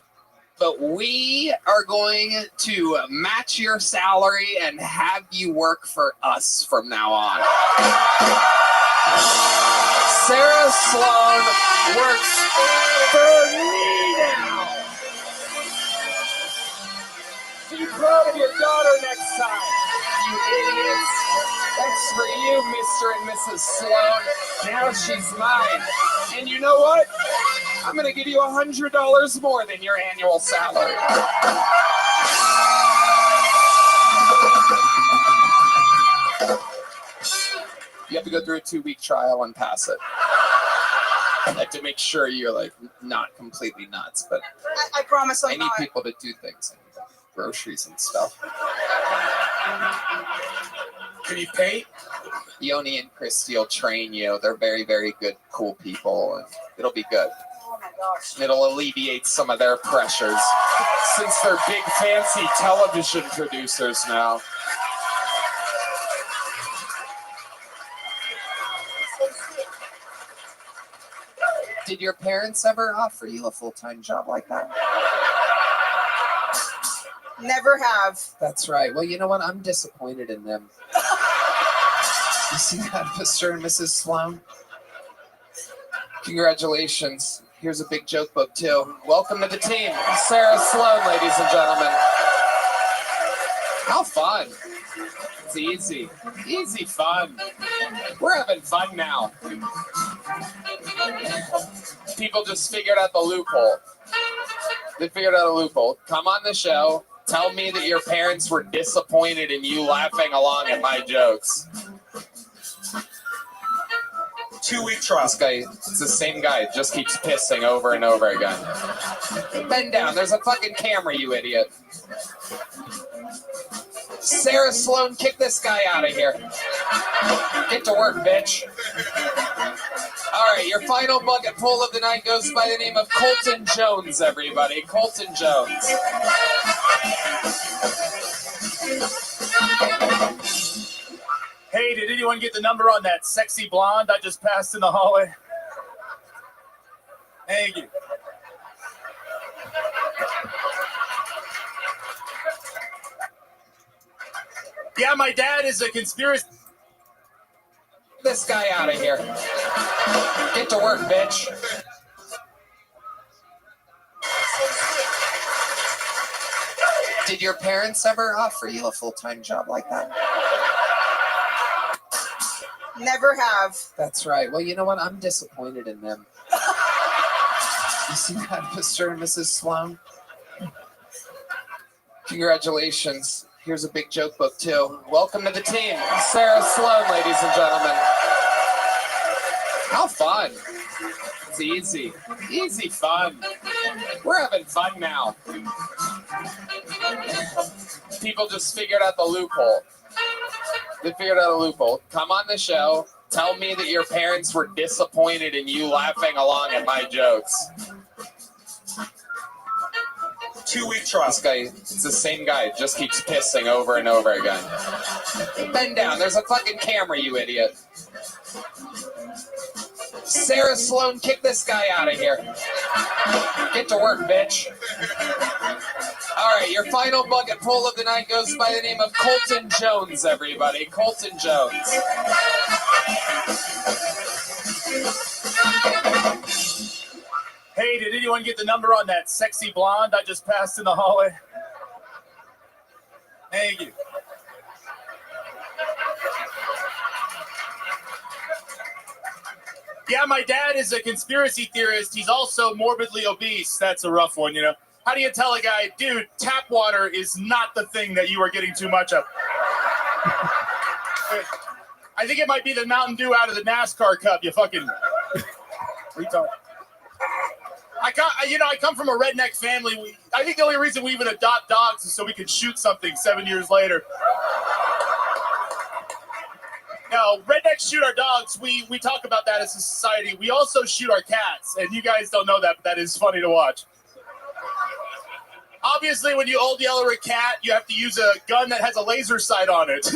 but we are going to match your salary and have you work for us from now on. Sarah Sloan works for me now. Be proud of your daughter next time, you idiots. That's for you, Mr. and Mrs. Sloan. Now she's mine. And you know what? I'm going to give you $100 more than your annual salary. You have to go through a 2-week trial and pass it. I have to make sure you're like not completely nuts, but I promise I need people to do things, like groceries and stuff. Can you paint? Yoni and Christy will train you. They're very, very good, cool people, and it'll be good. Oh my gosh. It'll alleviate some of their pressures since they're big, fancy television producers now. Did your parents ever offer you a full-time job like that? Never have. That's right. Well, you know what? I'm disappointed in them. You see that, Mr. and Mrs. Sloan? Congratulations. Here's a big joke book, too. Welcome to the team. Sarah Sloan, ladies and gentlemen. How fun. It's easy. Easy fun. We're having fun now. People just figured out the loophole. They figured out a loophole. Come on the show. Tell me that your parents were disappointed in you laughing along at my jokes. 2-week trial. This guy, it's the same guy, just keeps pissing over and over again. Bend down. There's a fucking camera, you idiot. Sarah Sloan, kick this guy out of here. Get to work, bitch. All right, your final bucket pull of the night goes by the name of Colton Jones, everybody. Colton Jones. Hey, did anyone get the number on that sexy blonde I just passed in the hallway? Thank you. Yeah, my dad is a conspiracy. This guy out of here. Get to work, bitch. Did your parents ever offer you a full-time job like that? Never have. That's right. Well, you know what? I'm disappointed in them. You see that, Mr. and Mrs. Sloan? Congratulations. Here's a big joke book, too. Welcome to the team. Sarah Sloan, ladies and gentlemen. How fun. It's easy. Easy fun. We're having fun now. People just figured out the loophole. They figured out a loophole. Come on the show. Tell me that your parents were disappointed in you laughing along at my jokes. 2-week trial. This guy, it's the same guy, just keeps pissing over and over again. Bend down. There's a fucking camera, you idiot. Sarah Sloan, kick this guy out of here. Get to work, bitch. All right, your final bucket pull of the night goes by the name of Colton Jones, everybody. Colton Jones. Hey, did anyone get the number on that sexy blonde I just passed in the hallway? Thank you. Yeah, my dad is a conspiracy theorist. He's also morbidly obese. That's a rough one, you know. How do you tell a guy, dude, tap water is not the thing that you are getting too much of? I think it might be the Mountain Dew out of the NASCAR Cup, you fucking retard. I come from a redneck family. I think the only reason we even adopt dogs is so we can shoot something 7 years later. No, rednecks shoot our dogs. We talk about that as a society. We also shoot our cats, and you guys don't know that, but that is funny to watch. Obviously, when you old yeller a cat, you have to use a gun that has a laser sight on it.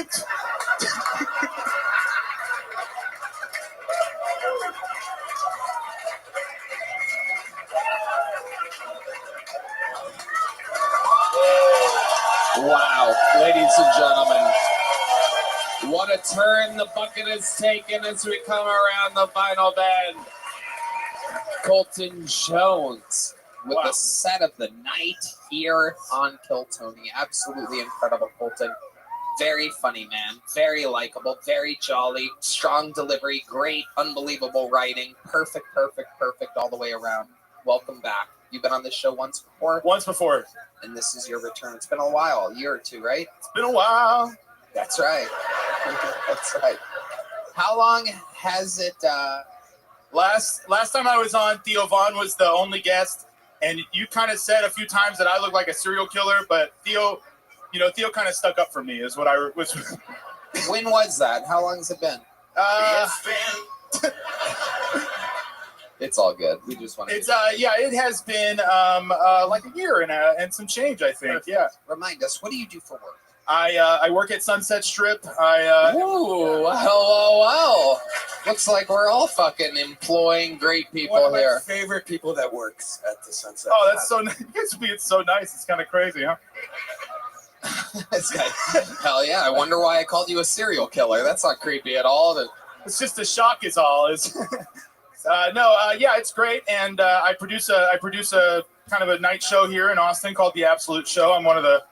Wow, ladies and gentlemen, what a turn the bucket has taken as we come around the final bend. Colton Jones with the set of the night here on Kill Tony. Absolutely incredible, Colton. Very funny man, very likable, very jolly, strong delivery, great, unbelievable writing, perfect all the way around. Welcome back. You've been on this show once before? Once before. And this is your return. It's been a while, a year or two, right? It's been a while. That's right. That's right. How long has it? Last time I was on, Theo Vaughn was the only guest, and you kind of said a few times that I look like a serial killer, but Theo kind of stuck up for me, is what I was. When was that? How long has it been? It's all good. We just want to. It has been like a year and some change, I think. Yeah. Remind us, what do you do for work? I work at Sunset Strip. Ooh, well. Looks like we're all fucking employing great people One of my here. favorite people that works at the Sunset. Oh, that's so nice. It's so nice. It's kind of crazy, huh? This guy, hell yeah! I wonder why I called you a serial killer. That's not creepy at all. It's just a shock, is all. It's yeah, it's great, and I produce a kind of a night show here in Austin called The Absolute Show. I'm one of the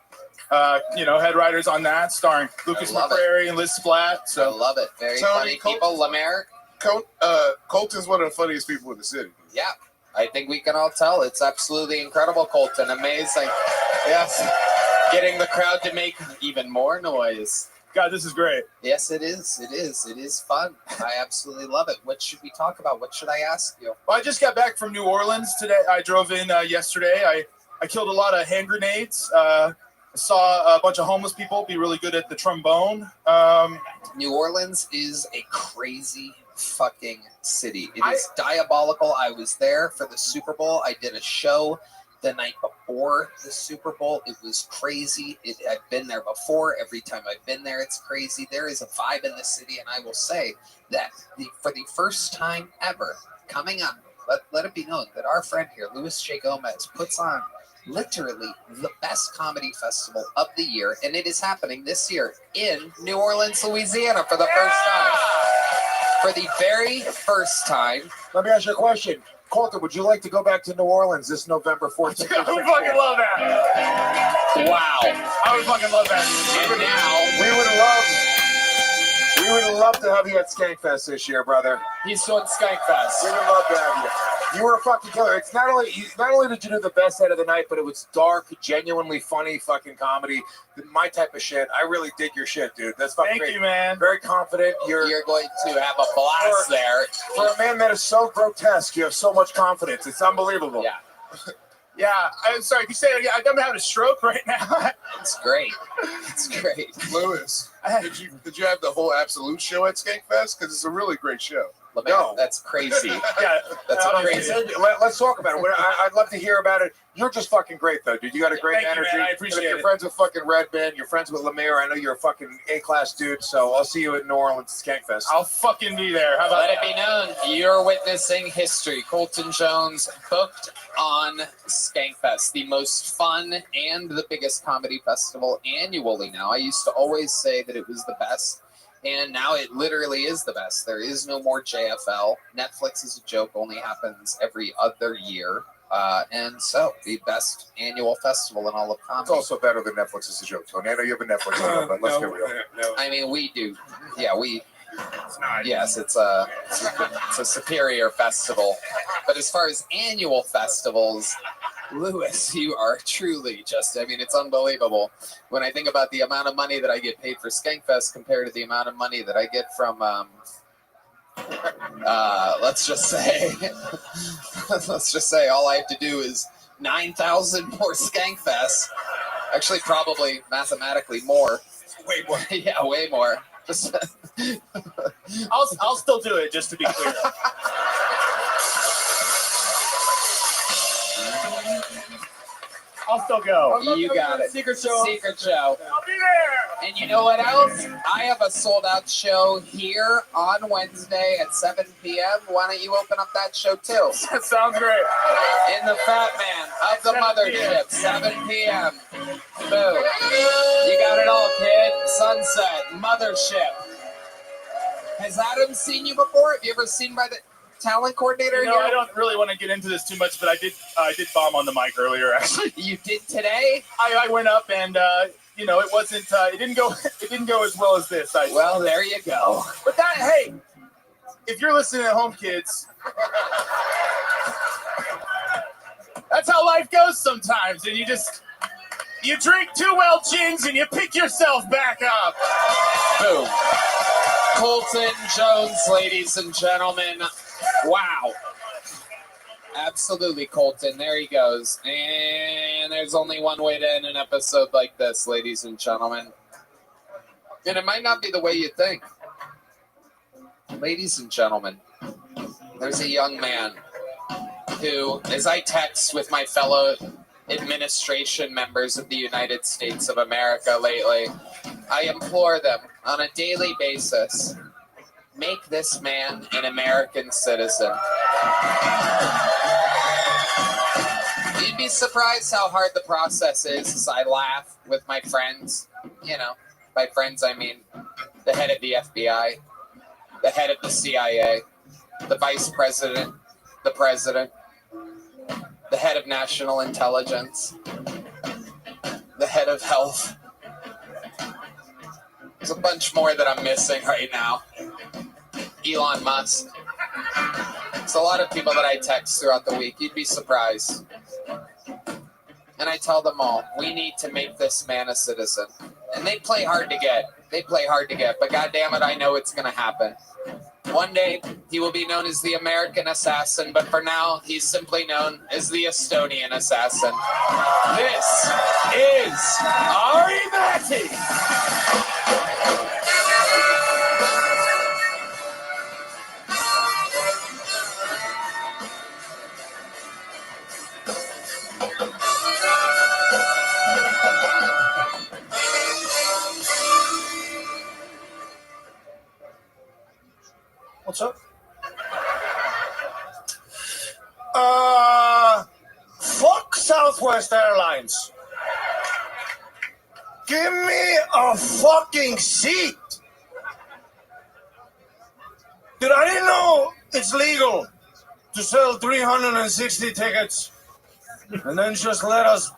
head writers on that, starring Lucas McCrary and Liz Splat. So I love it. Very funny people. Lemaire. Colton's one of the funniest people in the city. Yeah, I think we can all tell. It's absolutely incredible, Colton. Amazing. Yes. Getting the crowd to make even more noise. God, this is great. Yes, it is. It is. It is fun. I absolutely love it. What should we talk about? What should I ask you? Well, I just got back from New Orleans today. I drove in yesterday. I killed a lot of hand grenades. I saw a bunch of homeless people be really good at the trombone. New Orleans is a crazy fucking city. It is diabolical. I was there for the Super Bowl. I did a show the night before the Super Bowl. It was crazy. I've been there before. Every time I've been there, it's crazy. There is a vibe in the city, and I will say that for the first time ever, coming up, let it be known that our friend here, Luis J. Gomez, puts on literally the best comedy festival of the year, and it is happening this year in New Orleans, Louisiana, for the first time. For the very first time. Let me ask you a question. Colton, would you like to go back to New Orleans this November 14th? I would fucking love that. Wow. I would fucking love that. And now we would love to have you at Skankfest this year, brother. He's doing Skankfest. We would love to have you. You were a fucking killer. It's not only did you do the best set of the night, but it was dark, genuinely funny fucking comedy. My type of shit. I really dig your shit, dude. That's fucking great. Thank you, man. Very confident. You're going to have a blast there. For a man that is so grotesque, you have so much confidence. It's unbelievable. Yeah. Yeah, I'm sorry. Can you say it again? I'm having a stroke right now. It's great. It's great. Lewis, did you have the whole Absolute show at Skankfest? Because it's a really great show. No, that's crazy. Yeah, that's crazy. Let's talk about it. I'd love to hear about it. You're just fucking great, though, dude. You got a great Thank energy. You, man. I appreciate you're it. friends with fucking Redman. You're friends with Lemaire. I know you're a fucking A-class dude, so I'll see you at New Orleans Skankfest. I'll fucking be there. How about Let it be known, you're witnessing history. Colton Jones booked on Skankfest, the most fun and the biggest comedy festival annually now. I used to always say that it was the best, and now it literally is the best. There is no more JFL. Netflix is a joke, only happens every other year. And so, the best annual festival in all of comedy. It's also better than Netflix is a joke, Tony. I know you have a Netflix channel, but let's get real. I mean, we do. Yeah, we... Yes, it's a superior festival. But as far as annual festivals, Lewis, you are truly just, I mean, it's unbelievable. When I think about the amount of money that I get paid for Skankfest compared to the amount of money that I get from, let's just say all I have to do is 9,000 more Skankfest. Actually, probably mathematically more. Way more. Yeah, way more. Just I'll still do it, just to be clear. I'll still go. You got it. Secret show. Secret show. I'll be there. And you know what else? I have a sold-out show here on Wednesday at 7 p.m. Why don't you open up that show, too? That sounds great. In the Fat Man of the 7 Mothership, 7 p.m. Boom. You got it all, kid. Sunset, Mothership. Has Adam seen you before? Have you ever seen by the talent coordinator here? I don't really want to get into this too much, but I did bomb on the mic earlier, actually. You did today? I went up and it wasn't it didn't go as well as this. Well, there you go. But that, hey, if you're listening at home, kids, that's how life goes sometimes, and you drink 2 Welchings and you pick yourself back up. Boom. Colton Jones, ladies and gentlemen. Wow. Absolutely, Colton. There he goes. And there's only one way to end an episode like this, ladies and gentlemen. And it might not be the way you think. Ladies and gentlemen, there's a young man who, as I text with my fellow administration members of the United States of America lately, I implore them on a daily basis, make this man an American citizen. You'd be surprised how hard the process is. I laugh with my friends. You know, by friends I mean the head of the FBI, the head of the CIA, the vice president, the president, the head of national intelligence, the head of health. There's a bunch more that I'm missing right now. Elon Musk. It's a lot of people that I text throughout the week. You'd be surprised. And I tell them all, we need to make this man a citizen. And they play hard to get. They play hard to get. But goddamn it, I know it's going to happen. One day, he will be known as the American assassin. But for now, he's simply known as the Estonian assassin. This is Ari Matti. What's up? Fuck Southwest Airlines. Give me a fucking seat. Dude, I didn't know it's legal to sell 360 tickets and then just let us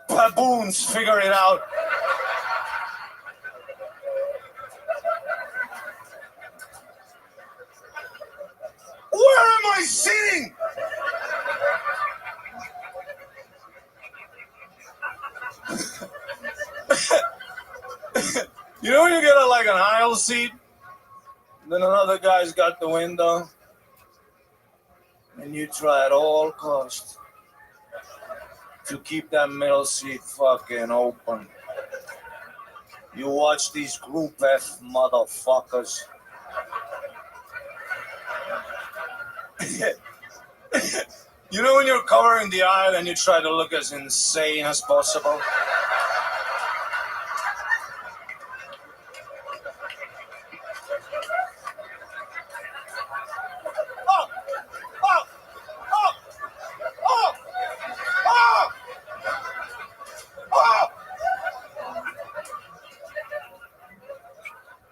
baboons figure it out. Where am I sitting? You know when you get like an aisle seat, then another guy's got the window, and you try at all costs to keep that middle seat fucking open. You watch these Group F motherfuckers. You know when you're covering the aisle and you try to look as insane as possible?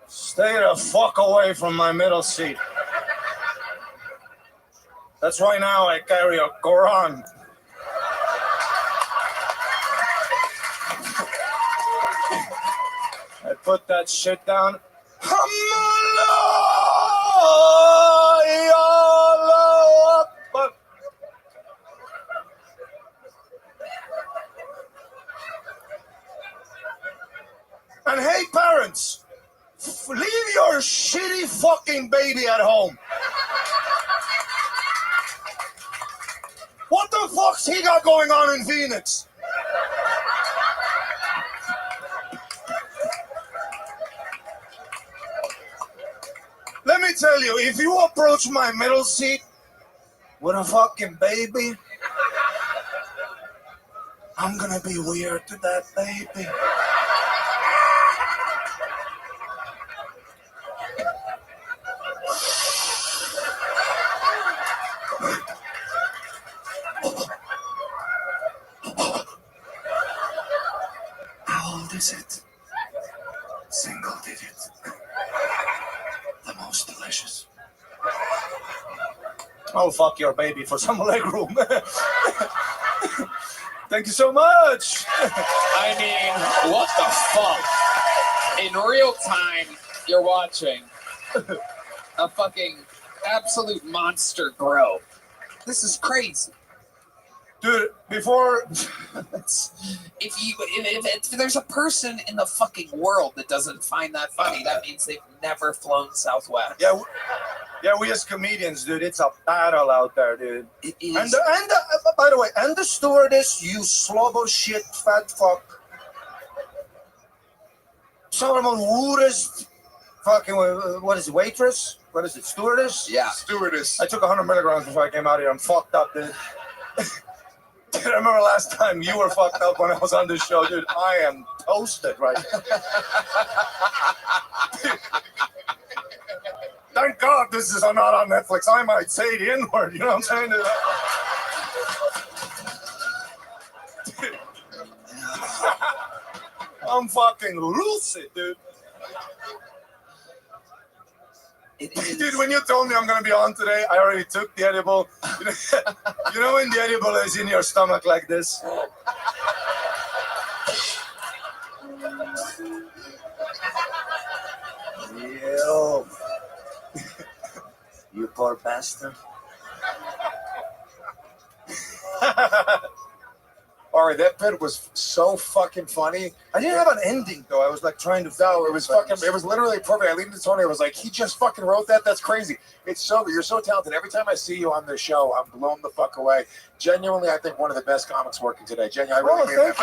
Stay the fuck away from my middle seat. That's why now I carry a Quran. I put that shit down. And hey, parents, leave your shitty fucking baby at home. What the fuck's he got going on in Phoenix? Let me tell you, if you approach my middle seat with a fucking baby, I'm gonna be weird to that baby. How old is it? Single digit. The most delicious. I'll fuck your baby for some legroom. Thank you so much. I mean, what the fuck? In real time, you're watching a fucking absolute monster grow. This is crazy. Dude, before... if there's a person in the fucking world that doesn't find that funny, that means they've never flown Southwest. Yeah, we as comedians, dude, it's a battle out there, dude. It is. And by the way, and the stewardess, you slobo shit fat fuck. Some of the rudest fucking, what is it, waitress? What is it, stewardess? Yeah. Stewardess. I took 100 milligrams before I came out here. I'm fucked up, dude. Dude, I remember last time you were fucked up when I was on this show, dude. I am toasted right now. Thank God this is not on Netflix. I might say the N-word, you know what I'm saying? I'm fucking lucid, dude. Dude, when you told me I'm gonna be on today, I already took the edible. You know when the edible is in your stomach like this? Yo. You poor bastard. All right, that bit was so fucking funny. I didn't have an ending though. I was like trying to. No, it was fucking. It was literally perfect. I leaned to Tony. I was like, he just fucking wrote that. That's crazy. It's so. You're so talented. Every time I see you on the show, I'm blown the fuck away. Genuinely, I think one of the best comics working today. Genuinely, I really mean that.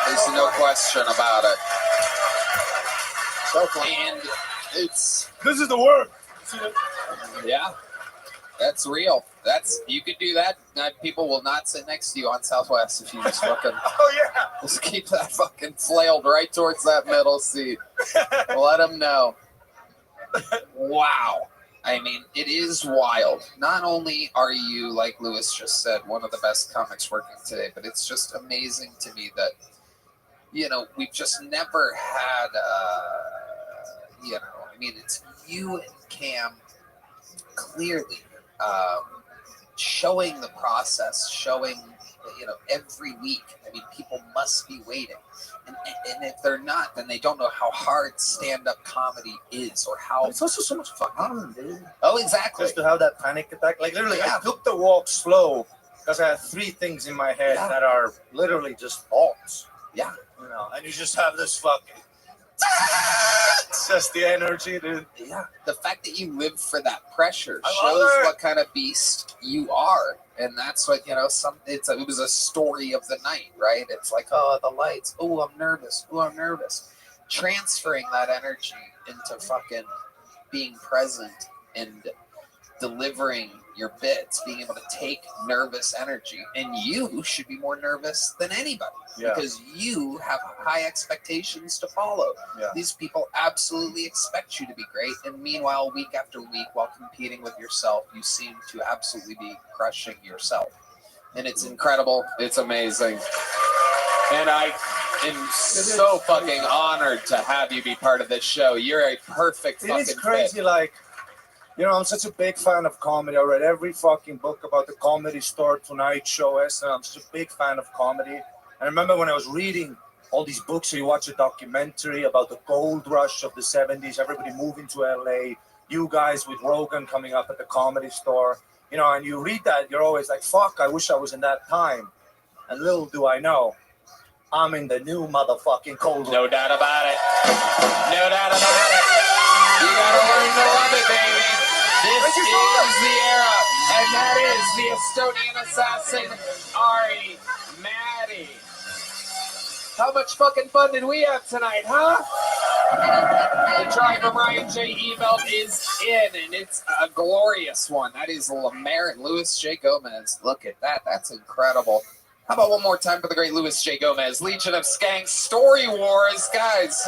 There's no question about it. So funny. And it's. This is the word. Yeah. That's real. You could do that. People will not sit next to you on Southwest if you just fucking just keep that fucking flailed right towards that middle seat. Let them know. Wow. I mean, it is wild. Not only are you, like Lewis just said, one of the best comics working today, but it's just amazing to me that, we've just never had, I mean, it's you and Cam clearly showing the process, showing, every week. I mean, people must be waiting. And if they're not, then they don't know how hard stand-up comedy is or how... It's also so much fun, dude. Oh, exactly. Just to have that panic attack. Like, literally, I took the walk slow because I have 3 things in my head that are literally just thoughts. Yeah. And you just have this fucking... It's just the energy, dude. Yeah. The fact that you live for that pressure shows what kind of beast you are. And that's what, it was a story of the night, right? It's like, oh, the lights. Oh, I'm nervous. Oh, I'm nervous. Transferring that energy into fucking being present and delivering your bits, being able to take nervous energy. And you should be more nervous than anybody because you have high expectations to follow. Yeah. These people absolutely expect you to be great. And meanwhile, week after week, while competing with yourself, you seem to absolutely be crushing yourself. And it's incredible. It's amazing. And I am so fucking honored to have you be part of this show. You're a perfect fucking It is crazy, fit. like, I'm such a big fan of comedy. I read every fucking book about the Comedy Store, Tonight Show, SNL. I'm such a big fan of comedy. And I remember when I was reading all these books, so you watch a documentary about the gold rush of the 70s, everybody moving to LA, you guys with Rogan coming up at the Comedy Store, and you read that, you're always like, fuck, I wish I was in that time. And little do I know, I'm in the new motherfucking cold rush. No doubt about it. No doubt about it. You gotta learn to love it, baby. This is the era, and that is the Estonian assassin, Ari Maddie. How much fucking fun did we have tonight, huh? The Drive from Ryan J. email is in, and it's a glorious one. That is Lemaire and Louis J. Gomez. Look at that. That's incredible. How about one more time for the great Louis J. Gomez, Legion of Skanks, Story Wars. Guys,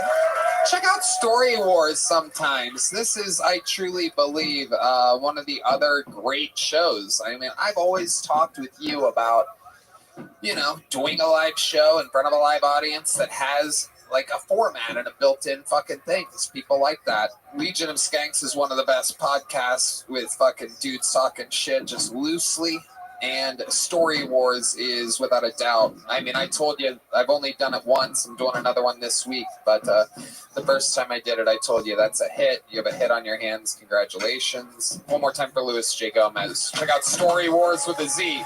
check out Story Wars sometimes. This is, I truly believe, one of the other great shows. I mean, I've always talked with you about, doing a live show in front of a live audience that has like a format and a built-in fucking thing, because people like that. Legion of Skanks is one of the best podcasts with fucking dudes talking shit just loosely. And Story Wars is, without a doubt, I mean, I told you, I've only done it once. I'm doing another one this week. But the first time I did it, I told you that's a hit. You have a hit on your hands. Congratulations. One more time for Louis J. Gomez. Check out Story Wars with a Z.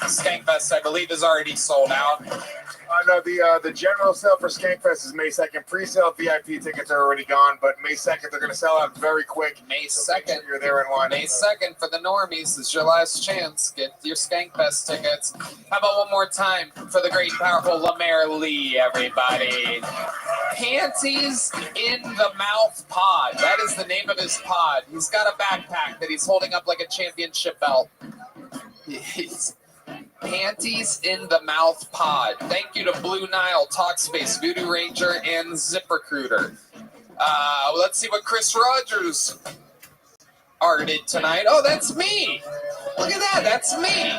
Skankfest, I believe, is already sold out. No, the general sale for Skankfest is May 2nd. Pre-sale VIP tickets are already gone, but May 2nd, they're going to sell out very quick. May 2nd. You're there in line. May 2nd for the normies is your last chance. Get your Skankfest tickets. How about one more time for the great, powerful Lemaire Lee, everybody? Panties in the Mouth Pod. That is the name of his pod. He's got a backpack that he's holding up like a championship belt. He's Panties in the Mouth Pod. Thank you to Blue Nile, Talkspace, Voodoo Ranger, and ZipRecruiter. Let's see what Chris Rogers arted tonight. Oh, that's me. Look at that. That's me.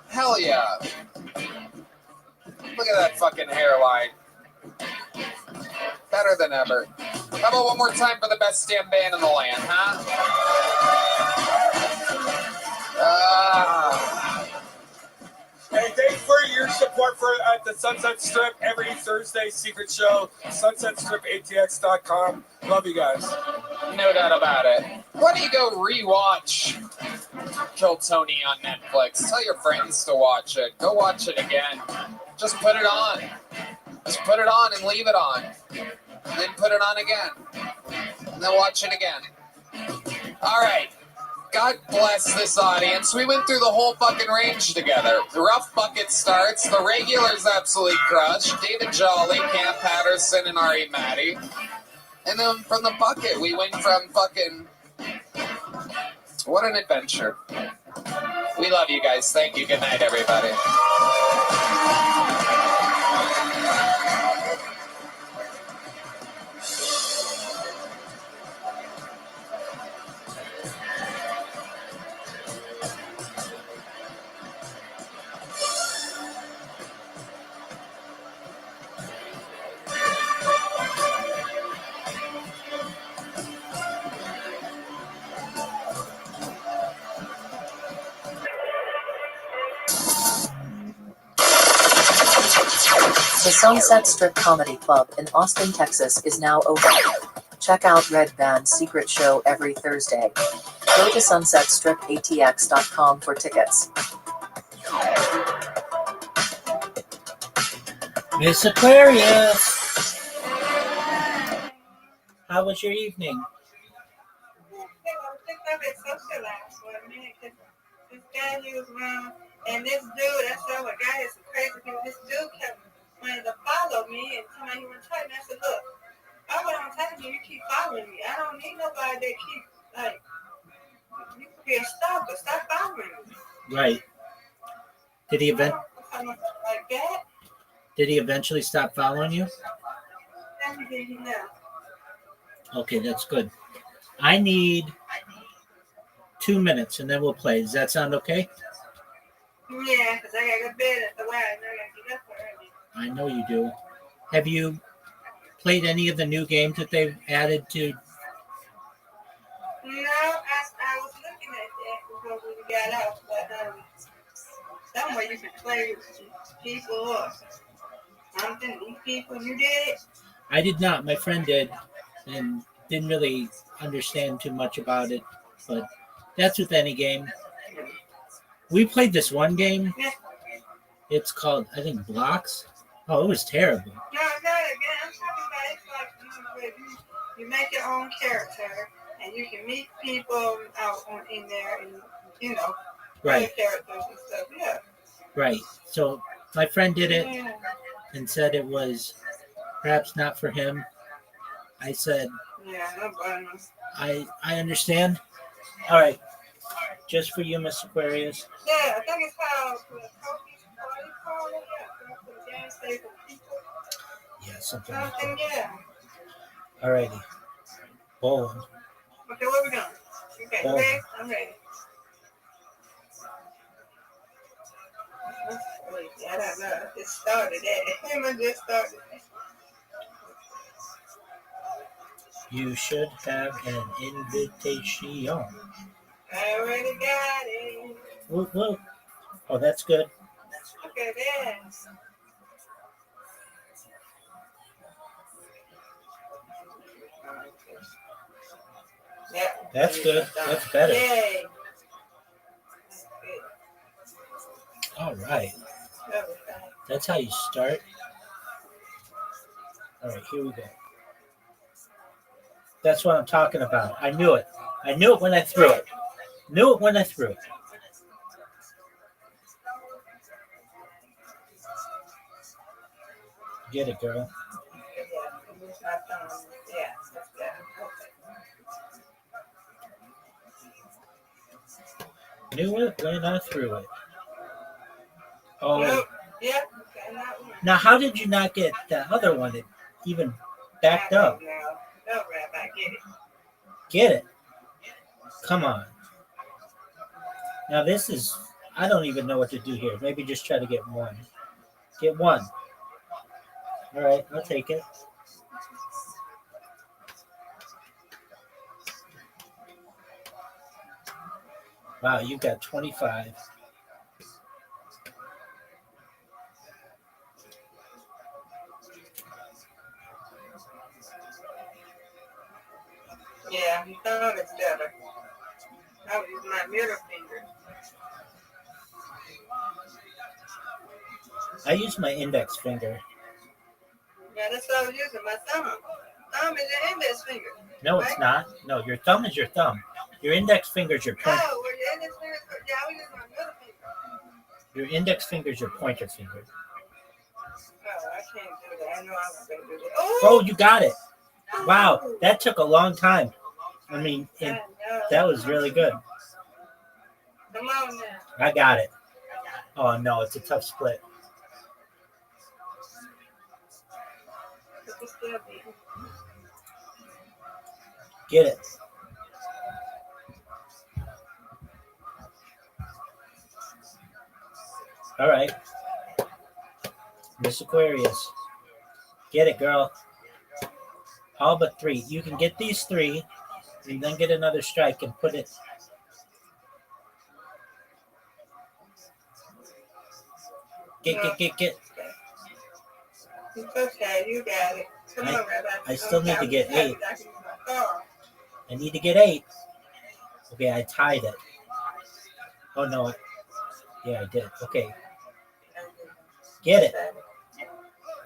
Hell yeah. Look at that fucking hairline. Better than ever. How about one more time for the best damn band in the land, huh? Hey, thanks for your support for at the Sunset Strip every Thursday secret show. SunsetStripATX.com. Love you guys. No doubt about it. Why don't you go rewatch Kill Tony on Netflix? Tell your friends to watch it. Go watch it again. Just put it on. Just put it on and leave it on. And then put it on again. And then watch it again. All right. God bless this audience. We went through the whole fucking range together. The Rough Bucket starts. The Regulars absolutely crushed. David Jolly, Cam Patterson, and Ari Matty. And then from the bucket, we went from fucking... What an adventure. We love you guys. Thank you. Good night, everybody. The Sunset Strip Comedy Club in Austin, Texas is now open. Check out Red Band's secret show every Thursday. Go to SunsetStripATX.com for tickets. Miss Aquarius, how was your evening? This guy he was around, and this dude, I said, "Oh, guy is crazy." This dude kept wanting to follow me, and tell me he was trying. I said, "Look, I'm telling you, you keep following me. I don't need nobody that keep like you could be a stalker. Stop following me." Right. Did he Like that? Did he eventually stop following you? No. Okay, that's good. I need 2 minutes and then we'll play. Does that sound okay? Yeah, because I got to go to bed at the way. I know I got to get up early. I know you do. Have you played any of the new games that they've added to? No, I was looking at that before we got out, but somewhere you can play with people or something. These people, you did? I did not. My friend did, and didn't really understand too much about it. But that's with any game. We played this one game. Yeah. It's called, I think, Blocks. Oh, it was terrible. No, not again. I'm talking about it's like you make your own character and you can meet people out in there and Right. other characters and stuff. Yeah. Right. So my friend did it Yeah. and said it was perhaps not for him. I said, Yeah, no problem. I understand. All right. Just for you, Miss Aquarius. Yeah, I think it's how Yeah, something like that. Yeah. All righty. Oh, Okay, where we going? Okay, Oh. ready? I'm ready. Wait, I don't know. I just started that. I just started that. you should have an invitation. I already got it. Whoop, whoop. Oh, that's good. Okay, then. Yeah. That's good. That's better. Yay. All right. That's how you start. All right, here we go. That's what I'm talking about. I knew it. I knew it when I threw it. Knew it when I threw it. Get it, girl. Yeah, that's good. Knew it when I threw it. Oh. Yep. Now, how did you not get the other one? It even backed up. No, Rabbi, get it. Get it. Come on. Now, this is... I don't even know what to do here. Maybe just try to get one. Get one. All right, I'll take it. Wow, you got 25. Yeah, he thought it's better. I was using my middle finger. I use my index finger. Yeah, that's what I was using, my thumb. Thumb is your index finger. No, right? it's not. No, your thumb is your thumb. Your index finger is your pointer. Oh, well, your index finger, yeah, I was using my middle finger. Your index finger is your pointer finger. Oh, I can't do that. I know I was going to do that. Oh, you got it. Wow, that took a long time. I mean, that was really good. Come on now. I got it. Oh, no, it's a tough split. Get it. All right. Miss Aquarius. Get it, girl. All but 3. You can get these 3 and then get another strike and put it. Get. It's okay, you got it. Come on, Rabbi. I still need to get 8. I can use my thumb. I need to get 8. Okay, I tied it. Oh, no. Yeah, I did. Okay. Get it.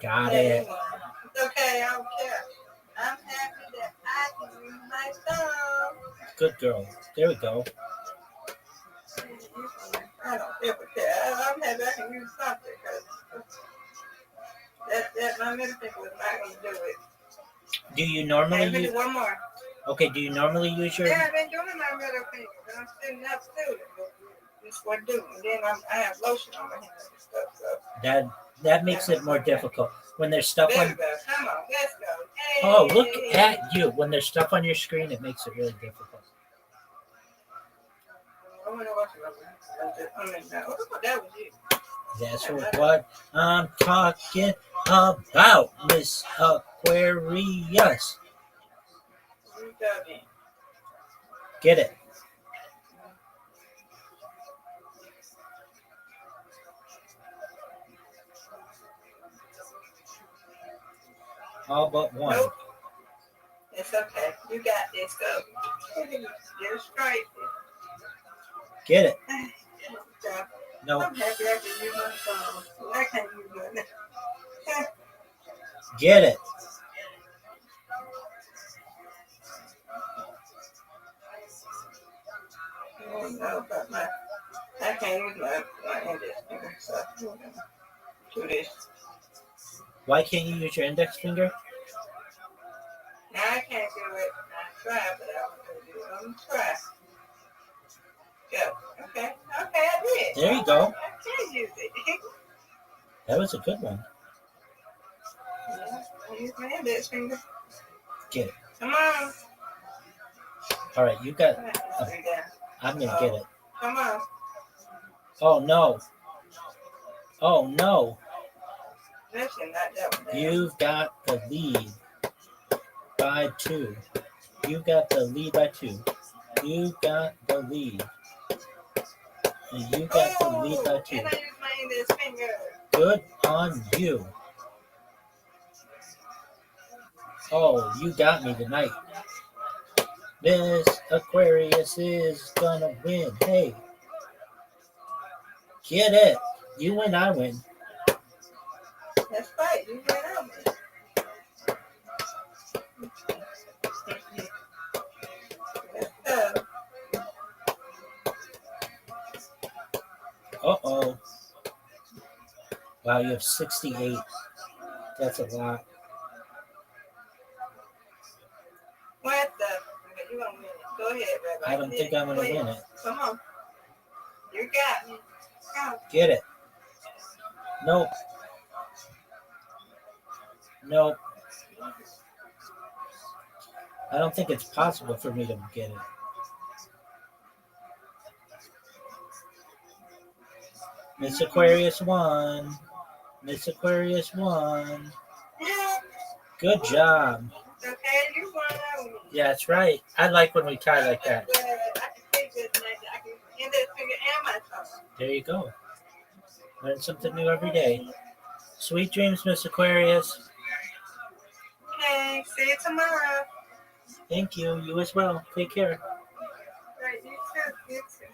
Got it. It's okay, I don't care. I'm happy that I can use my thumb. Good girl. There we go. I don't ever care. I'm happy I can use something because that my middle finger was not going to do it. Do you normally Hey, use... one more. Okay, do you normally use your... Yeah, I've been doing my middle finger, but I'm sitting up to it. That's what I do. And then I have lotion on my hands and stuff. So. That makes it more difficult. When there's stuff There on... we go. Come on, let's go. Hey. Oh, look at you. When there's stuff on your screen, it makes it really difficult. I wonder what that was you. That's what I'm talking about, Miss Aquarius. Get it. All but 1. Nope. It's okay. You got this, though. You're straight. Get it. No. I'm happy I can use my phone. I can't use nothing. Get it. No, but I can't use my index finger, so do this. Why can't you use your index finger? Now I can't do it. I try, but I won't do it. I'm going to try. Go. Okay, I did. There you go. I can use it. That was a good one. Yeah, I use my index finger. Get it. Come on. All right, you got... I'm going to get it. Come on. Oh, no. Oh, no. Listen, not that one. You've got the lead by 2. You got the lead by 2. You got the lead. And you got the lead by 2. And I use my index finger. Good on you. Oh, you got me tonight. Miss Aquarius is gonna win. Hey. Get it. You win, I win. That's right. You went out, man. Uh-oh. Wow, you have 68. That's a lot. What the? You gonna win it. Go ahead, Rabbi. I don't think I'm gonna win it. Come on. You got me. Come. Get it. Nope. Nope. I don't think it's possible for me to get it. Miss Aquarius won. Miss Aquarius won. Good job. Okay, you want that one. Yeah, that's right. I like when we tie like that. I can take this night. I can end this finger and my toe. There you go. Learn something new every day. Sweet dreams, Miss Aquarius. Okay, see you tomorrow. Thank you. You as well. Take care. Right, you too. You too.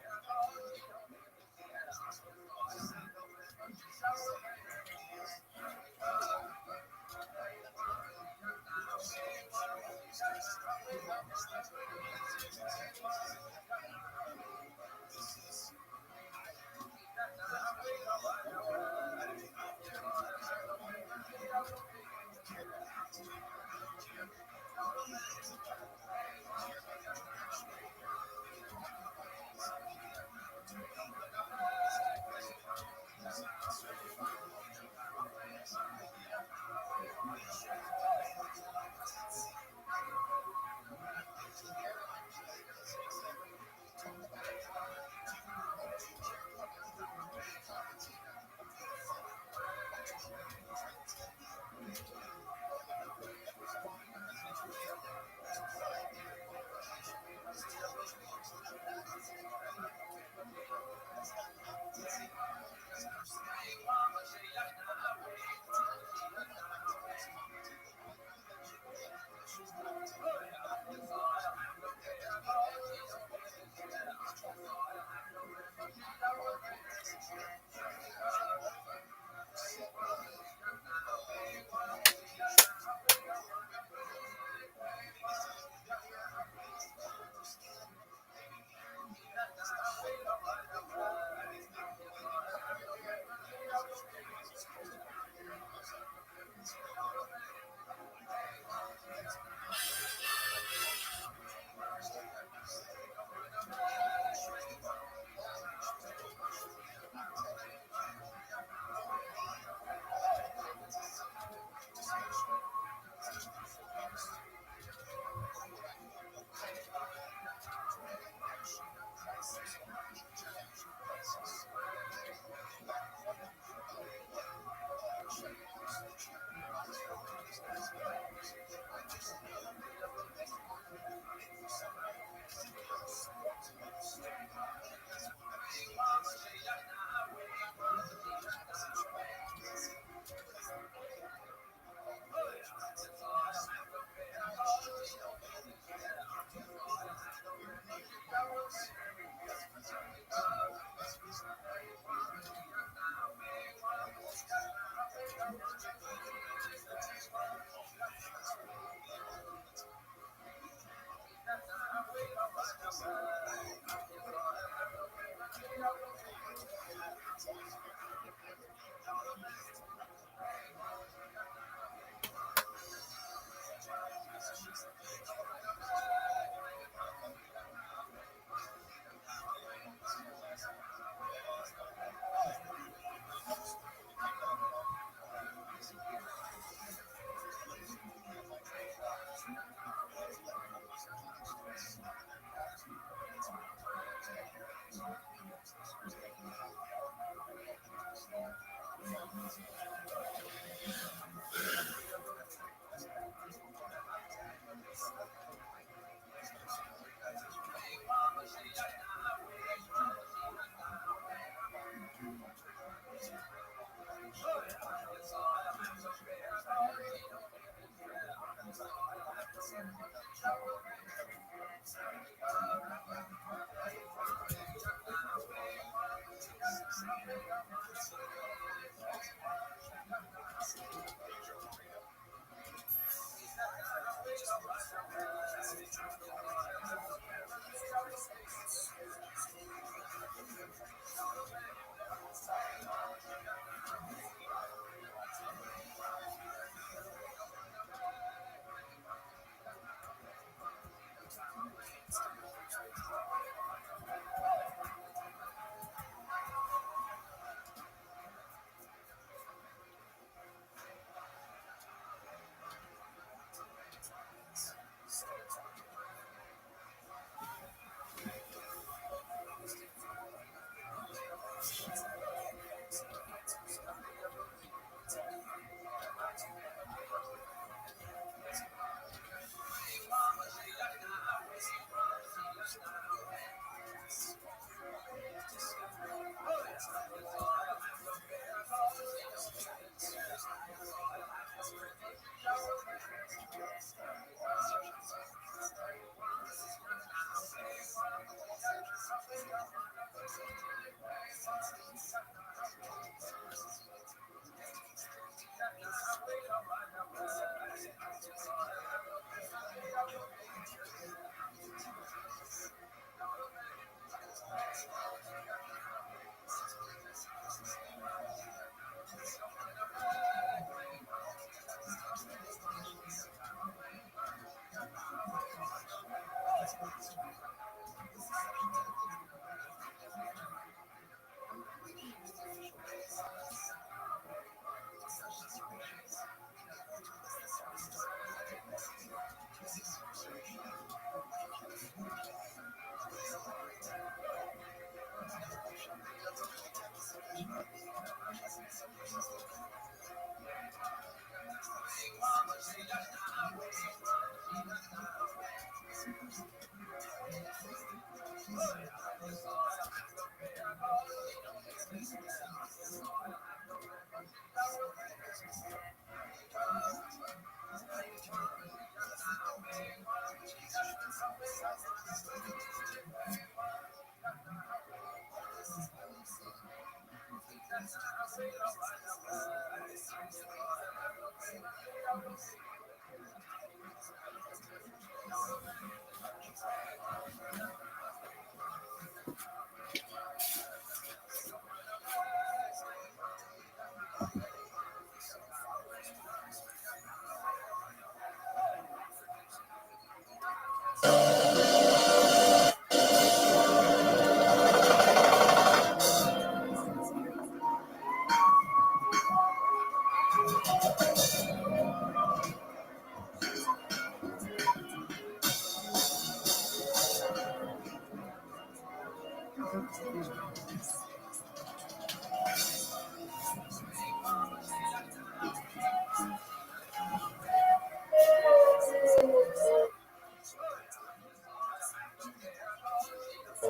Hey,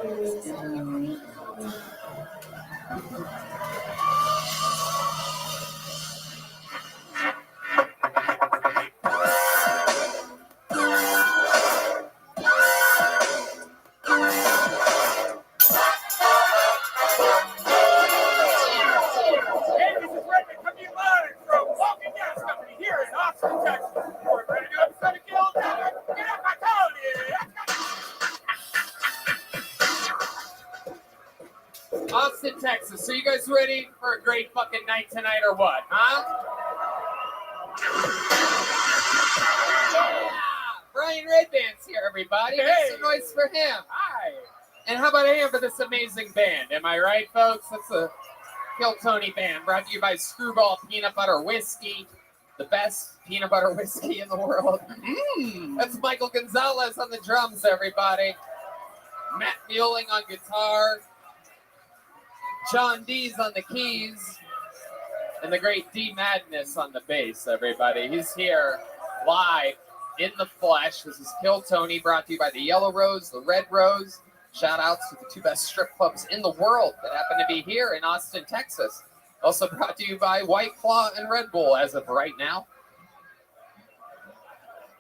this is Rabbi coming live from Walking Gas Company here in Austin, Texas. For a brand new episode of Kill Town. Get up, I told you. Austin, Texas. So you guys ready for a great fucking night tonight or what, huh? Yeah! Brian Redband's here, everybody. Make some noise for him. Hi. And how about a hand for this amazing band? Am I right, folks? That's the Kill Tony Band, brought to you by Screwball Peanut Butter Whiskey, the best peanut butter whiskey in the world. That's Michael Gonzalez on the drums, everybody. Matt Muelling on guitar. John D's on the keys. And the great D Madness on the bass, everybody. He's here live in the flesh. This is Kill Tony, brought to you by the Yellow Rose, the Red Rose. Shout outs to the two best strip clubs in the world that happen to be here in Austin, Texas. Also brought to you by White Claw and Red Bull as of right now.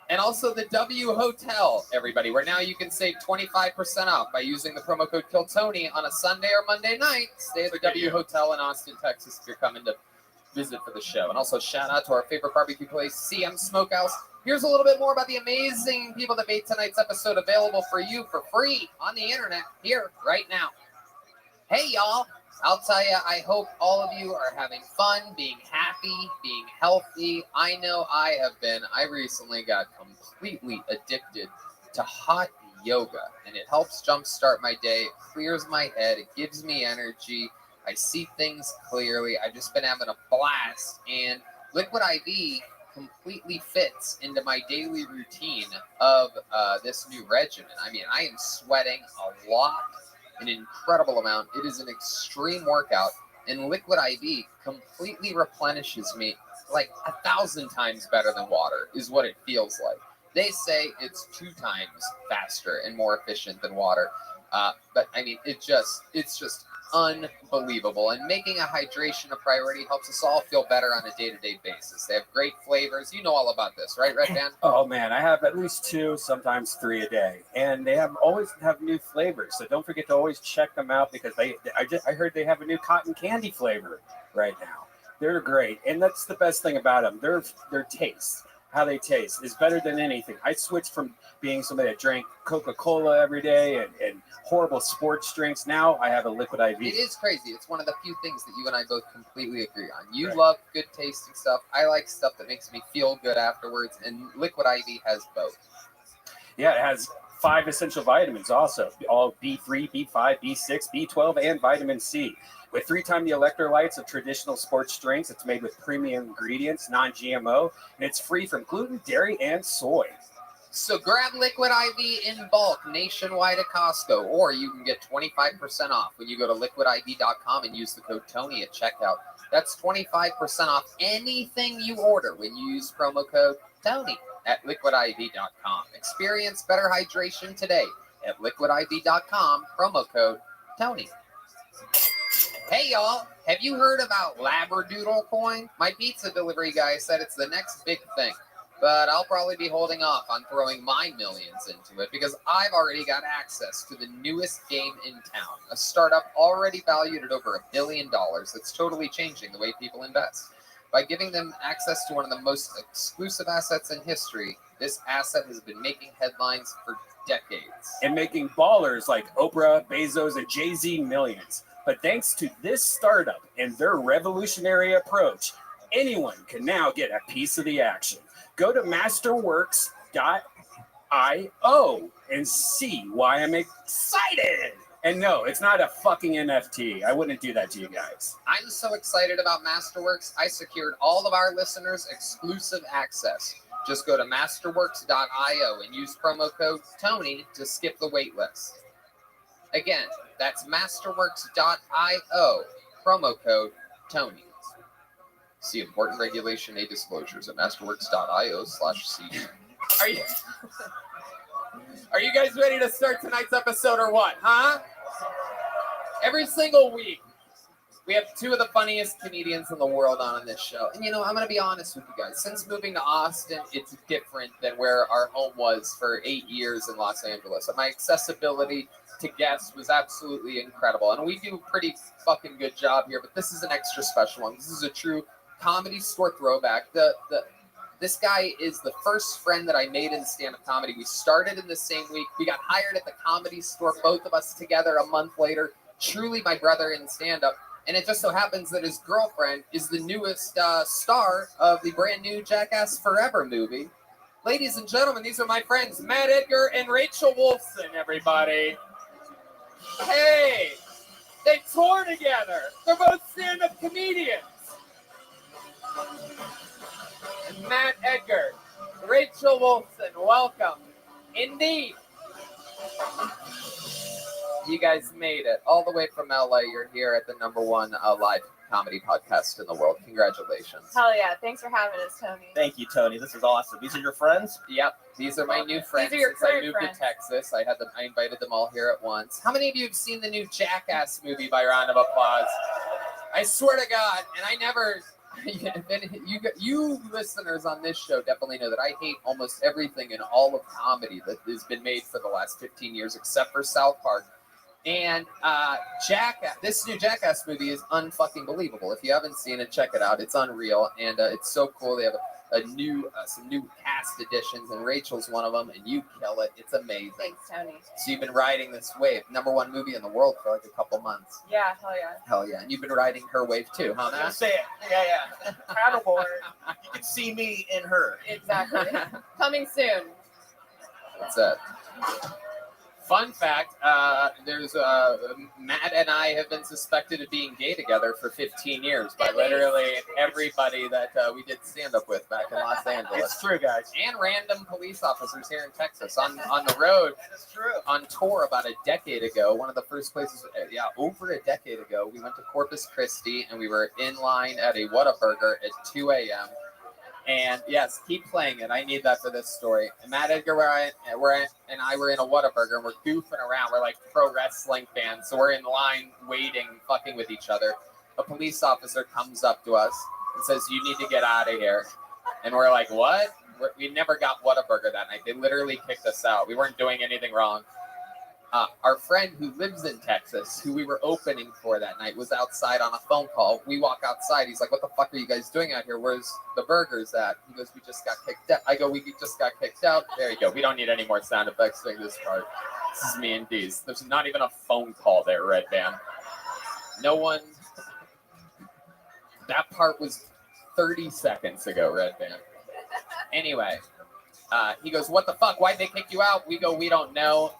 And also the W Hotel, everybody, where now you can save 25% off by using the promo code KillTony on a Sunday or Monday night. Stay at the W Hotel in Austin, Texas if you're coming to visit for the show. And also shout out to our favorite barbecue place, CM Smokehouse. Here's a little bit more about the amazing people that made tonight's episode available for you for free on the internet here right now. Hey, y'all. I'll tell you, I hope all of you are having fun, being happy, being healthy. I know I have been. I recently got completely addicted to hot yoga, and it helps jumpstart my day. It clears my head. It gives me energy. I see things clearly. I've just been having a blast, and Liquid IV completely fits into my daily routine of this new regimen. I mean, I am sweating a lot, an incredible amount. It is an extreme workout, and Liquid IV completely replenishes me like 1,000 times better than water is what it feels like. They say it's 2 times faster and more efficient than water, but I mean, it's just unbelievable. And making a hydration a priority helps us all feel better on a day-to-day basis. They have great flavors. You know all about this, right, Red Dan? Oh man, I have at least 2, sometimes 3 a day, and they always have new flavors. So don't forget to always check them out because I heard they have a new cotton candy flavor right now. They're great, and that's the best thing about them. Their taste, how they taste, is better than anything. I switched from being somebody that drank Coca-Cola every day and horrible sports drinks. Now I have a Liquid IV. It is crazy. It's one of the few things that you and I both completely agree on. You love good tasting stuff. I like stuff that makes me feel good afterwards, and Liquid IV has both. Yeah, it has 5 essential vitamins also, all B3, B5, B6, B12, and vitamin C. With 3 times the electrolytes of traditional sports drinks, it's made with premium ingredients, non-GMO, and it's free from gluten, dairy, and soy. So grab Liquid IV in bulk nationwide at Costco, or you can get 25% off when you go to liquidiv.com and use the code Tony at checkout. That's 25% off anything you order when you use promo code Tony at liquidiv.com. Experience better hydration today at liquidiv.com, promo code Tony. Hey y'all, have you heard about Labradoodle coin? My pizza delivery guy said it's the next big thing. But I'll probably be holding off on throwing my millions into it because I've already got access to the newest game in town, a startup already valued at over $1 billion that's totally changing the way people invest. By giving them access to one of the most exclusive assets in history, this asset has been making headlines for decades. And making ballers like Oprah, Bezos, and Jay-Z millions. But thanks to this startup and their revolutionary approach, anyone can now get a piece of the action. Go to masterworks.io and see why I'm excited. And no, it's not a fucking NFT. I wouldn't do that to you guys. I'm so excited about Masterworks, I secured all of our listeners exclusive access. Just go to masterworks.io and use promo code Tony to skip the wait list. Again, that's masterworks.io, promo code Tony. See important Regulation A disclosures at masterworks.io/c. Are you guys ready to start tonight's episode or what, huh? Every single week, we have two of the funniest comedians in the world on this show. And you know, I'm going to be honest with you guys. Since moving to Austin, it's different than where our home was for 8 years in Los Angeles. And my accessibility to guests was absolutely incredible. And we do a pretty fucking good job here, but this is an extra special one. This is a true Comedy Store throwback. This guy is the first friend that I made in stand-up comedy. We started in the same week. We got hired at the Comedy Store, both of us together a month later. Truly my brother in stand-up. And it just so happens that his girlfriend is the newest star of the brand new Jackass Forever movie. Ladies and gentlemen, these are my friends, Matt Edgar and Rachel Wolfson, everybody. Hey, they tour together. They're both stand-up comedians. And Matt Edgar, Rachel Wolfson, welcome. Indeed. You guys made it all the way from LA. You're here at the #1 live comedy podcast in the world. Congratulations. Hell yeah. Thanks for having us, Tony. Thank you, Tony. This is awesome. These are your friends? Yep. These are my new friends. These are your Since I current moved friends. to Texas, I invited them all here at once. How many of you have seen the new Jackass movie by round of applause? I swear to God, and I never... you listeners on this show definitely know that I hate almost everything in all of comedy that has been made for the last 15 years, except for South Park. And Jackass, this new Jackass movie is unfucking believable. If you haven't seen it, check it out. It's unreal, and it's so cool. They have some new cast additions, and Rachel's one of them, and you kill it. It's amazing. Thanks, Tony. So you've been riding this wave, #1 movie in the world for like a couple months. Yeah, hell yeah. Hell yeah, and you've been riding her wave too, huh, Matt? Say it. Yeah. Paddleboard. You can see me in her. Exactly. Coming soon. That's it. Fun fact, there's Matt and I have been suspected of being gay together for 15 years by literally everybody that we did stand-up with back in Los Angeles. It's true, guys. And random police officers here in Texas on the road. That's true. On tour about a decade ago, one of the first places, over a decade ago, we went to Corpus Christi and we were in line at a Whataburger at 2 a.m. And yes, keep playing it. I need that for this story. And Matt Edgar and I were in a Whataburger and we're goofing around. We're like pro wrestling fans. So we're in line waiting, fucking with each other. A police officer comes up to us and says, "You need to get out of here." And we're like, "What?" We never got Whataburger that night. They literally kicked us out. We weren't doing anything wrong. Our friend who lives in Texas, who we were opening for that night, was outside on a phone call. We walk outside. He's like, "What the fuck are you guys doing out here? Where's the burgers at?" He goes, "We just got kicked out." I go, "We just got kicked out." There you go. We don't need any more sound effects during this part. This is me and Deez. There's not even a phone call there, Red Band. No one. That part was 30 seconds ago, Red Band. Anyway. He goes, "What the fuck? Why'd they kick you out?" We go, "We don't know."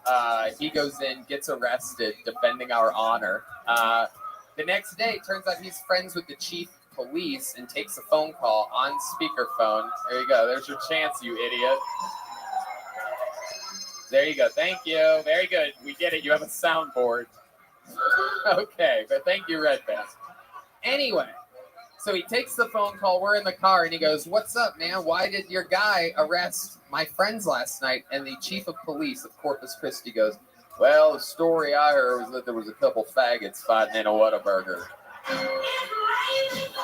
He goes in, gets arrested, defending our honor. The next day, turns out he's friends with the chief of police and takes a phone call on speakerphone. There you go. There's your chance, you idiot. There you go. Thank you. Very good. We get it. You have a soundboard. Okay, but thank you, Red Bass. Anyway. So he takes the phone call, we're in the car, and he goes, "What's up, man? Why did your guy arrest my friends last night?" And the chief of police of Corpus Christi goes, "Well, the story I heard was that there was a couple faggots fighting in a Whataburger."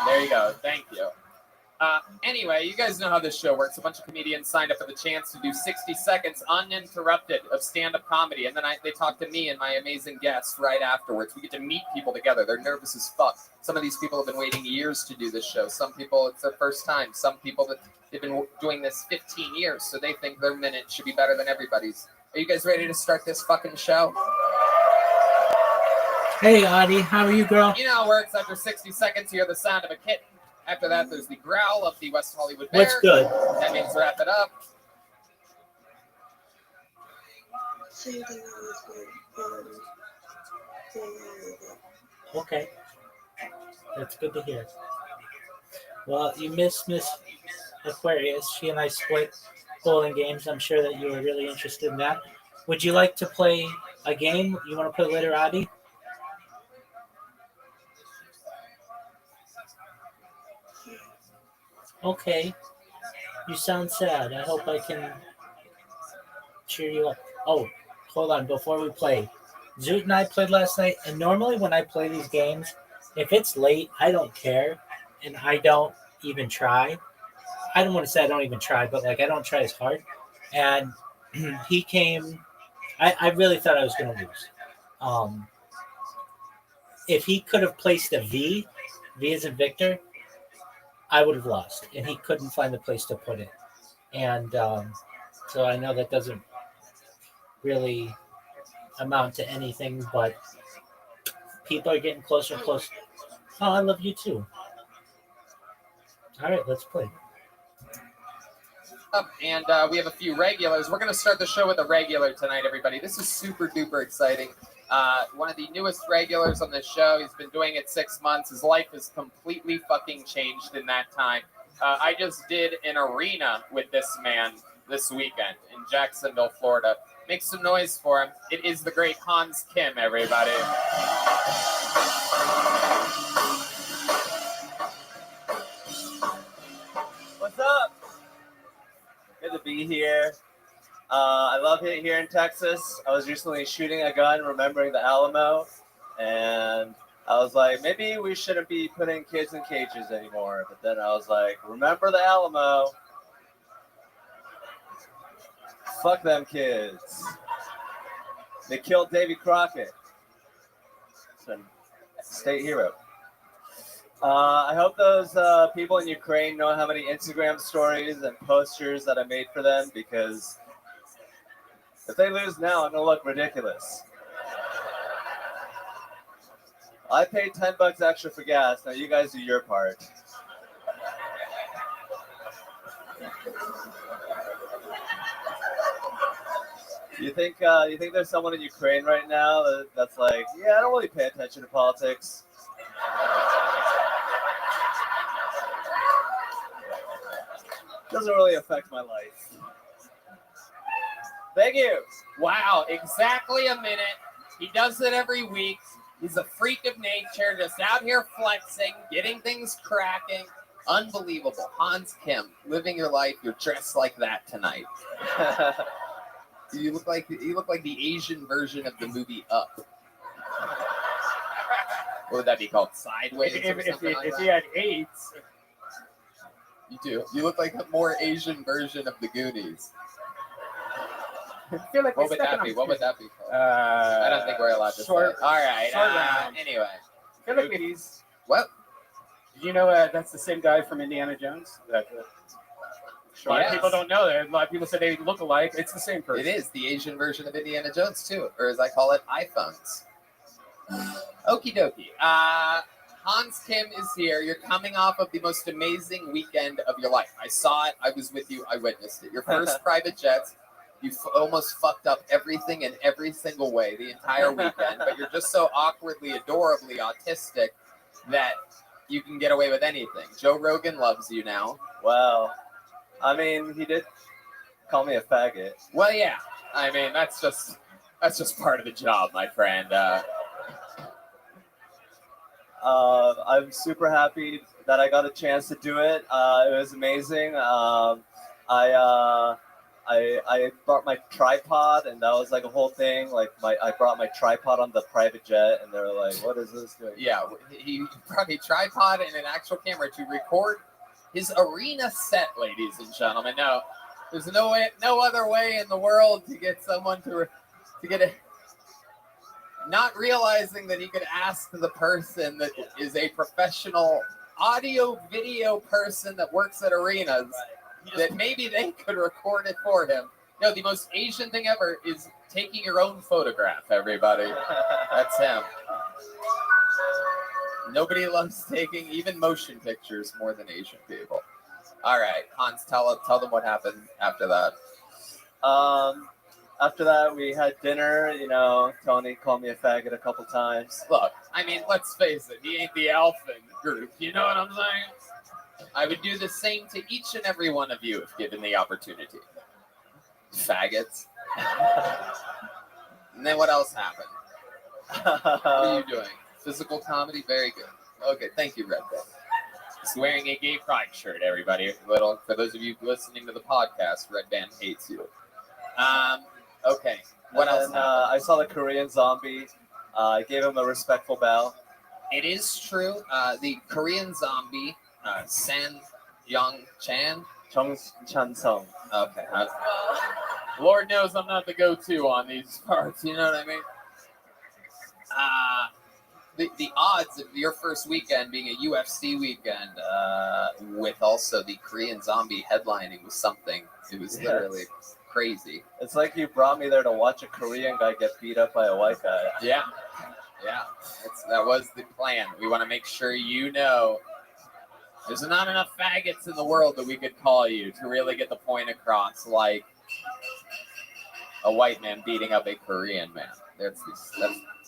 There you go. Thank you. Anyway, you guys know how this show works. A bunch of comedians signed up for the chance to do 60 seconds uninterrupted of stand-up comedy, and then they talk to me and my amazing guests right afterwards. We get to meet people together. They're nervous as fuck. Some of these people have been waiting years to do this show. Some people, it's their first time. Some people, they've been doing this 15 years, so they think their minute should be better than everybody's. Are you guys ready to start this fucking show? Hey, Audie, how are you, girl? You know how it works. After 60 seconds, you hear the sound of a kitten. After that, there's the growl of the West Hollywood bear. What's good? That means wrap it up. Okay. That's good to hear. Well, you missed Miss Aquarius. She and I split bowling games. I'm sure that you were really interested in that. Would you like to play a game? You want to play Literati? Okay. You sound sad. I hope I can cheer you up. Oh, hold on. Before we play, Zoot and I played last night, and normally when I play these games, if it's late, I don't care, and I don't even try. I don't want to say I don't even try, but like I don't try as hard. And he came. I really thought I was going to lose. If he could have placed a V as in Victor, I would have lost, and he couldn't find the place to put it. And so I know that doesn't really amount to anything, but people are getting closer and closer. Oh, I love you too. All right, let's play. And we have a few regulars. We're going to start the show with a regular tonight, everybody. This is super duper exciting. One of the newest regulars on this show. He's been doing it 6 months. His life has completely fucking changed in that time. I just did an arena with this man this weekend in Jacksonville, Florida. Make some noise for him. It is the great Hans Kim, everybody. What's up? Good to be here. I love it here in Texas. I was recently shooting a gun, remembering the Alamo, and I was like, maybe we shouldn't be putting kids in cages anymore. But then I was like, remember the Alamo. Fuck them kids. They killed Davy Crockett. It's a state hero. I hope those people in Ukraine know how many Instagram stories and posters that I made for them, because if they lose now, I'm going to look ridiculous. I paid $10 extra for gas. Now you guys do your part. You think there's someone in Ukraine right now that's like, yeah, I don't really pay attention to politics. Doesn't really affect my life. Thank you. Wow, exactly a minute. He does it every week. He's a freak of nature, just out here flexing, getting things cracking. Unbelievable. Hans Kim, living your life. You're dressed like that tonight. You look like the Asian version of the movie Up. What would that be called? Sideways or something like if that? he had AIDS. You do. You look like a more Asian version of the Goonies. I feel like What would that be? What would that be called? I don't think we're allowed to say. All right. Short round. Anyway. I feel like he's. What? You know that's the same guy from Indiana Jones? A lot of people don't know that. A lot of people say they look alike. It's the same person. It is the Asian version of Indiana Jones, too. Or as I call it, iPhones. Okie dokie. Hans Kim is here. You're coming off of the most amazing weekend of your life. I saw it. I was with you. I witnessed it. Your first private jets. You almost fucked up everything in every single way the entire weekend, but you're just so awkwardly, adorably autistic that you can get away with anything. Joe Rogan loves you now. Well, I mean, he did call me a faggot. Well, yeah. I mean, that's just part of the job, my friend. I'm super happy that I got a chance to do it. It was amazing. I brought my tripod, and that was like a whole thing. Like I brought my tripod on the private jet, and they were like, "What is this doing?" Yeah, he brought a tripod and an actual camera to record his arena set, ladies and gentlemen. No, there's no way, no other way in the world to get someone to get a. Not realizing that he could ask the person that is a professional audio video person that works at arenas that maybe they could record it for him. No, the most Asian thing ever is taking your own photograph, everybody. That's him. Nobody loves taking even motion pictures more than Asian people. All right, Hans, tell them what happened after that. After that, we had dinner. You know, Tony called me a faggot a couple times. Look, I mean, let's face it. He ain't the alpha in the group. You know what I'm saying? I would do the same to each and every one of you if given the opportunity. Faggots. And then what else happened? What are you doing? Physical comedy? Very good. Okay, thank you, Red Bull. He's wearing a gay pride shirt, everybody. For those of you listening to the podcast, Red Band hates you. Okay, what else? I saw the Korean zombie. I gave him a respectful bow. It is true. The Korean zombie, San Young Chan. Chung Chan Sung. Okay. Lord knows I'm not the go-to on these parts. You know what I mean? The odds of your first weekend being a UFC weekend with also the Korean zombie headlining was something. It was literally crazy. It's like you brought me there to watch a Korean guy get beat up by a white guy. Yeah. That was the plan. We want to make sure you know there's not enough faggots in the world that we could call you to really get the point across, like a white man beating up a Korean man.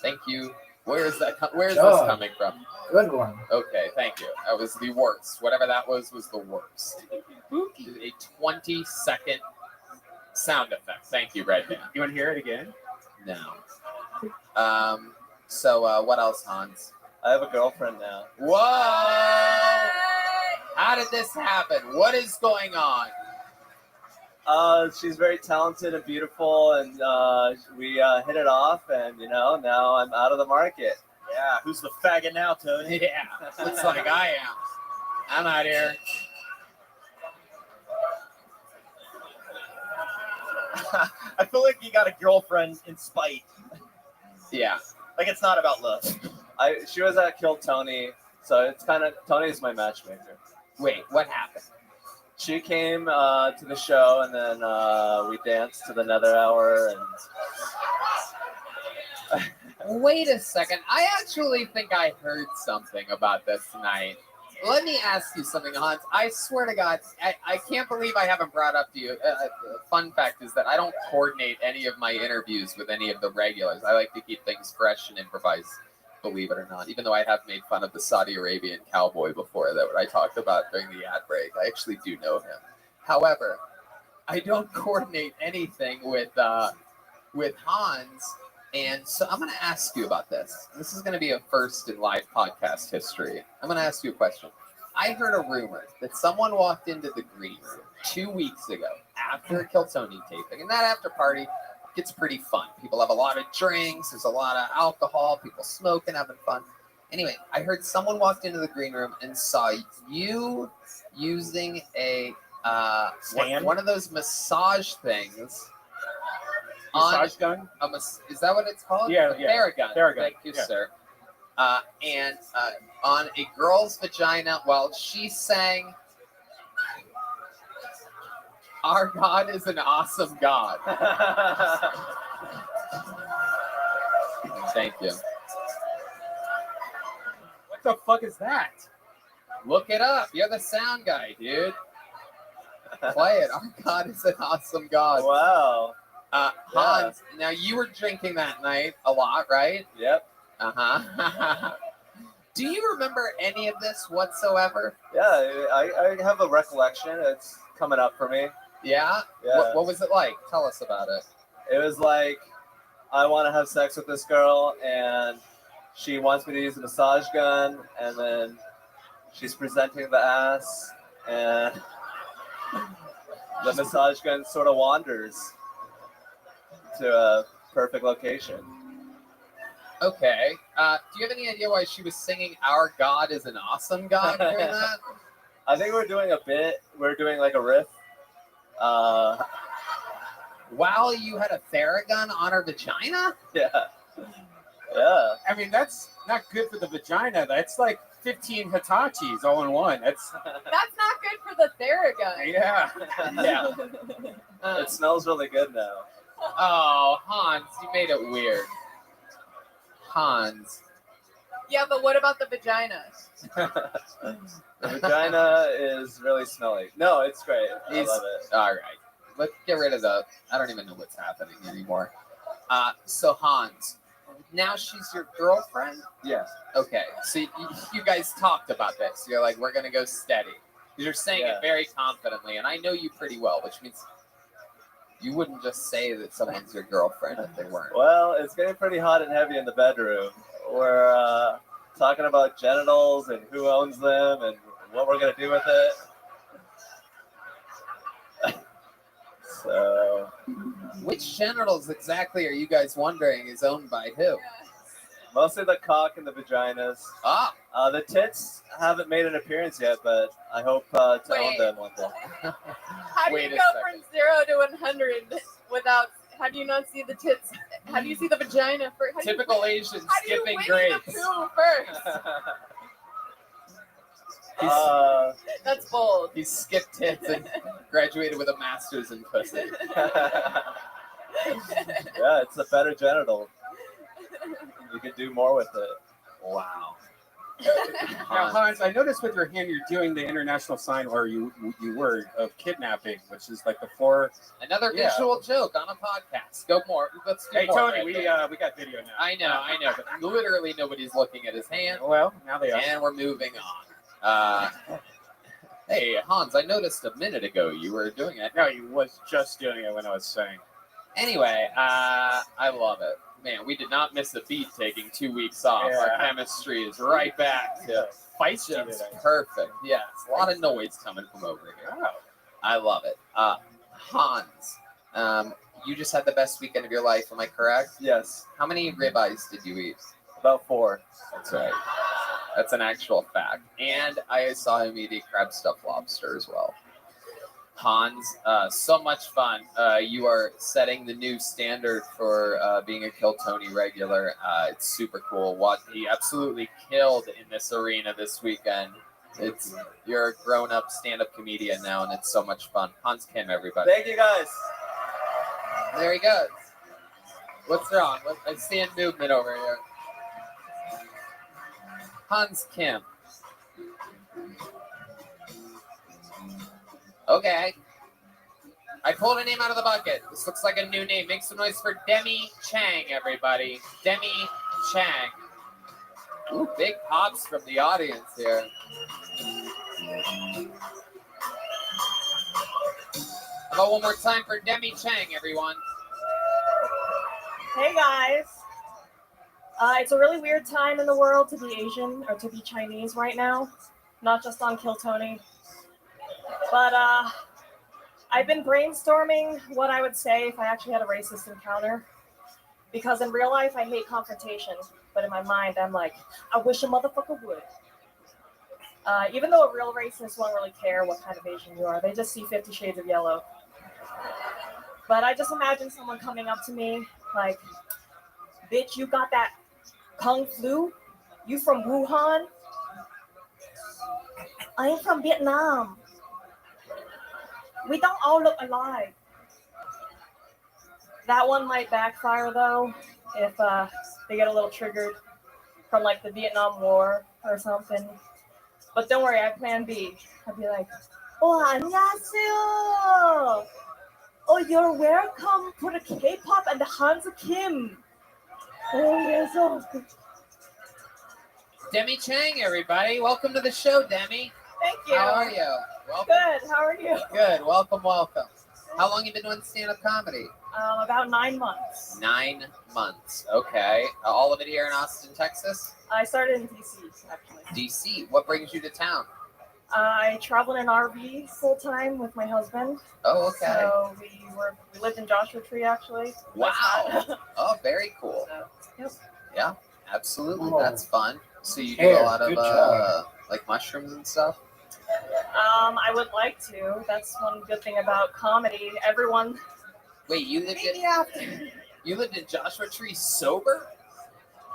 Thank you. Where is that? Where is this coming from? Good one. Okay, thank you. That was the worst. Whatever that was the worst. A 20-second sound effect. Thank you, Red Man. You want to hear it again? No. So what else, Hans? I have a girlfriend now. Whoa! How did this happen? What is going on? She's very talented and beautiful, and we hit it off, and now I'm out of the market. Yeah, who's the faggot now, Tony? Yeah, looks like I am. I'm out here. I feel like you got a girlfriend in spite. Yeah. Like it's not about love. She was at Kill Tony, so it's kind of Tony's my matchmaker. Wait, what happened? She came to the show, and then we danced to the Nether Hour. And wait a second. I actually think I heard something about this tonight. Let me ask you something, Hans. I swear to God, I can't believe I haven't brought up to you. Fun fact is that I don't coordinate any of my interviews with any of the regulars. I like to keep things fresh and improvise, believe it or not. Even though I have made fun of the Saudi Arabian cowboy before, that what I talked about during the ad break, I actually do know him. However, I don't coordinate anything with Hans. And so I'm going to ask you about this. This is going to be a first in live podcast history. I'm going to ask you a question. I heard a rumor that someone walked into the green room 2 weeks ago after a Kill Tony taping, and that after party gets pretty fun. People have a lot of drinks. There's a lot of alcohol. People smoking, having fun. Anyway, I heard someone walked into the green room and saw you using a one of those massage things. Massage gun? Is that what it's called? Yeah, Theragun. Theragun. Thank you, Yeah. sir. And on a girl's vagina while she sang, "Our God is an awesome God." Thank you. What the fuck is that? Look it up. You're the sound guy, dude. Play it. Our God is an awesome God. Wow. Hans, now you were drinking that night a lot, right? Yep. Uh-huh. Do you remember any of this whatsoever? Yeah, I have a recollection. It's coming up for me. Yeah? Yeah. What was it like? Tell us about it. It was like, I want to have sex with this girl, and she wants me to use a massage gun, and then she's presenting the ass, and the massage gun sort of wanders to a perfect location. Okay. Do you have any idea why she was singing "Our God is an Awesome God" during that? I think we're doing a bit. We're doing like a riff. Wow, you had a Theragun on her vagina? Yeah. Yeah. I mean, that's not good for the vagina. That's like 15 Hitachis all in one. That's That's not good for the Theragun. yeah. Yeah. It smells really good now. Oh, Hans, you made it weird. Hans. Yeah, but what about the vagina? The vagina is really smelly. No, it's great. I love it. All right. Let's get rid of the. I don't even know what's happening anymore. So Hans, now she's your girlfriend? Yes. Okay. So you guys talked about this. You're like, we're gonna go steady. You're saying it very confidently, and I know you pretty well, which means you wouldn't just say that someone's your girlfriend if they weren't. Well, it's getting pretty hot and heavy in the bedroom. We're talking about genitals and who owns them and what we're gonna do with it. So, which genitals exactly are you guys wondering is owned by who? Mostly the cock and the vaginas. Ah. The tits haven't made an appearance yet, but I hope to own them one day. How do you go from 0 to 100 without? How do you not see the tits? How do you see the vagina first? Typical Asian skipping how do you grades. Winnie the Pooh first? That's bold. He skipped tits and graduated with a master's in pussy. Yeah, it's a better genital. You can do more with it. Wow. Now, Hans, I noticed with your hand you're doing the international sign, or you were, of kidnapping, which is like the four. Another visual joke on a podcast. Go more. Let's do Hey, more. Tony, right we there. got video now. I know, but literally nobody's looking at his hand. Well, now they are. And we're moving on. Hey, Hans, I noticed a minute ago you were doing it. No, you was just doing it when I was saying. Anyway, I love it. Man, we did not miss a beat taking 2 weeks off. Our chemistry is right back to Feisty just today. perfect. Yes, a lot of noise coming from over here. Oh. I love it. Hans, you just had the best weekend of your life, am I correct? Yes. How many ribeyes did you eat? About 4. That's right. That's an actual fact. And I saw him eat a crab stuffed lobster as well. Hans, so much fun. You are setting the new standard for being a Kill Tony regular. It's super cool. He absolutely killed in this arena this weekend. You're a grown-up stand-up comedian now, and it's so much fun. Hans Kim, everybody. Thank you, guys. There he goes. What's wrong? I'm seeing movement over here. Hans Kim. Okay. I pulled a name out of the bucket. This looks like a new name. Make some noise for Demi Chang, everybody. Demi Chang. Ooh, big pops from the audience here. How about one more time for Demi Chang, everyone? Hey guys. It's a really weird time in the world to be Asian or to be Chinese right now. Not just on Kill Tony. But I've been brainstorming what I would say if I actually had a racist encounter. Because in real life, I hate confrontation. But in my mind, I'm like, I wish a motherfucker would. Even though a real racist won't really care what kind of Asian you are. They just see 50 Shades of Yellow. But I just imagine someone coming up to me like, bitch, you got that Kung flu? You from Wuhan? I am from Vietnam. We don't all look alike. That one might backfire though, if they get a little triggered from like the Vietnam War or something. But don't worry, I have plan B. I'd be like, oh, 안녕하세요. Oh, you're welcome to the K-pop and the Hans Kim. Oh, yes. Oh. Demi Chang, everybody. Welcome to the show, Demi. Thank you. How are you? Welcome. Good. How are you? Good. Welcome. How long you been doing stand-up comedy? About 9 months. 9 months. Okay. All of it here in Austin, Texas? I started in DC, actually. DC. What brings you to town? I traveled in RV full time with my husband. Oh, okay. So we lived in Joshua Tree, actually. Wow. Oh, very cool. Yep. Yeah, absolutely. Oh. That's fun. So you do Yeah, a lot of good job. like mushrooms and stuff? I would like to. That's one good thing about comedy. Everyone. Wait, you lived in Joshua Tree sober?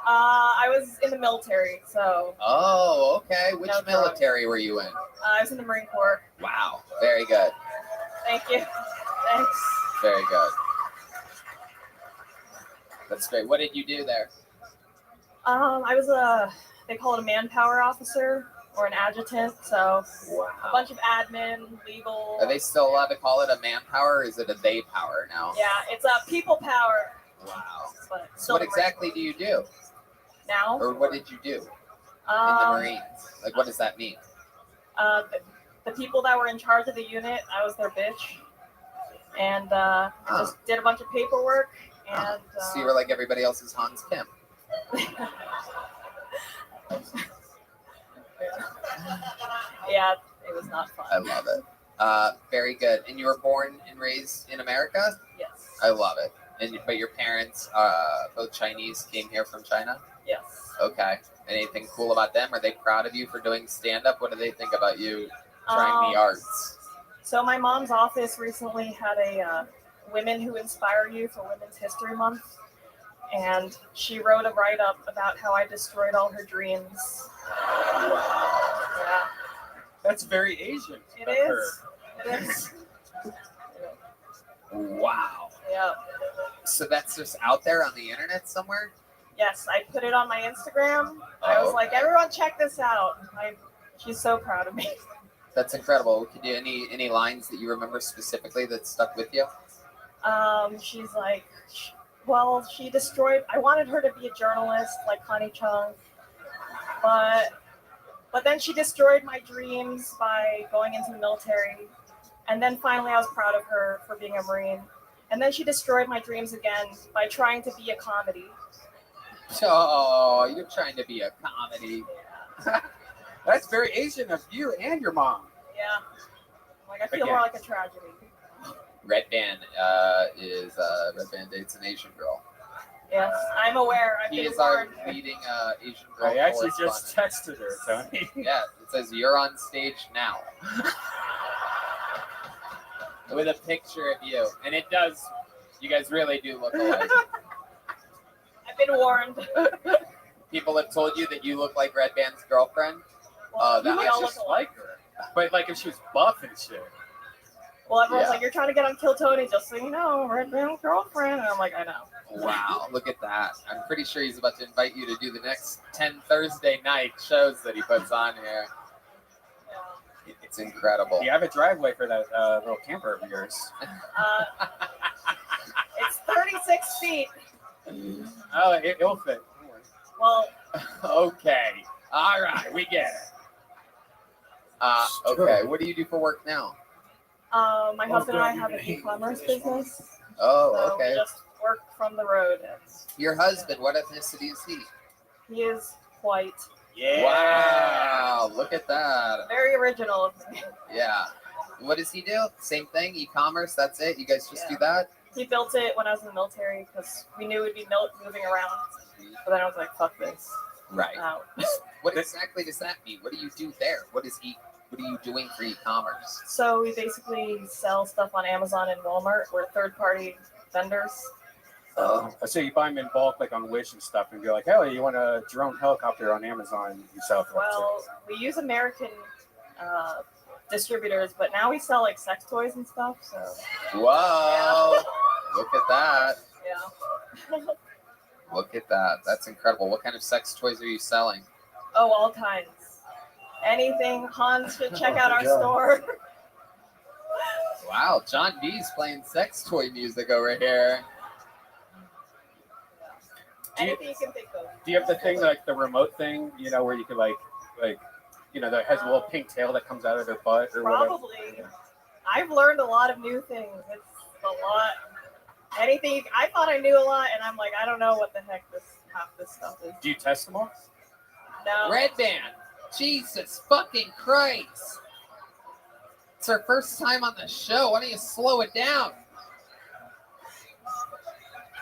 I was in the military, so. Oh, okay. Which No drugs. military were you in? I was in the Marine Corps. Wow, very good. Thank you. Thanks. Very good. That's great. What did you do there? I was they call it a manpower officer or an adjutant, so a bunch of admin, legal. Are they still allowed to call it a manpower, or is it a they power now? Yeah, it's a people power. Wow. But So what exactly do you do? Now? Or what did you do in the Marines? Like, what does that mean? The people that were in charge of the unit, I was their bitch. And just did a bunch of paperwork. And So you were like everybody else's Hans Kim. yeah, it was not fun. I love it. Very good. And you were born and raised in America? Yes. I love it. But your parents, both Chinese, came here from China? Yes. Okay. Anything cool about them? Are they proud of you for doing stand-up? What do they think about you trying the arts? So my mom's office recently had a Women Who Inspire You for Women's History Month. And she wrote a write-up about how I destroyed all her dreams. Wow. Yeah. That's very Asian. It is. It is. Wow. Yeah. So that's just out there on the internet somewhere? Yes, I put it on my Instagram. I was like, everyone check this out. She's so proud of me. That's incredible. Could you any lines that you remember specifically that stuck with you? She's like, well, she destroyed. I wanted her to be a journalist like Connie Chung, but then she destroyed my dreams by going into the military. And then finally, I was proud of her for being a Marine. And then she destroyed my dreams again by trying to be a comedy. Oh, you're trying to be a comedy. That's very Asian of you and your mom. Yeah. Like, I feel more like a tragedy. Red Band Red Band dates an Asian girl. Yes, I'm aware. I've He been is our warned. leading Asian girl. I actually just texted her, Tony. Yeah, it says you're on stage now. With a picture of you. And it does, you guys really do look alike. I've been warned. People have told you that you look like Red Band's girlfriend. Well, That we all was look alike. her. But like if she was buff and shit. Well, everyone's Yeah. like, you're trying to get on Kill Tony, just so you know, Red Band's girlfriend. And I'm like, I know. Wow, look at that. I'm pretty sure he's about to invite you to do the next 10 Thursday night shows that he puts on here. It's incredible. You have a driveway for that little camper of yours. It's 36 feet. Oh, it'll fit. Well, Okay. All right, we get it. Okay, what do you do for work now? my husband and I have an e-commerce business. Oh, So okay. we just work from the road. Your husband, what ethnicity is he? He is white. Yeah. Wow, look at that. Very original of me. Yeah. What does he do? Same thing, e-commerce, that's it? You guys just do that? He built it when I was in the military because we knew we'd be moving around. But then I was like, fuck this. Right. Out. What exactly does that mean? What do you do there? What are you doing for e-commerce? So we basically sell stuff on Amazon and Walmart. We're third-party vendors. So you buy them in bulk, like on Wish and stuff, and you're like, "Hey, you want a drone helicopter on Amazon?" You sell it for Well, we use American distributors, but now we sell like sex toys and stuff. So Whoa! Look at that. yeah. Look at that. That's incredible. What kind of sex toys are you selling? Oh, all kinds. Anything. Hans should check out our God. store. Wow, John B's playing sex toy music over here. Anything you can think of. Do you have the thing, like the remote thing, you know, where you could like, that has a little pink tail that comes out of their butt or whatever? Probably. I've learned a lot of new things. It's a lot. Anything. I thought I knew a lot, and I'm like, I don't know what the heck half this stuff is. Do you test them all? No. Red Band. Jesus fucking Christ. It's our first time on the show. Why don't you slow it down?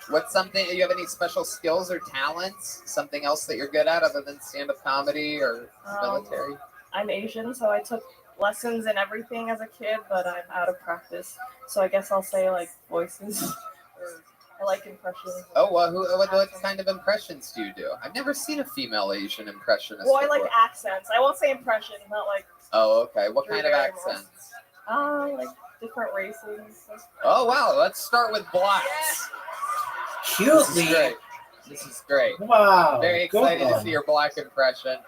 What's something, you have any special skills or talents? Something else that you're good at other than stand-up comedy or military? I'm Asian, so I took lessons and everything as a kid, but I'm out of practice. So I guess I'll say like voices. Or I like impressions. Oh, well, what kind of impressions do you do? I've never seen a female Asian impressionist. Well, I like before. accents. I won't say impressions, not like Oh, okay. What kind of Drew accents? like different races and stuff. Oh, wow. Let's start with blacks. Cutely. This is great. This is great. Wow. Very good excited to one. see your black impression.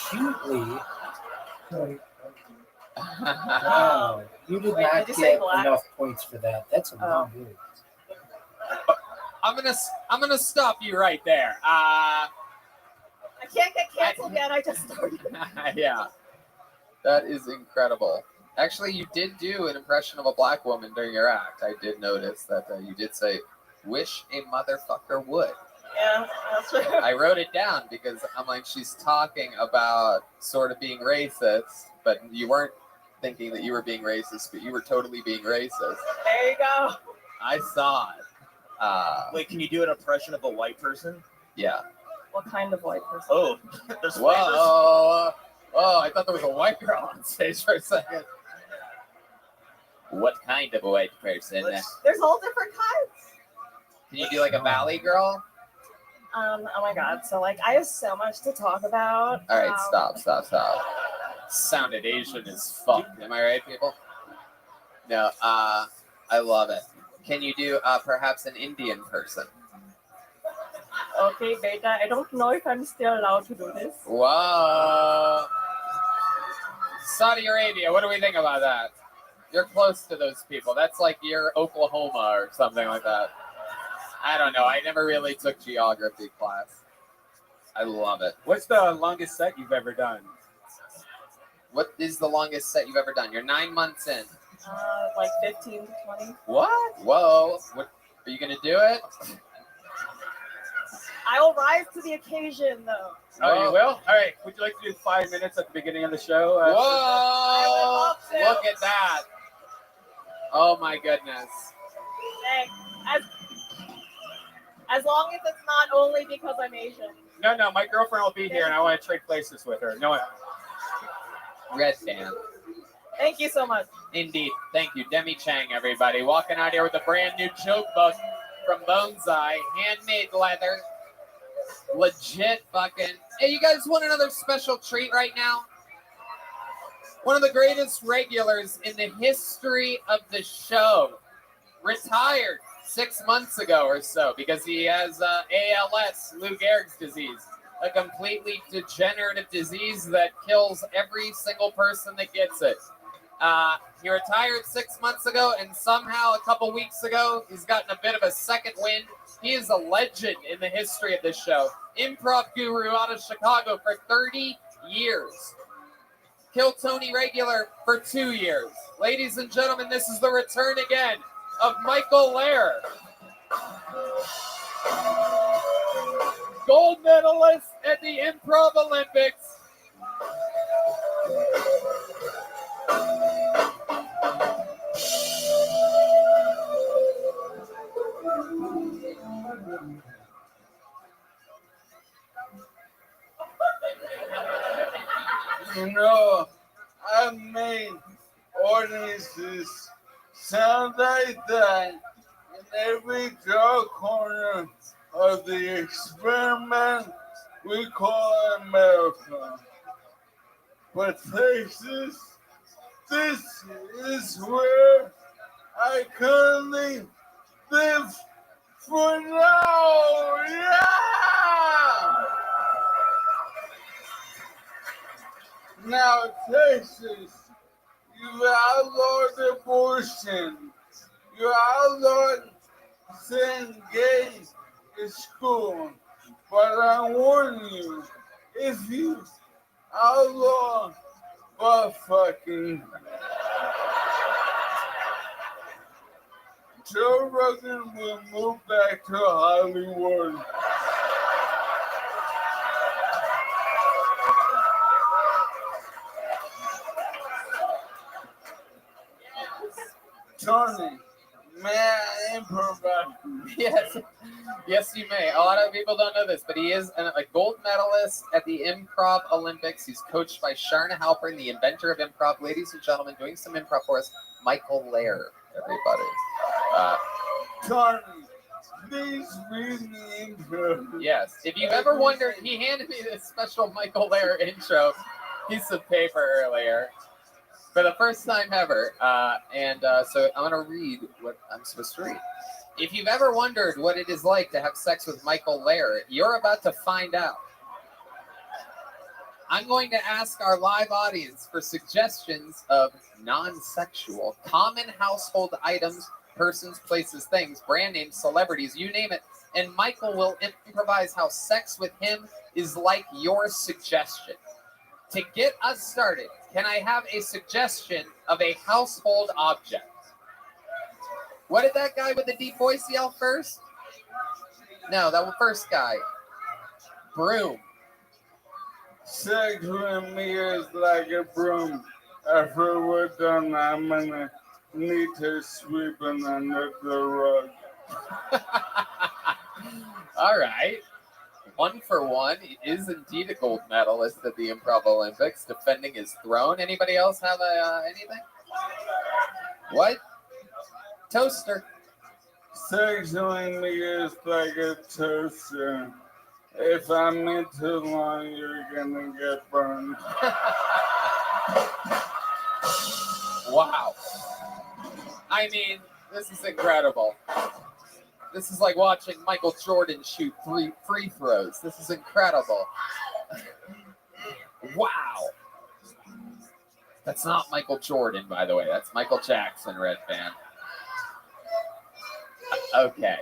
Cutely. Wow. You did Wait, not did you say get black? enough points for that. That's a long move. I'm gonna stop you right there. I can't get canceled yet. I just started. Yeah. That is incredible. Actually, you did do an impression of a black woman during your act. I did notice that you did say, "Wish a motherfucker would." Yeah, that's true. I wrote it down because I'm like, she's talking about sort of being racist, but you weren't thinking that you were being racist, but you were totally being racist. There you go. I saw it. Wait, can you do an impression of a white person? Yeah. What kind of white person? Oh, there's Whoa. flavors. Oh, I thought there was a white girl on stage for a second. What kind of a white person? There's all different kinds. Can you do like a valley girl? Oh my god. So like I have so much to talk about. All right, stop. Sounded Asian as fuck. Am I right, people? No, I love it. Can you do perhaps an Indian person? Okay, beta. I don't know if I'm still allowed to do this. Whoa. Saudi Arabia, what do we think about that? You're close to those people. That's like your Oklahoma or something like that. I don't know. I never really took geography class. I love it. What's the longest set you've ever done? What is the longest set you've ever done? You're 9 months in. Like 15 to 20. What? Whoa. What? Are you going to do it? I will rise to the occasion, though. Oh, you will? All right. Would you like to do 5 minutes at the beginning of the show? Whoa! Look at that. Oh, my goodness. Hey, as long as it's not only because I'm Asian. No, my girlfriend will be here, and I want to trade places with her. No, Red band. Thank you so much. Indeed. Thank you. Demi Chang, everybody. Walking out here with a brand new joke book from Bonsai. Handmade leather. Legit fucking. Hey, you guys want another special treat right now? One of the greatest regulars in the history of the show. Retired 6 months ago or so because he has ALS, Lou Gehrig's disease. A completely degenerative disease that kills every single person that gets it. He retired 6 months ago, and somehow a couple weeks ago, he's gotten a bit of a second wind. He is a legend in the history of this show. Improv guru out of Chicago for 30 years. Kill Tony regular for 2 years. Ladies and gentlemen, this is the return again of Michael Lair. Gold medalist at the Improv Olympics. You know, I made audiences sound like that in every dark corner of the experiment we call America. But Texas, this is where I currently live for now. Yeah! Now, Texas, you outlawed abortion. You outlawed saying gay in school. But I warn you, if you outlaw butt fucking, Joe Rogan will move back to Hollywood. Tony, may I improvise? Yes. Yes, you may. A lot of people don't know this, but he is a gold medalist at the Improv Olympics. He's coached by Sharna Halpern, the inventor of improv. Ladies and gentlemen, doing some improv for us, Michael Lair, everybody. Tony, please read the intro. Yes. If you've ever wondered, he handed me this special Michael Lair intro piece of paper earlier for the first time ever. So I'm going to read what I'm supposed to read. If you've ever wondered what it is like to have sex with Michael Lair, you're about to find out. I'm going to ask our live audience for suggestions of non-sexual, common household items, persons, places, things, brand names, celebrities, you name it, and Michael will improvise how sex with him is like your suggestion. To get us started, can I have a suggestion of a household object? What did that guy with the deep voice yell first? No, that was first guy. Broom. Sex with me is like a broom. After we're done, I'm gonna need to sweep it under the rug. All right. 1 for 1. He is indeed a gold medalist at the Improv Olympics, defending his throne. Anybody else have anything? What? Toaster. Sex with me is like a toaster. If I'm in too long, you're gonna get burned. Wow. I mean, this is incredible. This is like watching Michael Jordan shoot free throws. This is incredible. Wow. That's not Michael Jordan, by the way. That's Michael Jackson, Red Band. Okay.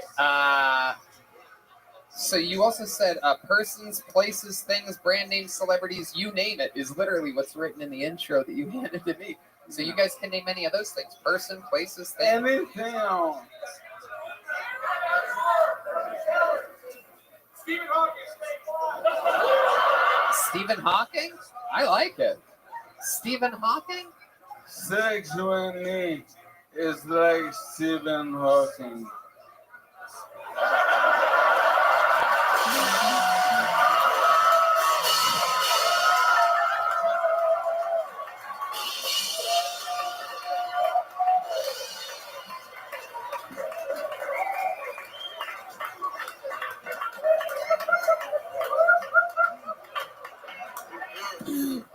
So you also said persons, places, things, brand names, celebrities, you name it, is literally what's written in the intro that you handed to me. So you guys can name any of those things. Person, places, things. Anything else. Stephen Hawking. Stephen Hawking? I like it. Stephen Hawking? Sex with me is like Stephen Hawking.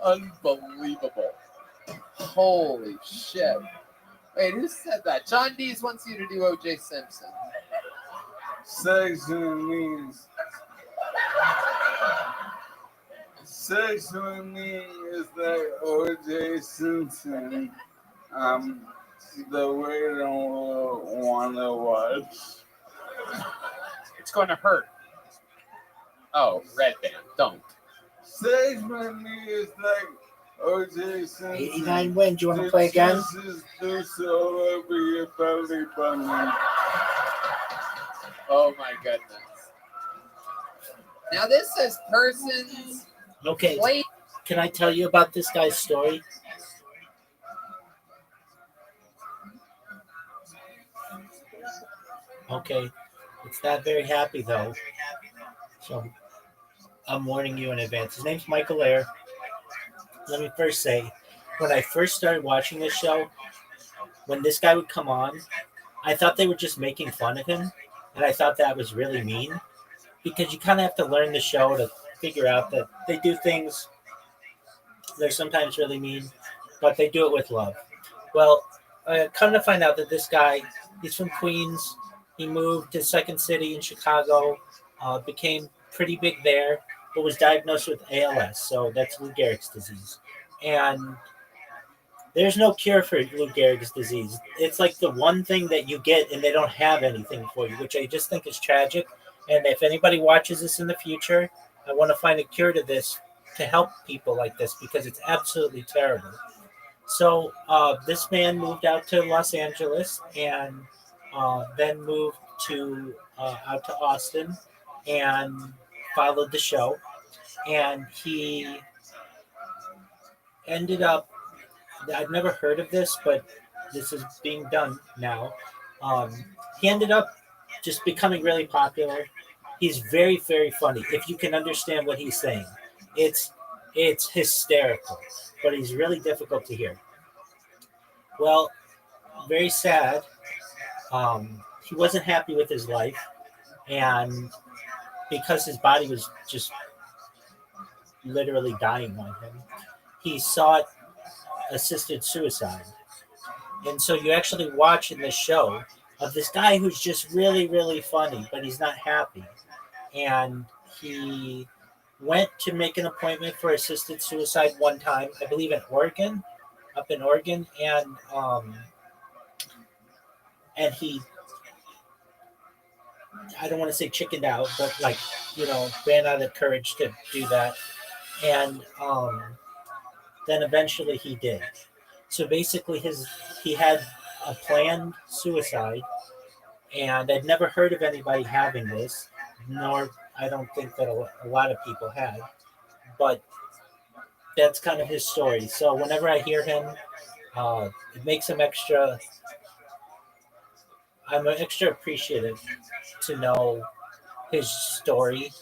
Unbelievable. Holy shit. Wait, who said that? John Dees wants you to do O.J. Simpson. Sex with me is like O.J. Simpson. The way I don't want to watch. It's going to hurt. Oh, Red Band, don't. Sex with me is like O.J. Simpson. 89 wins. You want to play again? This all over your belly button. Oh my goodness. Now this says persons. Okay. Wait. Can I tell you about this guy's story? Okay. It's not very happy though. So I'm warning you in advance. His name's Michael Lair. Let me first say, when I first started watching this show, when this guy would come on, I thought they were just making fun of him. And I thought that was really mean. Because you kind of have to learn the show to figure out that they do things, they're sometimes really mean, but they do it with love. Well, come to find out that this guy, he's from Queens. He moved to Second City in Chicago, became pretty big there, but was diagnosed with ALS. So that's Lou Gehrig's disease. And there's no cure for Lou Gehrig's disease. It's like the one thing that you get and they don't have anything for you, which I just think is tragic. And if anybody watches this in the future, I want to find a cure to this to help people like this because it's absolutely terrible. So this man moved out to Los Angeles and then moved out to Austin and followed the show. And he ended up, I've never heard of this, but this is being done now. He ended up just becoming really popular. He's very, very funny. If you can understand what he's saying, it's hysterical, but he's really difficult to hear. Well, very sad. He wasn't happy with his life, and because his body was just literally dying on him, he sought assisted suicide. And so you actually watch in this show of this guy who's just really, really funny, but he's not happy. And he went to make an appointment for assisted suicide one time, I believe in Oregon, up in Oregon, and he, I don't want to say chickened out, but like, ran out of courage to do that. And then eventually he did. So basically he had a planned suicide, and I'd never heard of anybody having this, nor I don't think that a lot of people had, but that's kind of his story. So whenever I hear him, it makes him I'm extra appreciative to know his story,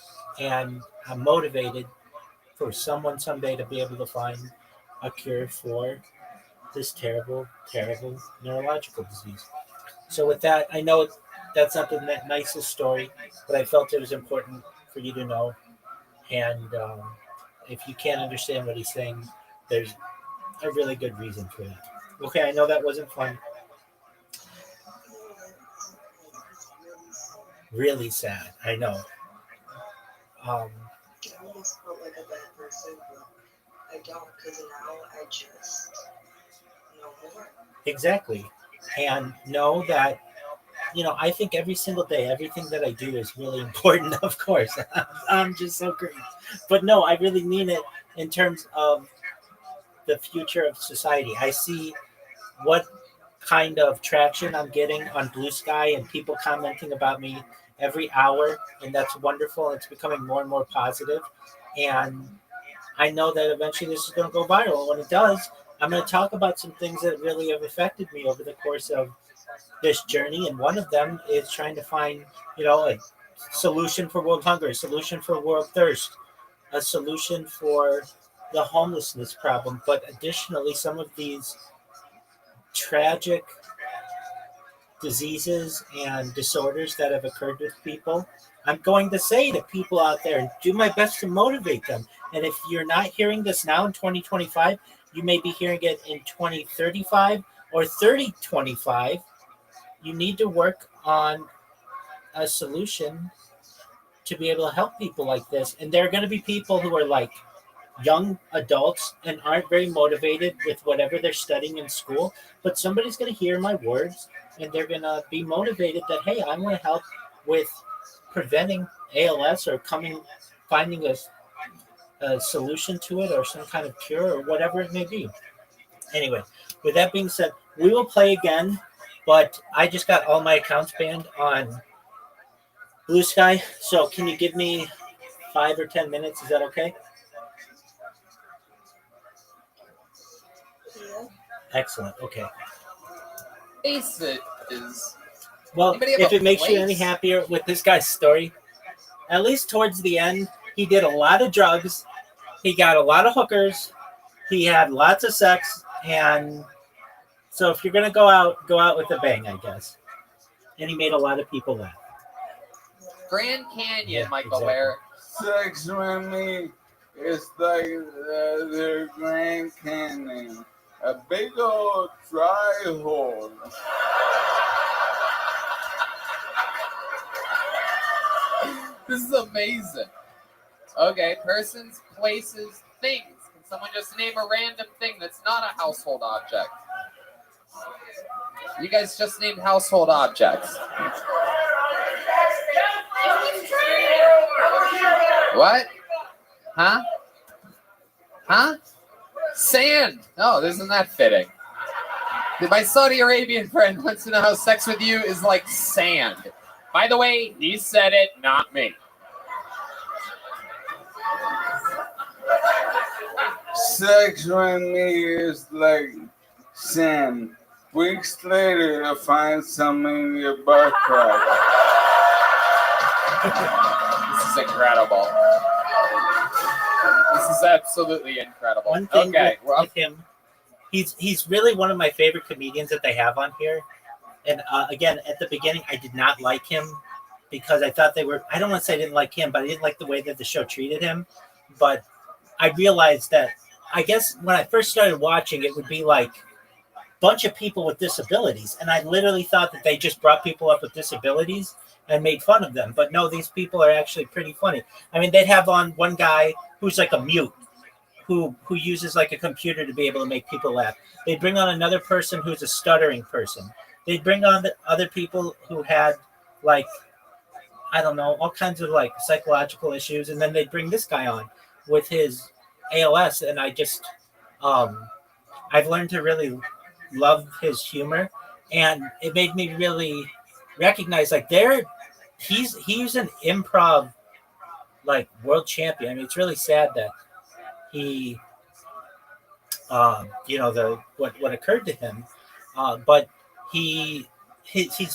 and I'm motivated for someone someday to be able to find a cure for this terrible, terrible neurological disease. So with that, I know that's not the nicest story, but I felt it was important for you to know. And if you can't understand what he's saying, there's a really good reason for that. Okay, I know that wasn't fun. Really sad, I know. I almost felt like a bad person, but I don't, because now I just know more. Exactly. And know that, I think every single day, everything that I do is really important, of course. I'm just so great. But no, I really mean it in terms of the future of society. I see what kind of traction I'm getting on Blue Sky and people commenting about me every hour, and that's wonderful. It's becoming more and more positive. And I know that eventually this is going to go viral. When it does, I'm going to talk about some things that really have affected me over the course of this journey. And one of them is trying to find, a solution for world hunger, a solution for world thirst, a solution for the homelessness problem. But additionally, some of these tragic diseases and disorders that have occurred with people, I'm going to say to people out there and do my best to motivate them. And if you're not hearing this now in 2025, you may be hearing it in 2035 or 3025. You need to work on a solution to be able to help people like this. And there are going to be people who are like young adults and aren't very motivated with whatever they're studying in school, but somebody's going to hear my words and they're going to be motivated that, hey, I want to help with preventing ALS or finding a solution to it or some kind of cure or whatever it may be. Anyway, with that being said, we will play again, but I just got all my accounts banned on Blue Sky. So can you give me 5 or 10 minutes? Is that okay? Yeah. Excellent. Okay. Ace is. Well, Anybody have if a it makes you place? any happier with this guy's story, at least towards the end, he did a lot of drugs. He got a lot of hookers. He had lots of sex. And so if you're going to go out with a bang, I guess. And he made a lot of people laugh. Grand Canyon, Michael exactly. Ware. Sex with me is like the Grand Canyon, a big old dry hole. This is amazing. Okay, persons, places, things. Can someone just name a random thing that's not a household object? You guys just named household objects. What? Huh? Huh? Sand. Oh, isn't that fitting? My Saudi Arabian friend wants to know how sex with you is like sand. By the way, he said it, not me. Sex with me is like sand. Weeks later, you'll find some in your butt crack. This is incredible. This is absolutely incredible. One thing Okay, with him, he's really one of my favorite comedians that they have on here. And again, at the beginning, I did not like him because I thought they were. I don't want to say I didn't like him, but I didn't like the way that the show treated him. But I realized that I guess when I first started watching, it would be like a bunch of people with disabilities, and I literally thought that they just brought people up with disabilities and made fun of them. But no, these people are actually pretty funny. I mean, they'd have on one guy who's like a mute, who uses like a computer to be able to make people laugh. They'd bring on another person who's a stuttering person. They'd bring on the other people who had like, I don't know, all kinds of like psychological issues. And then they'd bring this guy on with his ALS. And I just, I've learned to really love his humor. And it made me really recognize like he's an improv like world champion. I mean, it's really sad that he, what occurred to him, but he's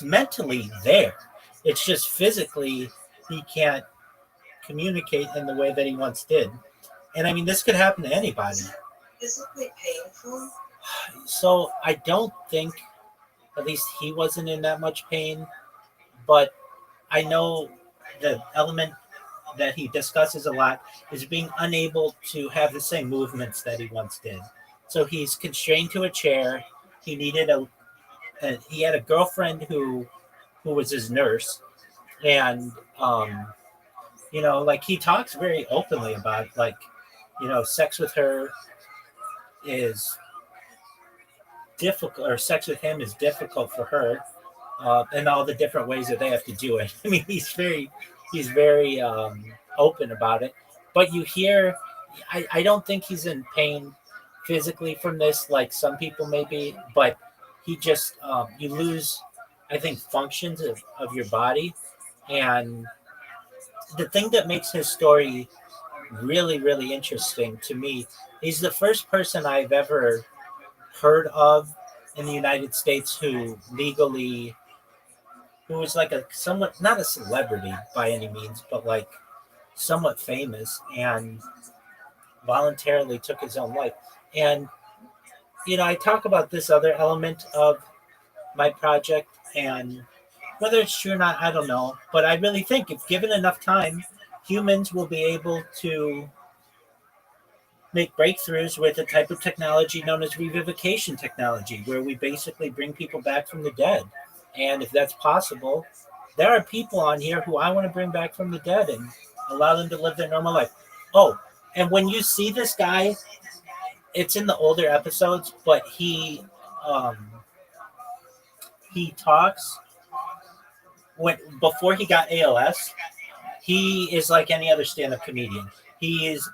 mentally there. It's just physically he can't communicate in the way that he once did. And I mean, this could happen to anybody. Physically painful? So I don't think, at least he wasn't in that much pain, but I know the element that he discusses a lot is being unable to have the same movements that he once did. So he's constrained to a chair. He needed he had a girlfriend who was his nurse, and like he talks very openly about like, sex with her is difficult, or sex with him is difficult for her, and all the different ways that they have to do it. I mean, he's very open about it. But you hear, I don't think he's in pain physically from this, like some people may be, but he just, you lose, I think, functions of your body. And the thing that makes his story really, really interesting to me, he's the first person I've ever heard of in the United States who was like a somewhat, not a celebrity by any means, but like somewhat famous, and voluntarily took his own life. And I talk about this other element of my project, and whether it's true or not, I don't know, but I really think if given enough time, humans will be able to make breakthroughs with a type of technology known as revivification technology, where we basically bring people back from the dead. And if that's possible, there are people on here who I want to bring back from the dead and allow them to live their normal life. Oh, and when you see this guy, it's in the older episodes, but he talks before he got ALS. He is like any other stand-up comedian. He is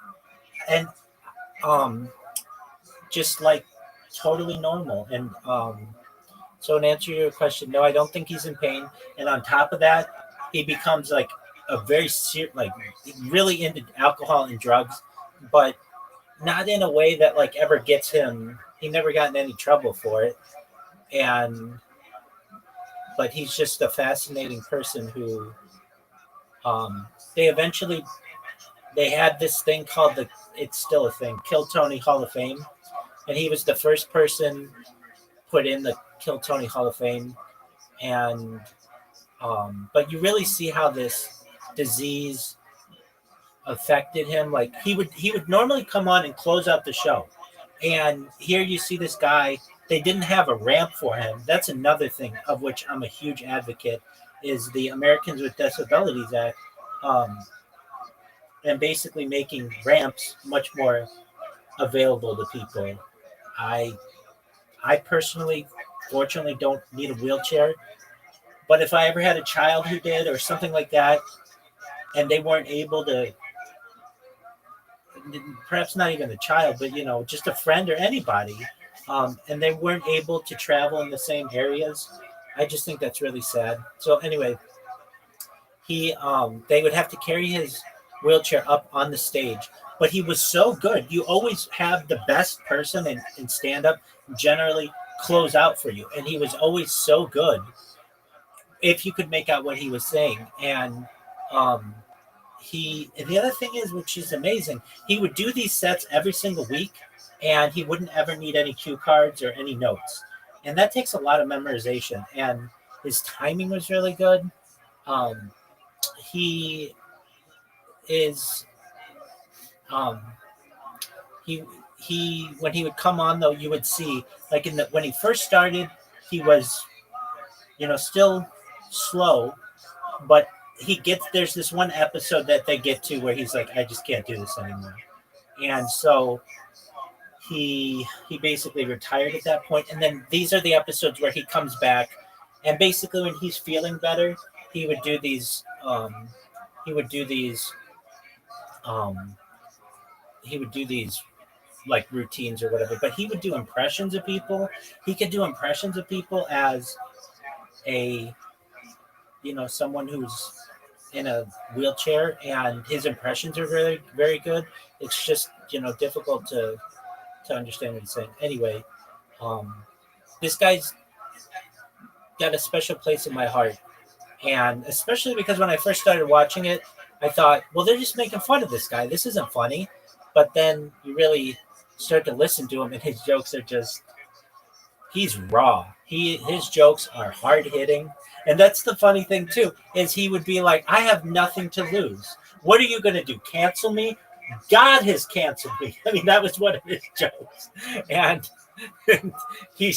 just like totally normal. And so in answer to your question, no, I don't think he's in pain. And on top of that, he becomes like a very really into alcohol and drugs, but not in a way that like ever gets him. He never got in any trouble for it. But he's just a fascinating person who they had this thing called it's still a thing, Kill Tony Hall of Fame. And he was the first person put in the Kill Tony Hall of Fame. And but you really see how this disease affected him. Like he would normally come on and close out the show. And here you see this guy, they didn't have a ramp for him. That's another thing of which I'm a huge advocate, is the Americans with Disabilities Act, and basically making ramps much more available to people. I personally, fortunately, don't need a wheelchair, but if I ever had a child who did or something like that, and they weren't able to, perhaps not even a child, but just a friend or anybody, and they weren't able to travel in the same areas, I just think that's really sad. So anyway, they would have to carry his wheelchair up on the stage, but he was so good. You always have the best person in stand-up generally close out for you, and he was always so good if you could make out what he was saying. And The other thing is, which is amazing, he would do these sets every single week, and he wouldn't ever need any cue cards or any notes, and that takes a lot of memorization. And his timing was really good. He is he when he would come on, though, you would see, like, when he first started, he was, still slow, but there's this one episode that they get to where he's like, I just can't do this anymore. And so he basically retired at that point. And then these are the episodes where he comes back, and basically when he's feeling better, he would do these like routines or whatever, but he would do impressions of people. He could do impressions of people as someone who's in a wheelchair, and his impressions are very, very good. It's just, difficult to understand what he's saying. Anyway, this guy's got a special place in my heart. And especially because when I first started watching it, I thought, well, they're just making fun of this guy. This isn't funny. But then you really start to listen to him, and his jokes are he's raw. His jokes are hard hitting. And that's the funny thing too, is he would be like, I have nothing to lose. What are you going to do? Cancel me? God has canceled me. I mean, that was one of his jokes. And he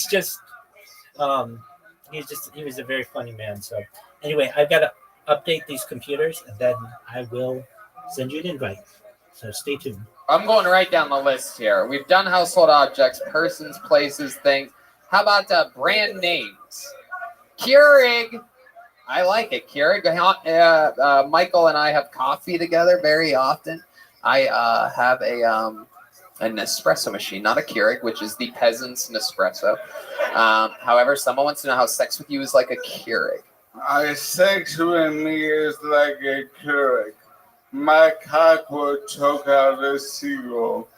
was a very funny man. So anyway, I've got to update these computers, and then I will send you an invite. So stay tuned. I'm going right down the list here. We've done household objects, persons, places, things. How about brand names? Keurig. I like it. Keurig. Michael and I have coffee together very often. I have an Nespresso machine, not a Keurig, which is the peasant's Nespresso. However, someone wants to know how sex with you is like a Keurig. Sex with me is like a Keurig. My cock will choke out a seagull.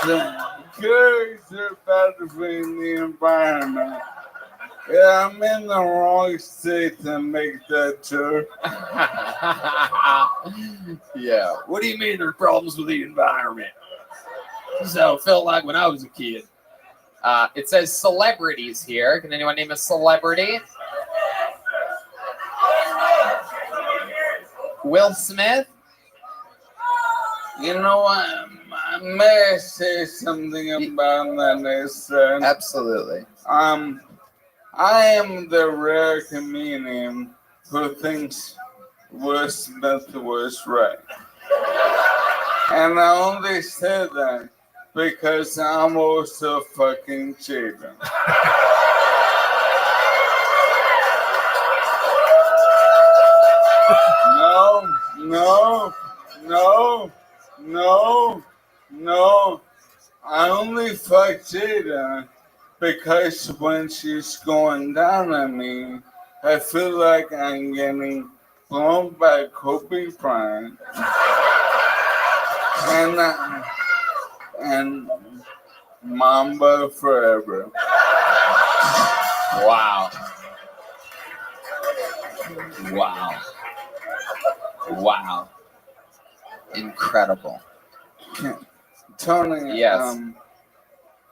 The Keurigs are better for the environment. Yeah, I'm in the wrong state to make that joke. Yeah. What do you mean there's problems with the environment? This is how it felt like when I was a kid. It says celebrities here. Can anyone name a celebrity? Will Smith? You know what? May I say something about that? Absolutely. I am the rare comedian who thinks Will Smith was right. And I only said that because I'm also fucking Jaden. No. I only fuck Jada because when she's going down on me, I feel like I'm getting blown by Kobe Bryant. And Mamba forever. Wow. Incredible. Tony, yes.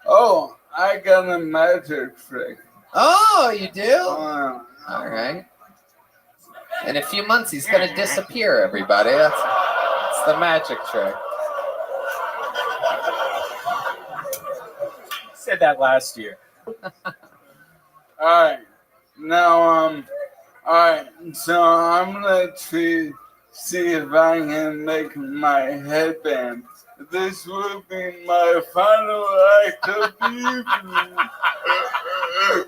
I got a magic trick. Oh, you do? All right. In a few months, he's going to disappear, everybody. That's the magic trick. Said that last year. All right. Now, so I'm going to see if I can make my headband. This will be my final act of the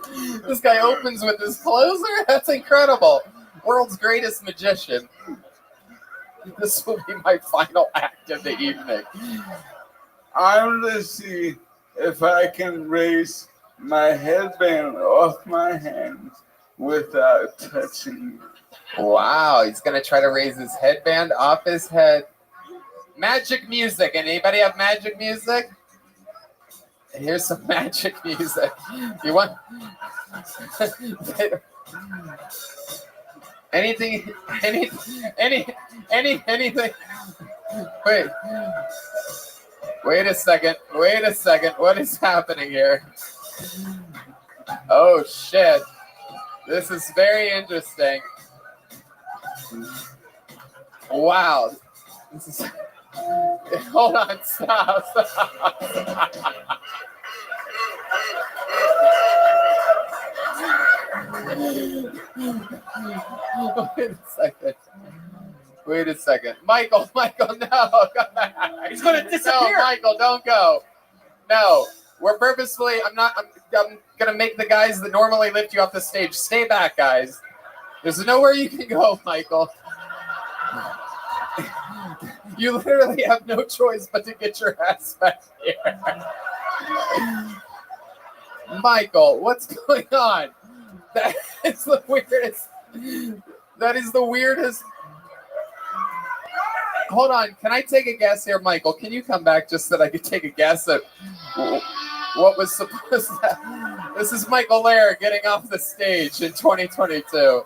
evening. This guy opens with his closer? That's incredible. World's greatest magician. This will be my final act of the evening. I'm going to see if I can raise my headband off my hands without touching it. Wow, he's going to try to raise his headband off his head. Magic music. Anybody have magic music? Here's some magic music. You want? Anything? Anything? Wait a second. What is happening here? Oh shit! This is very interesting. Wow. This is. Hold on. Stop. Wait a second. Michael, no. He's going to disappear. No, Michael, don't go. No. We're purposefully, I'm going to make the guys that normally lift you off the stage stay back, guys. There's nowhere you can go, Michael. You literally have no choice but to get your ass back here. Michael, what's going on? That is the weirdest. That is the weirdest. Hold on. Can I take a guess here, Michael? Can you come back just so that I could take a guess at what was supposed to... This is Michael Lair getting off the stage in 2022.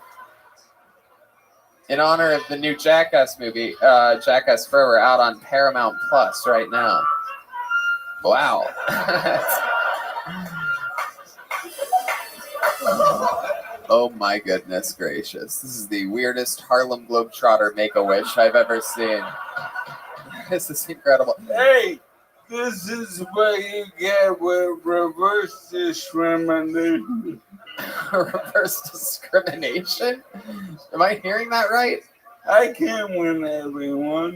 In honor of the new Jackass movie, Jackass Forever, out on Paramount Plus right now. Wow. Oh my goodness gracious. This is the weirdest Harlem Globetrotter Make-A-Wish I've ever seen. This is incredible. Hey, this is what you get with reverse discrimination. Reverse discrimination? Am I hearing that right? I can't win everyone.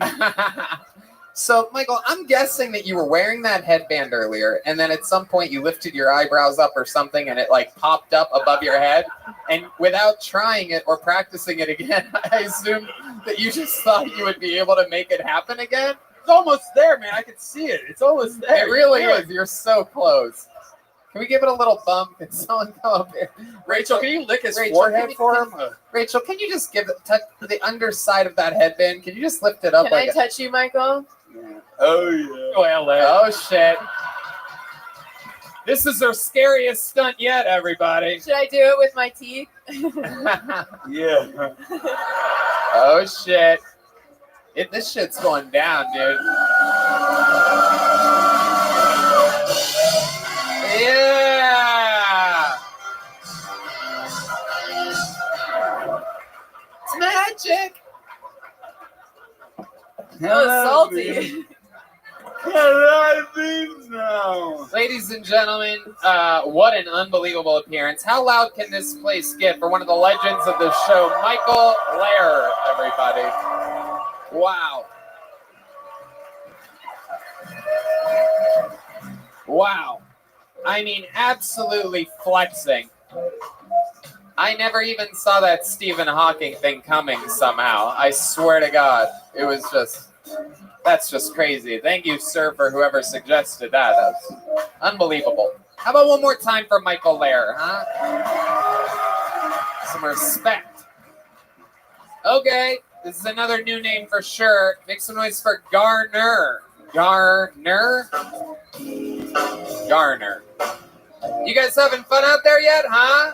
So, Michael, I'm guessing that you were wearing that headband earlier, and then at some point you lifted your eyebrows up or something, and it like popped up above your head, and without trying it or practicing it again, I assumed that you just thought you would be able to make it happen again. It's almost there, man. I can see it. It's almost there. It really is. You're so close. Can we give it a little bump? Can someone come up here? Rachel, can you lick his forehead for him? Rachel, can you just touch the underside of that headband? Can you just lift it up? Can I touch you, Michael? Oh, yeah. Oh, LA. Oh, shit. This is our scariest stunt yet, everybody. Should I do it with my teeth? Yeah. Oh, shit. This shit's going down, dude. Yeah! It's magic! Oh, salty. Can I leave now? Ladies and gentlemen, what an unbelievable appearance. How loud can this place get for one of the legends of the show, Michael Lair, everybody? Wow. Wow. I mean, absolutely flexing. I never even saw that Stephen Hawking thing coming somehow. I swear to God. It was just... That's just crazy. Thank you, sir, for whoever suggested that. That's unbelievable. How about one more time for Michael Lair, huh? Some respect. Okay, this is another new name for sure. Make some noise for Garner. Garner? Garner. You guys having fun out there yet, huh?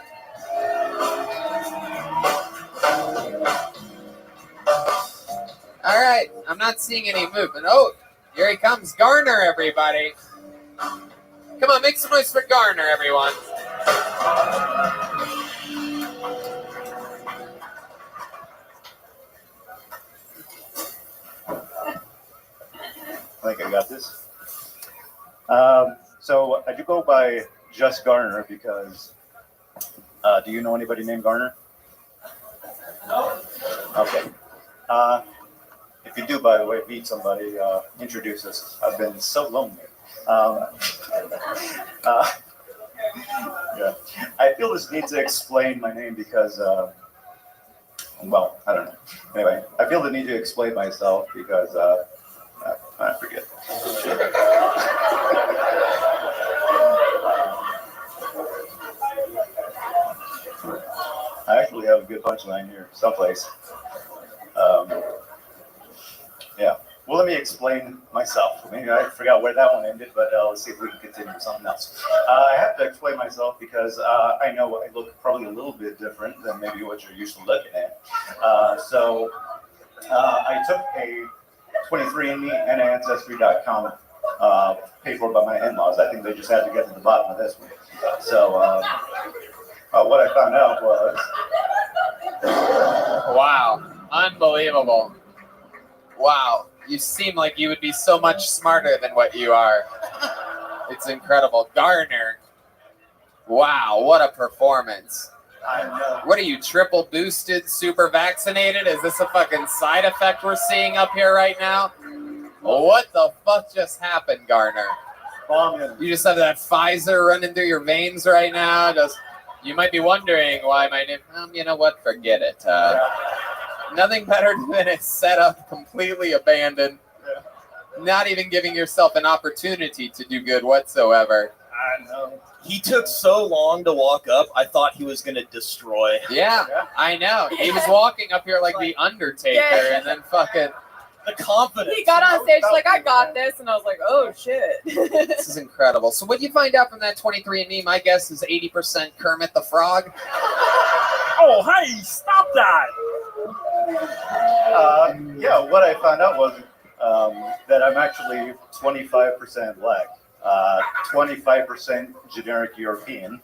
All right, I'm not seeing any movement. Oh, here he comes. Garner, everybody. Come on, make some noise for Garner, everyone. I think I got this. So I do go by just Garner because, do you know anybody named Garner? No. Okay. If you do, by the way, meet somebody, introduce us. I've been so lonely. Yeah. I feel this need to explain my name because, well, I don't know. Anyway, I feel the need to explain myself because, I forget. I actually have a good punchline here, someplace. Yeah. Well, let me explain myself. I mean, I forgot where that one ended, but let's see if we can continue with something else. I have to explain myself because I know I look probably a little bit different than maybe what you're used to looking at. So I took a 23andMe and Ancestry.com paid for by my in-laws. I think they just had to get to the bottom of this one. So what I found out was... Wow. Unbelievable. Wow. You seem like you would be so much smarter than what you are. It's incredible. Garner. Wow, what a performance. I know. What are you, triple boosted, super vaccinated? Is this a fucking side effect we're seeing up here right now? What the fuck just happened, Garner? You just have that Pfizer running through your veins right now. You might be wondering why my name... you know what? Forget it. Nothing better than a setup completely abandoned. Not even giving yourself an opportunity to do good whatsoever. I know. He took so long to walk up, I thought he was going to destroy. Yeah, I know. He was walking up here like the Undertaker, and then fucking... The confidence. He got on stage like, I got this, and I was like, oh shit. This is incredible. So what you find out from that 23andMe, my guess is 80% Kermit the Frog. Oh, hey, stop that. Yeah, what I found out was that I'm actually 25% black, 25% generic European,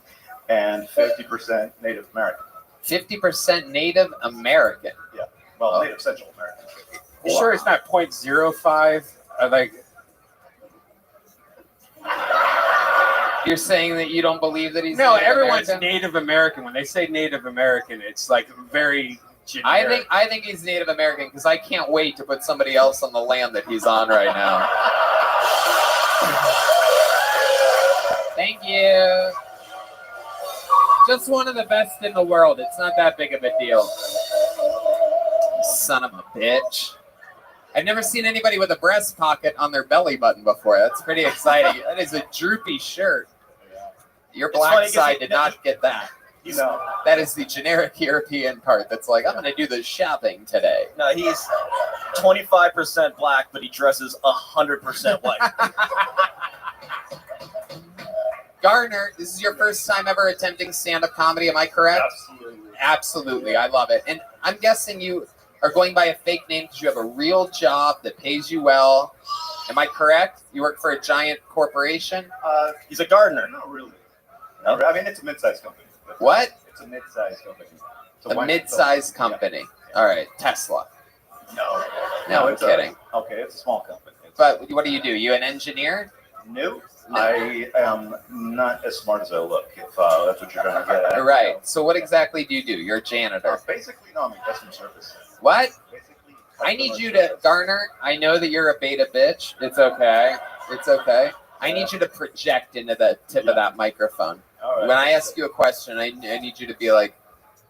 and 50% Native American. 50% Native American? Yeah, well, Native Central American. You sure it's not 0.05? You're saying that you don't believe that he's No, Native everyone's American? Native American. When they say Native American, it's like very generic. I think he's Native American because I can't wait to put somebody else on the land that he's on right now. Thank you. Just one of the best in the world. It's not that big of a deal. Son of a bitch. I've never seen anybody with a breast pocket on their belly button before. That's pretty exciting. That is a droopy shirt. Your black side did not get that. You know, that is the generic European part that's like, I'm going to do the shopping today. No, he's 25% black, but he dresses 100% white. Gardner, this is your first time ever attempting stand-up comedy, am I correct? Absolutely. Absolutely, I love it. And I'm guessing you are going by a fake name because you have a real job that pays you well. Am I correct? You work for a giant corporation? He's a gardener. Not really. No, I mean, it's a mid-sized company. What? It's a mid-sized company. A mid-sized company. Yeah. All right, Tesla. No. No, I'm kidding. Okay, it's a small company. But what do? You an engineer? No. I am not as smart as I look, if that's what you're trying to get at. Right. So what exactly do you do? You're a janitor. Basically, no, I'm in customer service. What? I need you to, Garner, I know that you're a beta bitch. It's okay. It's okay. I need you to project into the tip of that microphone. Right. When I ask you a question, I need you to be like,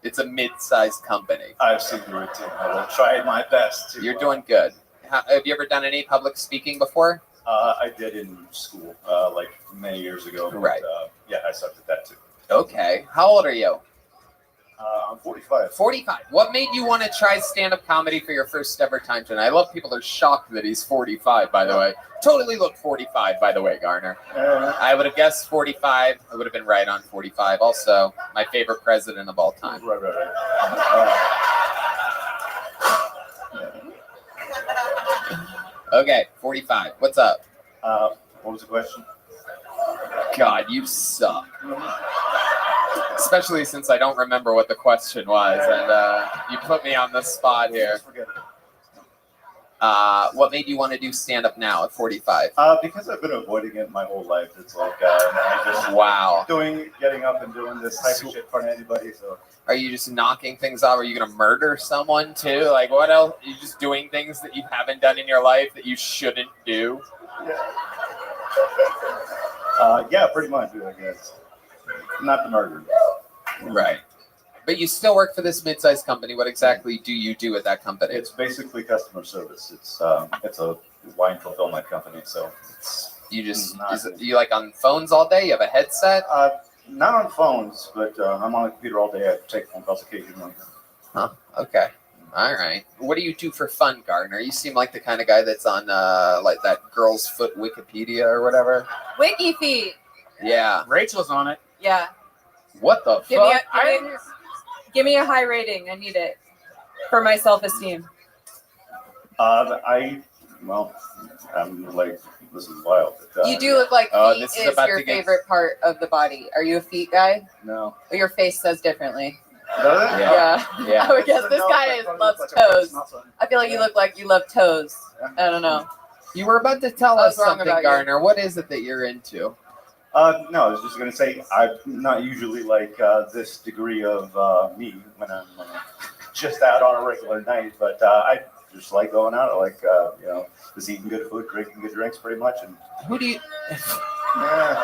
it's a mid-sized company. I've seen the routine. I will try my best. You're doing good. Have you ever done any public speaking before? I did in school, like many years ago. But, right. Yeah, I sucked at that too. Okay. How old are you? I'm 45. 45. What made you want to try stand-up comedy for your first ever time tonight? I love people are shocked that he's 45, by the way. Totally look 45, by the way, Garner. I would have guessed 45. I would have been right on 45. Also, my favorite president of all time. Right. Okay, 45. What's up? What was the question? God, you suck. Especially since I don't remember what the question was, and you put me on the spot here. What made you want to do stand-up now at 45? Because I've been avoiding it my whole life. It's like I just getting up and doing this type of shit in front of anybody. So are you just knocking things off? Are you gonna murder someone too? Like what else? Are you just doing things that you haven't done in your life that you shouldn't do? Yeah, pretty much. I guess not the murder. Right. But you still work for this mid-sized company. What exactly do you do at that company? It's basically customer service. It's a wine fulfillment company. So it's you like on phones all day? You have a headset? Not on phones, but I'm on the computer all day. I take phone calls occasionally. Huh. Okay. All right. What do you do for fun, Gardner? You seem like the kind of guy that's on like that Girl's Foot Wikipedia or whatever. Wiki feet. Yeah. Rachel's on it. Yeah. What the Give me fuck? give me a high rating. I need it for my self-esteem. I'm like, this is wild. But, You do look like feet this is is about your to get- favorite part of the body. Are you a feet guy? No. Or your face says differently. Does it? Yeah. Yeah. I would guess this guy loves toes. I feel like you look like you love toes. I don't know. You were about to tell I us was wrong something, about you. Gardner. What is it that you're into? No, I was just going to say I'm not usually like this degree of me when I'm just out on a regular night, but I just like going out. I like, just eating good food, drinking good drinks pretty much. And Who do you yeah,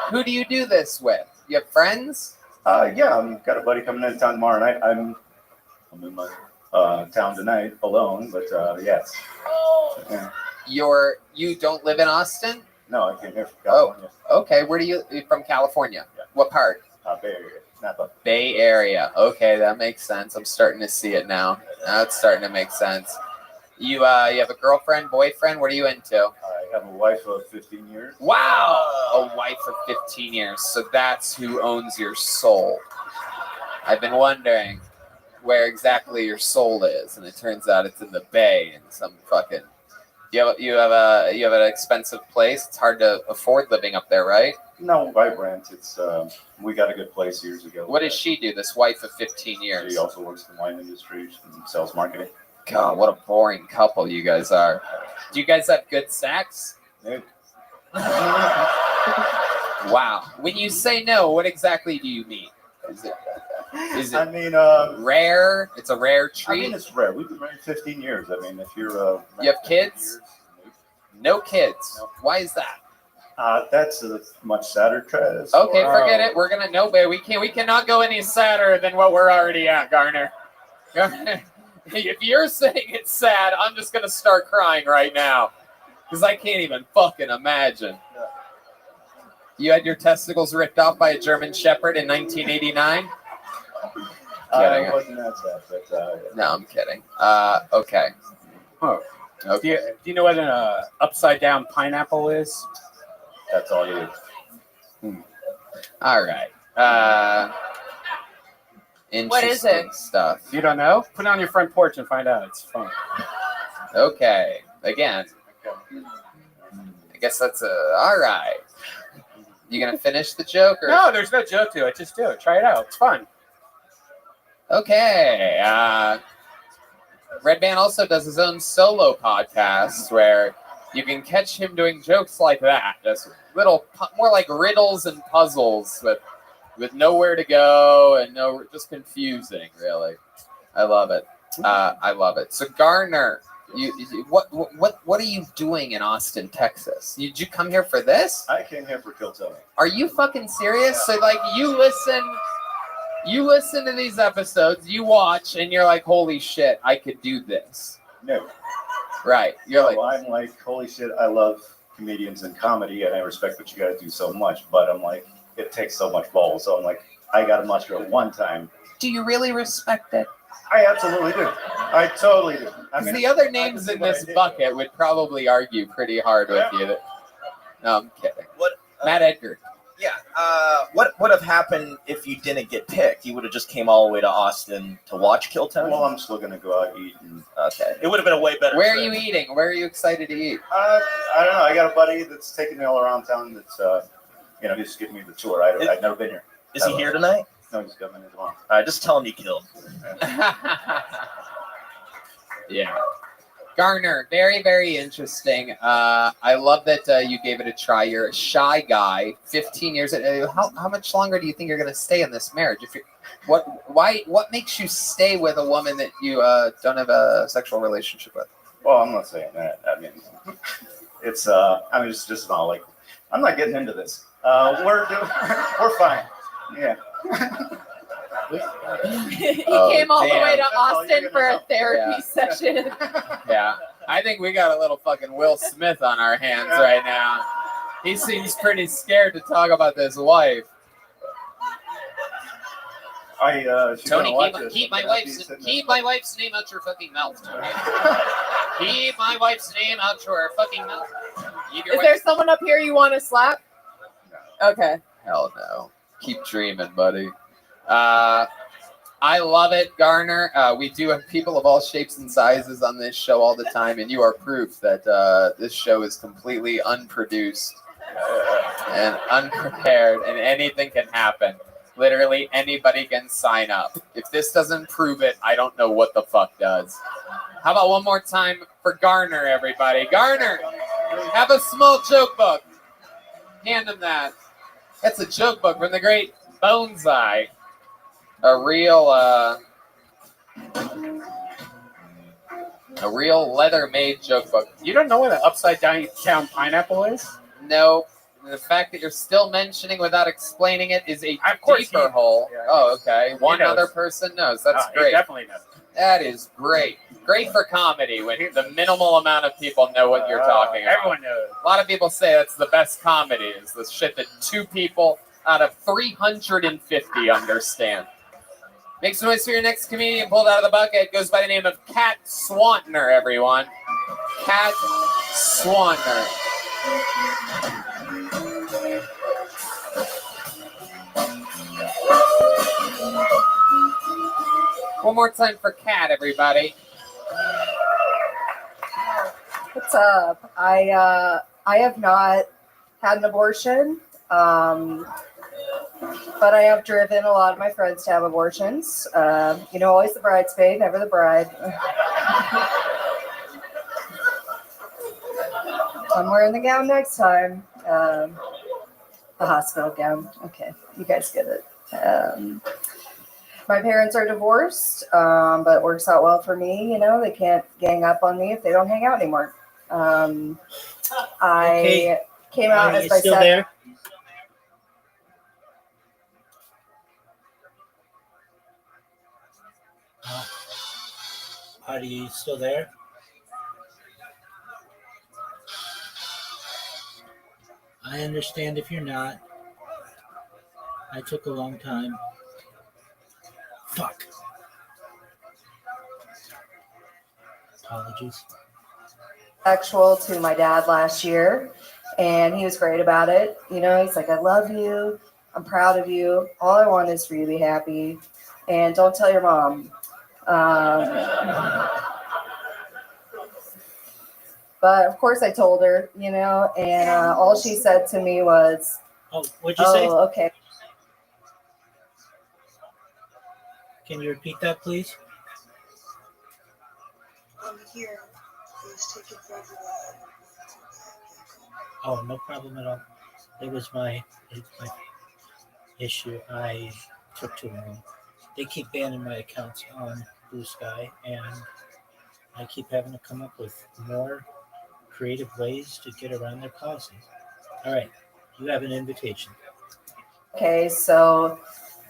Who do you do this with? You have friends? yeah, I've got a buddy coming into town tomorrow night. I'm in my town tonight alone, but yes. Yeah. You don't live in Austin? No, I came here from California. Okay. Where do you from California? Yeah. What part? Bay Area, Napa. Bay Area. Okay, that makes sense. I'm starting to see it now. Now it's starting to make sense. You have a girlfriend, boyfriend? What are you into? I have a wife of 15 years. Wow, a wife of 15 years. So that's who owns your soul. I've been wondering where exactly your soul is, and it turns out it's in the Bay in some fucking. You have an expensive place. It's hard to afford living up there, right? No, I rent. It's we got a good place years ago. What does she do? This wife of 15 years. She also works in the wine industry and sells marketing. God, what a boring couple you guys are. Do you guys have good sex? Nope. Wow. When you say no, what exactly do you mean? Is it I mean, rare? It's a rare I treat? mean, it's rare. We've been married 15 years. I mean, if you're You have kids? No kids. No. Why is that? That's a much sadder story. Okay, forget it. We're gonna no, babe. We cannot go any sadder than what we're already at, Garner. If you're saying it's sad, I'm just gonna start crying right now because I can't even fucking imagine. You had your testicles ripped off by a German Shepherd in 1989. I wasn't that sad, but No, I'm kidding. Okay. Oh. Okay. Do you know what an upside down pineapple is? That's all you do. All right. Interesting What is it? stuff. You don't know? Put it on your front porch and find out. It's fun. Okay. Again. I guess that's all right. You gonna finish the joke or No, there's no joke to it. Just do it. Try it out. It's fun. Okay. Red Band also does his own solo podcast where you can catch him doing jokes like that, just little, more like riddles and puzzles with nowhere to go and just confusing. Really, I love it. I love it. So Garner, what are you doing in Austin, Texas? Did you come here for this? I came here for Kill Tony. Are you fucking serious? So like you listen to these episodes, you watch, and you're like, holy shit, I could do this. No. Right. You're like, I'm like, holy shit, I love comedians and comedy, and I respect what you guys do so much, but I'm like, it takes so much balls. So I'm like, I got to muster it one time. do you really respect it? I absolutely do. I totally do. I mean, The other names in this bucket would probably argue pretty hard with you. No, I'm kidding. What? Matt Edgar. Yeah. What would have happened if you didn't get picked? You would have just came all the way to Austin to watch Kill Tony? Well, I'm still going to go out and eat. And, okay. It would have been a way better Where are trip. you eating? Where are you excited to eat? I don't know. I got a buddy that's taking me all around town that's, he's giving me the tour. I've never been here. Is he here tonight? No, he's coming in tomorrow. All right, just tell him you killed. Yeah. Garner, very, very interesting. I love that you gave it a try. You're a shy guy, 15 years. How much longer do you think you're going to stay in this marriage? What makes you stay with a woman that you don't have a sexual relationship with? Well, I'm not saying that. I mean, it's just not like, I'm not getting into this. We're fine. Yeah. He came all the way to Austin for a therapy session. Yeah. I think we got a little fucking Will Smith on our hands right now. He seems pretty scared to talk about this wife. She's Tony, gonna watch keep, this, keep but my I'd be wife's sitting keep there my wife's name out your fucking mouth, Tony. Keep my wife's name out your fucking mouth. Keep your Is there wife's- someone up here you want to slap? Okay. Hell no. Keep dreaming, buddy. I love it, Garner. We do have people of all shapes and sizes on this show all the time, and you are proof that this show is completely unproduced and unprepared, and anything can happen. Literally anybody can sign up. If this doesn't prove it, I don't know what the fuck does. How about one more time for Garner, everybody? Garner, have a small joke book. Hand him that. That's a joke book from the great Boneseye. A real leather-made joke book. You don't know what an upside-down pineapple is? No. The fact that you're still mentioning without explaining it is a Of course deeper he- hole. yeah, Oh, okay. he One knows. other person knows. That's He great. definitely knows. That is great. Great for comedy when the minimal amount of people know what you're talking about. Everyone knows. A lot of people say that's the best comedy, is the shit that 2 people out of 350 understand. Make some noise for your next comedian pulled out of the bucket. Goes by the name of Kat Swantner, everyone. Kat Swantner. One more time for Kat, everybody. What's up? I have not had an abortion, but I have driven a lot of my friends to have abortions. Always the bridesmaid, never the bride. I'm wearing the gown next time. The hospital gown. Okay, you guys get it. My parents are divorced, but it works out well for me. They can't gang up on me if they don't hang out anymore. I came out as you still bisexual. there? Are you still there? I understand if you're not. I took a long time. Fuck. Apologies. Sexual to my dad last year, and he was great about it. He's like, I love you. I'm proud of you. All I want is for you to be happy, and don't tell your mom. But of course I told her, and all she said to me was, Oh, what'd you say? "Oh, okay." Can you repeat that, please? I'm here. Please take it forever. Oh, no problem at all. It's my issue. I took too long. They keep banning my accounts on Blue Sky, and I keep having to come up with more creative ways to get around their policies. All right, you have an invitation. Okay, so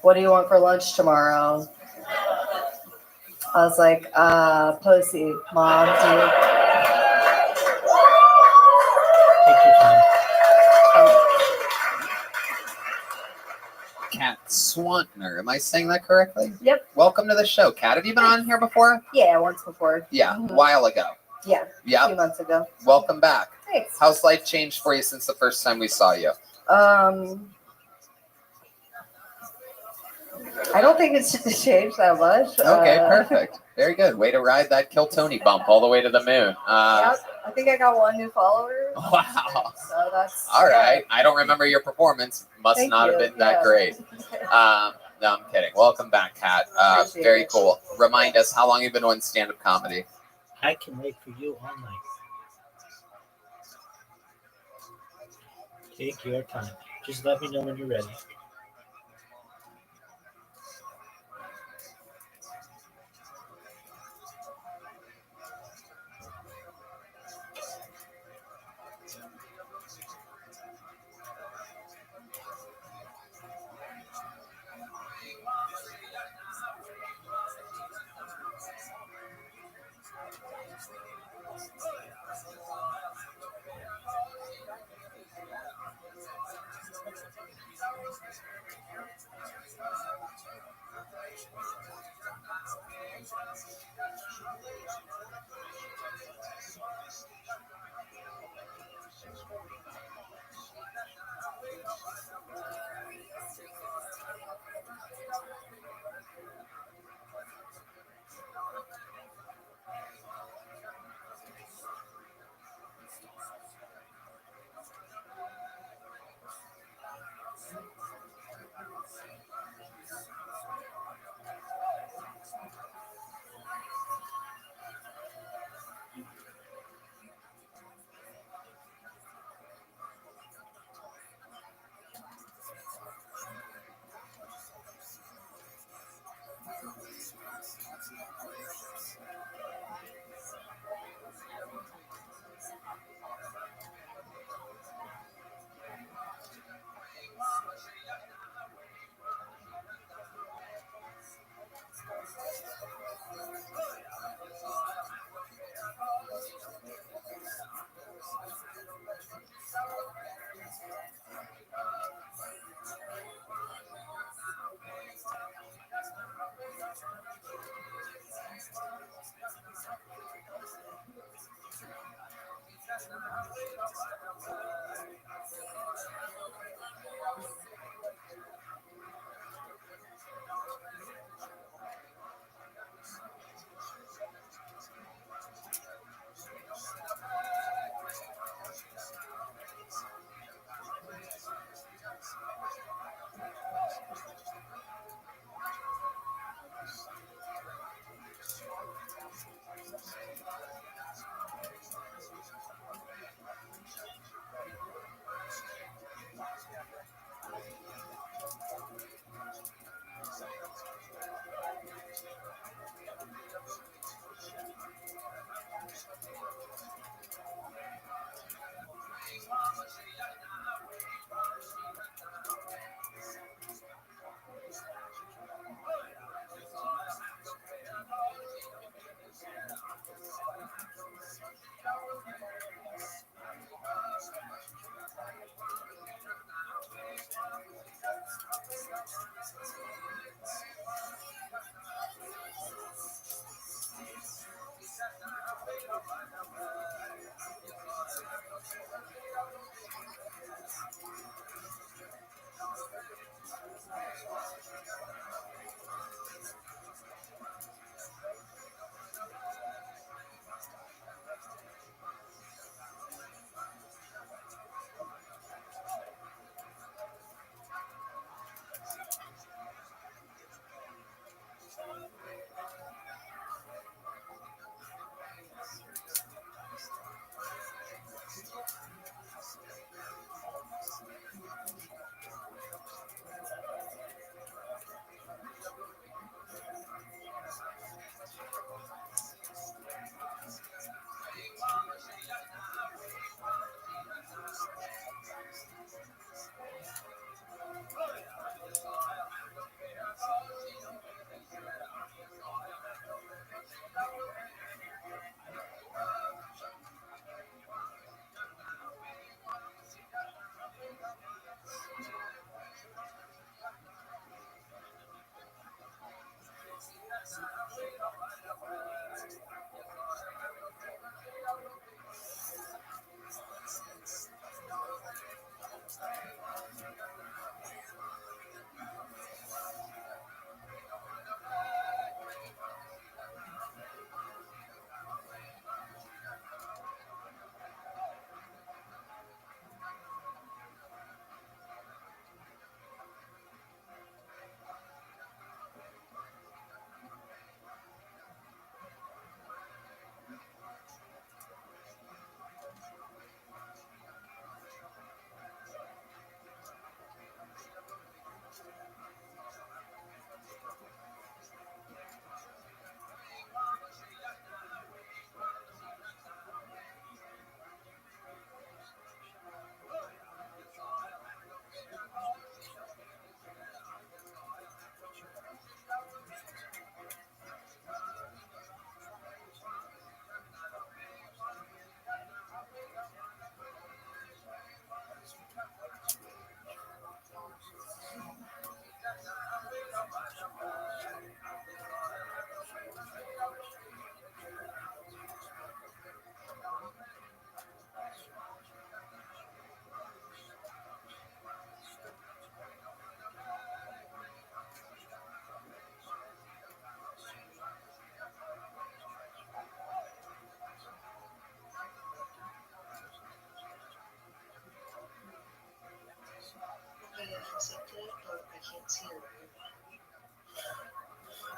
what do you want for lunch tomorrow? I was like, pussy, mom, dude. Take your time. Kat Swantner. Am I saying that correctly? Yep. Welcome to the show, Kat. Have you been on here before? Yeah, once before. Yeah, Mhm. a while ago. Yeah, Yeah. a few months ago. Welcome back. Thanks. How's life changed for you since the first time we saw you? I don't think it's changed that much. Okay, perfect. Very good. Way to ride that Kill Tony bump all the way to the moon. Yep, I think I got 1 new follower. Wow. So that's All right. I don't remember your performance. Must Thank not have you. been that Yeah. great. No, I'm kidding. Welcome back, Kat. Appreciate Very it. cool. Remind us how long you've been doing stand-up comedy. I can wait for you all night. Take your time. Just let me know when you're ready.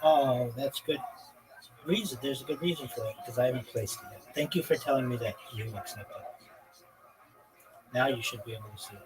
Oh, that's good reason. There's a good reason for it because I haven't placed it yet. Thank you for telling me that you accept it. Now you should be able to see it.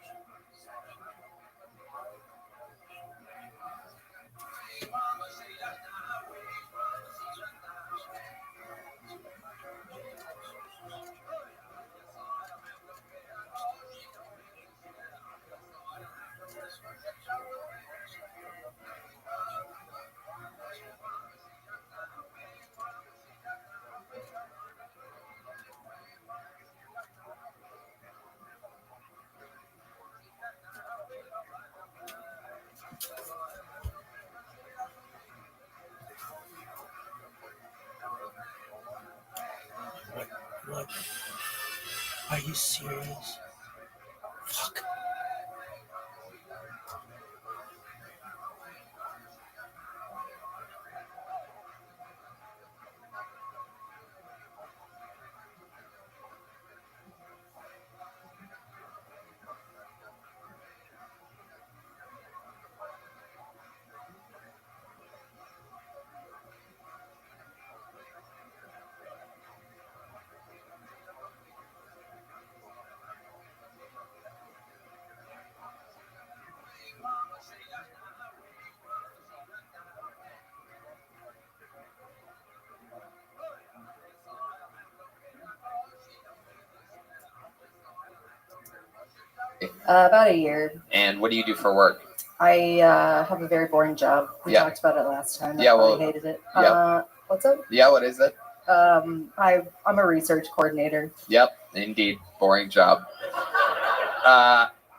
What? Are you serious? Fuck. About a year. And what do you do for work? I have a very boring job. We Yeah. talked about it last time. Yeah, I well, hated it. yep. What's up? Yeah, what is it? I'm a research coordinator. Yep, indeed. Boring job.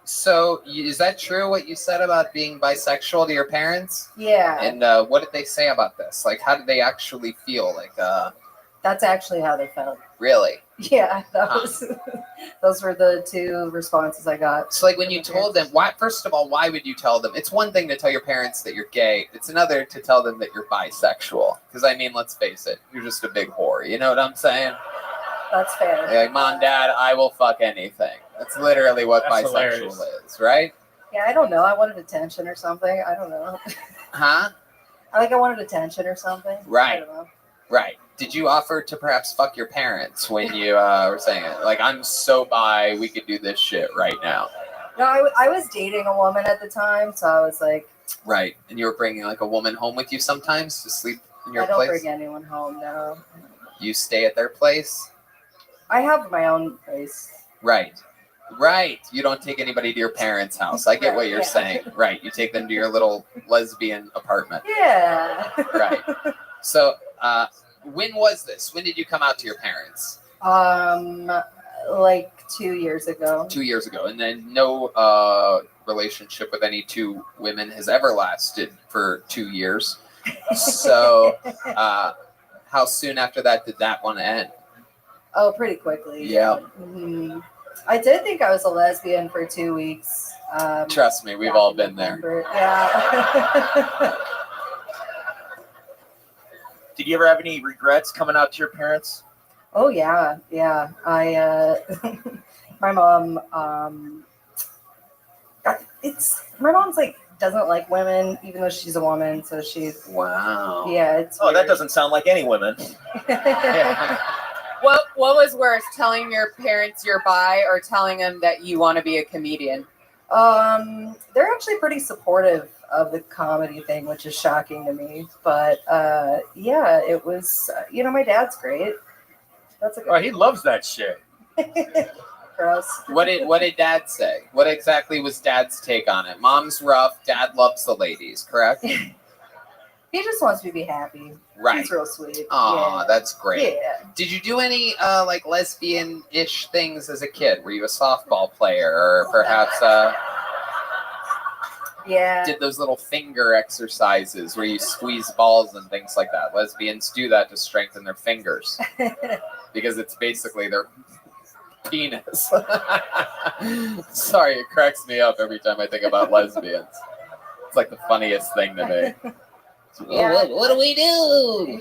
So, is that true what you said about being bisexual to your parents? Yeah. And what did they say about this? Like, how did they actually feel? Like, That's actually how they felt. Really? Yeah, that Huh. was. Those were the two responses I got. So, like, when you told them, why? First of all, why would you tell them? It's one thing to tell your parents that you're gay. It's another to tell them that you're bisexual. Because I mean, let's face it, you're just a big whore. You know what I'm saying? That's fair. You're like, Mom, Dad, I will fuck anything. That's literally what That's bisexual hilarious. is, right? Yeah, I don't know. I wanted attention or something. I don't know. Huh? I wanted attention or something. I Right. don't know. Right. Did you offer to perhaps fuck your parents when you were saying it? Like, I'm so bi, we could do this shit right now. No, I was dating a woman at the time, so I was like, Right. And you were bringing like a woman home with you sometimes to sleep in your I don't place? bring anyone home. No, You stay at their place? I have my own place. Right. Right. You don't take anybody to your parents' house. I get what you're Yeah. saying. Right. You take them to your little lesbian apartment. Yeah. Right. So, when was this? When did you come out to your parents? Like 2 years ago. 2 years ago. And then no relationship with any two women has ever lasted for 2 years. So, how soon after that did that one end? Oh, pretty quickly. Yeah. Mhm. I did think I was a lesbian for 2 weeks. Trust me, we've all been there. Yeah. Did you ever have any regrets coming out to your parents? Oh yeah, yeah. My mom. My mom's like doesn't like women, even though she's a woman. So she's. Wow. Yeah, it's. Oh, that doesn't sound like any women. What was worse, telling your parents you're bi or telling them that you want to be a comedian? They're actually pretty supportive of the comedy thing, which is shocking to me. But yeah, it was. My dad's great. That's a good. Oh, he loves that shit. Gross. What did Dad say? What exactly was Dad's take on it? Mom's rough. Dad loves the ladies. Correct. He just wants me to be happy. Right. He's real sweet. Aw, Yeah. that's great. Yeah. Did you do any like lesbian-ish things as a kid? Were you a softball player, or perhaps Yeah. did those little finger exercises where you squeeze balls and things like that? Lesbians do that to strengthen their fingers because it's basically their penis. Sorry, it cracks me up every time I think about lesbians. It's like the funniest thing to me. Yeah. What do we do?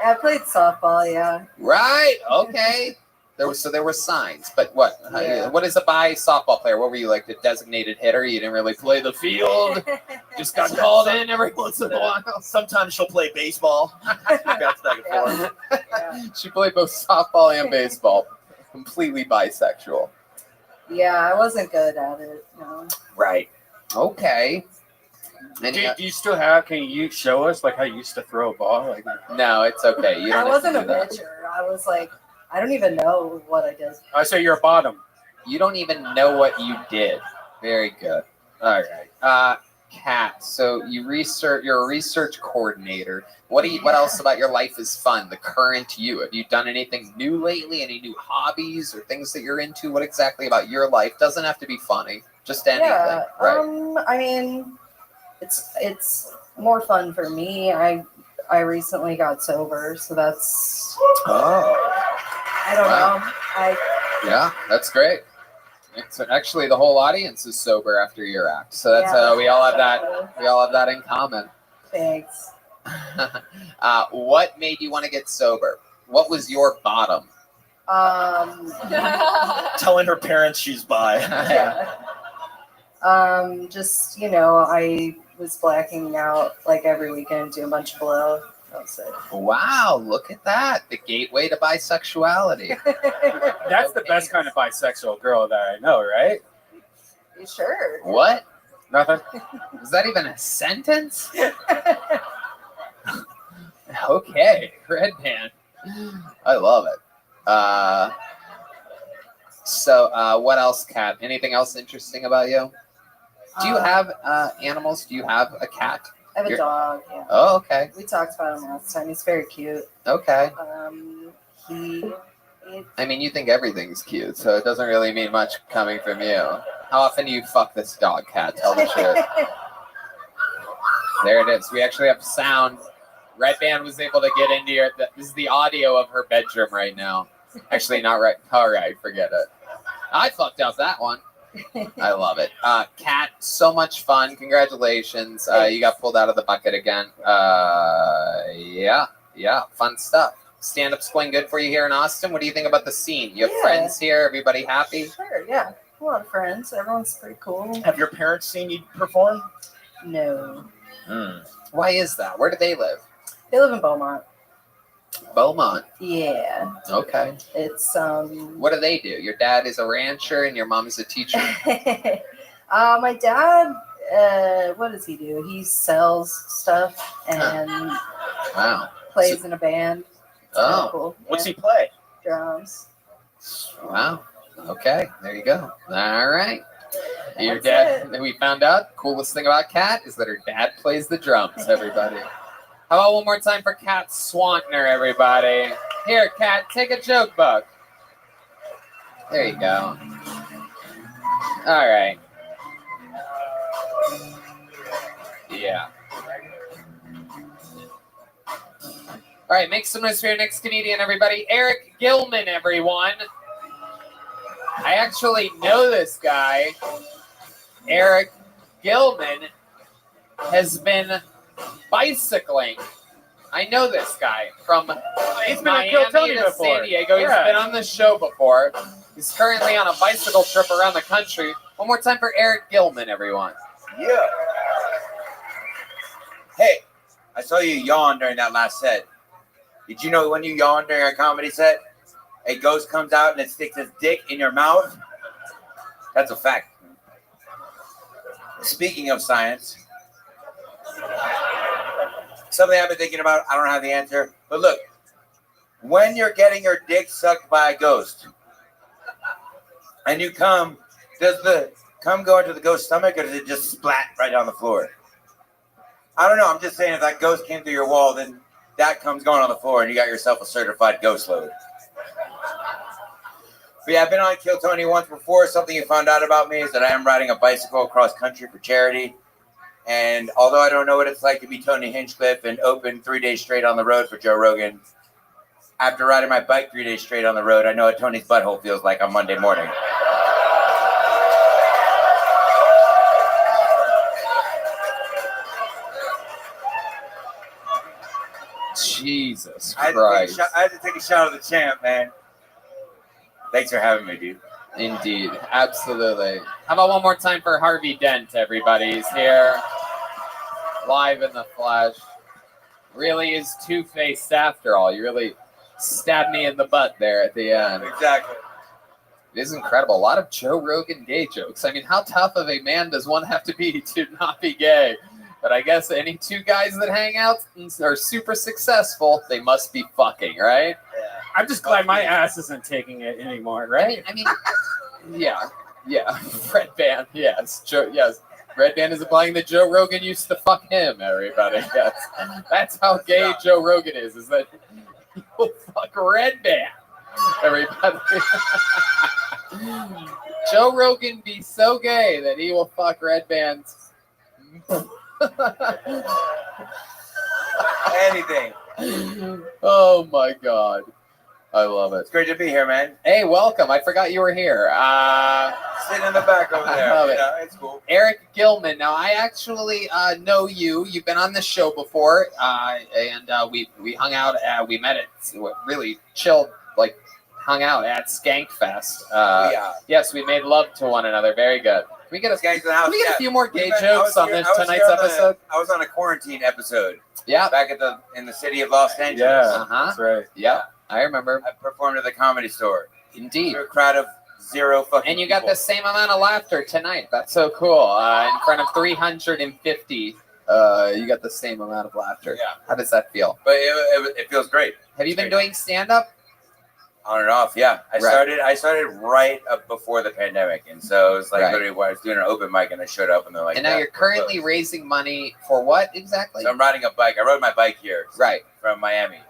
I played softball. Yeah. Right. Okay. There were signs, but what? Yeah. What is a bi softball player? What were you, like, the designated hitter? You didn't really play the field. Just got called in every once in a while. Sometimes she'll play baseball. Bounce back and forth. She played both softball and baseball. Completely bisexual. Yeah, I wasn't good at it. No. Right. Okay. And Do you still have? Can you show us like how you used to throw a ball? Like, no, it's okay. You I don't have wasn't to a do that. pitcher. I was like, I don't even know what I did. I say you're a bottom. You don't even know what you did. Very good. All right. Kat, so you're a research coordinator. What else about your life is fun? The current you. Have you done anything new lately? Any new hobbies or things that you're into? What exactly about your life? Doesn't have to be funny. Just anything. Yeah. Right. I mean, it's more fun for me. I recently got sober, so that's. Oh. I don't Wow. know. Yeah, that's great. It's actually the whole audience is sober after your act, so that's Yeah. we all have that. We all have that in common. Thanks. What made you want to get sober? What was your bottom? Telling her parents she's bi. Yeah. Just I was blacking out like every weekend, doing a bunch of blow. That's it. Wow, look at that. The gateway to bisexuality. That's the best kind of bisexual girl that I know, right? You sure? What? Nothing. Is that even a sentence? Okay, Red Band. I love it. So what else, Kat? Anything else interesting about you? Do you have animals? Do you have a cat? I have a dog. Yeah. Oh, okay. We talked about him last time. He's very cute. Okay. He I mean, you think everything's cute, so it doesn't really mean much coming from you. How often do you fuck this dog, Kat? Tell the truth. There it is. We actually have sound. Red Band was able to get into your. This is the audio of her bedroom right now. Actually, not right. All right, forget it. I fucked up that one. I love it. Kat, so much fun. Congratulations. You got pulled out of the bucket again. Yeah, fun stuff. Stand-up's going good for you here in Austin. What do you think about the scene? You have friends here? Everybody happy? Sure, yeah. A lot of friends. Everyone's pretty cool. Have your parents seen you perform? No. Why is that? Where do they live? They live in Beaumont. Beaumont. Yeah. Okay. It's What do they do? Your dad is a rancher and your mom is a teacher. my dad, what does he do? He sells stuff and Wow. plays in a band. It's kinda cool. What's he play? Drums. Wow. Okay. There you go. All right. Your That's dad. We found out. Coolest thing about Kat is that her dad plays the drums. Everybody. How about one more time for Kat Swantner, everybody? Here, Kat, take a joke book. There you go. All right. Yeah. All right, make some noise for your next comedian, everybody. Eric Gilman, everyone. I actually know this guy. Eric Gilman has been bicycling. I know this guy from He's been Miami on Kill Tony to before. San Diego. He's Yeah. been on the show before. He's currently on a bicycle trip around the country. One more time for Eric Gilman, everyone. Yeah. Hey, I saw you yawn during that last set. Did you know when you yawn during a comedy set, a ghost comes out and it sticks its dick in your mouth? That's a fact. Speaking of science, something I've been thinking about, I don't have the answer, but look, when you're getting your dick sucked by a ghost and you come, does the cum go into the ghost's stomach or does it just splat right on the floor? I don't know. I'm just saying if that ghost came through your wall, then that cum's going on the floor and you got yourself a certified ghost load. But yeah, I've been on Kill Tony once before. Something you found out about me is that I am riding a bicycle across country for charity. And although I don't know what it's like to be Tony Hinchcliffe and open 3 days straight on the road for Joe Rogan, after riding my bike 3 days straight on the road, I know what Tony's butthole feels like on Monday morning. Jesus I Christ. had to take a shot of the champ, man. Thanks for having me, dude. Indeed. Absolutely. How about one more time for Harvey Dent, everybody? He's here. Live in the flesh. Really is two-faced after all. You really stabbed me in the butt there at the end. Exactly. It is incredible. A lot of Joe Rogan gay jokes. I mean, how tough of a man does one have to be to not be gay? But I guess any two guys that hang out and are super successful, they must be fucking, right? I'm just glad my ass isn't taking it anymore, right? I mean, yeah. Red Band, yes. Yes. Red Band is implying that Joe Rogan used to fuck him, everybody. Yes. That's how gay Joe Rogan is that he will fuck Red Band, everybody. Joe Rogan be so gay that he will fuck Red Band's. Anything. Oh my God. I love it. It's great to be here, man. Hey, welcome. I forgot you were here. Sitting in the back over there. I love You it. know, it's cool. Eric Gilman. Now, I actually know you. You've been on the show before, and we hung out. We met at really chilled, like hung out at Skankfest. Yeah. Yes, we made love to one another. Very good. Can we get a Skanks in the house. Can we get a few more gay I jokes was on here- this I was tonight's here on episode? I was on a quarantine episode. Yeah. Back in the city of Los Angeles. Yeah, that's right. Yeah, I remember. I performed at the Comedy Store. Indeed. To a crowd of zero fucking And you got people. the same amount of laughter tonight. That's so cool. In front of 350, you got the same amount of laughter. Yeah. How does that feel? But it feels great. Have you been doing stand-up? On and off, yeah. I Right. started right up before the pandemic, and so it was like Right. literally when I was doing an open mic, and I showed up, and they're like, And now "Yeah, you're we're currently closed." raising money for what exactly? So I'm riding a bike. I rode my bike here, Right. from Miami.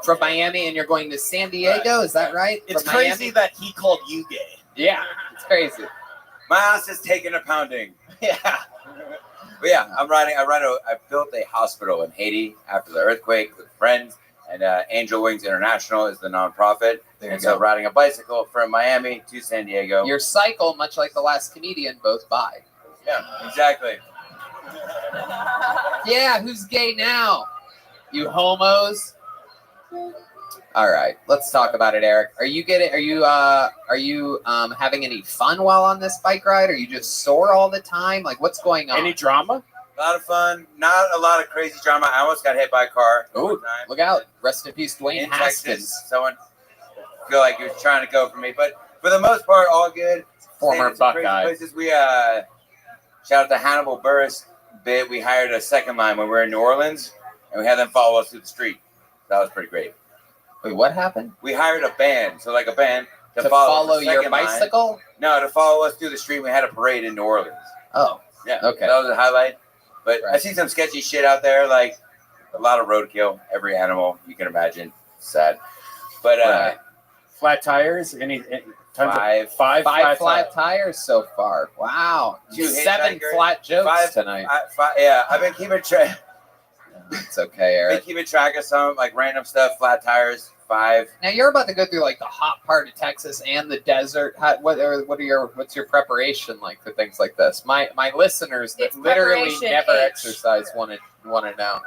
From Miami, and you're going to San Diego, is that right? It's From crazy Miami? that he called you gay. Yeah, it's crazy. My ass is taking a pounding. Yeah. But But yeah, I built a hospital in Haiti after the earthquake with friends, and Angel Wings International is the nonprofit. And so riding a bicycle from Miami to San Diego. Your cycle, much like the last comedian, both by. Yeah, exactly. Yeah, who's gay now? You homos. All right, let's talk about it, Eric. Are you having any fun while on this bike ride? Are you just sore all the time? Like, what's going on? Any drama? A lot of fun, not a lot of crazy drama. I almost got hit by a car. Oh, look out. Rest in peace, Dwayne In Haskins. Texas, someone feel like he was trying to go for me. But for the most part, all good. Former Stayed in some crazy Buckeye. places. We shout out to Hannibal Burris bit. We hired a second line when we were in New Orleans, and we had them follow us through the street. That was pretty great. Wait, what happened? We hired a band, so like a band To follow follow the your second line. bicycle? No, to follow us through the street. We had a parade in New Orleans. Oh, Yeah, okay. that was a highlight. But I see some sketchy shit out there, like a lot of roadkill. Every animal you can imagine. Sad. But Right. Flat tires? Five flat tires so far. Wow. 7 hitchhikers, flat jokes 5 tonight. Yeah, I've been keeping track. It's okay, I've been Eric. keeping track of some like random stuff. Flat tires, 5. Now you're about to go through like the hot part of Texas and the desert. What's your preparation like for things like this? My listeners that It's literally preparation never H. exercise want to know.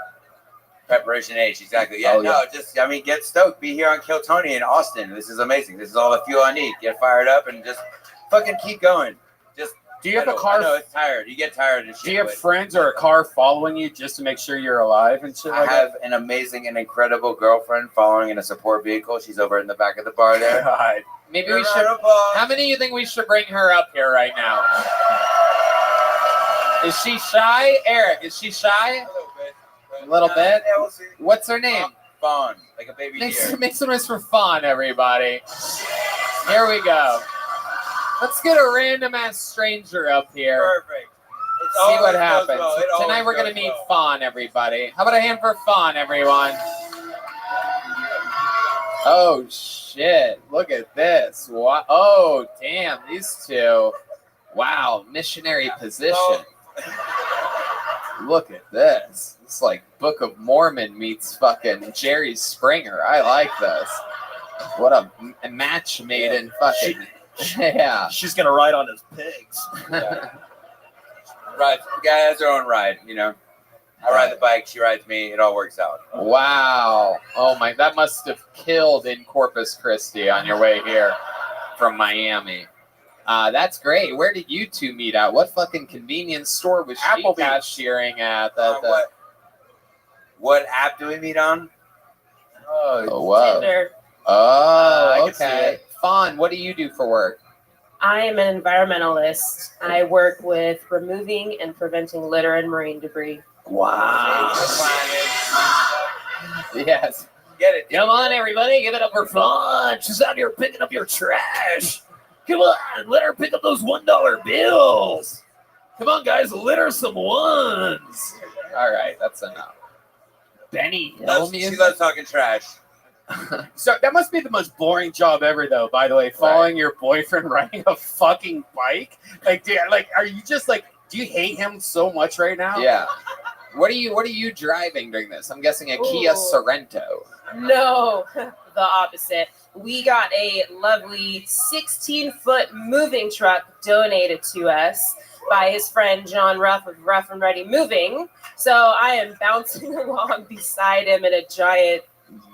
Preparation H, exactly. Yeah, Oh, no, just get stoked. Be here on Kill Tony in Austin. This is amazing. This is all the fuel I need. Get fired up and just fucking keep going. Just Do you have a car? I know it's tired. You get tired and shit. Do you have but friends or a car following you just to make sure you're alive and shit I like have an amazing and incredible girlfriend following in a support vehicle. She's over in the back of the bar there. God. Maybe we should. How many of you think we should bring her up here right now? Is she shy, Eric? Is she shy? A little bit. Yeah, we'll see. What's her name? Fawn, like a baby Make deer. some noise for Fawn, everybody. Here we go. Let's get a random ass stranger up here. Perfect. See what happens. Tonight we're gonna meet Fawn, everybody. How about a hand for Fawn, everyone? Oh shit! Look at this. What? Oh damn! These two. Wow, missionary position. Look at this. It's like Book of Mormon meets fucking Jerry Springer. I like this. What a match made in fucking. Yeah. She's gonna ride on his pigs. Right, the guy has their own ride. I ride the bike. She rides me. It all works out. Wow. Oh my, that must have killed in Corpus Christi on your way here from Miami. That's great. Where did you two meet at? What fucking convenience store was she cashiering at? What app do we meet on? Oh, whoa. Tinder. Oh, I can see okay. it. Fawn, what do you do for work? I am an environmentalist. I work with removing and preventing litter and marine debris. Wow. Yes. Get it. Come on, everybody. Give it up for Fawn. She's out here picking up your trash. Come on. Let her pick up those $1 bills. Come on, guys. Litter some ones. All right. That's enough. Benny Hill She music. loves talking trash. So that must be the most boring job ever, though. By the way, following your boyfriend riding a fucking bike. Like, dude, are you just like? Do you hate him so much right now? Yeah. What are you driving during this? I'm guessing a Kia Ooh. Sorento. No, the opposite. We got a lovely 16-foot moving truck donated to us by his friend John Ruff of Rough and Ready Moving. So I am bouncing along beside him in a giant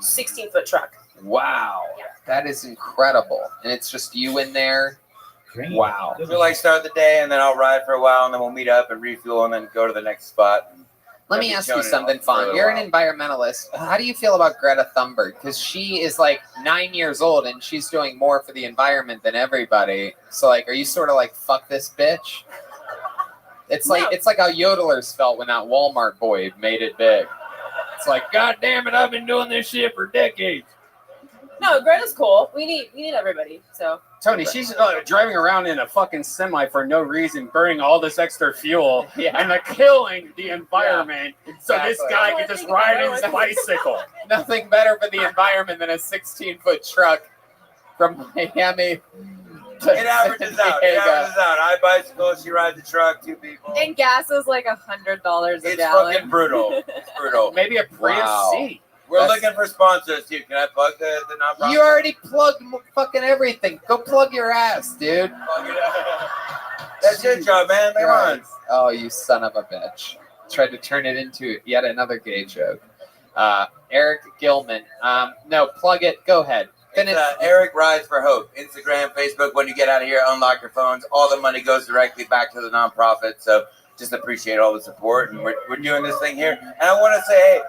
16-foot truck. Wow. That is incredible. And it's just you in there. Wow. We'll start the day and then I'll ride for a while and then we'll meet up and refuel and then go to the next spot. Let me ask you something, Fawn. You're an environmentalist. How do you feel about Greta Thunberg? Because she is 9 years old and she's doing more for the environment than everybody. So are you sort of fuck this bitch? It's like it's like how yodelers felt when that Walmart boy made it big. It's like, God damn it, I've been doing this shit for decades. No, Greta's cool. We need everybody. So Tony, she's driving around in a fucking semi for no reason, burning all this extra fuel and killing the environment. Yeah, So this exactly. guy can just ride his bicycle. Nothing better for the environment than a 16-foot truck from Miami It averages out. It averages out. I bicycle, she rides the truck, 2 people. And gas is like $100 a It's gallon. fucking brutal. It's brutal. Maybe a Prius Wow. C. We're looking for sponsors too. Can I plug the nonprofit? You already plugged fucking everything. Go plug your ass, dude. That's your job, man. Come on. Oh, you son of a bitch. Tried to turn it into yet another gay joke. Eric Gilman. No, plug it. Go ahead. It's Eric Rides for Hope. Instagram, Facebook. When you get out of here, unlock your phones. All the money goes directly back to the nonprofit. So just appreciate all the support. And we're doing this thing here. And I want to say, hey,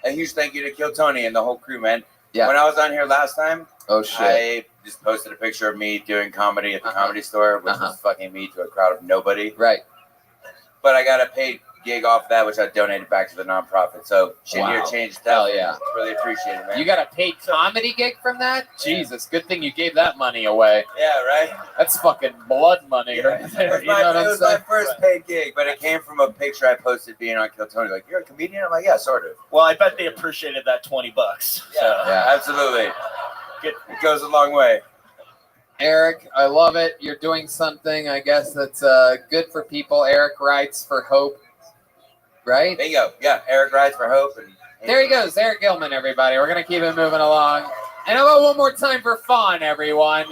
a huge thank you to Kill Tony and the whole crew, man. Yeah. When I was on here last time, Oh shit. I just posted a picture of me doing comedy at the comedy store, which was fucking me to a crowd of nobody. Right. But I got a paid gig off that, which I donated back to the nonprofit. So shit here changed. Hell yeah. Really appreciate it, man. You got a paid comedy gig from that? Jesus, good thing you gave that money away. Yeah, right? That's fucking blood money right there. You know what It I'm was my saying? first paid gig, but it came from a picture I posted being on Kill Tony. Like, you're a comedian? I'm like, yeah, sort of. Well, I bet they appreciated that $20. Yeah, absolutely. It goes a long way. Eric, I love it. You're doing something, I guess, that's good for people. Eric Rides for Hope. Right? There you go. Yeah, Eric Rides for Hope. And there he goes. Eric Gilman, everybody. We're going to keep it moving along. And how about one more time for Fawn, everyone?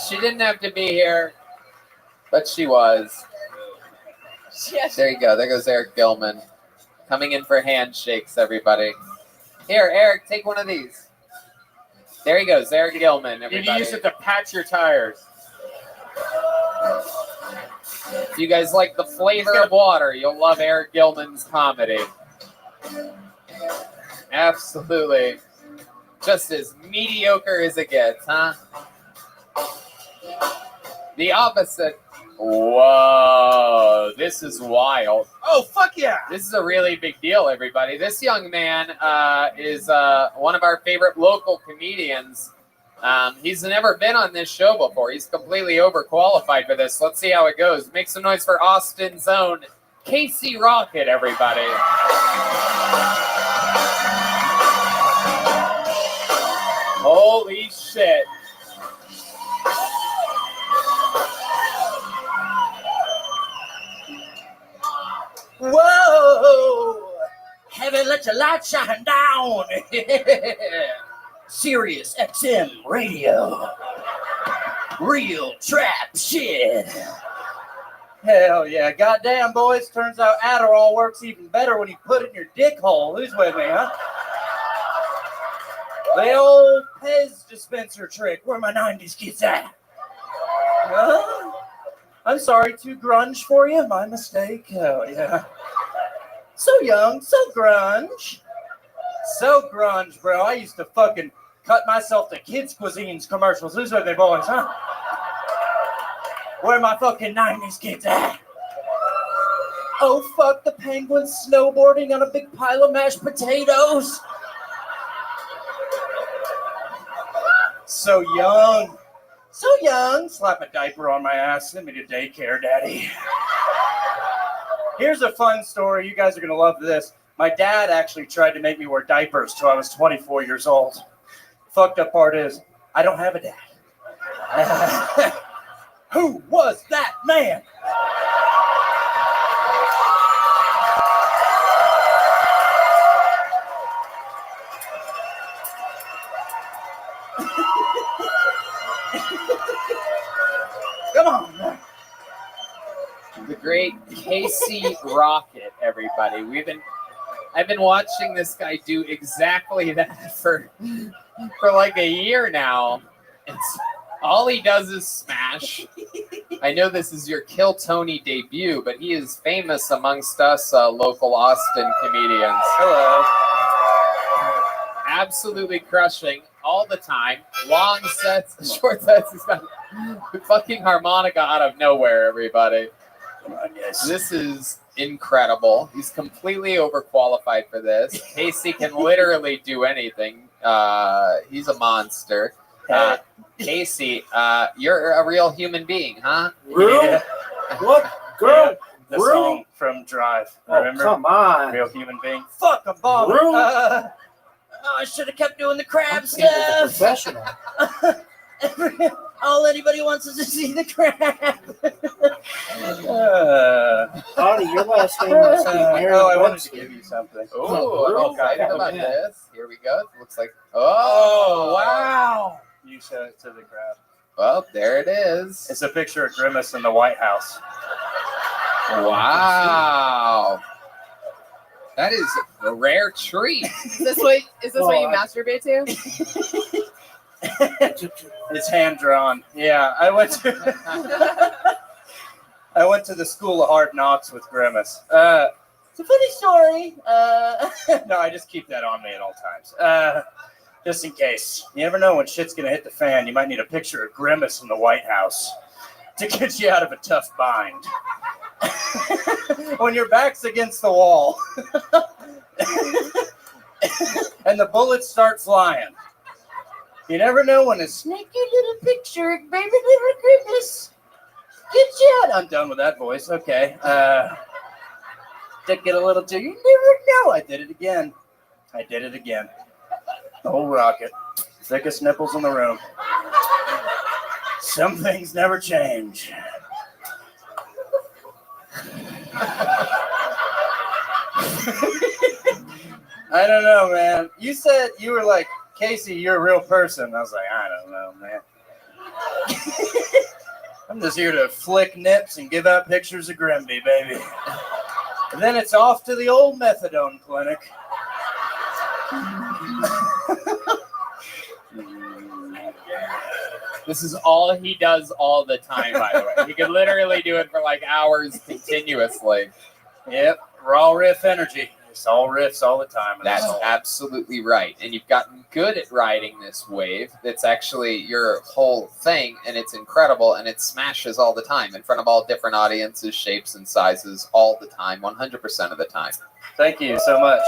She didn't have to be here, but she was. There you go. There goes Eric Gilman. Coming in for handshakes, everybody. Here, Eric, take one of these. There he goes, Eric Gilman, You everybody. can use it to patch your tires. If you guys like the flavor of water, you'll love Eric Gilman's comedy. Absolutely. Just as mediocre as it gets, huh? The opposite. Whoa, this is wild. Oh, fuck yeah. This is a really big deal, everybody. This young man is one of our favorite local comedians. He's never been on this show before. He's completely overqualified for this. Let's see how it goes. Make some noise for Austin's own Casey Rocket, everybody. Holy shit. Whoa! Heaven, let your light shine down. Sirius XM radio. Real trap shit. Hell yeah. Goddamn, boys. Turns out Adderall works even better when you put it in your dick hole. Who's with me, huh? The old Pez dispenser trick. Where my 90s kids at? Huh? I'm sorry, too grunge for you? My mistake. Oh, yeah. So young, so grunge. So grunge, bro. I used to fucking cut myself to kids' cuisines commercials. Who's with me, boys, huh? Where my fucking 90s kids at? Oh, fuck, the penguins snowboarding on a big pile of mashed potatoes. So young. So young. Slap a diaper on my ass. Send me to daycare, daddy. Here's a fun story. You guys are going to love this. My dad actually tried to make me wear diapers till I was 24 years old. Fucked up part is, I don't have a dad. Who was that man? Come on. The great Casey Rocket, everybody. I've been watching this guy do exactly that for like a year now. It's all he does is smash. I know this is your Kill Tony debut, but he is famous amongst us local Austin comedians. Hello. Absolutely crushing all the time. Long sets, short sets. He's got the fucking harmonica out of nowhere, everybody. This is incredible. He's completely overqualified for this. Casey can literally do anything. He's a monster. Casey, you're a real human being, huh? Real? Yeah. What? Girl? Yeah, the Real? song from Drive. Oh, Remember? come on. Real human being. Fuck a bomb. Real? I should have kept doing the crab He's a stuff. professional. All anybody wants is to see the crab. Artie, your last name must be Mary Oh, I wanted to Webster. give you something. Oh, I'm excited Oh, about man. this. Here we go. It looks like. Oh, Wow! You show it to the crowd. Well, there it is. It's a picture of Grimace in the White House. Wow. That is a rare treat. Is this what you masturbate to? It's hand drawn. Yeah, I went to the School of Hard Knocks with Grimace. It's a funny story. No, I just keep that on me at all times. Just in case. You never know when shit's gonna hit the fan. You might need a picture of Grimace in the White House to get you out of a tough bind. When your back's against the wall and the bullets start flying. You never know when a sneaky little picture, baby little Grimace, get you out. I'm done with that voice. Okay. Did get a little too. You never know. I did it again. Oh, rocket. Thickest nipples in the room. Some things never change. I don't know, man. You said you were like, Casey, you're a real person. I was like, I don't know, man. I'm just here to flick nips and give out pictures of Grimby, baby. And then it's off to the old methadone clinic. This is all he does all the time, by the way. He could literally do it for like hours continuously. Yep, raw riff energy. It's all riffs all the time. That's absolutely right. And you've gotten good at riding this wave. It's actually your whole thing, and it's incredible, and it smashes all the time in front of all different audiences, shapes, and sizes all the time, 100% of the time. Thank you so much.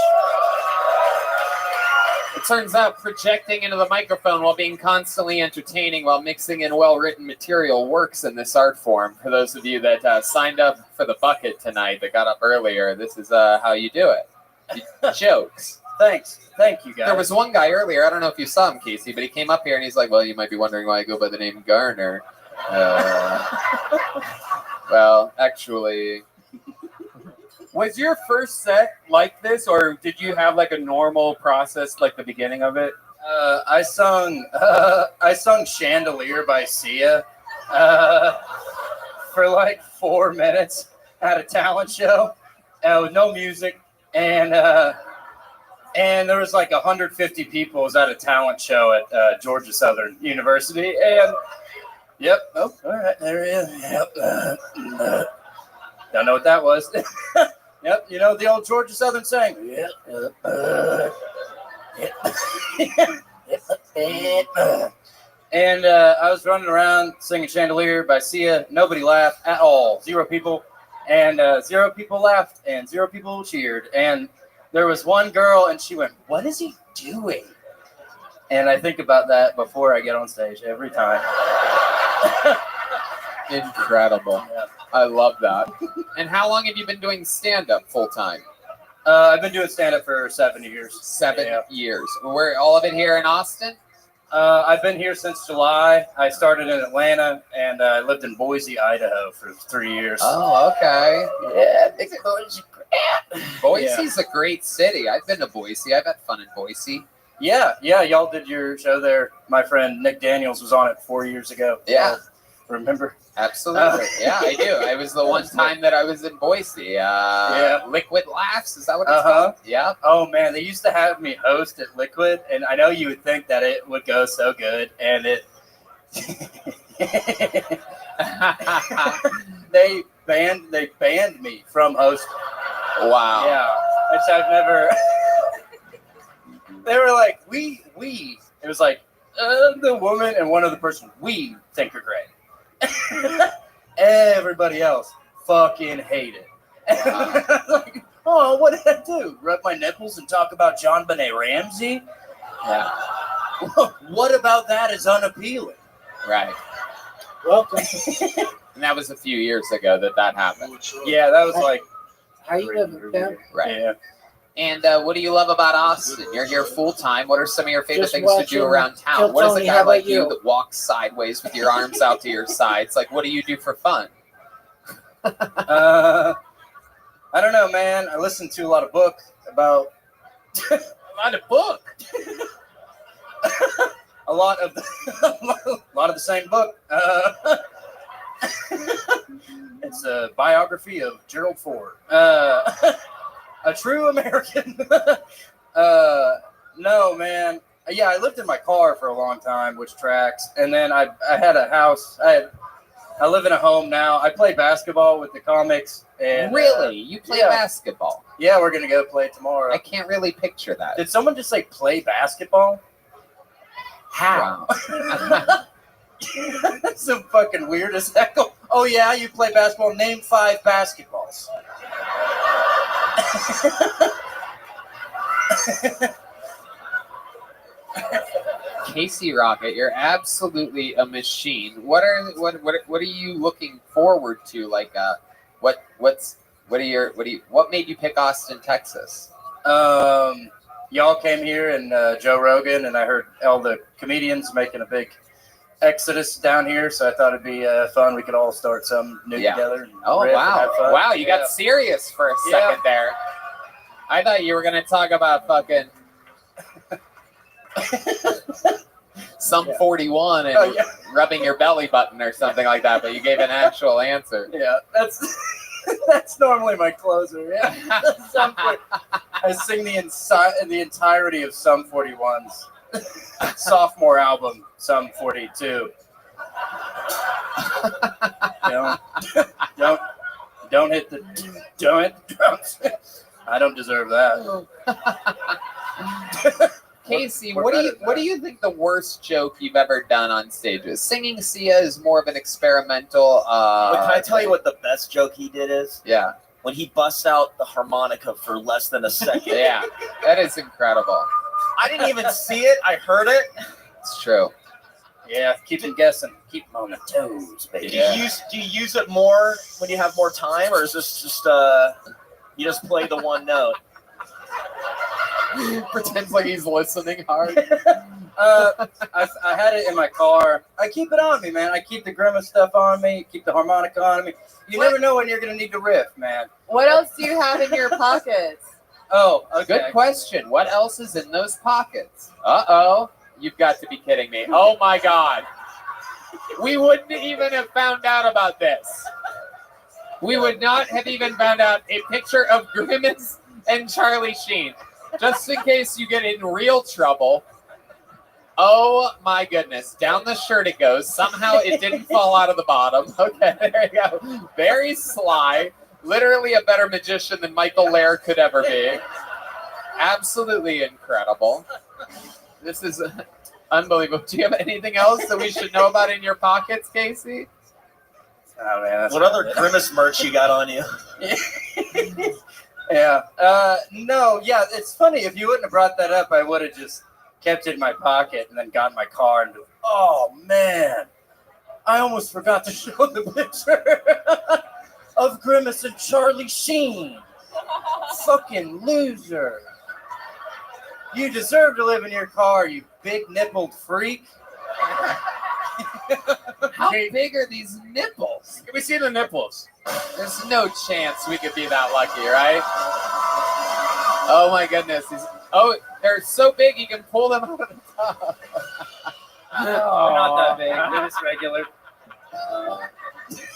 It turns out projecting into the microphone while being constantly entertaining while mixing in well-written material works in this art form. For those of you that signed up for the bucket tonight that got up earlier, this is how you do it. Jokes. Thank you, guys. There was one guy earlier, I don't know if you saw him, Casey, but he came up here and he's like, well, you might be wondering why I go by the name Garner. Well, actually... Was your first set like this, or did you have like a normal process, like the beginning of it? I sung Chandelier by Sia for like 4 minutes at a talent show with no music, and there was like 150 people. It was at a talent show at Georgia Southern University, and yep, oh, all right, there he is. Yep, don't know what that was. Yep, you know the old Georgia Southern saying. Yep. And I was running around singing Chandelier by Sia. Nobody laughed at all. 0 people. And 0 people laughed and 0 people cheered. And there was one girl and she went, "What is he doing?" And I think about that before I get on stage every time. Incredible. Yeah. I love that. And how long have you been doing stand-up full-time? I've been doing stand-up for 7 years. 7 years. Where all of it here in Austin? I've been here since July. I started in Atlanta, and I lived in Boise, Idaho for 3 years. Oh, okay. Yeah, big Boise. Boise's a great city. I've been to Boise. I've had fun in Boise. Yeah, y'all did your show there. My friend Nick Daniels was on it 4 years ago. Yeah. Remember? Absolutely. Yeah, I do. I was the one time that I was in Boise. Liquid Laughs, is that what it's called? Yeah. Oh, man, they used to have me host at Liquid, and I know you would think that it would go so good, and it... they banned me from hosting. Wow. Yeah, which I've never... They were like, we. It was like, the woman and one other person, we think are great. Everybody else fucking hate it. Like, oh, what did I do? Rub my nipples and talk about John Benet Ramsey? Yeah. What about that is unappealing? Right. Welcome. And that was a few years ago that happened. Yeah, that was like... How you living, Pam? Right. Yeah. And what do you love about Austin? You're here full time. What are some of your favorite Just things to do watching around town? Kill What is a Tony. guy How about like you you? that walks sideways with your arms out to your sides? Like, what do you do for fun? I don't know, man. I listen to a lot of book about a lot of book. a lot of the same book. It's a biography of Gerald Ford, a true American. No, man. Yeah, I lived in my car for a long time, which tracks. And then I had a house. I live in a home now. I play basketball with the comics. And Really? You play basketball? Yeah, we're gonna go play tomorrow. I can't really picture that. Did someone just say play basketball? How? That's so fucking weird as heck. Oh yeah, you play basketball. Name 5 basketballs. Casey Rocket, you're absolutely a machine. What are you looking forward to? Like, what made you pick Austin, Texas? Y'all came here and Joe Rogan, and I heard all the comedians making a big exodus down here, so I thought it'd be fun. We could all start something new together. And Oh riff and have fun. wow! You got serious for a second there. I thought you were gonna talk about fucking some 41 and rubbing your belly button or something like that, but you gave an actual answer. Yeah, that's normally my closer. Yeah, I sing the entirety of Sum 41's sophomore album, Sum 42. Don't hit the drums. I don't deserve that. Casey, what do you think the worst joke you've ever done on stage is? Singing Sia is more of an experimental. But can I tell you what the best joke he did is? Yeah. When he busts out the harmonica for less than a second. Yeah, that is incredible. I didn't even see it. I heard it. It's true. Yeah, keep them guessing. Keep them on the toes, baby. Do you use it more when you have more time, or is this just you just play the one note? Pretends like he's listening hard. I had it in my car. I keep it on me, man. I keep the Grimace stuff on me. Keep the harmonica on me. You never know when you're gonna need to riff, man. What else do you have in your pockets? Oh, okay. Good question. What else is in those pockets? Uh-oh. You've got to be kidding me. Oh, my God. We wouldn't even have found out about this. We would not have even found out a picture of Grimace and Charlie Sheen. Just in case you get in real trouble. Oh, my goodness. Down the shirt it goes. Somehow it didn't fall out of the bottom. Okay, there you go. Very sly. Literally a better magician than Michael Lair could ever be. Absolutely incredible. This is unbelievable. Do you have anything else that we should know about in your pockets, Casey? Oh, man, what other Grimace merch you got on you? Yeah. No, yeah, it's funny. If you wouldn't have brought that up, I would have just kept it in my pocket and then got in my car and oh, man. I almost forgot to show the picture of Grimace and Charlie Sheen. Fucking loser. You deserve to live in your car, you big-nippled freak. How big are these nipples? Can we see the nipples? There's no chance we could be that lucky, right? Oh my goodness. They're so big you can pull them out of the top. They're not that big. They're just regular.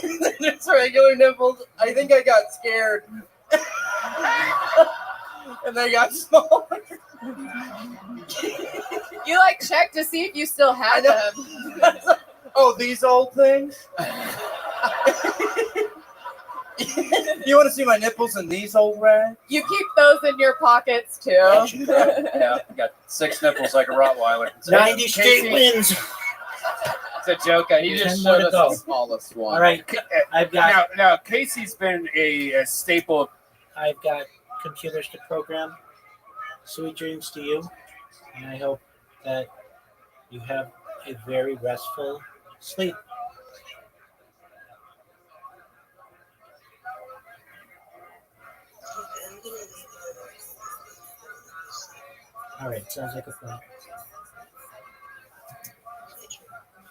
They're just regular nipples. I think I got scared. And they got smaller. You like check to see if you still have them. Oh, these old things? You want to see my nipples in these old rags? You keep those in your pockets too. Yeah, I got 6 nipples like a Rottweiler. 90 straight wins. It's a joke. He just 10 more showed to us go. the smallest one. All right, I've got Now Casey's been a staple. I've got computers to program. Sweet dreams to you, and I hope that you have a very restful sleep. All right, sounds like a plan.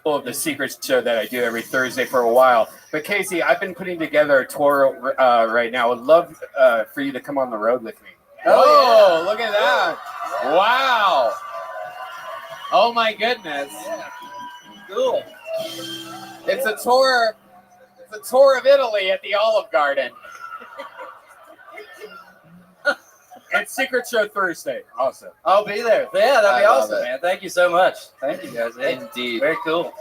Of the secret show that I do every Thursday for a while. But Casey, I've been putting together a tour right now. I would love for you to come on the road with me. Oh, look at that. Wow. Oh my goodness. Cool. It's a tour of Italy at the Olive Garden. It's Secret Show Thursday. Awesome. I'll be there. Yeah, that'd be I love awesome, it. man. Thank you so much. Thank you, guys. Hey, Indeed. very cool.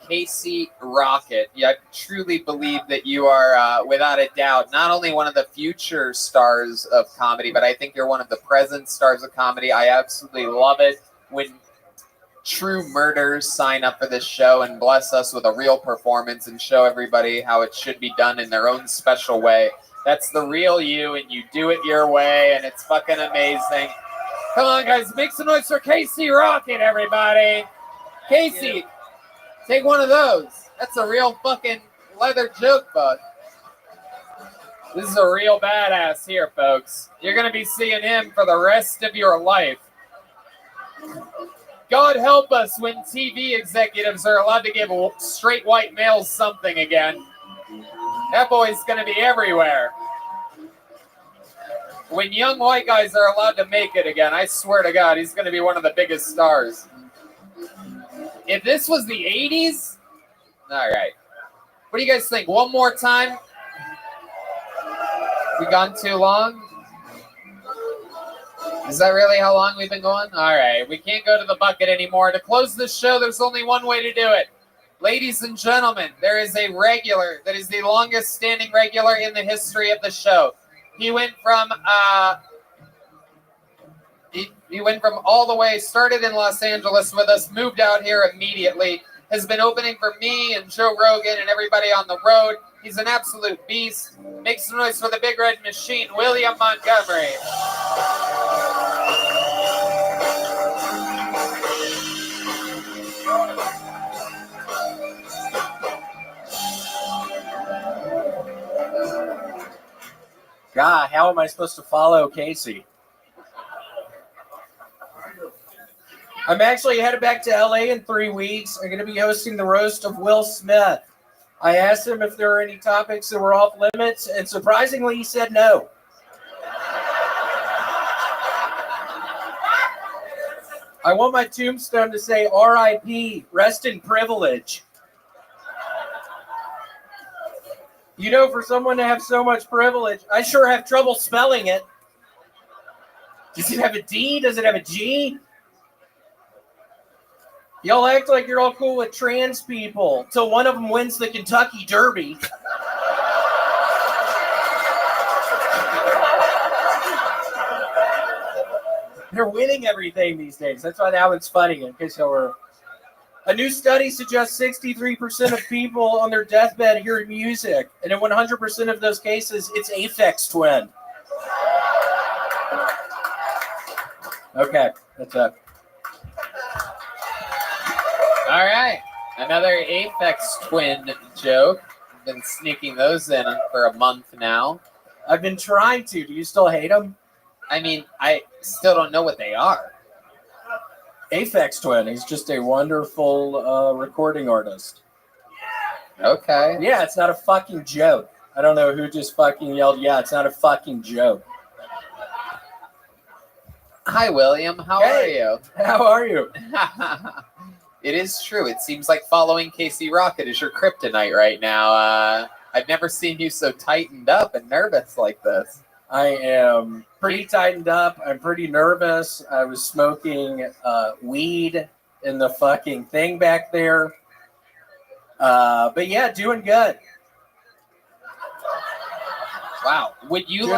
Casey Rocket, yeah, I truly believe that you are, without a doubt, not only one of the future stars of comedy, but I think you're one of the present stars of comedy. I absolutely love it when true murders sign up for this show and bless us with a real performance and show everybody how it should be done in their own special way. That's the real you, and you do it your way, and it's fucking amazing. Come on, guys, make some noise for Casey Rocket, everybody. Casey, take one of those. That's a real fucking leather joke book. This is a real badass here, folks. You're going to be seeing him for the rest of your life. God help us when TV executives are allowed to give straight white males something again. That boy's going to be everywhere. When young white guys are allowed to make it again, I swear to God, he's going to be one of the biggest stars. If this was the 80s, all right. What do you guys think? One more time? We gone too long? Is that really how long we've been going? All right. We can't go to the bucket anymore. To close this show, there's only one way to do it. Ladies and gentlemen, there is a regular that is the longest standing regular in the history of the show. He went from he went from all the way, started in Los Angeles with us, moved out here immediately, has been opening for me and Joe Rogan and everybody on the road. He's an absolute beast. Make some noise for the Big Red Machine, William Montgomery. God, how am I supposed to follow Casey? I'm actually headed back to LA in 3 weeks. I'm going to be hosting the roast of Will Smith. I asked him if there were any topics that were off limits, and surprisingly, he said no. I want my tombstone to say R.I.P., rest in privilege. You know, for someone to have so much privilege, I sure have trouble spelling it. Does it have a D? Does it have a G? Y'all act like you're all cool with trans people till one of them wins the Kentucky Derby. They're winning everything these days. That's why that one's funny. In case y'all were. A new study suggests 63% of people on their deathbed hear music, and in 100% of those cases, it's Aphex Twin. Okay, that's it. All right, another Aphex Twin joke. Been sneaking those in for a month now. I've been trying to. Do you still hate them? I mean, I still don't know what they are. Aphex Twin. He's just a wonderful recording artist. Okay. Yeah, it's not a fucking joke. I don't know who just fucking yelled, yeah, it's not a fucking joke. Hi, William. How are you? How are you? It is true. It seems like following Casey Rocket is your kryptonite right now. I've never seen you so tightened up and nervous like this. I am pretty tightened up. I'm pretty nervous. I was smoking weed in the fucking thing back there. But yeah, doing good. Wow. Would you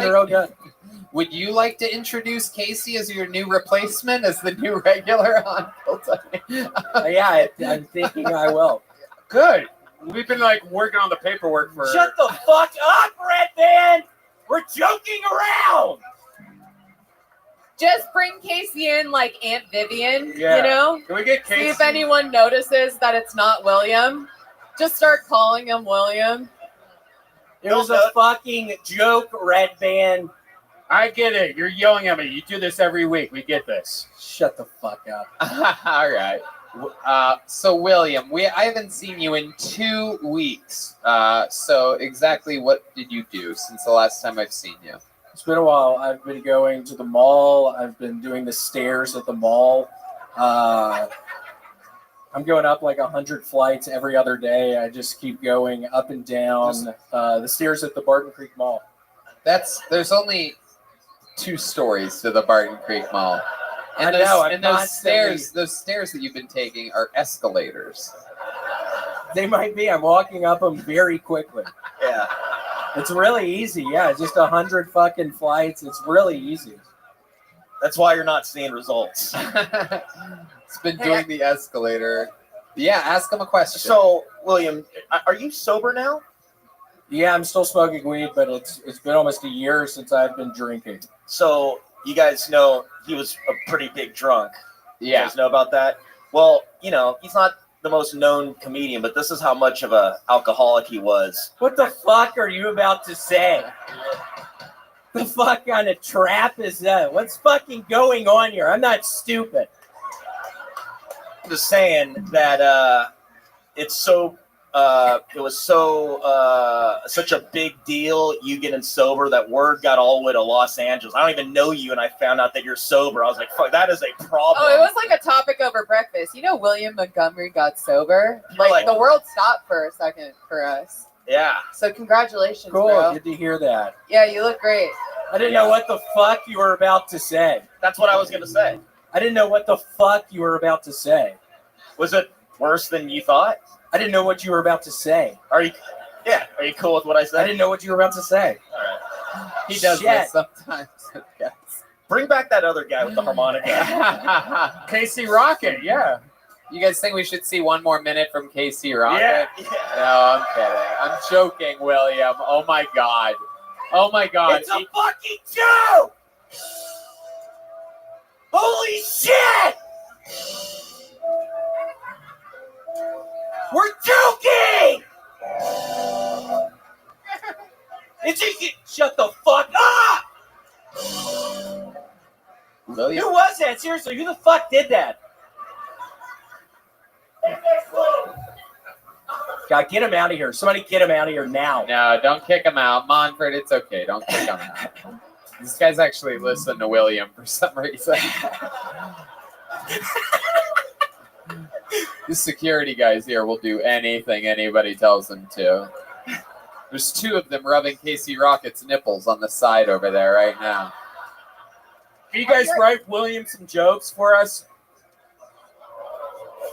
Would you like to introduce Casey as your new replacement, as the new regular on Full-Time? Yeah, I'm thinking I will. Good. We've been like working on the paperwork for. Shut the fuck up, Red Band! We're joking around! Just bring Casey in like Aunt Vivian, Yeah. you know? Can we get Casey? See if anyone notices that it's not William. Just start calling him William. It was a fucking joke, Red Band. I get it. You're yelling at me. You do this every week. We get this. Shut the fuck up. All right. So William, I haven't seen you in 2 weeks. So exactly what did you do since the last time I've seen you? It's been a while. I've been going to the mall. I've been doing the stairs at the mall. I'm going up like 100 flights every other day. I just keep going up and down the stairs at the Barton Creek Mall. There's only 2 stories to the Barton Creek Mall. And those stairs that you've been taking are escalators. They might be. I'm walking up them very quickly. Yeah. It's really easy. Yeah, just 100 fucking flights. It's really easy. That's why you're not seeing results. It's been doing the escalator. Yeah, ask him a question. So, William, are you sober now? Yeah, I'm still smoking weed, but it's been almost a year since I've been drinking. So, you guys know he was a pretty big drunk. Yeah. You guys know about that? Well, you know, he's not the most known comedian, but this is how much of a alcoholic he was. What the fuck are you about to say? The fuck kind of trap is that? What's fucking going on here? I'm not stupid. I'm just saying that it's so it was so such a big deal you getting sober that word got all the way to Los Angeles. I don't even know you, and I found out that you're sober. I was like, fuck, that is a problem. Oh, it was like a topic over breakfast. You know, William Montgomery got sober. Like the world stopped for a second for us. Yeah. So congratulations, Cool, bro. good to hear that. Yeah, you look great. I didn't know what the fuck you were about to say. That's what I was going to say. I didn't know what the fuck you were about to say. Was it worse than you thought? I didn't know what you were about to say. Are you cool with what I said? I didn't know what you were about to say. All right. He does this sometimes. Yes. Bring back that other guy with the harmonica. Casey Rocket, yeah. You guys think we should see one more minute from Casey Rocket? Yeah. No, I'm kidding. I'm joking, William. Oh my god. Oh my god. It's a fucking joke! Holy shit! We're joking! Shut the fuck up! William? Who was that? Seriously, who the fuck did that? God, get him out of here. Somebody get him out of here now. No, don't kick him out. Monfort, it's okay. Don't kick him out. These guys actually listen to William for some reason. The security guys here will do anything anybody tells them to. There's 2 of them rubbing Casey Rocket's nipples on the side over there right now. Can you guys write William some jokes for us?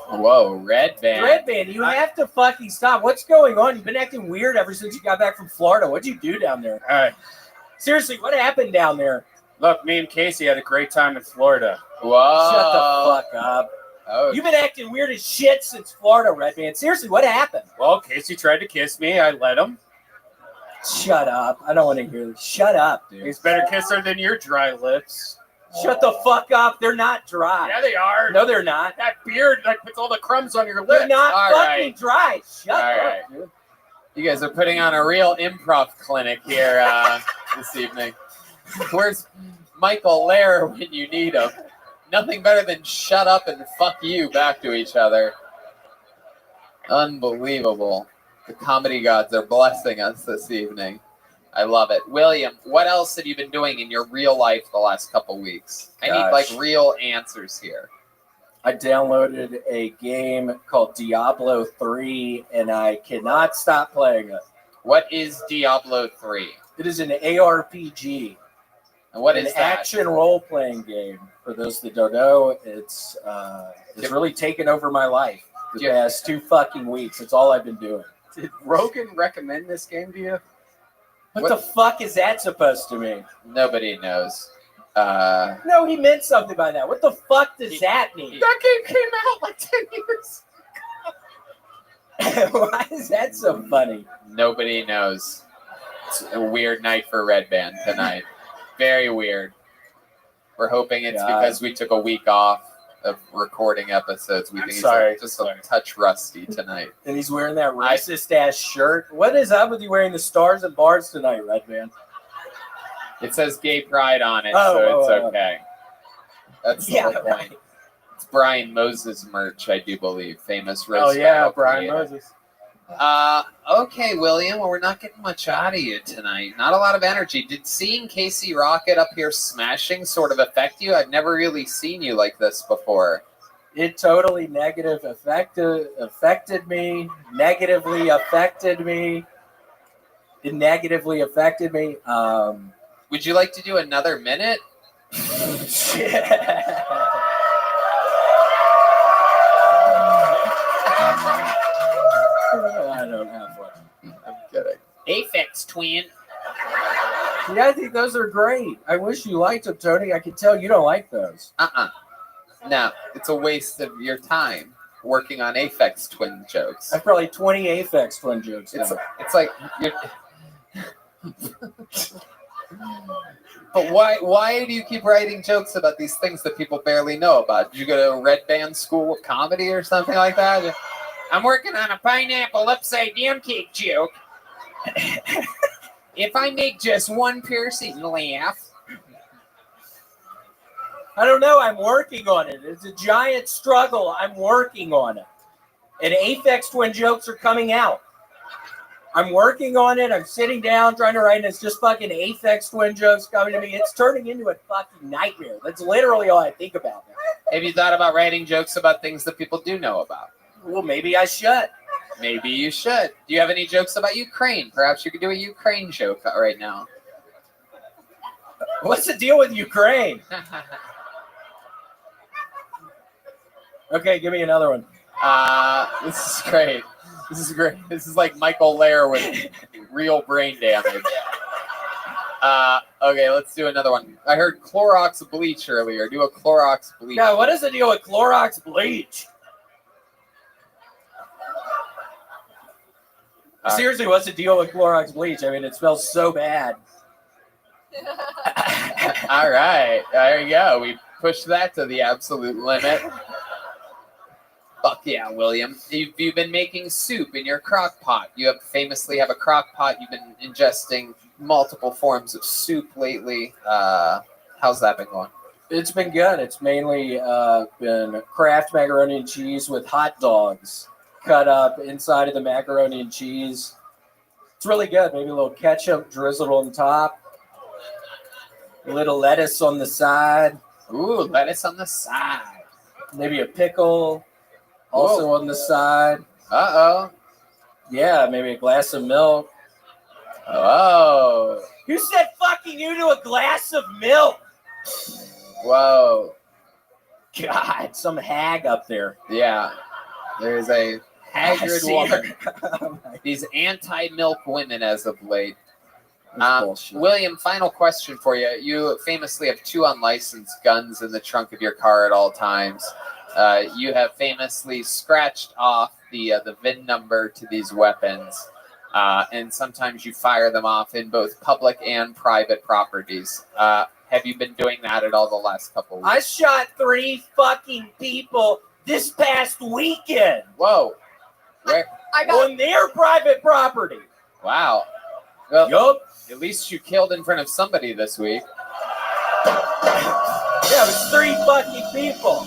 Whoa, Red Band. Red Band, you have to fucking stop. What's going on? You've been acting weird ever since you got back from Florida. What'd you do down there? All right. Seriously, what happened down there? Look, me and Casey had a great time in Florida. Whoa. Shut the fuck up. Oh. You've been acting weird as shit since Florida, Red Band. Seriously, what happened? Well, Casey tried to kiss me. I let him. Shut up. I don't want to hear this. Shut up, dude. He's a better kisser than your dry lips. Shut the fuck up. They're not dry. Yeah, they are. No, they're not. That beard like puts all the crumbs on your lips. They're not All fucking right. dry. Shut All up, right. dude. You guys are putting on a real improv clinic here this evening. Where's Michael Lair when you need him? Nothing better than shut up and fuck you back to each other. Unbelievable. The comedy gods are blessing us this evening. I love it. William, what else have you been doing in your real life the last couple weeks? I need like real answers here. I downloaded a game called Diablo 3 and I cannot stop playing it. What is Diablo 3? It is an ARPG. And what is an that? action role-playing game. For those that don't know, it's really taken over my life the past 2 fucking weeks. It's all I've been doing. Did Rogan recommend this game to you? What the fuck is that supposed to mean? Nobody knows. No, he meant something by that. What the fuck does that mean? That game came out like 10 years Why is that so funny? Nobody knows. It's a weird night for Red Band tonight. Very weird. We're hoping it's because we took a week off of recording episodes. We think he's just a touch rusty tonight. And he's wearing that racist ass shirt. What is up with you wearing the stars and bars tonight, Red Man? It says gay pride on it, Oh, so it's oh. okay. That's the Yeah, whole point. It's Brian Moses merch, I do believe. Famous Oh roast yeah, battle Brian creator. Moses. Okay, William. Well, we're not getting much out of you tonight. Not a lot of energy. Did seeing Casey Rocket up here smashing sort of affect you? I've never really seen you like this before. It totally affected me. Negatively affected me. It negatively affected me. Would you like to do another minute? I don't have one. I'm kidding. Aphex twin. Yeah, I think those are great. I wish you liked them, Tony. I can tell you don't like those. No, it's a waste of your time working on Aphex twin jokes. I have probably 20 Aphex twin jokes now. It's like you're. But why do you keep writing jokes about these things that people barely know about? Did you go to a Red Band School of Comedy or something like that? I'm working on a pineapple upside down cake joke. If I make just one person laugh. I don't know. I'm working on it. It's a giant struggle. I'm working on it. And Aphex twin jokes are coming out. I'm working on it. I'm sitting down trying to write, and it's just fucking Aphex twin jokes coming to me. It's turning into a fucking nightmare. That's literally all I think about now. Have you thought about writing jokes about things that people do know about? Well, maybe I should. Maybe you should. Do you have any jokes about Ukraine? Perhaps you could do a Ukraine joke right now. What's the deal with Ukraine? Okay, give me another one. This is great. This is great. This is like Michael Lair with real brain damage. Okay, let's do another one. I heard Clorox bleach earlier. Do a Clorox bleach. Yeah, what is the deal with Clorox bleach? Seriously, what's the deal with Clorox bleach? I mean, it smells so bad. All right, there you go. We pushed that to the absolute limit. Fuck yeah, William. You've been making soup in your crock pot. You famously have a crock pot. You've been ingesting multiple forms of soup lately. How's that been going? It's been good. It's mainly been Kraft macaroni and cheese with hot dogs cut up inside of the macaroni and cheese. It's really good. Maybe a little ketchup drizzled on top. A little lettuce on the side. Ooh, lettuce on the side. Maybe a pickle also on the side. Uh-oh. Yeah, maybe a glass of milk. Oh. Who said fucking you to a glass of milk? Whoa. God, some hag up there. Yeah. There's a haggard see woman. These anti-milk women as of late. Bullshit. William, final question for you. You famously have 2 unlicensed guns in the trunk of your car at all times. You have famously scratched off the VIN number to these weapons, and sometimes you fire them off in both public and private properties. Have you been doing that at all the last couple weeks? I shot 3 fucking people this past weekend. Whoa. Where? On their private property. Wow. Well, yup. At least you killed in front of somebody this week. Yeah, it was 3 fucking people.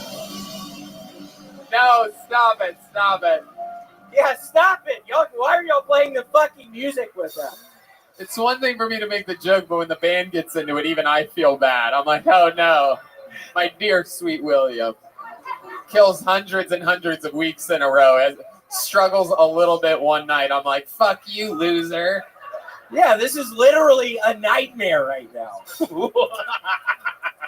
No, stop it. Stop it. Yeah, stop it. Y'all, why are y'all playing the fucking music with them? It's one thing for me to make the joke, but when the band gets into it, even I feel bad. I'm like, oh no. My dear sweet William. Kills hundreds and hundreds of weeks in a row. Struggles a little bit one night. I'm like, fuck you, loser. Yeah, this is literally a nightmare right now.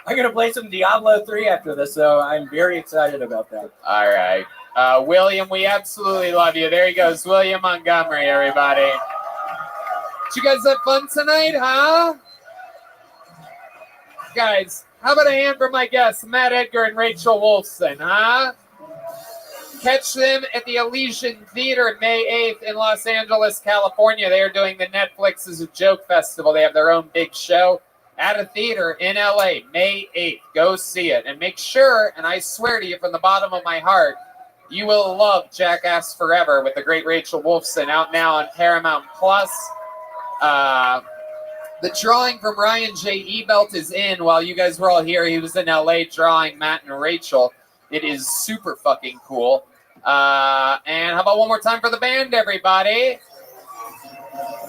I'm going to play some Diablo 3 after this, so I'm very excited about that. All right. William, we absolutely love you. There he goes, William Montgomery, everybody. Did you guys have fun tonight, huh? Guys, how about a hand for my guests, Matt Edgar and Rachel Wolfson, huh? Catch them at the Elysian Theater May 8th in Los Angeles, California. They are doing the Netflix is a Joke Festival. They have their own big show at a theater in LA, May 8th. Go see it. And make sure, and I swear to you from the bottom of my heart, you will love Jackass Forever with the great Rachel Wolfson, out now on Paramount Plus. The drawing from Ryan J. Ebelt is in. While you guys were all here, he was in LA drawing Matt and Rachel. It is super fucking cool. And how about one more time for the band, everybody?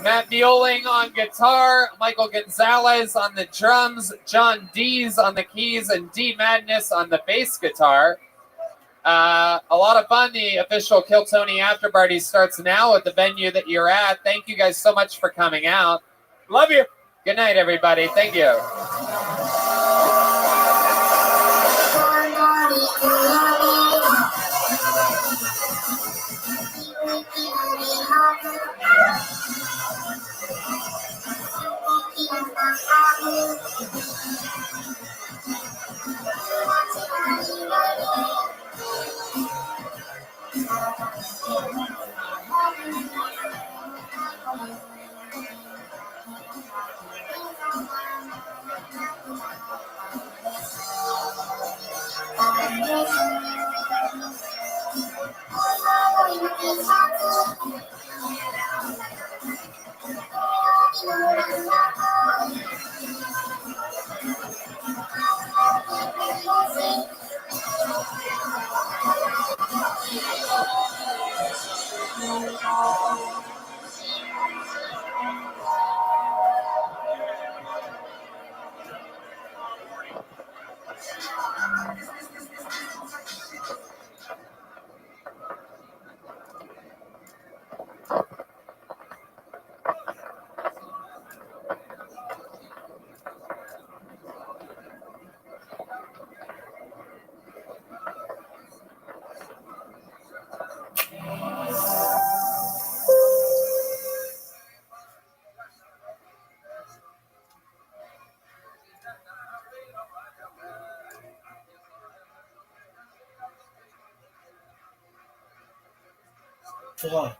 Matt Bueling on guitar, Michael Gonzalez on the drums, John Dees on the keys, and D Madness on the bass guitar. A lot of fun. The official Kill Tony after party starts now at the venue that you're at. Thank you guys so much for coming out. Love you. Good night, everybody. Thank you. Fuck.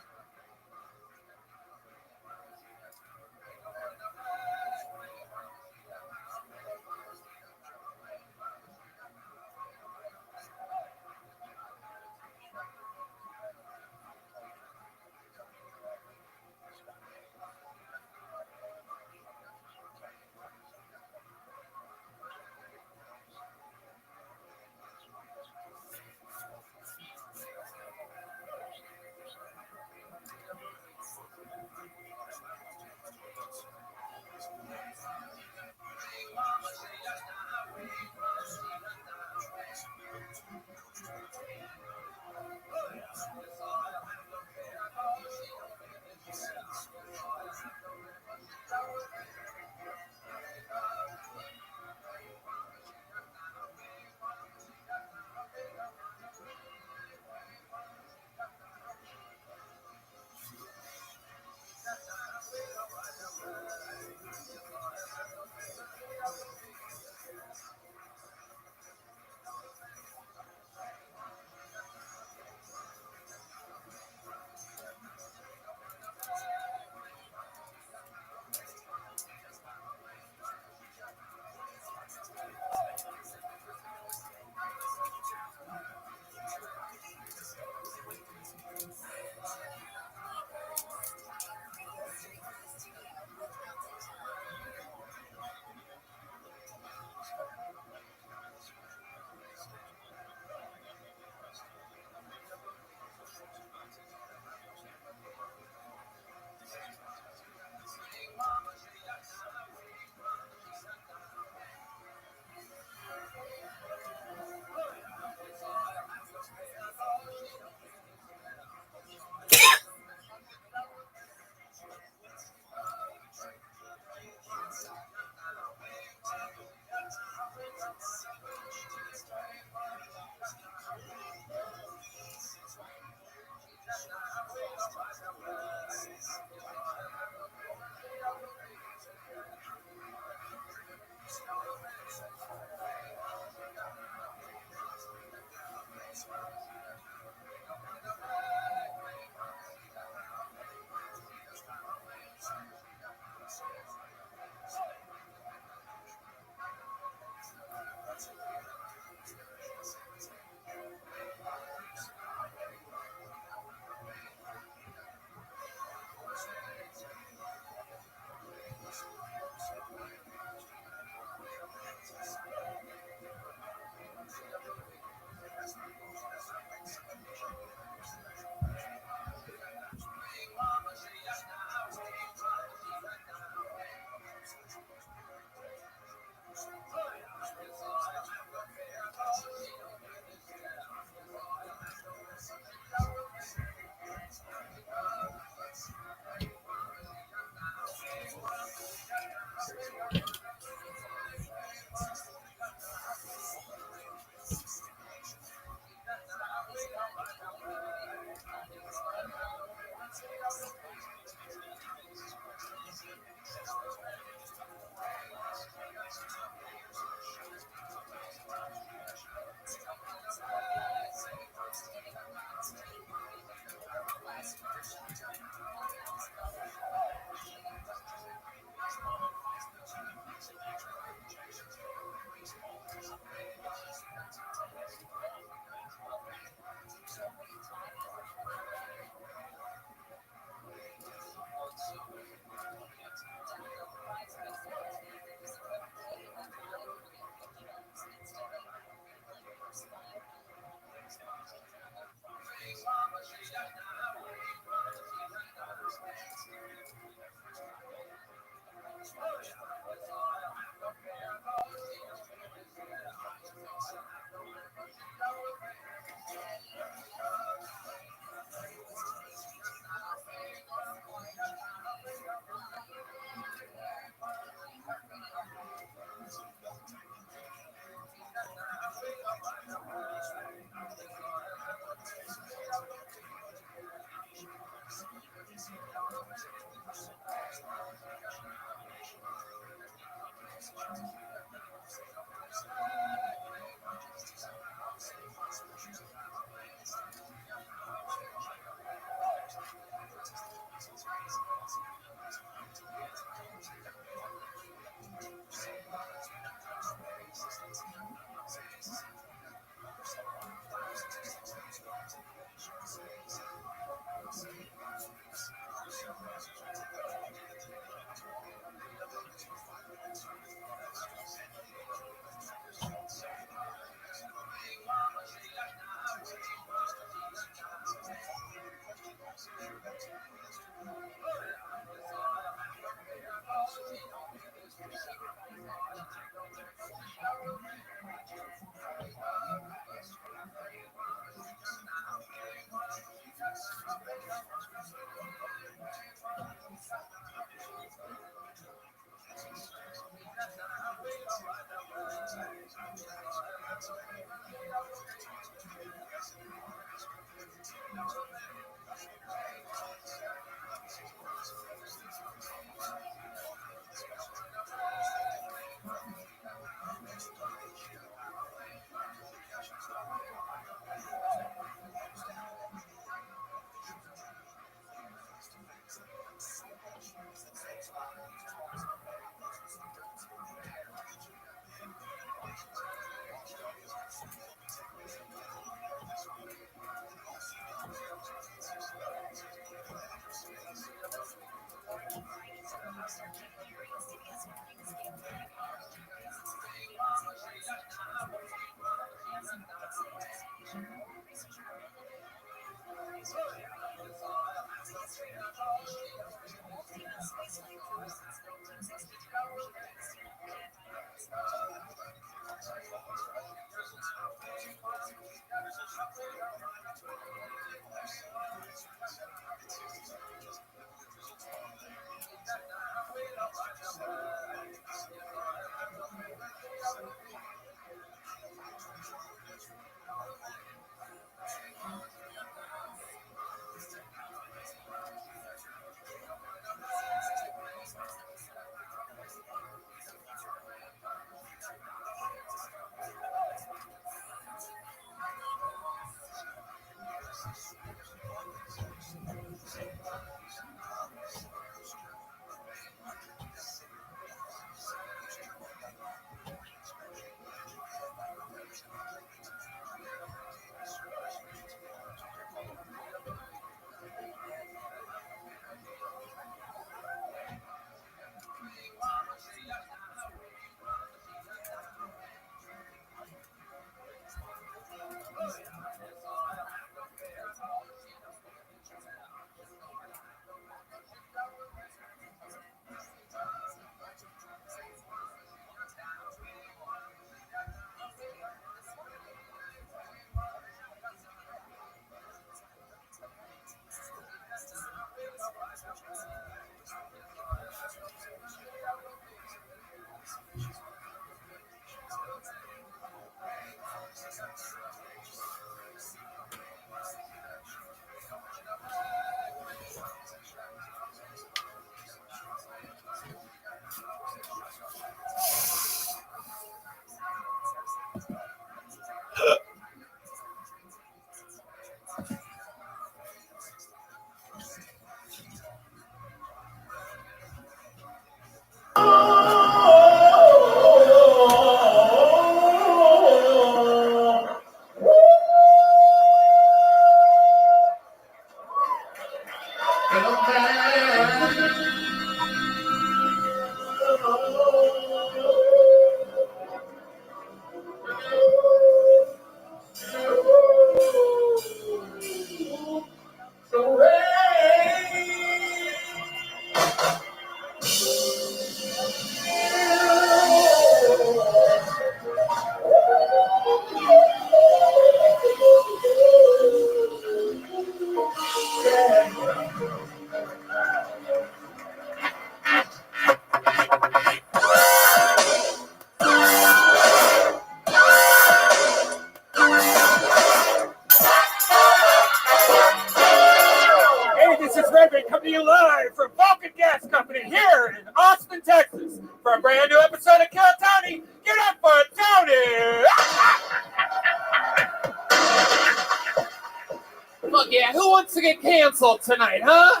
Fuck yeah, who wants to get canceled tonight, huh?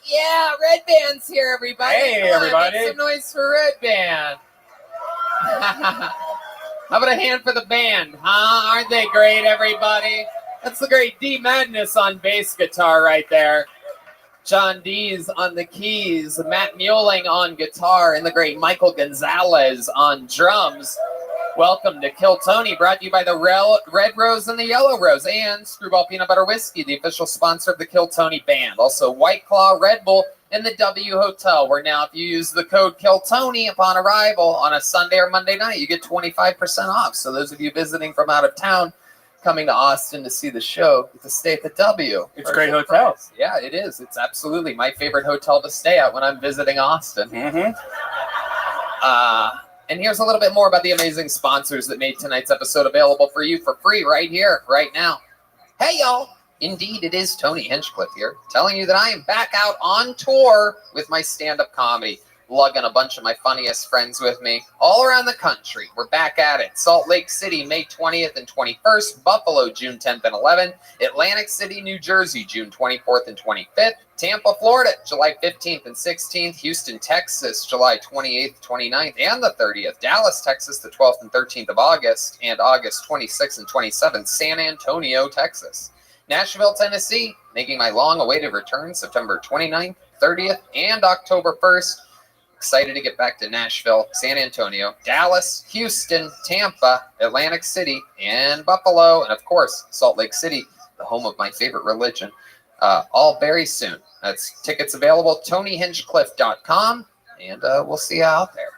Yeah, Red Band's here, everybody. Hey, Come on, everybody. Make some noise for Red Band. How about a hand for the band, huh? Aren't they great, everybody? That's the great D Madness on bass guitar right there. John Dees on the keys, Matt Muelling on guitar, and the great Michael Gonzalez on drums. Welcome to Kill Tony, brought to you by the Red Rose and the Yellow Rose, and Screwball Peanut Butter Whiskey, the official sponsor of the Kill Tony band. Also, White Claw, Red Bull, and the W Hotel, where now if you use the code Kill Tony upon arrival on a Sunday or Monday night, you get 25% off. So those of you visiting from out of town, coming to Austin to see the show, get to stay at the W. It's a great hotel. Yeah, it is. It's absolutely my favorite hotel to stay at when I'm visiting Austin. Mm-hmm. And here's a little bit more about the amazing sponsors that made tonight's episode available for you for free right here, right now. Hey, y'all. Indeed, it is Tony Hinchcliffe here, telling you that I am back out on tour with my stand-up comedy, lugging a bunch of my funniest friends with me all around the country. We're back at it. Salt Lake City, May 20th and 21st. Buffalo, June 10th and 11th. Atlantic City, New Jersey, June 24th and 25th. Tampa, Florida, July 15th and 16th. Houston, Texas, July 28th, 29th, and the 30th. Dallas, Texas, the 12th and 13th of August, and August 26th and 27th. San Antonio, Texas. Nashville, Tennessee, making my long-awaited return September 29th, 30th, and October 1st. Excited to get back to Nashville, San Antonio, Dallas, Houston, Tampa, Atlantic City, and Buffalo, and of course, Salt Lake City, the home of my favorite religion, all very soon. That's tickets available, TonyHinchcliffe.com, and we'll see you out there.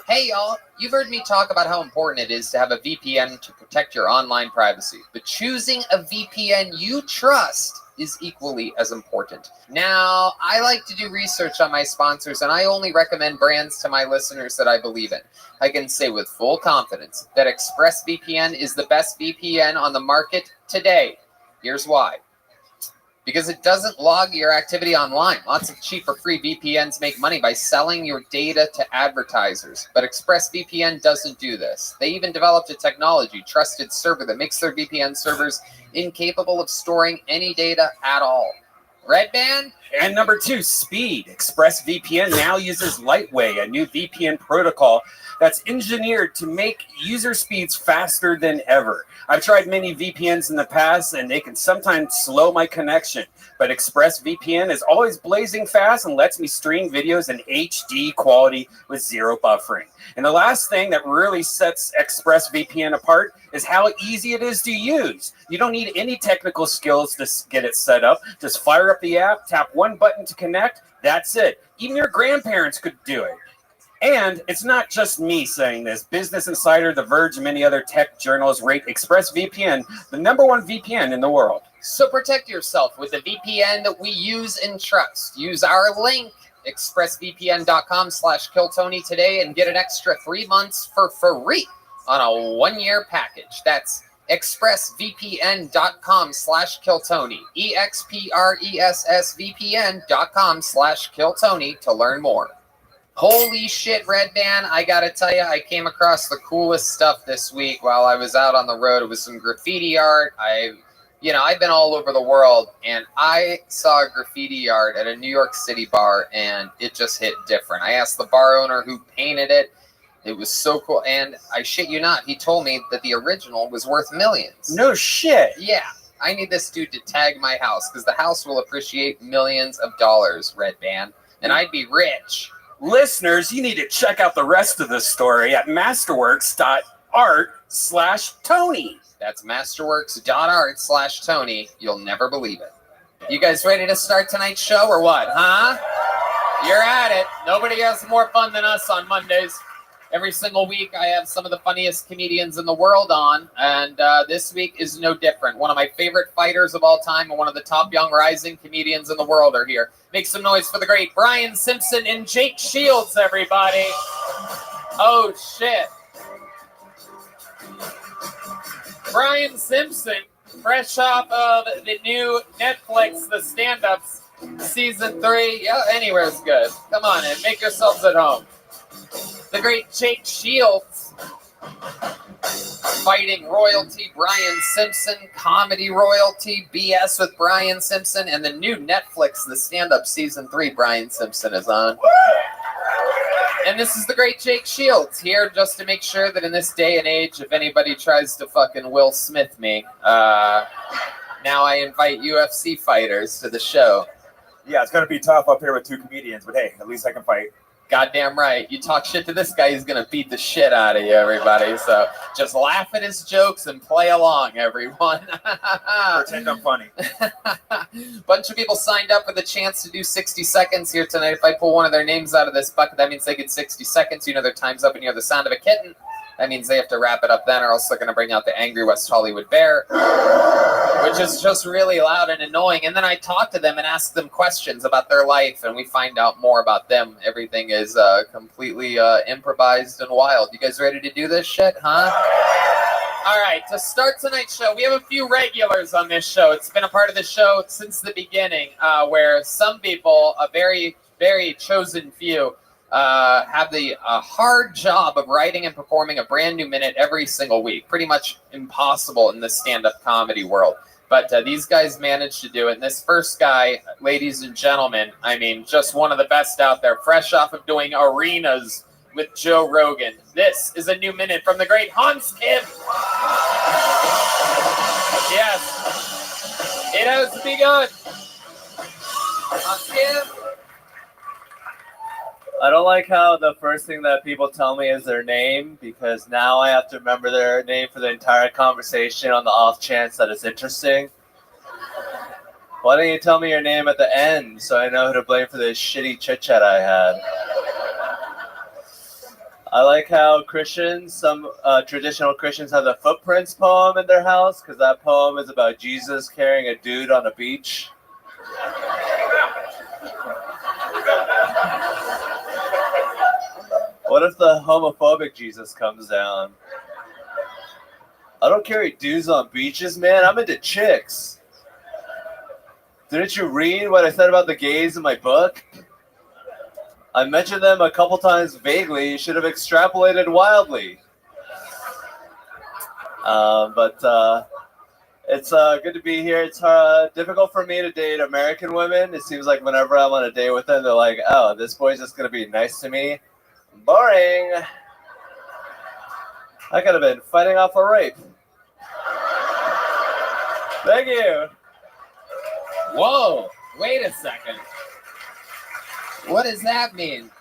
Hey, y'all, you've heard me talk about how important it is to have a VPN to protect your online privacy, but choosing a VPN you trust is equally as important. Now, I like to do research on my sponsors, and I only recommend brands to my listeners that I believe in. I can say with full confidence that ExpressVPN is the best VPN on the market today. Here's why. Because it doesn't log your activity online. Lots of cheap or free VPNs make money by selling your data to advertisers. But ExpressVPN doesn't do this. They even developed a technology, trusted server, that makes their VPN servers incapable of storing any data at all. Red Band? And number 2, speed. ExpressVPN now uses Lightway, a new VPN protocol that's engineered to make user speeds faster than ever. I've tried many VPNs in the past, and they can sometimes slow my connection. But ExpressVPN is always blazing fast and lets me stream videos in HD quality with zero buffering. And the last thing that really sets ExpressVPN apart is how easy it is to use. You don't need any technical skills to get it set up. Just fire up the app, tap one button to connect. That's it. Even your grandparents could do it. And it's not just me saying this. Business Insider, The Verge, and many other tech journals rate ExpressVPN the #1 VPN in the world. So protect yourself with the VPN that we use and trust. Use our link, expressvpn.com/KillTony today, and get an extra 3 months for free on a 1-year package. That's expressvpn.com/KillTony, expressvpn.com/KillTony to learn more. Holy shit, Red Band, I gotta tell you, I came across the coolest stuff this week while I was out on the road. It was some graffiti art. I've been all over the world, and I saw a graffiti art at a New York City bar, and it just hit different. I asked the bar owner who painted it. It was so cool, and I shit you not, he told me that the original was worth millions. No shit. Yeah, I need this dude to tag my house, because the house will appreciate millions of dollars, Red Band, and I'd be rich. Listeners, you need to check out the rest of the story at masterworks.art/Tony. That's masterworks.art/Tony. You'll never believe it. You guys ready to start tonight's show or what, huh? You're at it. Nobody has more fun than us on Mondays. Every single week, I have some of the funniest comedians in the world on, and this week is no different. One of my favorite fighters of all time and one of the top young rising comedians in the world are here. Make some noise for the great Brian Simpson and Jake Shields, everybody. Oh, shit. Brian Simpson, fresh off of the new Netflix, The Stand-Ups, Season 3. Yeah, anywhere's good. Come on in. Make yourselves at home. The great Jake Shields. fighting royalty Brian Simpson, comedy royalty BS with Brian Simpson, and the new Netflix The Stand Up Season 3 Brian Simpson is on. And this is the great Jake Shields here just to make sure that in this day and age, if anybody tries to fucking Will Smith me, now I invite UFC fighters to the show. Yeah, it's going to be tough up here with two comedians, but hey, at least I can fight. Goddamn right. You talk shit to this guy, he's going to beat the shit out of you, everybody. So just laugh at his jokes and play along, everyone. Pretend I'm funny. Bunch of people signed up for the chance to do 60 seconds here tonight. If I pull one of their names out of this bucket, that means they get 60 seconds. You know their time's up and you hear the sound of a kitten. That means they have to wrap it up then, or else they're going to bring out the angry West Hollywood bear, which is just really loud and annoying. And then I talk to them and ask them questions about their life, and we find out more about them. Everything is completely improvised and wild. You guys ready to do this shit, huh? All right, to start tonight's show, we have a few regulars on this show. It's been a part of the show since the beginning, where some people, a very, very chosen few, have the hard job of writing and performing a brand new minute every single week. Pretty much impossible in the stand-up comedy world. But these guys managed to do it. And this first guy, ladies and gentlemen, I mean, just one of the best out there, fresh off of doing arenas with Joe Rogan. This is a new minute from the great Hans Kim. Yes, it has begun. Hans Kim. I don't like how the first thing that people tell me is their name, because now I have to remember their name for the entire conversation on the off chance that it's interesting. Why don't you tell me your name at the end so I know who to blame for this shitty chit-chat I had? I like how Christians, some traditional Christians, have the Footprints poem in their house, because that poem is about Jesus carrying a dude on a beach. What if the homophobic Jesus comes down? I don't carry dudes on beaches, man. I'm into chicks. Didn't you read what I said about the gays in my book? I mentioned them a couple times vaguely. You should have extrapolated wildly. It's good to be here. It's difficult for me to date American women. It seems like whenever I'm on a date with them, they're like, oh, this boy's just going to be nice to me. Boring. I could have been fighting off a rape. Thank you. Whoa, wait a second. What does that mean?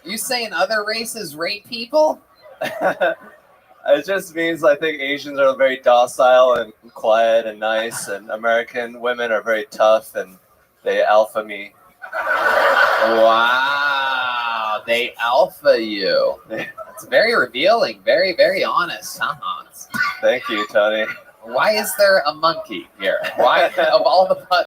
You saying other races rape people? It just means I think Asians are very docile and quiet and nice, and American women are very tough and they alpha me. Wow, they alpha you. It's very revealing, very, very honest, huh, Hans? Thank you, Tony. Why is there a monkey here? Why, of all the